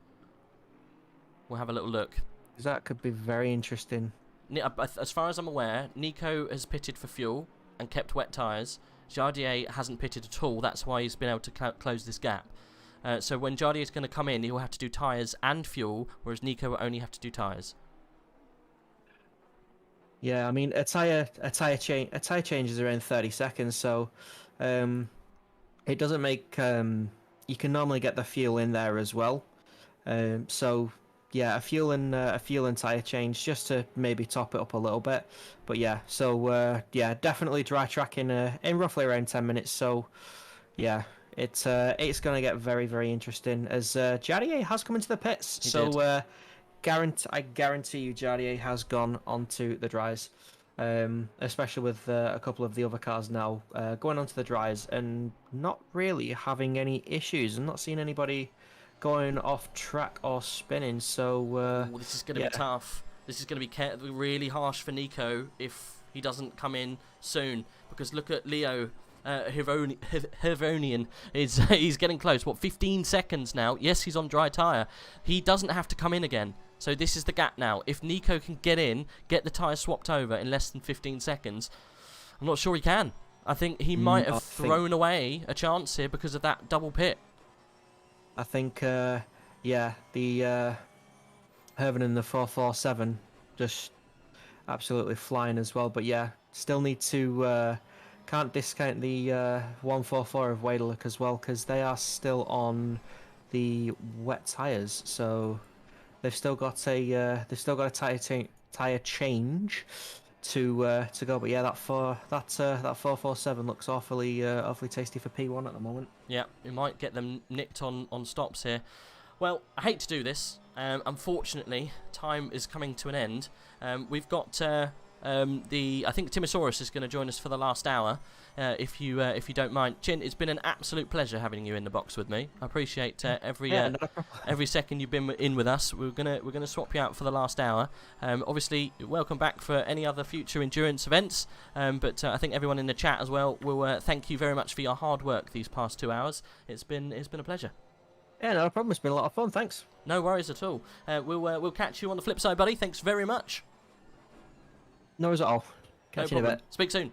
We'll have a little look. That could be very interesting. As far as I'm aware, Nico has pitted for fuel and kept wet tyres. Jardier hasn't pitted at all. That's why he's been able to close this gap. So when Jardier is going to come in, he will have to do tyres and fuel, whereas Nico will only have to do tyres. Yeah, I mean a tyre change is around 30 seconds, so it doesn't make you can normally get the fuel in there as well. So yeah, a fuel and tyre change just to maybe top it up a little bit. But yeah, so yeah, definitely dry track in roughly around 10 minutes. So yeah, it's going to get very, very interesting as Jardier has come into the pits. I guarantee you Jardier has gone onto the dries, especially with a couple of the other cars now going onto the dries and not really having any issues. I'm not seeing anybody going off track or spinning, so this is going to be tough. This is going to be really harsh for Nico if he doesn't come in soon, because look at Leo Hirvonian. He's getting close. What, 15 seconds now? Yes, he's on dry tyre. He doesn't have to come in again. So this is the gap now. If Nico can get in, get the tyre swapped over in less than 15 seconds, I'm not sure he can. I think he might have thrown away a chance here because of that double pit. I think, yeah, the Herven and the 447 just absolutely flying as well. But yeah, still need to, can't discount the 144 of Weidelich as well, because they are still on the wet tyres. So they've still got a tyre change to go. But yeah, that 447 looks awfully tasty for P1 at the moment. Yeah, we might get them nicked on stops here. Well, I hate to do this. Unfortunately, time is coming to an end. We've got I think Timasorus is going to join us for the last hour, if you don't mind. Chin, it's been an absolute pleasure having you in the box with me. I appreciate every second you've been in with us. We're gonna swap you out for the last hour. Obviously, welcome back for any other future endurance events. But I think everyone in the chat as well will thank you very much for your hard work these past 2 hours. It's been a pleasure. Yeah, no problem. It's been a lot of fun. Thanks. No worries at all. We'll catch you on the flip side, buddy. Thanks very much. No worries at all. Catch you in a bit. Speak soon.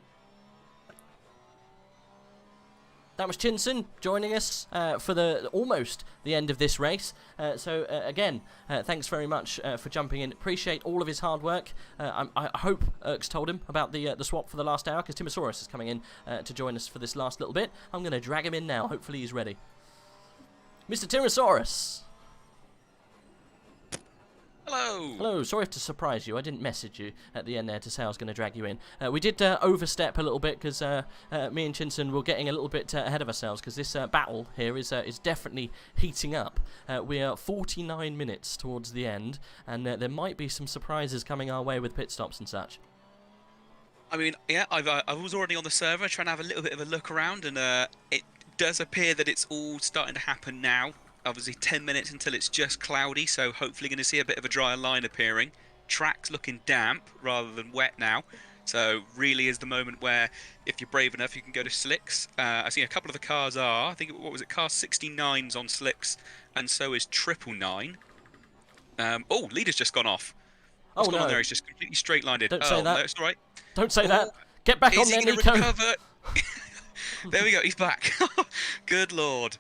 that was Chinson joining us for almost the end of this race. Again, thanks very much for jumping in. Appreciate all of his hard work. I hope Erk's told him about the swap for the last hour, because Timasorus is coming in to join us for this last little bit. I'm going to drag him in now. Hopefully he's ready. Mr. Timasorus. Hello! Hello, sorry to surprise you. I didn't message you at the end there to say I was going to drag you in. We did overstep a little bit because me and Chinson were getting a little bit ahead of ourselves, because this battle here is definitely heating up. We are 49 minutes towards the end, and there might be some surprises coming our way with pit stops and such. I mean, yeah, I was already on the server trying to have a little bit of a look around, and it does appear that it's all starting to happen now. Obviously 10 minutes until it's just cloudy, so hopefully going to see a bit of a drier line appearing. Track's looking damp rather than wet now, so really is the moment where, if you're brave enough, you can go to slicks. I see a couple of the cars are, I think, what was it, car 69's on slicks, and so is 999. Oh, leader's just gone off. What's gone on there? He's just completely straight-lined. Don't say that. No, it's all right. Don't say that. Get back on there, Nico. Recover? There we go, he's back. Good lord.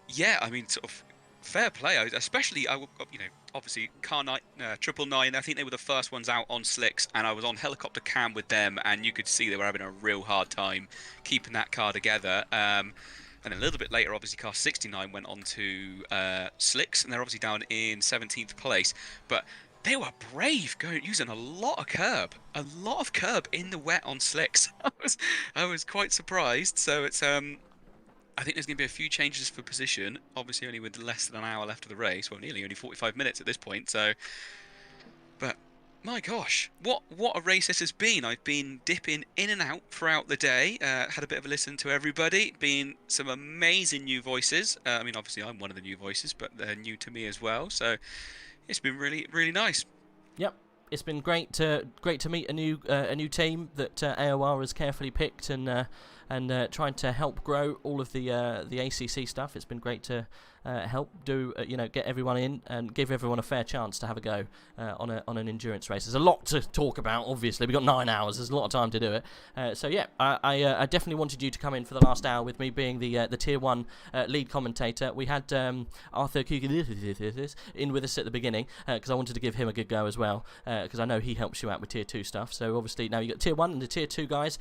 Yeah, I mean, sort of fair play. Especially, obviously, car 999. I think they were the first ones out on slicks, and I was on helicopter cam with them, and you could see they were having a real hard time keeping that car together. And a little bit later, obviously, car 69 went on to slicks, and they're obviously down in 17th place. But they were brave, using a lot of curb in the wet on slicks. I was quite surprised. So it's I think there's going to be a few changes for position, obviously only with less than an hour left of the race, well, nearly only 45 minutes at this point, so... But, my gosh, what a race this has been. I've been dipping in and out throughout the day, had a bit of a listen to everybody, been some amazing new voices. I mean, obviously I'm one of the new voices, but they're new to me as well, so it's been really, really nice. Yep. It's been great to meet a new team that AOR has carefully picked and trying to help grow all of the ACC stuff. It's been great to help get everyone in and give everyone a fair chance to have a go on an endurance race. There's a lot to talk about. Obviously, we've got 9 hours. There's a lot of time to do it. So yeah, I definitely wanted you to come in for the last hour with me, being the Tier 1 lead commentator. We had Arthur KUNOS in with us at the beginning because I wanted to give him a good go as well, because I know he helps you out with Tier 2 stuff. So obviously now you got Tier 1 and the Tier 2 guys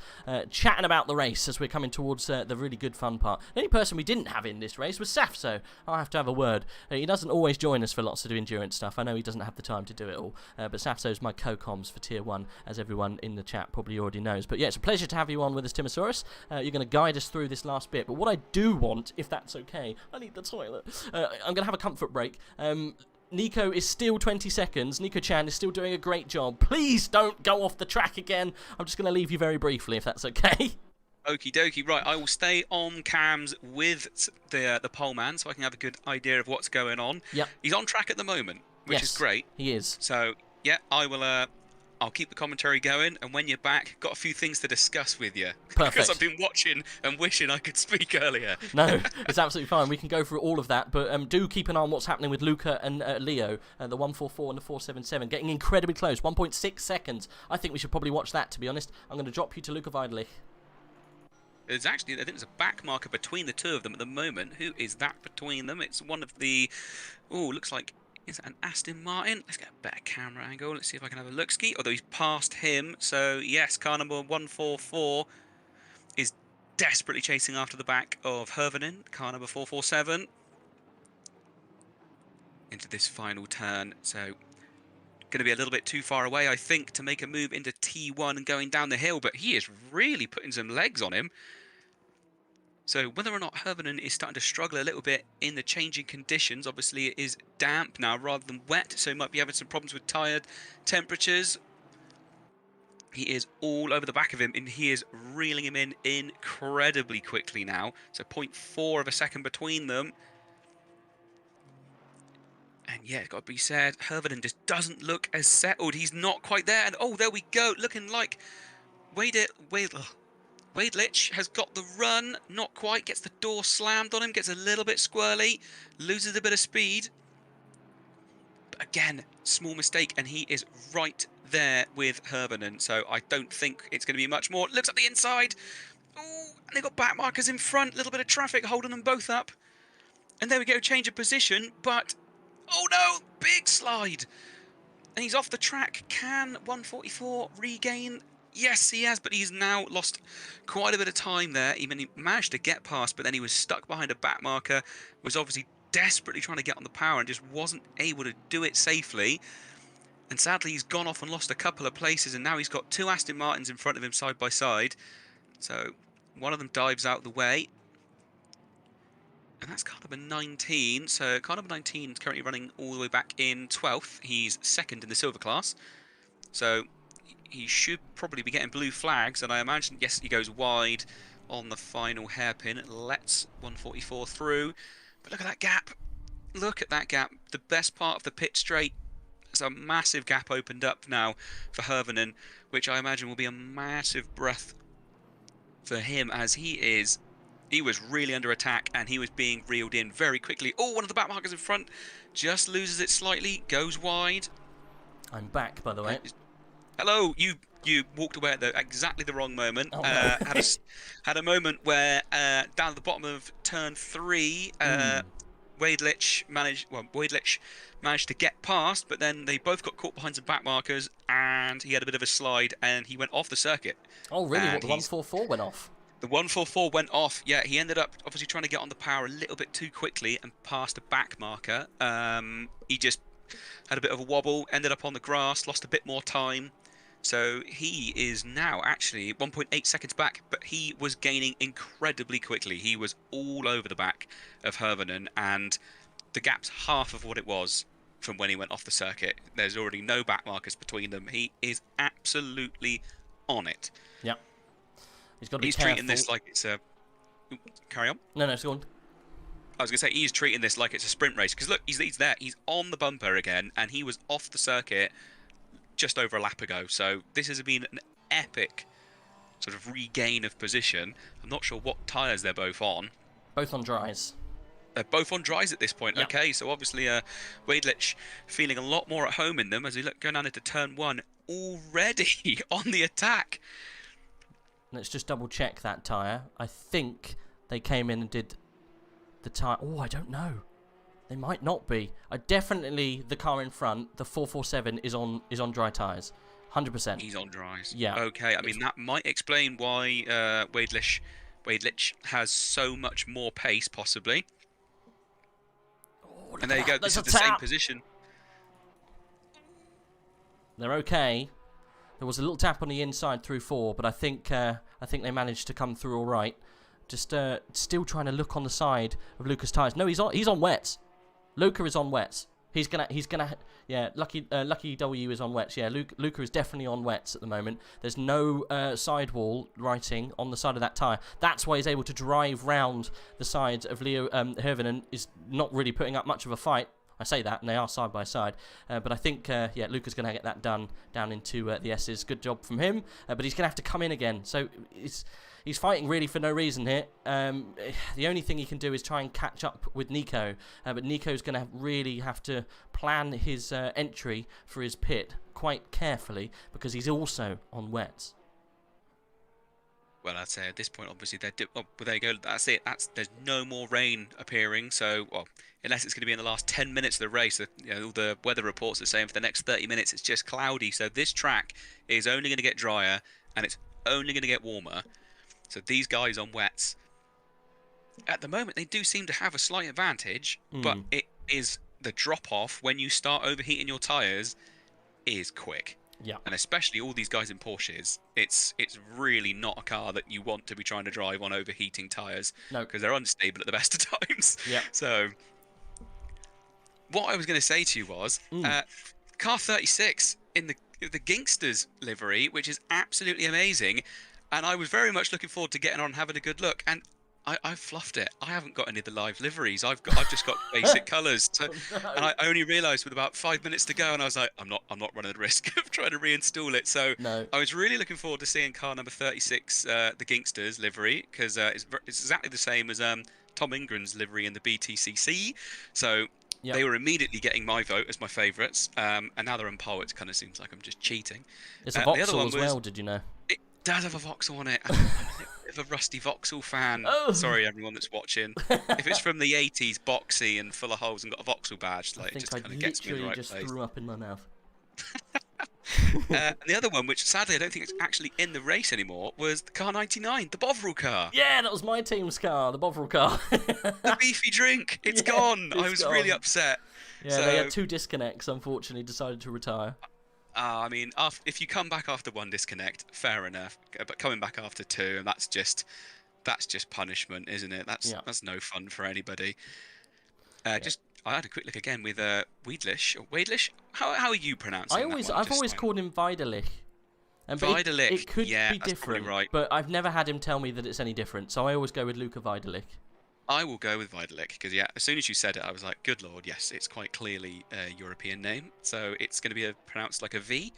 chatting about the race as we're coming towards the really good fun part. The only person we didn't have in this race was Saf, so I'll have to have a word. He doesn't always join us for lots of endurance stuff. I know he doesn't have the time to do it all, but Safso's my co-coms for Tier 1, as everyone in the chat probably already knows. But yeah, it's a pleasure to have you on with us, Timasorus. You're going to guide us through this last bit, but what I do want, if that's okay, I need the toilet. I'm going to have a comfort break. Nico is still 20 seconds. Nico-chan is still doing a great job. Please don't go off the track again. I'm just going to leave you very briefly, if that's okay. Okie dokie, right, I will stay on cams with the pole man so I can have a good idea of what's going on. Yep. He's on track at the moment, which is great. He is. So, yeah, I'll keep the commentary going, and when you're back, got a few things to discuss with you. Perfect. Because I've been watching and wishing I could speak earlier. No, it's absolutely fine. We can go through all of that, but do keep an eye on what's happening with Luca and Leo, the 144 and the 477, getting incredibly close, 1.6 seconds. I think we should probably watch that, to be honest. I'm going to drop you to Luca Weidlich. There's actually, I think there's a back marker between the two of them at the moment. Who is that between them? It's one of the, looks like, is that an Aston Martin? Let's get a better camera angle. Let's see if I can have a look ski. Although he's passed him. So, yes, car number 144 is desperately chasing after the back of Hervanen, car number 447. Into this final turn. So, going to be a little bit too far away, I think, to make a move into T1 and going down the hill. But he is really putting some legs on him. So whether or not Hervanen is starting to struggle a little bit in the changing conditions, obviously it is damp now rather than wet, so he might be having some problems with tyre temperatures. He is all over the back of him, and he is reeling him in incredibly quickly now. So 0.4 of a second between them. And yeah, it's got to be said, Hervanen just doesn't look as settled. He's not quite there. And oh, there we go, looking like Weidlich has got the run, not quite, gets the door slammed on him, gets a little bit squirrely, loses a bit of speed. But again, small mistake, and he is right there with Hervanen, so I don't think it's going to be much more. Looks at the inside. Ooh, And they've got back markers in front, a little bit of traffic holding them both up. And there we go, change of position, but... Oh no, big slide! And he's off the track. Can 144 regain? Yes, he has, but he's now lost quite a bit of time there. Even he managed to get past, but then he was stuck behind a back marker, was obviously desperately trying to get on the power and just wasn't able to do it safely. And sadly, he's gone off and lost a couple of places, and now he's got 2 Aston Martins in front of him side by side. So one of them dives out the way. And that's car number 19. So car number 19 is currently running all the way back in 12th. He's second in the silver class. So he should probably be getting blue flags. And I imagine, yes, he goes wide on the final hairpin. Lets 144 through. But look at that gap. Look at that gap. The best part of the pit straight. There's a massive gap opened up now for Hirvonen, which I imagine will be a massive breath for him, as he was really under attack and he was being reeled in very quickly. Oh, one of the back markers in front just loses it slightly, goes wide. I'm back, by the way. Hello, you walked away at exactly the wrong moment. Oh, no. Had a moment where down at the bottom of turn 3, Waidlich managed to get past, but then they both got caught behind some back markers, and he had a bit of a slide, and he went off the circuit. Oh, really? What, the 144 went off? The 144 went off. Yeah, he ended up obviously trying to get on the power a little bit too quickly and passed a back marker. He just had a bit of a wobble, ended up on the grass, lost a bit more time. So he is now actually 1.8 seconds back, but he was gaining incredibly quickly. He was all over the back of Hirvonen, and the gap's half of what it was from when he went off the circuit. There's already no back markers between them. He is absolutely on it. Yeah. He's got to be He's careful. treating this like it's a... Carry on? No, it's gone. I was going to say, he's treating this like it's a sprint race. Because look, he's there. He's on the bumper again, and he was off the circuit just over a lap ago. So this has been an epic sort of regain of position. I'm not sure what tyres they're both on. Both on dries. They're both on dries at this point. Yeah. Okay, so obviously Waidlich feeling a lot more at home in them as we look going down into turn 1, already on the attack. Let's just double check that tyre. I think they came in and did the tyre. Oh, I don't know. They might not be. Definitely the car in front, the 447, is on dry tyres. 100%. He's on dries. Yeah. Okay, I mean, that might explain why Waidlich has so much more pace, possibly. Oh, And there you go. This is the same position. They're okay. There was a little tap on the inside through 4, but I think they managed to come through all right. Just still trying to look on the side of Luca's tyres. No, he's on wets. Luca is on wets. He's gonna yeah. Lucky W is on wets. Yeah, Luca is definitely on wets at the moment. There's no sidewall writing on the side of that tyre. That's why he's able to drive round the sides of Leo Hirvonen. Is not really putting up much of a fight. I say that, and they are side by side. But I think, yeah, Luca's going to get that done down into the S's. Good job from him. But he's going to have to come in again. So he's fighting really for no reason here. The only thing he can do is try and catch up with Nico. But Nico's going to really have to plan his entry for his pit quite carefully because he's also on wets. Well, I'd say at this point, obviously, there you go. That's it. There's no more rain appearing. So, well, unless it's going to be in the last 10 minutes of the race, all the weather reports are saying for the next 30 minutes it's just cloudy. So this track is only going to get drier and it's only going to get warmer. So these guys on wets, at the moment, they do seem to have a slight advantage, but it is the drop-off when you start overheating your tyres is quick. Yeah. And especially all these guys in Porsches, it's really not a car that you want to be trying to drive on overheating tyres. No. Because they're unstable at the best of times. Yeah. So, what I was going to say to you was, car 36 in the Gingsters livery, which is absolutely amazing. And I was very much looking forward to getting on and having a good look. And I fluffed it. I haven't got any of the live liveries. I've just got basic colours. So, no. And I only realised with about 5 minutes to go, and I was like, I'm not running the risk of trying to reinstall it. So No. I was really looking forward to seeing car number 36, the Gingsters livery, because it's exactly the same as Tom Ingram's livery in the BTCC. So Yep. they were immediately getting my vote as my favourites, and now they're on pole. It kind of seems like I'm just cheating. It's a the other Vauxhall one as was- well, did you know? It does have a Vauxhall on it. of a Rusty Vauxhall fan. Oh. Sorry, everyone that's watching. If it's from the 80s, boxy and full of holes and got a Vauxhall badge, like, it just kind of gets me in the right just place. threw up in my mouth. And the other one, which sadly I don't think it's actually in the race anymore, was the car 99, the Bovril car. Yeah, that was my team's car, the Bovril car. The beefy drink. It's gone. I was really upset. Yeah, So, they had 2 disconnects, unfortunately, decided to retire. I mean, if you come back after 1 disconnect, fair enough. But coming back after 2, and that's just punishment, isn't it? That's no fun for anybody. I had a quick look again with Weidlich. Weidlich? How are you pronouncing that one? I've always called him Weidelich. Weidelich. It could yeah, be different, right. but I've never had him tell me that it's any different. So I always go with Luca Weidelich. I will go with Weidelich because as soon as you said it, I was like, good lord, yes, it's quite clearly a European name, so it's going to be pronounced like a V.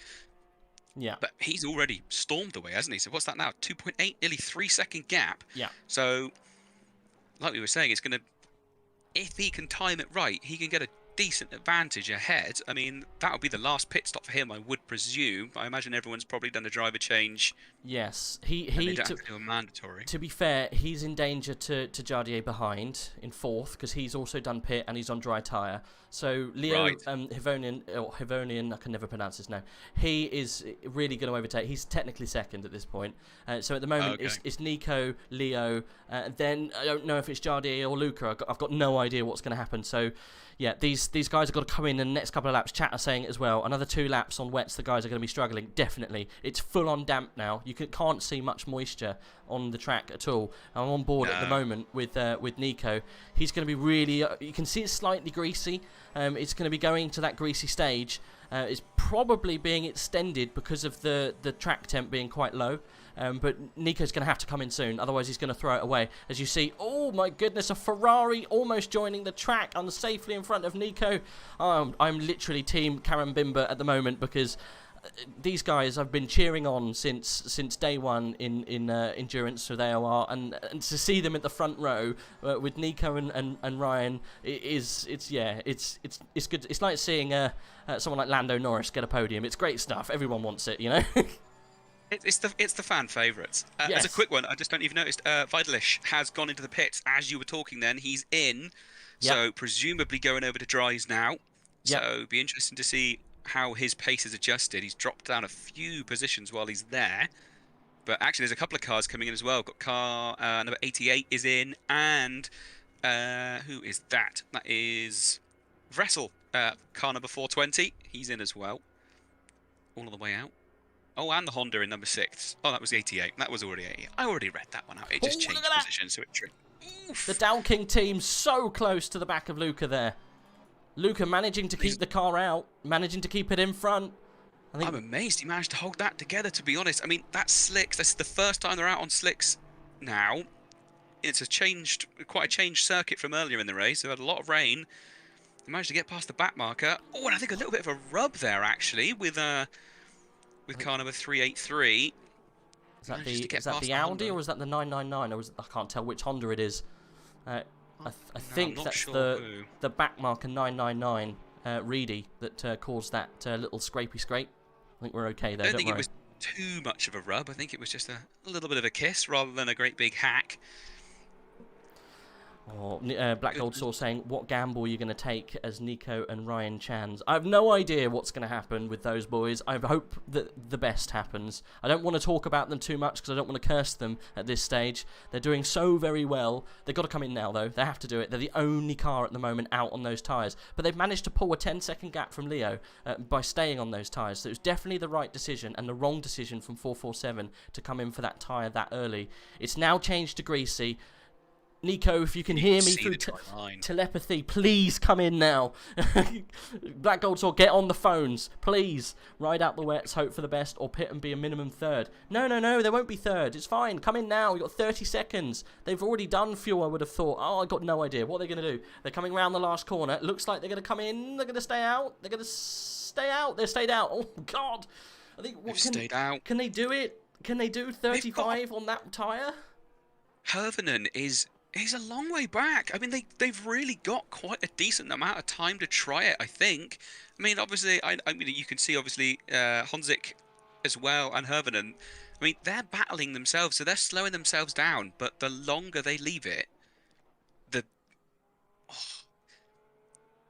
Yeah. But he's already stormed away, hasn't he? So what's that now? 2.8, nearly 3-second gap. Yeah. So, like we were saying, it's going to, if he can time it right, he can get a decent advantage ahead. I mean, that would be the last pit stop for him, I would presume. I imagine everyone's probably done a driver change. Yes, They don't have to do a mandatory. To be fair, he's in danger to Jardier behind in 4th because he's also done pit and he's on dry tyre. So Leo Hivonian, I can never pronounce his name. He is really going to overtake. He's technically 2nd at this point. So at the moment, it's Nico, Leo, then I don't know if it's Jardier or Luca. I've got no idea what's going to happen. So yeah, these guys have got to come in the next couple of laps. Chat are saying it as well. Another 2 laps on wets, the guys are going to be struggling. Definitely, it's full on damp now. You can't see much moisture on the track at all. I'm on board at the moment with Nico. He's going to be really. You can see it's slightly greasy. It's going to be going to that greasy stage. It's probably being extended because of the track temp being quite low. But Nico's going to have to come in soon, otherwise he's going to throw it away. As you see, oh my goodness, a Ferrari almost joining the track unsafely in front of Nico. I'm literally team Karambimba at the moment because these guys I've been cheering on since day one in endurance with AOR, and to see them at the front row with Nico and Ryan it's good. It's like seeing someone like Lando Norris get a podium. It's great stuff. Everyone wants it, you know. It's the fan favourites. Yes. As a quick one, I just don't even noticed. Weidelich has gone into the pits as you were talking. Then he's in, so presumably going over to dries now. Yep. So it'd be interesting to see how his pace is adjusted. He's dropped down a few positions while he's there, but actually there's a couple of cars coming in as well. Got car number 88 is in, and who is that? That is Vressel, car number 420. He's in as well, all of the way out. Oh, and the Honda in number 6. Oh, that was 88. That was already 88. I already read that one out. It just changed position, so it tripped. The Dow King team so close to the back of Luca there. Luca managing to keep the car out, managing to keep it in front. I'm amazed he managed to hold that together, to be honest. I mean, that's slicks. This is the first time they're out on slicks now. It's quite a changed circuit from earlier in the race. They've had a lot of rain. They managed to get past the back marker. Oh, and I think a little bit of a rub there, actually, with car number 383. Is that the Audi or is that the 999? Or I can't tell which Honda it is. I think that's the back marker 999 Reedy that caused that little scrapey scrape. I think we're okay there. I don't think it was too much of a rub. I think it was just a little bit of a kiss rather than a great big hack. Or Black Gold Saw saying, what gamble are you going to take as Nico and Ryan Chans? I have no idea what's going to happen with those boys. I hope that the best happens. I don't want to talk about them too much because I don't want to curse them at this stage. They're doing so very well. They've got to come in now, though. They have to do it. They're the only car at the moment out on those tyres. But they've managed to pull a 10-second gap from Leo by staying on those tyres. So it was definitely the right decision and the wrong decision from 447 to come in for that tyre that early. It's now changed to greasy. Nico, if you can hear me through telepathy, please come in now. Black Gold Sword, get on the phones. Please. Ride out the wets, hope for the best, or pit and be a minimum 3rd. No, they won't be 3rd. It's fine. Come in now. You've got 30 seconds. They've already done fuel, I would have thought. Oh, I got no idea. What are they going to do? They're coming around the last corner. It looks like they're going to come in. They're going to stay out. They're going to stay out. They're stayed out. Oh, God. I think, stayed out. Can they do it? Can they do 35 on that tyre? Hervenen is a long way back. I mean, they've really got quite a decent amount of time to try it, I think. I mean, obviously, I mean, you can see, obviously, Honzik as well, and Hervenen. I mean, they're battling themselves, so they're slowing themselves down. But the longer they leave it, the... Oh.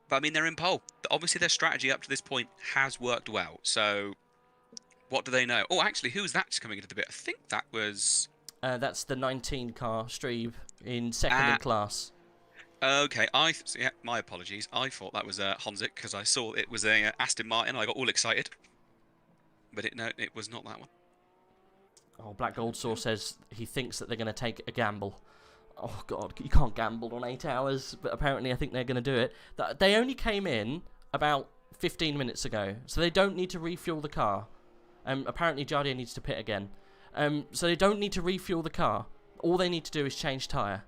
But I mean, they're in pole. Obviously, their strategy up to this point has worked well. So, what do they know? Oh, actually, who's that just coming into the bit? I think that was... That's the 19 car Streeb in second in class. Okay, yeah, my apologies. I thought that was Honzik because I saw it was a Aston Martin. I got all excited, but no, it was not that one. Oh, Black Gold Saw says he thinks that they're going to take a gamble. Oh god, you can't gamble on 8 hours, but apparently I think they're going to do it. They only came in about 15 minutes ago, so they don't need to refuel the car. Apparently Jardier needs to pit again. So they don't need to refuel the car. All they need to do is change tyre,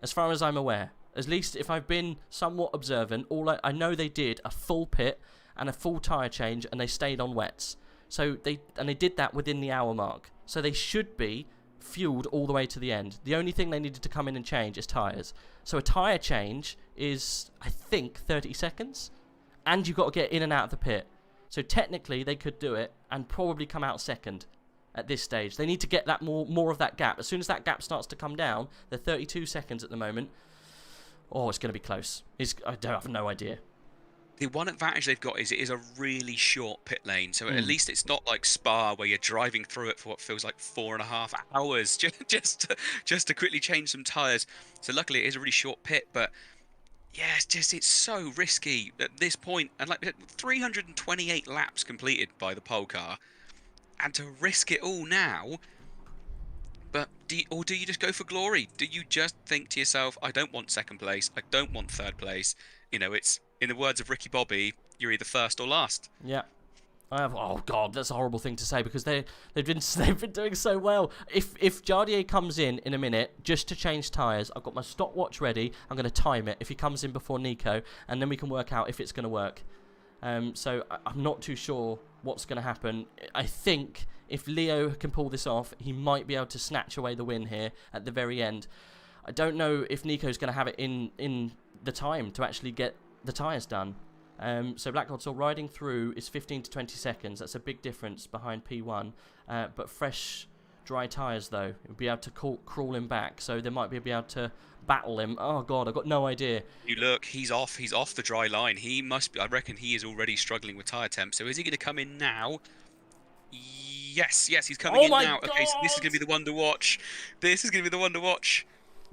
as far as I'm aware. At least if I've been somewhat observant, I know they did a full pit and a full tyre change, and they stayed on wets. So they did that within the hour mark. So they should be fueled all the way to the end. The only thing they needed to come in and change is tyres. So a tyre change is, I think, 30 seconds, and you've got to get in and out of the pit. So technically they could do it and probably come out second at this stage. They need to get that more of that gap. As soon as that gap starts to come down, they're 32 seconds at the moment. Oh, it's going to be close. I have no idea. The one advantage they've got is it is a really short pit lane, so at least it's not like Spa where you're driving through it for what feels like 4.5 hours just to quickly change some tyres. So luckily it is a really short pit, but yeah, it's so risky at this point. And like 328 laps completed by the pole car, and to risk it all now. But do you just go for glory? Do you just think to yourself, I don't want second place, I don't want third place? You know, it's, in the words of Ricky Bobby, you're either first or last. Yeah. Oh god, that's a horrible thing to say, because they've been doing so well. If Jardier comes in a minute just to change tyres, I've got my stopwatch ready. I'm going to time it if he comes in before Nico, and then we can work out if it's going to work. So I'm not too sure what's going to happen. I think if Leo can pull this off, he might be able to snatch away the win here at the very end. I don't know if Nico's going to have it in the time to actually get the tyres done. So Black Gold Saw riding through is 15 to 20 seconds. That's a big difference behind P1. But fresh, dry tyres, though, will be able to crawl him back. So they might be able to battle him. Oh, God, I've got no idea. You look, he's off the dry line. He must be, I reckon he is already struggling with tyre temp. So is he going to come in now? Yes, he's coming in now. God. Okay, so this is going to be the one to watch.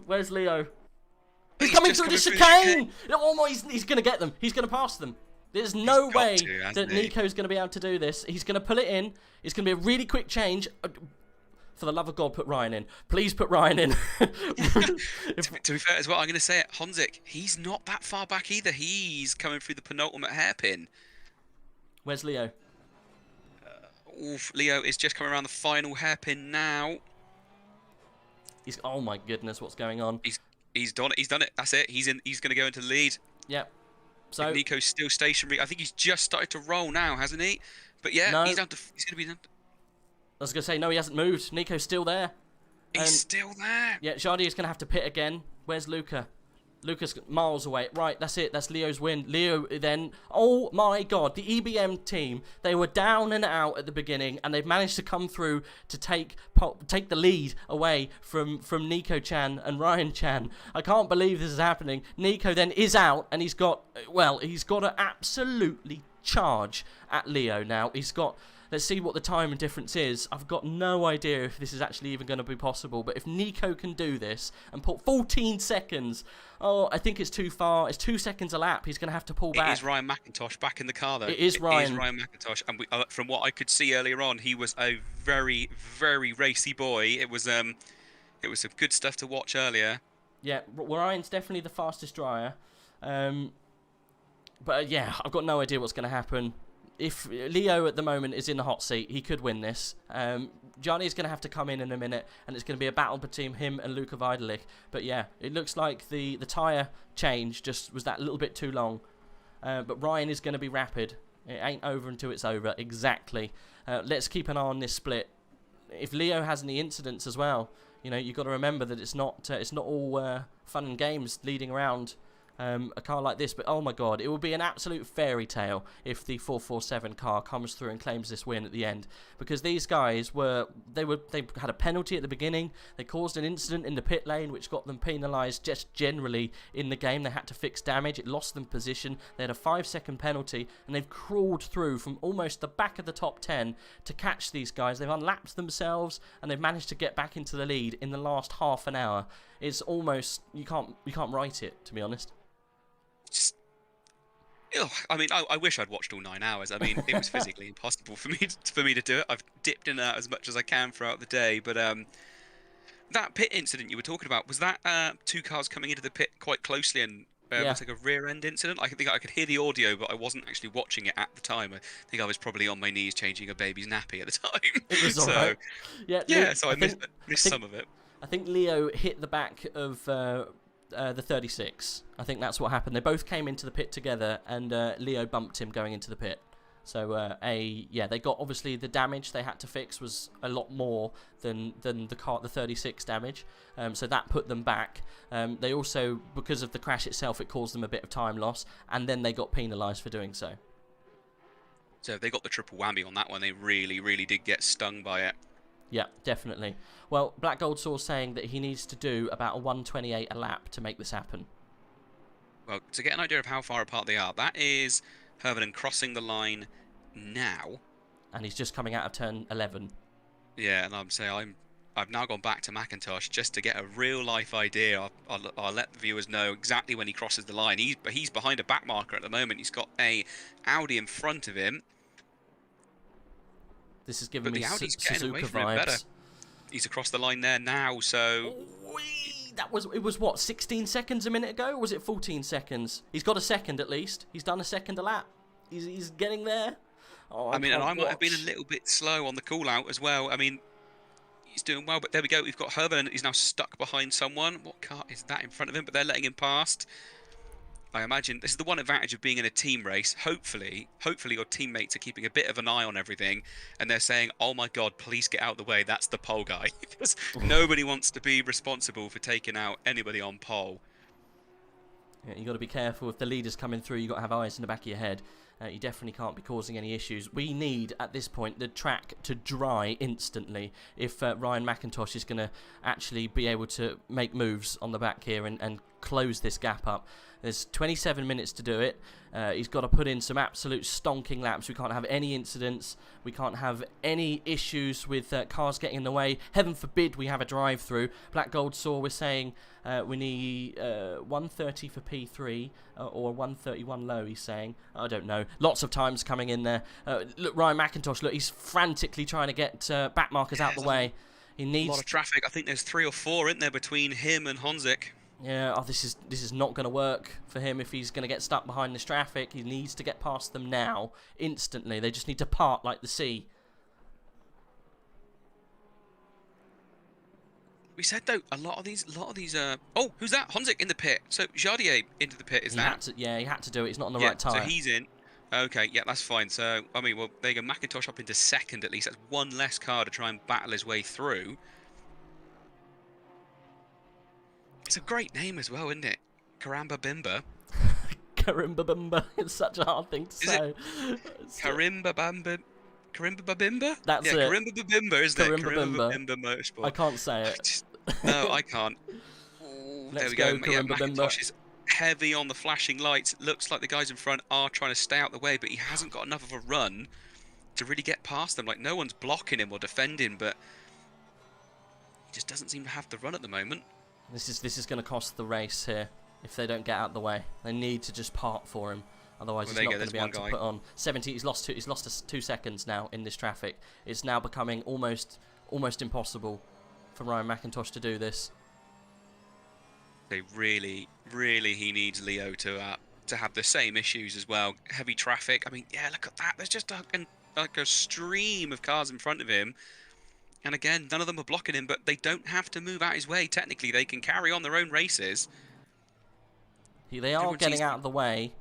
Where's Leo? He's coming through the chicane! Oh my, he's going to get them. He's going to pass them. There's no way that Nico's going to be able to do this. He's going to pull it in. It's going to be a really quick change. For the love of God, put Ryan in. Please put Ryan in. To be fair as well, I'm going to say it. Honzik, he's not that far back either. He's coming through the penultimate hairpin. Where's Leo? Leo is just coming around the final hairpin now. Oh my goodness, what's going on? He's done it. He's done it. That's it. He's in. He's going to go into the lead. Yep. So Nico's still stationary. I think he's just started to roll now, hasn't he? But yeah, no. He's going to be done. I was going to say, no, he hasn't moved. Nico's still there. He's still there. Yeah, Jardier's going to have to pit again. Where's Luca? Luca's miles away. Right, that's it. That's Leo's win. Leo then... Oh, my God. The EBM team, they were down and out at the beginning, and they've managed to come through to take the lead away from Nico Chan and Ryan Chan. I can't believe this is happening. Nico then is out, and he's got to absolutely charge at Leo now. He's got... Let's see what the time difference is. I've got no idea if this is actually even going to be possible. But if Nico can do this and put 14 seconds... Oh, I think it's too far. It's 2 seconds a lap. He's going to have to pull back. It is Ryan McIntosh back in the car, though. It is Ryan McIntosh. And from what I could see earlier on, he was a very, very racy boy. It was some good stuff to watch earlier. Yeah, Ryan's definitely the fastest driver. But yeah, I've got no idea what's going to happen. If Leo at the moment is in the hot seat, he could win this. Johnny's going to have to come in a minute, and it's going to be a battle between him and Luca Vidalik. But yeah, it looks like the tyre change just was that little bit too long. But Ryan is going to be rapid. It ain't over until it's over. Exactly. Let's keep an eye on this split. If Leo has any incidents as well, you know, you've got to remember that it's not all fun and games leading around a car like this, but oh my god, it will be an absolute fairy tale if the 447 car comes through and claims this win at the end, because these guys they had a penalty at the beginning, they caused an incident in the pit lane which got them penalised just generally in the game. They had to fix damage, it lost them position, they had a 5-second penalty, and they've crawled through from almost the back of the top 10 to catch these guys. They've unlapped themselves and they've managed to get back into the lead in the last half an hour. It's almost, you can't write it, to be honest. Just, I mean, I wish I'd watched all 9 hours. I mean, it was physically impossible for me to do it. I've dipped in and out as much as I can throughout the day, but that pit incident you were talking about, was that 2 cars coming into the pit quite closely, and it was like a rear end incident? I think I could hear the audio, but I wasn't actually watching it at the time. I think I was probably on my knees changing a baby's nappy at the time. It was alright. So I missed some of it. I think Leo hit the back of the 36. I think that's what happened. They both came into the pit together, and Leo bumped him going into the pit. So they got, obviously the damage they had to fix was a lot more than the 36 damage. So that put them back. They also, because of the crash itself, it caused them a bit of time loss, and then they got penalised for doing so. So they got the triple whammy on that one. They really, really did get stung by it. Yeah, definitely. Well, Black Gold Saw saying that he needs to do about a 1:28 a lap to make this happen. Well, to get an idea of how far apart they are, that is Herberton crossing the line now. And he's just coming out of turn 11. Yeah, and I'm saying I've now gone back to Macintosh just to get a real life idea. I'll let the viewers know exactly when he crosses the line. He's behind a back marker at the moment. He's got a Audi in front of him. This is giving me Suzuka vibes. He's across the line there now, so... It was what, 16 seconds a minute ago? Or was it 14 seconds? He's got a second at least. He's done a second a lap. He's getting there. Oh, I mean, and I might have been a little bit slow on the call out as well. I mean, he's doing well, but there we go. We've got Herberton. He's now stuck behind someone. What car is that in front of him? But they're letting him past. I imagine this is the one advantage of being in a team race. Hopefully your teammates are keeping a bit of an eye on everything, and they're saying, "Oh my God, please get out of the way. That's the pole guy." Because nobody wants to be responsible for taking out anybody on pole. Yeah, you got to be careful if the leader's coming through. You got to have eyes in the back of your head. You definitely can't be causing any issues. We need, at this point, the track to dry instantly if Ryan McIntosh is going to actually be able to make moves on the back here and close this gap up. There's 27 minutes to do it. He's got to put in some absolute stonking laps. We can't have any incidents. We can't have any issues with cars getting in the way. Heaven forbid we have a drive-through. Black Gold Saw, we're saying we need 130 for P3 or 131 low, he's saying. I don't know. Lots of times coming in there. Look, Ryan McIntosh, look, he's frantically trying to get back markers out the way. He needs a lot of traffic. I think there's 3 or 4, isn't there, between him and Honzik. Yeah, this is not going to work for him if he's going to get stuck behind this traffic. He needs to get past them now, instantly. They just need to part like the sea. We said though, a lot of these. Oh, who's that? Honzik in the pit. So Jardier into the pit is that? He had to do it. He's not on the right tyre. So he's in. Okay, yeah, that's fine. So I mean, well, there you go. McIntosh up into second at least. That's one less car to try and battle his way through. It's a great name as well, isn't it? Karamba Bimba. Karimba Bimba. It's such a hard thing to say. Karimba Bimba. Karimba Bimba? That's it. Karimba Bimba, isn't it? Karimba Bimba Motorsport. I can't say it. No, I can't. There we go. Yeah, Karimba Bimba. McIntosh is heavy on the flashing lights. It looks like the guys in front are trying to stay out the way, but he hasn't got enough of a run to really get past them. Like, no one's blocking him or defending, but he just doesn't seem to have the run at the moment. This is going to cost the race here if they don't get out the way. They need to just part for him, otherwise he's not going to be able to put on 70. He's lost 2 seconds now in this traffic. It's now becoming almost impossible for Ryan McIntosh to do this. They really he needs Leo to have the same issues as well. Heavy traffic. I mean, yeah, look at that. There's just like a stream of cars in front of him. And again, none of them are blocking him, but they don't have to move out his way. Technically, they can carry on their own races. They are getting out of the way.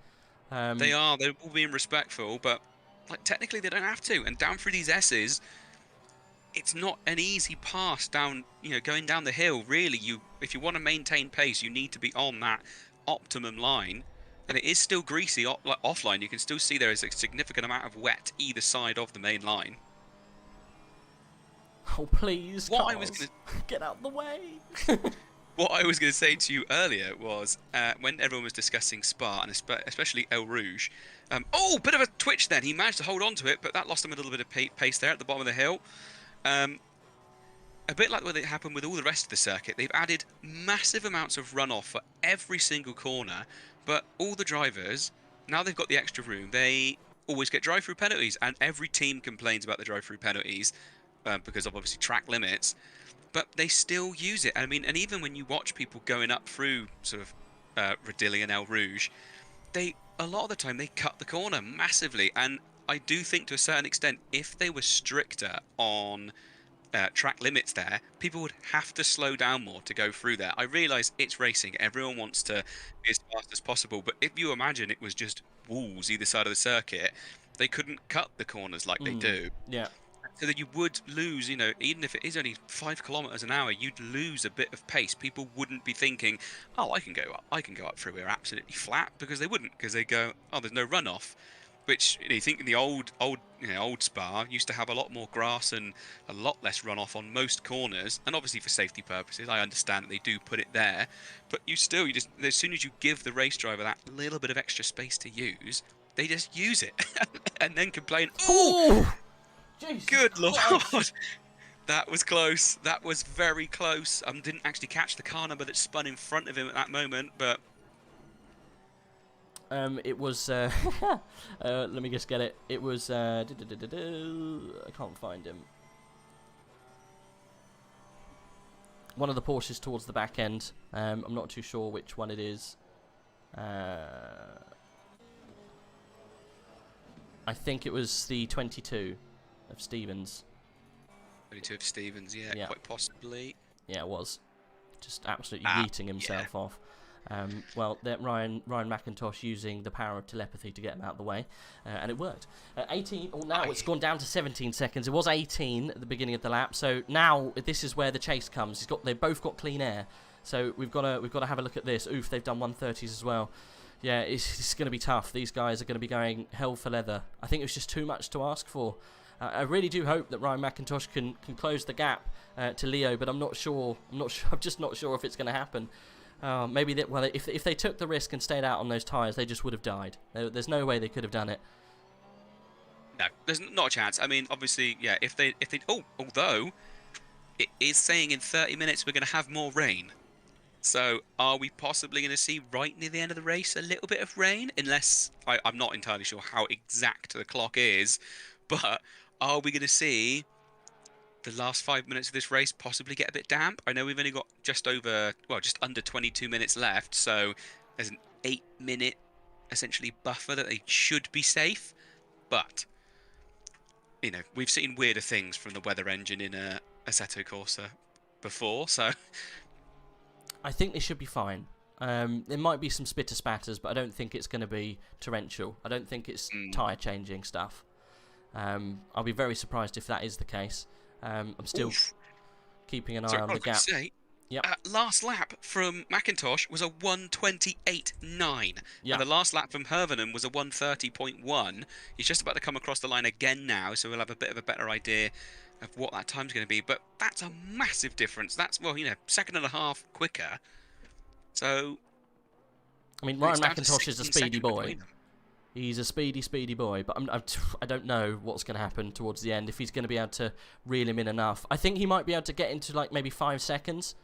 They are. They're all being respectful, but like technically, they don't have to. And down through these S's, it's not an easy pass down. You know, going down the hill. Really, if you want to maintain pace, you need to be on that optimum line, and it is still greasy offline. You can still see there is a significant amount of wet either side of the main line. Oh, please, What cars. I was gonna... Get out the way. What I was going to say to you earlier was, when everyone was discussing Spa, and especially El Rouge, oh, bit of a twitch then. He managed to hold on to it, but that lost him a little bit of pace there at the bottom of the hill. A bit like what happened with all the rest of the circuit, they've added massive amounts of runoff for every single corner, but all the drivers, now they've got the extra room, they always get drive-through penalties, and every team complains about the drive-through penalties because of obviously track limits. But they still use it. I mean, and even when you watch people going up through sort of Radilli and El Rouge, a lot of the time they cut the corner massively. And I do think to a certain extent, if they were stricter on track limits there, people would have to slow down more to go through there. I realise it's racing. Everyone wants to be as fast as possible. But if you imagine it was just walls either side of the circuit, they couldn't cut the corners like they do. Yeah. So that you would lose, you know, even if it is only 5 kilometers an hour, you'd lose a bit of pace. People wouldn't be thinking, "Oh, I can go up through here absolutely flat," because they wouldn't, because they go, "Oh, there's no runoff." Which, you know, you think in the old Spa used to have a lot more grass and a lot less runoff on most corners, and obviously for safety purposes, I understand that they do put it there, but you just, as soon as you give the race driver that little bit of extra space to use, they just use it and then complain, "Oh, Jesus good lord." Christ. That was close. That was very close. Didn't actually catch the car number that spun in front of him at that moment, but it was let me just get it. It was I can't find him. One of the Porsches towards the back end. I'm not too sure which one it is. I think it was the 22 of Stevens. 22 of Stevens, yeah, quite possibly. Yeah, it was. Just absolutely yeeting himself off. Well, Ryan McIntosh using the power of telepathy to get him out of the way, and it worked. 18. Oh, now it's gone down to 17 seconds. It was 18 at the beginning of the lap. So now this is where the chase comes. They've both got clean air. So we've got to have a look at this. Oof, they've done 130s as well. Yeah, it's going to be tough. These guys are going to be going hell for leather. I think it was just too much to ask for. I really do hope that Ryan McIntosh can close the gap to Leo, but I'm not sure. I'm just not sure if it's going to happen. Maybe if they took the risk and stayed out on those tyres, they just would have died. There's no way they could have done it. No, there's not a chance. I mean, obviously, yeah. If they although it is saying in 30 minutes we're going to have more rain. So are we possibly going to see right near the end of the race a little bit of rain? Unless I'm not entirely sure how exact the clock is, but are we going to see the last 5 minutes of this race possibly get a bit damp? I know we've only got just under 22 minutes left, so there's an 8-minute essentially buffer that they should be safe. But you know, we've seen weirder things from the weather engine in Assetto Corsa before, so I think they should be fine. There might be some spitter spatters, but I don't think it's going to be torrential. I don't think it's tyre changing stuff. I'll be very surprised if that is the case. I'm still keeping an eye on the gap. Last lap from McIntosh was a 1:28.9. Yeah. And the last lap from Hervenen was a 1:30.1. He's just about to come across the line again now, so we'll have a bit of a better idea of what that time's going to be. But that's a massive difference. That's, well, you know, second and a half quicker. So I mean, Ryan McIntosh is a speedy boy. He's a speedy boy, but I don't know what's going to happen towards the end, if he's going to be able to reel him in enough. I think he might be able to get into like maybe 5 seconds,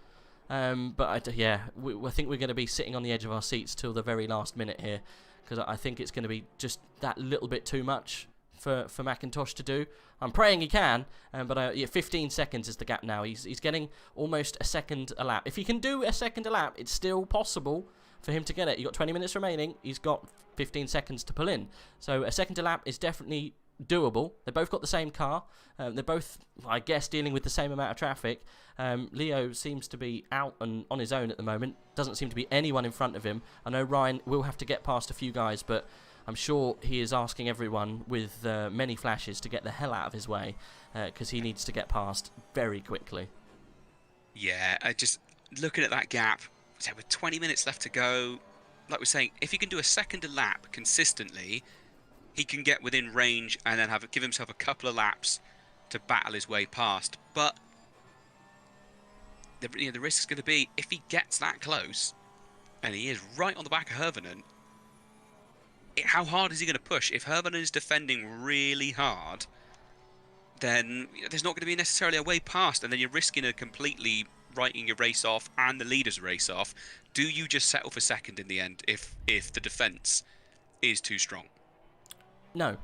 but I think we're going to be sitting on the edge of our seats till the very last minute here, because I think it's going to be just that little bit too much for McIntosh to do. I'm praying he can, but 15 seconds is the gap now. He's getting almost a second a lap. If he can do a second a lap, it's still possible for him to get it. You've got 20 minutes remaining. He's got 15 seconds to pull in. So a second a lap is definitely doable. They both got the same car. They're both, I guess, dealing with the same amount of traffic. Leo seems to be out and on his own at the moment. Doesn't seem to be anyone in front of him. I know Ryan will have to get past a few guys, but I'm sure he is asking everyone with many flashes to get the hell out of his way, because he needs to get past very quickly. Yeah, just looking at that gap, so with 20 minutes left to go, like we're saying, if he can do a second a lap consistently, he can get within range and then give himself a couple of laps to battle his way past. But the risk is going to be, if he gets that close, and he is right on the back of Hervonen, how hard is he going to push? If Hervonen is defending really hard, then there's not going to be necessarily a way past, and then you're risking a completely writing your race off and the leader's race off. Do you just settle for second in the end if the defence is too strong? No.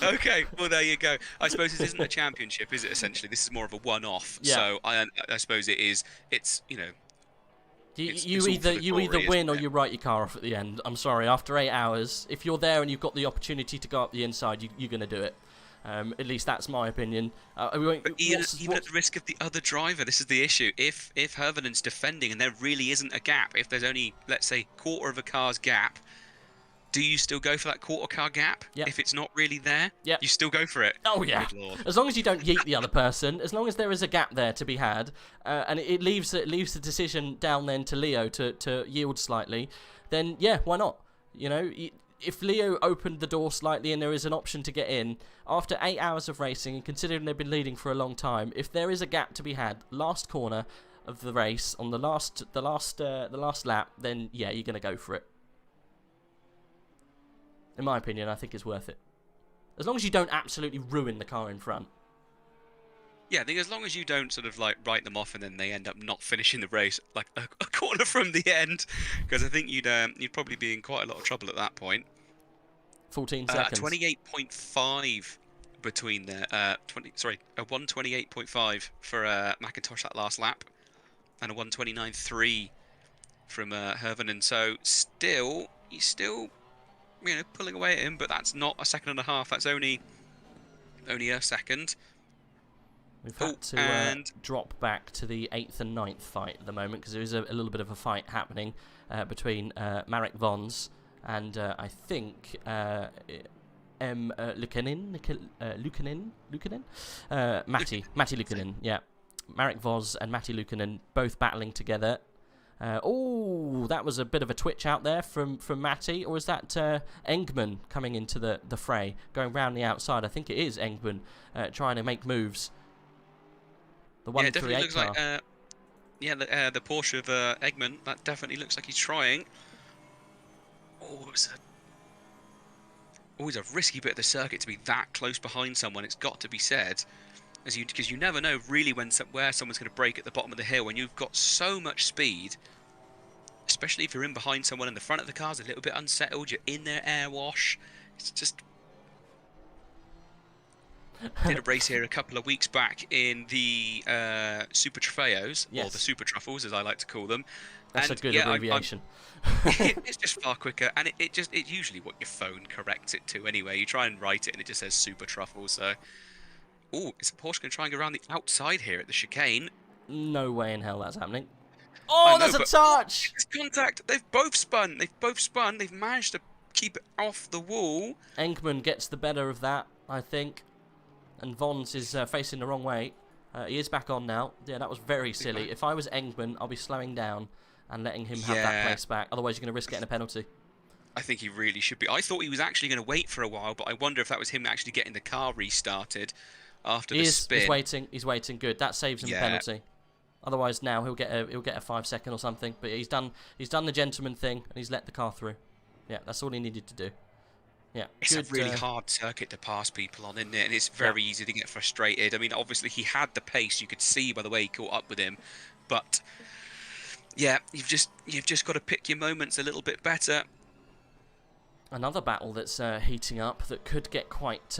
Okay, well there you go. I suppose this isn't a championship, is it? Essentially, this is more of a one-off. Yeah. So I suppose it is. It's You either win or you write your car off at the end. I'm sorry. After 8 hours, if you're there and you've got the opportunity to go up the inside, you're going to do it. At least that's my opinion. But even at the risk of the other driver, this is the issue. If Hervonen's defending and there really isn't a gap, if there's only, let's say, quarter of a car's gap, do you still go for that quarter car gap? Yep. If it's not really there, Yep. you still go for it. Oh yeah. Good Lord. As long as you don't yeet the other person, as long as there is a gap there to be had, and it leaves the decision down then to Leo to yield slightly, then yeah, why not? You know, if Leo opened the door slightly and there is an option to get in after 8 hours of racing, and considering they've been leading for a long time, if there is a gap to be had, last corner of the race on the last lap, then yeah, you're gonna go for it. In my opinion, I think it's worth it. As long as you don't absolutely ruin the car in front. Yeah, I think as long as you don't sort of like write them off and then they end up not finishing the race like a corner from the end, because I think you'd probably be in quite a lot of trouble at that point. 14 seconds. 28.5 between there. 128.5 for McIntosh that last lap, and a 129.3 from Hervonen. So he's still pulling away at him, but that's not a second and a half. That's only a second. We've had to drop back to the 8th and 9th fight at the moment, because there is a little bit of a fight happening between Marek Vons and I think Lukanen, Matti Lukanen, yeah. Marek Vos and Matti Lukanen both battling together. Oh, that was a bit of a twitch out there from Matti, or is that Engman coming into the fray, going round the outside? I think it is Engman trying to make moves. The 138 car. Like, the Porsche of Eggman. That definitely looks like he's trying. Oh, it's always a risky bit of the circuit to be that close behind someone. It's got to be said, because you never know really where someone's going to brake at the bottom of the hill when you've got so much speed. Especially if you're in behind someone and the front of the car's a little bit unsettled. You're in their air wash. It's just. Did a race here a couple of weeks back in the Super Trofeos, or the Super Truffles, as I like to call them. That's a good abbreviation. It's just far quicker, and it's usually what your phone corrects it to anyway. You try and write it, and it just says Super Truffles. So, is Porsche going to try and go around the outside here at the chicane? No way in hell that's happening. Oh, there's a touch! It's contact. They've both spun. They've managed to keep it off the wall. Engman gets the better of that, I think. And Vons is facing the wrong way. He is back on now. Yeah, that was very silly. If I was Engman, I'll be slowing down and letting him have that place back. Otherwise, you're going to risk getting a penalty. I think he really should be. I thought he was actually going to wait for a while, but I wonder if that was him actually getting the car restarted after the spin. He's waiting. Good. That saves him a penalty. Otherwise, now he'll get a 5 second or something. But he's done the gentleman thing and he's let the car through. Yeah, that's all he needed to do. Yeah, it's a really hard circuit to pass people on, isn't it? And it's very easy to get frustrated. I mean, obviously he had the pace. You could see by the way he caught up with him, but yeah, you've just got to pick your moments a little bit better. Another battle that's heating up that could get quite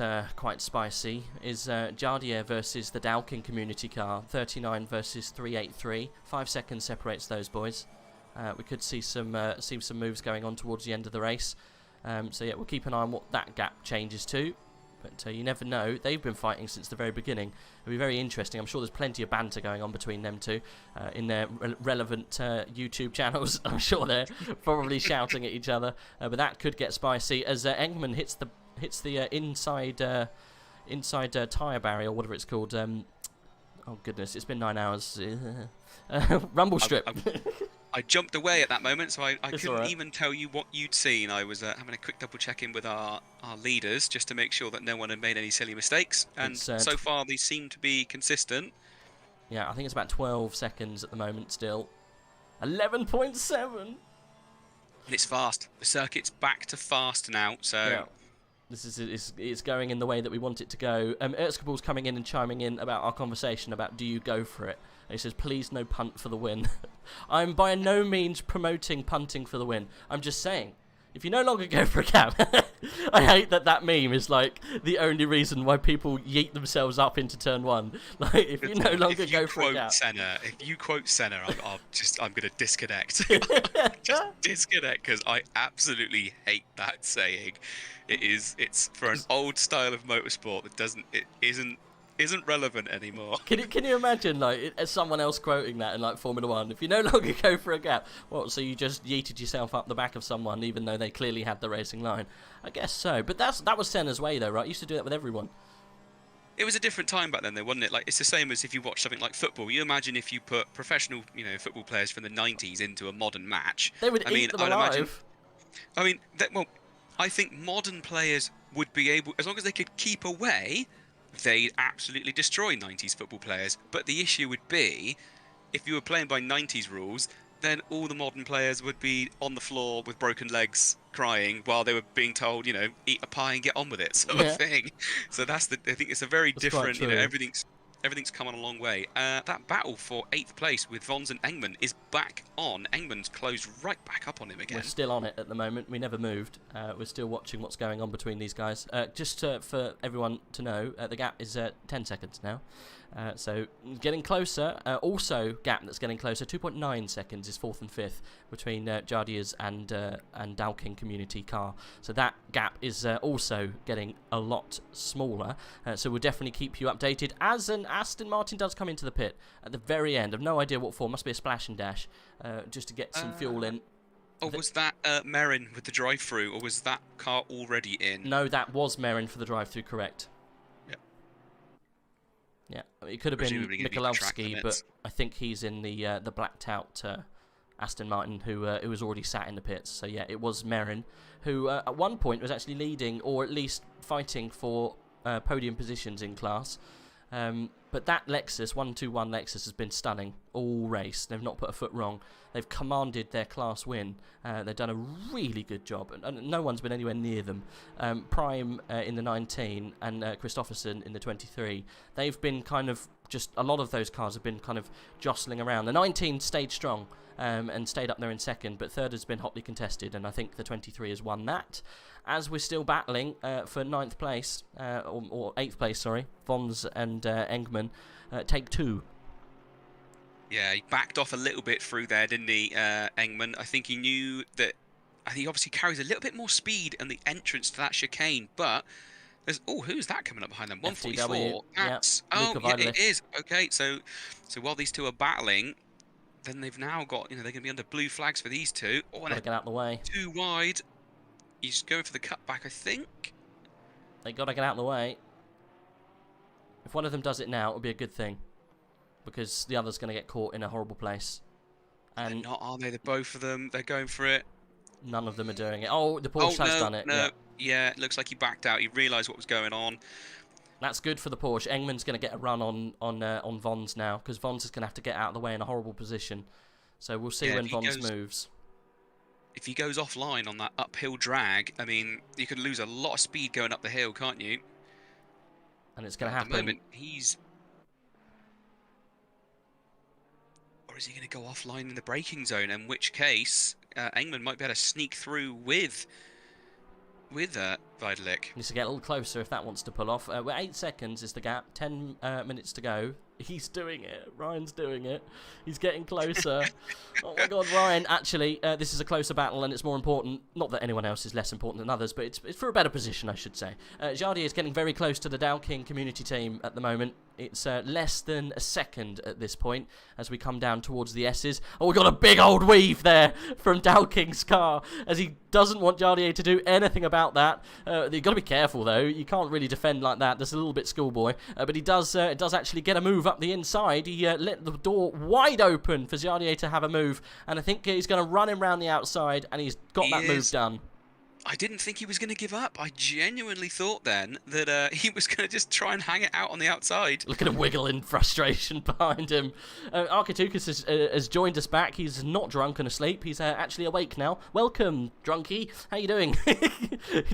spicy is Jardier versus the Dalkin community car. 39 versus 383. 5 seconds separates those boys. We could see some moves going on towards the end of the race. So yeah, we'll keep an eye on what that gap changes to. But you never know. They've been fighting since the very beginning. It'll be very interesting. I'm sure there's plenty of banter going on between them two in their relevant YouTube channels. I'm sure they're probably shouting at each other. But that could get spicy as Engman hits the inside tyre barrier, or whatever it's called. Oh goodness, it's been 9 hours. Rumble strip. I jumped away at that moment, so I It's couldn't alright. even tell you what you'd seen. I was having a quick double check in with our leaders just to make sure that no one had made any silly mistakes. And It's, so far, they seem to be consistent. Yeah, I think it's about 12 seconds at the moment still. 11.7. And it's fast. The circuit's back to fast now, so... Yeah. This is it's going in the way that we want it to go. Erzkabal's coming in and chiming in about our conversation about do you go for it. And he says, please no punt for the win. I'm by no means promoting punting for the win. I'm just saying, if you no longer go for a gap, I hate that meme is like the only reason why people yeet themselves up into turn 1. Like if you no longer go for a gap. If you quote Senna, I'm going to disconnect. Just disconnect because I absolutely hate that saying. It's for an old style of motorsport that isn't relevant anymore. Can you imagine like as someone else quoting that in like Formula 1? If you no longer go for a gap, what? So you just yeeted yourself up the back of someone, even though they clearly had the racing line? I guess so. But that was Senna's way, though, right? He used to do that with everyone. It was a different time back then, though, wasn't it? Like it's the same as if you watch something like football. You imagine if you put professional, football players from the '90s into a modern match. They would eat them alive. I think modern players would be able, as long as they could keep away, they'd absolutely destroy 90s football players. But the issue would be, if you were playing by 90s rules, then all the modern players would be on the floor with broken legs, crying, while they were being told, eat a pie and get on with it, sort of thing. So I think it's a very different, everything's come on a long way. That battle for 8th place with Vons and Engman is back on. Engman's closed right back up on him again. We're still on it at the moment. We never moved. We're still watching what's going on between these guys. Just for everyone to know, the gap is 10 seconds now. So getting closer. Also, gap that's getting closer. 2.9 seconds is 4th and 5th between Jardia's and Dalking Community Car. So that gap is also getting a lot smaller. So we'll definitely keep you updated as an Aston Martin does come into the pit at the very end. I've no idea what for. Must be a splash and dash just to get some fuel in. Or was that Merrin with the drive-through, or was that car already in? No, that was Merrin for the drive-through, correct. Yeah, it could have been Michalowski, but I think he's in the blacked out Aston Martin who was already sat in the pits. So yeah, it was Merrin, who at one point was actually leading or at least fighting for podium positions in class. But that Lexus, 121 Lexus, has been stunning all race. They've not put a foot wrong. They've commanded their class win. They've done a really good job, and no one's been anywhere near them. Prime in the 19 and Christopherson in the 23. They've been kind of just, a lot of those cars have been kind of jostling around. The 19 stayed strong and stayed up there in second, but third has been hotly contested, and I think the 23 has won that. As we're still battling for 9th place, or 8th place, sorry, Vons and Engman take 2. Yeah, he backed off a little bit through there, didn't he, Engman? I think he knew that. I think he obviously carries a little bit more speed in the entrance to that chicane, but there's who's that coming up behind them? 144. That's it is. Okay, so while these two are battling, then they've now got they're going to be under blue flags for these two. Gotta get out of the way. Too wide. He's going for the cutback, I think. They gotta get out of the way. If one of them does it now, it would be a good thing, because the other's going to get caught in a horrible place. And they're not, are they? The both of them, they're going for it. None of them are doing it. Oh, the Porsche has done it. No, yeah, it looks like he backed out. He realised what was going on. That's good for the Porsche. Engman's going to get a run on Vons now, because Vons is going to have to get out of the way in a horrible position. So we'll see when Vons moves. If he goes offline on that uphill drag, I mean, you could lose a lot of speed going up the hill, can't you? And it's going to happen. At the moment, or is he going to go offline in the braking zone? In which case, Engman might be able to sneak through with Vidalik. Needs to get a little closer if that wants to pull off. 8 seconds is the gap. 10 minutes to go. He's doing it. Ryan's doing it. He's getting closer. Oh my God, Ryan! Actually, this is a closer battle, and it's more important. Not that anyone else is less important than others, but it's for a better position, I should say. Jardier is getting very close to the Dalking Community Team at the moment. It's less than a second at this point as we come down towards the S's. Oh, we got a big old weave there from Dalking's car as he doesn't want Jardier to do anything about that. You've got to be careful though. You can't really defend like that. That's a little bit schoolboy, but he does actually get a move move up the inside. He let the door wide open for Jardier to have a move, and I think he's going to run him round the outside, and he's got that move done. I didn't think he was going to give up. I genuinely thought then that he was going to just try and hang it out on the outside. Look at him wiggle in frustration behind him. Arcetuthis has joined us back. He's not drunk and asleep. He's actually awake now. Welcome, drunkie. How you doing?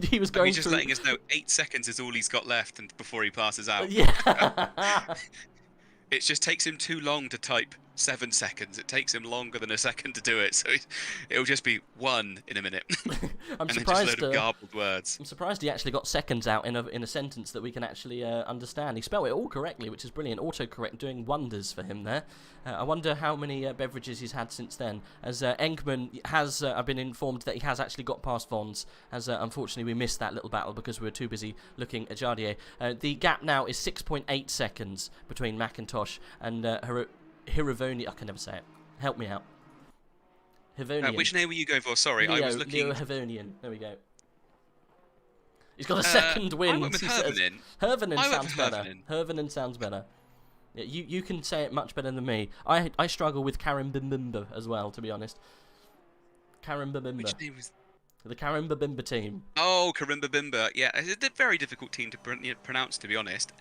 He was going He's just letting us know 8 seconds is all he's got left before he passes out. Yeah. It just takes him too long to type 7 seconds. It takes him longer than a second to do it, so it'll just be 1 in a minute. I'm and surprised. Then just a load of garbled words. I'm surprised he actually got seconds out in a sentence that we can actually understand. He spelled it all correctly, which is brilliant. Autocorrect doing wonders for him there. I wonder how many beverages he's had since then. As Enkman has, I've been informed that he has actually got past Vons, as unfortunately we missed that little battle because we were too busy looking at Jardier. The gap now is 6.8 seconds between Macintosh and Hiravonia. I can never say it. Help me out. Hirvonian. Which name were you going for? Sorry, I was looking. Leo Hirvonian. There we go. He's got a second win. I went with Hervonen. Hervonen sounds better. Hervonen sounds better. Yeah, you can say it much better than me. I struggle with Karimbimba as well, to be honest. Karimbimba. Which name was? The Karimbimba team. Oh, Karimbimba. Yeah, it's a very difficult team to pronounce, to be honest.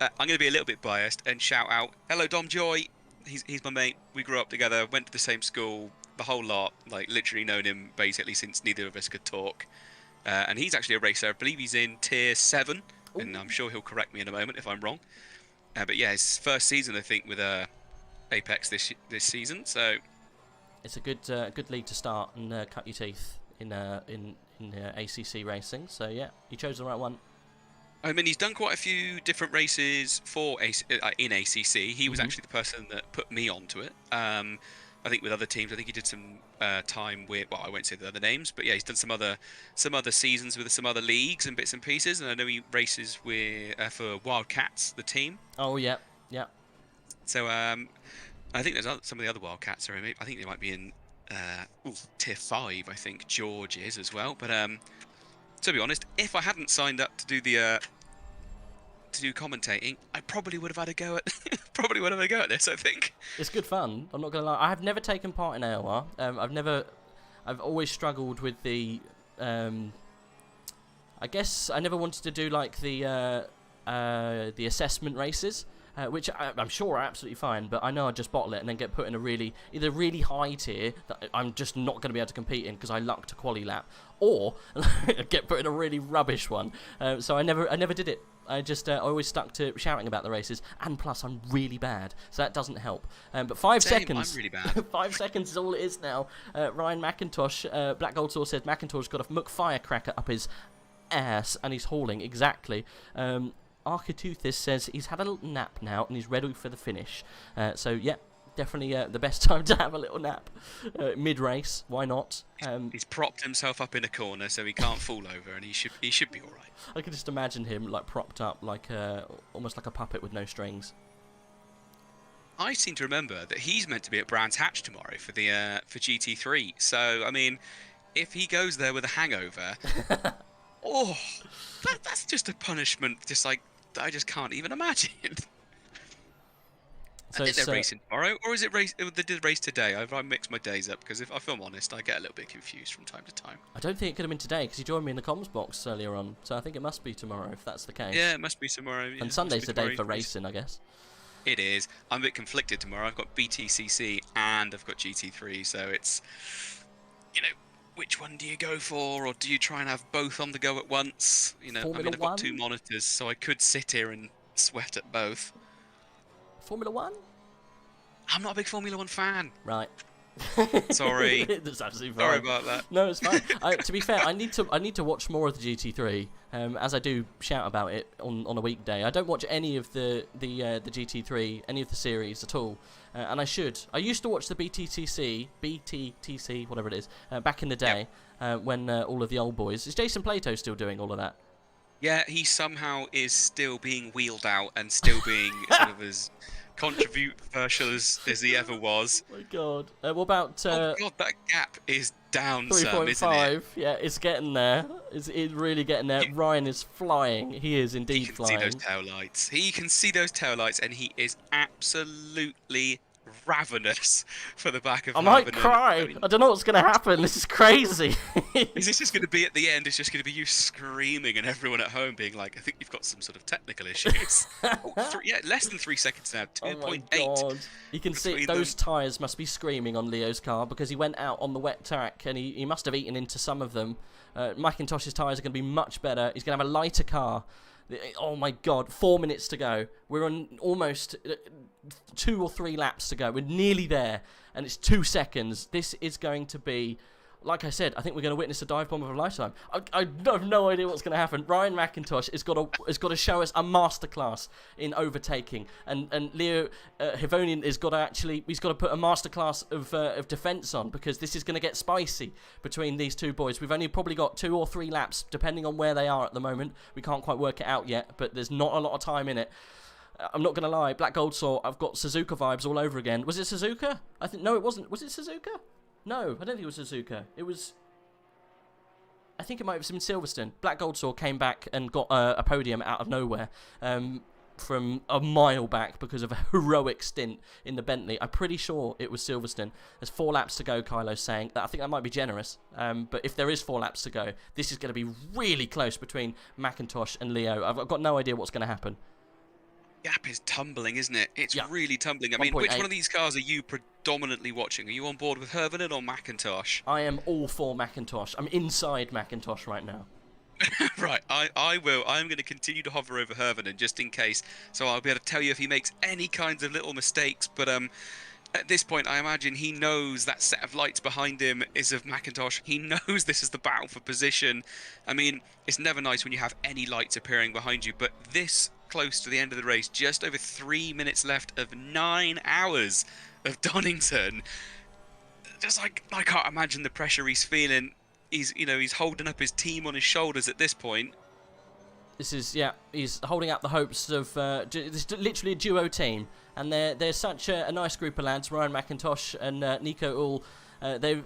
I'm going to be a little bit biased and shout out, hello, Dom Joy. He's my mate. We grew up together, went to the same school, the whole lot. Like, literally known him basically since neither of us could talk. And he's actually a racer. I believe he's in Tier 7, and I'm sure he'll correct me in a moment if I'm wrong. But yeah, his first season, I think, with Apex this season. So it's a good league to start and cut your teeth in ACC racing. So yeah, you chose the right one. I mean, he's done quite a few different races in ACC. He was actually the person that put me onto it. I think with other teams, I think he did some time with. Well, I won't say the other names, but yeah, he's done some other seasons with some other leagues and bits and pieces. And I know he races with for Wildcats, the team. Oh yeah, yeah. So I think there's some of the other Wildcats. I think they might be in Tier 5. I think George is as well. But to be honest, if I hadn't signed up to do the to do commentating, I probably would have had a go at this. I think it's good fun. I'm not gonna lie. I have never taken part in AOR. I've always struggled with the. I guess I never wanted to do like the assessment races. Which I'm sure are absolutely fine, but I know I'd just bottle it and then get put in either really high tier that I'm just not going to be able to compete in because I lucked a quali lap, or get put in a really rubbish one. So I never did it. I always stuck to shouting about the races, and plus I'm really bad, so that doesn't help. But 5 seconds. I'm really bad. 5 seconds is all it is now. Ryan McIntosh, Black Gold Source says McIntosh got a Mook firecracker up his ass, and he's hauling exactly. Arcetuthis says he's had a little nap now and he's ready for the finish. So yeah, definitely the best time to have a little nap mid-race. Why not? He's propped himself up in a corner so he can't fall over, and he should be all right. I can just imagine him like propped up like almost like a puppet with no strings. I seem to remember that he's meant to be at Brands Hatch tomorrow for the for GT3. So I mean, if he goes there with a hangover, that's just a punishment. Just like. I just can't even imagine. So I think they're racing tomorrow, or is it race? They did race today. I mix my days up because if I'm honest, I get a little bit confused from time to time. I don't think it could have been today because you joined me in the comms box earlier on, so I think it must be tomorrow if that's the case. Yeah, it must be tomorrow. Yeah, and Sunday's the day for racing, I guess. It is. I'm a bit conflicted tomorrow. I've got BTCC and I've got GT3, so it's which one do you go for, or do you try and have both on the go at once? I've got 2 monitors, so I could sit here and sweat at both. Formula 1? I'm not a big Formula 1 fan. Right. Sorry. That's absolutely fine. Sorry about that. No, it's fine. To be fair, I need to watch more of the GT3, as I do shout about it on a weekday. I don't watch any of the GT3, any of the series at all, and I should. I used to watch the BTTC, whatever it is, back in the day, when all of the old boys. Is Jason Plato still doing all of that? Yeah, he somehow is still being wheeled out and still being sort of as controversial as he ever was. Oh my god. What about... Oh god, that gap is down some, isn't it? 3.5. Yeah, it's getting there. It's really getting there. Ryan is flying. He is indeed He can flying. see those tail lights. He can see those tail lights, and he is absolutely ravenous for the back of I might Herman. cry. I mean, I don't know what's going to happen. This is crazy. is this just going to be at the end? It's just going to be you screaming and everyone at home being like, I think you've got some sort of technical issues. Yeah, less than 3 seconds now. Oh my 2.8. god. You can see between those tyres must be screaming on Leo's car because he went out on the wet track and he must have eaten into some of them. Macintosh's tyres are going to be much better. He's going to have a lighter car. Oh my god, 4 minutes to go. We're on almost 2 or 3 laps to go. We're nearly there, and it's 2 seconds. This is going to be, like I said, I think we're going to witness a dive bomb of a lifetime. I have no idea what's going to happen. Ryan McIntosh has got to show us a masterclass in overtaking, and Leo Hivonian has got to put a masterclass of defence on, because this is going to get spicy between these two boys. We've only probably got 2 or 3 laps, depending on where they are at the moment. We can't quite work it out yet, but there's not a lot of time in it. I'm not going to lie, Black Gold Saw, I've got Suzuka vibes all over again. Was it Suzuka? No, it wasn't. Was it Suzuka? No, I don't think it was Suzuka. It was... I think it might have been Silverstone. Black Gold Saw came back and got a podium out of nowhere from a mile back because of a heroic stint in the Bentley. I'm pretty sure it was Silverstone. There's 4 laps to go, Kylo's saying. I think that might be generous. But if there is 4 laps to go, this is going to be really close between McIntosh and Leo. I've got no idea what's going to happen. Gap is tumbling, isn't it? It's Yeah. really tumbling. I mean, which 1.8. one of these cars are you predominantly watching? Are you on board with Hervanen or McIntosh? I am all for McIntosh. I'm inside McIntosh right now. Right, I will. I'm going to continue to hover over Hervanen just in case, so I'll be able to tell you if he makes any kinds of little mistakes. But at this point, I imagine he knows that set of lights behind him is of McIntosh. He knows this is the battle for position. I mean, it's never nice when you have any lights appearing behind you, but this close to the end of the race, just over 3 minutes left of 9 hours of Donington. Just like, I can't imagine the pressure he's feeling. He's holding up his team on his shoulders at this point. This is, yeah, he's holding up the hopes of, it's literally a duo team, and they're such a nice group of lads, Ryan McIntosh and Nico Ull.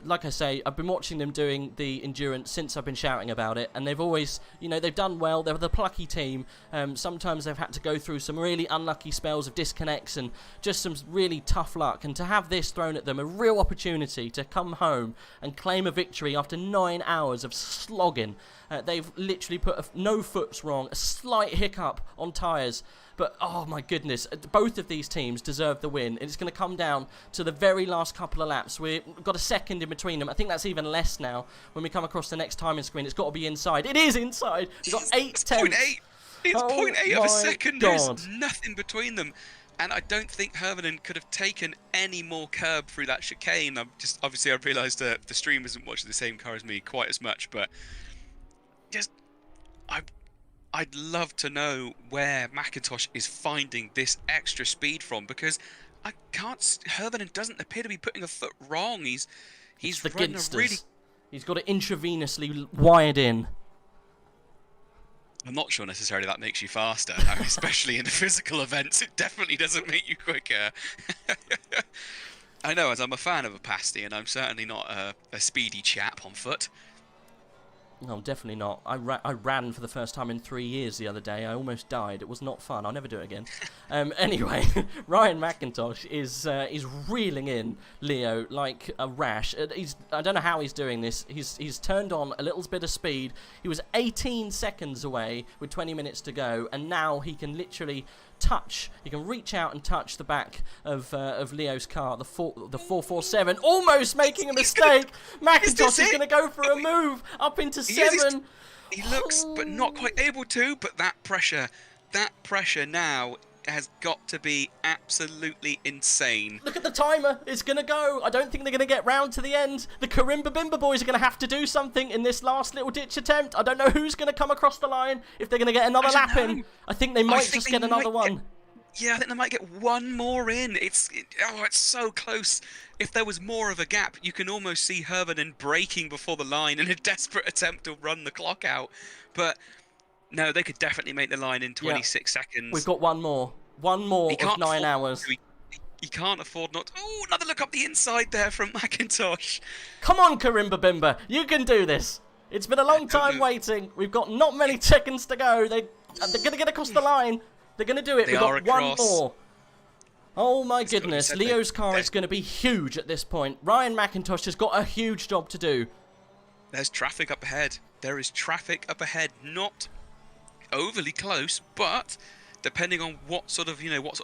Like I say, I've been watching them doing the endurance since I've been shouting about it, and they've always, they've done well. They're the plucky team. Sometimes they've had to go through some really unlucky spells of disconnects and just some really tough luck, and to have this thrown at them, a real opportunity to come home and claim a victory after 9 hours of slogging. They've literally put no foots wrong, a slight hiccup on tyres. But, oh my goodness, both of these teams deserve the win. It's going to come down to the very last couple of laps. We've got a second in between them. I think that's even less now when we come across the next timing screen. It's got to be inside. It is inside. We've got 8 tenths. 0.8. It's 0.8 of a second. God. There's nothing between them. And I don't think Hervanen could have taken any more curb through that chicane. Obviously, I realised that the stream isn't watching the same car as me quite as much, but I'd love to know where McIntosh is finding this extra speed from, because I can't. Hervanen doesn't appear to be putting a foot wrong. He's the running a really. He's got it intravenously wired in. I'm not sure necessarily that makes you faster, especially in the physical events. It definitely doesn't make you quicker. I know, as I'm a fan of a pasty, and I'm certainly not a speedy chap on foot. No, definitely not. I ran for the first time in 3 years the other day. I almost died. It was not fun. I'll never do it again. Anyway, Ryan McIntosh is reeling in Leo like a rash. I don't know how he's doing this. He's turned on a little bit of speed. He was 18 seconds away with 20 minutes to go, and now he can literally he can reach out and touch the back of Leo's car, the 447, almost making a mistake. McIntosh is going to go for a move up into 7. He looks, but not quite able to. But that pressure now has got to be absolutely insane. Look at the timer. It's going to go. I don't think they're going to get round to the end. The Karimba Bimba boys are going to have to do something in this last little ditch attempt. I don't know who's going to come across the line, if they're going to get another lap in. I think they might just get another one. Yeah, I think they might get one more in. It's so close. If there was more of a gap, you can almost see Hervanen braking before the line in a desperate attempt to run the clock out. But no, they could definitely make the line in 26 seconds. We've got one more. One more of 9 hours. You can't afford not. Oh, another look up the inside there from Macintosh. Come on, Karimba Bimba, you can do this. It's been a long time waiting. We've got not many seconds to go. They're going to get across the line. They're going to do it. We've got one more. Oh my goodness, Leo's car is going to be huge at this point. Ryan McIntosh has got a huge job to do. There's traffic up ahead. There is traffic up ahead. Not overly close, but depending on what sort of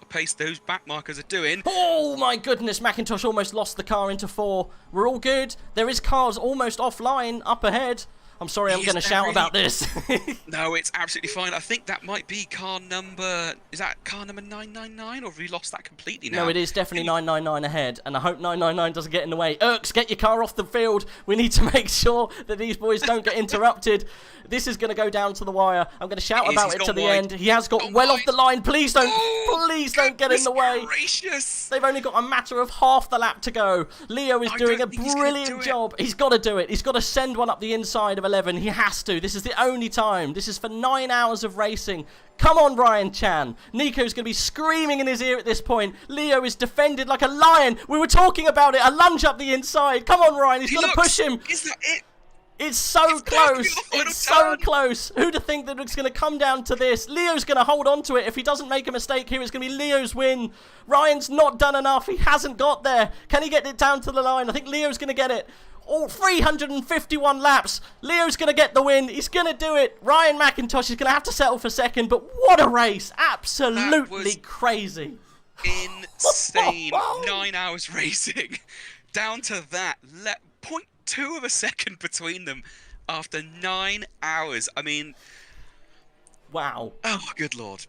pace those back markers are doing. Oh my goodness, McIntosh almost lost the car into 4. We're all good. There is cars almost offline up ahead. I'm sorry, I'm going to shout about this. No, it's absolutely fine. I think that might be car number... Is that car number 999, or have we lost that completely now? No, it is definitely 999 ahead, and I hope 999 doesn't get in the way. Urks, get your car off the field. We need to make sure that these boys don't get interrupted. This is going to go down to the wire. I'm going to shout about it to the end. He has got well off the line. Please don't get in the way. Gracious. They've only got a matter of half the lap to go. Leo is doing a brilliant job. He's got to do it. He's got to send one up the inside of 11. He has to. This is the only time. This is for 9 hours of racing. Come on, Ryan Chan. Nico's going to be screaming in his ear at this point. Leo is defended like a lion. We were talking about it. A lunge up the inside. Come on, Ryan. He's got to push him. Is that it? It's so close. It's so close. Who'd have think that it's going to come down to this? Leo's going to hold on to it. If he doesn't make a mistake here, it's going to be Leo's win. Ryan's not done enough. He hasn't got there. Can he get it down to the line? I think Leo's going to get it. Oh, 351 laps. Leo's going to get the win. He's going to do it. Ryan McIntosh is going to have to settle for second, but what a race. Absolutely crazy. Insane. 9 hours racing. Down to that. 0.2 of a second between them after 9 hours. I mean... Wow. Oh, good lord.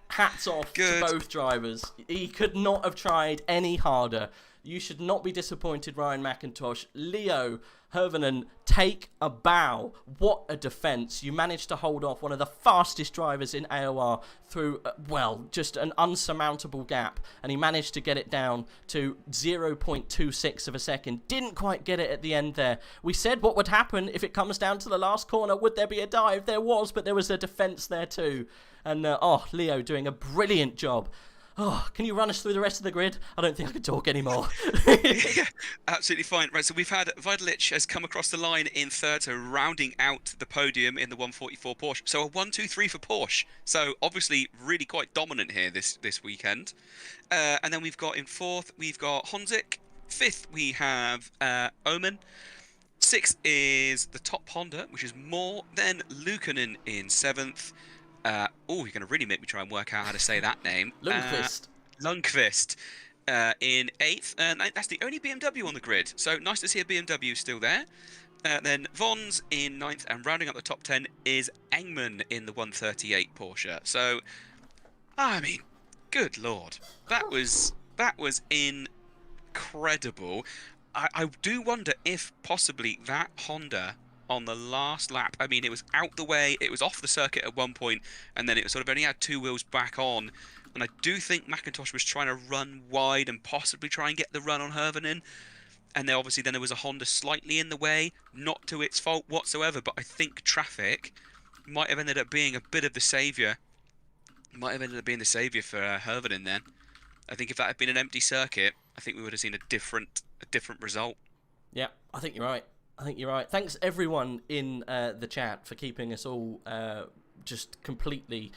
Hats off to both drivers. He could not have tried any harder. You should not be disappointed, Ryan McIntosh. Leo Hirvonen, take a bow. What a defence. You managed to hold off one of the fastest drivers in AOR through, well, just an unsurmountable gap. And he managed to get it down to 0.26 of a second. Didn't quite get it at the end there. We said what would happen if it comes down to the last corner. Would there be a dive? There was, but there was a defence there too. And, Leo doing a brilliant job. Oh, can you run us through the rest of the grid? I don't think I can talk anymore. Yeah, absolutely fine. Right, so we've had Vidalic has come across the line in third, so rounding out the podium in the 144 Porsche. So a 1-2-3 for Porsche. So obviously really quite dominant here this weekend. And then we've got in fourth, we've got Honzik. Fifth, we have Omen. Sixth is the top Honda, which is more than Lukanen in seventh. You're going to really make me try and work out how to say that name. Lundqvist. Lundqvist in 8th, and that's the only BMW on the grid. So nice to see a BMW still there. Then Vons in 9th, and rounding up the top 10 is Engman in the 138 Porsche. So, I mean, good lord, that was incredible. I do wonder if possibly that Honda on the last lap, I mean, it was out the way, it was off the circuit at one point, and then it sort of only had 2 wheels back on. And I do think McIntosh was trying to run wide and possibly try and get the run on Hirvonen. And then obviously then there was a Honda slightly in the way, not to its fault whatsoever, but I think traffic might have ended up being a bit of the saviour. Might have ended up being the saviour for Hirvonen then. I think if that had been an empty circuit, I think we would have seen a different result. Yeah, I think you're right. Thanks everyone in the chat for keeping us all just completely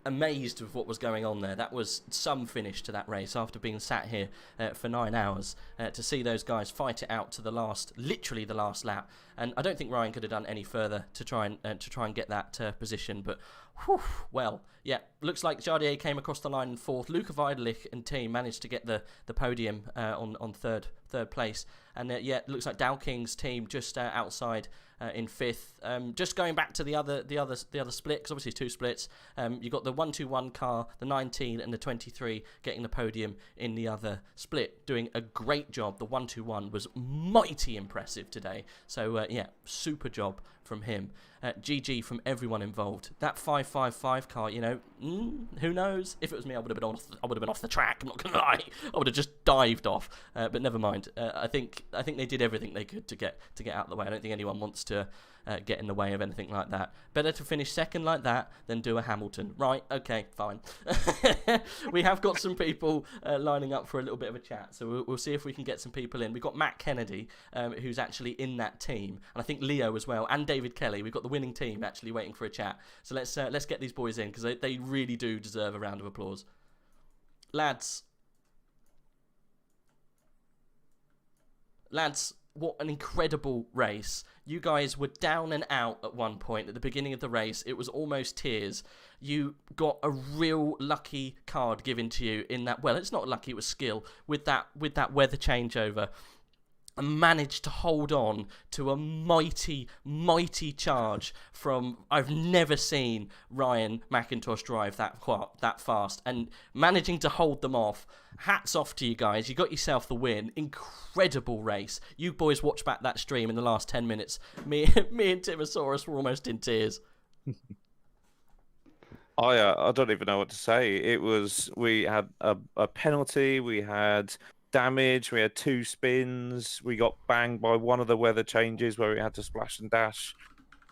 amazed with what was going on there. That was some finish to that race after being sat here for 9 hours to see those guys fight it out to the last, literally the last lap. And I don't think Ryan could have done any further to try and get that position. But whew, well, yeah, looks like Jardier came across the line in 4th. Luca Vidalik and team managed to get the podium on third place. And yeah, looks like Dow King's team just outside in 5th. Just going back to the other split, because obviously it's 2 splits. You got the 121 car, the 19 and the 23 getting the podium in the other split, doing a great job. The 121 was mighty impressive today. So yeah, super job from him. GG from everyone involved. That 555 car, you know, Who knows? If it was me, I would have been off the track. I'm not gonna lie. I would have just dived off. But never mind. I think they did everything they could to get out of the way. I don't think anyone wants to get in the way of anything like that. Better to finish second like that than do a Hamilton. Right? Okay, fine. We have got some people lining up for a little bit of a chat, so we'll see if we can get some people in. We've got Matt Kennedy, who's actually in that team, and I think Leo as well, and David Kelly. We've got the winning team actually waiting for a chat. So let's get these boys in, because they really do deserve a round of applause. Lads, what an incredible race. You guys were down and out at one point at the beginning of the race. It was almost tears. You got a real lucky card given to you in that, well, it's not lucky, it was skill, with that weather changeover, and managed to hold on to a mighty, mighty charge from, I've never seen Ryan McIntosh drive that fast, and managing to hold them off. Hats off to you guys. You got yourself the win. Incredible race. You boys watch back that stream in the last 10 minutes. Me and Timasorus were almost in tears. I don't even know what to say. We had a penalty, we had damage, we had 2 spins, we got banged by one of the weather changes where we had to splash and dash,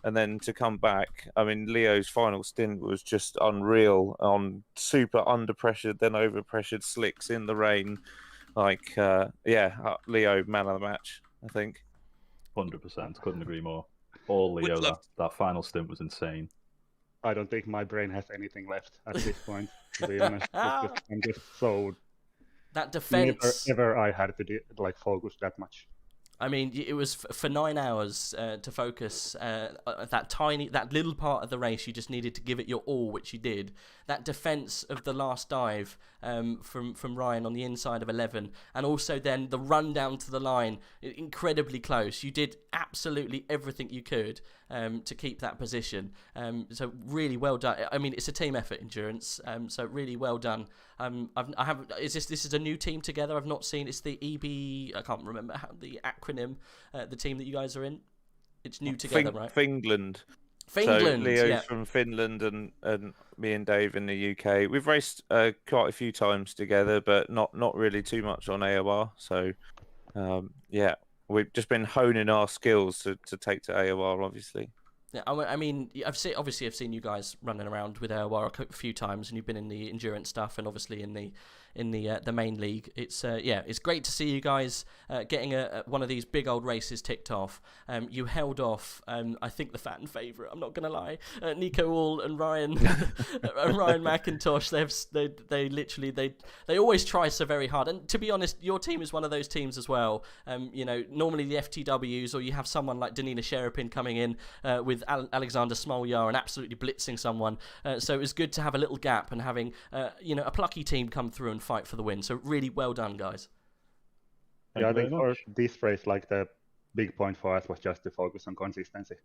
and then to come back. I mean, Leo's final stint was just unreal, on super under pressured, then over pressured slicks in the rain. Leo, man of the match, I think. 100%, couldn't agree more. All Leo, that final stint was insane. I don't think my brain has anything left at this point, to be honest. I'm just so... That defense. Never I had to focus that much. I mean, it was for 9 hours to focus that little part of the race. You just needed to give it your all, which you did. That defense of the last dive from Ryan on the inside of 11, and also then the run down to the line, incredibly close. You did absolutely everything you could to keep that position. So really well done. I mean, it's a team effort, endurance. So really well done. This is a new team together. I've not seen. It's the EB. I can't remember the acronym. The team that you guys are in. It's new together, right? Finland. So Leo's from Finland, and me and Dave in the UK. We've raced quite a few times together, but not really too much on AOR. So we've just been honing our skills to take to AOR, obviously. Yeah, I mean, I've seen you guys running around with AOR a few times, and you've been in the endurance stuff, and obviously in the main league. It's great to see you guys getting one of these big old races ticked off. You held off, I think, the fan favourite. I'm not gonna lie, Nico All and Ryan Ryan McIntosh. They always try so very hard. And to be honest, your team is one of those teams as well. Normally the FTWs, or you have someone like Danila Sherapin coming in with Alexander Smolyar and absolutely blitzing someone. So it was good to have a little gap and having a plucky team come through and fight for the win. So really well done, guys. I think for this race, the big point for us was just to focus on consistency.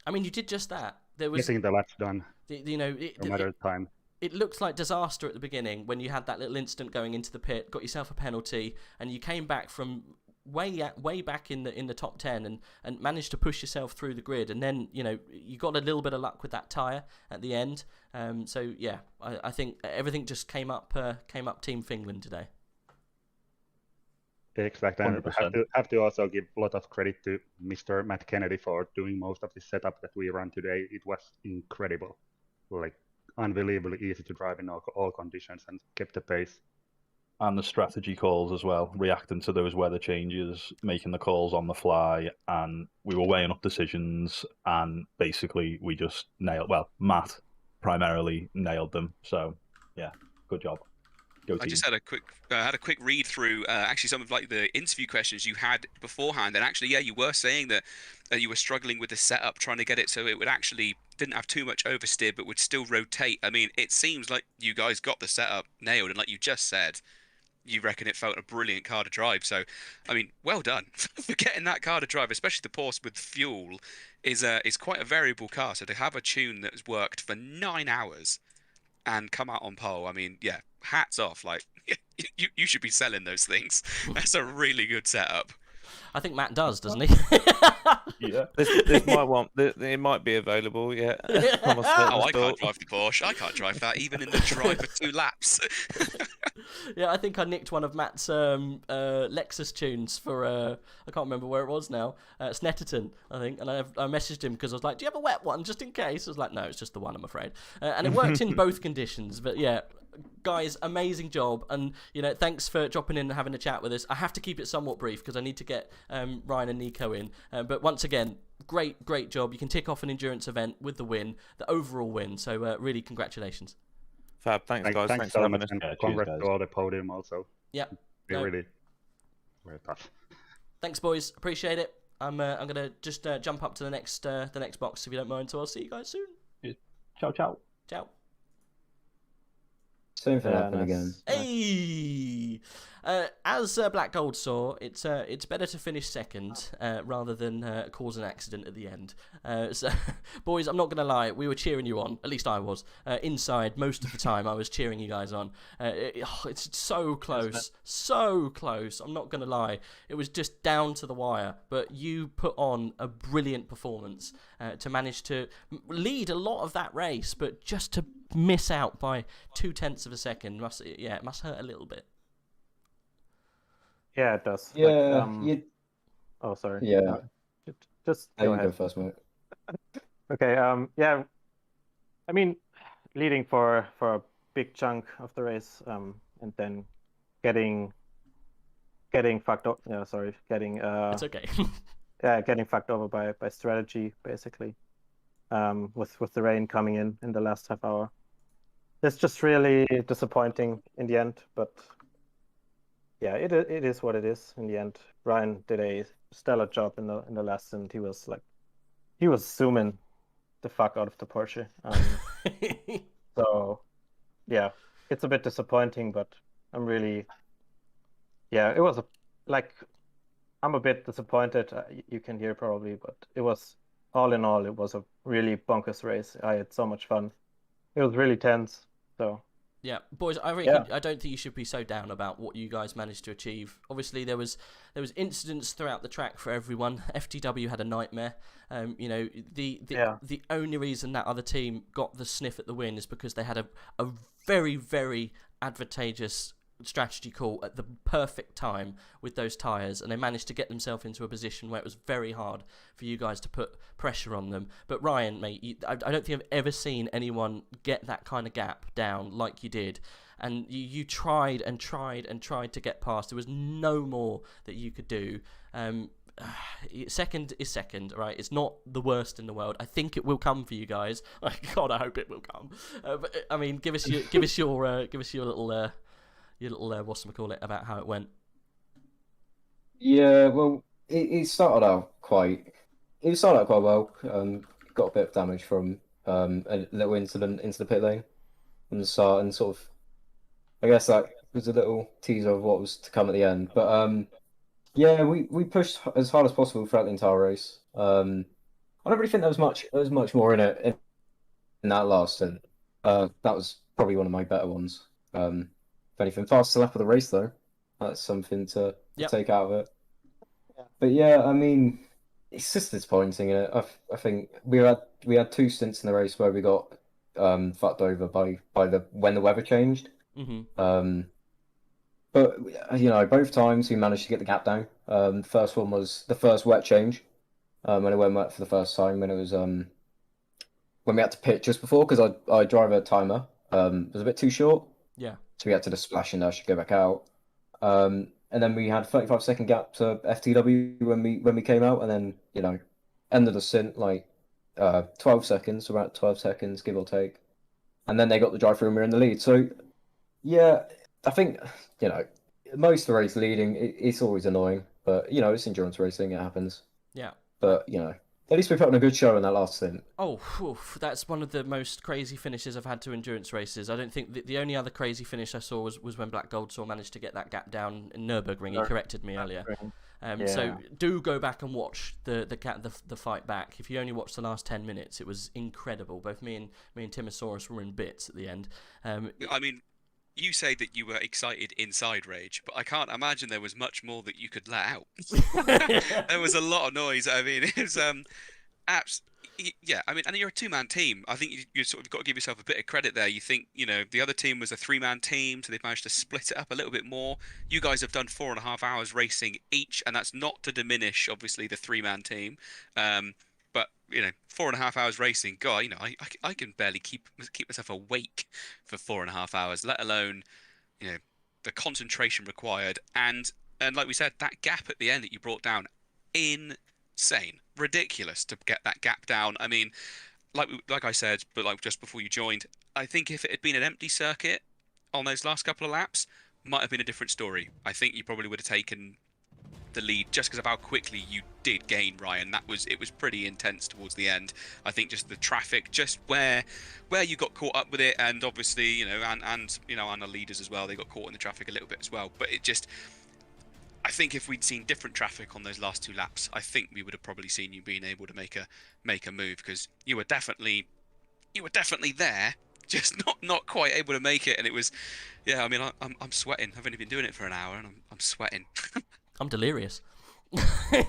I mean, you did just that. There was getting the laps done. No matter of time. It looked like disaster at the beginning when you had that little incident going into the pit, got yourself a penalty, and you came back from way back in the top 10 and managed to push yourself through the grid, and then you got a little bit of luck with that tyre at the end. I think everything just came up Team Finland today. Exactly, and have to also give a lot of credit to Mr. Matt Kennedy for doing most of the setup that we ran today. It was incredible, unbelievably easy to drive in all conditions, and kept the pace. And the strategy calls as well, reacting to those weather changes, making the calls on the fly, and we were weighing up decisions, and basically we just Matt primarily nailed them. So yeah, good job. Go team. I just had a quick read through actually some of the interview questions you had beforehand, and actually you were saying that you were struggling with the setup, trying to get it so it would actually didn't have too much oversteer but would still rotate. I mean, it seems like you guys got the setup nailed, and like you just said, you reckon it felt a brilliant car to drive. So, I mean, well done for getting that car to drive, especially the Porsche with fuel is quite a variable car. So to have a tune that has worked for 9 hours and come out on pole, I mean, yeah, hats off. You should be selling those things. That's a really good setup. I think Matt does, doesn't he? Yeah. This it might be available. Yeah. Oh, I can't drive the Porsche. I can't drive that even in the dry for 2 laps. Yeah, I think I nicked one of Matt's Lexus tunes for I can't remember where it was now. Snetterton, I think, and I messaged him because I was like, "Do you have a wet one, just in case?" I was like, "No, it's just the one, I'm afraid." And it worked in both conditions. But yeah, guys, amazing job, and thanks for dropping in and having a chat with us. I have to keep it somewhat brief because I need to get Ryan and Nico in. But once again, great job. You can tick off an endurance event with the win, the overall win. So really, congratulations. Fab, thanks guys. Thanks for so having much, us. and Yeah, cheers, congrats guys. to all the podium also. Yeah. Really very tough. Thanks, boys. Appreciate it. I'm gonna just jump up to the next box if you don't mind. So I'll see you guys soon. Ciao, ciao. Ciao. Same thing Yeah, happened nice. again. Hey, as Black Gold saw, it's better to finish second rather than cause an accident at the end. So, boys, I'm not gonna lie, we were cheering you on. At least I was. Inside, most of the time, I was cheering you guys on. It's so close, so close. I'm not gonna lie, it was just down to the wire. But you put on a brilliant performance to manage to lead a lot of that race, but just to miss out by 0.2 of a second it must hurt a little bit. Yeah, it does. Yeah, Oh, sorry. yeah. Just There go you go ahead. first, mate. Okay. Yeah. I mean, leading for a big chunk of the race, and then getting fucked up. Yeah, sorry. It's okay. Getting fucked over by strategy, basically. With the rain coming in the last half hour. It's just really disappointing in the end, but yeah, it is what it is in the end. Ryan did a stellar job in the last stint. He was zooming the fuck out of the Porsche. So yeah, it's a bit disappointing, but I'm really, yeah, it was I'm a bit disappointed. You can hear probably, but it was all in all, it was a really bonkers race. I had so much fun. It was really tense. So yeah, boys, I don't think you should be so down about what you guys managed to achieve. Obviously, there was incidents throughout the track for everyone. FTW had a nightmare. The only reason that other team got the sniff at the win is because they had a very, very advantageous strategy call at the perfect time with those tyres, and they managed to get themselves into a position where it was very hard for you guys to put pressure on them. But Ryan, mate, I don't think I've ever seen anyone get that kind of gap down like you did, and you tried and tried and tried to get past. There was no more that you could do. Second is second, right? It's not the worst in the world. I think it will come for you guys. God, I hope it will come. But I mean, give us your little whatchamacallit about how it went. Yeah, well, it started out quite well. Got a bit of damage from a little incident into the pit lane from the start, and sort of, I guess that was a little teaser of what was to come at the end. But yeah, we pushed as hard as possible throughout the entire race. I don't really think there was much more in it in that last stint. That was probably one of my better ones. If anything, fastest lap of the race though. That's something to take out of it. Yeah. But yeah, I mean, it's just disappointing. I think we had 2 stints in the race where we got fucked over by when the weather changed. Mm-hmm. But both times we managed to get the gap down. The first one was the first wet change, when it went wet for the first time. When it was when we had to pit just before, because our driver timer was a bit too short. Yeah. So we had to just splash and dash, go back out. And then we had a 35-second gap to FTW when we came out, and then end of the stint 12 seconds, about 12 seconds give or take, and then they got the drive-through and we were in the lead. So yeah, I think most of the race leading, it's always annoying, but it's endurance racing, it happens. Yeah. But at least we put on a good show in that last stint. Oh, oof, that's one of the most crazy finishes I've had to endurance races. I don't think the only other crazy finish I saw was when Black Gold managed to get that gap down in Nürburgring. He corrected me earlier. So do go back and watch the fight back. If you only watch the last 10 minutes, it was incredible. Both me and Timasorus were in bits at the end. I mean, you say that you were excited inside Rage, but I can't imagine there was much more that you could let out. There was a lot of noise. I mean, it was yeah. I mean, and you're a two-man team. I think you sort of got to give yourself a bit of credit there. You think, you know, the other team was a three-man team, so they've managed to split it up a little bit more. You guys have done 4.5 hours racing each, and that's not to diminish, obviously, the three-man team. But you know, 4.5 hours racing, God, you know, I can barely keep myself awake for 4.5 hours, let alone, you know, the concentration required. And like we said, that gap at the end that you brought down, insane, ridiculous to get that gap down. I mean, like I said, but like just before you joined, I think if it had been an empty circuit on those last couple of laps, might have been a different story. I think you probably would have taken the lead just because of how quickly you did gain, Ryan. It was pretty intense towards the end. I think just the traffic, just where you got caught up with it, and obviously, you know, and you know, and the leaders as well, they got caught in the traffic a little bit as well. But it just, I think if we'd seen different traffic on those last 2 laps, I think we would have probably seen you being able to make a move, because you were definitely there, just not quite able to make it. And it was, yeah, I mean, I'm sweating. I've only been doing it for an hour, and I'm sweating. I'm delirious. I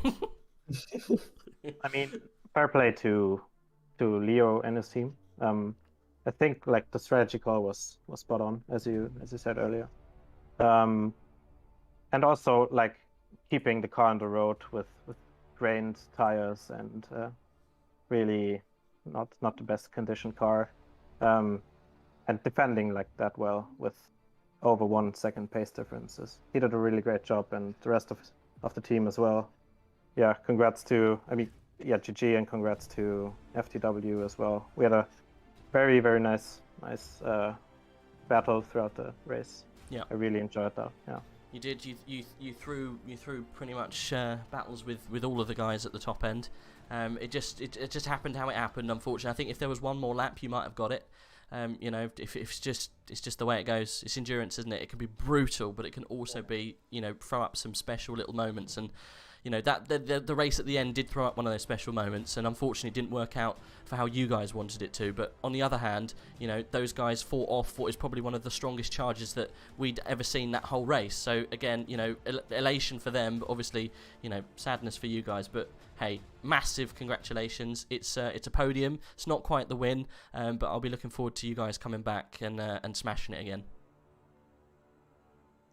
mean, fair play to Leo and his team. I think like the strategy call was spot on, as you said earlier. And also like keeping the car on the road with drained tires and really not the best conditioned car, and defending like that well with over 1 second pace differences. He did a really great job, and the rest of the team as well. Yeah, congrats to, I mean, yeah, GG, and congrats to FTW as well. We had a very, very nice battle throughout the race. Yeah, I really enjoyed that. Yeah, you did. You threw pretty much battles with all of the guys at the top end. It just happened how it happened. Unfortunately, I think if there was one more lap, you might have got it. You know, if it's just the way it goes. It's endurance, isn't it? It can be brutal, but it can also be, you know, throw up some special little moments. And you know, that the race at the end did throw up one of those special moments, and unfortunately didn't work out for how you guys wanted it to. But on the other hand, you know, those guys fought off what is probably one of the strongest charges that we'd ever seen that whole race. So again, you know, elation for them, but obviously, you know, sadness for you guys. But hey, massive congratulations. It's a podium. It's not quite the win, but I'll be looking forward to you guys coming back and smashing it again.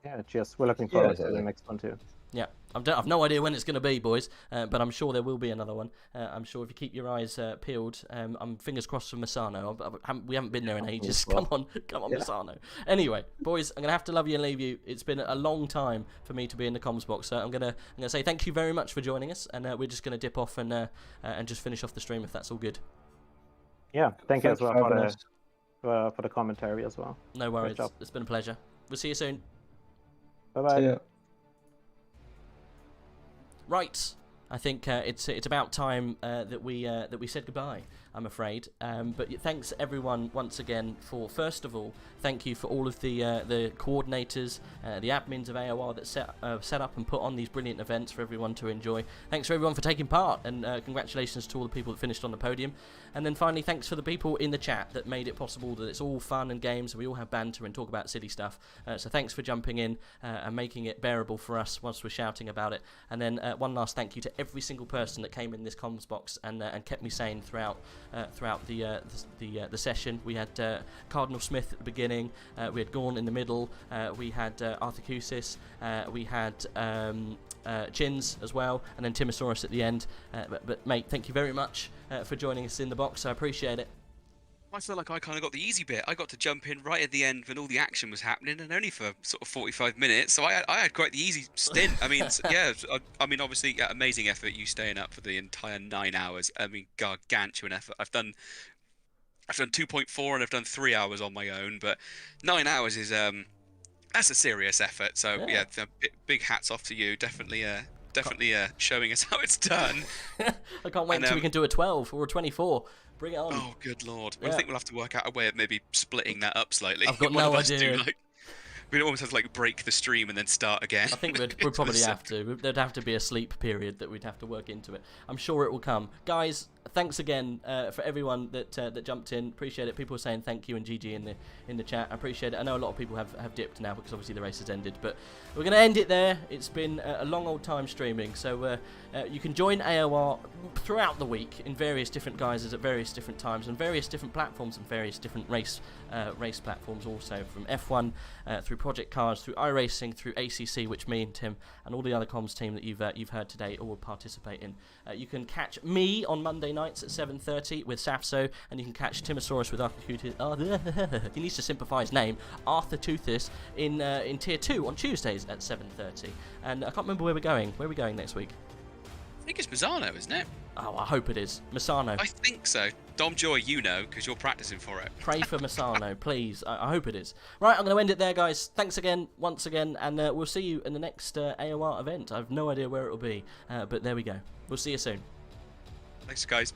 Yeah, cheers. We're looking forward to the next one too. Yeah, I've no idea when it's going to be, boys, but I'm sure there will be another one. I'm sure if you keep your eyes peeled, I'm fingers crossed for Misano. We haven't been there in ages. Come on, yeah. Misano. Anyway, boys, I'm going to have to love you and leave you. It's been a long time for me to be in the comms box, so I'm going to say thank you very much for joining us, and we're just going to dip off and just finish off the stream if that's all good. Yeah, thank you as well for the commentary as well. No worries. It's been a pleasure. We'll see you soon. Bye-bye. Right, I think it's about time that we said goodbye, I'm afraid. But thanks everyone once again for, first of all, thank you for all of the coordinators, the admins of AOR that set up and put on these brilliant events for everyone to enjoy. Thanks for everyone for taking part, and congratulations to all the people that finished on the podium. And then finally, thanks for the people in the chat that made it possible that it's all fun and games, and we all have banter and talk about silly stuff. So thanks for jumping in and making it bearable for us whilst we're shouting about it. And then one last thank you to every single person that came in this comms box and kept me sane throughout the session. We had Cardinal Smith at the beginning, we had Gorn in the middle, we had Arcetuthis, we had Chins as well, and then Timasorus at the end. But mate, thank you very much for joining us in the box. I appreciate it. I feel like I kind of got the easy bit. I got to jump in right at the end when all the action was happening, and only for sort of 45 minutes. So I had quite the easy stint. I mean, yeah. I mean, obviously, amazing effort. You staying up for the entire 9 hours. I mean, gargantuan effort. I've done 2.4 and I've done 3 hours on my own, but 9 hours is that's a serious effort. So yeah, big hats off to you. Definitely showing us how it's done. I can't wait until we can do a 12 or a 24. Bring it on. Oh, good lord. Yeah. I think we'll have to work out a way of maybe splitting that up slightly. I've got no idea. We'd almost have to like break the stream and then start again. I think we'd probably have to. There'd have to be a sleep period that we'd have to work into it. I'm sure it will come. Guys, thanks again for everyone that jumped in. Appreciate it. People are saying thank you and GG in the chat. I appreciate it. I know a lot of people have dipped now because obviously the race has ended, but we're going to end it there. It's been a long old time streaming, so you can join AOR throughout the week in various different guises at various different times on various different platforms and various different race platforms also, from F1 through Project Cars, through iRacing, through ACC, which me and Tim and all the other comms team that you've heard today all participate in. You can catch me on Monday nights at 7:30 with Safso, and you can catch Timasorus with Arcetuthis. He needs to simplify his name, Arcetuthis, in Tier 2 on Tuesdays at 7:30. And I can't remember where we're going. Where are we going next week? I think it's Mazzano, isn't it? Oh, I hope it is. Massano. I think so. Dom Joy, you know, because you're practicing for it. Pray for Massano, please. I hope it is. Right, I'm going to end it there, guys. Thanks again, once again, and we'll see you in the next AOR event. I have no idea where it will be, but there we go. We'll see you soon. Thanks, guys.